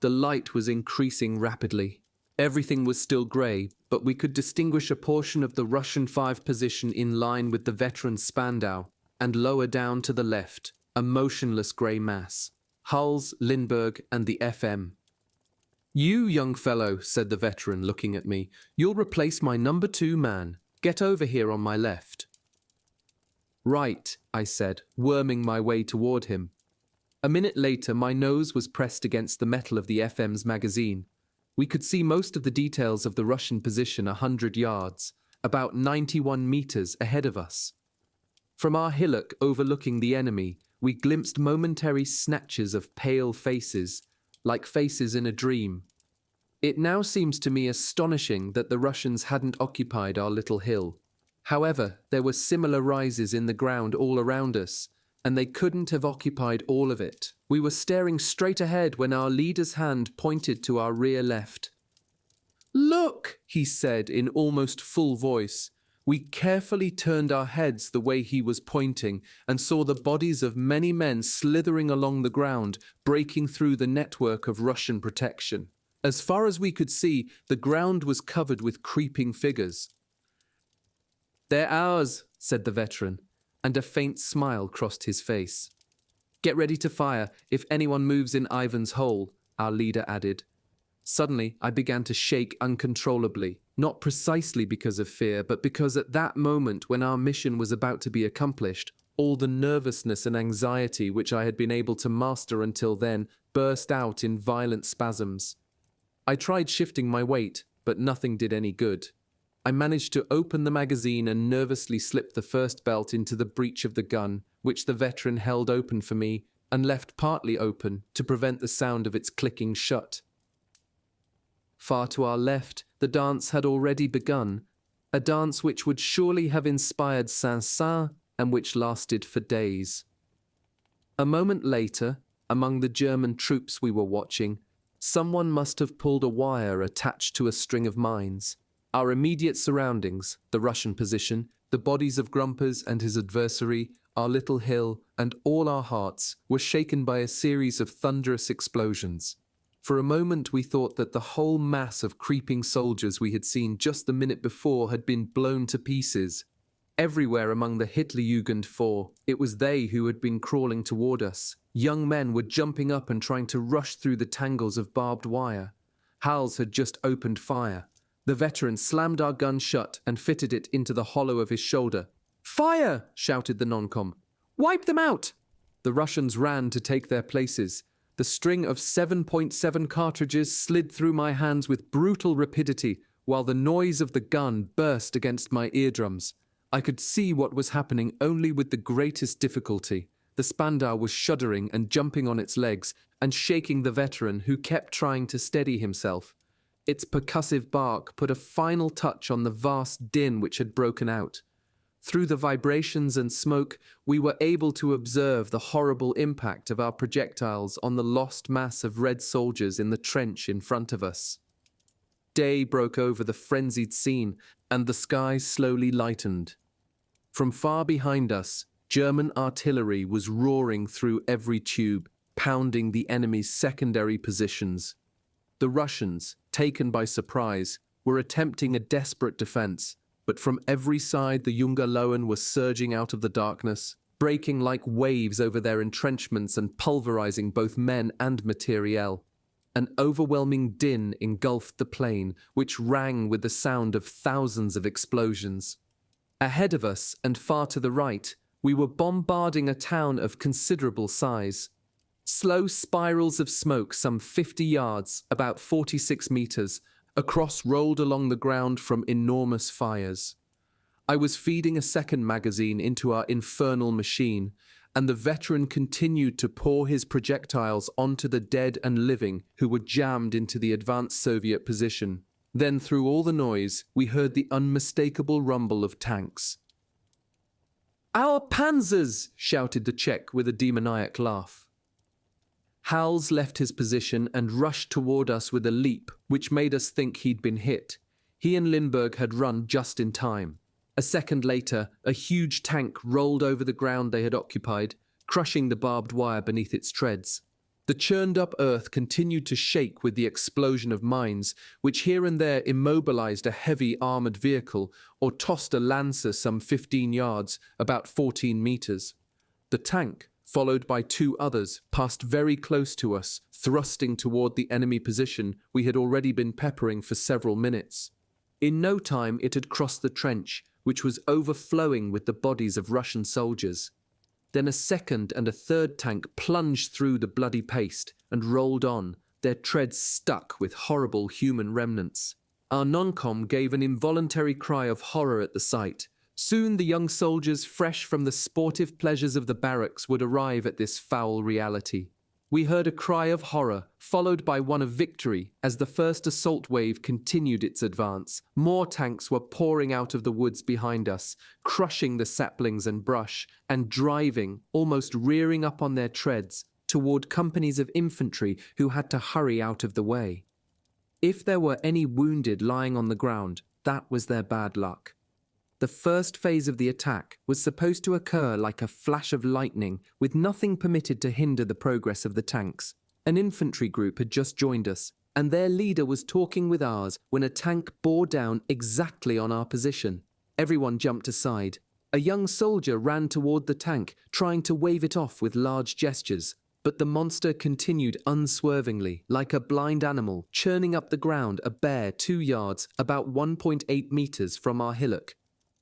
The light was increasing rapidly. Everything was still grey, but we could distinguish a portion of the Russian 5 position in line with the veteran's Spandau, and lower down to the left, a motionless grey mass. Hulls, Lindbergh, and the FM. You, young fellow, said the veteran, looking at me, you'll replace my number 2 man. Get over here on my left. Right, I said, worming my way toward him. A minute later, my nose was pressed against the metal of the FM's magazine. We could see most of the details of the Russian position 100 yards, about 91 meters ahead of us. From our hillock overlooking the enemy, we glimpsed momentary snatches of pale faces, like faces in a dream. It now seems to me astonishing that the Russians hadn't occupied our little hill. However, there were similar rises in the ground all around us, and they couldn't have occupied all of it. We were staring straight ahead when our leader's hand pointed to our rear left. Look, he said in almost full voice. We carefully turned our heads the way he was pointing and saw the bodies of many men slithering along the ground, breaking through the network of Russian protection. As far as we could see, the ground was covered with creeping figures. They're ours, said the veteran, and a faint smile crossed his face. Get ready to fire if anyone moves in Ivan's hole, our leader added. Suddenly, I began to shake uncontrollably, not precisely because of fear, but because at that moment when our mission was about to be accomplished, all the nervousness and anxiety which I had been able to master until then burst out in violent spasms. I tried shifting my weight, but nothing did any good. I managed to open the magazine and nervously slip the first belt into the breech of the gun, which the veteran held open for me and left partly open to prevent the sound of its clicking shut. Far to our left, the dance had already begun, a dance which would surely have inspired Saint-Saëns and which lasted for days. A moment later, among the German troops we were watching, someone must have pulled a wire attached to a string of mines. Our immediate surroundings, the Russian position, the bodies of Grumpers and his adversary, our little hill, and all our hearts were shaken by a series of thunderous explosions. For a moment we thought that the whole mass of creeping soldiers we had seen just the minute before had been blown to pieces. Everywhere among the Hitlerjugend 4, it was they who had been crawling toward us. Young men were jumping up and trying to rush through the tangles of barbed wire. Hals had just opened fire. The veteran slammed our gun shut and fitted it into the hollow of his shoulder. "Fire!" shouted the non-com. "Wipe them out!" The Russians ran to take their places. The string of 7.7 cartridges slid through my hands with brutal rapidity, while the noise of the gun burst against my eardrums. I could see what was happening only with the greatest difficulty. The Spandau was shuddering and jumping on its legs, and shaking the veteran, who kept trying to steady himself. Its percussive bark put a final touch on the vast din which had broken out. Through the vibrations and smoke, we were able to observe the horrible impact of our projectiles on the lost mass of red soldiers in the trench in front of us. Day broke over the frenzied scene, and the sky slowly lightened. From far behind us, German artillery was roaring through every tube, pounding the enemy's secondary positions. The Russians, taken by surprise, were attempting a desperate defense, but from every side the Junge Lohen was surging out of the darkness, breaking like waves over their entrenchments and pulverizing both men and materiel. An overwhelming din engulfed the plain, which rang with the sound of thousands of explosions. Ahead of us, and far to the right, we were bombarding a town of considerable size. Slow spirals of smoke some 50 yards, about 46 meters, across rolled along the ground from enormous fires. I was feeding a second magazine into our infernal machine, and the veteran continued to pour his projectiles onto the dead and living who were jammed into the advanced Soviet position. Then, through all the noise, we heard the unmistakable rumble of tanks. "Our Panzers!" shouted the Czech with a demoniac laugh. Hals left his position and rushed toward us with a leap, which made us think he'd been hit. He and Lindbergh had run just in time. A second later, a huge tank rolled over the ground they had occupied, crushing the barbed wire beneath its treads. The churned-up earth continued to shake with the explosion of mines, which here and there immobilized a heavy armored vehicle or tossed a Lancer some 15 yards, about 14 meters. The tank, followed by two others, passed very close to us, thrusting toward the enemy position we had already been peppering for several minutes. In no time it had crossed the trench, which was overflowing with the bodies of Russian soldiers. Then a second and a third tank plunged through the bloody paste and rolled on, their treads stuck with horrible human remnants. Our non-com gave an involuntary cry of horror at the sight. Soon the young soldiers, fresh from the sportive pleasures of the barracks, would arrive at this foul reality. We heard a cry of horror, followed by one of victory, as the first assault wave continued its advance. More tanks were pouring out of the woods behind us, crushing the saplings and brush, and driving, almost rearing up on their treads, toward companies of infantry who had to hurry out of the way. If there were any wounded lying on the ground, that was their bad luck. The first phase of the attack was supposed to occur like a flash of lightning, with nothing permitted to hinder the progress of the tanks. An infantry group had just joined us, and their leader was talking with ours when a tank bore down exactly on our position. Everyone jumped aside. A young soldier ran toward the tank, trying to wave it off with large gestures, but the monster continued unswervingly, like a blind animal, churning up the ground a bare 2 yards, about 1.8 meters from our hillock.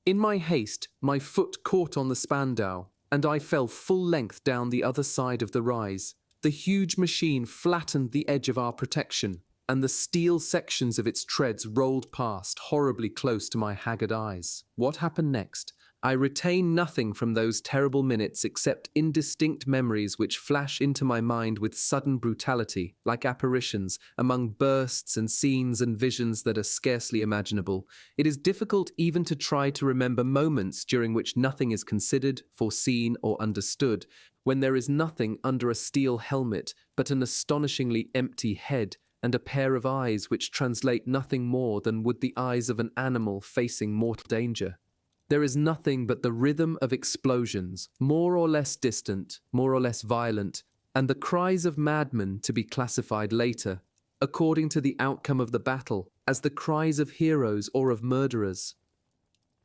In my haste, my foot caught on the Spandau, and I fell full length down the other side of the rise. The huge machine flattened the edge of our protection, and the steel sections of its treads rolled past, horribly close to my haggard eyes. What happened next? I retain nothing from those terrible minutes except indistinct memories which flash into my mind with sudden brutality, like apparitions, among bursts and scenes and visions that are scarcely imaginable. It is difficult even to try to remember moments during which nothing is considered, foreseen, or understood, when there is nothing under a steel helmet but an astonishingly empty head and a pair of eyes which translate nothing more than would the eyes of an animal facing mortal danger. There is nothing but the rhythm of explosions, more or less distant, more or less violent, and the cries of madmen to be classified later, according to the outcome of the battle, as the cries of heroes or of murderers.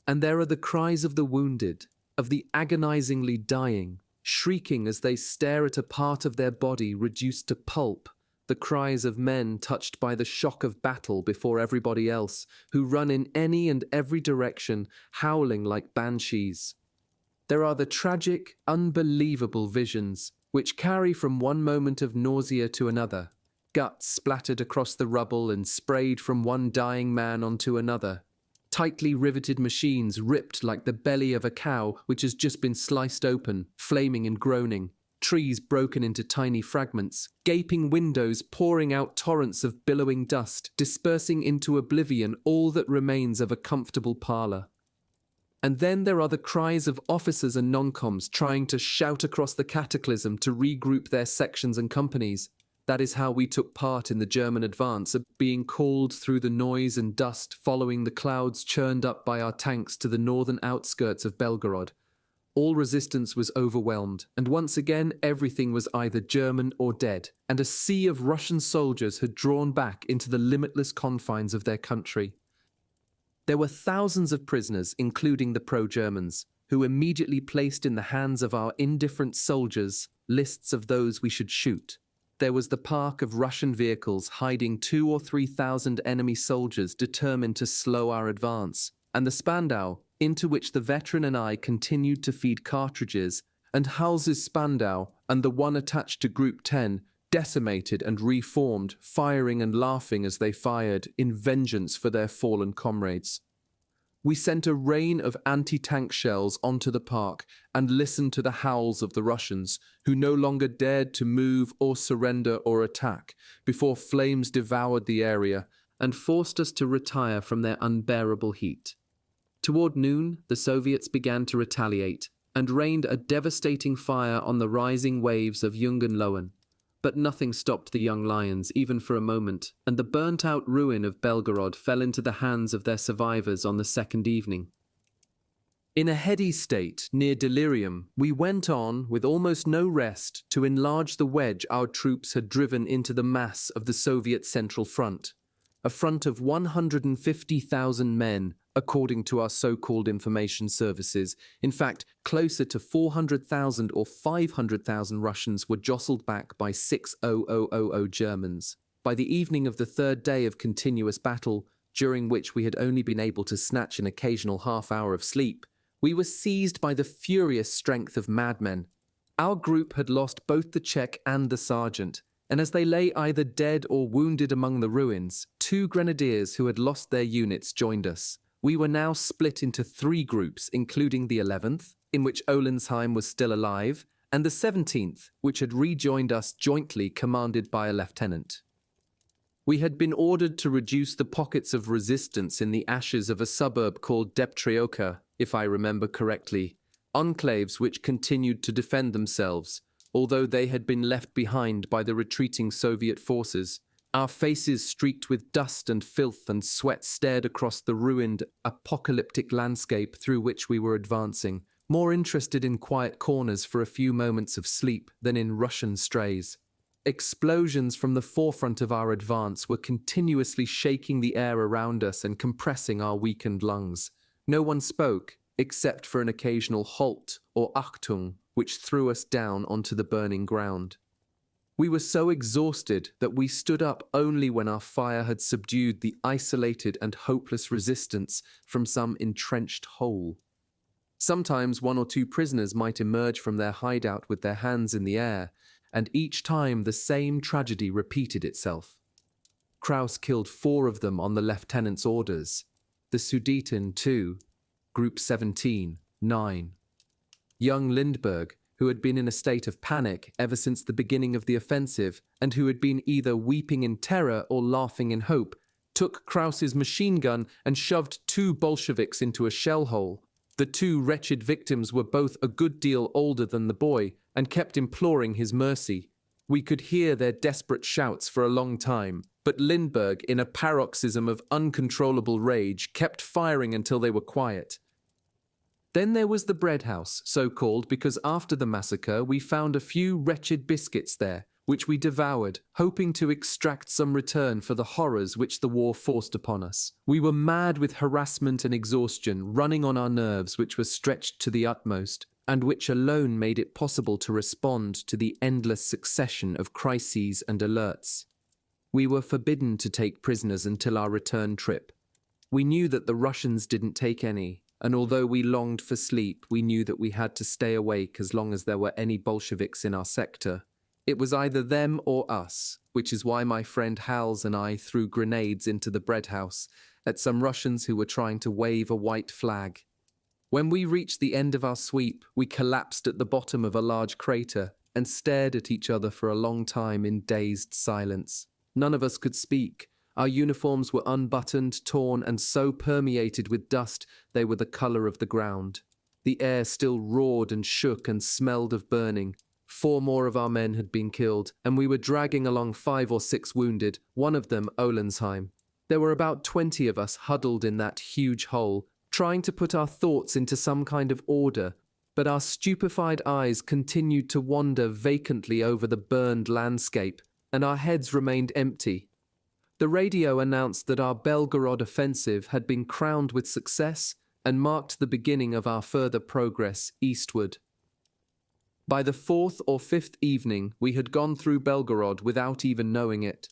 And there are the cries of the wounded, of the agonizingly dying, shrieking as they stare at a part of their body reduced to pulp, the cries of men touched by the shock of battle before everybody else, who run in any and every direction, howling like banshees. There are the tragic, unbelievable visions, which carry from one moment of nausea to another, guts splattered across the rubble and sprayed from one dying man onto another, tightly riveted machines ripped like the belly of a cow which has just been sliced open, flaming and groaning, trees broken into tiny fragments, gaping windows pouring out torrents of billowing dust, dispersing into oblivion all that remains of a comfortable parlour. And then there are the cries of officers and non-coms trying to shout across the cataclysm to regroup their sections and companies. That is how we took part in the German advance, being called through the noise and dust following the clouds churned up by our tanks to the northern outskirts of Belgorod. All resistance was overwhelmed, and once again everything was either German or dead, and a sea of Russian soldiers had drawn back into the limitless confines of their country. There were thousands of prisoners, including the pro-Germans, who immediately placed in the hands of our indifferent soldiers lists of those we should shoot. There was the park of Russian vehicles hiding 2,000 or 3,000 enemy soldiers determined to slow our advance, and the Spandau, into which the veteran and I continued to feed cartridges, and Hals's Spandau and the one attached to Group 10, decimated and reformed, firing and laughing as they fired, in vengeance for their fallen comrades. We sent a rain of anti-tank shells onto the park and listened to the howls of the Russians, who no longer dared to move or surrender or attack before flames devoured the area and forced us to retire from their unbearable heat. Toward noon, the Soviets began to retaliate and rained a devastating fire on the rising waves of Jungenlohen. But nothing stopped the young lions, even for a moment, and the burnt-out ruin of Belgorod fell into the hands of their survivors on the second evening. In a heady state, near delirium, we went on, with almost no rest, to enlarge the wedge our troops had driven into the mass of the Soviet Central Front, a front of 150,000 men, according to our so-called information services. In fact, closer to 400,000 or 500,000 Russians were jostled back by 6,000 Germans. By the evening of the third day of continuous battle, during which we had only been able to snatch an occasional half-hour of sleep, we were seized by the furious strength of madmen. Our group had lost both the Czech and the sergeant, and as they lay either dead or wounded among the ruins, 2 grenadiers who had lost their units joined us. We were now split into 3 groups, including the 11th, in which Olensheim was still alive, and the 17th, which had rejoined us jointly, commanded by a lieutenant. We had been ordered to reduce the pockets of resistance in the ashes of a suburb called Deptrioka, if I remember correctly, enclaves which continued to defend themselves, although they had been left behind by the retreating Soviet forces. Our faces streaked with dust and filth and sweat stared across the ruined, apocalyptic landscape through which we were advancing, more interested in quiet corners for a few moments of sleep than in Russian strays. Explosions from the forefront of our advance were continuously shaking the air around us and compressing our weakened lungs. No one spoke, except for an occasional halt or Achtung, which threw us down onto the burning ground. We were so exhausted that we stood up only when our fire had subdued the isolated and hopeless resistance from some entrenched hole. Sometimes 1 or 2 prisoners might emerge from their hideout with their hands in the air, and each time the same tragedy repeated itself. Kraus killed 4 of them on the lieutenant's orders. The Sudeten, too. Group 17, 9. Young Lindbergh, who had been in a state of panic ever since the beginning of the offensive, and who had been either weeping in terror or laughing in hope, took Kraus's machine gun and shoved 2 Bolsheviks into a shell hole. The 2 wretched victims were both a good deal older than the boy, and kept imploring his mercy. We could hear their desperate shouts for a long time, but Lindbergh, in a paroxysm of uncontrollable rage, kept firing until they were quiet. Then there was the bread house, so called because after the massacre we found a few wretched biscuits there, which we devoured, hoping to extract some return for the horrors which the war forced upon us. We were mad with harassment and exhaustion, running on our nerves which were stretched to the utmost, and which alone made it possible to respond to the endless succession of crises and alerts. We were forbidden to take prisoners until our return trip. We knew that the Russians didn't take any, and although we longed for sleep, we knew that we had to stay awake as long as there were any Bolsheviks in our sector. It was either them or us, which is why my friend Hals and I threw grenades into the bread house at some Russians who were trying to wave a white flag. When we reached the end of our sweep, we collapsed at the bottom of a large crater and stared at each other for a long time in dazed silence. None of us could speak. Our uniforms were unbuttoned, torn, and so permeated with dust they were the colour of the ground. The air still roared and shook and smelled of burning. 4 more of our men had been killed, and we were dragging along 5 or 6 wounded, one of them Olensheim. There were about 20 of us huddled in that huge hole, trying to put our thoughts into some kind of order, but our stupefied eyes continued to wander vacantly over the burned landscape, and our heads remained empty. The radio announced that our Belgorod offensive had been crowned with success and marked the beginning of our further progress eastward. By the 4th or 5th evening, we had gone through Belgorod without even knowing it.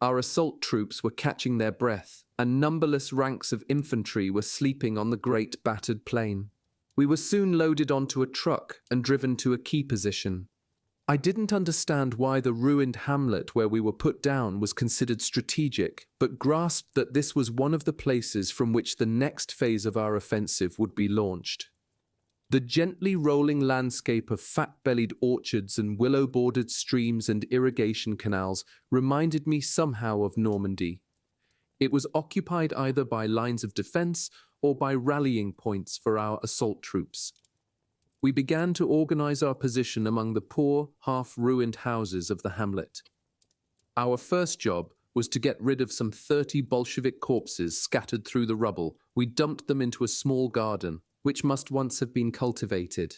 Our assault troops were catching their breath, and numberless ranks of infantry were sleeping on the great battered plain. We were soon loaded onto a truck and driven to a key position. I didn't understand why the ruined hamlet where we were put down was considered strategic, but grasped that this was one of the places from which the next phase of our offensive would be launched. The gently rolling landscape of fat-bellied orchards and willow-bordered streams and irrigation canals reminded me somehow of Normandy. It was occupied either by lines of defense or by rallying points for our assault troops. We began to organize our position among the poor, half-ruined houses of the hamlet. Our first job was to get rid of some 30 Bolshevik corpses scattered through the rubble. We dumped them into a small garden, which must once have been cultivated.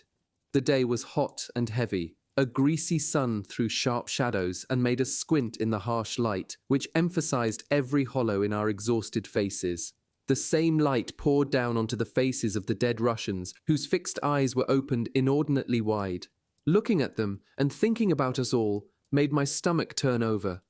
The day was hot and heavy. A greasy sun threw sharp shadows and made us squint in the harsh light, which emphasized every hollow in our exhausted faces. The same light poured down onto the faces of the dead Russians, whose fixed eyes were opened inordinately wide. Looking at them and thinking about us all made my stomach turn over.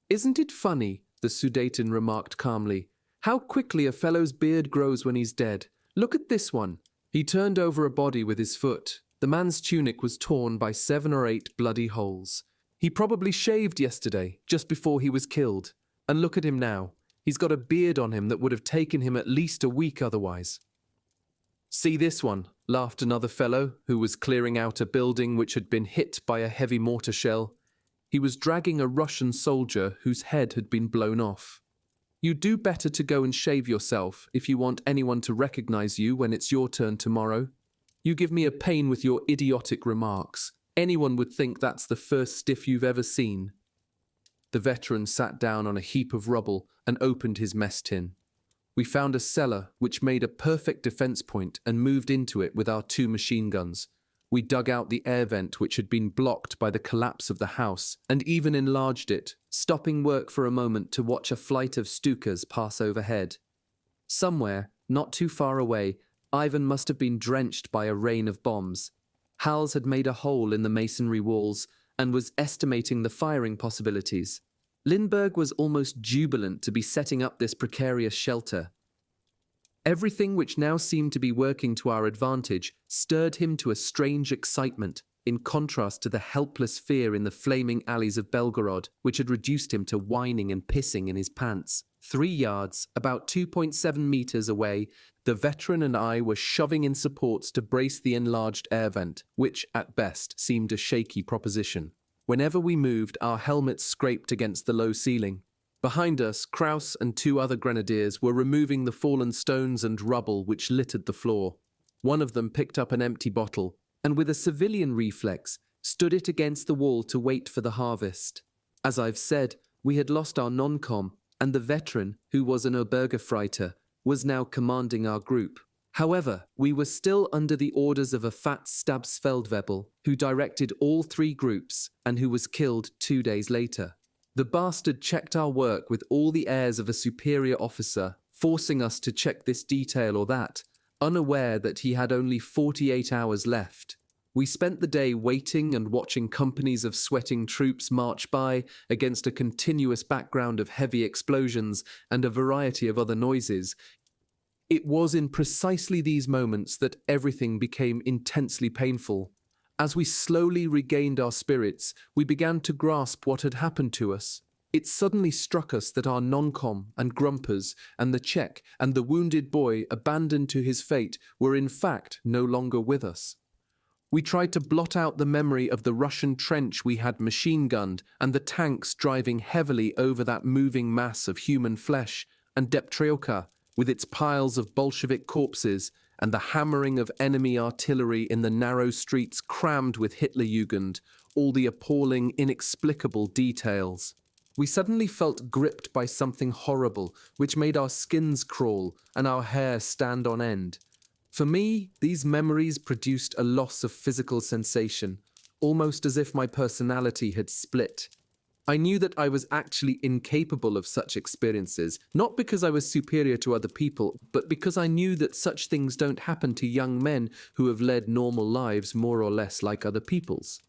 "Isn't it funny," the Sudeten remarked calmly, "how quickly a fellow's beard grows when he's dead? Look at this one." He turned over a body with his foot. The man's tunic was torn by 7 or 8 bloody holes. He probably shaved yesterday, just before he was killed. And look at him now. He's got a beard on him that would have taken him at least a week otherwise. "See this one," laughed another fellow, who was clearing out a building which had been hit by a heavy mortar shell. He was dragging a Russian soldier whose head had been blown off. "You'd do better to go and shave yourself if you want anyone to recognize you when it's your turn tomorrow. You give me a pain with your idiotic remarks. Anyone would think that's the first stiff you've ever seen." The veteran sat down on a heap of rubble and opened his mess tin. We found a cellar which made a perfect defense point and moved into it with our 2 machine guns. We dug out the air vent which had been blocked by the collapse of the house and even enlarged it, stopping work for a moment to watch a flight of Stukas pass overhead. Somewhere, not too far away, Ivan must have been drenched by a rain of bombs. Hals had made a hole in the masonry walls and was estimating the firing possibilities. Lindbergh was almost jubilant to be setting up this precarious shelter. Everything which now seemed to be working to our advantage stirred him to a strange excitement, in contrast to the helpless fear in the flaming alleys of Belgorod, which had reduced him to whining and pissing in his pants. 3 yards, about 2.7 meters away, the veteran and I were shoving in supports to brace the enlarged air vent, which, at best, seemed a shaky proposition. Whenever we moved, our helmets scraped against the low ceiling. Behind us, Kraus and 2 other grenadiers were removing the fallen stones and rubble which littered the floor. One of them picked up an empty bottle, and with a civilian reflex, stood it against the wall to wait for the harvest. As I've said, we had lost our non-com, and the veteran, who was an Obergefreiter, was now commanding our group. However, we were still under the orders of a fat Stabsfeldwebel, who directed all 3 groups, and who was killed 2 days later. The bastard checked our work with all the airs of a superior officer, forcing us to check this detail or that, unaware that he had only 48 hours left. We spent the day waiting and watching companies of sweating troops march by against a continuous background of heavy explosions and a variety of other noises. It was in precisely these moments that everything became intensely painful. As we slowly regained our spirits, we began to grasp what had happened to us. It suddenly struck us that our non-com and grumpers and the Czech and the wounded boy abandoned to his fate were in fact no longer with us. We tried to blot out the memory of the Russian trench we had machine-gunned and the tanks driving heavily over that moving mass of human flesh, and Deptreoka, with its piles of Bolshevik corpses, and the hammering of enemy artillery in the narrow streets crammed with Hitlerjugend, all the appalling, inexplicable details. We suddenly felt gripped by something horrible, which made our skins crawl and our hair stand on end. For me, these memories produced a loss of physical sensation, almost as if my personality had split. I knew that I was actually incapable of such experiences, not because I was superior to other people, but because I knew that such things don't happen to young men who have led normal lives more or less like other people's.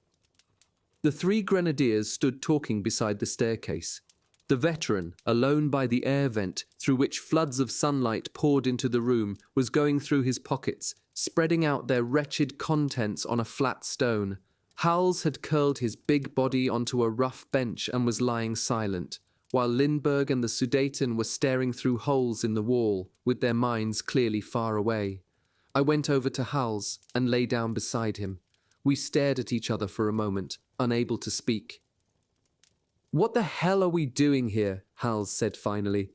The 3 grenadiers stood talking beside the staircase. The veteran, alone by the air vent, through which floods of sunlight poured into the room, was going through his pockets, spreading out their wretched contents on a flat stone. Howells had curled his big body onto a rough bench and was lying silent, while Lindbergh and the Sudeten were staring through holes in the wall, with their minds clearly far away. I went over to Howells and lay down beside him. We stared at each other for a moment, unable to speak. "What the hell are we doing here?" Howells said finally.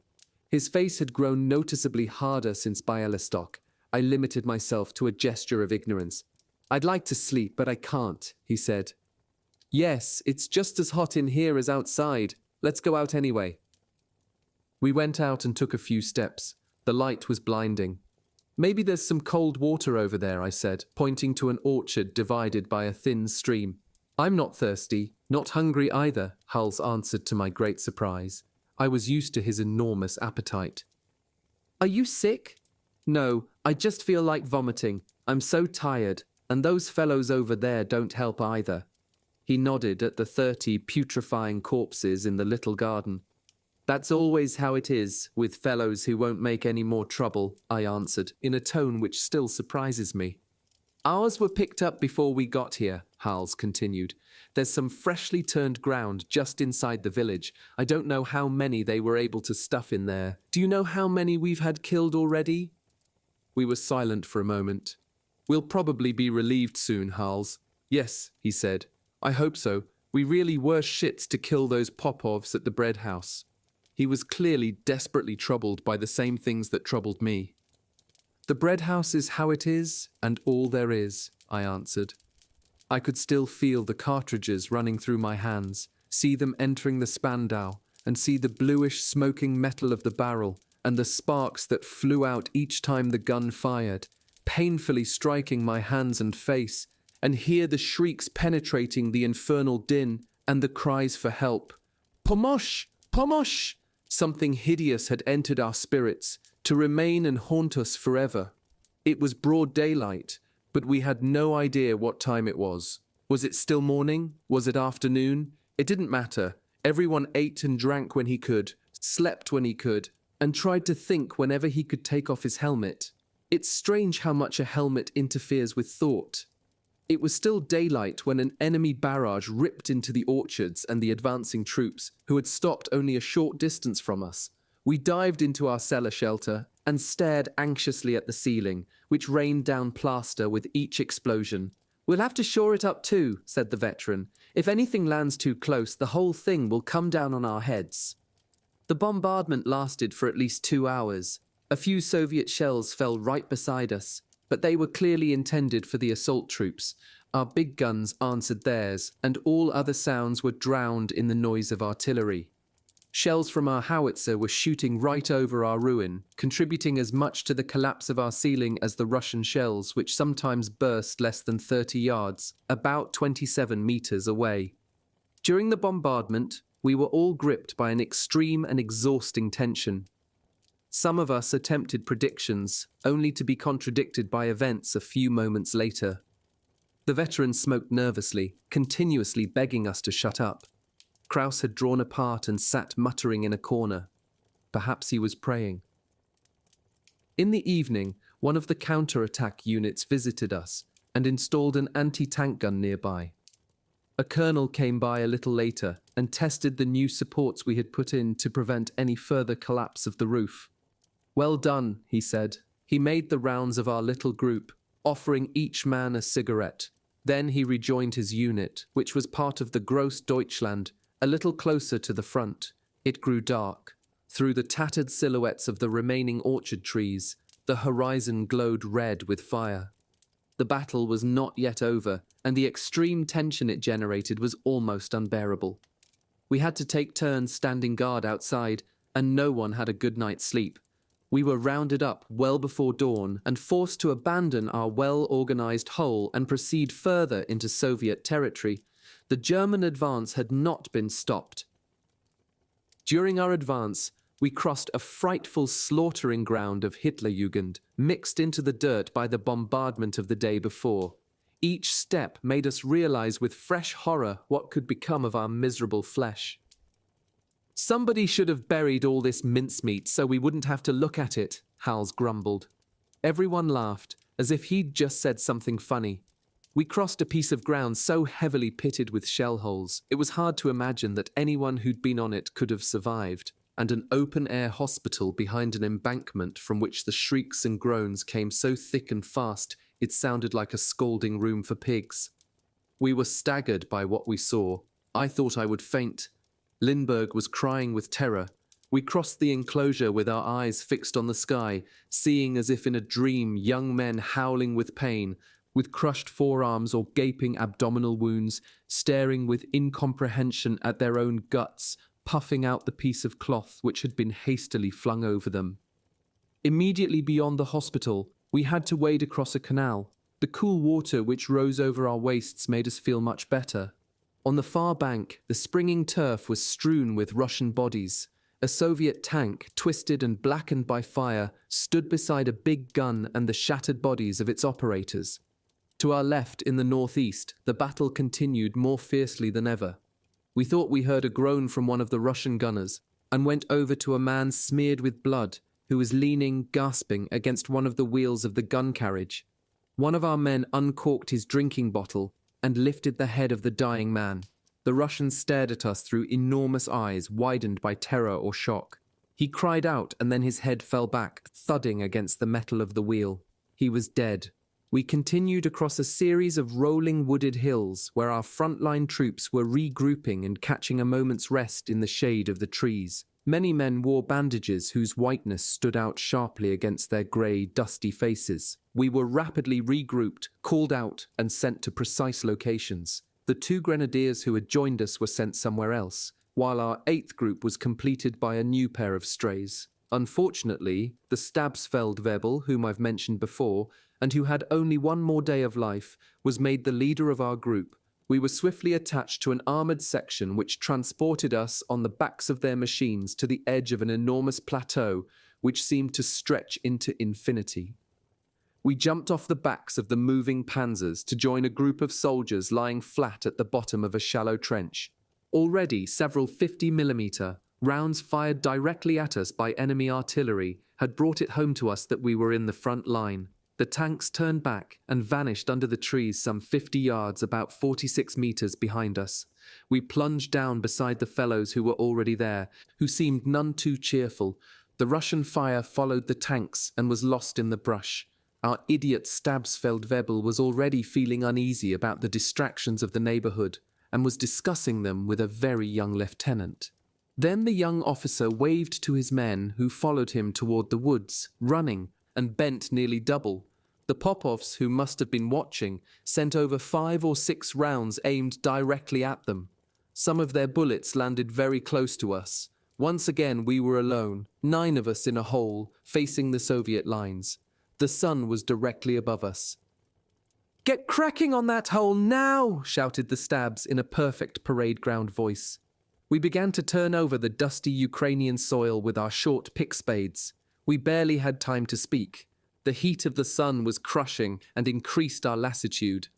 His face had grown noticeably harder since Bialystok. I limited myself to a gesture of ignorance. "I'd like to sleep, but I can't," he said. "Yes, it's just as hot in here as outside. Let's go out anyway." We went out and took a few steps. The light was blinding. "Maybe there's some cold water over there," I said, pointing to an orchard divided by a thin stream. "I'm not thirsty, not hungry either," Howells answered to my great surprise. I was used to his enormous appetite. "Are you sick?" "No, I just feel like vomiting. I'm so tired, and those fellows over there don't help either." He nodded at the 30 putrefying corpses in the little garden. "That's always how it is, with fellows who won't make any more trouble," I answered, in a tone which still surprises me. "Ours were picked up before we got here," Howells continued. "There's some freshly turned ground just inside the village. I don't know how many they were able to stuff in there. Do you know how many we've had killed already?" We were silent for a moment. "We'll probably be relieved soon, Howells." "Yes," he said. "I hope so. We really were shits to kill those Popovs at the bread house." He was clearly desperately troubled by the same things that troubled me. "The bread house is how it is, and all there is," I answered. I could still feel the cartridges running through my hands, see them entering the Spandau, and see the bluish smoking metal of the barrel, and the sparks that flew out each time the gun fired, painfully striking my hands and face, and hear the shrieks penetrating the infernal din, and the cries for help. "Pomosh! Pomosh!" Something hideous had entered our spirits, to remain and haunt us forever. It was broad daylight, but we had no idea what time it was. Was it still morning? Was it afternoon? It didn't matter. Everyone ate and drank when he could, slept when he could, and tried to think whenever he could take off his helmet. It's strange how much a helmet interferes with thought. It was still daylight when an enemy barrage ripped into the orchards and the advancing troops, who had stopped only a short distance from us. We dived into our cellar shelter and stared anxiously at the ceiling, which rained down plaster with each explosion. "We'll have to shore it up too," said the veteran. "If anything lands too close, the whole thing will come down on our heads." The bombardment lasted for at least 2 hours. A few Soviet shells fell right beside us, but they were clearly intended for the assault troops. Our big guns answered theirs, and all other sounds were drowned in the noise of artillery. Shells from our howitzer were shooting right over our ruin, contributing as much to the collapse of our ceiling as the Russian shells, which sometimes burst less than 30 yards, about 27 meters away. During the bombardment, we were all gripped by an extreme and exhausting tension. Some of us attempted predictions, only to be contradicted by events a few moments later. The veteran smoked nervously, continuously begging us to shut up. Kraus had drawn apart and sat muttering in a corner. Perhaps he was praying. In the evening, one of the counter-attack units visited us and installed an anti-tank gun nearby. A colonel came by a little later and tested the new supports we had put in to prevent any further collapse of the roof. "Well done," he said. He made the rounds of our little group, offering each man a cigarette. Then he rejoined his unit, which was part of the Gross Deutschland, a little closer to the front. It grew dark. Through the tattered silhouettes of the remaining orchard trees, the horizon glowed red with fire. The battle was not yet over, and the extreme tension it generated was almost unbearable. We had to take turns standing guard outside, and no one had a good night's sleep. We were rounded up well before dawn and forced to abandon our well-organized hole and proceed further into Soviet territory. The German advance had not been stopped. During our advance, we crossed a frightful slaughtering ground of Hitlerjugend, mixed into the dirt by the bombardment of the day before. Each step made us realize with fresh horror what could become of our miserable flesh. "Somebody should have buried all this mincemeat so we wouldn't have to look at it," Howells grumbled. Everyone laughed, as if he'd just said something funny. We crossed a piece of ground so heavily pitted with shell holes, it was hard to imagine that anyone who'd been on it could have survived, and an open-air hospital behind an embankment from which the shrieks and groans came so thick and fast it sounded like a scalding room for pigs. We were staggered by what we saw. I thought I would faint. Lindbergh was crying with terror. We crossed the enclosure with our eyes fixed on the sky, seeing as if in a dream young men howling with pain, with crushed forearms or gaping abdominal wounds, staring with incomprehension at their own guts, puffing out the piece of cloth which had been hastily flung over them. Immediately beyond the hospital, we had to wade across a canal. The cool water which rose over our waists made us feel much better. On the far bank, the springing turf was strewn with Russian bodies. A Soviet tank, twisted and blackened by fire, stood beside a big gun and the shattered bodies of its operators. To our left, in the northeast, the battle continued more fiercely than ever. We thought we heard a groan from one of the Russian gunners, and went over to a man smeared with blood, who was leaning, gasping, against one of the wheels of the gun carriage. One of our men uncorked his drinking bottle and lifted the head of the dying man. The Russian stared at us through enormous eyes widened by terror or shock. He cried out, and then his head fell back, thudding against the metal of the wheel. He was dead. We continued across a series of rolling wooded hills where our frontline troops were regrouping and catching a moment's rest in the shade of the trees. Many men wore bandages whose whiteness stood out sharply against their grey, dusty faces. We were rapidly regrouped, called out, and sent to precise locations. The 2 grenadiers who had joined us were sent somewhere else, while our 8th group was completed by a new pair of strays. Unfortunately, the Stabsfeldwebel, whom I've mentioned before, and who had only one more day of life, was made the leader of our group. We were swiftly attached to an armoured section which transported us on the backs of their machines to the edge of an enormous plateau which seemed to stretch into infinity. We jumped off the backs of the moving Panzers to join a group of soldiers lying flat at the bottom of a shallow trench. Already several 50mm rounds fired directly at us by enemy artillery had brought it home to us that we were in the front line. The tanks turned back and vanished under the trees some 50 yards, about 46 meters behind us. We plunged down beside the fellows who were already there, who seemed none too cheerful. The Russian fire followed the tanks and was lost in the brush. Our idiot Stabsfeldwebel was already feeling uneasy about the distractions of the neighborhood and was discussing them with a very young lieutenant. Then the young officer waved to his men, who followed him toward the woods, running, and bent nearly double. The Popovs, who must have been watching, sent over 5 or 6 rounds aimed directly at them. Some of their bullets landed very close to us. Once again we were alone, 9 of us in a hole, facing the Soviet lines. The sun was directly above us. "Get cracking on that hole now!" shouted the Stabs in a perfect parade ground voice. We began to turn over the dusty Ukrainian soil with our short pick spades. We barely had time to speak. The heat of the sun was crushing and increased our lassitude.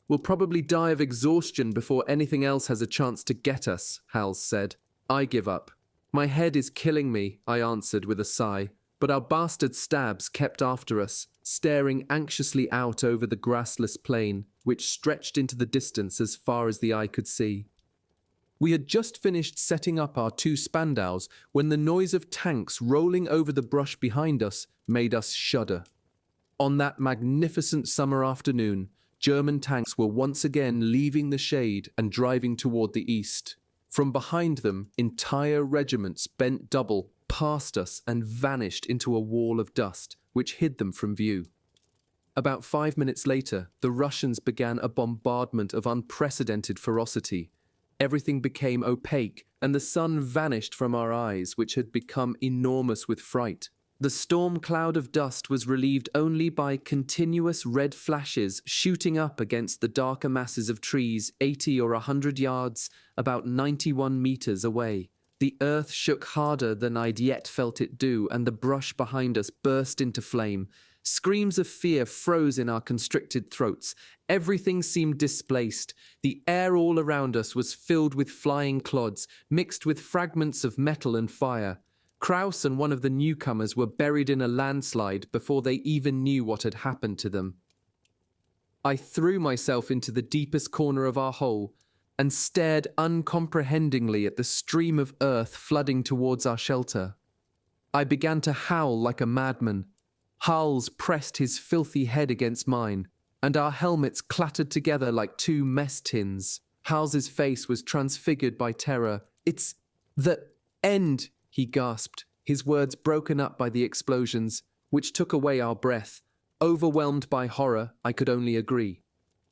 "We'll probably die of exhaustion before anything else has a chance to get us," Hals said. "I give up." "My head is killing me," I answered with a sigh. But our bastard Stabs kept after us, staring anxiously out over the grassless plain, which stretched into the distance as far as the eye could see. We had just finished setting up our 2 Spandaus when the noise of tanks rolling over the brush behind us made us shudder. On that magnificent summer afternoon, German tanks were once again leaving the shade and driving toward the east. From behind them, entire regiments bent double, passed us and vanished into a wall of dust, which hid them from view. About 5 minutes later, the Russians began a bombardment of unprecedented ferocity. Everything became opaque, and the sun vanished from our eyes, which had become enormous with fright. The storm cloud of dust was relieved only by continuous red flashes shooting up against the darker masses of trees 80 or 100 yards, about 91 meters away. The earth shook harder than I'd yet felt it do, and the brush behind us burst into flame. Screams of fear froze in our constricted throats. Everything seemed displaced. The air all around us was filled with flying clods, mixed with fragments of metal and fire. Kraus and one of the newcomers were buried in a landslide before they even knew what had happened to them. I threw myself into the deepest corner of our hole and stared uncomprehendingly at the stream of earth flooding towards our shelter. I began to howl like a madman. Hals pressed his filthy head against mine, and our helmets clattered together like two mess tins. Hals's face was transfigured by terror. "It's the end," he gasped, his words broken up by the explosions, which took away our breath. Overwhelmed by horror, I could only agree.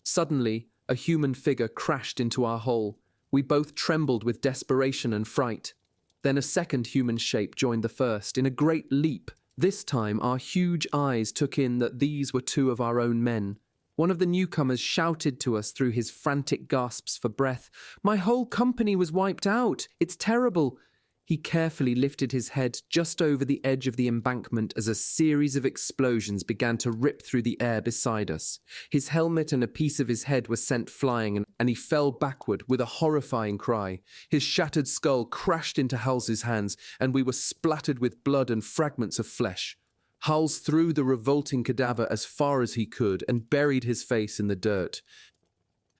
Suddenly, a human figure crashed into our hole. We both trembled with desperation and fright. Then a second human shape joined the first in a great leap. This time, our huge eyes took in that these were two of our own men. One of the newcomers shouted to us through his frantic gasps for breath, "My whole company was wiped out. It's terrible." He carefully lifted his head just over the edge of the embankment as a series of explosions began to rip through the air beside us. His helmet and a piece of his head were sent flying, and he fell backward with a horrifying cry. His shattered skull crashed into Hals's hands, and we were splattered with blood and fragments of flesh. Hals threw the revolting cadaver as far as he could and buried his face in the dirt.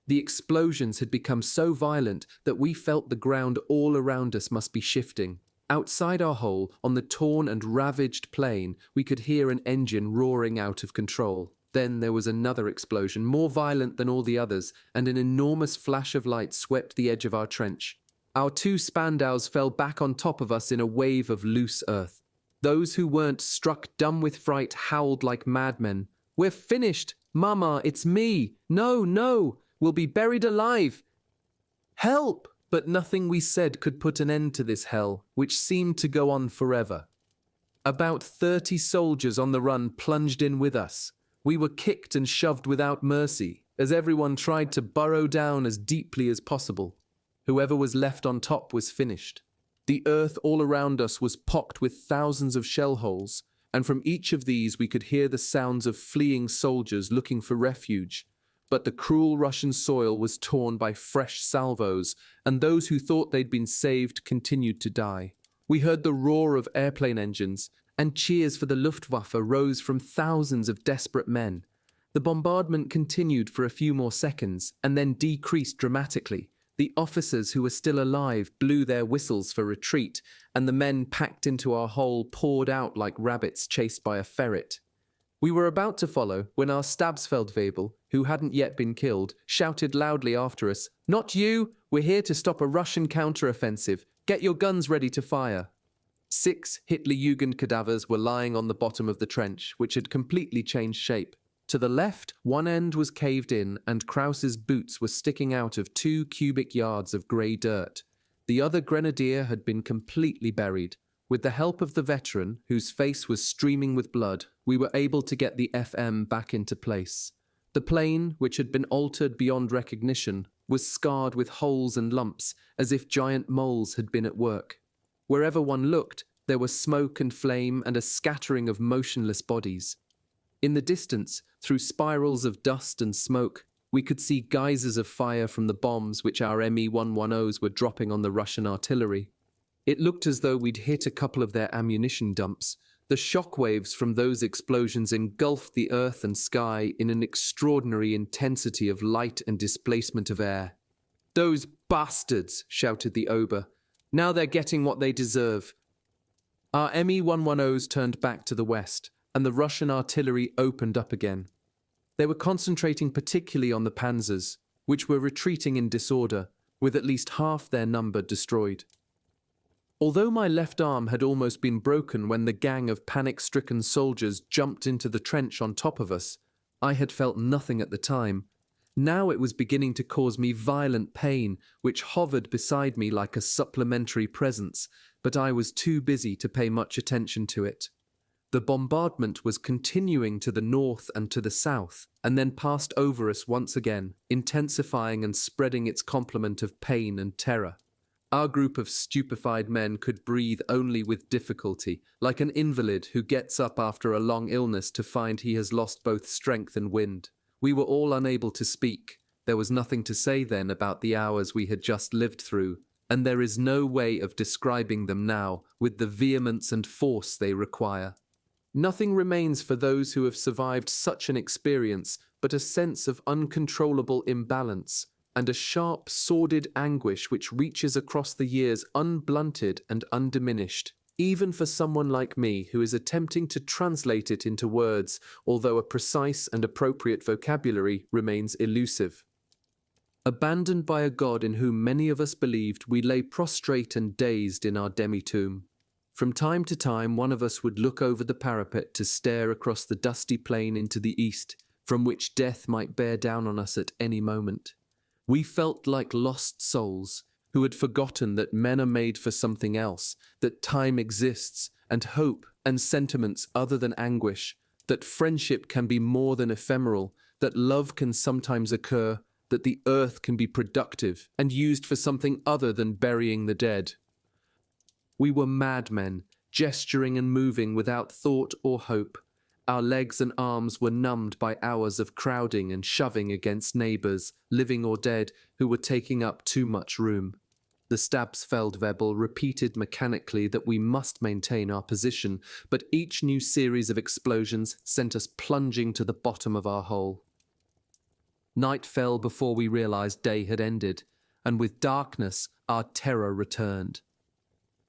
The explosions had become so violent that we felt the ground all around us must be shifting. Outside our hole, on the torn and ravaged plain, we could hear an engine roaring out of control. Then there was another explosion, more violent than all the others, and an enormous flash of light swept the edge of our trench. Our two Spandaus fell back on top of us in a wave of loose earth. Those who weren't struck dumb with fright howled like madmen. "We're finished! Mama, it's me! No, no! We'll be buried alive! Help!" But nothing we said could put an end to this hell, which seemed to go on forever. About 30 soldiers on the run plunged in with us. We were kicked and shoved without mercy, as everyone tried to burrow down as deeply as possible. Whoever was left on top was finished. The earth all around us was pocked with thousands of shell holes, and from each of these we could hear the sounds of fleeing soldiers looking for refuge. But the cruel Russian soil was torn by fresh salvos, and those who thought they'd been saved continued to die. We heard the roar of airplane engines, and cheers for the Luftwaffe rose from thousands of desperate men. The bombardment continued for a few more seconds, and then decreased dramatically. The officers who were still alive blew their whistles for retreat, and the men packed into our hole poured out like rabbits chased by a ferret. We were about to follow when our Stabsfeldwebel, who hadn't yet been killed, shouted loudly after us, "Not you! We're here to stop a Russian counter-offensive. Get your guns ready to fire." 6 Hitlerjugend cadavers were lying on the bottom of the trench, which had completely changed shape. To the left, one end was caved in, and Krauss's boots were sticking out of 2 cubic yards of grey dirt. The other grenadier had been completely buried. With the help of the veteran, whose face was streaming with blood, we were able to get the FM back into place. The plane, which had been altered beyond recognition, was scarred with holes and lumps, as if giant moles had been at work. Wherever one looked, there was smoke and flame and a scattering of motionless bodies. In the distance, through spirals of dust and smoke, we could see geysers of fire from the bombs which our Me-110s were dropping on the Russian artillery. It looked as though we'd hit a couple of their ammunition dumps. The shockwaves from those explosions engulfed the earth and sky in an extraordinary intensity of light and displacement of air. "Those bastards!" shouted the Ober. "Now they're getting what they deserve." Our Me-110s turned back to the west, and the Russian artillery opened up again. They were concentrating particularly on the Panzers, which were retreating in disorder, with at least half their number destroyed. Although my left arm had almost been broken when the gang of panic-stricken soldiers jumped into the trench on top of us, I had felt nothing at the time. Now it was beginning to cause me violent pain, which hovered beside me like a supplementary presence, but I was too busy to pay much attention to it. The bombardment was continuing to the north and to the south, and then passed over us once again, intensifying and spreading its complement of pain and terror. Our group of stupefied men could breathe only with difficulty, like an invalid who gets up after a long illness to find he has lost both strength and wind. We were all unable to speak. There was nothing to say then about the hours we had just lived through, and there is no way of describing them now with the vehemence and force they require. Nothing remains for those who have survived such an experience but a sense of uncontrollable imbalance and a sharp, sordid anguish which reaches across the years unblunted and undiminished, even for someone like me who is attempting to translate it into words, although a precise and appropriate vocabulary remains elusive. Abandoned by a god in whom many of us believed, we lay prostrate and dazed in our demi-tomb. From time to time, one of us would look over the parapet to stare across the dusty plain into the east, from which death might bear down on us at any moment. We felt like lost souls who had forgotten that men are made for something else, that time exists, and hope and sentiments other than anguish, that friendship can be more than ephemeral, that love can sometimes occur, that the earth can be productive and used for something other than burying the dead. We were madmen, gesturing and moving without thought or hope. Our legs and arms were numbed by hours of crowding and shoving against neighbours, living or dead, who were taking up too much room. The Stabsfeldwebel repeated mechanically that we must maintain our position, but each new series of explosions sent us plunging to the bottom of our hole. Night fell before we realised day had ended, and with darkness our terror returned.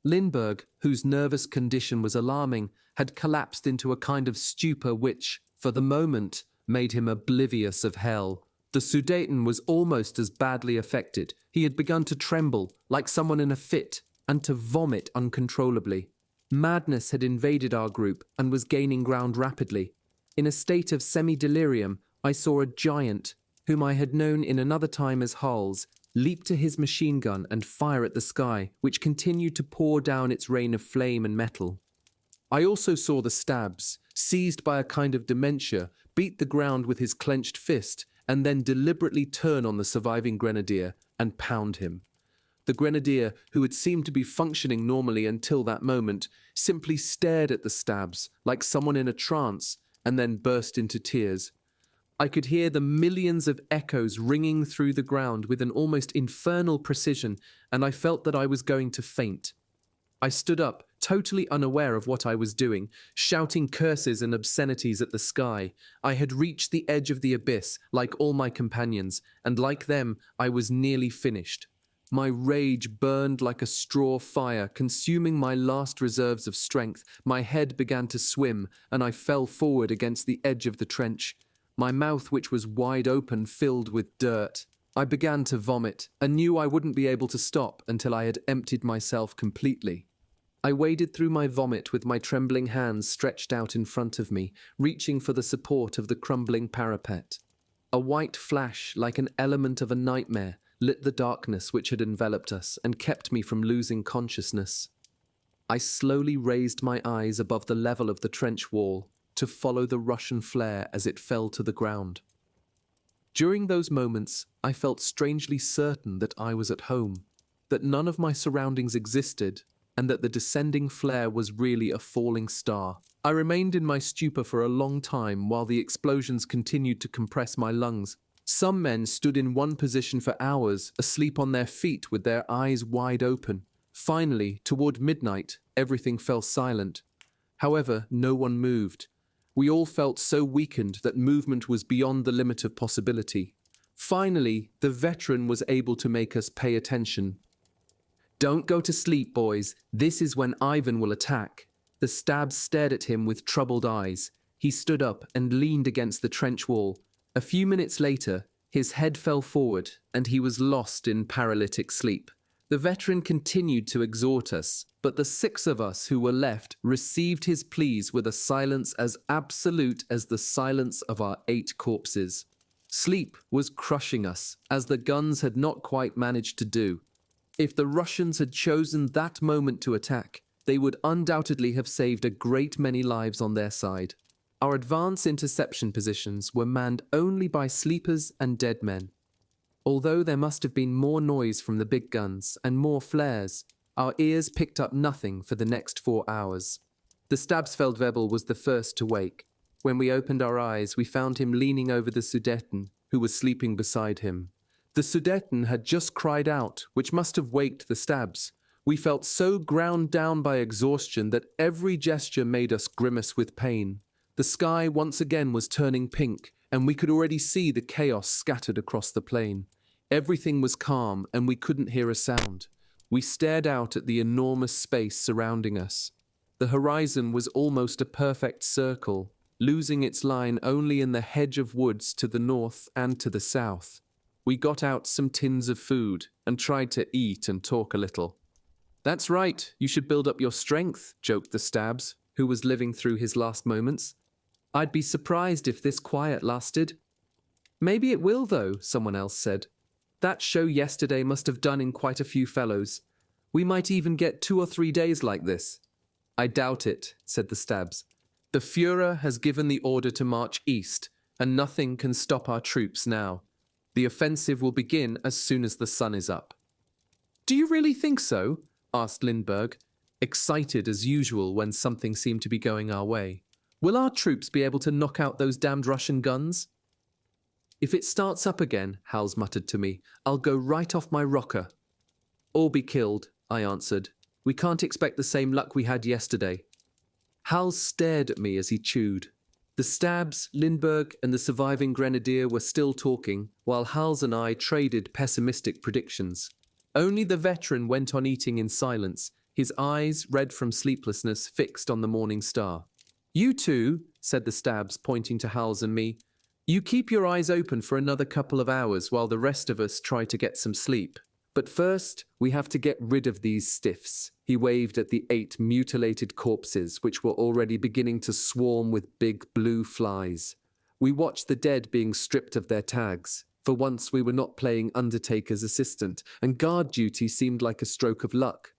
Lindbergh, whose nervous condition was alarming, had collapsed into a kind of stupor which, for the moment, made him oblivious of hell. The Sudeten was almost as badly affected. He had begun to tremble, like someone in a fit, and to vomit uncontrollably. Madness had invaded our group and was gaining ground rapidly. In a state of semi-delirium, I saw a giant, whom I had known in another time as Hals, leap to his machine gun and fire at the sky, which continued to pour down its rain of flame and metal. I also saw the Stabs, seized by a kind of dementia, beat the ground with his clenched fist, and then deliberately turn on the surviving grenadier and pound him. The grenadier, who had seemed to be functioning normally until that moment, simply stared at the Stabs like someone in a trance, and then burst into tears. I could hear the millions of echoes ringing through the ground with an almost infernal precision, and I felt that I was going to faint. I stood up, totally unaware of what I was doing, shouting curses and obscenities at the sky. I had reached the edge of the abyss, like all my companions, and like them, I was nearly finished. My rage burned like a straw fire, consuming my last reserves of strength. My head began to swim, and I fell forward against the edge of the trench. My mouth, which was wide open, filled with dirt. I began to vomit, and knew I wouldn't be able to stop until I had emptied myself completely. I waded through my vomit with my trembling hands stretched out in front of me, reaching for the support of the crumbling parapet. A white flash, like an element of a nightmare, lit the darkness which had enveloped us and kept me from losing consciousness. I slowly raised my eyes above the level of the trench wall, to follow the Russian flare as it fell to the ground. During those moments, I felt strangely certain that I was at home, that none of my surroundings existed, and that the descending flare was really a falling star. I remained in my stupor for a long time while the explosions continued to compress my lungs. Some men stood in one position for hours, asleep on their feet with their eyes wide open. Finally, toward midnight, everything fell silent. However, no one moved. We all felt so weakened that movement was beyond the limit of possibility. Finally, the veteran was able to make us pay attention. "Don't go to sleep, boys. This is when Ivan will attack." The Stabs stared at him with troubled eyes. He stood up and leaned against the trench wall. A few minutes later, his head fell forward and he was lost in paralytic sleep. The veteran continued to exhort us, but the 6 of us who were left received his pleas with a silence as absolute as the silence of our 8 corpses. Sleep was crushing us, as the guns had not quite managed to do. If the Russians had chosen that moment to attack, they would undoubtedly have saved a great many lives on their side. Our advance interception positions were manned only by sleepers and dead men. Although there must have been more noise from the big guns and more flares, our ears picked up nothing for the next 4 hours. The Stabsfeldwebel was the first to wake. When we opened our eyes, we found him leaning over the Sudeten, who was sleeping beside him. The Sudeten had just cried out, which must have waked the Stabs. We felt so ground down by exhaustion that every gesture made us grimace with pain. The sky once again was turning pink, and we could already see the chaos scattered across the plain. Everything was calm, and we couldn't hear a sound. We stared out at the enormous space surrounding us. The horizon was almost a perfect circle, losing its line only in the hedge of woods to the north and to the south. We got out some tins of food and tried to eat and talk a little. "That's right, you should build up your strength," joked the Stabs, who was living through his last moments. "I'd be surprised if this quiet lasted." "Maybe it will, though," someone else said. "That show yesterday must have done in quite a few fellows. We might even get 2 or 3 days like this." "I doubt it," said the Stabs. "The Führer has given the order to march east, and nothing can stop our troops now. The offensive will begin as soon as the sun is up." "Do you really think so?" asked Lindbergh, excited as usual when something seemed to be going our way. "Will our troops be able to knock out those damned Russian guns?" "If it starts up again," Hals muttered to me, "I'll go right off my rocker." "Or be killed," I answered. "We can't expect the same luck we had yesterday." Hals stared at me as he chewed. The Stabs, Lindbergh, and the surviving grenadier were still talking, while Hals and I traded pessimistic predictions. Only the veteran went on eating in silence, his eyes, red from sleeplessness, fixed on the morning star. "You two," said the Stabs, pointing to Hals and me, "you keep your eyes open for another couple of hours while the rest of us try to get some sleep. But first, we have to get rid of these stiffs." He waved at the 8 mutilated corpses, which were already beginning to swarm with big blue flies. We watched the dead being stripped of their tags. For once we were not playing Undertaker's assistant, and guard duty seemed like a stroke of luck.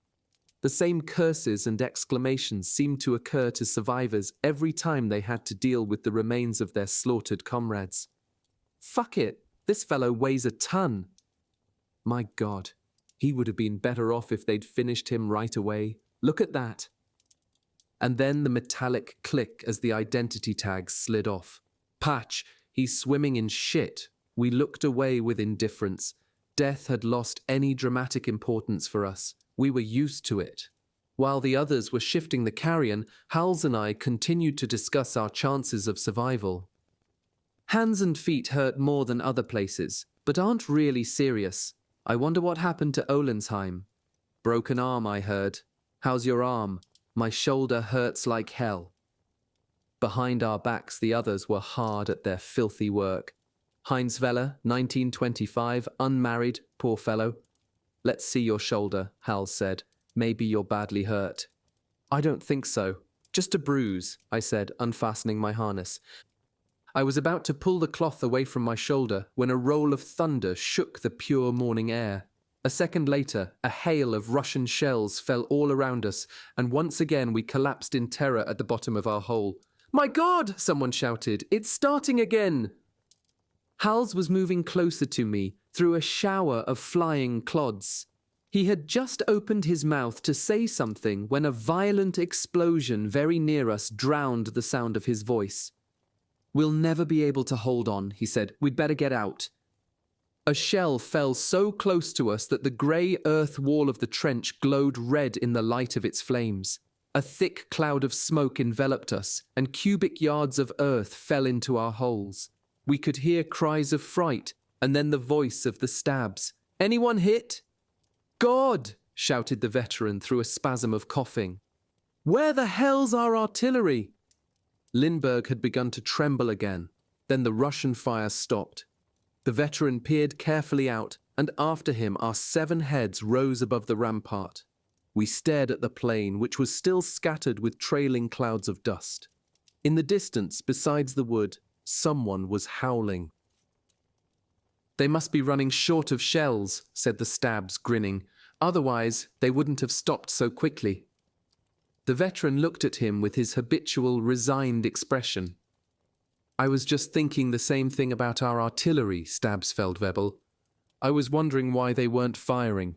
The same curses and exclamations seemed to occur to survivors every time they had to deal with the remains of their slaughtered comrades. "Fuck it, this fellow weighs a ton." My God, he would have been better off if they'd finished him right away. Look at that. And then the metallic click as the identity tags slid off. "Patch, he's swimming in shit." We looked away with indifference. Death had lost any dramatic importance for us. We were used to it. While the others were shifting the carrion, Hals and I continued to discuss our chances of survival. Hands and feet hurt more than other places, but aren't really serious. I wonder what happened to Olensheim. "Broken arm, I heard." "How's your arm?" "My shoulder hurts like hell." Behind our backs, the others were hard at their filthy work. "Heinzweller, 1925, unmarried, poor fellow." "Let's see your shoulder," Hal said. "Maybe you're badly hurt." "I don't think so. Just a bruise," I said, unfastening my harness. I was about to pull the cloth away from my shoulder when a roll of thunder shook the pure morning air. A second later, a hail of Russian shells fell all around us, and once again we collapsed in terror at the bottom of our hole. "My God!" someone shouted. "It's starting again!" Hals was moving closer to me through a shower of flying clods. He had just opened his mouth to say something when a violent explosion very near us drowned the sound of his voice. "We'll never be able to hold on," he said. "We'd better get out." A shell fell so close to us that the grey earth wall of the trench glowed red in the light of its flames. A thick cloud of smoke enveloped us, and cubic yards of earth fell into our holes. We could hear cries of fright, and then the voice of the Stabs. "Anyone hit?" "God!" shouted the veteran through a spasm of coughing. "Where the hell's our artillery?" Lindbergh had begun to tremble again. Then the Russian fire stopped. The veteran peered carefully out, and after him our 7 heads rose above the rampart. We stared at the plain, which was still scattered with trailing clouds of dust. In the distance, besides the wood, someone was howling. "They must be running short of shells," said the Stabs, grinning. "Otherwise, they wouldn't have stopped so quickly." The veteran looked at him with his habitual, resigned expression. "I was just thinking the same thing about our artillery," Stabs Feldwebel. "I was wondering why they weren't firing."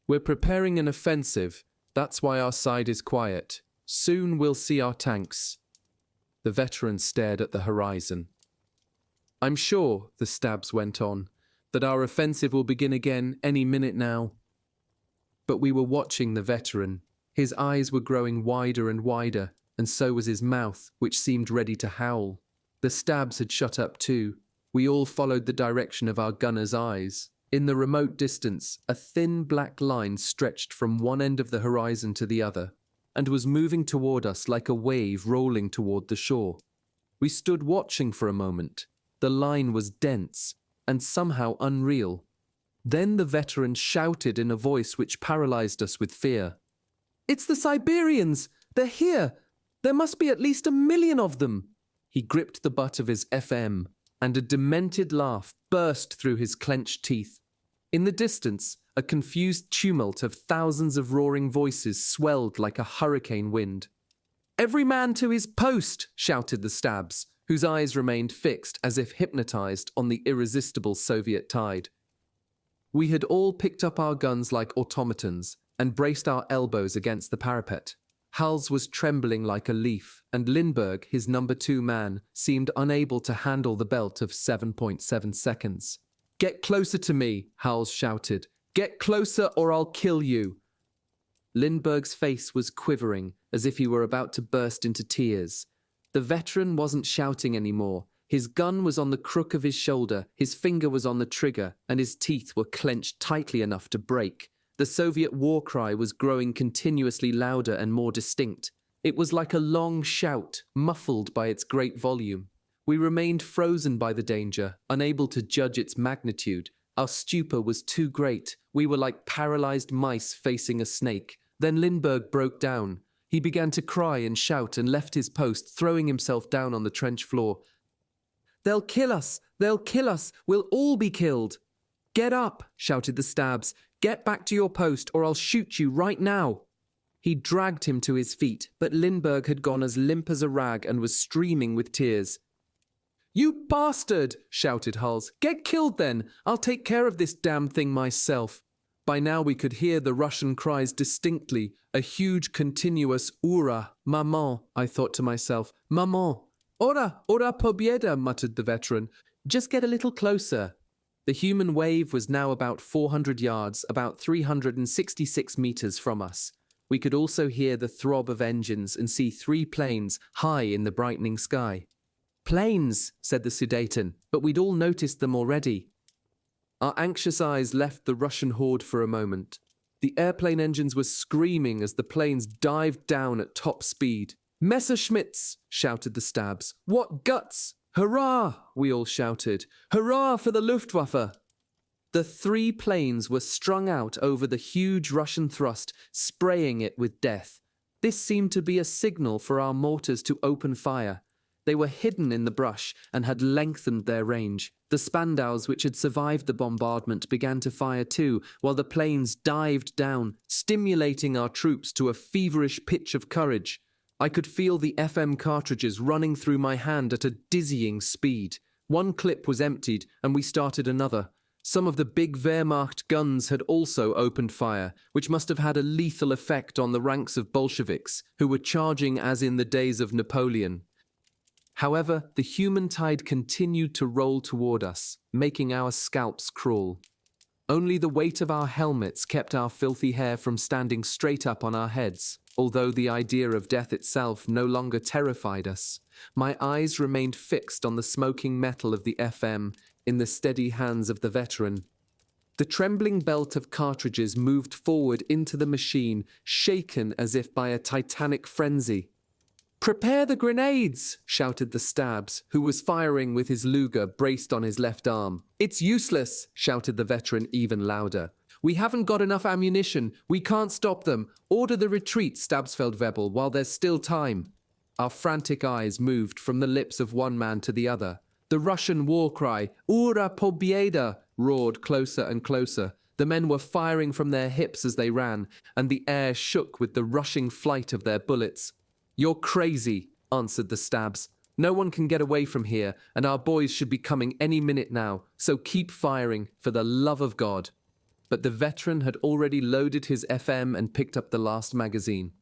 "We're preparing an offensive. That's why our side is quiet. Soon we'll see our tanks." The veteran stared at the horizon. "I'm sure," the Stabs went on, "that our offensive will begin again any minute now." But we were watching the veteran. His eyes were growing wider and wider, and so was his mouth, which seemed ready to howl. The stabs had shut up too. We all followed the direction of our gunners' eyes. In the remote distance, a thin black line stretched from one end of the horizon to the other, and was moving toward us like a wave rolling toward the shore. We stood watching for a moment. The line was dense and somehow unreal. Then the veteran shouted in a voice which paralyzed us with fear. "It's the Siberians! They're here! There must be at least 1,000,000 of them!" He gripped the butt of his FM, and a demented laugh burst through his clenched teeth. In the distance, a confused tumult of thousands of roaring voices swelled like a hurricane wind. "Every man to his post!" shouted the stabs, whose eyes remained fixed as if hypnotized on the irresistible Soviet tide. We had all picked up our guns like automatons and braced our elbows against the parapet. Hals was trembling like a leaf, and Lindbergh, his number 2 man, seemed unable to handle the belt of 7.7 seconds. "Get closer to me," Hals shouted. "Get closer or I'll kill you." Lindbergh's face was quivering, as if he were about to burst into tears. The veteran wasn't shouting anymore. His gun was on the crook of his shoulder, his finger was on the trigger, and his teeth were clenched tightly enough to break. The Soviet war cry was growing continuously louder and more distinct. It was like a long shout, muffled by its great volume. We remained frozen by the danger, unable to judge its magnitude. Our stupor was too great. We were like paralyzed mice facing a snake. Then Lindbergh broke down. He began to cry and shout and left his post, throwing himself down on the trench floor. "They'll kill us! They'll kill us! We'll all be killed!" "Get up!" shouted the stabs. "Get back to your post or I'll shoot you right now!" He dragged him to his feet, but Lindbergh had gone as limp as a rag and was streaming with tears. "You bastard!" shouted Hulls. "Get killed then! I'll take care of this damn thing myself." By now we could hear the Russian cries distinctly, a huge continuous "Ura, maman," I thought to myself. "Maman." "Ora, ora pobieda," muttered the veteran. "Just get a little closer." The human wave was now about 400 yards, about 366 meters from us. We could also hear the throb of engines and see 3 planes high in the brightening sky. "Planes," said the Sudeten, but we'd all noticed them already. Our anxious eyes left the Russian horde for a moment. The airplane engines were screaming as the planes dived down at top speed. "Messerschmitts!" shouted the stabs. "What guts! Hurrah!" we all shouted. "Hurrah for the Luftwaffe!" The 3 planes were strung out over the huge Russian thrust, spraying it with death. This seemed to be a signal for our mortars to open fire. They were hidden in the brush and had lengthened their range. The Spandaus which had survived the bombardment began to fire too, while the planes dived down, stimulating our troops to a feverish pitch of courage. I could feel the FM cartridges running through my hand at a dizzying speed. One clip was emptied, and we started another. Some of the big Wehrmacht guns had also opened fire, which must have had a lethal effect on the ranks of Bolsheviks, who were charging as in the days of Napoleon. However, the human tide continued to roll toward us, making our scalps crawl. Only the weight of our helmets kept our filthy hair from standing straight up on our heads. Although the idea of death itself no longer terrified us, my eyes remained fixed on the smoking metal of the FM in the steady hands of the veteran. The trembling belt of cartridges moved forward into the machine, shaken as if by a titanic frenzy. "Prepare the grenades!" shouted the stabs, who was firing with his Luger braced on his left arm. "It's useless!" shouted the veteran even louder. "We haven't got enough ammunition. We can't stop them. Order the retreat, Stabsfeldwebel, while there's still time." Our frantic eyes moved from the lips of one man to the other. The Russian war cry, "Ura pobieda," roared closer and closer. The men were firing from their hips as they ran, and the air shook with the rushing flight of their bullets. "You're crazy," answered the stabs. "No one can get away from here, and our boys should be coming any minute now, so keep firing, for the love of God." But the veteran had already loaded his FM and picked up the last magazine.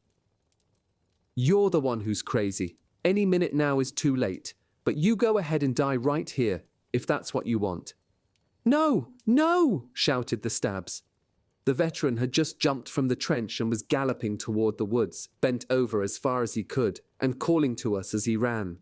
"You're the one who's crazy. Any minute now is too late. But you go ahead and die right here, if that's what you want." "No, no!" shouted the stabs. The veteran had just jumped from the trench and was galloping toward the woods, bent over as far as he could, and calling to us as he ran.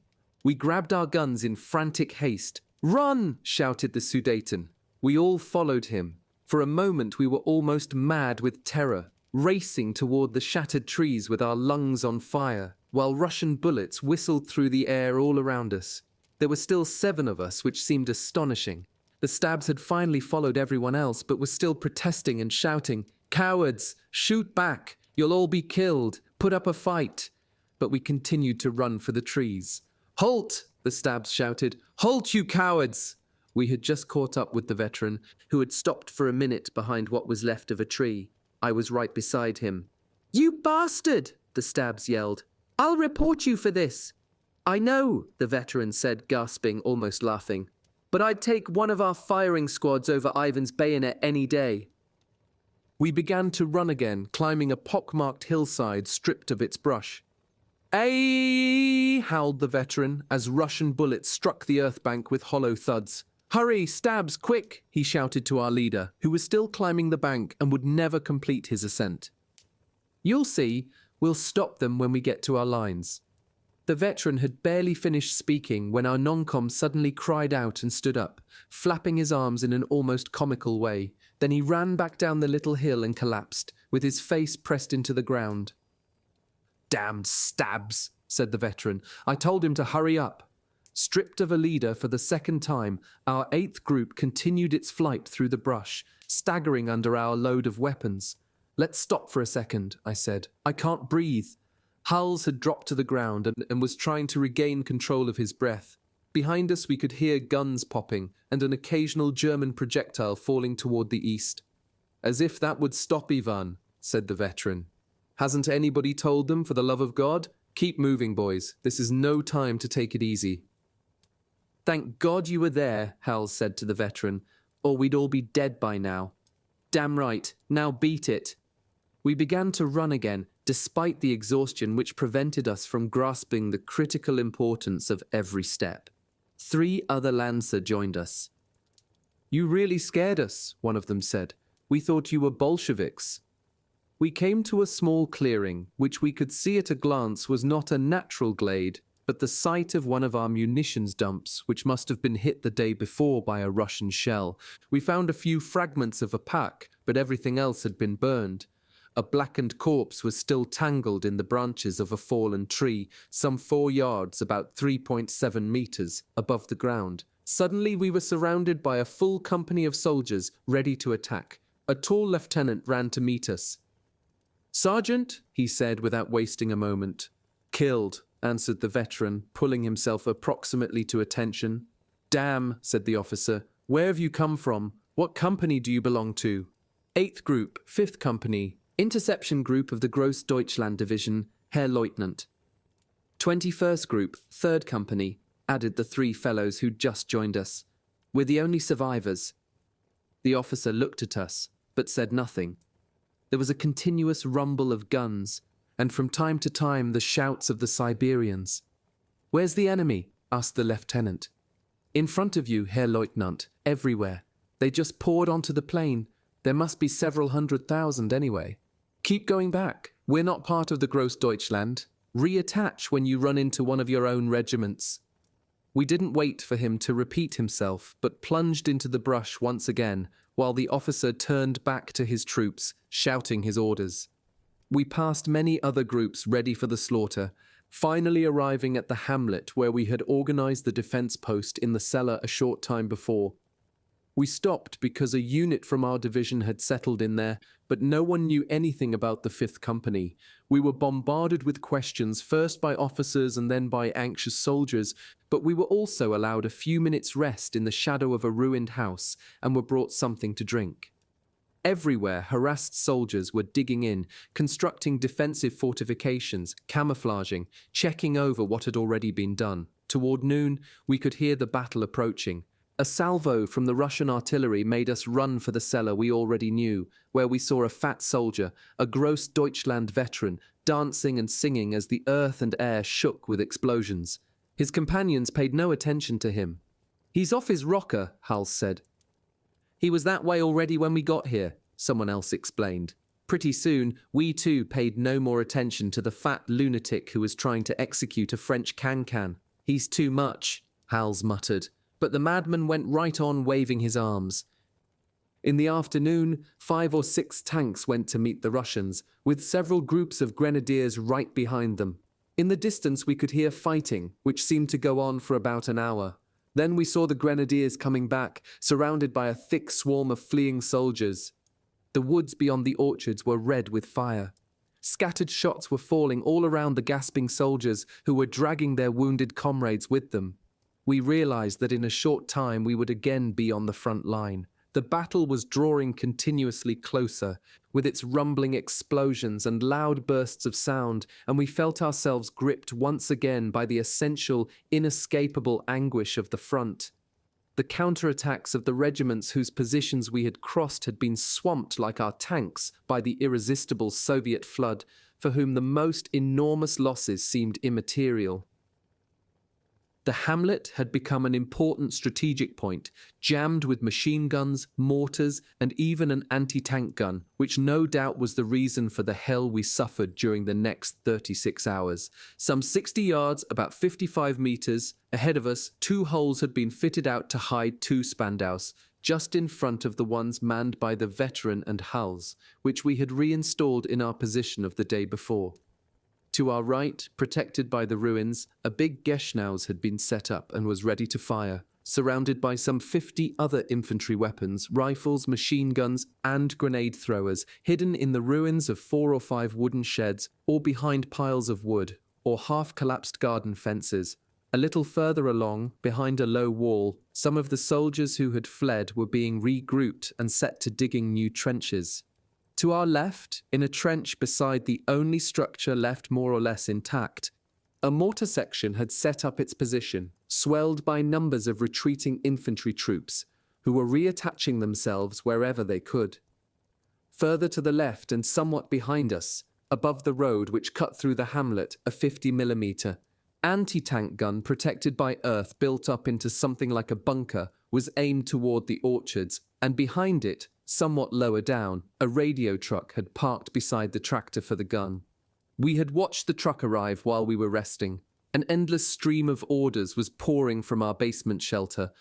We grabbed our guns in frantic haste. "Run!" shouted the Sudeten. We all followed him. For a moment we were almost mad with terror, racing toward the shattered trees with our lungs on fire, while Russian bullets whistled through the air all around us. There were still 7 of us, which seemed astonishing. The stabs had finally followed everyone else, but were still protesting and shouting, "Cowards! Shoot back! You'll all be killed! Put up a fight!" But we continued to run for the trees. "Halt!" the stabs shouted. "Halt, you cowards!" We had just caught up with the veteran, who had stopped for a minute behind what was left of a tree. I was right beside him. "You bastard!" the stabs yelled. "I'll report you for this." "I know," the veteran said, gasping, almost laughing. "But I'd take one of our firing squads over Ivan's bayonet any day." We began to run again, climbing a pockmarked hillside stripped of its brush. "Ay!" howled the veteran as Russian bullets struck the earth bank with hollow thuds. "Hurry, stabs, quick!" he shouted to our leader, who was still climbing the bank and would never complete his ascent. "You'll see, we'll stop them when we get to our lines." The veteran had barely finished speaking when our non-com suddenly cried out and stood up, flapping his arms in an almost comical way. Then he ran back down the little hill and collapsed, with his face pressed into the ground. "Damned stabs," said the veteran. "I told him to hurry up." Stripped of a leader for the second time, our 8th group continued its flight through the brush, staggering under our load of weapons. "Let's stop for a second," I said. "I can't breathe." Hals had dropped to the ground and was trying to regain control of his breath. Behind us we could hear guns popping and an occasional German projectile falling toward the east. "As if that would stop Ivan," said the veteran. "Hasn't anybody told them, for the love of God? Keep moving, boys. This is no time to take it easy." "Thank God you were there," Hals said to the veteran, "or we'd all be dead by now." "Damn right. Now beat it." We began to run again, despite the exhaustion which prevented us from grasping the critical importance of every step. 3 other Lancer joined us. "You really scared us," one of them said. "We thought you were Bolsheviks." We came to a small clearing, which we could see at a glance was not a natural glade, but the site of one of our munitions dumps, which must have been hit the day before by a Russian shell. We found a few fragments of a pack, but everything else had been burned. A blackened corpse was still tangled in the branches of a fallen tree, some 4 yards, about 3.7 meters, above the ground. Suddenly we were surrounded by a full company of soldiers, ready to attack. A tall lieutenant ran to meet us. "Sergeant," he said without wasting a moment. "Killed," answered the veteran, pulling himself approximately to attention. "Damn," said the officer. "Where have you come from? What company do you belong to?" 8th Group, 5th Company, Interception Group of the Großdeutschland Division, Herr Leutnant. 21st Group, 3rd Company, added the 3 fellows who'd just joined us. "We're the only survivors." The officer looked at us, but said nothing. There was a continuous rumble of guns, and from time to time the shouts of the Siberians. "Where's the enemy?" asked the lieutenant. "In front of you, Herr Leutnant, everywhere. They just poured onto the plain. There must be several 100,000 anyway. Keep going back. We're not part of the Großdeutschland. Reattach when you run into one of your own regiments." We didn't wait for him to repeat himself, but plunged into the brush once again, while the officer turned back to his troops, shouting his orders. We passed many other groups ready for the slaughter, finally arriving at the hamlet where we had organized the defense post in the cellar a short time before. We stopped because a unit from our division had settled in there, but no one knew anything about the 5th Company. We were bombarded with questions, first by officers and then by anxious soldiers, but we were also allowed a few minutes' rest in the shadow of a ruined house and were brought something to drink. Everywhere, harassed soldiers were digging in, constructing defensive fortifications, camouflaging, checking over what had already been done. Toward noon, we could hear the battle approaching. A salvo from the Russian artillery made us run for the cellar we already knew, where we saw a fat soldier, a Großdeutschland veteran, dancing and singing as the earth and air shook with explosions. His companions paid no attention to him. "He's off his rocker," Hals said. "He was that way already when we got here," someone else explained. Pretty soon, we too paid no more attention to the fat lunatic who was trying to execute a French can-can. He's too much, Hals muttered, but the madman went right on waving his arms. In the afternoon, 5 or 6 tanks went to meet the Russians, with several groups of grenadiers right behind them. In the distance we could hear fighting, which seemed to go on for about an hour. Then we saw the grenadiers coming back, surrounded by a thick swarm of fleeing soldiers. The woods beyond the orchards were red with fire. Scattered shots were falling all around the gasping soldiers who were dragging their wounded comrades with them. We realized that in a short time we would again be on the front line. The battle was drawing continuously closer, with its rumbling explosions and loud bursts of sound, and we felt ourselves gripped once again by the essential, inescapable anguish of the front. The counterattacks of the regiments whose positions we had crossed had been swamped like our tanks by the irresistible Soviet flood, for whom the most enormous losses seemed immaterial. The hamlet had become an important strategic point, jammed with machine guns, mortars, and even an anti-tank gun, which no doubt was the reason for the hell we suffered during the next 36 hours. Some 60 yards, about 55 meters, ahead of us, 2 holes had been fitted out to hide 2 Spandaus, just in front of the ones manned by the veteran and Hals, which we had reinstalled in our position of the day before. To our right, protected by the ruins, a big Geschnauz had been set up and was ready to fire, surrounded by some 50 other infantry weapons, rifles, machine guns, and grenade throwers, hidden in the ruins of 4 or 5 wooden sheds, or behind piles of wood, or half-collapsed garden fences. A little further along, behind a low wall, some of the soldiers who had fled were being regrouped and set to digging new trenches. To our left, in a trench beside the only structure left more or less intact, a mortar section had set up its position, swelled by numbers of retreating infantry troops, who were reattaching themselves wherever they could. Further to the left and somewhat behind us, above the road which cut through the hamlet, a 50mm anti-tank gun protected by earth built up into something like a bunker was aimed toward the orchards, and behind it, somewhat lower down, a radio truck had parked beside the tractor for the gun. We had watched the truck arrive while we were resting. An endless stream of orders was pouring from our basement shelter.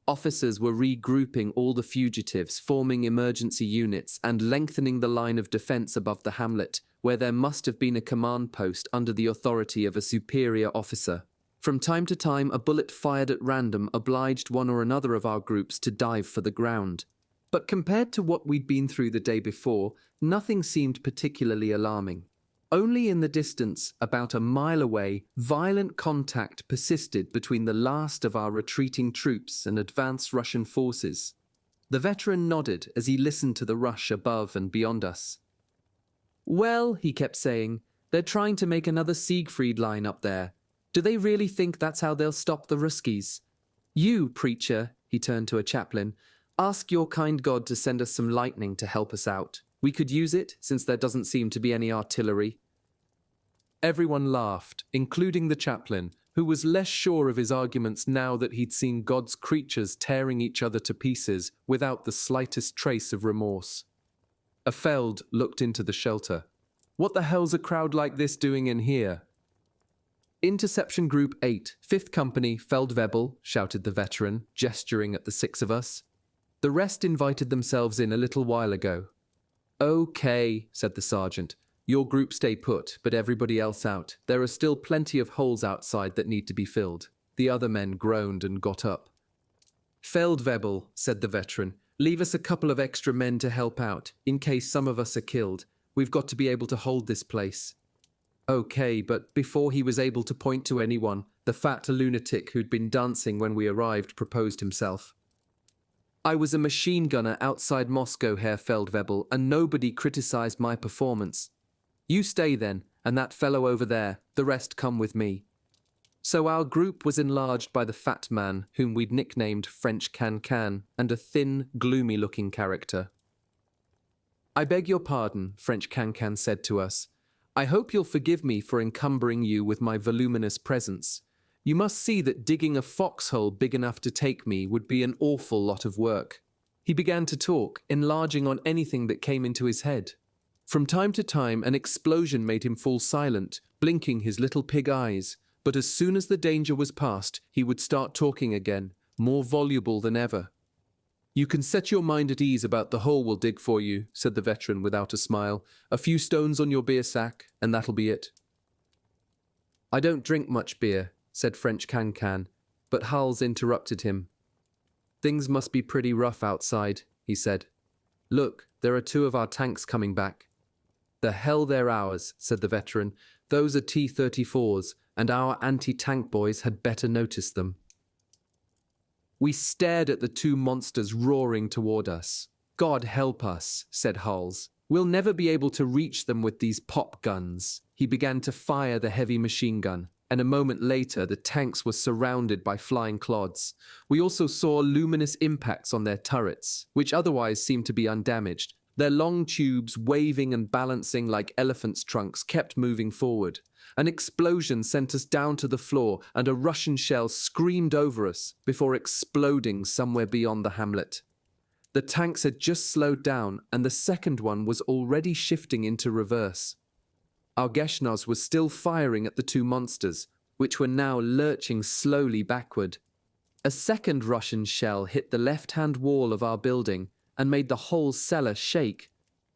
Officers were regrouping all the fugitives, forming emergency units, and lengthening the line of defense above the hamlet, where there must have been a command post under the authority of a superior officer. From time to time, a bullet fired at random obliged one or another of our groups to dive for the ground. But compared to what we'd been through the day before, nothing seemed particularly alarming. Only in the distance, about a mile away, violent contact persisted between the last of our retreating troops and advanced Russian forces. The veteran nodded as he listened to the rush above and beyond us. "Well," he kept saying, "they're trying to make another Siegfried line up there. Do they really think that's how they'll stop the Ruskies? You, preacher," he turned to a chaplain, "ask your kind God to send us some lightning to help us out. We could use it, since there doesn't seem to be any artillery." Everyone laughed, including the chaplain, who was less sure of his arguments now that he'd seen God's creatures tearing each other to pieces without the slightest trace of remorse. A Feld looked into the shelter. "What the hell's a crowd like this doing in here?" "Interception Group 8, 5th Company, Feldwebel," shouted the veteran, gesturing at the 6 of us. "The rest invited themselves in a little while ago." "Okay," said the sergeant. "Your group stay put, but everybody else out. There are still plenty of holes outside that need to be filled." The other men groaned and got up. "Feldwebel," said the veteran, "leave us a couple of extra men to help out, in case some of us are killed. We've got to be able to hold this place." "Okay," but before he was able to point to anyone, the fat lunatic who'd been dancing when we arrived proposed himself. "I was a machine gunner outside Moscow, Herr Feldwebel, and nobody criticized my performance. You stay then, and that fellow over there, the rest come with me." So our group was enlarged by the fat man, whom we'd nicknamed French Can-Can, and a thin, gloomy-looking character. "I beg your pardon," French Can-Can said to us. "I hope you'll forgive me for encumbering you with my voluminous presence. You must see that digging a foxhole big enough to take me would be an awful lot of work." He began to talk, enlarging on anything that came into his head. From time to time, an explosion made him fall silent, blinking his little pig eyes, But as soon as the danger was past, he would start talking again, more voluble than ever. "You can set your mind at ease about the hole we'll dig for you," said the veteran without a smile. "A few stones on your beer sack, and that'll be it." "I don't drink much beer," said French Can-Can, but Hals interrupted him. "Things must be pretty rough outside," he said. "Look, there are 2 of our tanks coming back." "The hell they're ours," said the veteran. "Those are T-34s, and our anti-tank boys had better notice them." We stared at the 2 monsters roaring toward us. "God help us," said Hals. "We'll never be able to reach them with these pop guns." He began to fire the heavy machine gun, and a moment later the tanks were surrounded by flying clods. We also saw luminous impacts on their turrets, which otherwise seemed to be undamaged. Their long tubes, waving and balancing like elephants' trunks, kept moving forward. An explosion sent us down to the floor, and a Russian shell screamed over us before exploding somewhere beyond the hamlet. The tanks had just slowed down, and the second one was already shifting into reverse. Our Geshnars was still firing at the 2 monsters, which were now lurching slowly backward. A second Russian shell hit the left-hand wall of our building and made the whole cellar shake.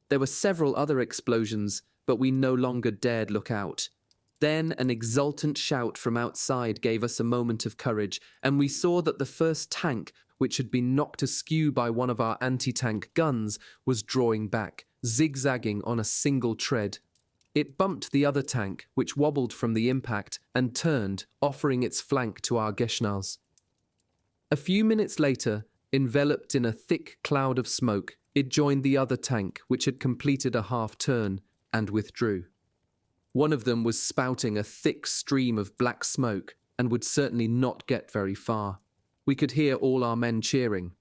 There were several other explosions, but we no longer dared look out. Then an exultant shout from outside gave us a moment of courage, and we saw that the first tank, which had been knocked askew by one of our anti-tank guns, was drawing back, zigzagging on a single tread. It bumped the other tank, which wobbled from the impact, and turned, offering its flank to our Geshnars. A few minutes later, enveloped in a thick cloud of smoke, it joined the other tank, which had completed a half-turn, and withdrew. One of them was spouting a thick stream of black smoke and would certainly not get very far. We could hear all our men cheering.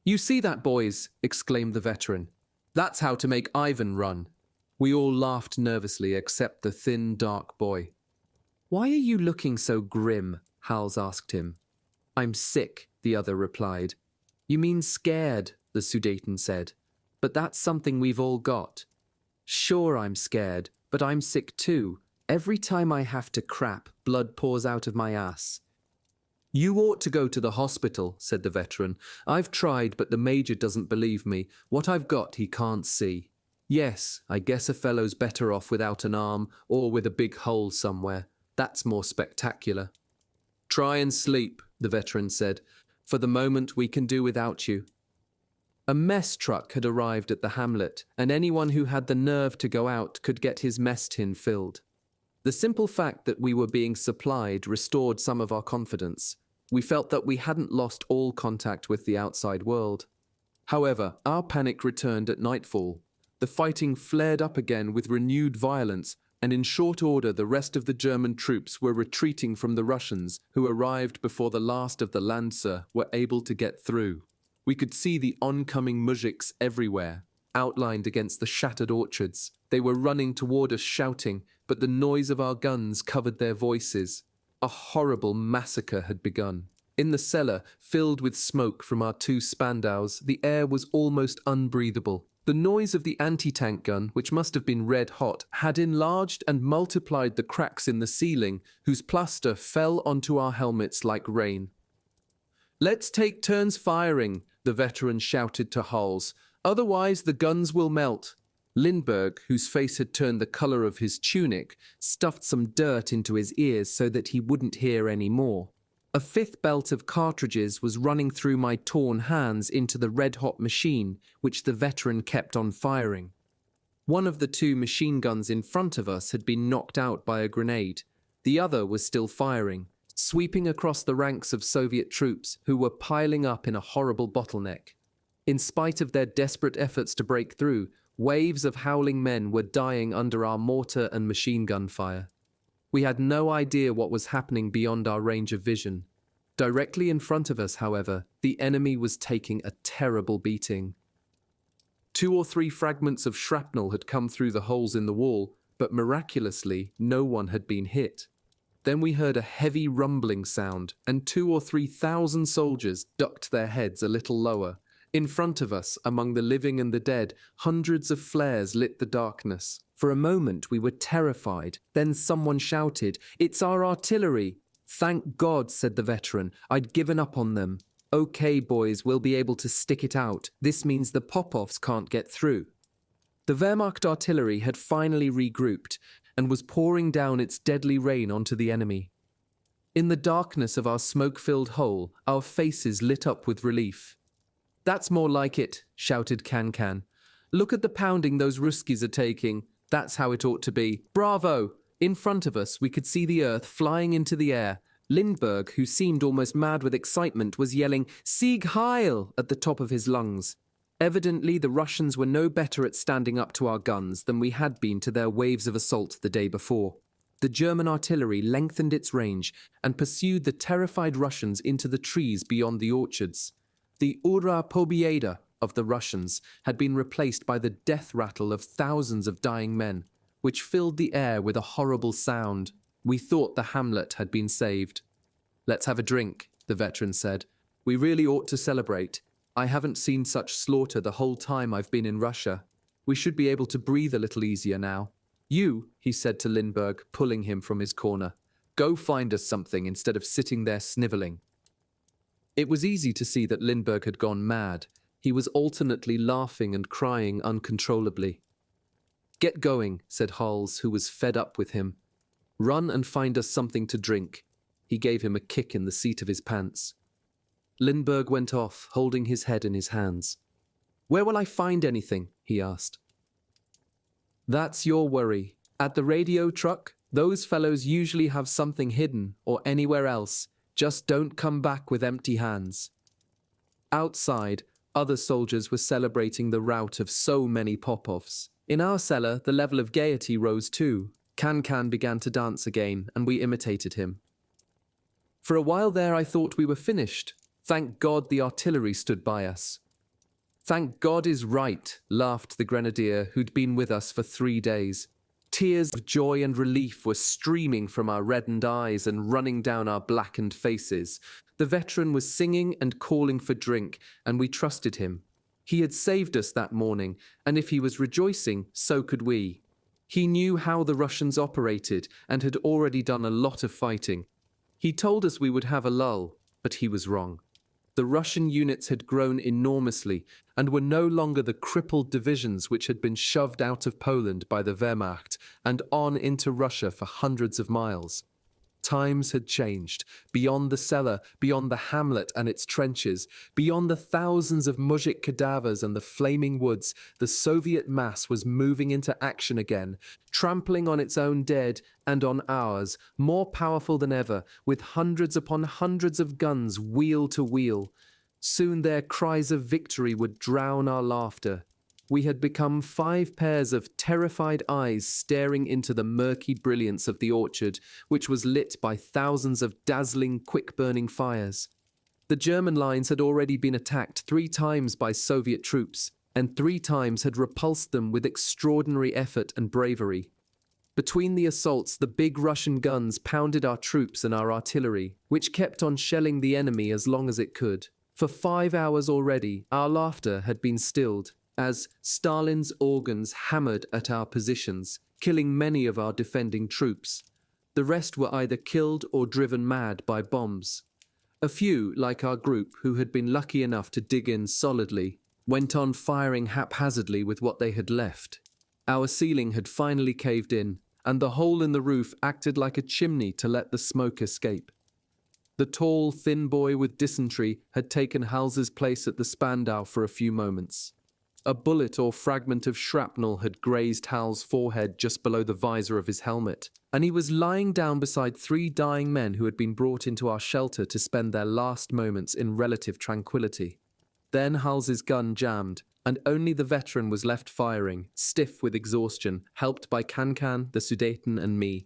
"You see that, boys?" exclaimed the veteran. "That's how to make Ivan run." We all laughed nervously except the thin, dark boy. "Why are you looking so grim?" Hals asked him. "I'm sick," the other replied. "You mean scared," the Sudeten said. "But that's something we've all got." "Sure, I'm scared, but I'm sick too. Every time I have to crap, blood pours out of my ass." "You ought to go to the hospital," said the veteran. "I've tried, but the major doesn't believe me. What I've got he can't see." "Yes, I guess a fellow's better off without an arm, or with a big hole somewhere. That's more spectacular." "Try and sleep," the veteran said. "For the moment we can do without you." A mess truck had arrived at the hamlet, and anyone who had the nerve to go out could get his mess tin filled. The simple fact that we were being supplied restored some of our confidence. We felt that we hadn't lost all contact with the outside world. However, our panic returned at nightfall. The fighting flared up again with renewed violence, and in short order the rest of the German troops were retreating from the Russians, who arrived before the last of the Landser were able to get through. We could see the oncoming mujiks everywhere, outlined against the shattered orchards. They were running toward us shouting, but the noise of our guns covered their voices. A horrible massacre had begun. In the cellar, filled with smoke from our 2 Spandaus, the air was almost unbreathable. The noise of the anti-tank gun, which must have been red hot, had enlarged and multiplied the cracks in the ceiling, whose plaster fell onto our helmets like rain. "Let's take turns firing," the veteran shouted to Hals. "Otherwise the guns will melt." Lindbergh, whose face had turned the colour of his tunic, stuffed some dirt into his ears so that he wouldn't hear any more. A 5th belt of cartridges was running through my torn hands into the red-hot machine, which the veteran kept on firing. One of the 2 machine guns in front of us had been knocked out by a grenade. The other was still firing, sweeping across the ranks of Soviet troops who were piling up in a horrible bottleneck. In spite of their desperate efforts to break through, waves of howling men were dying under our mortar and machine gun fire. We had no idea what was happening beyond our range of vision. Directly in front of us, however, the enemy was taking a terrible beating. 2 or 3 fragments of shrapnel had come through the holes in the wall, but miraculously no one had been hit. Then we heard a heavy rumbling sound, and 2,000 or 3,000 soldiers ducked their heads a little lower. In front of us, among the living and the dead, hundreds of flares lit the darkness. For a moment we were terrified. Then someone shouted, "It's our artillery!" "Thank God," said the veteran. "I'd given up on them." "Okay, boys, we'll be able to stick it out. This means the Popovs can't get through." The Wehrmacht artillery had finally regrouped and was pouring down its deadly rain onto the enemy. In the darkness of our smoke-filled hole, our faces lit up with relief. "That's more like it," shouted Can-Can. "Look at the pounding those Ruskies are taking. That's how it ought to be. Bravo!" In front of us, we could see the earth flying into the air. Lindbergh, who seemed almost mad with excitement, was yelling, "Sieg Heil!" at the top of his lungs. Evidently, the Russians were no better at standing up to our guns than we had been to their waves of assault the day before. The German artillery lengthened its range and pursued the terrified Russians into the trees beyond the orchards. The Ura Pobieda of the Russians had been replaced by the death rattle of thousands of dying men, which filled the air with a horrible sound. We thought the hamlet had been saved. "Let's have a drink," the veteran said. "We really ought to celebrate. I haven't seen such slaughter the whole time I've been in Russia. We should be able to breathe a little easier now. You," he said to Lindbergh, pulling him from his corner, "go find us something instead of sitting there snivelling." It was easy to see that Lindbergh had gone mad. He was alternately laughing and crying uncontrollably. "Get going," said Hals, who was fed up with him. "Run and find us something to drink." He gave him a kick in the seat of his pants. Lindbergh went off, holding his head in his hands. "Where will I find anything?" he asked. "That's your worry. At the radio truck, those fellows usually have something hidden, or anywhere else. Just don't come back with empty hands." Outside, other soldiers were celebrating the rout of so many Popovs. In our cellar, the level of gaiety rose too. Can-Can began to dance again, and we imitated him. For a while there I thought we were finished. Thank God the artillery stood by us. "Thank God is right," laughed the grenadier who'd been with us for 3 days. Tears of joy and relief were streaming from our reddened eyes and running down our blackened faces. The veteran was singing and calling for drink, and we trusted him. He had saved us that morning, and if he was rejoicing, so could we. He knew how the Russians operated and had already done a lot of fighting. He told us we would have a lull, but he was wrong. The Russian units had grown enormously and were no longer the crippled divisions which had been shoved out of Poland by the Wehrmacht and on into Russia for hundreds of miles. Times had changed. Beyond the cellar, beyond the hamlet and its trenches, beyond the thousands of mujik cadavers and the flaming woods, the Soviet mass was moving into action again, trampling on its own dead and on ours, more powerful than ever, with hundreds upon hundreds of guns wheel to wheel. Soon their cries of victory would drown our laughter. We had become 5 pairs of terrified eyes staring into the murky brilliance of the orchard, which was lit by thousands of dazzling, quick-burning fires. The German lines had already been attacked 3 times by Soviet troops, and 3 times had repulsed them with extraordinary effort and bravery. Between the assaults, the big Russian guns pounded our troops and our artillery, which kept on shelling the enemy as long as it could. For 5 hours already, our laughter had been stilled, as Stalin's organs hammered at our positions, killing many of our defending troops. The rest were either killed or driven mad by bombs. A few, like our group, who had been lucky enough to dig in solidly, went on firing haphazardly with what they had left. Our ceiling had finally caved in, and the hole in the roof acted like a chimney to let the smoke escape. The tall, thin boy with dysentery had taken Hals's place at the Spandau for a few moments. A bullet or fragment of shrapnel had grazed Hal's forehead just below the visor of his helmet, and he was lying down beside 3 dying men who had been brought into our shelter to spend their last moments in relative tranquility. Then Hals's gun jammed, and only the veteran was left firing, stiff with exhaustion, helped by Can-Can, the Sudeten, and me.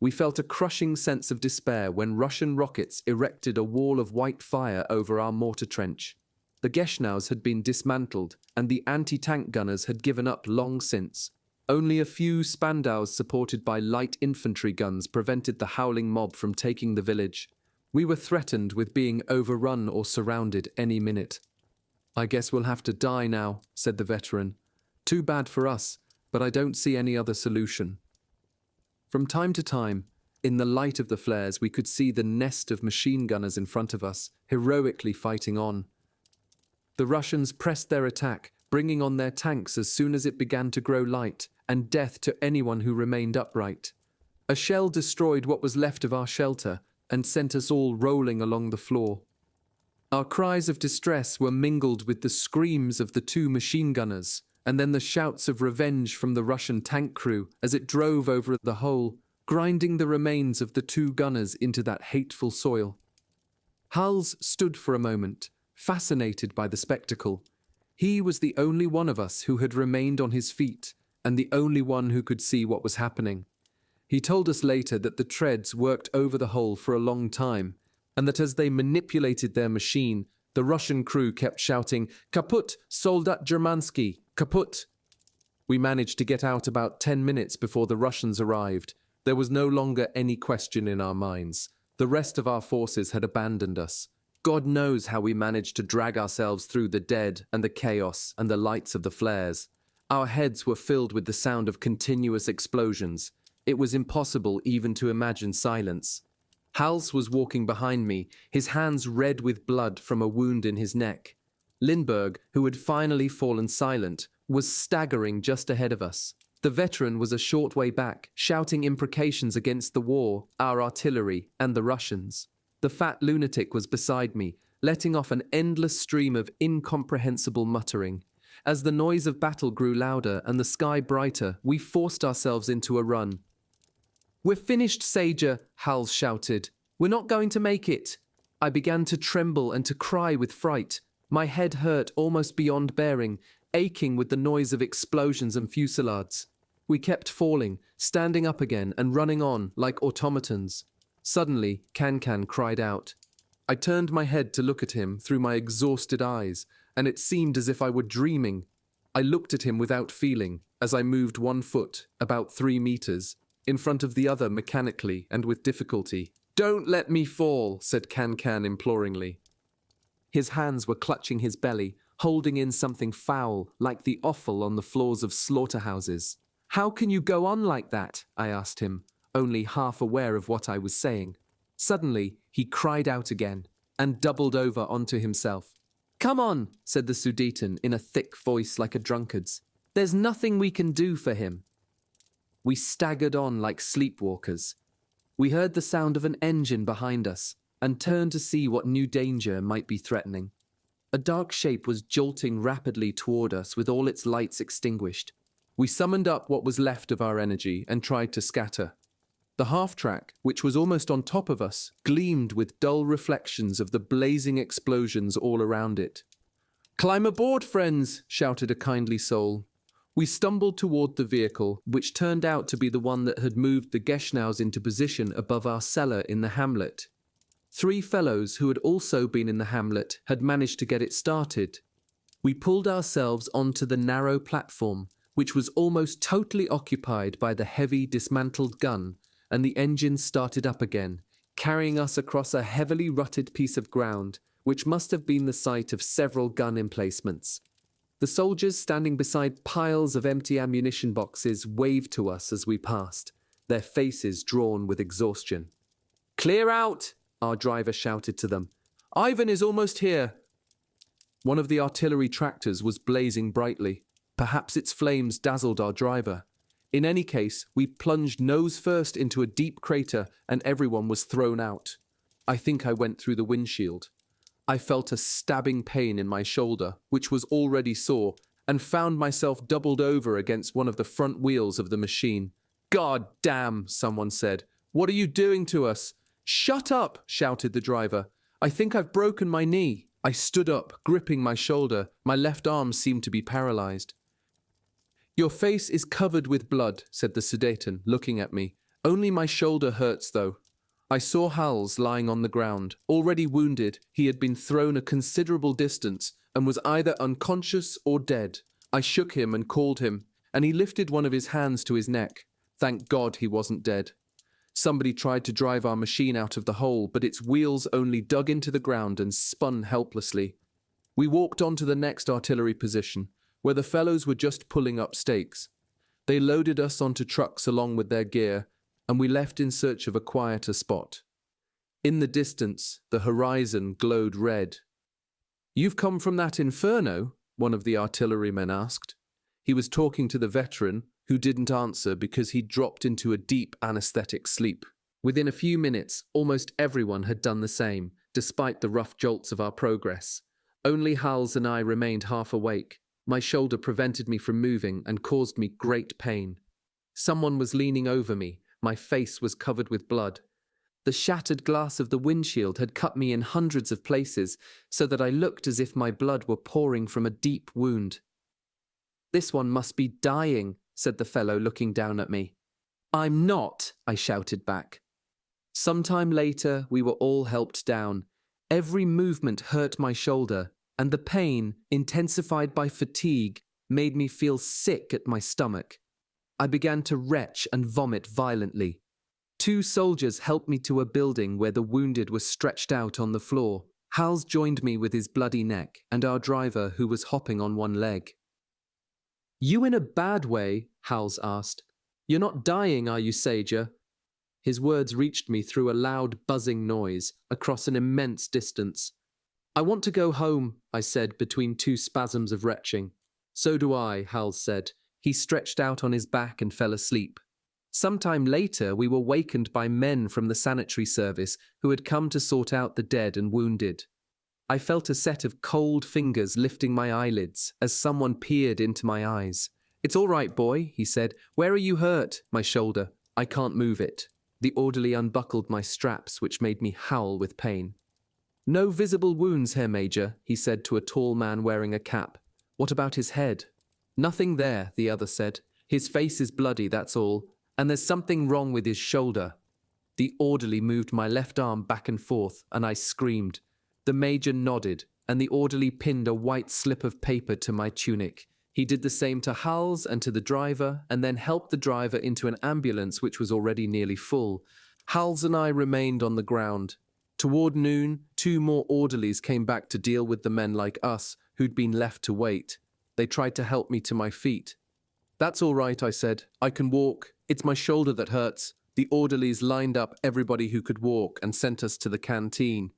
We felt a crushing sense of despair when Russian rockets erected a wall of white fire over our mortar trench. The Geschnaus had been dismantled, and the anti-tank gunners had given up long since. Only a few Spandaus supported by light infantry guns prevented the howling mob from taking the village. We were threatened with being overrun or surrounded any minute. "I guess we'll have to die now," said the veteran. "Too bad for us, but I don't see any other solution. From time to time, in the light of the flares, we could see the nest of machine gunners in front of us, heroically fighting on. The Russians pressed their attack, bringing on their tanks as soon as it began to grow light, and death to anyone who remained upright. A shell destroyed what was left of our shelter and sent us all rolling along the floor. Our cries of distress were mingled with the screams of the two machine gunners, and then the shouts of revenge from the Russian tank crew as it drove over the hole, grinding the remains of the two gunners into that hateful soil. Hals stood for a moment, fascinated by the spectacle. He was the only one of us who had remained on his feet, and the only one who could see what was happening. He told us later that the treads worked over the hole for a long time, and that as they manipulated their machine, the Russian crew kept shouting, "Kaput, Soldat Germansky, kaput!" We managed to get out about 10 minutes before the Russians arrived. There was no longer any question in our minds. The rest of our forces had abandoned us. God knows how we managed to drag ourselves through the dead and the chaos and the lights of the flares. Our heads were filled with the sound of continuous explosions. It was impossible even to imagine silence. Hals was walking behind me, his hands red with blood from a wound in his neck. Lindbergh, who had finally fallen silent, was staggering just ahead of us. The veteran was a short way back, shouting imprecations against the war, our artillery, and the Russians. The fat lunatic was beside me, letting off an endless stream of incomprehensible muttering. As the noise of battle grew louder and the sky brighter, we forced ourselves into a run. "We're finished, Sajer," Hals shouted. "We're not going to make it." I began to tremble and to cry with fright. My head hurt almost beyond bearing, aching with the noise of explosions and fusillades. We kept falling, standing up again and running on like automatons. Suddenly, Can cried out. I turned my head to look at him through my exhausted eyes, and it seemed as if I were dreaming. I looked at him without feeling, as I moved one foot, about 3 meters, in front of the other mechanically and with difficulty. "Don't let me fall," said Can imploringly. His hands were clutching his belly, holding in something foul, like the offal on the floors of slaughterhouses. "How can you go on like that?" I asked him, only half aware of what I was saying. Suddenly, he cried out again, and doubled over onto himself. "Come on," said the Sudeten in a thick voice like a drunkard's. "There's nothing we can do for him." We staggered on like sleepwalkers. We heard the sound of an engine behind us, and turned to see what new danger might be threatening. A dark shape was jolting rapidly toward us with all its lights extinguished. We summoned up what was left of our energy and tried to scatter. The half-track, which was almost on top of us, gleamed with dull reflections of the blazing explosions all around it. "Climb aboard, friends!" shouted a kindly soul. We stumbled toward the vehicle, which turned out to be the one that had moved the Geschnaus into position above our cellar in the hamlet. 3 fellows who had also been in the hamlet had managed to get it started. We pulled ourselves onto the narrow platform, which was almost totally occupied by the heavy dismantled gun, and the engine started up again, carrying us across a heavily rutted piece of ground, which must have been the site of several gun emplacements. The soldiers standing beside piles of empty ammunition boxes waved to us as we passed, their faces drawn with exhaustion. "Clear out!" our driver shouted to them. "Ivan is almost here." One of the artillery tractors was blazing brightly. Perhaps its flames dazzled our driver. In any case, we plunged nose first into a deep crater and everyone was thrown out. I think I went through the windshield. I felt a stabbing pain in my shoulder, which was already sore, and found myself doubled over against one of the front wheels of the machine. "God damn," someone said. "What are you doing to us?" "Shut up," shouted the driver. "I think I've broken my knee." I stood up, gripping my shoulder. My left arm seemed to be paralyzed. "Your face is covered with blood," said the Sudeten, looking at me. "Only my shoulder hurts, though." I saw Hals lying on the ground. Already wounded, he had been thrown a considerable distance and was either unconscious or dead. I shook him and called him, and he lifted one of his hands to his neck. Thank God he wasn't dead. Somebody tried to drive our machine out of the hole, but its wheels only dug into the ground and spun helplessly. We walked on to the next artillery position, where the fellows were just pulling up stakes. They loaded us onto trucks along with their gear, and we left in search of a quieter spot. In the distance, the horizon glowed red. "You've come from that inferno?" one of the artillerymen asked. He was talking to the veteran, who didn't answer because he'd dropped into a deep anesthetic sleep. Within a few minutes, almost everyone had done the same, despite the rough jolts of our progress. Only Hals and I remained half awake. My shoulder prevented me from moving and caused me great pain. Someone was leaning over me. My face was covered with blood. The shattered glass of the windshield had cut me in hundreds of places, so that I looked as if my blood were pouring from a deep wound. "This one must be dying," said the fellow, looking down at me. "I'm not," I shouted back. Sometime later, we were all helped down. Every movement hurt my shoulder, and the pain, intensified by fatigue, made me feel sick at my stomach. I began to retch and vomit violently. 2 soldiers helped me to a building where the wounded were stretched out on the floor. Hals joined me with his bloody neck, and our driver, who was hopping on one leg. "You in a bad way?" Hals asked. "You're not dying, are you, Sajer?" His words reached me through a loud buzzing noise, across an immense distance. "I want to go home," I said between 2 spasms of retching. "So do I," Hals said. He stretched out on his back and fell asleep. Sometime later, we were wakened by men from the sanitary service who had come to sort out the dead and wounded. I felt a set of cold fingers lifting my eyelids as someone peered into my eyes. "It's all right, boy," he said. "Where are you hurt?" "My shoulder. I can't move it." The orderly unbuckled my straps, which made me howl with pain. "No visible wounds, Herr Major," he said to a tall man wearing a cap. "What about his head?" "Nothing there," the other said. "His face is bloody, that's all. And there's something wrong with his shoulder." The orderly moved my left arm back and forth, and I screamed. The major nodded, and the orderly pinned a white slip of paper to my tunic. He did the same to Hals and to the driver, and then helped the driver into an ambulance which was already nearly full. Hals and I remained on the ground. Toward noon, 2 more orderlies came back to deal with the men like us who'd been left to wait. They tried to help me to my feet. "That's all right," I said. "I can walk. It's my shoulder that hurts." The orderlies lined up everybody who could walk and sent us to the canteen.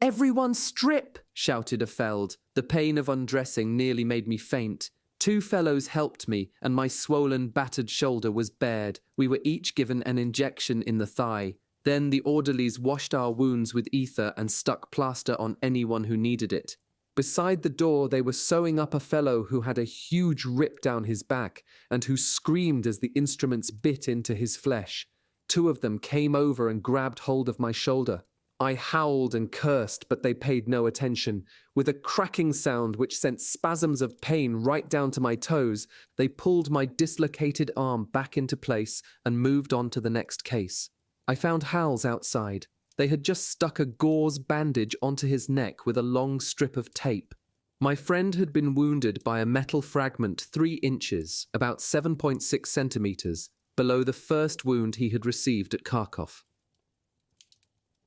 "Everyone strip!" shouted a Feld. The pain of undressing nearly made me faint. 2 fellows helped me, and my swollen, battered shoulder was bared. We were each given an injection in the thigh. Then the orderlies washed our wounds with ether and stuck plaster on anyone who needed it. Beside the door, they were sewing up a fellow who had a huge rip down his back and who screamed as the instruments bit into his flesh. 2 of them came over and grabbed hold of my shoulder. I howled and cursed, but they paid no attention. With a cracking sound which sent spasms of pain right down to my toes, they pulled my dislocated arm back into place and moved on to the next case. I found Hals outside. They had just stuck a gauze bandage onto his neck with a long strip of tape. My friend had been wounded by a metal fragment 3 inches, about 7.6 centimeters, below the first wound he had received at Kharkov.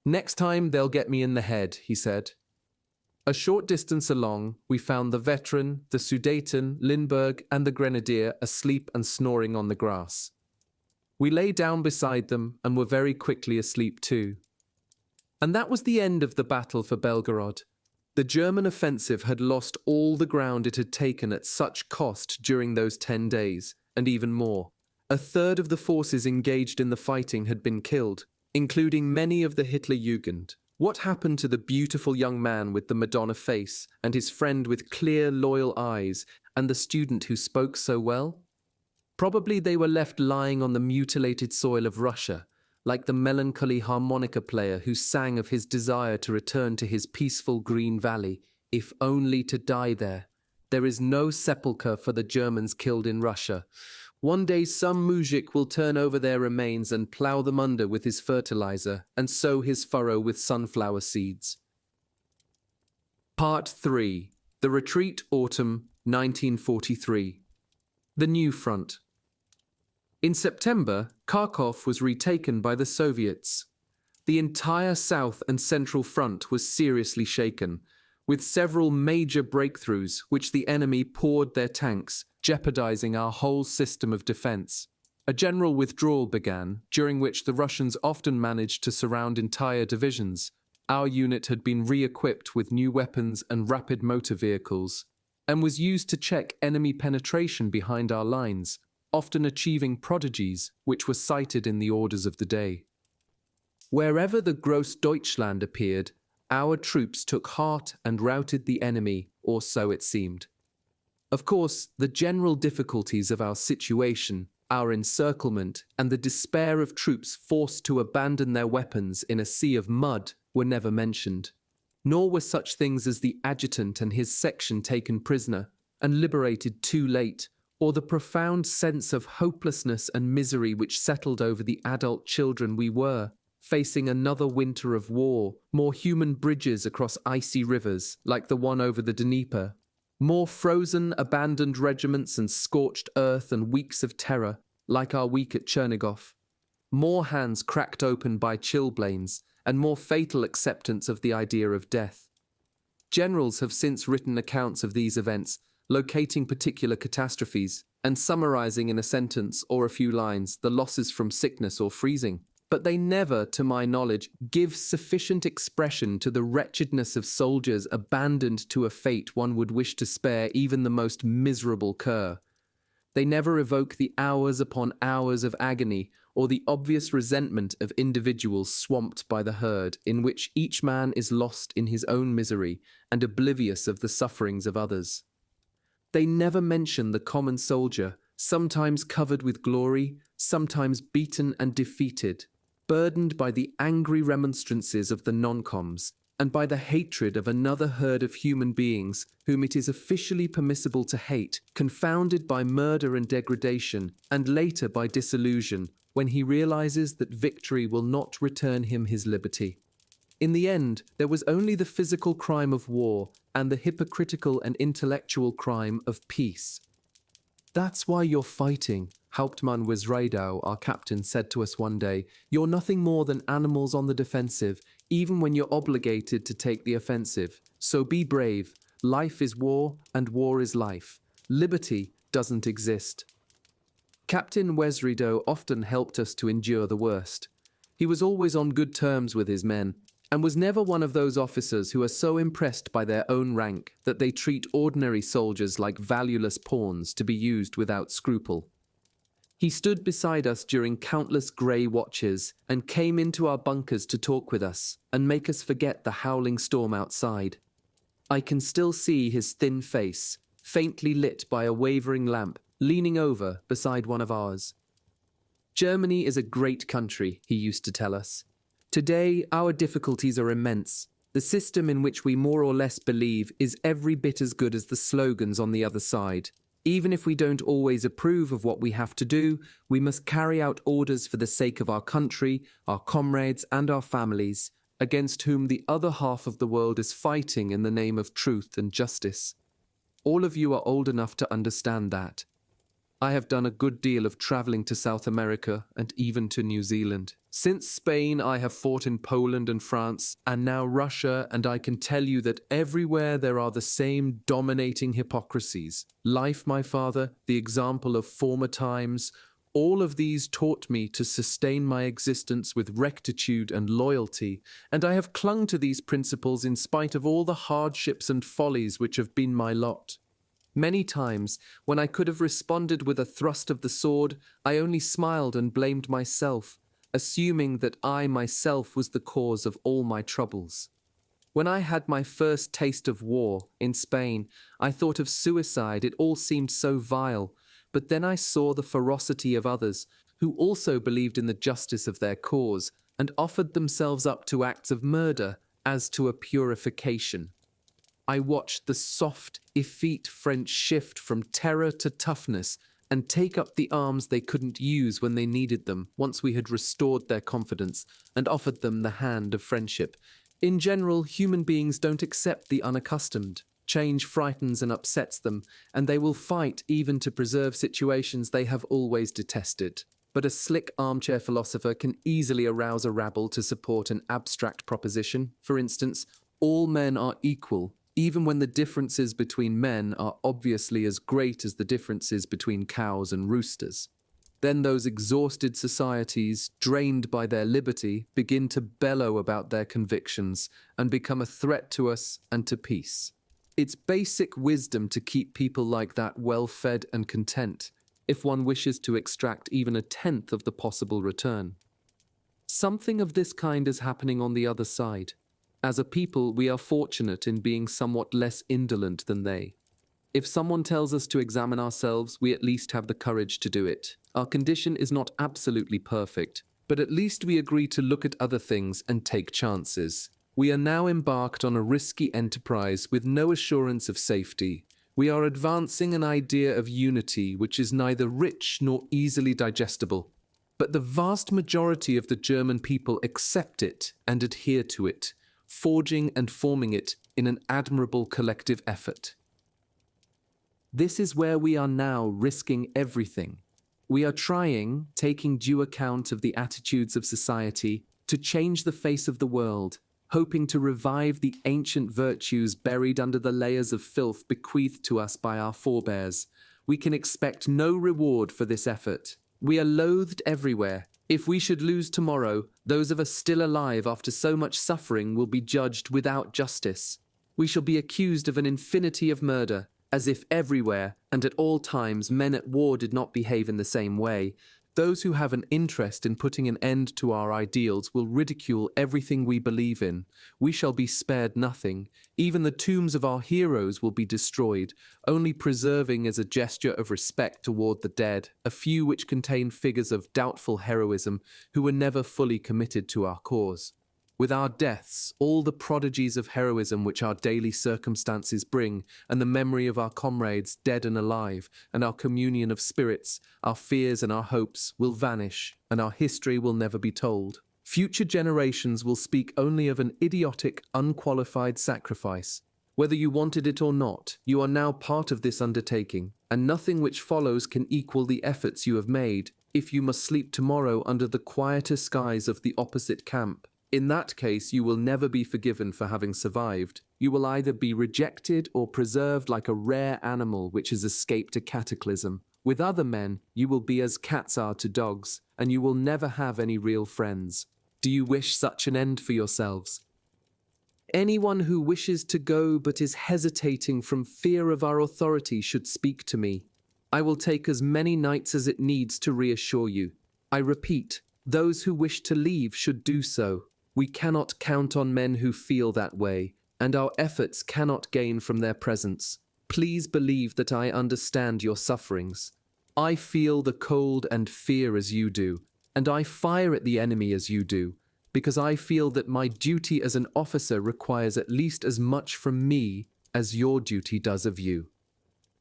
"Next time they'll get me in the head," he said. A short distance along, we found the veteran, the Sudeten, Lindbergh, and the grenadier asleep and snoring on the grass. We lay down beside them and were very quickly asleep too. And that was the end of the battle for Belgorod. The German offensive had lost all the ground it had taken at such cost during those 10 days, and even more. 1/3 of the forces engaged in the fighting had been killed, including many of the Hitlerjugend. What happened to the beautiful young man with the Madonna face, and his friend with clear, loyal eyes, and the student who spoke so well? Probably they were left lying on the mutilated soil of Russia, like the melancholy harmonica player who sang of his desire to return to his peaceful green valley, if only to die there. There is no sepulchre for the Germans killed in Russia. One day some mujik will turn over their remains and plough them under with his fertilizer and sow his furrow with sunflower seeds. Part 3. The Retreat, Autumn, 1943. The New Front. In September, Kharkov was retaken by the Soviets. The entire South and Central Front was seriously shaken, with several major breakthroughs which the enemy poured their tanks, jeopardizing our whole system of defense. A general withdrawal began, during which the Russians often managed to surround entire divisions. Our unit had been re-equipped with new weapons and rapid motor vehicles, and was used to check enemy penetration behind our lines, often achieving prodigies which were cited in the orders of the day. Wherever the Großdeutschland appeared, our troops took heart and routed the enemy, or so it seemed. Of course, the general difficulties of our situation, our encirclement, and the despair of troops forced to abandon their weapons in a sea of mud were never mentioned. Nor were such things as the adjutant and his section taken prisoner and liberated too late, or the profound sense of hopelessness and misery which settled over the adult children we were, facing another winter of war, more human bridges across icy rivers, like the one over the Dnieper, more frozen, abandoned regiments and scorched earth and weeks of terror, like our week at Chernigov, more hands cracked open by chilblains, and more fatal acceptance of the idea of death. Generals have since written accounts of these events, locating particular catastrophes, and summarizing in a sentence or a few lines the losses from sickness or freezing. But they never, to my knowledge, give sufficient expression to the wretchedness of soldiers abandoned to a fate one would wish to spare even the most miserable cur. They never evoke the hours upon hours of agony or the obvious resentment of individuals swamped by the herd, in which each man is lost in his own misery and oblivious of the sufferings of others. They never mention the common soldier, sometimes covered with glory, sometimes beaten and defeated, burdened by the angry remonstrances of the non-coms, and by the hatred of another herd of human beings whom it is officially permissible to hate, confounded by murder and degradation, and later by disillusion, when he realizes that victory will not return him his liberty. In the end, there was only the physical crime of war and the hypocritical and intellectual crime of peace. "That's why you're fighting," Hauptmann Wisredau, our captain, said to us one day. "You're nothing more than animals on the defensive, even when you're obligated to take the offensive. So be brave. Life is war, and war is life. Liberty doesn't exist." Captain Wisredau often helped us to endure the worst. He was always on good terms with his men, and was never one of those officers who are so impressed by their own rank that they treat ordinary soldiers like valueless pawns to be used without scruple. He stood beside us during countless grey watches and came into our bunkers to talk with us and make us forget the howling storm outside. I can still see his thin face, faintly lit by a wavering lamp, leaning over beside one of ours. "Germany is a great country," he used to tell us. "Today, our difficulties are immense. The system in which we more or less believe is every bit as good as the slogans on the other side. Even if we don't always approve of what we have to do, we must carry out orders for the sake of our country, our comrades, and our families, against whom the other half of the world is fighting in the name of truth and justice. All of you are old enough to understand that. I have done a good deal of traveling to South America and even to New Zealand. Since Spain, I have fought in Poland and France, and now Russia, and I can tell you that everywhere there are the same dominating hypocrisies. Life, my father, the example of former times, all of these taught me to sustain my existence with rectitude and loyalty, and I have clung to these principles in spite of all the hardships and follies which have been my lot. Many times, when I could have responded with a thrust of the sword, I only smiled and blamed myself, assuming that I myself was the cause of all my troubles. When I had my first taste of war in Spain, I thought of suicide. It all seemed so vile, but then I saw the ferocity of others who also believed in the justice of their cause and offered themselves up to acts of murder as to a purification. I watched the soft, effete French shift from terror to toughness and take up the arms they couldn't use when they needed them once we had restored their confidence and offered them the hand of friendship. In general, human beings don't accept the unaccustomed. Change frightens and upsets them, and they will fight even to preserve situations they have always detested. But a slick armchair philosopher can easily arouse a rabble to support an abstract proposition. For instance, all men are equal, even when the differences between men are obviously as great as the differences between cows and roosters. Then those exhausted societies, drained by their liberty, begin to bellow about their convictions and become a threat to us and to peace. It's basic wisdom to keep people like that well-fed and content, if one wishes to extract even a tenth of the possible return. Something of this kind is happening on the other side. As a people, we are fortunate in being somewhat less indolent than they. If someone tells us to examine ourselves, we at least have the courage to do it. Our condition is not absolutely perfect, but at least we agree to look at other things and take chances. We are now embarked on a risky enterprise with no assurance of safety. We are advancing an idea of unity which is neither rich nor easily digestible. But the vast majority of the German people accept it and adhere to it, forging and forming it in an admirable collective effort. This is where we are now risking everything. We are trying, taking due account of the attitudes of society, to change the face of the world, hoping to revive the ancient virtues buried under the layers of filth bequeathed to us by our forebears. We can expect no reward for this effort. We are loathed everywhere. If we should lose tomorrow, those of us still alive after so much suffering will be judged without justice. We shall be accused of an infinity of murder, as if everywhere and at all times men at war did not behave in the same way. Those who have an interest in putting an end to our ideals will ridicule everything we believe in. We shall be spared nothing. Even the tombs of our heroes will be destroyed, only preserving as a gesture of respect toward the dead a few which contain figures of doubtful heroism who were never fully committed to our cause. With our deaths, all the prodigies of heroism which our daily circumstances bring, and the memory of our comrades dead and alive, and our communion of spirits, our fears and our hopes, will vanish, and our history will never be told. Future generations will speak only of an idiotic, unqualified sacrifice. Whether you wanted it or not, you are now part of this undertaking, and nothing which follows can equal the efforts you have made, if you must sleep tomorrow under the quieter skies of the opposite camp. In that case, you will never be forgiven for having survived. You will either be rejected or preserved like a rare animal which has escaped a cataclysm. With other men, you will be as cats are to dogs, and you will never have any real friends. Do you wish such an end for yourselves? Anyone who wishes to go but is hesitating from fear of our authority should speak to me. I will take as many nights as it needs to reassure you. I repeat, those who wish to leave should do so. We cannot count on men who feel that way, and our efforts cannot gain from their presence. Please believe that I understand your sufferings. I feel the cold and fear as you do, and I fire at the enemy as you do, because I feel that my duty as an officer requires at least as much from me as your duty does of you.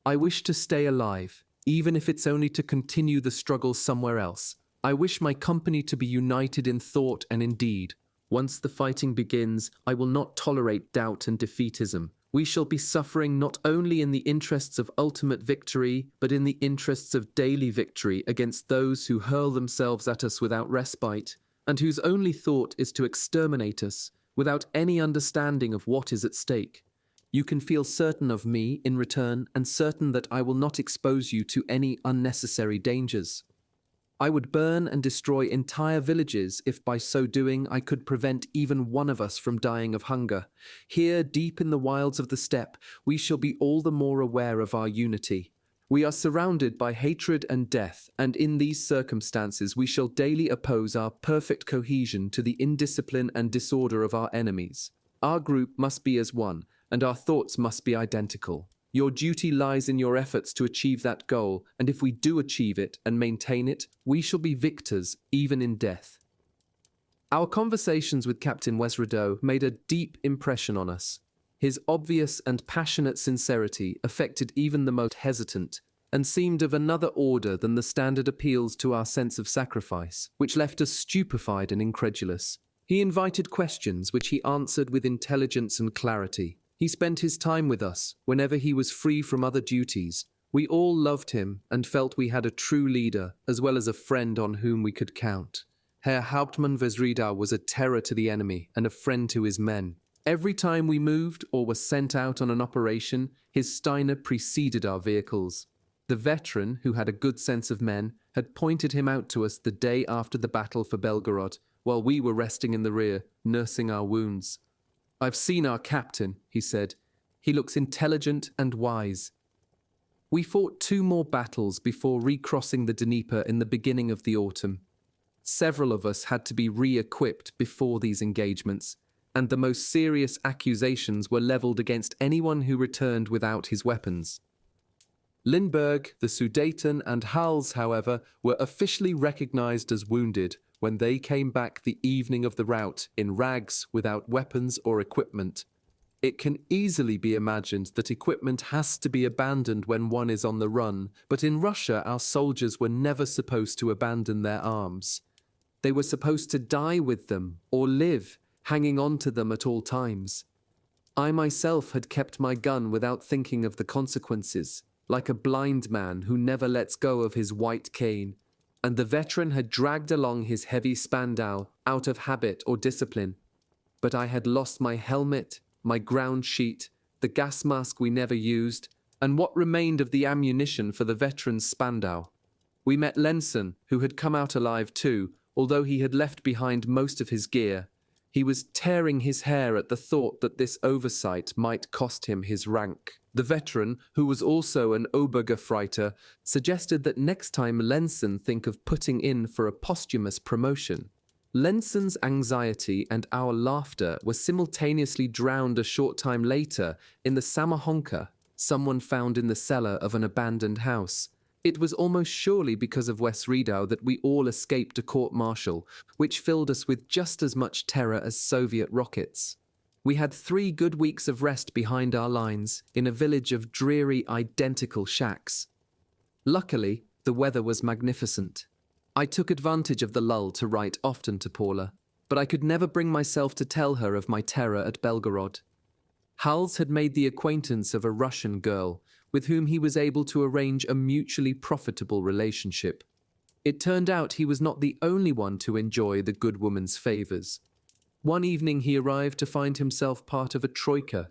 I wish to stay alive, even if it's only to continue the struggle somewhere else. I wish my company to be united in thought and in deed. Once the fighting begins, I will not tolerate doubt and defeatism. We shall be suffering not only in the interests of ultimate victory, but in the interests of daily victory against those who hurl themselves at us without respite, and whose only thought is to exterminate us, without any understanding of what is at stake. You can feel certain of me in return, and certain that I will not expose you to any unnecessary dangers. I would burn and destroy entire villages if by so doing I could prevent even one of us from dying of hunger. Here, deep in the wilds of the steppe, we shall be all the more aware of our unity. We are surrounded by hatred and death, and in these circumstances we shall daily oppose our perfect cohesion to the indiscipline and disorder of our enemies. Our group must be as one, and our thoughts must be identical. Your duty lies in your efforts to achieve that goal, and if we do achieve it and maintain it, we shall be victors, even in death. Our conversations with Captain Wesredow made a deep impression on us. His obvious and passionate sincerity affected even the most hesitant, and seemed of another order than the standard appeals to our sense of sacrifice, which left us stupefied and incredulous. He invited questions which he answered with intelligence and clarity. He spent his time with us whenever he was free from other duties. We all loved him and felt we had a true leader, as well as a friend on whom we could count. Herr Hauptmann Wesredow was a terror to the enemy and a friend to his men. Every time we moved or were sent out on an operation, his Steiner preceded our vehicles. The veteran, who had a good sense of men, had pointed him out to us the day after the battle for Belgorod, while we were resting in the rear, nursing our wounds. "I've seen our captain," he said. "He looks intelligent and wise." We fought 2 more battles before recrossing the Dnieper in the beginning of the autumn. Several of us had to be re-equipped before these engagements, and the most serious accusations were leveled against anyone who returned without his weapons. Lindbergh, the Sudeten, and Hals, however, were officially recognized as wounded when they came back the evening of the rout in rags without weapons or equipment. It can easily be imagined that equipment has to be abandoned when one is on the run, but in Russia our soldiers were never supposed to abandon their arms. They were supposed to die with them, or live, hanging on to them at all times. I myself had kept my gun without thinking of the consequences, like a blind man who never lets go of his white cane, and the veteran had dragged along his heavy Spandau out of habit or discipline. But I had lost my helmet, my ground sheet, the gas mask we never used, and what remained of the ammunition for the veteran's Spandau. We met Lenson, who had come out alive too, although he had left behind most of his gear. He was tearing his hair at the thought that this oversight might cost him his rank. The veteran, who was also an Obergefreiter, suggested that next time Lenson think of putting in for a posthumous promotion. Lenson's anxiety and our laughter were simultaneously drowned a short time later in the Samahonka someone found in the cellar of an abandoned house. It was almost surely because of West Redau that we all escaped a court-martial, which filled us with just as much terror as Soviet rockets. We had 3 good weeks of rest behind our lines in a village of dreary, identical shacks. Luckily, the weather was magnificent. I took advantage of the lull to write often to Paula, but I could never bring myself to tell her of my terror at Belgorod. Hals had made the acquaintance of a Russian girl, with whom he was able to arrange a mutually profitable relationship. It turned out he was not the only one to enjoy the good woman's favors. One evening he arrived to find himself part of a troika.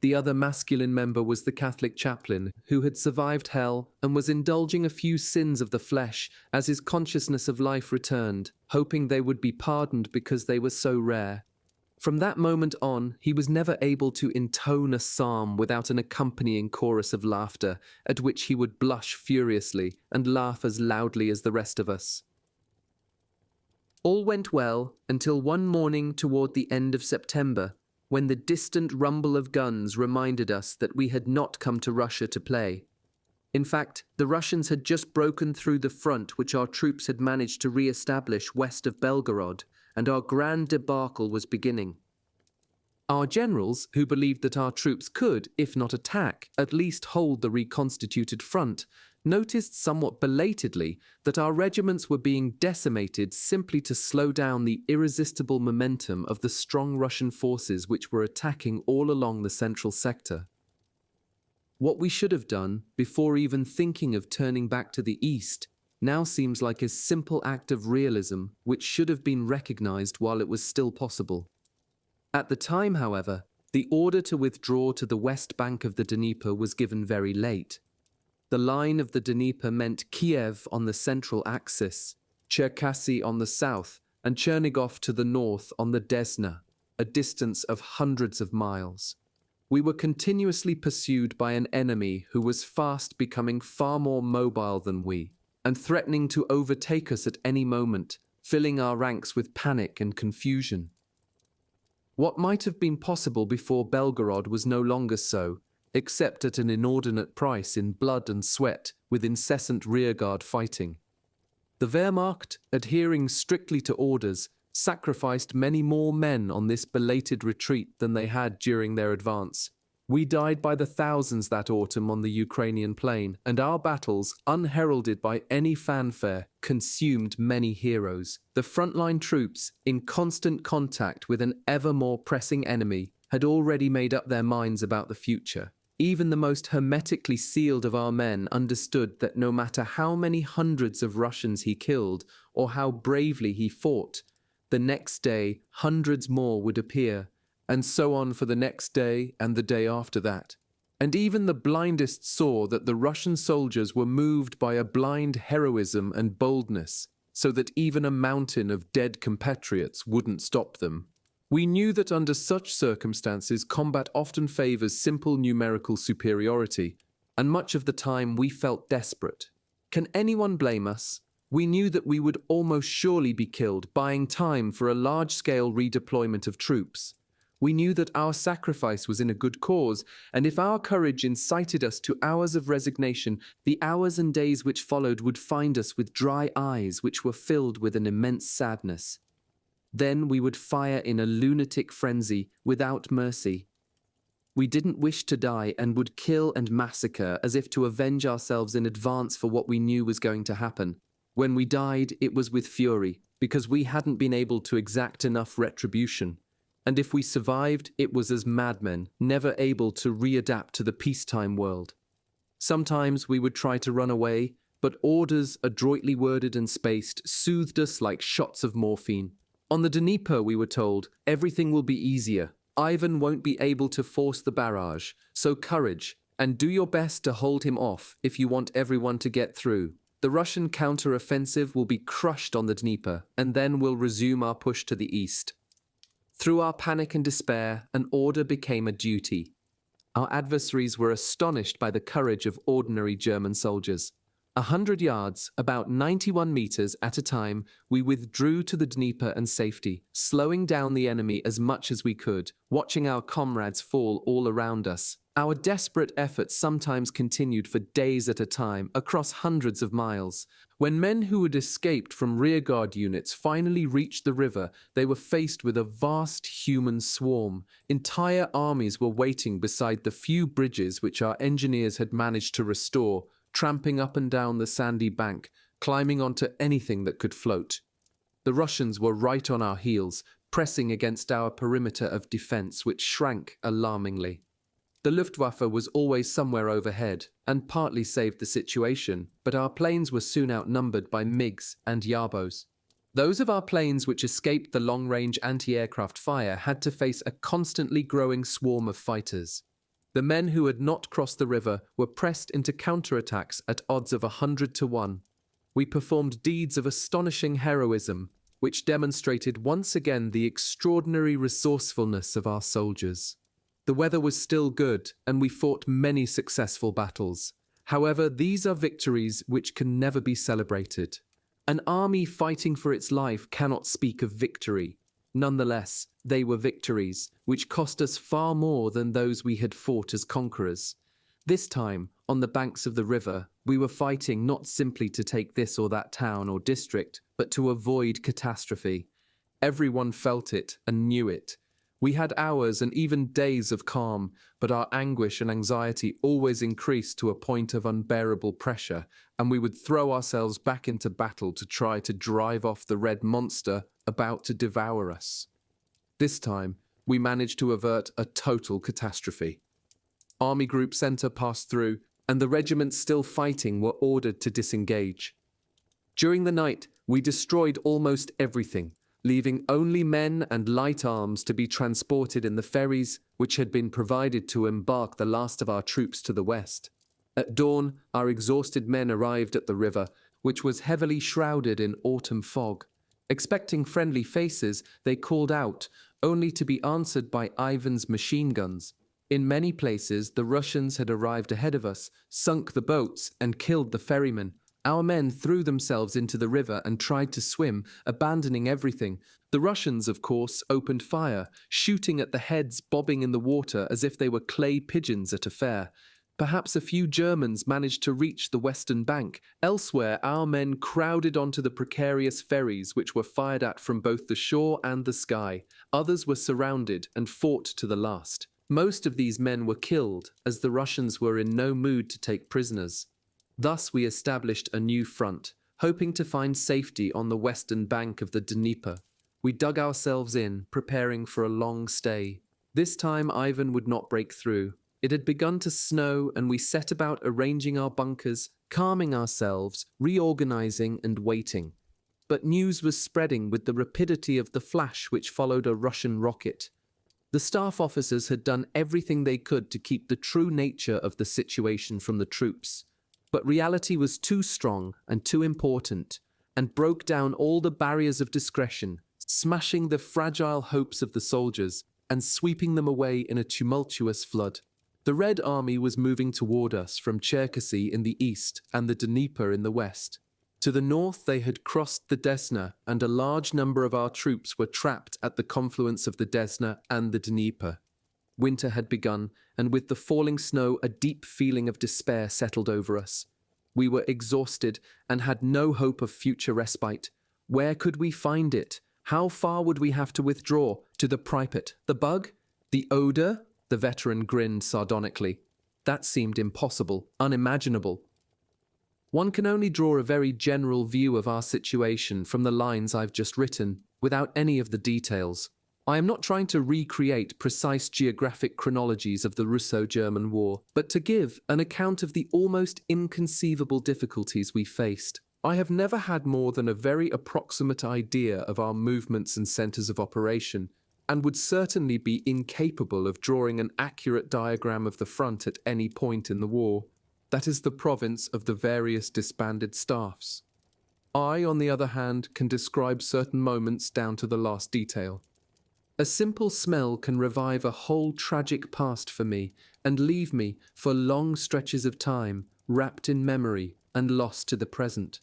The other masculine member was the Catholic chaplain, who had survived hell and was indulging a few sins of the flesh as his consciousness of life returned, hoping they would be pardoned because they were so rare. From that moment on, he was never able to intone a psalm without an accompanying chorus of laughter, at which he would blush furiously and laugh as loudly as the rest of us. All went well until one morning toward the end of September, when the distant rumble of guns reminded us that we had not come to Russia to play. In fact, the Russians had just broken through the front which our troops had managed to re-establish west of Belgorod, and our grand debacle was beginning. Our generals, who believed that our troops could, if not attack, at least hold the reconstituted front, noticed somewhat belatedly that our regiments were being decimated simply to slow down the irresistible momentum of the strong Russian forces which were attacking all along the central sector. What we should have done, before even thinking of turning back to the east, now seems like a simple act of realism which should have been recognized while it was still possible. At the time, however, the order to withdraw to the west bank of the Dnieper was given very late. The line of the Dnieper meant Kiev on the central axis, Cherkasy on the south, and Chernigov to the north on the Desna, a distance of hundreds of miles. We were continuously pursued by an enemy who was fast becoming far more mobile than we, and threatening to overtake us at any moment, filling our ranks with panic and confusion. What might have been possible before Belgorod was no longer so, except at an inordinate price in blood and sweat, with incessant rearguard fighting. The Wehrmacht, adhering strictly to orders, sacrificed many more men on this belated retreat than they had during their advance. We died by the thousands that autumn on the Ukrainian plain, and our battles, unheralded by any fanfare, consumed many heroes. The frontline troops, in constant contact with an ever more pressing enemy, had already made up their minds about the future. Even the most hermetically sealed of our men understood that no matter how many hundreds of Russians he killed, or how bravely he fought, the next day hundreds more would appear, And so on for the next day and the day after that. And even the blindest saw that the Russian soldiers were moved by a blind heroism and boldness, so that even a mountain of dead compatriots wouldn't stop them. We knew that under such circumstances, combat often favors simple numerical superiority, and much of the time we felt desperate. Can anyone blame us? We knew that we would almost surely be killed, buying time for a large-scale redeployment of troops. We knew that our sacrifice was in a good cause, and if our courage incited us to hours of resignation, the hours and days which followed would find us with dry eyes which were filled with an immense sadness. Then we would fire in a lunatic frenzy, without mercy. We didn't wish to die and would kill and massacre as if to avenge ourselves in advance for what we knew was going to happen. When we died, it was with fury, because we hadn't been able to exact enough retribution. And if we survived, it was as madmen, never able to readapt to the peacetime world. Sometimes we would try to run away, but orders, adroitly worded and spaced, soothed us like shots of morphine. On the Dnieper, we were told, everything will be easier. Ivan won't be able to force the barrage, so courage, and do your best to hold him off if you want everyone to get through. The Russian counter-offensive will be crushed on the Dnieper, and then we'll resume our push to the east. Through our panic and despair, an order became a duty. Our adversaries were astonished by the courage of ordinary German soldiers. 100 yards, about 91 meters at a time, we withdrew to the Dnieper and safety, slowing down the enemy as much as we could, watching our comrades fall all around us. Our desperate efforts sometimes continued for days at a time, across hundreds of miles. When men who had escaped from rearguard units finally reached the river, they were faced with a vast human swarm. Entire armies were waiting beside the few bridges which our engineers had managed to restore, tramping up and down the sandy bank, climbing onto anything that could float. The Russians were right on our heels, pressing against our perimeter of defense, which shrank alarmingly. The Luftwaffe was always somewhere overhead, and partly saved the situation, but our planes were soon outnumbered by MiGs and Yarbos. Those of our planes which escaped the long-range anti-aircraft fire had to face a constantly growing swarm of fighters. The men who had not crossed the river were pressed into counterattacks at odds of 100 to 1. We performed deeds of astonishing heroism, which demonstrated once again the extraordinary resourcefulness of our soldiers. The weather was still good, and we fought many successful battles. However, these are victories which can never be celebrated. An army fighting for its life cannot speak of victory. Nonetheless, they were victories, which cost us far more than those we had fought as conquerors. This time, on the banks of the river, we were fighting not simply to take this or that town or district, but to avoid catastrophe. Everyone felt it and knew it. We had hours and even days of calm, but our anguish and anxiety always increased to a point of unbearable pressure, and we would throw ourselves back into battle to try to drive off the red monster about to devour us. This time, we managed to avert a total catastrophe. Army Group Center passed through, and the regiments still fighting were ordered to disengage. During the night, we destroyed almost everything, leaving only men and light arms to be transported in the ferries which had been provided to embark the last of our troops to the west. At dawn, our exhausted men arrived at the river, which was heavily shrouded in autumn fog. Expecting friendly faces, they called out, only to be answered by Ivan's machine guns. In many places, the Russians had arrived ahead of us, sunk the boats, and killed the ferrymen. Our men threw themselves into the river and tried to swim, abandoning everything. The Russians, of course, opened fire, shooting at the heads bobbing in the water as if they were clay pigeons at a fair. Perhaps a few Germans managed to reach the western bank. Elsewhere, our men crowded onto the precarious ferries which were fired at from both the shore and the sky. Others were surrounded and fought to the last. Most of these men were killed, as the Russians were in no mood to take prisoners. Thus we established a new front, hoping to find safety on the western bank of the Dnieper. We dug ourselves in, preparing for a long stay. This time Ivan would not break through. It had begun to snow, and we set about arranging our bunkers, calming ourselves, reorganizing and waiting. But news was spreading with the rapidity of the flash which followed a Russian rocket. The staff officers had done everything they could to keep the true nature of the situation from the troops, but reality was too strong and too important, and broke down all the barriers of discretion, smashing the fragile hopes of the soldiers and sweeping them away in a tumultuous flood. The Red Army was moving toward us from Cherkasy in the east and the Dnieper in the west. To the north they had crossed the Desna, and a large number of our troops were trapped at the confluence of the Desna and the Dnieper. Winter had begun, and with the falling snow a deep feeling of despair settled over us. We were exhausted and had no hope of future respite. Where could we find it? How far would we have to withdraw? To the Pripyat? The Bug? The Oder? The veteran grinned sardonically. That seemed impossible, unimaginable. One can only draw a very general view of our situation from the lines I've just written, without any of the details. I am not trying to recreate precise geographic chronologies of the Russo-German War, but to give an account of the almost inconceivable difficulties we faced. I have never had more than a very approximate idea of our movements and centres of operation, and would certainly be incapable of drawing an accurate diagram of the front at any point in the war. That is the province of the various disbanded staffs. I, on the other hand, can describe certain moments down to the last detail. A simple smell can revive a whole tragic past for me and leave me, for long stretches of time, wrapped in memory and lost to the present.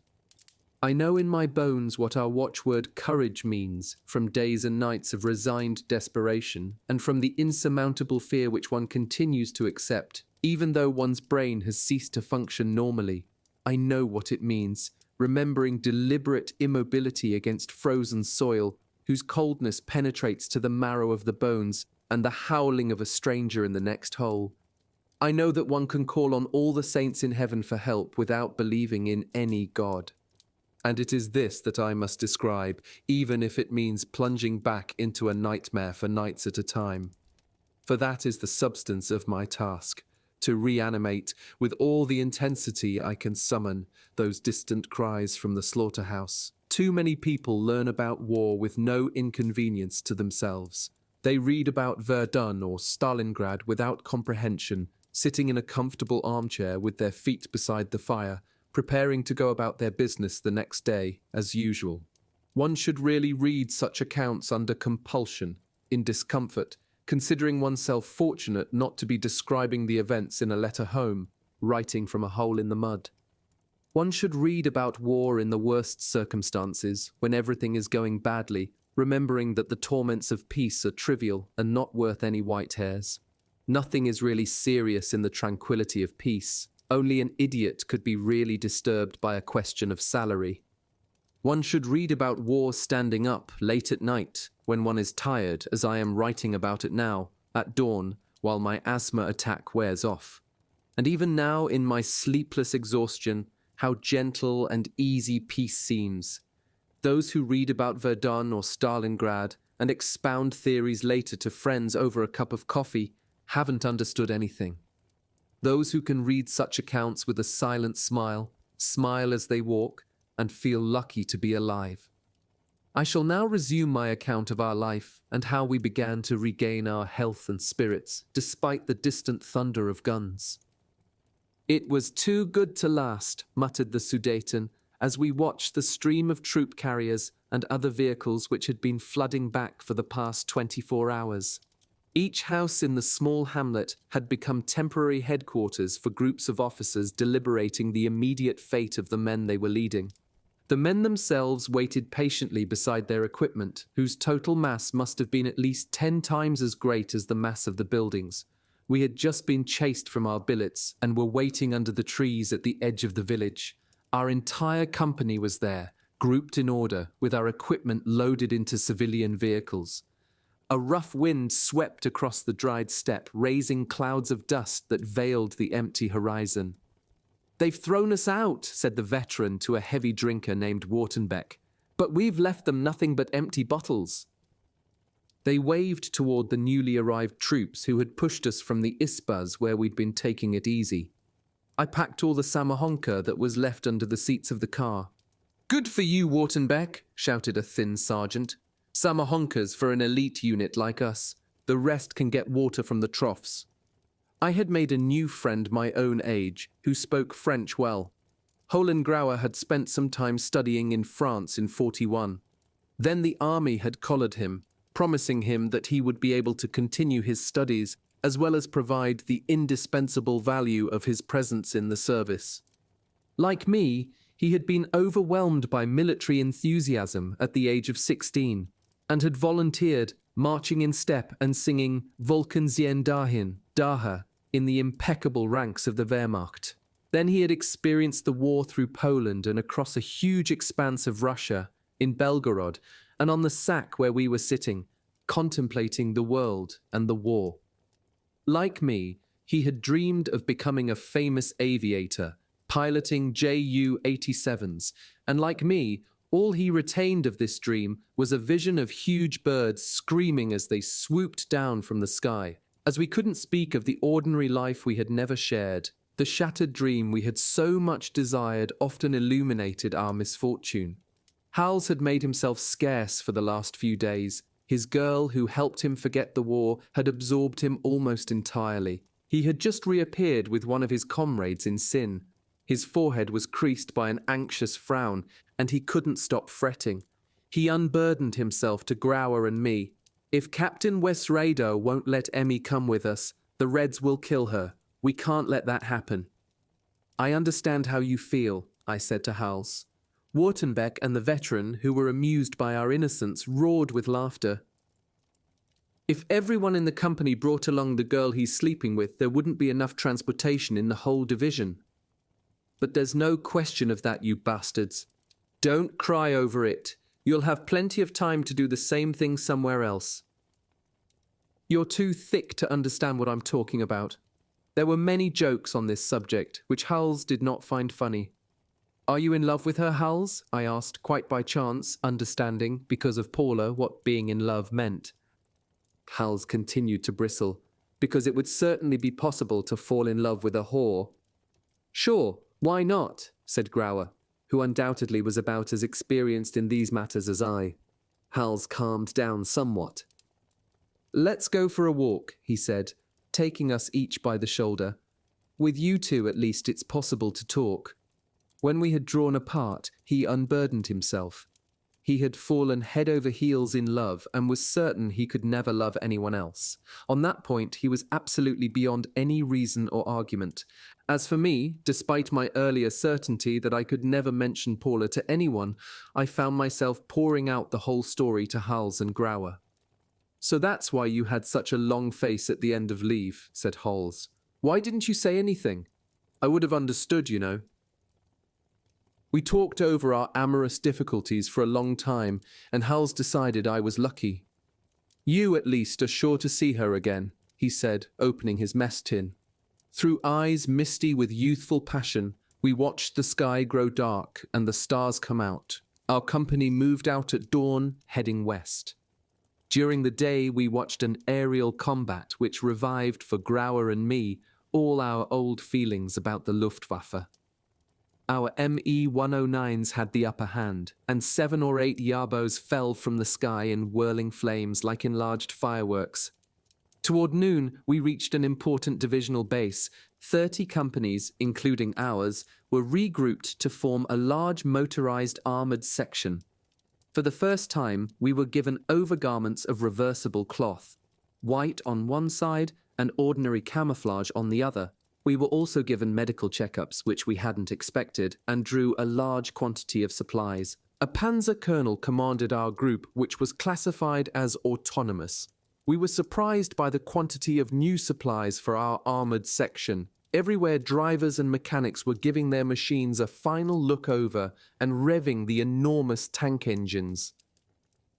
I know in my bones what our watchword courage means, from days and nights of resigned desperation, and from the insurmountable fear which one continues to accept, even though one's brain has ceased to function normally. I know what it means, remembering deliberate immobility against frozen soil, whose coldness penetrates to the marrow of the bones, and the howling of a stranger in the next hole. I know that one can call on all the saints in heaven for help without believing in any God. And it is this that I must describe, even if it means plunging back into a nightmare for nights at a time. For that is the substance of my task, to reanimate, with all the intensity I can summon, those distant cries from the slaughterhouse. Too many people learn about war with no inconvenience to themselves. They read about Verdun or Stalingrad without comprehension, sitting in a comfortable armchair with their feet beside the fire, preparing to go about their business the next day, as usual. One should really read such accounts under compulsion, in discomfort, considering oneself fortunate not to be describing the events in a letter home, writing from a hole in the mud. One should read about war in the worst circumstances, when everything is going badly, remembering that the torments of peace are trivial and not worth any white hairs. Nothing is really serious in the tranquility of peace. Only an idiot could be really disturbed by a question of salary. One should read about war standing up late at night, when one is tired, as I am writing about it now, at dawn, while my asthma attack wears off. And even now, in my sleepless exhaustion, how gentle and easy peace seems. Those who read about Verdun or Stalingrad and expound theories later to friends over a cup of coffee haven't understood anything. Those who can read such accounts with a silent smile, smile as they walk, and feel lucky to be alive. I shall now resume my account of our life and how we began to regain our health and spirits, despite the distant thunder of guns. "It was too good to last," muttered the Sudeten, as we watched the stream of troop carriers and other vehicles which had been flooding back for the past 24 hours. Each house in the small hamlet had become temporary headquarters for groups of officers deliberating the immediate fate of the men they were leading. The men themselves waited patiently beside their equipment, whose total mass must have been at least 10 times as great as the mass of the buildings. We had just been chased from our billets and were waiting under the trees at the edge of the village. Our entire company was there, grouped in order, with our equipment loaded into civilian vehicles. A rough wind swept across the dried steppe, raising clouds of dust that veiled the empty horizon. "They've thrown us out," said the veteran to a heavy drinker named Wartenbeck. "But we've left them nothing but empty bottles." They waved toward the newly arrived troops who had pushed us from the isbas where we'd been taking it easy. I packed all the samahonka that was left under the seats of the car. "Good for you, Wartenbeck," shouted a thin sergeant. "Samahonkas for an elite unit like us. The rest can get water from the troughs. I had made a new friend my own age, who spoke French well. Grauer had spent some time studying in France in 41. Then the army had collared him, promising him that he would be able to continue his studies as well as provide the indispensable value of his presence in the service. Like me, he had been overwhelmed by military enthusiasm at the age of 16 and had volunteered, marching in step and singing Volken zien dahin, Daher, in the impeccable ranks of the Wehrmacht. Then he had experienced the war through Poland and across a huge expanse of Russia, in Belgorod, and on the sack where we were sitting, contemplating the world and the war. Like me, he had dreamed of becoming a famous aviator, piloting Ju-87s, and like me, all he retained of this dream was a vision of huge birds screaming as they swooped down from the sky. As we couldn't speak of the ordinary life we had never shared, the shattered dream we had so much desired often illuminated our misfortune. Hals had made himself scarce for the last few days. His girl, who helped him forget the war, had absorbed him almost entirely. He had just reappeared with one of his comrades in sin. His forehead was creased by an anxious frown, and he couldn't stop fretting. He unburdened himself to Grauer and me. If Captain Westredo won't let Emmy come with us, the Reds will kill her. We can't let that happen. I understand how you feel, I said to Hals. Wartenbeck and the veteran, who were amused by our innocence, roared with laughter. If everyone in the company brought along the girl he's sleeping with, there wouldn't be enough transportation in the whole division. But there's no question of that, you bastards. Don't cry over it. You'll have plenty of time to do the same thing somewhere else. You're too thick to understand what I'm talking about. There were many jokes on this subject, which Hals did not find funny. Are you in love with her, Hals? I asked, quite by chance, understanding, because of Paula, what being in love meant. Hals continued to bristle, because it would certainly be possible to fall in love with a whore. Sure, why not? Said Grauer, who undoubtedly was about as experienced in these matters as I. Hals calmed down somewhat. Let's go for a walk, he said, taking us each by the shoulder. With you two, at least, it's possible to talk. When we had drawn apart, he unburdened himself. He had fallen head over heels in love and was certain he could never love anyone else. On that point, he was absolutely beyond any reason or argument. As for me, despite my earlier certainty that I could never mention Paula to anyone, I found myself pouring out the whole story to Hals and Grauer. So that's why you had such a long face at the end of leave, said Hals. Why didn't you say anything? I would have understood, you know. We talked over our amorous difficulties for a long time, and Hals decided I was lucky. You, at least, are sure to see her again, he said, opening his mess tin. Through eyes misty with youthful passion, we watched the sky grow dark and the stars come out. Our company moved out at dawn, heading west. During the day, we watched an aerial combat which revived for Grauer and me all our old feelings about the Luftwaffe. Our Me-109s had the upper hand, and 7 or 8 Yabos fell from the sky in whirling flames like enlarged fireworks. Toward noon, we reached an important divisional base. 30 companies, including ours, were regrouped to form a large motorized armored section. For the first time, we were given overgarments of reversible cloth, white on one side and ordinary camouflage on the other. We were also given medical checkups, which we hadn't expected, and drew a large quantity of supplies. A Panzer colonel commanded our group, which was classified as autonomous. We were surprised by the quantity of new supplies for our armoured section. Everywhere drivers and mechanics were giving their machines a final look over and revving the enormous tank engines.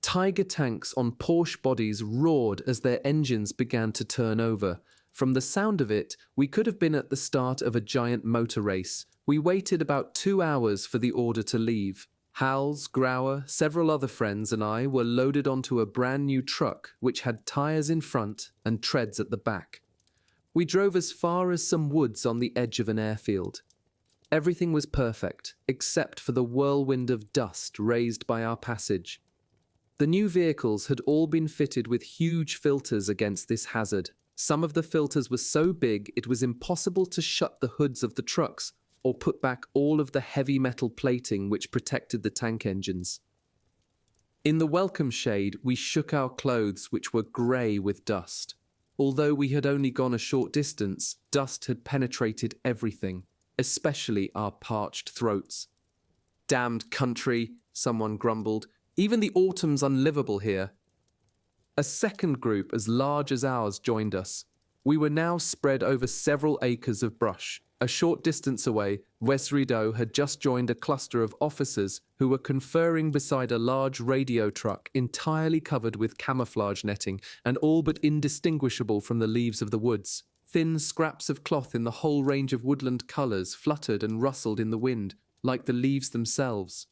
Tiger tanks on Porsche bodies roared as their engines began to turn over. From the sound of it, we could have been at the start of a giant motor race. We waited about 2 hours for the order to leave. Hals, Grauer, several other friends and I were loaded onto a brand new truck which had tyres in front and treads at the back. We drove as far as some woods on the edge of an airfield. Everything was perfect, except for the whirlwind of dust raised by our passage. The new vehicles had all been fitted with huge filters against this hazard. Some of the filters were so big it was impossible to shut the hoods of the trucks or put back all of the heavy metal plating which protected the tank engines. In the welcome shade, we shook our clothes, which were grey with dust. Although we had only gone a short distance, dust had penetrated everything, especially our parched throats. "Damned country," someone grumbled. "Even the autumn's unlivable here." A second group as large as ours joined us. We were now spread over several acres of brush. A short distance away, WWII had just joined a cluster of officers who were conferring beside a large radio truck entirely covered with camouflage netting and all but indistinguishable from the leaves of the woods. Thin scraps of cloth in the whole range of woodland colours fluttered and rustled in the wind, like the leaves themselves.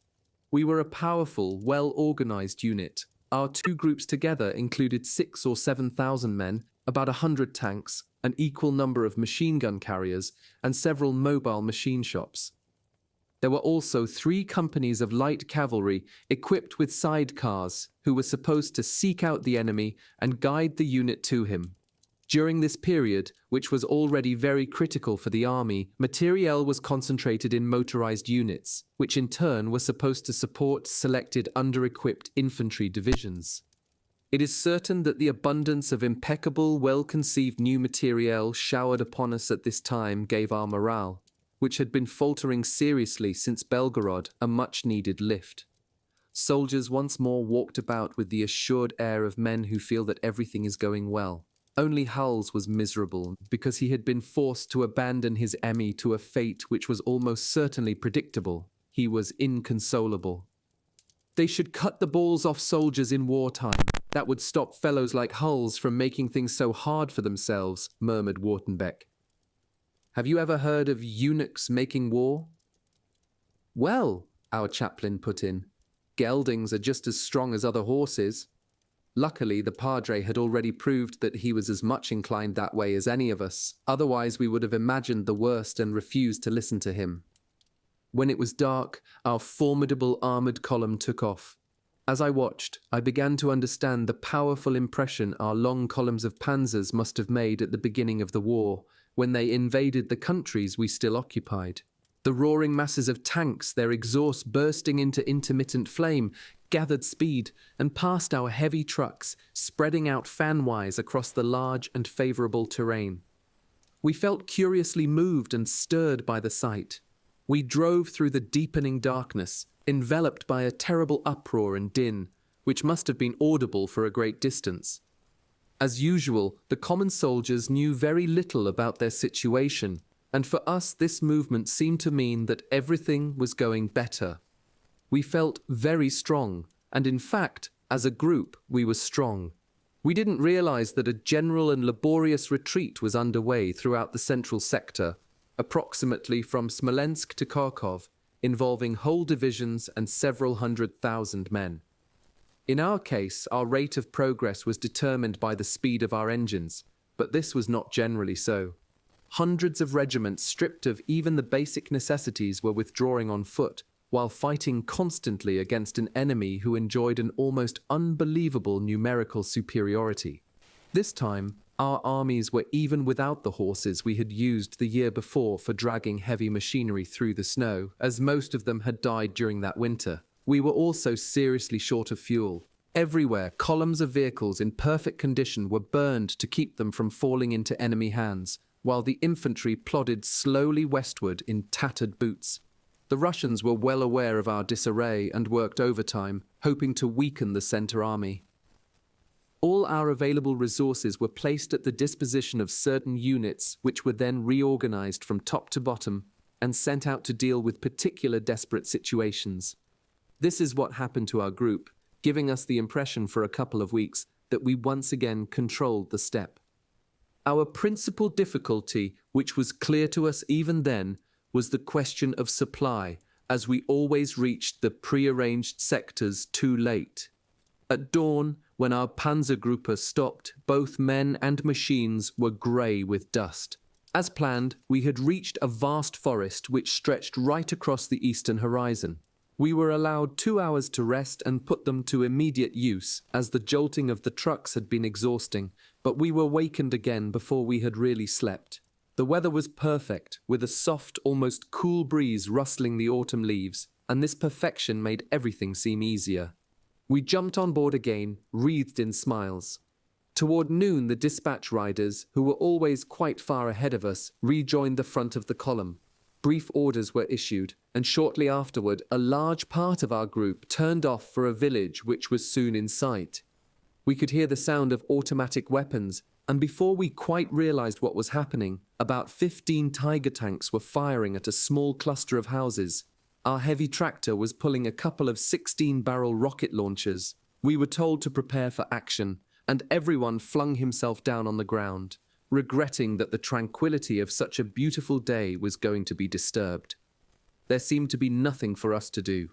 We were a powerful, well-organised unit. Our two groups together included 6,000 or 7,000 men, about 100 tanks, an equal number of machine gun carriers, and several mobile machine shops. There were also 3 companies of light cavalry equipped with sidecars who were supposed to seek out the enemy and guide the unit to him. During this period, which was already very critical for the army, materiel was concentrated in motorized units, which in turn were supposed to support selected under-equipped infantry divisions. It is certain that the abundance of impeccable, well-conceived new materiel showered upon us at this time gave our morale, which had been faltering seriously since Belgorod, a much-needed lift. Soldiers once more walked about with the assured air of men who feel that everything is going well. Only Hulls was miserable because he had been forced to abandon his Emmy to a fate which was almost certainly predictable. He was inconsolable. "They should cut the balls off soldiers in wartime. That would stop fellows like Hulls from making things so hard for themselves," murmured Wartenbeck. "Have you ever heard of eunuchs making war?" "Well," our chaplain put in, "geldings are just as strong as other horses." Luckily, the padre had already proved that he was as much inclined that way as any of us. Otherwise, we would have imagined the worst and refused to listen to him. When it was dark, our formidable armoured column took off. As I watched, I began to understand the powerful impression our long columns of panzers must have made at the beginning of the war, when they invaded the countries we still occupied. The roaring masses of tanks, their exhausts bursting into intermittent flame, gathered speed and passed our heavy trucks, spreading out fanwise across the large and favourable terrain. We felt curiously moved and stirred by the sight. We drove through the deepening darkness, enveloped by a terrible uproar and din, which must have been audible for a great distance. As usual, the common soldiers knew very little about their situation, and for us this movement seemed to mean that everything was going better. We felt very strong, and in fact, as a group, we were strong. We didn't realize that a general and laborious retreat was underway throughout the central sector, approximately from Smolensk to Kharkov, involving whole divisions and several 100,000 men. In our case, our rate of progress was determined by the speed of our engines, but this was not generally so. Hundreds of regiments, stripped of even the basic necessities, were withdrawing on foot, while fighting constantly against an enemy who enjoyed an almost unbelievable numerical superiority. This time, our armies were even without the horses we had used the year before for dragging heavy machinery through the snow, as most of them had died during that winter. We were also seriously short of fuel. Everywhere, columns of vehicles in perfect condition were burned to keep them from falling into enemy hands, while the infantry plodded slowly westward in tattered boots. The Russians were well aware of our disarray and worked overtime, hoping to weaken the Centre Army. All our available resources were placed at the disposition of certain units, which were then reorganized from top to bottom and sent out to deal with particular desperate situations. This is what happened to our group, giving us the impression for a couple of weeks that we once again controlled the steppe. Our principal difficulty, which was clear to us even then, was the question of supply, as we always reached the prearranged sectors too late. At dawn, when our Panzergruppe stopped, both men and machines were grey with dust. As planned, we had reached a vast forest which stretched right across the eastern horizon. We were allowed 2 hours to rest and put them to immediate use, as the jolting of the trucks had been exhausting, but we were wakened again before we had really slept. The weather was perfect, with a soft, almost cool breeze rustling the autumn leaves, and this perfection made everything seem easier. We jumped on board again, wreathed in smiles. Toward noon, the dispatch riders, who were always quite far ahead of us, rejoined the front of the column. Brief orders were issued, and shortly afterward, a large part of our group turned off for a village which was soon in sight. We could hear the sound of automatic weapons, and before we quite realized what was happening, about 15 Tiger tanks were firing at a small cluster of houses. Our heavy tractor was pulling a couple of 16-barrel rocket launchers. We were told to prepare for action, and everyone flung himself down on the ground, regretting that the tranquility of such a beautiful day was going to be disturbed. There seemed to be nothing for us to do.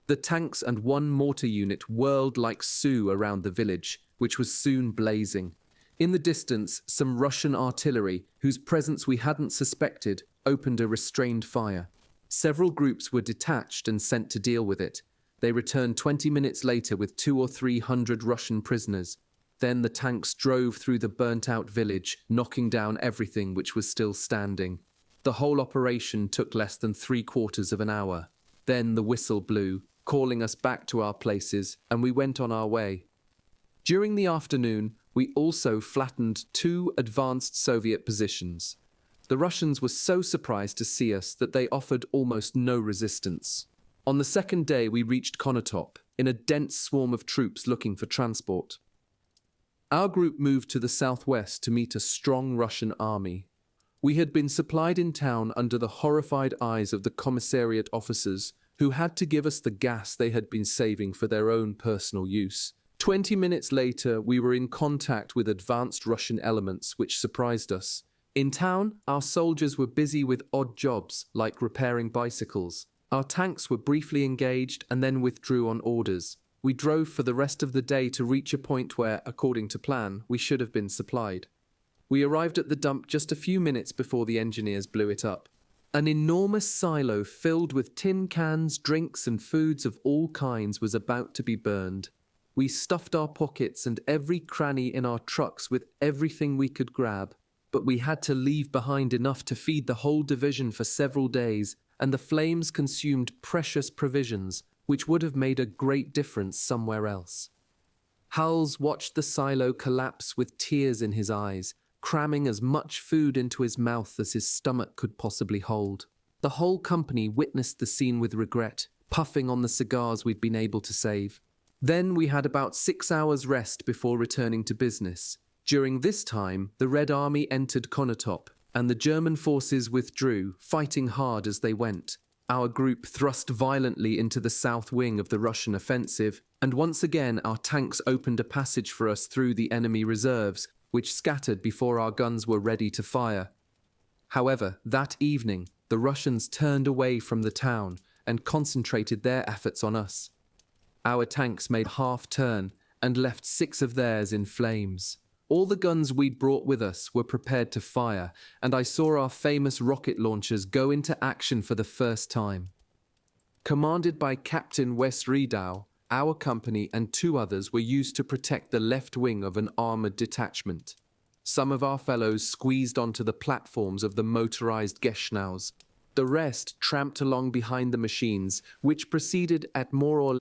The tanks and one mortar unit whirled like Sioux around the village, which was soon blazing. In the distance, some Russian artillery, whose presence we hadn't suspected, opened a restrained fire. Several groups were detached and sent to deal with it. They returned 20 minutes later with 200 or 300 Russian prisoners. Then the tanks drove through the burnt-out village, knocking down everything which was still standing. The whole operation took less than 3/4 of an hour. Then the whistle blew, calling us back to our places, and we went on our way. During the afternoon, we also flattened 2 advanced Soviet positions. The Russians were so surprised to see us that they offered almost no resistance. On the second day, we reached Konotop, in a dense swarm of troops looking for transport. Our group moved to the southwest to meet a strong Russian army. We had been supplied in town under the horrified eyes of the commissariat officers, who had to give us the gas they had been saving for their own personal use. 20 minutes later, we were in contact with advanced Russian elements, which surprised us. In town, our soldiers were busy with odd jobs, like repairing bicycles. Our tanks were briefly engaged and then withdrew on orders. We drove for the rest of the day to reach a point where, according to plan, we should have been supplied. We arrived at the dump just a few minutes before the engineers blew it up. An enormous silo filled with tin cans, drinks, and foods of all kinds was about to be burned. We stuffed our pockets and every cranny in our trucks with everything we could grab, but we had to leave behind enough to feed the whole division for several days, and the flames consumed precious provisions, which would have made a great difference somewhere else. Howells watched the silo collapse with tears in his eyes, cramming as much food into his mouth as his stomach could possibly hold. The whole company witnessed the scene with regret, puffing on the cigars we'd been able to save. Then we had about 6 hours rest before returning to business. During this time, the Red Army entered Konotop, and the German forces withdrew, fighting hard as they went. Our group thrust violently into the south wing of the Russian offensive, and once again our tanks opened a passage for us through the enemy reserves, which scattered before our guns were ready to fire. However, that evening, the Russians turned away from the town and concentrated their efforts on us. Our tanks made half-turn and left 6 of theirs in flames. All the guns we'd brought with us were prepared to fire, and I saw our famous rocket launchers go into action for the first time. Commanded by Captain Wes Riedau, our company and 2 others were used to protect the left wing of an armored detachment. Some of our fellows squeezed onto the platforms of the motorized Geschnaus. The rest tramped along behind the machines, which proceeded at more or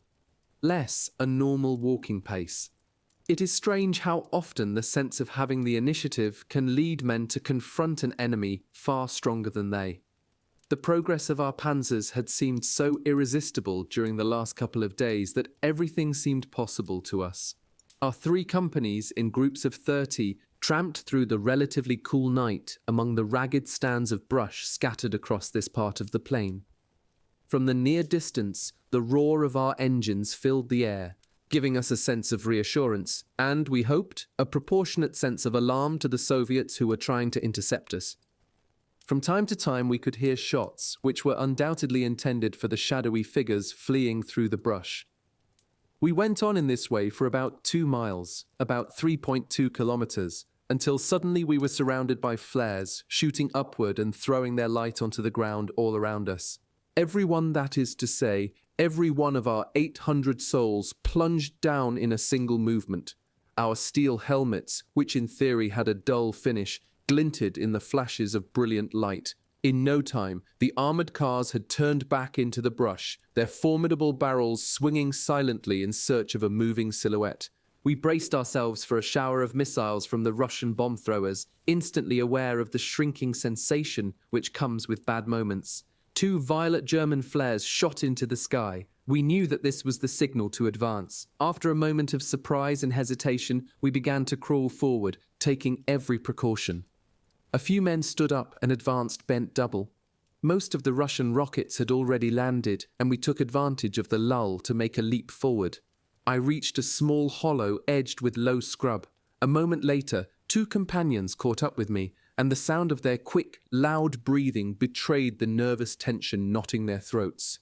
less a normal walking pace. It is strange how often the sense of having the initiative can lead men to confront an enemy far stronger than they. The progress of our panzers had seemed so irresistible during the last couple of days that everything seemed possible to us. Our 3 companies, in groups of 30, tramped through the relatively cool night among the ragged stands of brush scattered across this part of the plain. From the near distance, the roar of our engines filled the air, giving us a sense of reassurance, and, we hoped, a proportionate sense of alarm to the Soviets who were trying to intercept us. From time to time we could hear shots, which were undoubtedly intended for the shadowy figures fleeing through the brush. We went on in this way for about 2 miles, about 3.2 kilometers, until suddenly we were surrounded by flares, shooting upward and throwing their light onto the ground all around us. Everyone, that is to say, every one of our 800 souls plunged down in a single movement. Our steel helmets, which in theory had a dull finish, glinted in the flashes of brilliant light. In no time, the armored cars had turned back into the brush, their formidable barrels swinging silently in search of a moving silhouette. We braced ourselves for a shower of missiles from the Russian bomb throwers, instantly aware of the shrinking sensation which comes with bad moments. 2 violet German flares shot into the sky. We knew that this was the signal to advance. After a moment of surprise and hesitation, we began to crawl forward, taking every precaution. A few men stood up and advanced bent double. Most of the Russian rockets had already landed, and we took advantage of the lull to make a leap forward. I reached a small hollow edged with low scrub. A moment later, 2 companions caught up with me, and the sound of their quick, loud breathing betrayed the nervous tension knotting their throats.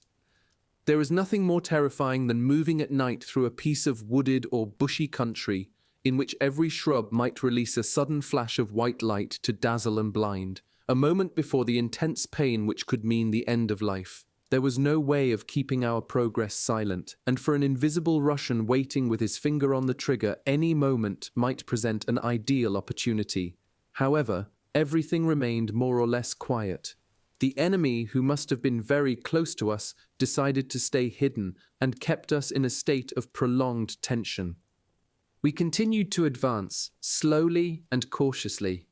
There is nothing more terrifying than moving at night through a piece of wooded or bushy country in which every shrub might release a sudden flash of white light to dazzle and blind, a moment before the intense pain which could mean the end of life. There was no way of keeping our progress silent, and for an invisible Russian waiting with his finger on the trigger, any moment might present an ideal opportunity. However, everything remained more or less quiet. The enemy, who must have been very close to us, decided to stay hidden and kept us in a state of prolonged tension. We continued to advance, slowly and cautiously.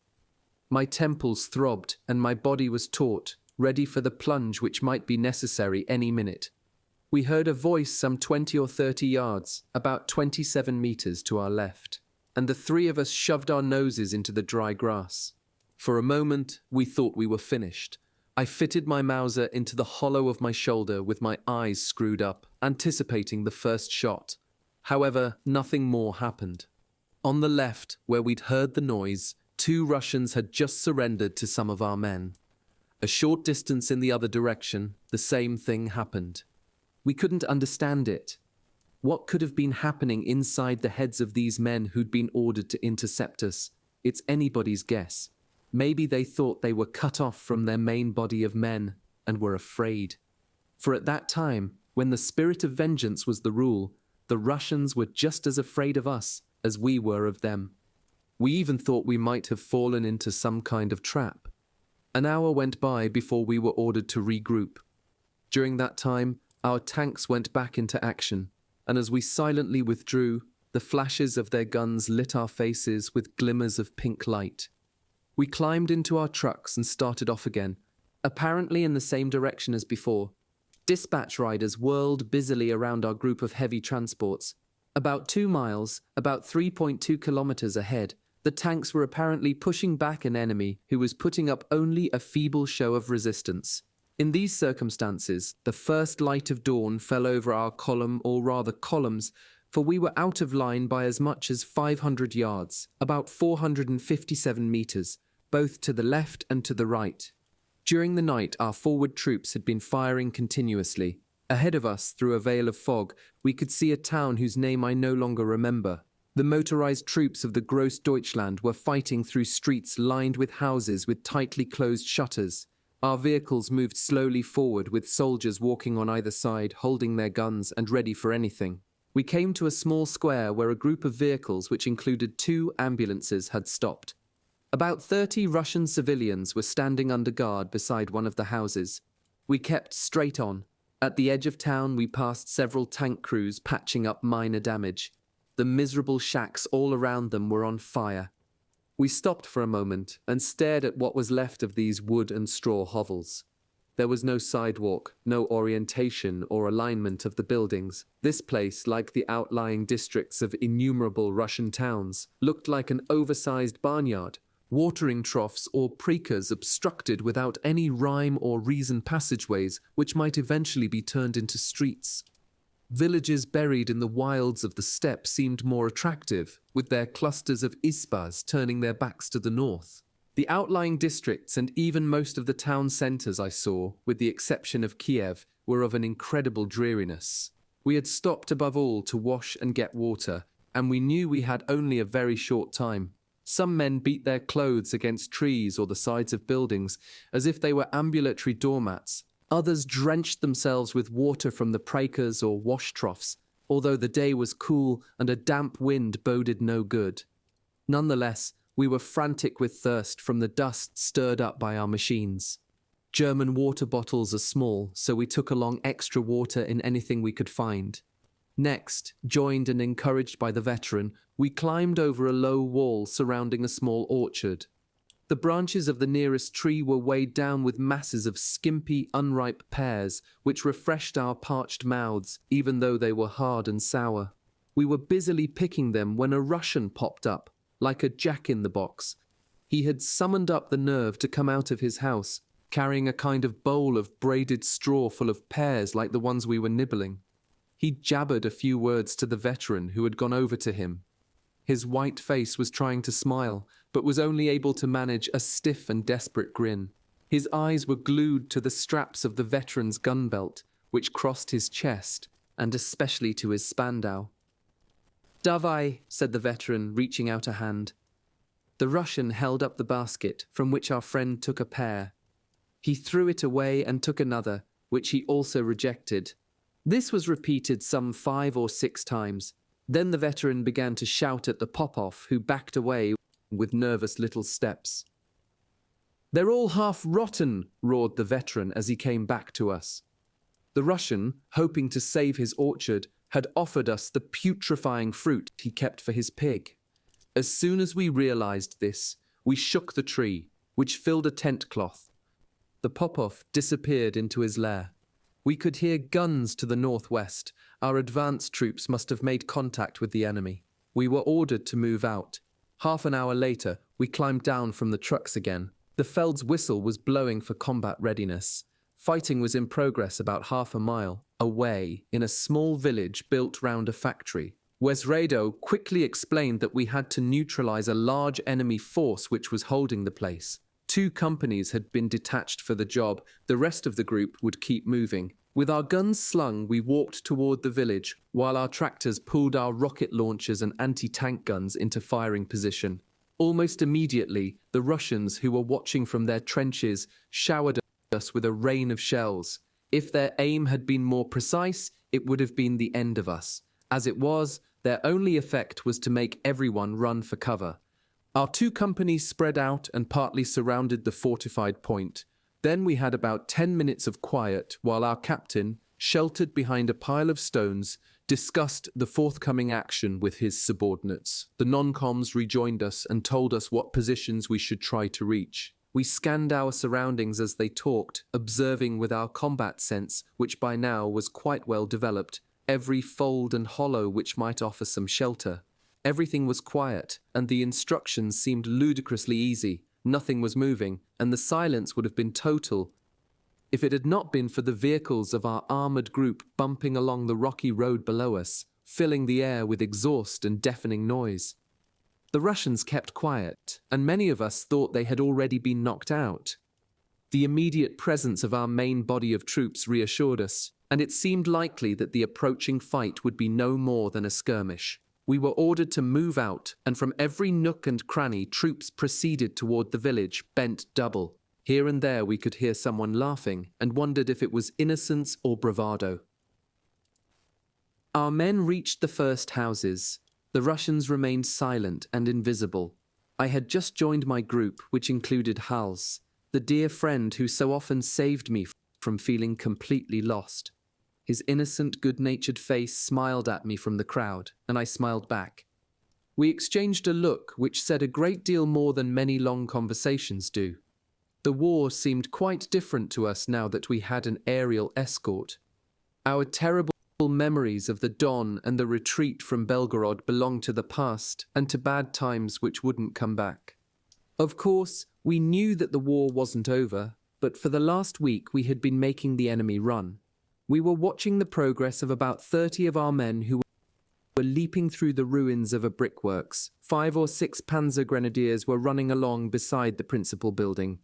My temples throbbed and my body was taut, ready for the plunge which might be necessary any minute. We heard a voice some 20 or 30 yards, about 27 meters to our left, and the 3 of us shoved our noses into the dry grass. For a moment, we thought we were finished. I fitted my Mauser into the hollow of my shoulder with my eyes screwed up, anticipating the first shot. However, nothing more happened. On the left, where we'd heard the noise, 2 Russians had just surrendered to some of our men. A short distance in the other direction, the same thing happened. We couldn't understand it. What could have been happening inside the heads of these men who'd been ordered to intercept us? It's anybody's guess. Maybe they thought they were cut off from their main body of men and were afraid. For at that time, when the spirit of vengeance was the rule, the Russians were just as afraid of us as we were of them. We even thought we might have fallen into some kind of trap. An hour went by before we were ordered to regroup. During that time, our tanks went back into action, and as we silently withdrew, the flashes of their guns lit our faces with glimmers of pink light. We climbed into our trucks and started off again, apparently in the same direction as before. Dispatch riders whirled busily around our group of heavy transports. About 2 miles, about 3.2 kilometers ahead, the tanks were apparently pushing back an enemy who was putting up only a feeble show of resistance. In these circumstances, the first light of dawn fell over our column, or rather columns, for we were out of line by as much as 500 yards, about 457 meters, both to the left and to the right. During the night, our forward troops had been firing continuously. Ahead of us, through a veil of fog, we could see a town whose name I no longer remember. The motorized troops of the Gross Deutschland were fighting through streets lined with houses with tightly closed shutters. Our vehicles moved slowly forward, with soldiers walking on either side, holding their guns and ready for anything. We came to a small square where a group of vehicles, which included 2 ambulances, had stopped. About 30 Russian civilians were standing under guard beside one of the houses. We kept straight on. At the edge of town, we passed several tank crews patching up minor damage. The miserable shacks all around them were on fire. We stopped for a moment and stared at what was left of these wood and straw hovels. There was no sidewalk, no orientation or alignment of the buildings. This place, like the outlying districts of innumerable Russian towns, looked like an oversized barnyard. Watering troughs or prekas obstructed without any rhyme or reason passageways which might eventually be turned into streets. Villages buried in the wilds of the steppe seemed more attractive, with their clusters of isbas turning their backs to the north. The outlying districts and even most of the town centres I saw, with the exception of Kiev, were of an incredible dreariness. We had stopped above all to wash and get water, and we knew we had only a very short time. Some men beat their clothes against trees or the sides of buildings as if they were ambulatory doormats. Others drenched themselves with water from the breakers or wash troughs, although the day was cool and a damp wind boded no good. Nonetheless, we were frantic with thirst from the dust stirred up by our machines. German water bottles are small, so we took along extra water in anything we could find. Next, joined and encouraged by the veteran, we climbed over a low wall surrounding a small orchard. The branches of the nearest tree were weighed down with masses of skimpy, unripe pears, which refreshed our parched mouths, even though they were hard and sour. We were busily picking them when a Russian popped up, like a jack-in-the-box. He had summoned up the nerve to come out of his house, carrying a kind of bowl of braided straw full of pears like the ones we were nibbling. He jabbered a few words to the veteran who had gone over to him. His white face was trying to smile, but was only able to manage a stiff and desperate grin. His eyes were glued to the straps of the veteran's gun belt, which crossed his chest, and especially to his spandau. "Davai," said the veteran, reaching out a hand. The Russian held up the basket, from which our friend took a pear. He threw it away and took another, which he also rejected. This was repeated some 5 or 6 times. Then the veteran began to shout at the Popov, who backed away with nervous little steps. "They're all half rotten," roared the veteran as he came back to us. The Russian, hoping to save his orchard, had offered us the putrefying fruit he kept for his pig. As soon as we realized this, we shook the tree, which filled a tent cloth. The Popov disappeared into his lair. We could hear guns to the northwest. Our advance troops must have made contact with the enemy. We were ordered to move out. Half an hour later, we climbed down from the trucks again. The Feld's whistle was blowing for combat readiness. Fighting was in progress about half a mile away in a small village built round a factory. Wesredo quickly explained that we had to neutralize a large enemy force which was holding the place. 2 companies had been detached for the job. The rest of the group would keep moving. With our guns slung, we walked toward the village, while our tractors pulled our rocket launchers and anti-tank guns into firing position. Almost immediately, the Russians, who were watching from their trenches, showered us with a rain of shells. If their aim had been more precise, it would have been the end of us. As it was, their only effect was to make everyone run for cover. Our 2 companies spread out and partly surrounded the fortified point. Then we had about 10 minutes of quiet while our captain, sheltered behind a pile of stones, discussed the forthcoming action with his subordinates. The non-coms rejoined us and told us what positions we should try to reach. We scanned our surroundings as they talked, observing with our combat sense, which by now was quite well developed, every fold and hollow which might offer some shelter. Everything was quiet, and the instructions seemed ludicrously easy. Nothing was moving, and the silence would have been total if it had not been for the vehicles of our armoured group bumping along the rocky road below us, filling the air with exhaust and deafening noise. The Russians kept quiet, and many of us thought they had already been knocked out. The immediate presence of our main body of troops reassured us, and it seemed likely that the approaching fight would be no more than a skirmish. We were ordered to move out, and from every nook and cranny troops proceeded toward the village, bent double. Here and there we could hear someone laughing, and wondered if it was innocence or bravado. Our men reached the first houses. The Russians remained silent and invisible. I had just joined my group, which included Hals, the dear friend who so often saved me from feeling completely lost. His innocent, good-natured face smiled at me from the crowd, and I smiled back. We exchanged a look which said a great deal more than many long conversations do. The war seemed quite different to us now that we had an aerial escort. Our terrible memories of the Don and the retreat from Belgorod belonged to the past and to bad times which wouldn't come back. Of course, we knew that the war wasn't over, but for the last week we had been making the enemy run. We were watching the progress of about 30 of our men who were leaping through the ruins of a brickworks. 5 or 6 Panzer grenadiers were running along beside the principal building.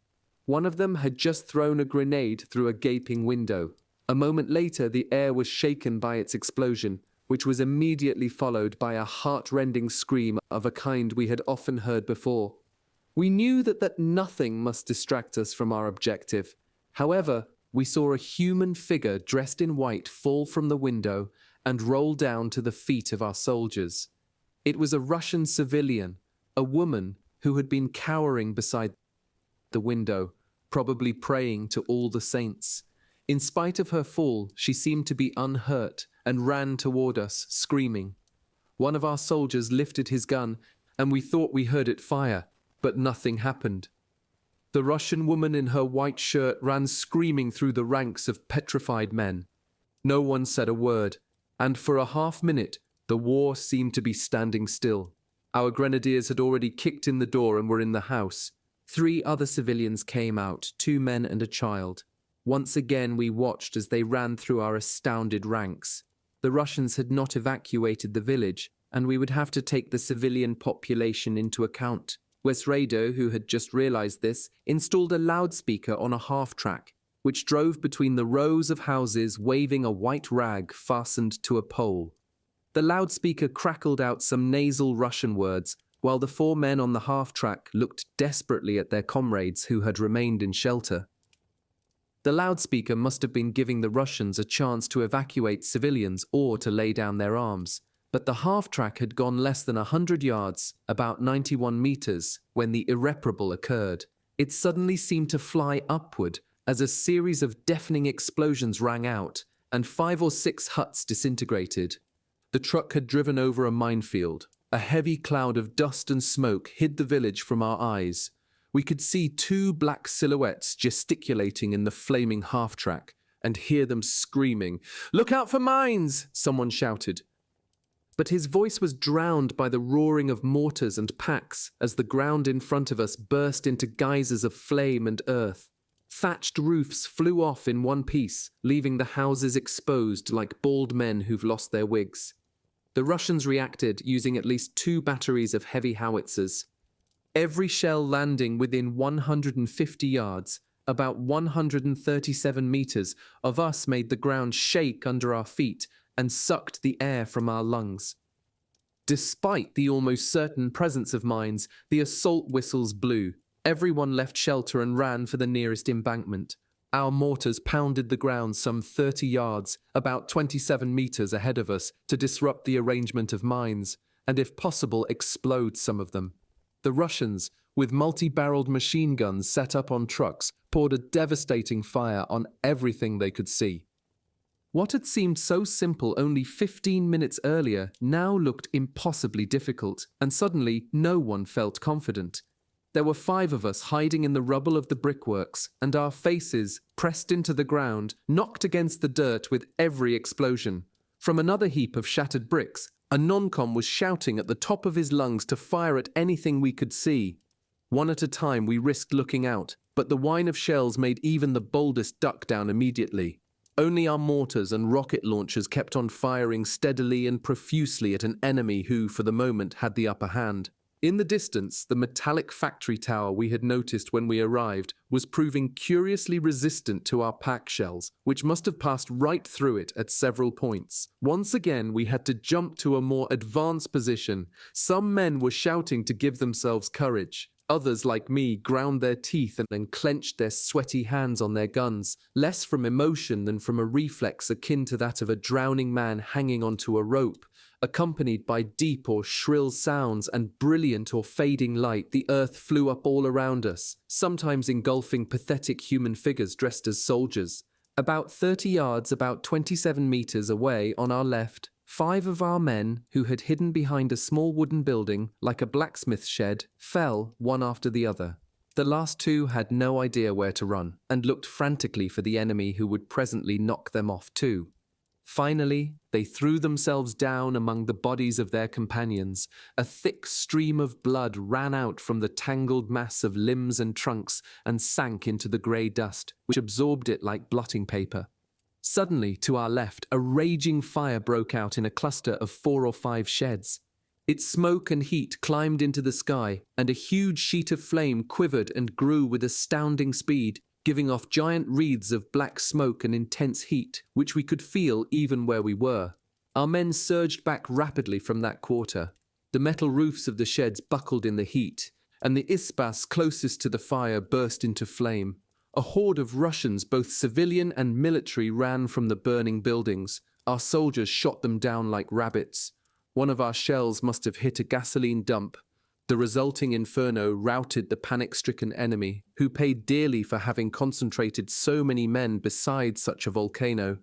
One of them had just thrown a grenade through a gaping window. A moment later, the air was shaken by its explosion, which was immediately followed by a heart-rending scream of a kind we had often heard before. We knew that nothing must distract us from our objective. However, we saw a human figure dressed in white fall from the window and roll down to the feet of our soldiers. It was a Russian civilian, a woman who had been cowering beside the window, probably praying to all the saints. In spite of her fall, she seemed to be unhurt and ran toward us, screaming. One of our soldiers lifted his gun, and we thought we heard it fire, but nothing happened. The Russian woman in her white shirt ran screaming through the ranks of petrified men. No one said a word, and for a half-minute, the war seemed to be standing still. Our grenadiers had already kicked in the door and were in the house. 3 other civilians came out, 2 men and a child. Once again we watched as they ran through our astounded ranks. The Russians had not evacuated the village, and we would have to take the civilian population into account. Wesredo, who had just realized this, installed a loudspeaker on a half-track, which drove between the rows of houses waving a white rag fastened to a pole. The loudspeaker crackled out some nasal Russian words, while the 4 men on the half-track looked desperately at their comrades who had remained in shelter. The loudspeaker must have been giving the Russians a chance to evacuate civilians or to lay down their arms. But the half-track had gone less than 100 yards, about 91 meters, when the irreparable occurred. It suddenly seemed to fly upward as a series of deafening explosions rang out, and 5 or 6 huts disintegrated. The truck had driven over a minefield. A heavy cloud of dust and smoke hid the village from our eyes. We could see 2 black silhouettes gesticulating in the flaming half-track, and hear them screaming. "Look out for mines!" someone shouted. But his voice was drowned by the roaring of mortars and packs as the ground in front of us burst into geysers of flame and earth. Thatched roofs flew off in one piece, leaving the houses exposed like bald men who've lost their wigs. The Russians reacted using at least 2 batteries of heavy howitzers. Every shell landing within 150 yards, about 137 meters, of us made the ground shake under our feet and sucked the air from our lungs. Despite the almost certain presence of mines, the assault whistles blew. Everyone left shelter and ran for the nearest embankment. Our mortars pounded the ground some 30 yards, about 27 meters ahead of us, to disrupt the arrangement of mines, and if possible explode some of them. The Russians, with multi-barreled machine guns set up on trucks, poured a devastating fire on everything they could see. What had seemed so simple only 15 minutes earlier now looked impossibly difficult, and suddenly no one felt confident. There were 5 of us hiding in the rubble of the brickworks, and our faces, pressed into the ground, knocked against the dirt with every explosion. From another heap of shattered bricks, a non-com was shouting at the top of his lungs to fire at anything we could see. One at a time we risked looking out, but the whine of shells made even the boldest duck down immediately. Only our mortars and rocket launchers kept on firing steadily and profusely at an enemy who, for the moment, had the upper hand. In the distance, the metallic factory tower we had noticed when we arrived was proving curiously resistant to our pack shells, which must have passed right through it at several points. Once again, we had to jump to a more advanced position. Some men were shouting to give themselves courage. Others, like me, ground their teeth and clenched their sweaty hands on their guns, less from emotion than from a reflex akin to that of a drowning man hanging onto a rope. Accompanied by deep or shrill sounds and brilliant or fading light, the earth flew up all around us, sometimes engulfing pathetic human figures dressed as soldiers. About 30 yards, about 27 meters away on our left, 5 of our men, who had hidden behind a small wooden building, like a blacksmith shed, fell one after the other. The last 2 had no idea where to run, and looked frantically for the enemy who would presently knock them off too. Finally, they threw themselves down among the bodies of their companions. A thick stream of blood ran out from the tangled mass of limbs and trunks and sank into the grey dust, which absorbed it like blotting paper. Suddenly, to our left, a raging fire broke out in a cluster of 4 or 5 sheds. Its smoke and heat climbed into the sky, and a huge sheet of flame quivered and grew with astounding speed, giving off giant wreaths of black smoke and intense heat, which we could feel even where we were. Our men surged back rapidly from that quarter. The metal roofs of the sheds buckled in the heat, and the ispas closest to the fire burst into flame. A horde of Russians, both civilian and military, ran from the burning buildings. Our soldiers shot them down like rabbits. One of our shells must have hit a gasoline dump. The resulting inferno routed the panic-stricken enemy, who paid dearly for having concentrated so many men beside such a volcano.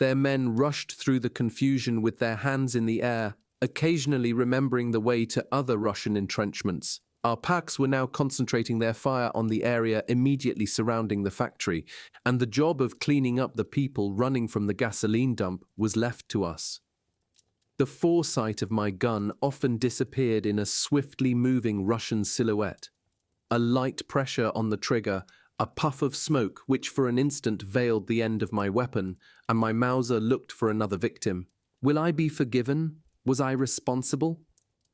Their men rushed through the confusion with their hands in the air, occasionally remembering the way to other Russian entrenchments. Our packs were now concentrating their fire on the area immediately surrounding the factory, and the job of cleaning up the people running from the gasoline dump was left to us. The foresight of my gun often disappeared in a swiftly moving Russian silhouette. A light pressure on the trigger, a puff of smoke which for an instant veiled the end of my weapon, and my Mauser looked for another victim. Will I be forgiven? Was I responsible?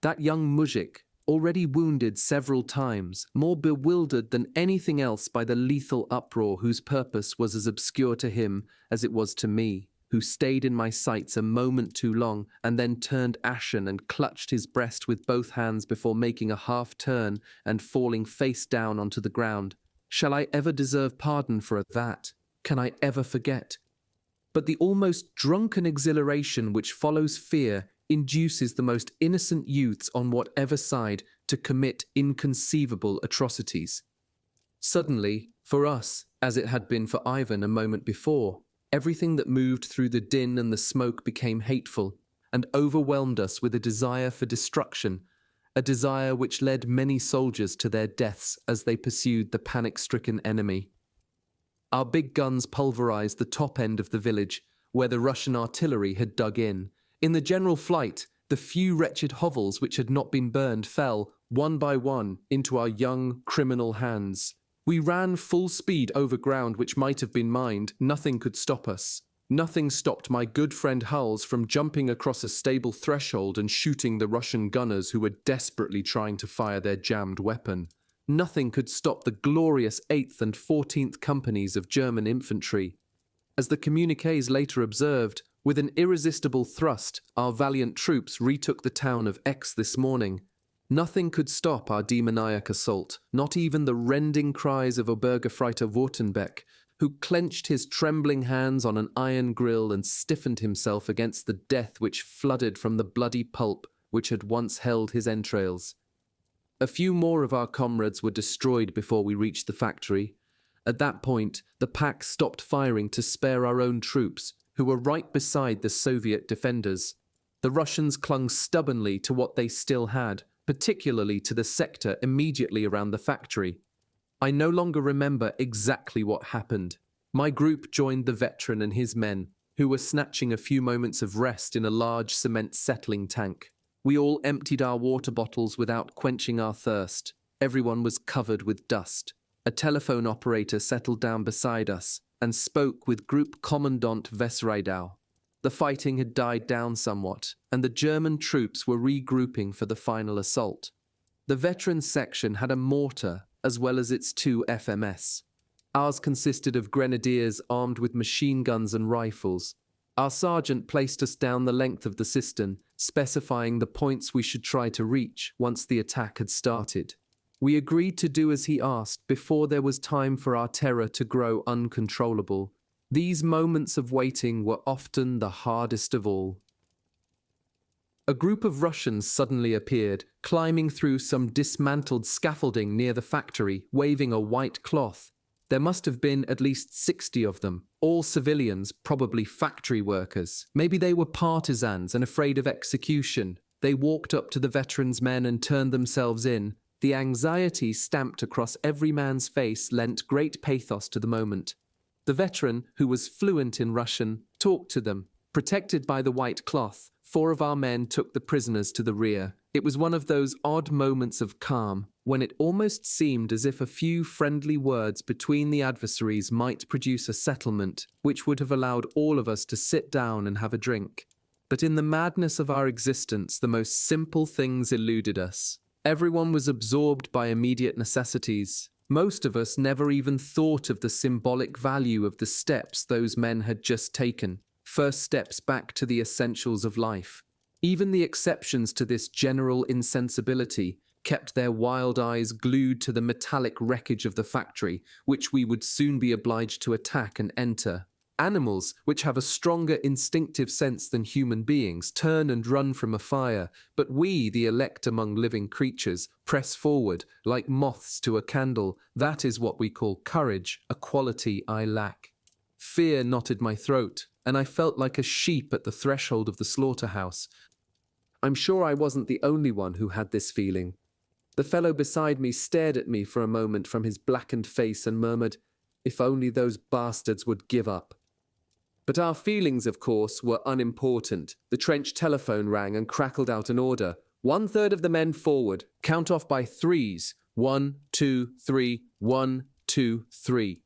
That young muzhik, already wounded several times, more bewildered than anything else by the lethal uproar whose purpose was as obscure to him as it was to me, who stayed in my sights a moment too long and then turned ashen and clutched his breast with both hands before making a half-turn and falling face down onto the ground. Shall I ever deserve pardon for that? Can I ever forget? But the almost drunken exhilaration which follows fear induces the most innocent youths on whatever side to commit inconceivable atrocities. Suddenly, for us, as it had been for Ivan a moment before, everything that moved through the din and the smoke became hateful and overwhelmed us with a desire for destruction, a desire which led many soldiers to their deaths as they pursued the panic-stricken enemy. Our big guns pulverized the top end of the village, where the Russian artillery had dug in. In the general flight, the few wretched hovels which had not been burned fell, one by one, into our young, criminal hands. We ran full speed over ground which might have been mined. Nothing could stop us. Nothing stopped my good friend Hals from jumping across a stable threshold and shooting the Russian gunners who were desperately trying to fire their jammed weapon. Nothing could stop the glorious 8th and 14th Companies of German infantry. As the communiques later observed, with an irresistible thrust, our valiant troops retook the town of X this morning. Nothing could stop our demoniac assault, not even the rending cries of Obergefreiter Württemberg, who clenched his trembling hands on an iron grill and stiffened himself against the death which flooded from the bloody pulp which had once held his entrails. A few more of our comrades were destroyed before we reached the factory. At that point, the pack stopped firing to spare our own troops, who were right beside the Soviet defenders. The Russians clung stubbornly to what they still had, particularly to the sector immediately around the factory. I no longer remember exactly what happened. My group joined the veteran and his men, who were snatching a few moments of rest in a large cement settling tank. We all emptied our water bottles without quenching our thirst. Everyone was covered with dust. A telephone operator settled down beside us and spoke with Group Commandant Vesreidau. The fighting had died down somewhat, and the German troops were regrouping for the final assault. The veterans section had a mortar as well as its 2 FMS. Ours consisted of grenadiers armed with machine guns and rifles. Our sergeant placed us down the length of the cistern, specifying the points we should try to reach once the attack had started. We agreed to do as he asked before there was time for our terror to grow uncontrollable. These moments of waiting were often the hardest of all. A group of Russians suddenly appeared, climbing through some dismantled scaffolding near the factory, waving a white cloth. There must have been at least 60 of them, all civilians, probably factory workers. Maybe they were partisans and afraid of execution. They walked up to the veterans' men and turned themselves in. The anxiety stamped across every man's face lent great pathos to the moment. The veteran, who was fluent in Russian, talked to them. Protected by the white cloth, 4 of our men took the prisoners to the rear. It was one of those odd moments of calm, when it almost seemed as if a few friendly words between the adversaries might produce a settlement which would have allowed all of us to sit down and have a drink. But in the madness of our existence, the most simple things eluded us. Everyone was absorbed by immediate necessities. Most of us never even thought of the symbolic value of the steps those men had just taken, first steps back to the essentials of life. Even the exceptions to this general insensibility kept their wild eyes glued to the metallic wreckage of the factory, which we would soon be obliged to attack and enter. Animals, which have a stronger instinctive sense than human beings, turn and run from a fire, but we, the elect among living creatures, press forward, like moths to a candle. That is what we call courage, a quality I lack. Fear knotted my throat, and I felt like a sheep at the threshold of the slaughterhouse. I'm sure I wasn't the only one who had this feeling. The fellow beside me stared at me for a moment from his blackened face and murmured, "If only those bastards would give up." But our feelings, of course, were unimportant. The trench telephone rang and crackled out an order. 1/3 of the men forward. Count off by threes. 1, 2, 3, 1, 2, 3.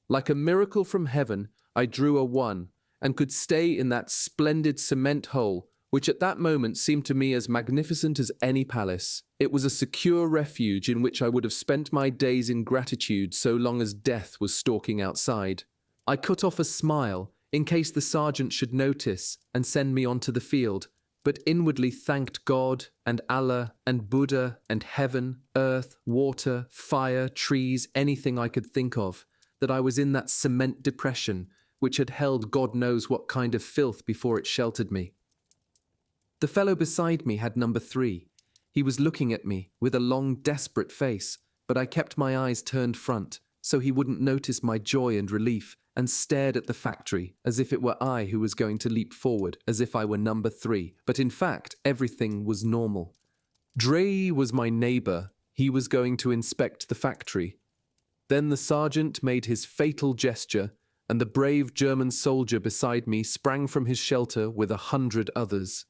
Like a miracle from heaven, I drew a 1 and could stay in that splendid cement hole, which at that moment seemed to me as magnificent as any palace. It was a secure refuge in which I would have spent my days in gratitude so long as death was stalking outside. I cut off a smile, in case the sergeant should notice and send me onto the field, but inwardly thanked God and Allah and Buddha and heaven, earth, water, fire, trees, anything I could think of, that I was in that cement depression which had held God knows what kind of filth before it sheltered me. The fellow beside me had number 3. He was looking at me with a long, desperate face, but I kept my eyes turned front so he wouldn't notice my joy and relief, and stared at the factory as if it were I who was going to leap forward, as if I were number 3. But in fact, everything was normal. Dre was my neighbor. He was going to inspect the factory. Then the sergeant made his fatal gesture, and the brave German soldier beside me sprang from his shelter with 100 others.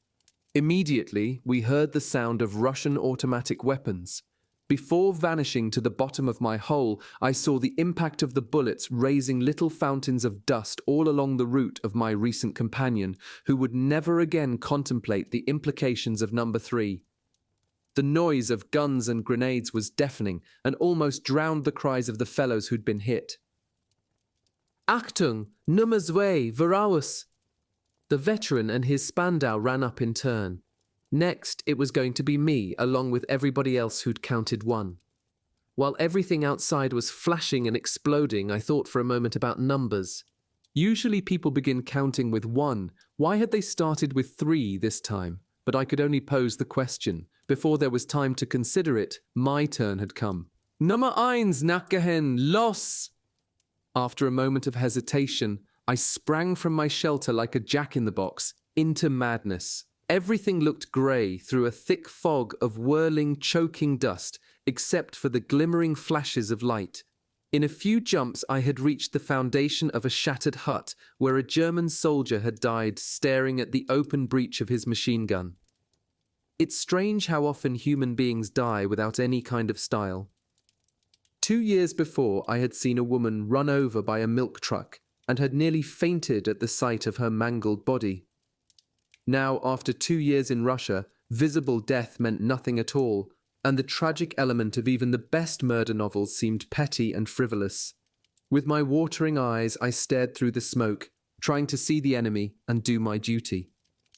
Immediately, we heard the sound of Russian automatic weapons. Before vanishing to the bottom of my hole, I saw the impact of the bullets raising little fountains of dust all along the route of my recent companion, who would never again contemplate the implications of number 3. The noise of guns and grenades was deafening and almost drowned the cries of the fellows who'd been hit. "Achtung! Nummer 2, voraus!" The veteran and his Spandau ran up in turn. Next, it was going to be me, along with everybody else who'd counted 1. While everything outside was flashing and exploding, I thought for a moment about numbers. Usually people begin counting with 1. Why had they started with 3 this time? But I could only pose the question. Before there was time to consider it, my turn had come. "Nummer 1, nachgehen, los!" After a moment of hesitation, I sprang from my shelter like a jack-in-the-box into madness. Everything looked grey through a thick fog of whirling, choking dust, except for the glimmering flashes of light. In a few jumps, I had reached the foundation of a shattered hut where a German soldier had died staring at the open breech of his machine gun. It's strange how often human beings die without any kind of style. 2 years before, I had seen a woman run over by a milk truck and had nearly fainted at the sight of her mangled body. Now, after 2 years in Russia, visible death meant nothing at all, and the tragic element of even the best murder novels seemed petty and frivolous. With my watering eyes, I stared through the smoke, trying to see the enemy and do my duty.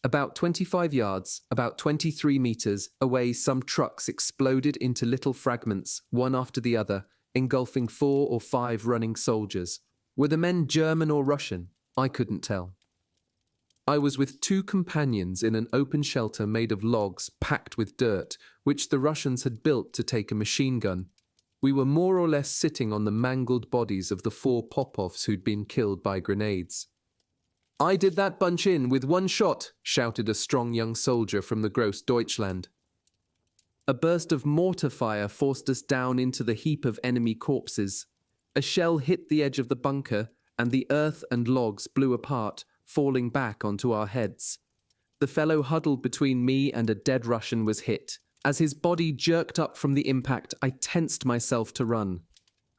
About 25 yards, about 23 meters away, some trucks exploded into little fragments, one after the other, engulfing 4 or 5 running soldiers. Were the men German or Russian? I couldn't tell. I was with 2 companions in an open shelter made of logs packed with dirt, which the Russians had built to take a machine gun. We were more or less sitting on the mangled bodies of the 4 Popovs who'd been killed by grenades. "I did that bunch in with 1 shot, shouted a strong young soldier from the Gross Deutschland. A burst of mortar fire forced us down into the heap of enemy corpses. A shell hit the edge of the bunker, and the earth and logs blew apart, falling back onto our heads. The fellow huddled between me and a dead Russian was hit. As his body jerked up from the impact, I tensed myself to run.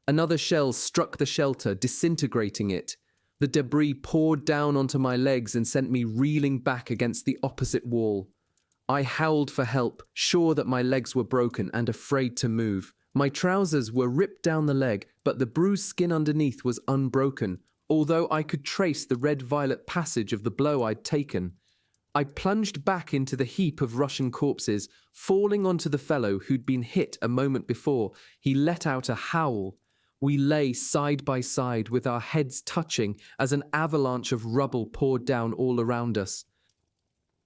Another shell struck the shelter, disintegrating it. The debris poured down onto my legs and sent me reeling back against the opposite wall. I howled for help, sure that my legs were broken and afraid to move. My trousers were ripped down the leg, but the bruised skin underneath was unbroken, although I could trace the red-violet passage of the blow I'd taken. I plunged back into the heap of Russian corpses, falling onto the fellow who'd been hit a moment before. He let out a howl. We lay side by side with our heads touching as an avalanche of rubble poured down all around us.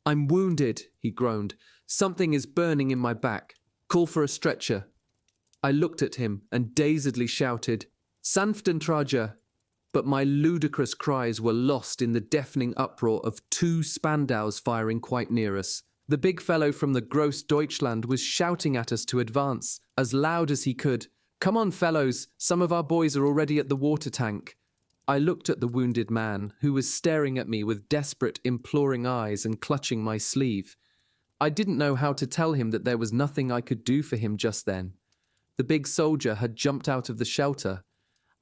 "I'm wounded," he groaned. "Something is burning in my back. Call for a stretcher." I looked at him and dazedly shouted, "Sanften Traja!" But my ludicrous cries were lost in the deafening uproar of two Spandaus firing quite near us. The big fellow from the Gross Deutschland was shouting at us to advance, as loud as he could. "Come on, fellows, some of our boys are already at the water tank." I looked at the wounded man, who was staring at me with desperate, imploring eyes and clutching my sleeve. I didn't know how to tell him that there was nothing I could do for him just then. The big soldier had jumped out of the shelter.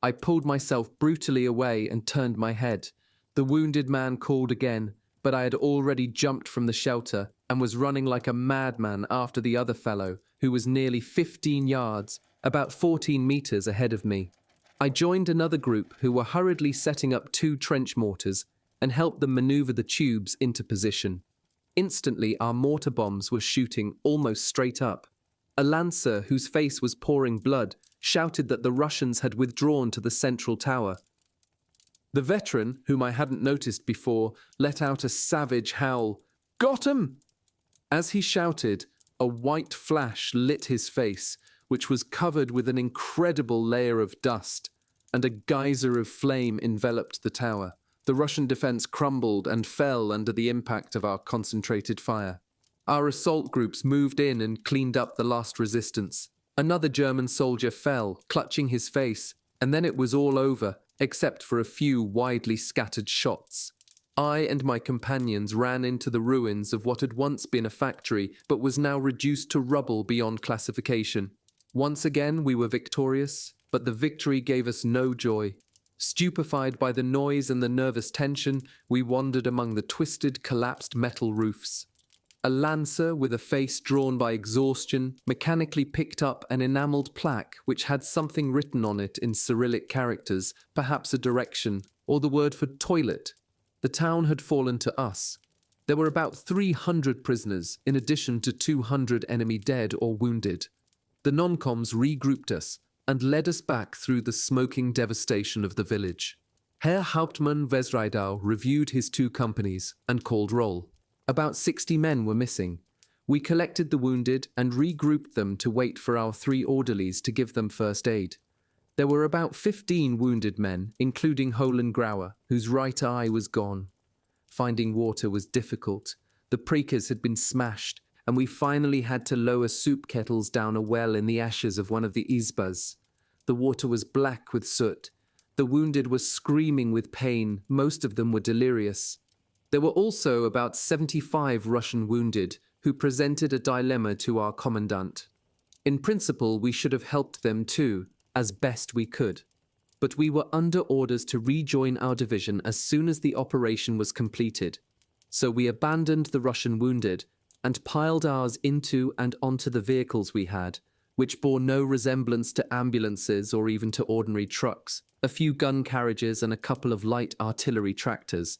I pulled myself brutally away and turned my head. The wounded man called again, but I had already jumped from the shelter and was running like a madman after the other fellow, who was nearly 15 yards, about 14 meters ahead of me. I joined another group who were hurriedly setting up 2 trench mortars and helped them maneuver the tubes into position. Instantly, our mortar bombs were shooting almost straight up. A lancer, whose face was pouring blood, shouted that the Russians had withdrawn to the central tower. The veteran, whom I hadn't noticed before, let out a savage howl. "Got 'em!" As he shouted, a white flash lit his face, which was covered with an incredible layer of dust, and a geyser of flame enveloped the tower. The Russian defense crumbled and fell under the impact of our concentrated fire. Our assault groups moved in and cleaned up the last resistance. Another German soldier fell, clutching his face, and then it was all over, except for a few widely scattered shots. I and my companions ran into the ruins of what had once been a factory, but was now reduced to rubble beyond classification. Once again we were victorious, but the victory gave us no joy. Stupefied by the noise and the nervous tension, we wandered among the twisted, collapsed metal roofs. A lancer with a face drawn by exhaustion mechanically picked up an enameled plaque which had something written on it in Cyrillic characters, perhaps a direction, or the word for toilet. The town had fallen to us. There were about 300 prisoners, in addition to 200 enemy dead or wounded. The non-coms regrouped us and led us back through the smoking devastation of the village. Herr Hauptmann Wesreidau reviewed his 2 companies and called roll. About 60 men were missing. We collected the wounded and regrouped them to wait for our 3 orderlies to give them first aid. There were about 15 wounded men, including Hohengrauer, whose right eye was gone. Finding water was difficult. The breakers had been smashed, and we finally had to lower soup kettles down a well in the ashes of one of the izbas. The water was black with soot. The wounded were screaming with pain. Most of them were delirious. There were also about 75 Russian wounded who presented a dilemma to our commandant. In principle, we should have helped them too, as best we could. But we were under orders to rejoin our division as soon as the operation was completed. So we abandoned the Russian wounded and piled ours into and onto the vehicles we had, which bore no resemblance to ambulances or even to ordinary trucks, a few gun carriages and a couple of light artillery tractors.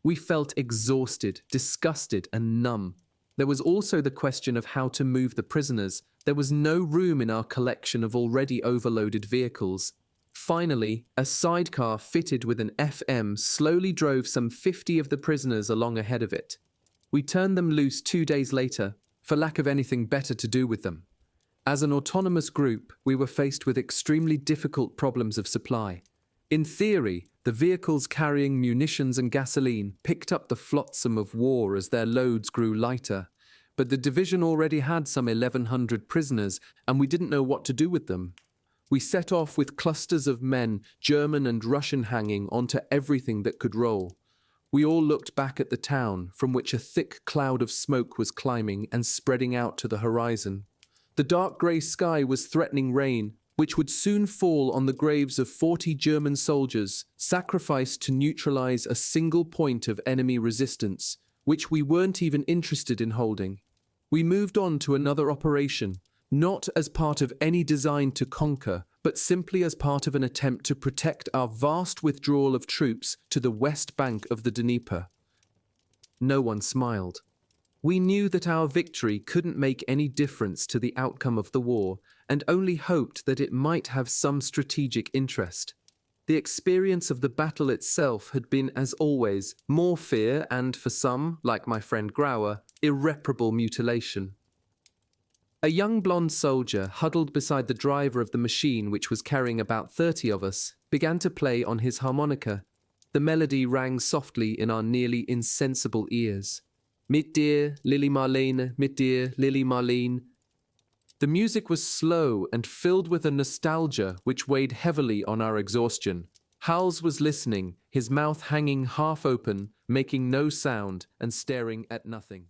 We felt exhausted, disgusted, and numb. There was also the question of how to move the prisoners. There was no room in our collection of already overloaded vehicles. Finally, a sidecar fitted with an FM slowly drove some 50 of the prisoners along ahead of it. We turned them loose 2 days later, for lack of anything better to do with them. As an autonomous group, we were faced with extremely difficult problems of supply. In theory, the vehicles carrying munitions and gasoline picked up the flotsam of war as their loads grew lighter, but the division already had some 1,100 prisoners, and we didn't know what to do with them. We set off with clusters of men, German and Russian, hanging onto everything that could roll. We all looked back at the town, from which a thick cloud of smoke was climbing and spreading out to the horizon. The dark grey sky was threatening rain, which would soon fall on the graves of 40 German soldiers, sacrificed to neutralize a single point of enemy resistance, which we weren't even interested in holding. We moved on to another operation, not as part of any design to conquer, but simply as part of an attempt to protect our vast withdrawal of troops to the west bank of the Dnieper. No one smiled. We knew that our victory couldn't make any difference to the outcome of the war, and only hoped that it might have some strategic interest. The experience of the battle itself had been, as always, more fear and, for some, like my friend Grauer, irreparable mutilation. A young blonde soldier, huddled beside the driver of the machine which was carrying about 30 of us, began to play on his harmonica. The melody rang softly in our nearly insensible ears. Mit dir, Lili Marlene, mit dir, Lili Marlene. The music was slow and filled with a nostalgia which weighed heavily on our exhaustion. Hals was listening, his mouth hanging half open, making no sound and staring at nothing.